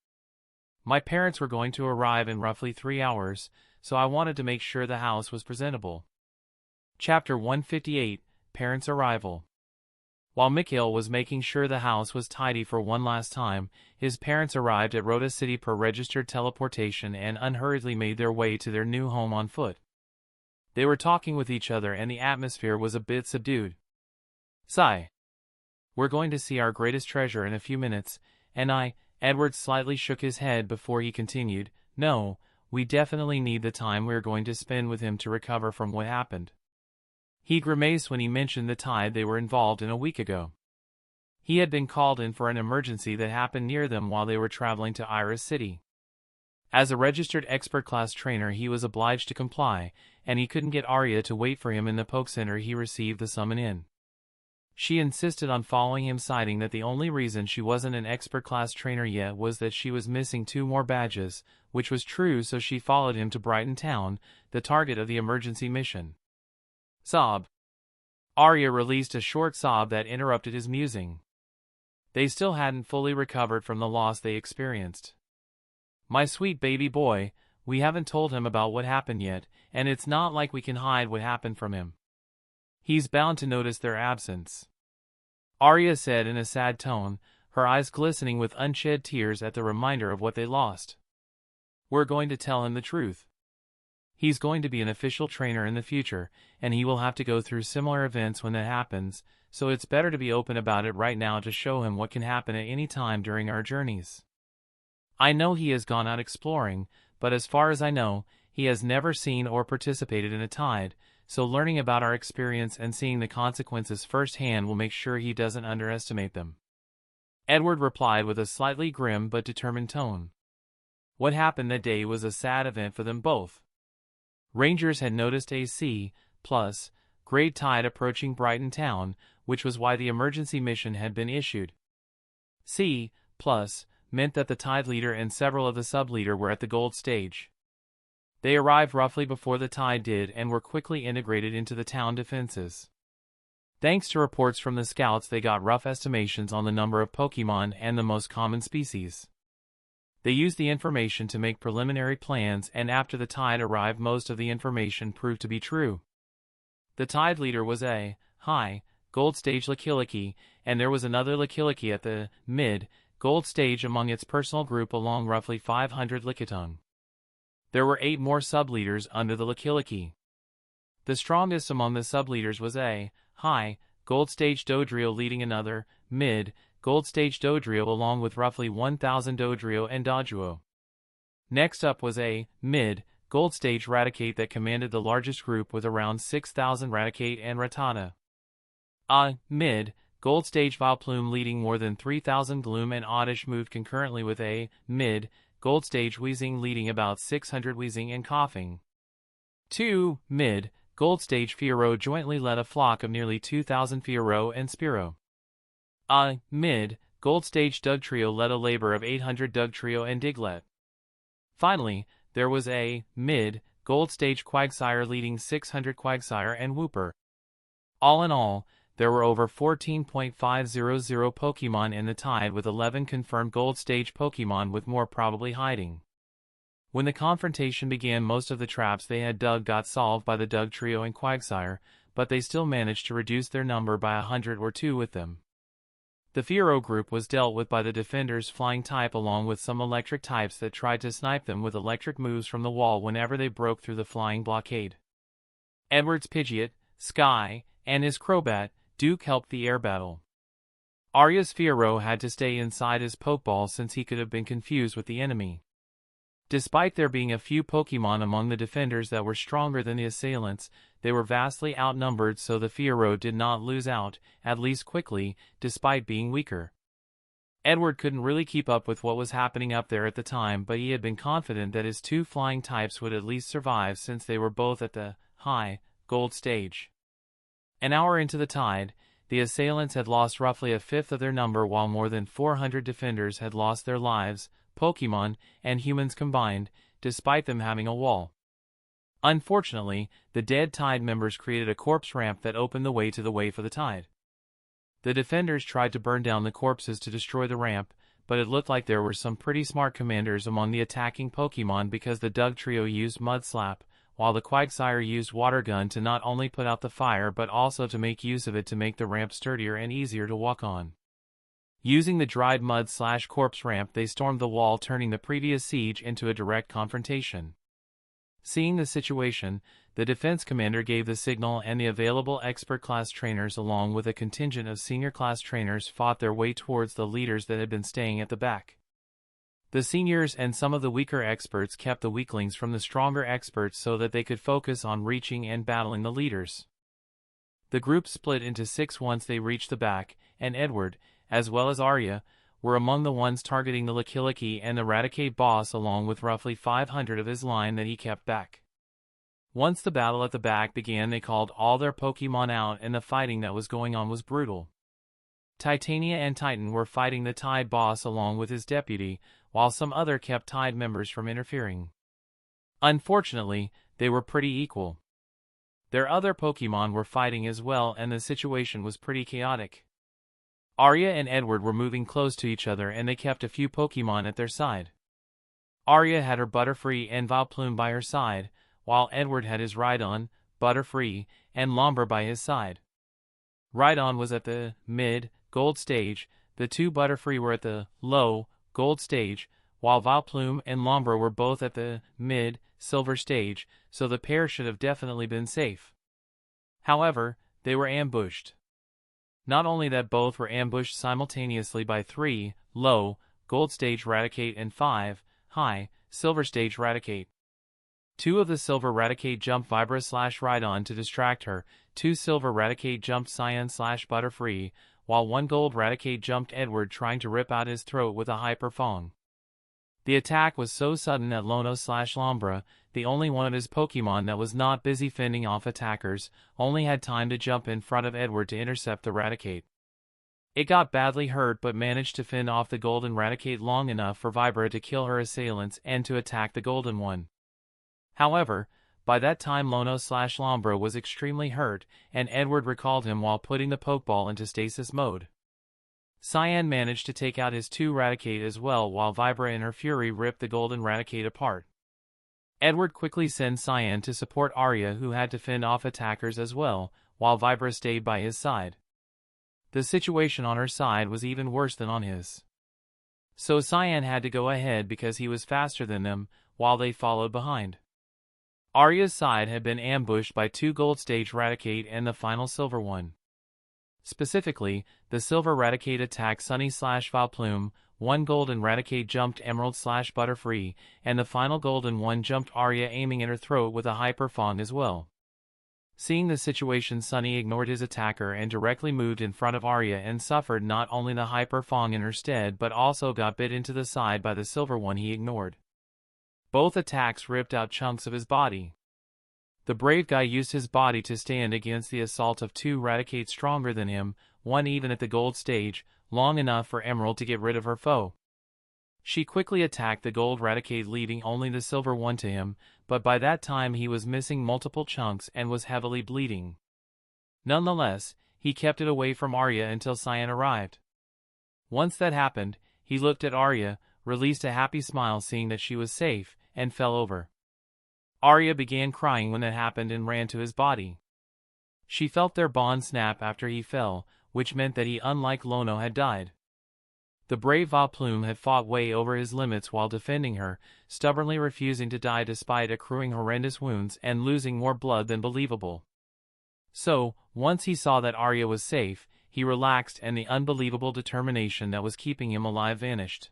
My parents were going to arrive in roughly 3 hours, so I wanted to make sure the house was presentable. Chapter 158, Parents' Arrival. While Mikhail was making sure the house was tidy for one last time, his parents arrived at Rhoda City per registered teleportation and unhurriedly made their way to their new home on foot. They were talking with each other and the atmosphere was a bit subdued. "Sigh. We're going to see our greatest treasure in a few minutes, and Edward slightly shook his head before he continued, "No, we definitely need the time we're going to spend with him to recover from what happened." He grimaced when he mentioned the tide they were involved in a week ago. He had been called in for an emergency that happened near them while they were traveling to Iris City. As a registered expert class trainer he was obliged to comply, and he couldn't get Arya to wait for him in the Poke Center. He received the summon in. She insisted on following him, citing that the only reason she wasn't an expert class trainer yet was that she was missing 2 more badges, which was true, so she followed him to Brighton Town, the target of the emergency mission. Sob. Arya released a short sob that interrupted his musing. They still hadn't fully recovered from the loss they experienced. "My sweet baby boy, we haven't told him about what happened yet, and it's not like we can hide what happened from him. He's bound to notice their absence," Arya said in a sad tone, her eyes glistening with unshed tears at the reminder of what they lost. "We're going to tell him the truth. He's going to be an official trainer in the future, and he will have to go through similar events when that happens, so it's better to be open about it right now to show him what can happen at any time during our journeys. I know he has gone out exploring, but as far as I know, he has never seen or participated in a tide, so learning about our experience and seeing the consequences firsthand will make sure he doesn't underestimate them. Edward replied with a slightly grim but determined tone. What happened that day was a sad event for them both. Rangers had noticed a C+ grade tide approaching Brighton town, which was why the emergency mission had been issued. C+ meant that the tide leader and several of the sub-leader were at the gold stage. They arrived roughly before the tide did and were quickly integrated into the town defenses. Thanks to reports from the scouts, they got rough estimations on the number of Pokemon and the most common species. They used the information to make preliminary plans, and after the tide arrived, most of the information proved to be true. The tide leader was a high gold stage Lickilicky, and there was another Lickilicky at the mid gold stage among its personal group, along roughly 500 Lickitung. There were 8 more sub-leaders under the Lickilicky. The strongest among the sub-leaders was a high gold stage Dodrio, leading another mid gold stage Dodrio along with roughly 1,000 Dodrio and Doduo. Next up was a mid gold stage Raticate that commanded the largest group with around 6,000 Raticate and Rattata. A mid gold stage Vileplume leading more than 3,000 Gloom, and Oddish moved concurrently with a mid gold stage Weezing leading about 600 Weezing and Coughing. 2 mid gold stage Fearow jointly led a flock of nearly 2,000 Fearow and Spearow. A mid gold stage Dugtrio led a labor of 800 Dugtrio and Diglett. Finally, there was a mid gold stage Quagsire leading 600 Quagsire and Wooper. All in all, there were over 14.500 Pokemon in the tide, with 11 confirmed gold stage Pokemon, with more probably hiding. When the confrontation began, most of the traps they had dug got solved by the Dugtrio and Quagsire, but they still managed to reduce their number by 100 or 2 with them. The Fearow group was dealt with by the defenders' flying type, along with some electric types that tried to snipe them with electric moves from the wall whenever they broke through the flying blockade. Edward's Pidgeot, Sky, and his Crobat, Duke helped the air battle. Arya's Fearow had to stay inside his Pokeball since he could have been confused with the enemy. Despite there being a few Pokemon among the defenders that were stronger than the assailants, they were vastly outnumbered, so the Fearow did not lose out, at least quickly, despite being weaker. Edward couldn't really keep up with what was happening up there at the time, but he had been confident that his 2 flying types would at least survive since they were both at the high gold stage. An hour into the tide, the assailants had lost roughly a fifth of their number, while more than 400 defenders had lost their lives, Pokemon and humans combined, despite them having a wall. Unfortunately, the dead tide members created a corpse ramp that opened the way for the tide. The defenders tried to burn down the corpses to destroy the ramp, but it looked like there were some pretty smart commanders among the attacking Pokemon, because the Dugtrio used Mud Slap, while the Quagsire used Water Gun to not only put out the fire but also to make use of it to make the ramp sturdier and easier to walk on. Using the dried mud/corpse ramp, they stormed the wall, turning the previous siege into a direct confrontation. Seeing the situation, the defense commander gave the signal, and the available expert class trainers along with a contingent of senior class trainers fought their way towards the leaders that had been staying at the back. The seniors and some of the weaker experts kept the weaklings from the stronger experts so that they could focus on reaching and battling the leaders. The group split into 6 once they reached the back, and Edward, as well as Arya, were among the ones targeting the Lickilicky and the Raticate boss, along with roughly 500 of his line that he kept back. Once the battle at the back began, they called all their Pokemon out, and the fighting that was going on was brutal. Titania and Titan were fighting the Tide boss along with his deputy, while some other kept Tide members from interfering. Unfortunately, they were pretty equal. Their other Pokemon were fighting as well, and the situation was pretty chaotic. Arya and Edward were moving close to each other, and they kept a few Pokemon at their side. Arya had her Butterfree and Vileplume by her side, while Edward had his Rhydon, Butterfree, and Lombre by his side. Rhydon was at the mid-gold stage, the 2 Butterfree were at the low-gold stage, while Vileplume and Lombre were both at the mid-silver stage, so the pair should have definitely been safe. However, they were ambushed. Not only that, both were ambushed simultaneously by 3 low-gold stage Raticate and 5 high-silver stage Raticate. 2 of the silver Raticate jumped Vibra/Rhydon to distract her, 2 silver Raticate jumped Cyan/Butterfree, while 1 gold Raticate jumped Edward trying to rip out his throat with a Hyper Fang. The attack was so sudden that Lono/Lombra, the only one of his Pokemon that was not busy fending off attackers, only had time to jump in front of Edward to intercept the Raticate. It got badly hurt but managed to fend off the golden Raticate long enough for Vibra to kill her assailants and to attack the golden one. However, by that time Lono/Lombra was extremely hurt, and Edward recalled him while putting the Pokeball into stasis mode. Cyan managed to take out his 2 Raticate as well while Vibra in her fury ripped the golden Raticate apart. Edward quickly sent Cyan to support Arya, who had to fend off attackers as well, while Vibra stayed by his side. The situation on her side was even worse than on his. So Cyan had to go ahead because he was faster than them, while they followed behind. Arya's side had been ambushed by 2 gold stage Raticate and the final silver one. Specifically, the silver Raticate attacked Sunny/Vileplume, 1 golden Raticate jumped Emerald/Butterfree, and the final golden one jumped Arya, aiming at her throat with a Hyper Fang as well. Seeing the situation, Sunny ignored his attacker and directly moved in front of Arya and suffered not only the Hyper Fang in her stead but also got bit into the side by the silver one he ignored. Both attacks ripped out chunks of his body. The brave guy used his body to stand against the assault of 2 Raticate stronger than him, one even at the gold stage, long enough for Emerald to get rid of her foe. She quickly attacked the gold Raticate, leaving only the silver one to him, but by that time he was missing multiple chunks and was heavily bleeding. Nonetheless, he kept it away from Arya until Cyan arrived. Once that happened, he looked at Arya, released a happy smile seeing that she was safe, and fell over. Arya began crying when that happened and ran to his body. She felt their bond snap after he fell, which meant that he, unlike Lono, had died. The brave Vileplume had fought way over his limits while defending her, stubbornly refusing to die despite accruing horrendous wounds and losing more blood than believable. So, once he saw that Arya was safe, he relaxed and the unbelievable determination that was keeping him alive vanished.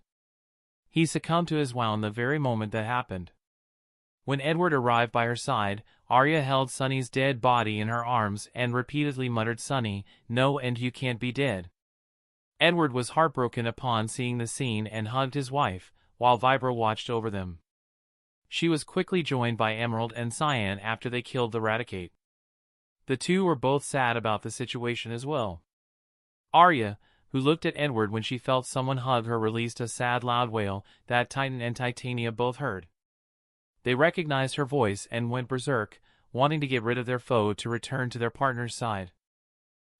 He succumbed to his wound the very moment that happened. When Edward arrived by her side, Arya held Sunny's dead body in her arms and repeatedly muttered, "Sunny, no, and you can't be dead." Edward was heartbroken upon seeing the scene and hugged his wife, while Vibra watched over them. She was quickly joined by Emerald and Cyan after they killed the Raticate. The two were both sad about the situation as well. Arya, who looked at Edward when she felt someone hug her, released a sad loud wail that Titan and Titania both heard. They recognized her voice and went berserk, wanting to get rid of their foe to return to their partner's side.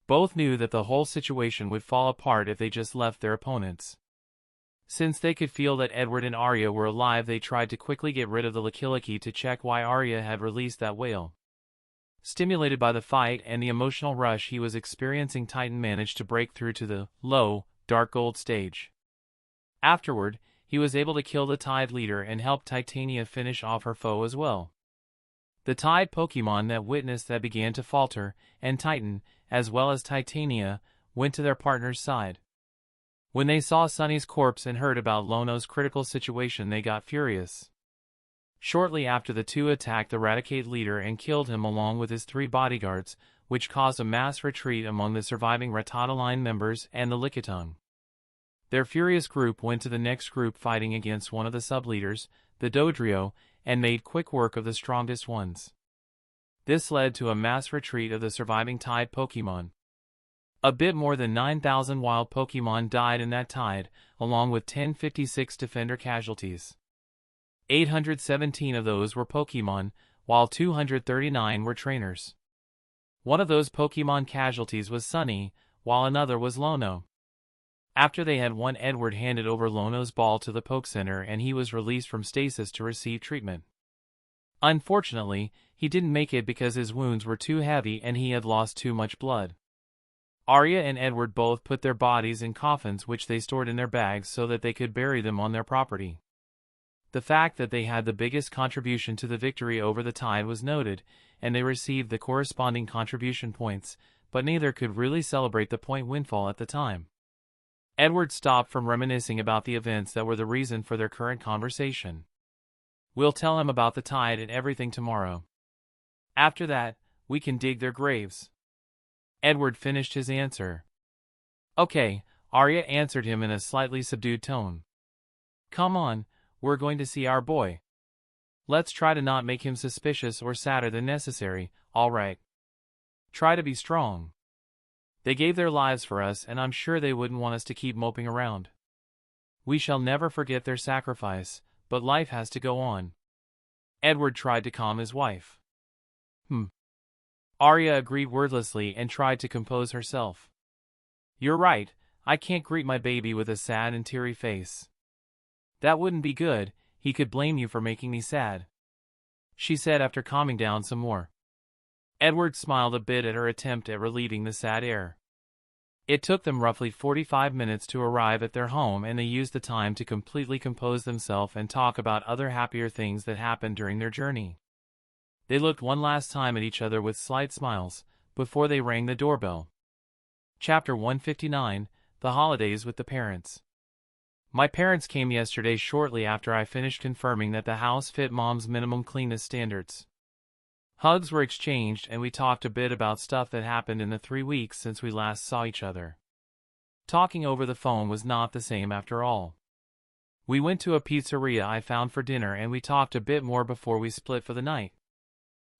Both knew that the whole situation would fall apart if they just left their opponents. Since they could feel that Edward and Arya were alive, they tried to quickly get rid of the Lickilicky to check why Arya had released that wail. Stimulated by the fight and the emotional rush he was experiencing, Titan managed to break through to the low, dark gold stage. Afterward, he was able to kill the Tide leader and help Titania finish off her foe as well. The Tide Pokemon that witnessed that began to falter, and Titan, as well as Titania, went to their partner's side. When they saw Sunny's corpse and heard about Lono's critical situation, they got furious. Shortly after, the two attacked the Raticate leader and killed him along with his 3 bodyguards, which caused a mass retreat among the surviving Rattata line members and the Lickitung. Their furious group went to the next group fighting against one of the sub-leaders, the Dodrio, and made quick work of the strongest ones. This led to a mass retreat of the surviving Tide Pokemon. A bit more than 9,000 wild Pokemon died in that tide, along with 1056 defender casualties. 817 of those were Pokemon, while 239 were trainers. One of those Pokemon casualties was Sunny, while another was Lono. After they had won, Edward handed over Lono's ball to the Poke Center and he was released from stasis to receive treatment. Unfortunately, he didn't make it because his wounds were too heavy and he had lost too much blood. Arya and Edward both put their bodies in coffins which they stored in their bags so that they could bury them on their property. The fact that they had the biggest contribution to the victory over the Tide was noted, and they received the corresponding contribution points, but neither could really celebrate the point windfall at the time. Edward stopped from reminiscing about the events that were the reason for their current conversation. We'll tell him about the tide and everything tomorrow. After that, we can dig their graves." Edward finished his answer. "Okay," Arya answered him in a slightly subdued tone. "Come on, we're going to see our boy. Let's try to not make him suspicious or sadder than necessary, all right? Try to be strong. They gave their lives for us, and I'm sure they wouldn't want us to keep moping around. We shall never forget their sacrifice, but life has to go on." Edward tried to calm his wife. Arya agreed wordlessly and tried to compose herself. "You're right, I can't greet my baby with a sad and teary face. That wouldn't be good, he could blame you for making me sad," she said after calming down some more. Edward smiled a bit at her attempt at relieving the sad air. It took them roughly 45 minutes to arrive at their home, and they used the time to completely compose themselves and talk about other happier things that happened during their journey. They looked one last time at each other with slight smiles, before they rang the doorbell. Chapter 159, The Holidays with the Parents. My parents came yesterday shortly after I finished confirming that the house fit Mom's minimum cleanliness standards. Hugs were exchanged and we talked a bit about stuff that happened in the 3 weeks since we last saw each other. Talking over the phone was not the same after all. We went to a pizzeria I found for dinner and we talked a bit more before we split for the night.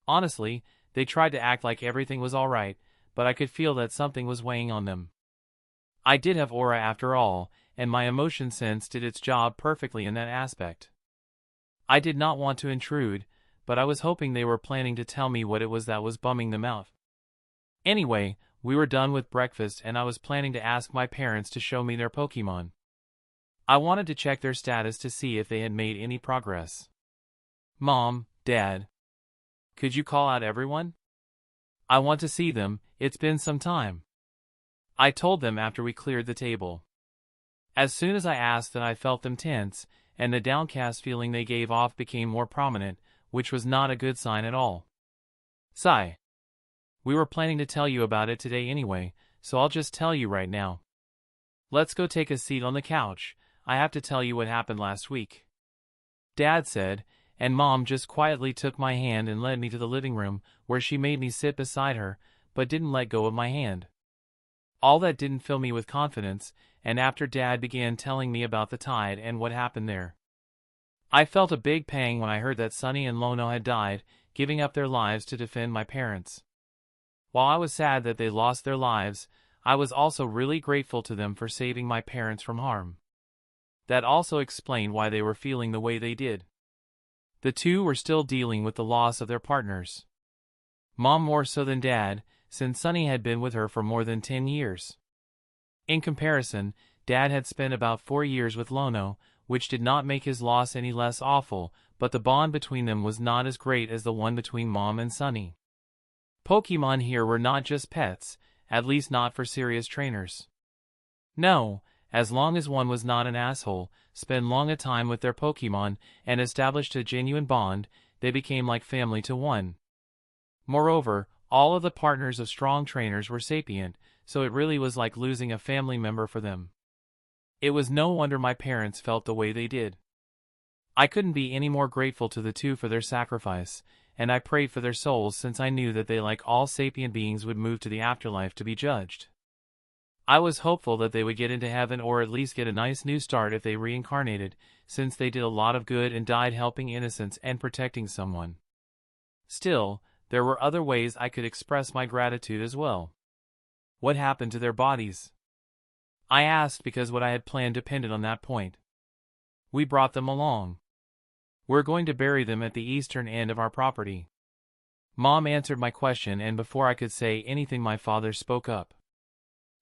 Honestly, they tried to act like everything was alright, but I could feel that something was weighing on them. I did have aura after all, and my emotion sense did its job perfectly in that aspect. I did not want to intrude, but I was hoping they were planning to tell me what it was that was bumming them out. Anyway, we were done with breakfast and I was planning to ask my parents to show me their Pokemon. I wanted to check their status to see if they had made any progress. "Mom, Dad, could you call out everyone? I want to see them, it's been some time," I told them after we cleared the table. As soon as I asked that, I felt them tense, and the downcast feeling they gave off became more prominent, which was not a good sign at all. "Sigh. We were planning to tell you about it today anyway, so I'll just tell you right now. Let's go take a seat on the couch, I have to tell you what happened last week," Dad said, and Mom just quietly took my hand and led me to the living room, where she made me sit beside her, but didn't let go of my hand. All that didn't fill me with confidence, and after Dad began telling me about the tide and what happened there, I felt a big pang when I heard that Sunny and Lono had died, giving up their lives to defend my parents. While I was sad that they lost their lives, I was also really grateful to them for saving my parents from harm. That also explained why they were feeling the way they did. The two were still dealing with the loss of their partners. Mom more so than Dad, since Sunny had been with her for more than 10 years. In comparison, Dad had spent about 4 years with Lono, which did not make his loss any less awful, but the bond between them was not as great as the one between Mom and Sunny. Pokemon here were not just pets, at least not for serious trainers. No, as long as one was not an asshole, spend long a time with their Pokemon, and established a genuine bond, they became like family to one. Moreover, all of the partners of strong trainers were sapient, so it really was like losing a family member for them. It was no wonder my parents felt the way they did. I couldn't be any more grateful to the two for their sacrifice, and I prayed for their souls since I knew that they, like all sapient beings, would move to the afterlife to be judged. I was hopeful that they would get into heaven or at least get a nice new start if they reincarnated, since they did a lot of good and died helping innocents and protecting someone. Still, there were other ways I could express my gratitude as well. What happened to their bodies? I asked because what I had planned depended on that point. We brought them along. We're going to bury them at the eastern end of our property. Mom answered my question, and before I could say anything my father spoke up.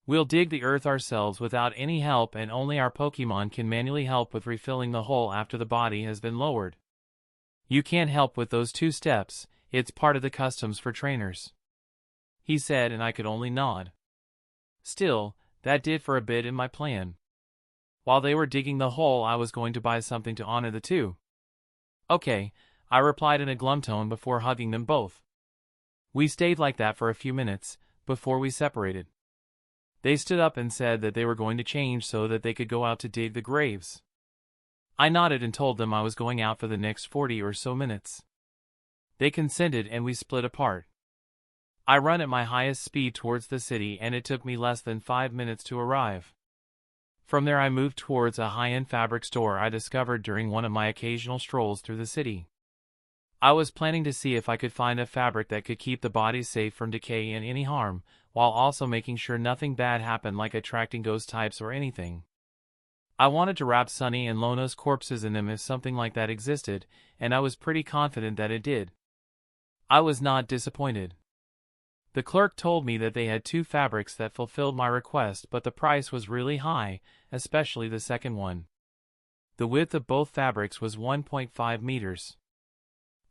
We'll dig the earth ourselves without any help, and only our Pokemon can manually help with refilling the hole after the body has been lowered. You can't help with those 2 steps, it's part of the customs for trainers," he said, and I could only nod. Still, that did for a bit in my plan. While they were digging the hole, I was going to buy something to honor the two. "Okay," I replied in a glum tone before hugging them both. We stayed like that for a few minutes, before we separated. They stood up and said that they were going to change so that they could go out to dig the graves. I nodded and told them I was going out for the next 40 or so minutes. They consented and we split apart. I run at my highest speed towards the city and it took me less than 5 minutes to arrive. From there I moved towards a high-end fabric store I discovered during one of my occasional strolls through the city. I was planning to see if I could find a fabric that could keep the bodies safe from decay and any harm, while also making sure nothing bad happened like attracting ghost types or anything. I wanted to wrap Sunny and Lona's corpses in them if something like that existed, and I was pretty confident that it did. I was not disappointed. The clerk told me that they had 2 fabrics that fulfilled my request, but the price was really high, especially the second one. The width of both fabrics was 1.5 meters.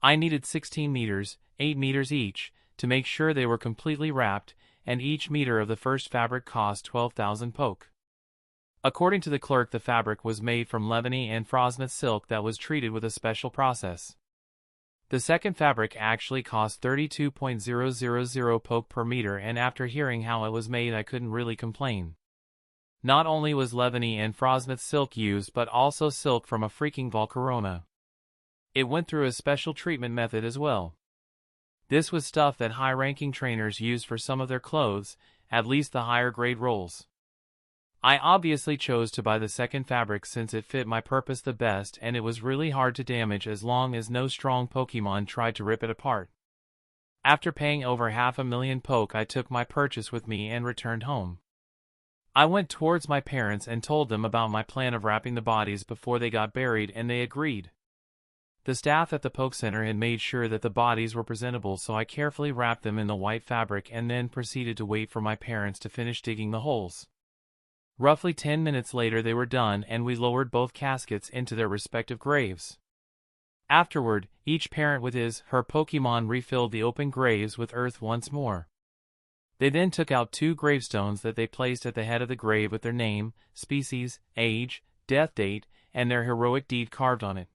I needed 16 meters, 8 meters each, to make sure they were completely wrapped, and each meter of the first fabric cost 12,000 poke. According to the clerk, the fabric was made from Lebanese and Frosmith silk that was treated with a special process. The second fabric actually cost 32,000 poke per meter, and after hearing how it was made I couldn't really complain. Not only was Lebanese and Frosmith silk used but also silk from a freaking Volcarona. It went through a special treatment method as well. This was stuff that high-ranking trainers used for some of their clothes, at least the higher-grade roles. I obviously chose to buy the second fabric since it fit my purpose the best and it was really hard to damage as long as no strong Pokemon tried to rip it apart. After paying over 500,000 poke, I took my purchase with me and returned home. I went towards my parents and told them about my plan of wrapping the bodies before they got buried, and they agreed. The staff at the Poke Center had made sure that the bodies were presentable, so I carefully wrapped them in the white fabric and then proceeded to wait for my parents to finish digging the holes. Roughly 10 minutes later they were done and we lowered both caskets into their respective graves. Afterward, each parent with her Pokemon refilled the open graves with earth once more. They then took out 2 gravestones that they placed at the head of the grave with their name, species, age, death date, and their heroic deed carved on it.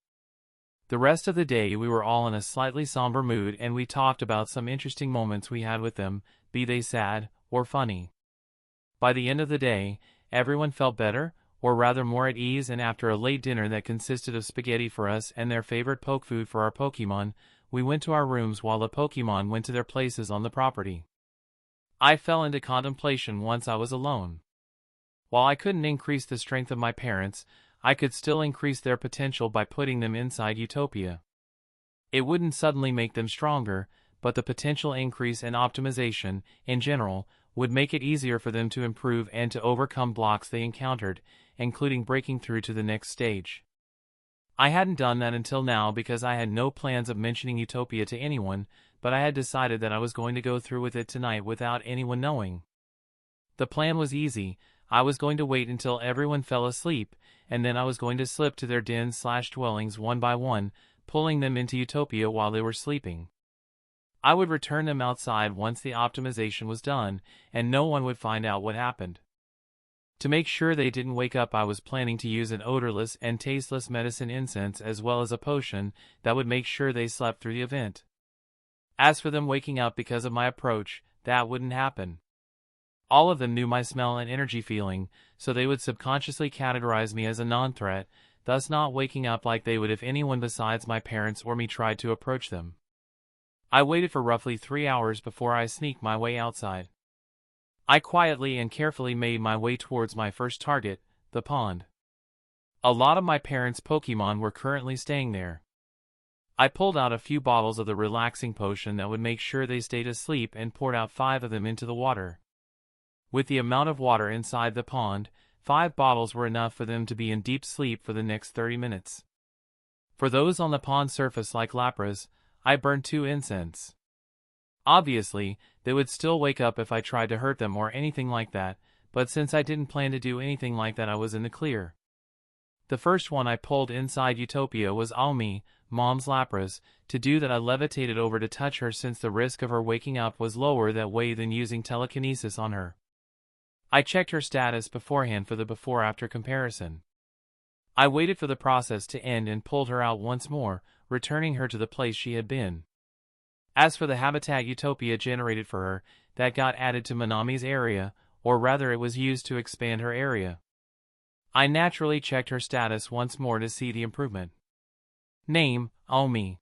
The rest of the day we were all in a slightly somber mood and we talked about some interesting moments we had with them, be they sad or funny. By the end of the day, everyone felt better, or rather more at ease, and after a late dinner that consisted of spaghetti for us and their favorite poke food for our Pokemon, we went to our rooms while the Pokemon went to their places on the property. I fell into contemplation once I was alone. While I couldn't increase the strength of my parents, I could still increase their potential by putting them inside Utopia. It wouldn't suddenly make them stronger, but the potential increase and optimization, in general, would make it easier for them to improve and to overcome blocks they encountered, including breaking through to the next stage. I hadn't done that until now because I had no plans of mentioning Utopia to anyone, but I had decided that I was going to go through with it tonight without anyone knowing. The plan was easy. I was going to wait until everyone fell asleep, and then I was going to slip to their dens/dwellings one by one, pulling them into Utopia while they were sleeping. I would return them outside once the optimization was done, and no one would find out what happened. To make sure they didn't wake up, I was planning to use an odorless and tasteless medicine incense as well as a potion that would make sure they slept through the event. As for them waking up because of my approach, that wouldn't happen. All of them knew my smell and energy feeling, so they would subconsciously categorize me as a non-threat, thus not waking up like they would if anyone besides my parents or me tried to approach them. I waited for roughly 3 hours before I sneaked my way outside. I quietly and carefully made my way towards my first target, the pond. A lot of my parents' Pokemon were currently staying there. I pulled out a few bottles of the relaxing potion that would make sure they stayed asleep and poured out 5 of them into the water. With the amount of water inside the pond, 5 bottles were enough for them to be in deep sleep for the next 30 minutes. For those on the pond surface like Lapras, I burned 2 incense. Obviously, they would still wake up if I tried to hurt them or anything like that, but since I didn't plan to do anything like that, I was in the clear. The first one I pulled inside Utopia was Almi, Mom's Lapras. To do that I levitated over to touch her since the risk of her waking up was lower that way than using telekinesis on her. I checked her status beforehand for the before-after comparison. I waited for the process to end and pulled her out once more, returning her to the place she had been. As for the habitat Utopia generated for her, that got added to Manami's area, or rather it was used to expand her area. I naturally checked her status once more to see the improvement. Name, Omi.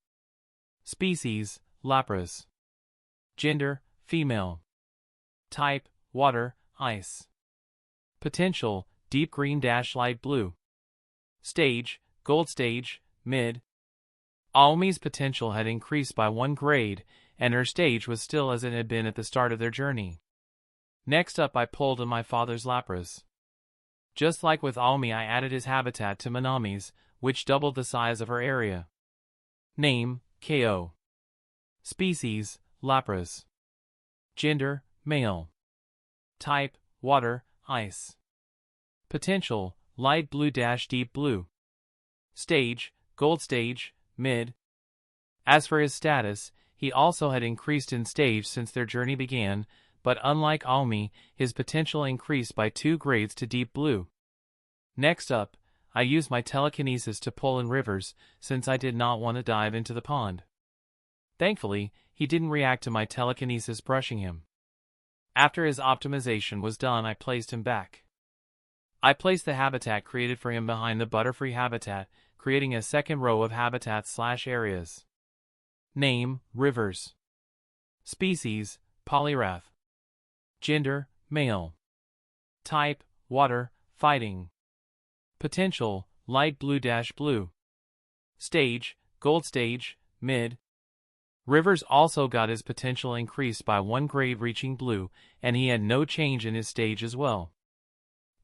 Species, Lapras. Gender, female. Type, water, ice. Potential, deep green - light blue. Stage, gold stage, mid. Aomi's potential had increased by 1 grade, and her stage was still as it had been at the start of their journey. Next up I pulled in my father's Lapras. Just like with Aomi, I added his habitat to Minami's, which doubled the size of her area. Name, KO. Species, Lapras. Gender, male. Type, water, ice. Potential, light blue - deep blue. Stage, gold stage, mid. As for his status, he also had increased in stage since their journey began, but unlike Aomi, his potential increased by 2 grades to deep blue. Next up, I used my telekinesis to pull in Rivers, since I did not want to dive into the pond. Thankfully, he didn't react to my telekinesis brushing him. After his optimization was done, I placed him back. I placed the habitat created for him behind the Butterfree habitat, creating a second row of habitats/areas. Name, Rivers. Species, Polyrath. Gender, male. Type, water, fighting. Potential, light blue - blue. Stage, gold stage, mid. Rivers also got his potential increased by 1 grade reaching blue, and he had no change in his stage as well.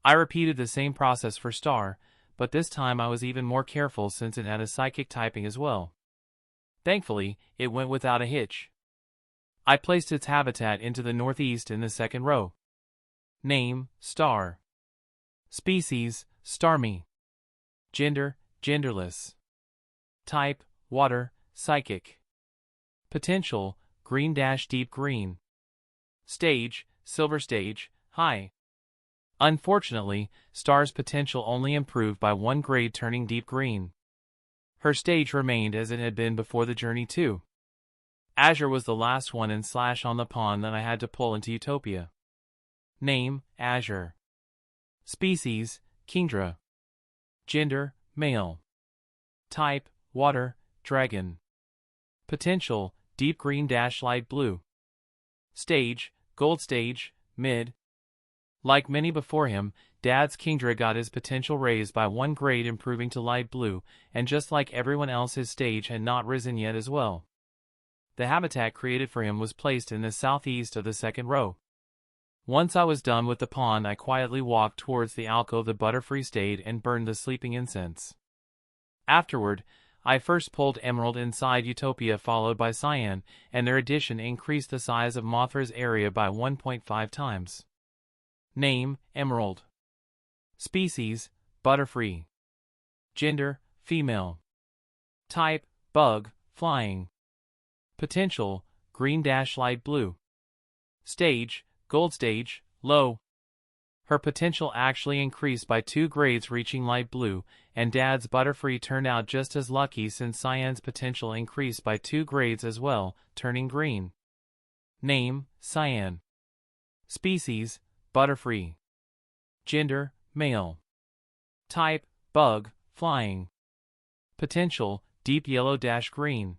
I repeated the same process for Star, but this time I was even more careful since it had a psychic typing as well. Thankfully, it went without a hitch. I placed its habitat into the northeast in the second row. Name, Star. Species, Starmie. Gender, genderless. Type, water, psychic. Potential, green - deep green. Stage, silver stage, high. Unfortunately, Star's potential only improved by 1 grade, turning deep green. Her stage remained as it had been before the journey too. Azure was the last one in / on the pond that I had to pull into Utopia. Name, Azure. Species, Kingdra. Gender, male. Type, water, dragon. Potential, deep green - light blue. Stage, gold stage, mid. Like many before him, Dad's Kingdra got his potential raised by 1 grade, improving to light blue, and just like everyone else, his stage had not risen yet as well. The habitat created for him was placed in the southeast of the second row. Once I was done with the pond, I quietly walked towards the alcove the Butterfree stayed and burned the sleeping incense. Afterward, I first pulled Emerald inside Utopia, followed by Cyan, and their addition increased the size of Mothra's area by 1.5 times. Name, Emerald. Species, Butterfree. Gender, female. Type, bug, flying. Potential, green - light blue. Stage, gold stage, low. Her potential actually increased by 2 grades, reaching light blue, and Dad's Butterfree turned out just as lucky since Cyan's potential increased by 2 grades as well, turning green. Name, Cyan. Species, Butterfree. Gender, male. Type, bug, flying. Potential, deep yellow - green.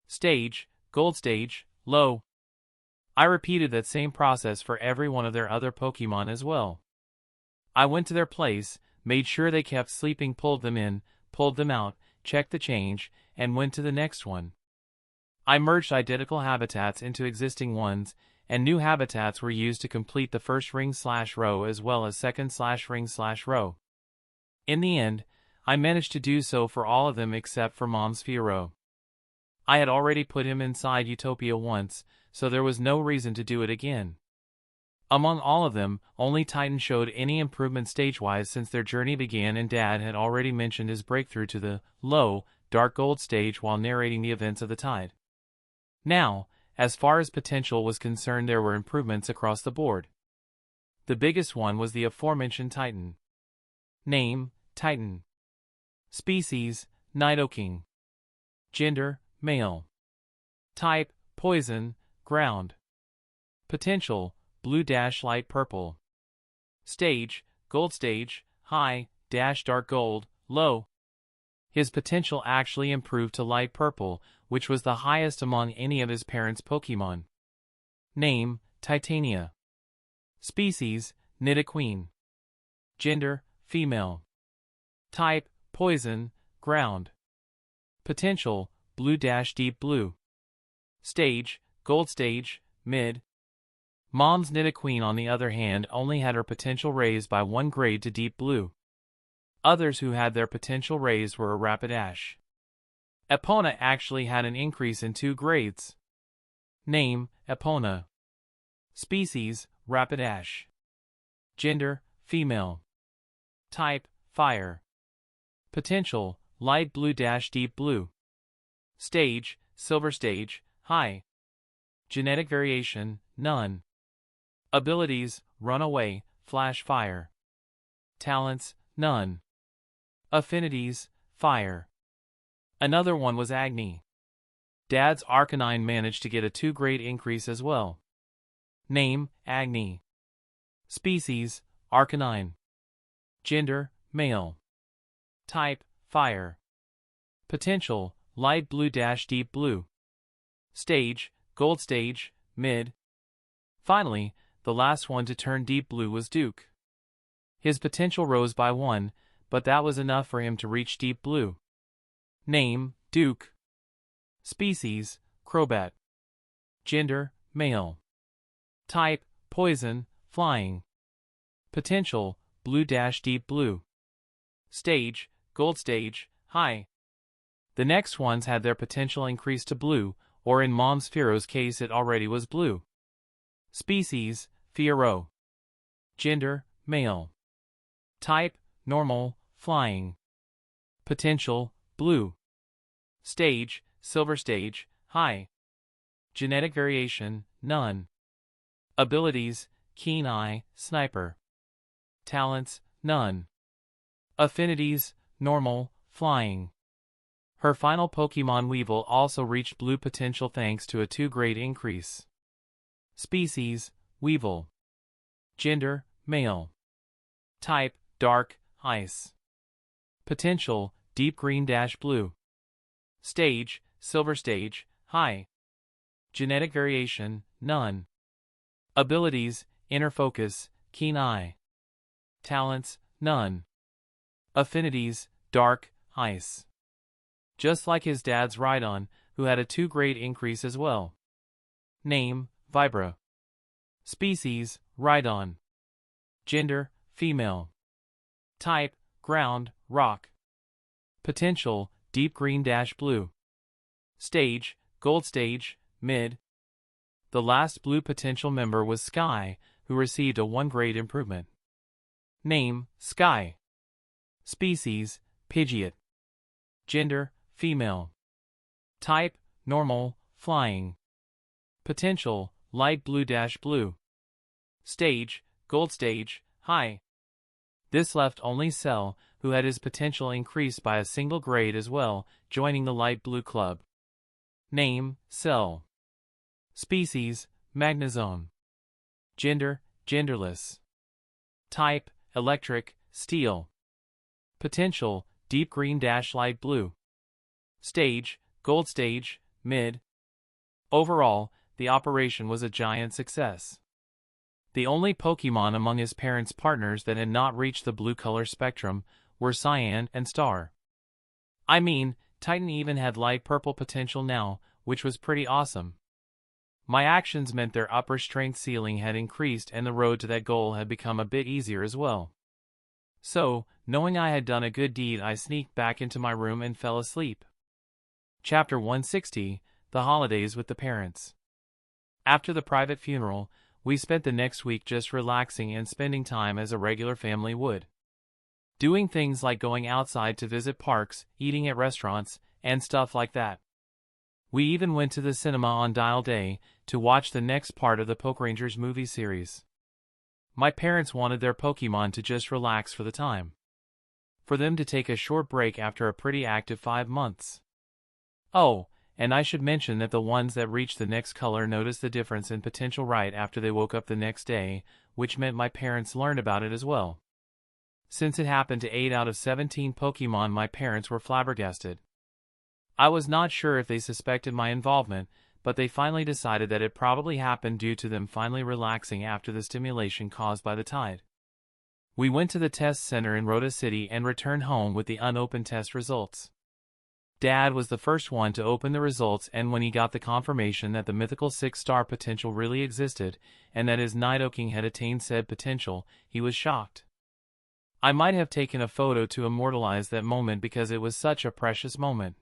Stage, gold stage, low. I repeated that same process for every one of their other Pokemon as well. I went to their place, made sure they kept sleeping, pulled them in, pulled them out, checked the change, and went to the next one. I merged identical habitats into existing ones, and new habitats were used to complete the first ring/row as well as second /ring/row. In the end, I managed to do so for all of them except for Mom's Fiero. I had already put him inside Utopia once, so there was no reason to do it again. Among all of them, only Titan showed any improvement stage-wise since their journey began, and Dad had already mentioned his breakthrough to the low, dark gold stage while narrating the events of the tide. Now, as far as potential was concerned, there were improvements across the board. The biggest one was the aforementioned Titan. Name, Titan. Species, Nidoking. Gender, male. Type, poison, ground. Potential, blue - light purple. Stage, gold stage, high, dash dark gold, low. His potential actually improved to light purple, which was the highest among any of his parents' Pokemon. Name, Titania. Species, Nidoqueen. Gender, female. Type, poison, ground. Potential, blue-deep blue. Stage, gold stage, mid. Mom's Nidoqueen, on the other hand, only had her potential raised by 1 grade to deep blue. Others who had their potential raised were a Rapidash. Epona actually had an increase in 2 grades. Name, Epona. Species, Rapidash. Gender, female. Type, fire. Potential, light blue-deep blue. Stage, silver stage, high. Genetic variation, none. Abilities, runaway, flash fire. Talents, none. Affinities, fire. Another one was Agni. Dad's Arcanine managed to get a 2-grade increase as well. Name, Agni. Species, Arcanine. Gender, male. Type, fire. Potential, light blue-deep blue. Stage, gold stage, mid. Finally, the last one to turn deep blue was Duke. His potential rose by 1, but that was enough for him to reach deep blue. Name, Duke. Species, Crobat. Gender, male. Type, poison, flying. Potential, blue-deep blue. Stage, gold stage, high. The next ones had their potential increased to blue, or in Mom's Fearo's case it already was blue. Species, Fearo. Gender, male. Type, normal, flying. Potential, blue. Stage, silver stage, high. Genetic variation, none. Abilities, keen eye, sniper. Talents, none. Affinities, normal, flying. Her final Pokemon Weevil also reached blue potential thanks to a 2-grade increase. Species, Weevil. Gender, male. Type, dark, ice. Potential, deep green-blue. Stage, silver stage, high. Genetic variation, none. Abilities, inner focus, keen eye. Talents, none. Affinities, dark, ice. Just like his dad's Rhydon, who had a 2-grade increase as well. Name, Vibra. Species, Rhydon. Gender, female. Type, ground, rock. Potential, deep green-blue. Stage, gold stage, mid. The last blue potential member was Sky, who received a 1-grade improvement. Name, Sky. Species, Pidgeot. Gender, female. Type, normal, flying. Potential, light blue-blue. Stage, gold stage, high. This left only Cell, who had his potential increased by a single grade as well, joining the light blue club. Name, Cell. Species, Magnezone. Gender, genderless. Type, electric, steel. Potential, deep green-light blue. Stage, gold stage, mid. Overall, the operation was a giant success. The only Pokemon among his parents' partners that had not reached the blue color spectrum were Cyan and Star. I mean, Titan even had light purple potential now, which was pretty awesome. My actions meant their upper strength ceiling had increased and the road to that goal had become a bit easier as well. So, knowing I had done a good deed, I sneaked back into my room and fell asleep. Chapter 160, The Holidays with the Parents. After the private funeral, we spent the next week just relaxing and spending time as a regular family would. Doing things like going outside to visit parks, eating at restaurants, and stuff like that. We even went to the cinema on Dial Day to watch the next part of the Pokerangers movie series. My parents wanted their Pokemon to just relax for the time. For them to take a short break after a pretty active 5 months. Oh, and I should mention that the ones that reached the next color noticed the difference in potential right after they woke up the next day, which meant my parents learned about it as well. Since it happened to 8 out of 17 Pokemon, my parents were flabbergasted. I was not sure if they suspected my involvement, but they finally decided that it probably happened due to them finally relaxing after the stimulation caused by the tide. We went to the test center in Rota City and returned home with the unopened test results. Dad was the first one to open the results, and when he got the confirmation that the mythical 6-star potential really existed, and that his Nidoking had attained said potential, he was shocked. I might have taken a photo to immortalize that moment because it was such a precious moment.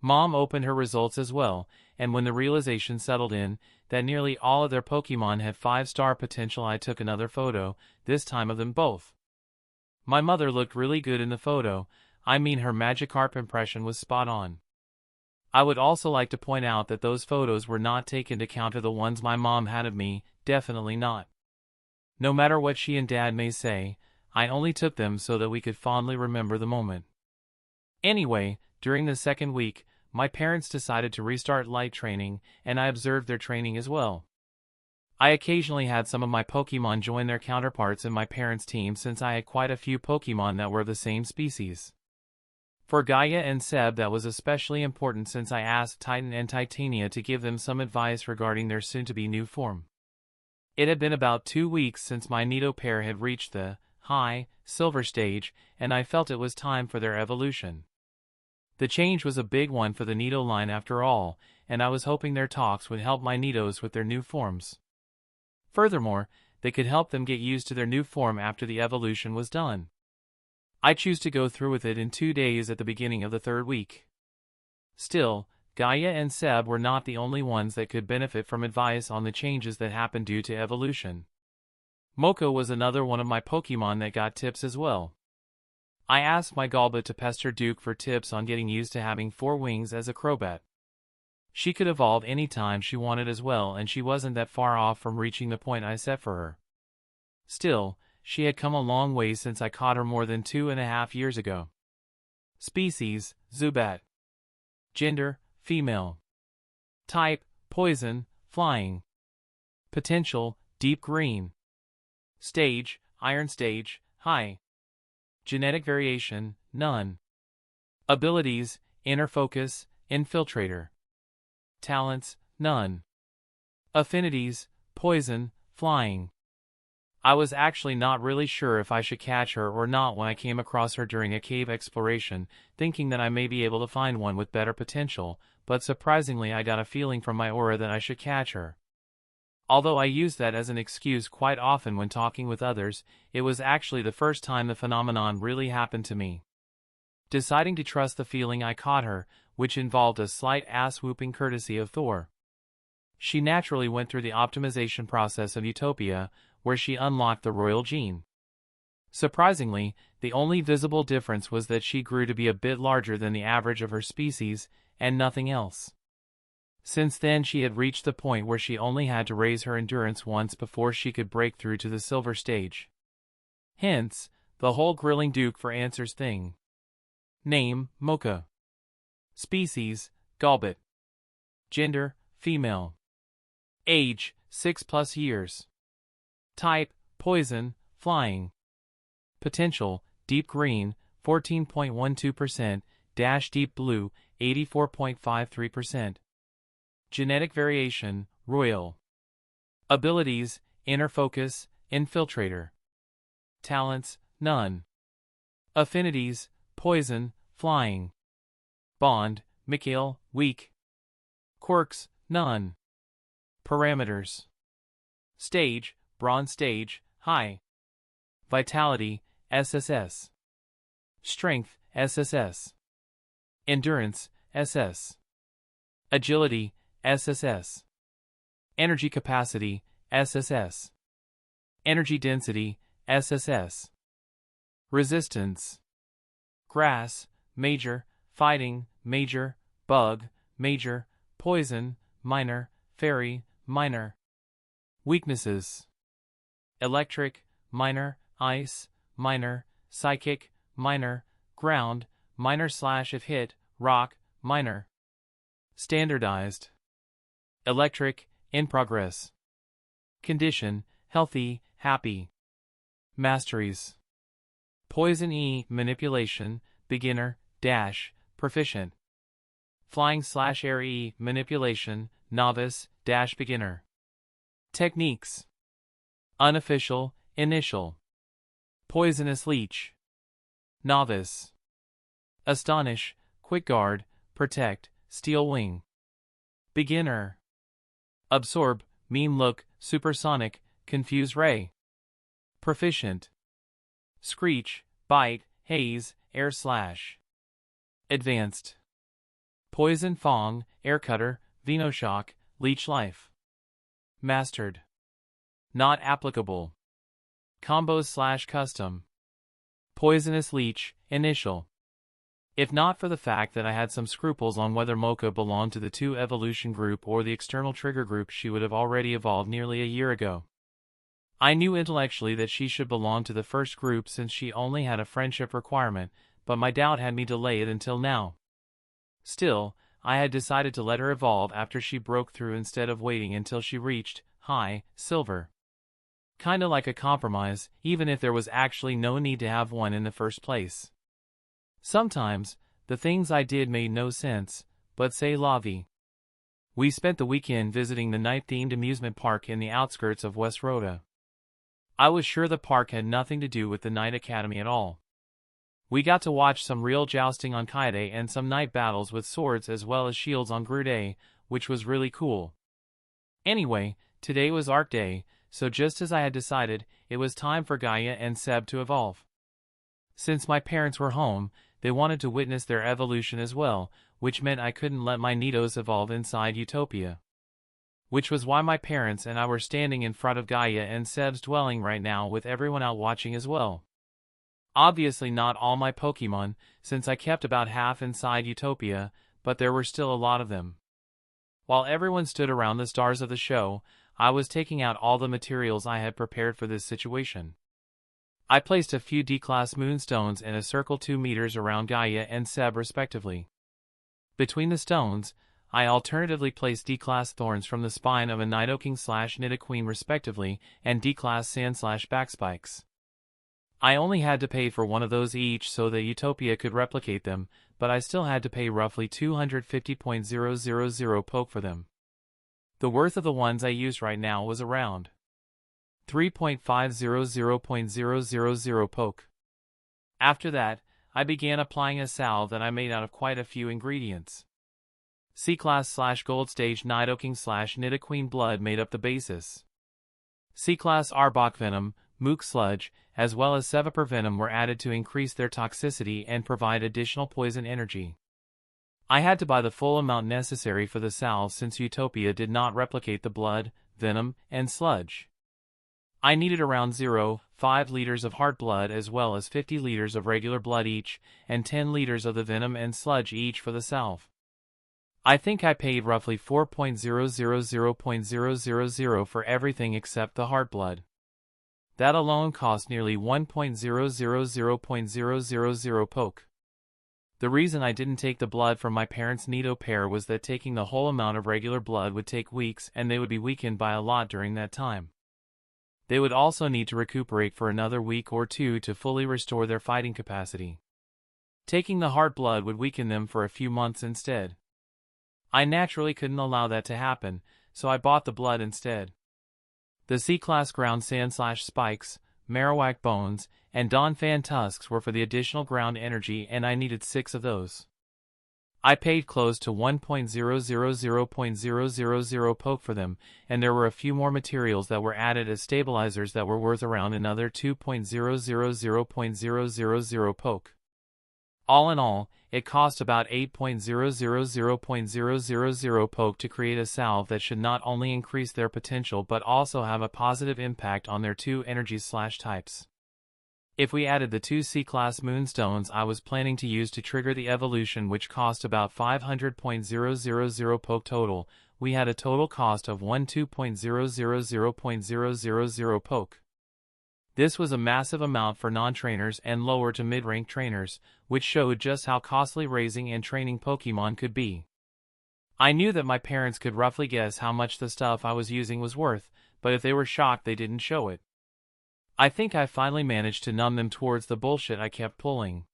Mom opened her results as well, and when the realization settled in that nearly all of their Pokemon had 5-star potential, I took another photo, this time of them both. My mother looked really good in the photo. I mean, her Magikarp impression was spot on. I would also like to point out that those photos were not taken to counter the ones my mom had of me, definitely not. No matter what she and Dad may say, I only took them so that we could fondly remember the moment. Anyway, during the second week, my parents decided to restart light training, and I observed their training as well. I occasionally had some of my Pokemon join their counterparts in my parents' team since I had quite a few Pokemon that were of the same species. For Gaia and Seb, that was especially important since I asked Titan and Titania to give them some advice regarding their soon-to-be new form. It had been about 2 weeks since my Nido pair had reached the high silver stage, and I felt it was time for their evolution. The change was a big one for the Nido line after all, and I was hoping their talks would help my Nidos with their new forms. Furthermore, they could help them get used to their new form after the evolution was done. I choose to go through with it in 2 days at the beginning of the 3rd week. Still, Gaia and Seb were not the only ones that could benefit from advice on the changes that happened due to evolution. Moko was another one of my Pokemon that got tips as well. I asked my Golbat to pester Duke for tips on getting used to having 4 wings as a Crobat. She could evolve anytime she wanted as well, and she wasn't that far off from reaching the point I set for her. Still, she had come a long way since I caught her more than 2.5 years ago. Species, Zubat. Gender, female. Type, poison, flying. Potential, deep green. Stage, iron stage, high. Genetic variation, none. Abilities, inner focus, infiltrator. Talents, none. Affinities, poison, flying. I was actually not really sure if I should catch her or not when I came across her during a cave exploration, thinking that I may be able to find one with better potential, but surprisingly I got a feeling from my aura that I should catch her. Although I use that as an excuse quite often when talking with others, it was actually the first time the phenomenon really happened to me. Deciding to trust the feeling, I caught her, which involved a slight ass-whooping courtesy of Thor. She naturally went through the optimization process of Utopia, where she unlocked the royal gene. Surprisingly, the only visible difference was that she grew to be a bit larger than the average of her species, and nothing else. Since then she had reached the point where she only had to raise her endurance once before she could break through to the silver stage. Hence, the whole grilling Duke for answers thing. Name, Mocha. Species, Golbat. Gender, female. Age, 6+ years. Type, poison, flying. Potential, deep green, 14.12%, deep blue, 84.53%. Genetic variation, royal. Abilities, inner focus, infiltrator. Talents, none. Affinities, poison, flying. Bond, Mikhail, weak. Quirks, none. Parameters. Stage, bronze stage, high. Vitality, SSS. Strength, SSS. Endurance, SS. Agility, SSS. Energy capacity, SSS. Energy density, SSS. Resistance. Grass, major, fighting, major, bug, major, poison, minor, fairy, minor. Weaknesses. Electric, minor, ice, minor, psychic, minor, ground, minor/if hit, rock, minor. Standardized. Electric, in progress. Condition, healthy, happy. Masteries. Poison E, Manipulation, Beginner, Dash, Proficient. Flying/Air E, Manipulation, Novice, Dash Beginner. Techniques. Unofficial, Initial. Poisonous Leech. Novice. Astonish, Quick Guard, Protect, Steel Wing. Beginner. Absorb, Mean Look, Supersonic, Confuse Ray. Proficient. Screech, Bite, Haze, Air Slash. Advanced. Poison Fong, Air Cutter, Venoshock, Leech Life. Mastered. Not applicable. Combos/Custom. Poisonous Leech, Initial. If not for the fact that I had some scruples on whether Mocha belonged to the 2 evolution group or the external trigger group, she would have already evolved nearly a year ago. I knew intellectually that she should belong to the first group since she only had a friendship requirement, but my doubt had me delay it until now. Still, I had decided to let her evolve after she broke through instead of waiting until she reached high silver. Kinda like a compromise, even if there was actually no need to have one in the first place. Sometimes, the things I did made no sense, but c'est la vie. We spent the weekend visiting the night-themed amusement park in the outskirts of West Rhoda. I was sure the park had nothing to do with the Night Academy at all. We got to watch some real jousting on Kaede and some night battles with swords as well as shields on Grude, which was really cool. Anyway, today was Arc Day, so just as I had decided, it was time for Gaia and Seb to evolve. Since my parents were home, they wanted to witness their evolution as well, which meant I couldn't let my Nidos evolve inside Utopia. Which was why my parents and I were standing in front of Gaia and Seb's dwelling right now with everyone out watching as well. Obviously not all my Pokemon, since I kept about half inside Utopia, but there were still a lot of them. While everyone stood around the stars of the show, I was taking out all the materials I had prepared for this situation. I placed a few D-class moonstones in a circle 2 meters around Gaia and Seb respectively. Between the stones, I alternatively placed D-class thorns from the spine of a Nidoking/Nidoqueen respectively, and D-class sand/backspikes. I only had to pay for one of those each so that Utopia could replicate them, but I still had to pay roughly 250.000 poke for them. The worth of the ones I used right now was around 3.500.000 poke. After that, I began applying a salve that I made out of quite a few ingredients. C-Class/Gold Stage Nidoking/Nidoqueen blood made up the basis. C-Class Arbok Venom, Mook Sludge, as well as Seviper Venom were added to increase their toxicity and provide additional poison energy. I had to buy the full amount necessary for the salve since Utopia did not replicate the blood, venom, and sludge. I needed around 0.5 liters of heart blood as well as 50 liters of regular blood each, and 10 liters of the venom and sludge each for the salve. I think I paid roughly 4.000.000 for everything except the heart blood. That alone cost nearly 1.000.000 poke. The reason I didn't take the blood from my parents' Nido pair was that taking the whole amount of regular blood would take weeks and they would be weakened by a lot during that time. They would also need to recuperate for another week or two to fully restore their fighting capacity. Taking the heart blood would weaken them for a few months instead. I naturally couldn't allow that to happen, so I bought the blood instead. The C-Class ground sand/spikes, Marowak bones, and Donphan tusks were for the additional ground energy and I needed 6 of those. I paid close to 1.000.000 poke for them, and there were a few more materials that were added as stabilizers that were worth around another 2.000.000 poke. All in all, it cost about 8.000.000 poke to create a salve that should not only increase their potential but also have a positive impact on their 2 energies/types. If we added the 2 C-Class moonstones I was planning to use to trigger the evolution, which cost about 500.000 poke total, we had a total cost of 12.000.000 poke. This was a massive amount for non-trainers and lower to mid-rank trainers, which showed just how costly raising and training Pokemon could be. I knew that my parents could roughly guess how much the stuff I was using was worth, but if they were shocked they didn't show it. I think I finally managed to numb them towards the bullshit I kept pulling.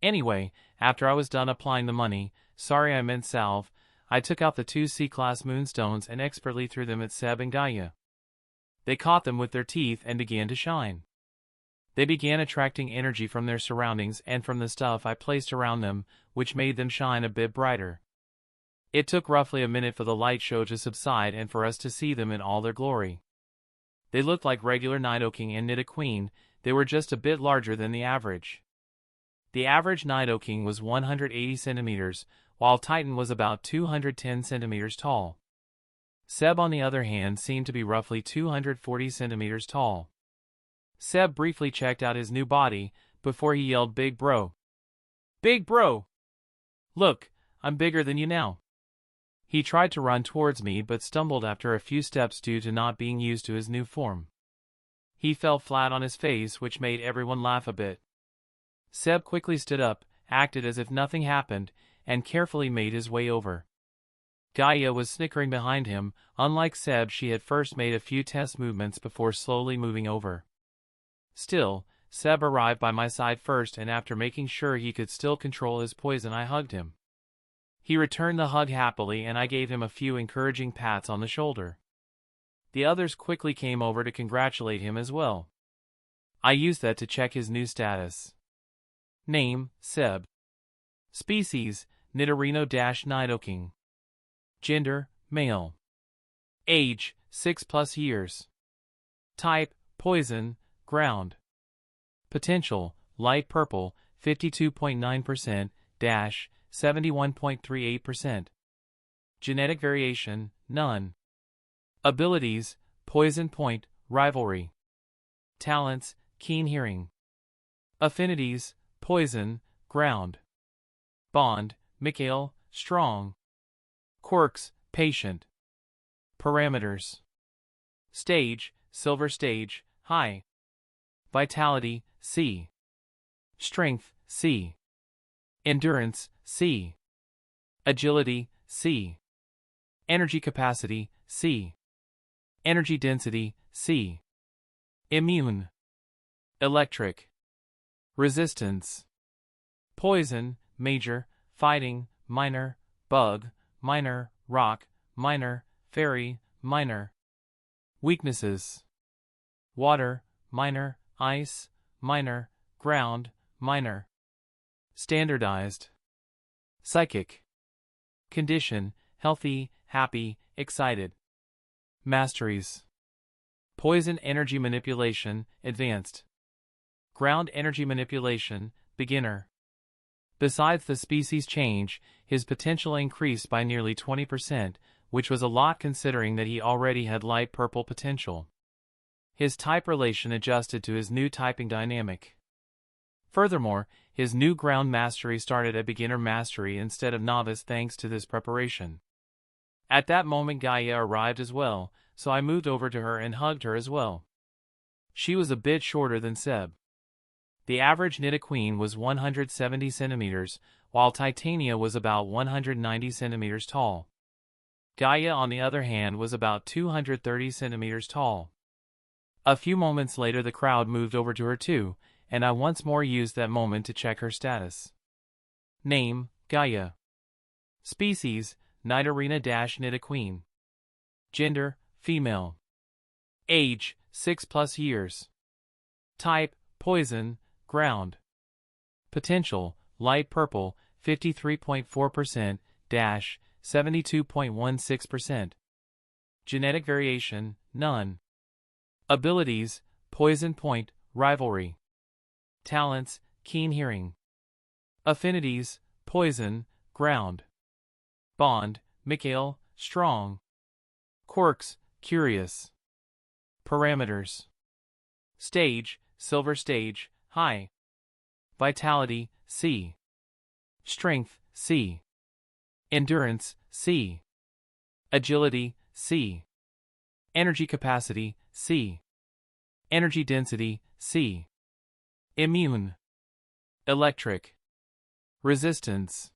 Anyway, after I was done applying the money, sorry I meant salve, I took out the 2 C-class moonstones and expertly threw them at Seb and Gaia. They caught them with their teeth and began to shine. They began attracting energy from their surroundings and from the stuff I placed around them, which made them shine a bit brighter. It took roughly a minute for the light show to subside and for us to see them in all their glory. They looked like regular Nidoking and Nidoqueen. They were just a bit larger than the average. The average Nidoking was 180 centimeters, while Titan was about 210 centimeters tall. Seb, on the other hand, seemed to be roughly 240 centimeters tall. Seb briefly checked out his new body before he yelled, "Big bro! Big bro! Look, I'm bigger than you now." He tried to run towards me but stumbled after a few steps due to not being used to his new form. He fell flat on his face, which made everyone laugh a bit. Seb quickly stood up, acted as if nothing happened, and carefully made his way over. Gaia was snickering behind him. Unlike Seb, she had first made a few test movements before slowly moving over. Still, Seb arrived by my side first, and after making sure he could still control his poison, I hugged him. He returned the hug happily, and I gave him a few encouraging pats on the shoulder. The others quickly came over to congratulate him as well. I used that to check his new status. Name, Seb. Species, Nidorino-Nidoking. Gender, male. Age, 6+ years. Type, poison, ground. Potential, light purple, 52.9%, 71.38%. Genetic variation, none. Abilities, poison point, rivalry. Talents, keen hearing. Affinities, poison, ground. Bond, Mikhail, strong. Quirks, patient. Parameters. Stage, silver stage, high. Vitality, C. Strength, C. Endurance, C. Agility, C. Energy capacity, C. Energy density, C. Immune. Electric. Resistance. Poison, major, fighting, minor, bug, minor, rock, minor, fairy, minor. Weaknesses. Water, minor, ice, minor, ground, minor. Standardized. Psychic. Condition, healthy, happy, excited. Masteries. Poison energy manipulation, advanced. Ground energy manipulation, beginner. Besides the species change, his potential increased by nearly 20%, which was a lot considering that he already had light purple potential. His type relation adjusted to his new typing dynamic. Furthermore, his new ground mastery started at beginner mastery instead of novice thanks to this preparation. At that moment Gaia arrived as well, so I moved over to her and hugged her as well. She was a bit shorter than Seb. The average Nidoqueen was 170 centimeters, while Titania was about 190 centimeters tall. Gaia, on the other hand, was about 230 centimeters tall. A few moments later the crowd moved over to her too, and I once more used that moment to check her status. Name, Gaia. Species, Nidorina-Nidoqueen. Gender, female. Age, 6+ years. Type, poison, ground. Potential, light purple, 53.4%, 72.16%. Genetic variation, none. Abilities, poison point, rivalry. Talents, keen hearing. Affinities, poison, ground. Bond, Mikhail, strong. Quirks, curious. Parameters. Stage, silver stage, high. Vitality, C. Strength, C. Endurance, C. Agility, C. Energy capacity, C. Energy density, C. Immune. Electric. Resistance.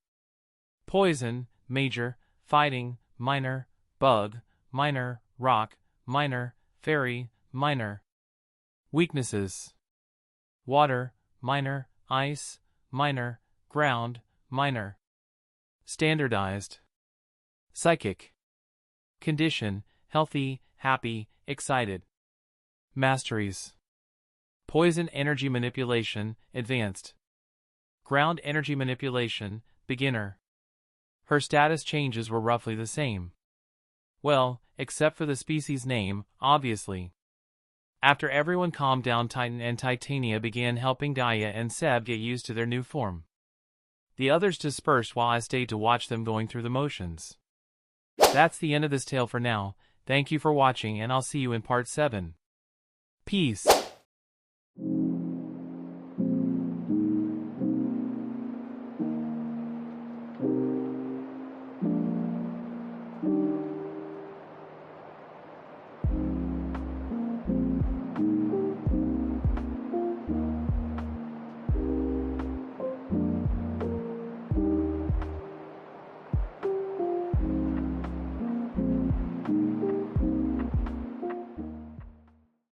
Poison, major, fighting, minor, bug, minor, rock, minor, fairy, minor. Weaknesses: water, minor; ice, minor; ground, minor. Standardized. Psychic. Condition: healthy, happy, excited. Masteries: poison energy manipulation, advanced. Ground energy manipulation, beginner. Her status changes were roughly the same. Well, except for the species name, obviously. After everyone calmed down, Titan and Titania began helping Gaia and Seb get used to their new form. The others dispersed while I stayed to watch them going through the motions. That's the end of this tale for now. Thank you for watching, and I'll see you in part 7. Peace.